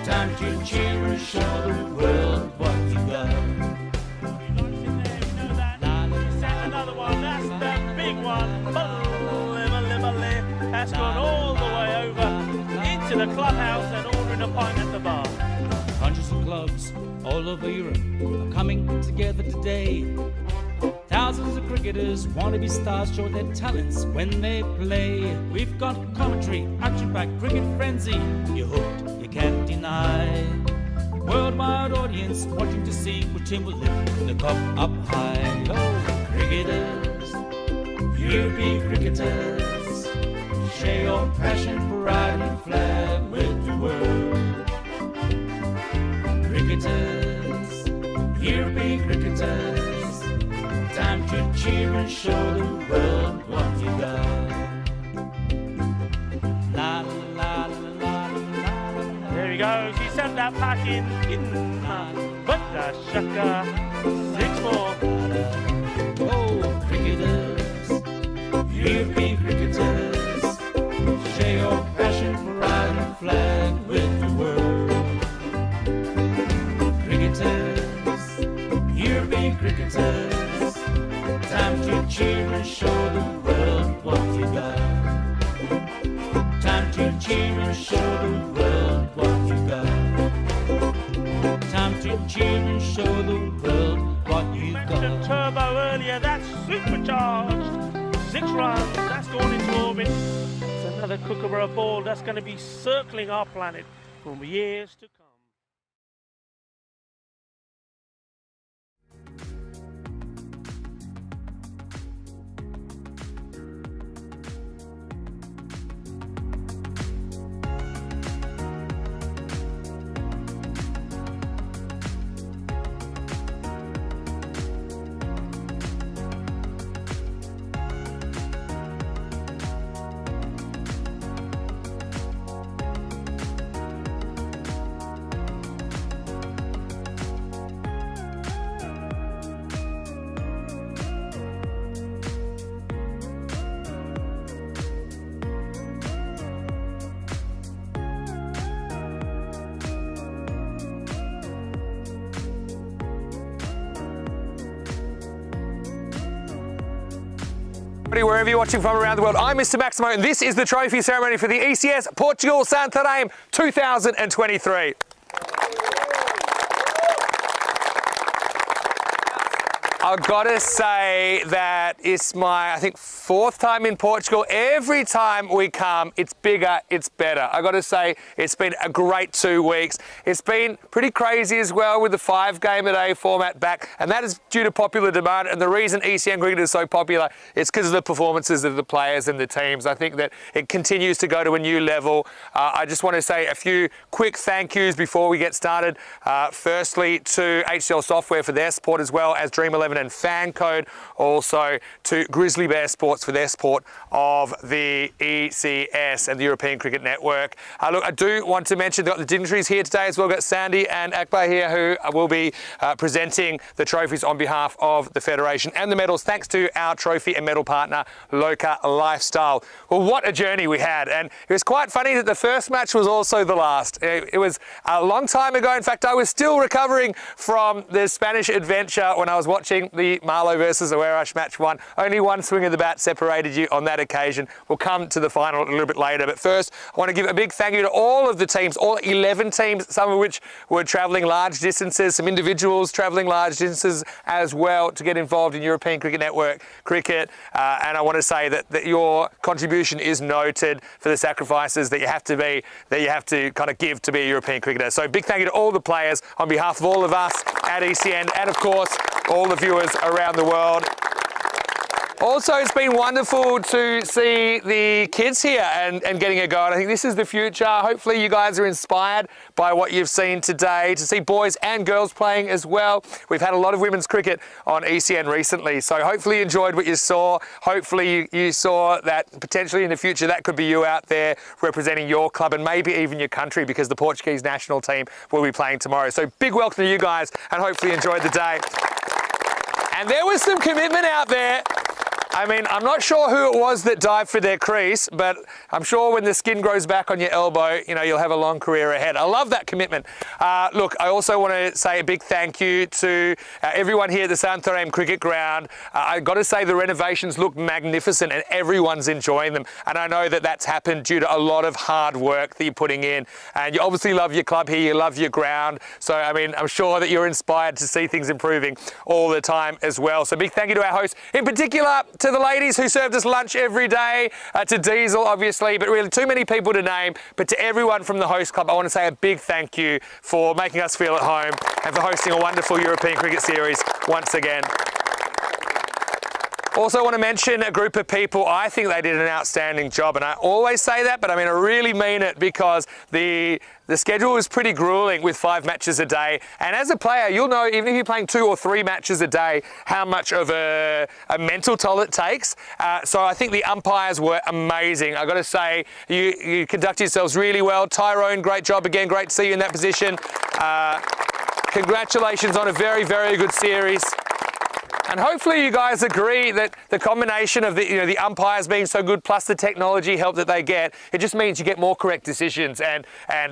S10: time to cheer and show the world what you got.
S5: Another one, that's the big one. That's gone all the way over into the clubhouse and ordering a pint at the bar.
S10: Hundreds of clubs all over Europe are coming together today. Thousands of cricketers want to be stars, show their talents when they play. We've got commentary, action-packed cricket frenzy. You're hooked, you can't deny. Worldwide audience watching to see which team will lift the cup up high. Oh, cricketers, here be cricketers, share your passion for riding flag with the world. Cricketers, here be cricketers, time to cheer and show the world what you got. La la la la la la.
S5: There he goes, he sent that pack in but the shaka, 6 more.
S10: Oh, cricketers, here be cricketers, share your passion for riding flag with the world. Cricketers, here be cricketers, time to cheer and show the world what you got. Time to cheer and show the world what you got. Time to cheer and show the world what you got.
S5: Turbo earlier, that's supercharged. 6 runs, that's gone into orbit. It's another kookaburra ball that's going to be circling our planet for years to come.
S1: Wherever you're watching from around the world, I'm Mr. Maximo, and this is the trophy ceremony for the ECS Portugal Santarém 2023. I've got to say that it's my, I think, 4th time in Portugal. Every time we come, it's bigger, it's better. I've got to say, it's been a great 2 weeks. It's been pretty crazy as well with the 5-game-a-day format back, and that is due to popular demand. And the reason ECN cricket is so popular is because of the performances of the players and the teams. I think that it continues to go to a new level. I just want to say a few quick thank yous before we get started. Firstly, to HCL Software for their support, as well as Dream 11 and Fan Code, also to Grizzly Bear Sports for their support of the ECS and the European Cricket Network. Look, I do want to mention the dignitaries here today as well. We've got Sandy and Akbar here, who will be presenting the trophies on behalf of the Federation, and the medals thanks to our trophy and medal partner, Loca Lifestyle. Well, what a journey we had, and it was quite funny that the first match was also the last. It was a long time ago. In fact, I was still recovering from the Spanish adventure when I was watching the Marlow versus Awerash match 1. Only one swing of the bat separated you on that occasion. We'll come to the final a little bit later, but first I want to give a big thank you to all of the teams, all 11 teams, some of which were travelling large distances, some individuals travelling large distances as well to get involved in European Cricket Network cricket, and I want to say that your contribution is noted for the sacrifices that you have to kind of give to be a European cricketer. So big thank you to all the players on behalf of all of us at ECN, and of course all the viewers around the world. Also, it's been wonderful to see the kids here and getting a go. And I think this is the future. Hopefully you guys are inspired by what you've seen today, to see boys and girls playing as well. We've had a lot of women's cricket on ECN recently, so hopefully you enjoyed what you saw. Hopefully you saw that potentially in the future that could be you out there representing your club and maybe even your country, because the Portuguese national team will be playing tomorrow. So big welcome to you guys, and hopefully you enjoyed the day. And there was some commitment out there. I mean, I'm not sure who it was that dived for their crease, but I'm sure when the skin grows back on your elbow, you know, you'll have a long career ahead. I love that commitment. Look, I also want to say a big thank you to everyone here at the Santarém Cricket Ground. I've got to say the renovations look magnificent and everyone's enjoying them. And I know that that's happened due to a lot of hard work that you're putting in. And you obviously love your club here, you love your ground. So, I mean, I'm sure that you're inspired to see things improving all the time as well. So big thank you to our hosts, in particular to the ladies who served us lunch every day, to Diesel, obviously, but really too many people to name. But to everyone from the host club, I want to say a big thank you for making us feel at home and for hosting a wonderful European cricket series once again. Also want to mention a group of people. I think they did an outstanding job, and I always say that, but I mean, I really mean it, because the schedule was pretty grueling with 5 matches a day. And as a player, you'll know, even if you're playing 2 or 3 matches a day, how much of a mental toll it takes. So I think the umpires were amazing. I've got to say, you conduct yourselves really well. Tyrone, great job again. Great to see you in that position. Congratulations on a very, very good series. And hopefully you guys agree that the combination of the umpires being so good plus the technology help that they get, it just means you get more correct decisions, and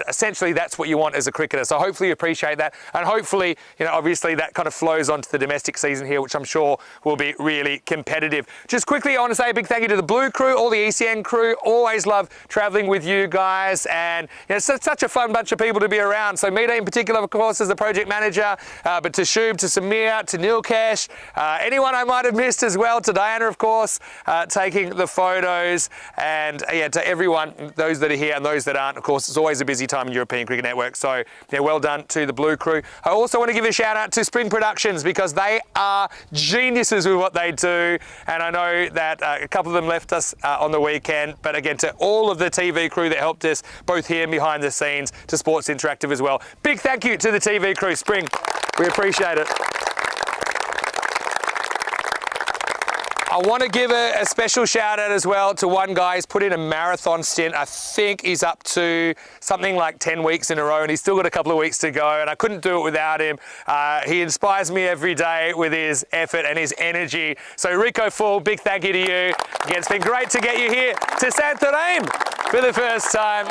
S1: essentially that's what you want as a cricketer. So hopefully you appreciate that, and hopefully, you know, obviously that kind of flows onto the domestic season here, which I'm sure will be really competitive. Just quickly, I want to say a big thank you to the Blue crew, all the ECN crew. Always love traveling with you guys, and you know, it's such a fun bunch of people to be around. So Mida in particular, of course, as the project manager, but to Shub, to Samir, to Nilkesh, anyone I might have missed as well, to Diana, of course, taking the photos, and yeah, to everyone, those that are here and those that aren't. Of course, it's always a busy time in European Cricket Network, so yeah, well done to the Blue crew. I also want to give a shout out to Spring Productions, because they are geniuses with what they do, and I know that a couple of them left us on the weekend, but again, to all of the TV crew that helped us, both here and behind the scenes, to Sports Interactive as well. Big thank you to the TV crew, Spring. We appreciate it. I want to give a special shout out as well to one guy who's put in a marathon stint. I think he's up to something like 10 weeks in a row, and he's still got a couple of weeks to go, and I couldn't do it without him. He inspires me every day with his effort and his energy. So Rico Full, big thank you to you. Again, it's been great to get you here to Santarém for the first time.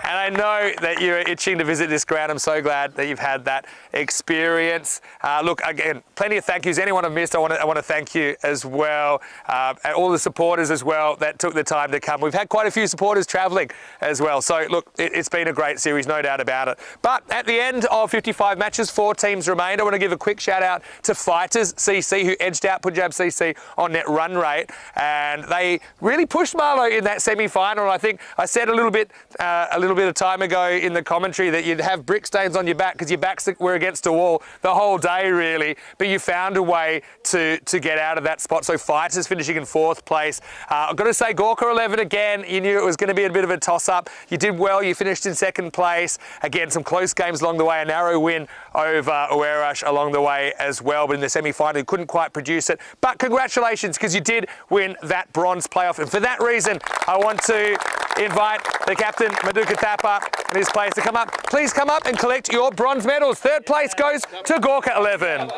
S1: And I know that you're itching to visit this ground. I'm so glad that you've had that experience. Look, again, plenty of thank yous. Anyone I've missed, I want to thank you as well. And all the supporters as well that took the time to come. We've had quite a few supporters travelling as well. So look, it's been a great series, no doubt about it. But at the end of 55 matches, 4 teams remained. I want to give a quick shout out to Fighters CC, who edged out Punjab CC on net run rate. And they really pushed Marlow in that semi-final. I think I said a little bit of time ago in the commentary that you'd have brick stains on your back because your backs were against a wall the whole day, really. But you found a way to get out of that spot. So Fighters finishing in 4th place. I've got to say, Gorka 11 again, you knew it was going to be a bit of a toss-up. You did well. You finished in 2nd place. Again, some close games along the way. A narrow win over Uerash along the way as well. But in the semi-final, you couldn't quite produce it. But congratulations, because you did win that bronze playoff. And for that reason, I want to invite the captain, Maduka Thapa, and his players to come up. Please come up and collect your bronze medals. 3rd place goes to Gorka 11.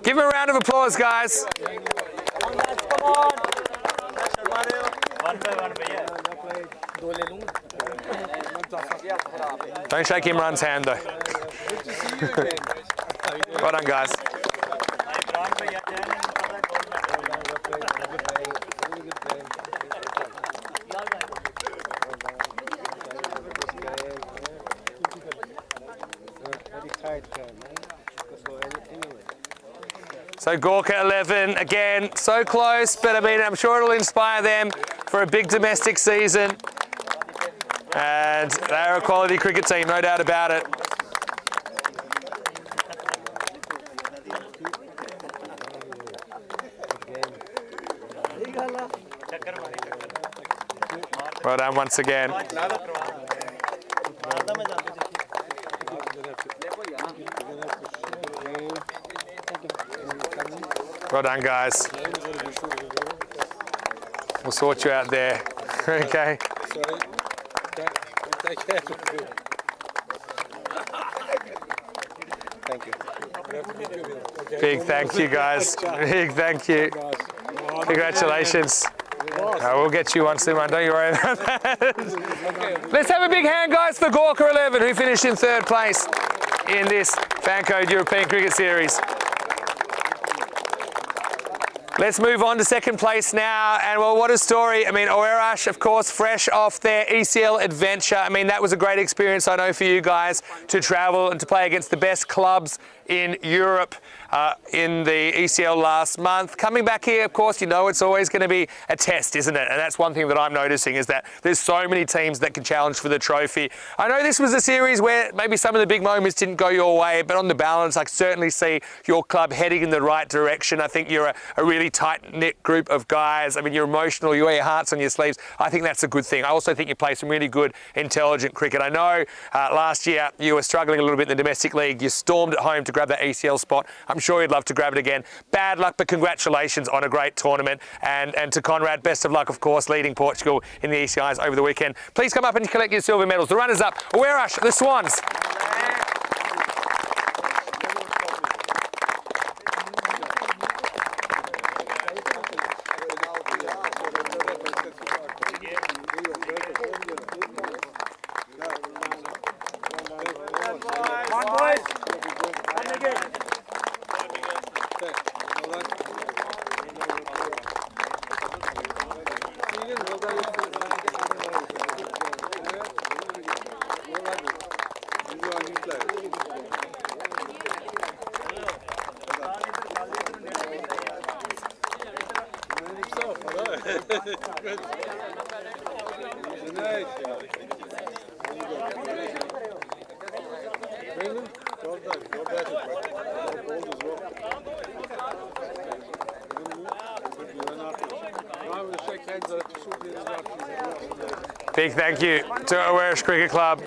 S1: Give him a round of applause, guys. Don't shake Imran's hand, though. Well done, guys. So Gorka 11, again, so close, but I mean, I'm sure it'll inspire them for a big domestic season. And they're a quality cricket team, no doubt about it. Well done once again. Well done, guys. We'll sort you out there. Okay.
S11: Thank you.
S1: Big thank you, guys. Big thank you. Congratulations. We'll get you one soon, man. Don't you worry about that. Let's have a big hand, guys, for Gorka 11, who finished in 3rd place in this Fancode European Cricket Series. Let's move on to 2nd place now, and well, what a story. I mean, Oerash, of course, fresh off their ECL adventure. I mean, that was a great experience, I know, for you guys to travel and to play against the best clubs in Europe in the ECL last month. Coming back here, of course, you know it's always going to be a test, isn't it? And that's one thing that I'm noticing, is that there's so many teams that can challenge for the trophy. I know this was a series where maybe some of the big moments didn't go your way, but on the balance, I certainly see your club heading in the right direction. I think you're a really tight-knit group of guys. I mean, you're emotional, you wear your hearts on your sleeves. I think that's a good thing. I also think you play some really good, intelligent cricket. I know last year you were struggling a little bit in the domestic league. You stormed at home to grab that ECL spot. I'm sure you'd love to grab it again. Bad luck, but congratulations on a great tournament. And to Conrad, best of luck, of course, leading Portugal in the ECIs over the weekend. Please come up and collect your silver medals. The runners-up, Oerash, the Swans. Big thank you to Oerash Cricket Club.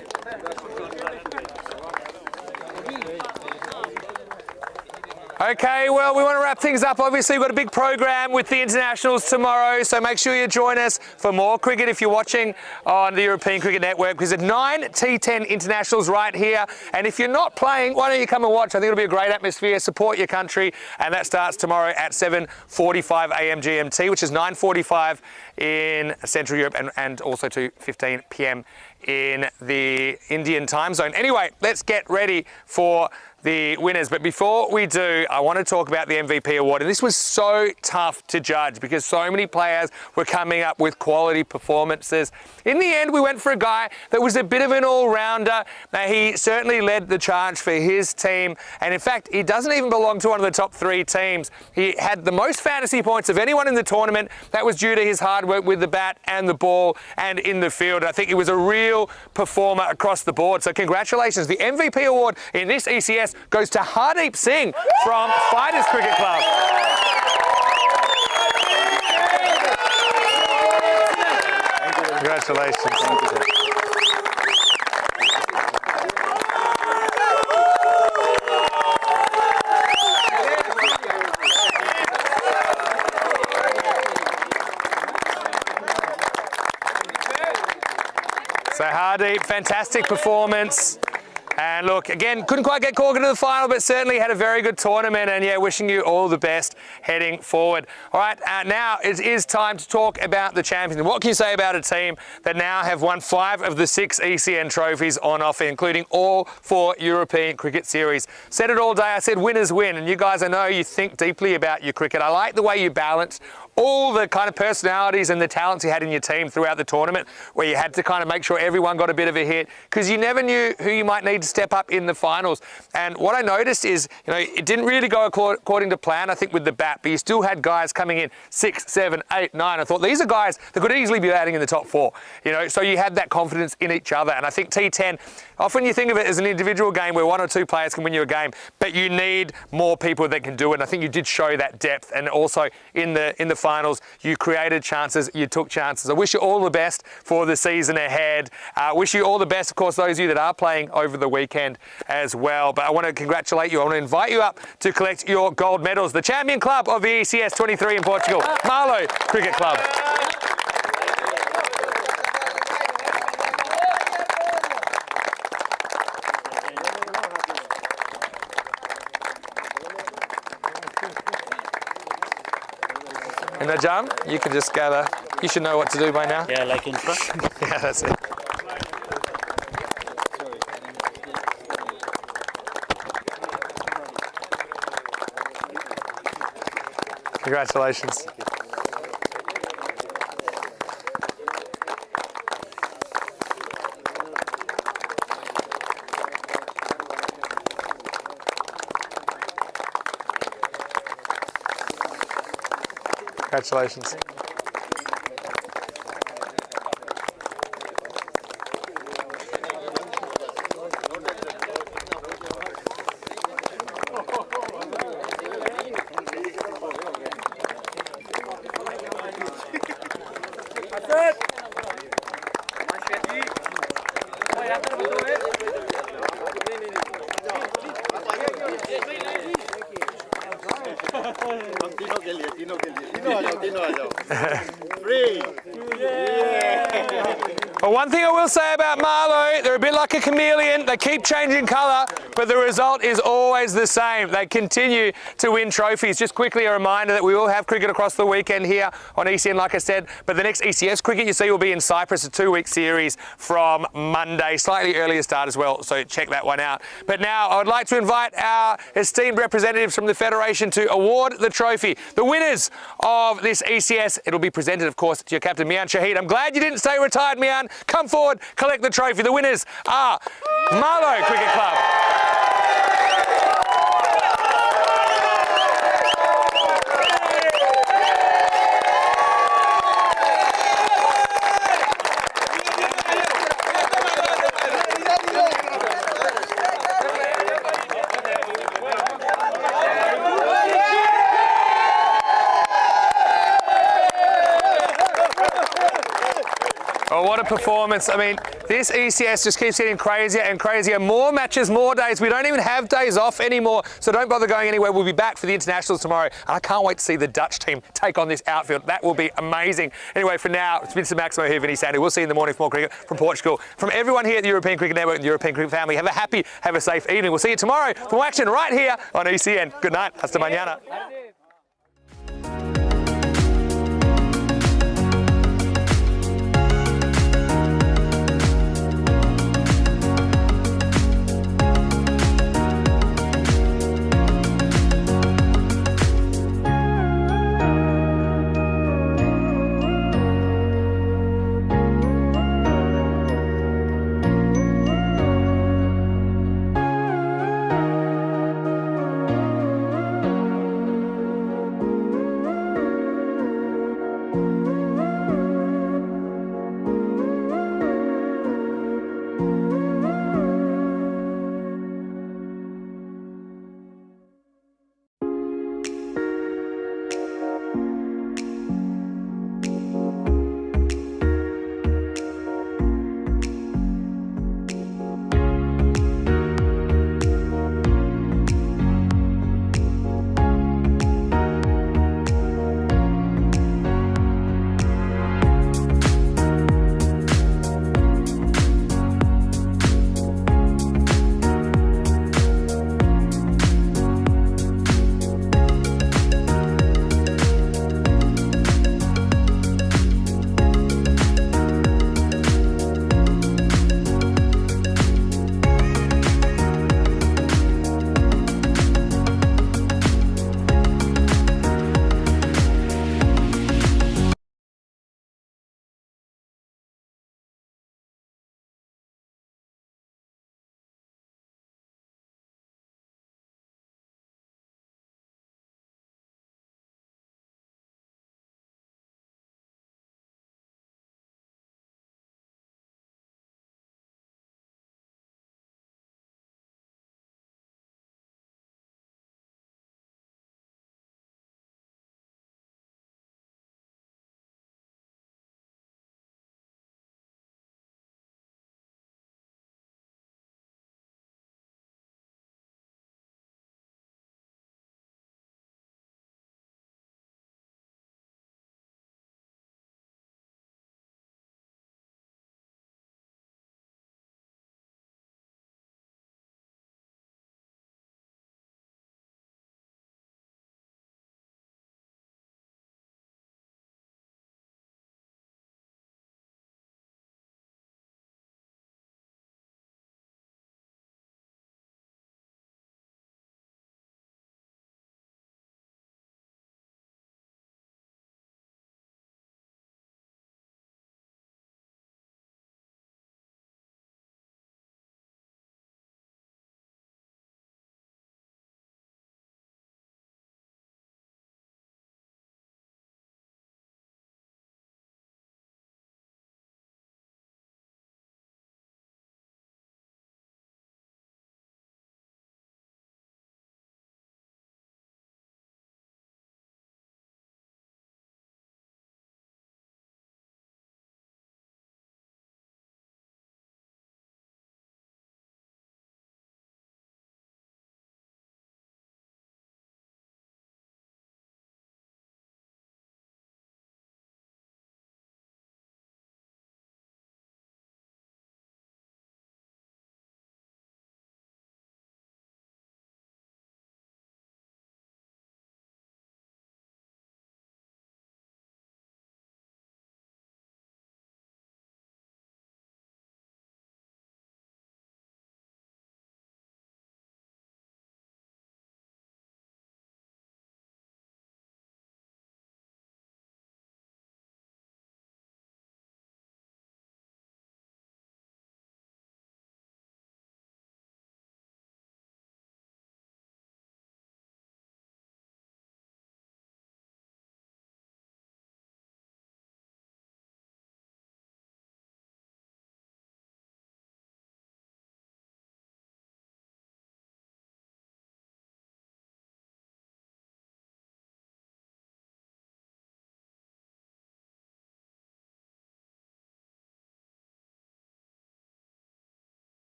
S1: Okay, well, we want to wrap things up. Obviously, we've got a big program with the internationals tomorrow, so make sure you join us for more cricket if you're watching on the European Cricket Network, because there's 9 T10 internationals right here. And if you're not playing, why don't you come and watch? I think it'll be a great atmosphere. Support your country, and that starts tomorrow at 7:45 a.m. GMT, which is 9:45 in Central Europe, and also to 15 p.m. in the Indian time zone. Anyway, let's get ready for the winners. But before we do, I want to talk about the MVP award. And this was so tough to judge because so many players were coming up with quality performances. In the end, we went for a guy that was a bit of an all-rounder. Now, he certainly led the charge for his team. And in fact, he doesn't even belong to one of the top 3 teams. He had the most fantasy points of anyone in the tournament. That was due to his hard work with the bat and the ball and in the field. I think he was a real performer across the board. So congratulations. The MVP award in this ECS goes to Hardeep Singh from Fighters Cricket Club. Congratulations. So Hardeep, fantastic performance. And look, again, couldn't quite get Corker to the final, but certainly had a very good tournament. And yeah, wishing you all the best heading forward. All right, now it is time to talk about the champions. What can you say about a team that now have won 5 of the 6 ECN trophies on offer, including all 4 European Cricket Series? Said it all day, I said winners win. And you guys, I know you think deeply about your cricket. I like the way you balance all the kind of personalities and the talents you had in your team throughout the tournament, where you had to kind of make sure everyone got a bit of a hit, because you never knew who you might need to to step up in the finals. And what I noticed is, you know, it didn't really go according to plan, I think, with the bat, but you still had guys coming in 6, 7, 8, 9. I thought these are guys that could easily be batting in the top 4, you know, so you had that confidence in each other. And I think T10, often you think of it as an individual game where 1 or 2 players can win you a game, but you need more people that can do it. And I think you did show that depth. And also in the finals, you created chances, you took chances. I wish you all the best for the season ahead. Wish you all the best, of course, those of you that are playing over the weekend as well. But I want to congratulate you. I want to invite you up to collect your gold medals. The champion club of the ECS 23 in Portugal, Marlow Cricket Club. And Najam, you can just gather. You should know what to do by now.
S3: Yeah, like in front.
S1: Yeah, that's it. Congratulations. Congratulations. Well, one thing I will say about Marlow, they're a bit like a chameleon. They keep changing colour, but the result is always the same. They continue to win trophies. Just quickly a reminder that we will have cricket across the weekend here on ECN, like I said, but the next ECS cricket you see will be in Cyprus, a 2-week series from Monday. Slightly earlier start as well, so check that one out. But now I would like to invite our esteemed representatives from the Federation to award the trophy. The winners of this ECS, it'll be presented, of course, to your captain, Mian Shahid. I'm glad you didn't stay retired, Mian. Come forward, collect the trophy. The winners are Marlow Cricket Club. Oh, what a performance. I mean, this ECS just keeps getting crazier and crazier. More matches, more days. We don't even have days off anymore, so don't bother going anywhere. We'll be back for the internationals tomorrow, and I can't wait to see the Dutch team take on this outfield. That will be amazing. Anyway, for now, it's Mr. Maximo here, Vinny Sandy. We'll see you in the morning for more cricket from Portugal. From everyone here at the European Cricket Network and the European Cricket family, have a happy, have a safe evening. We'll see you tomorrow for more action right here on ECN. Good night. Hasta mañana.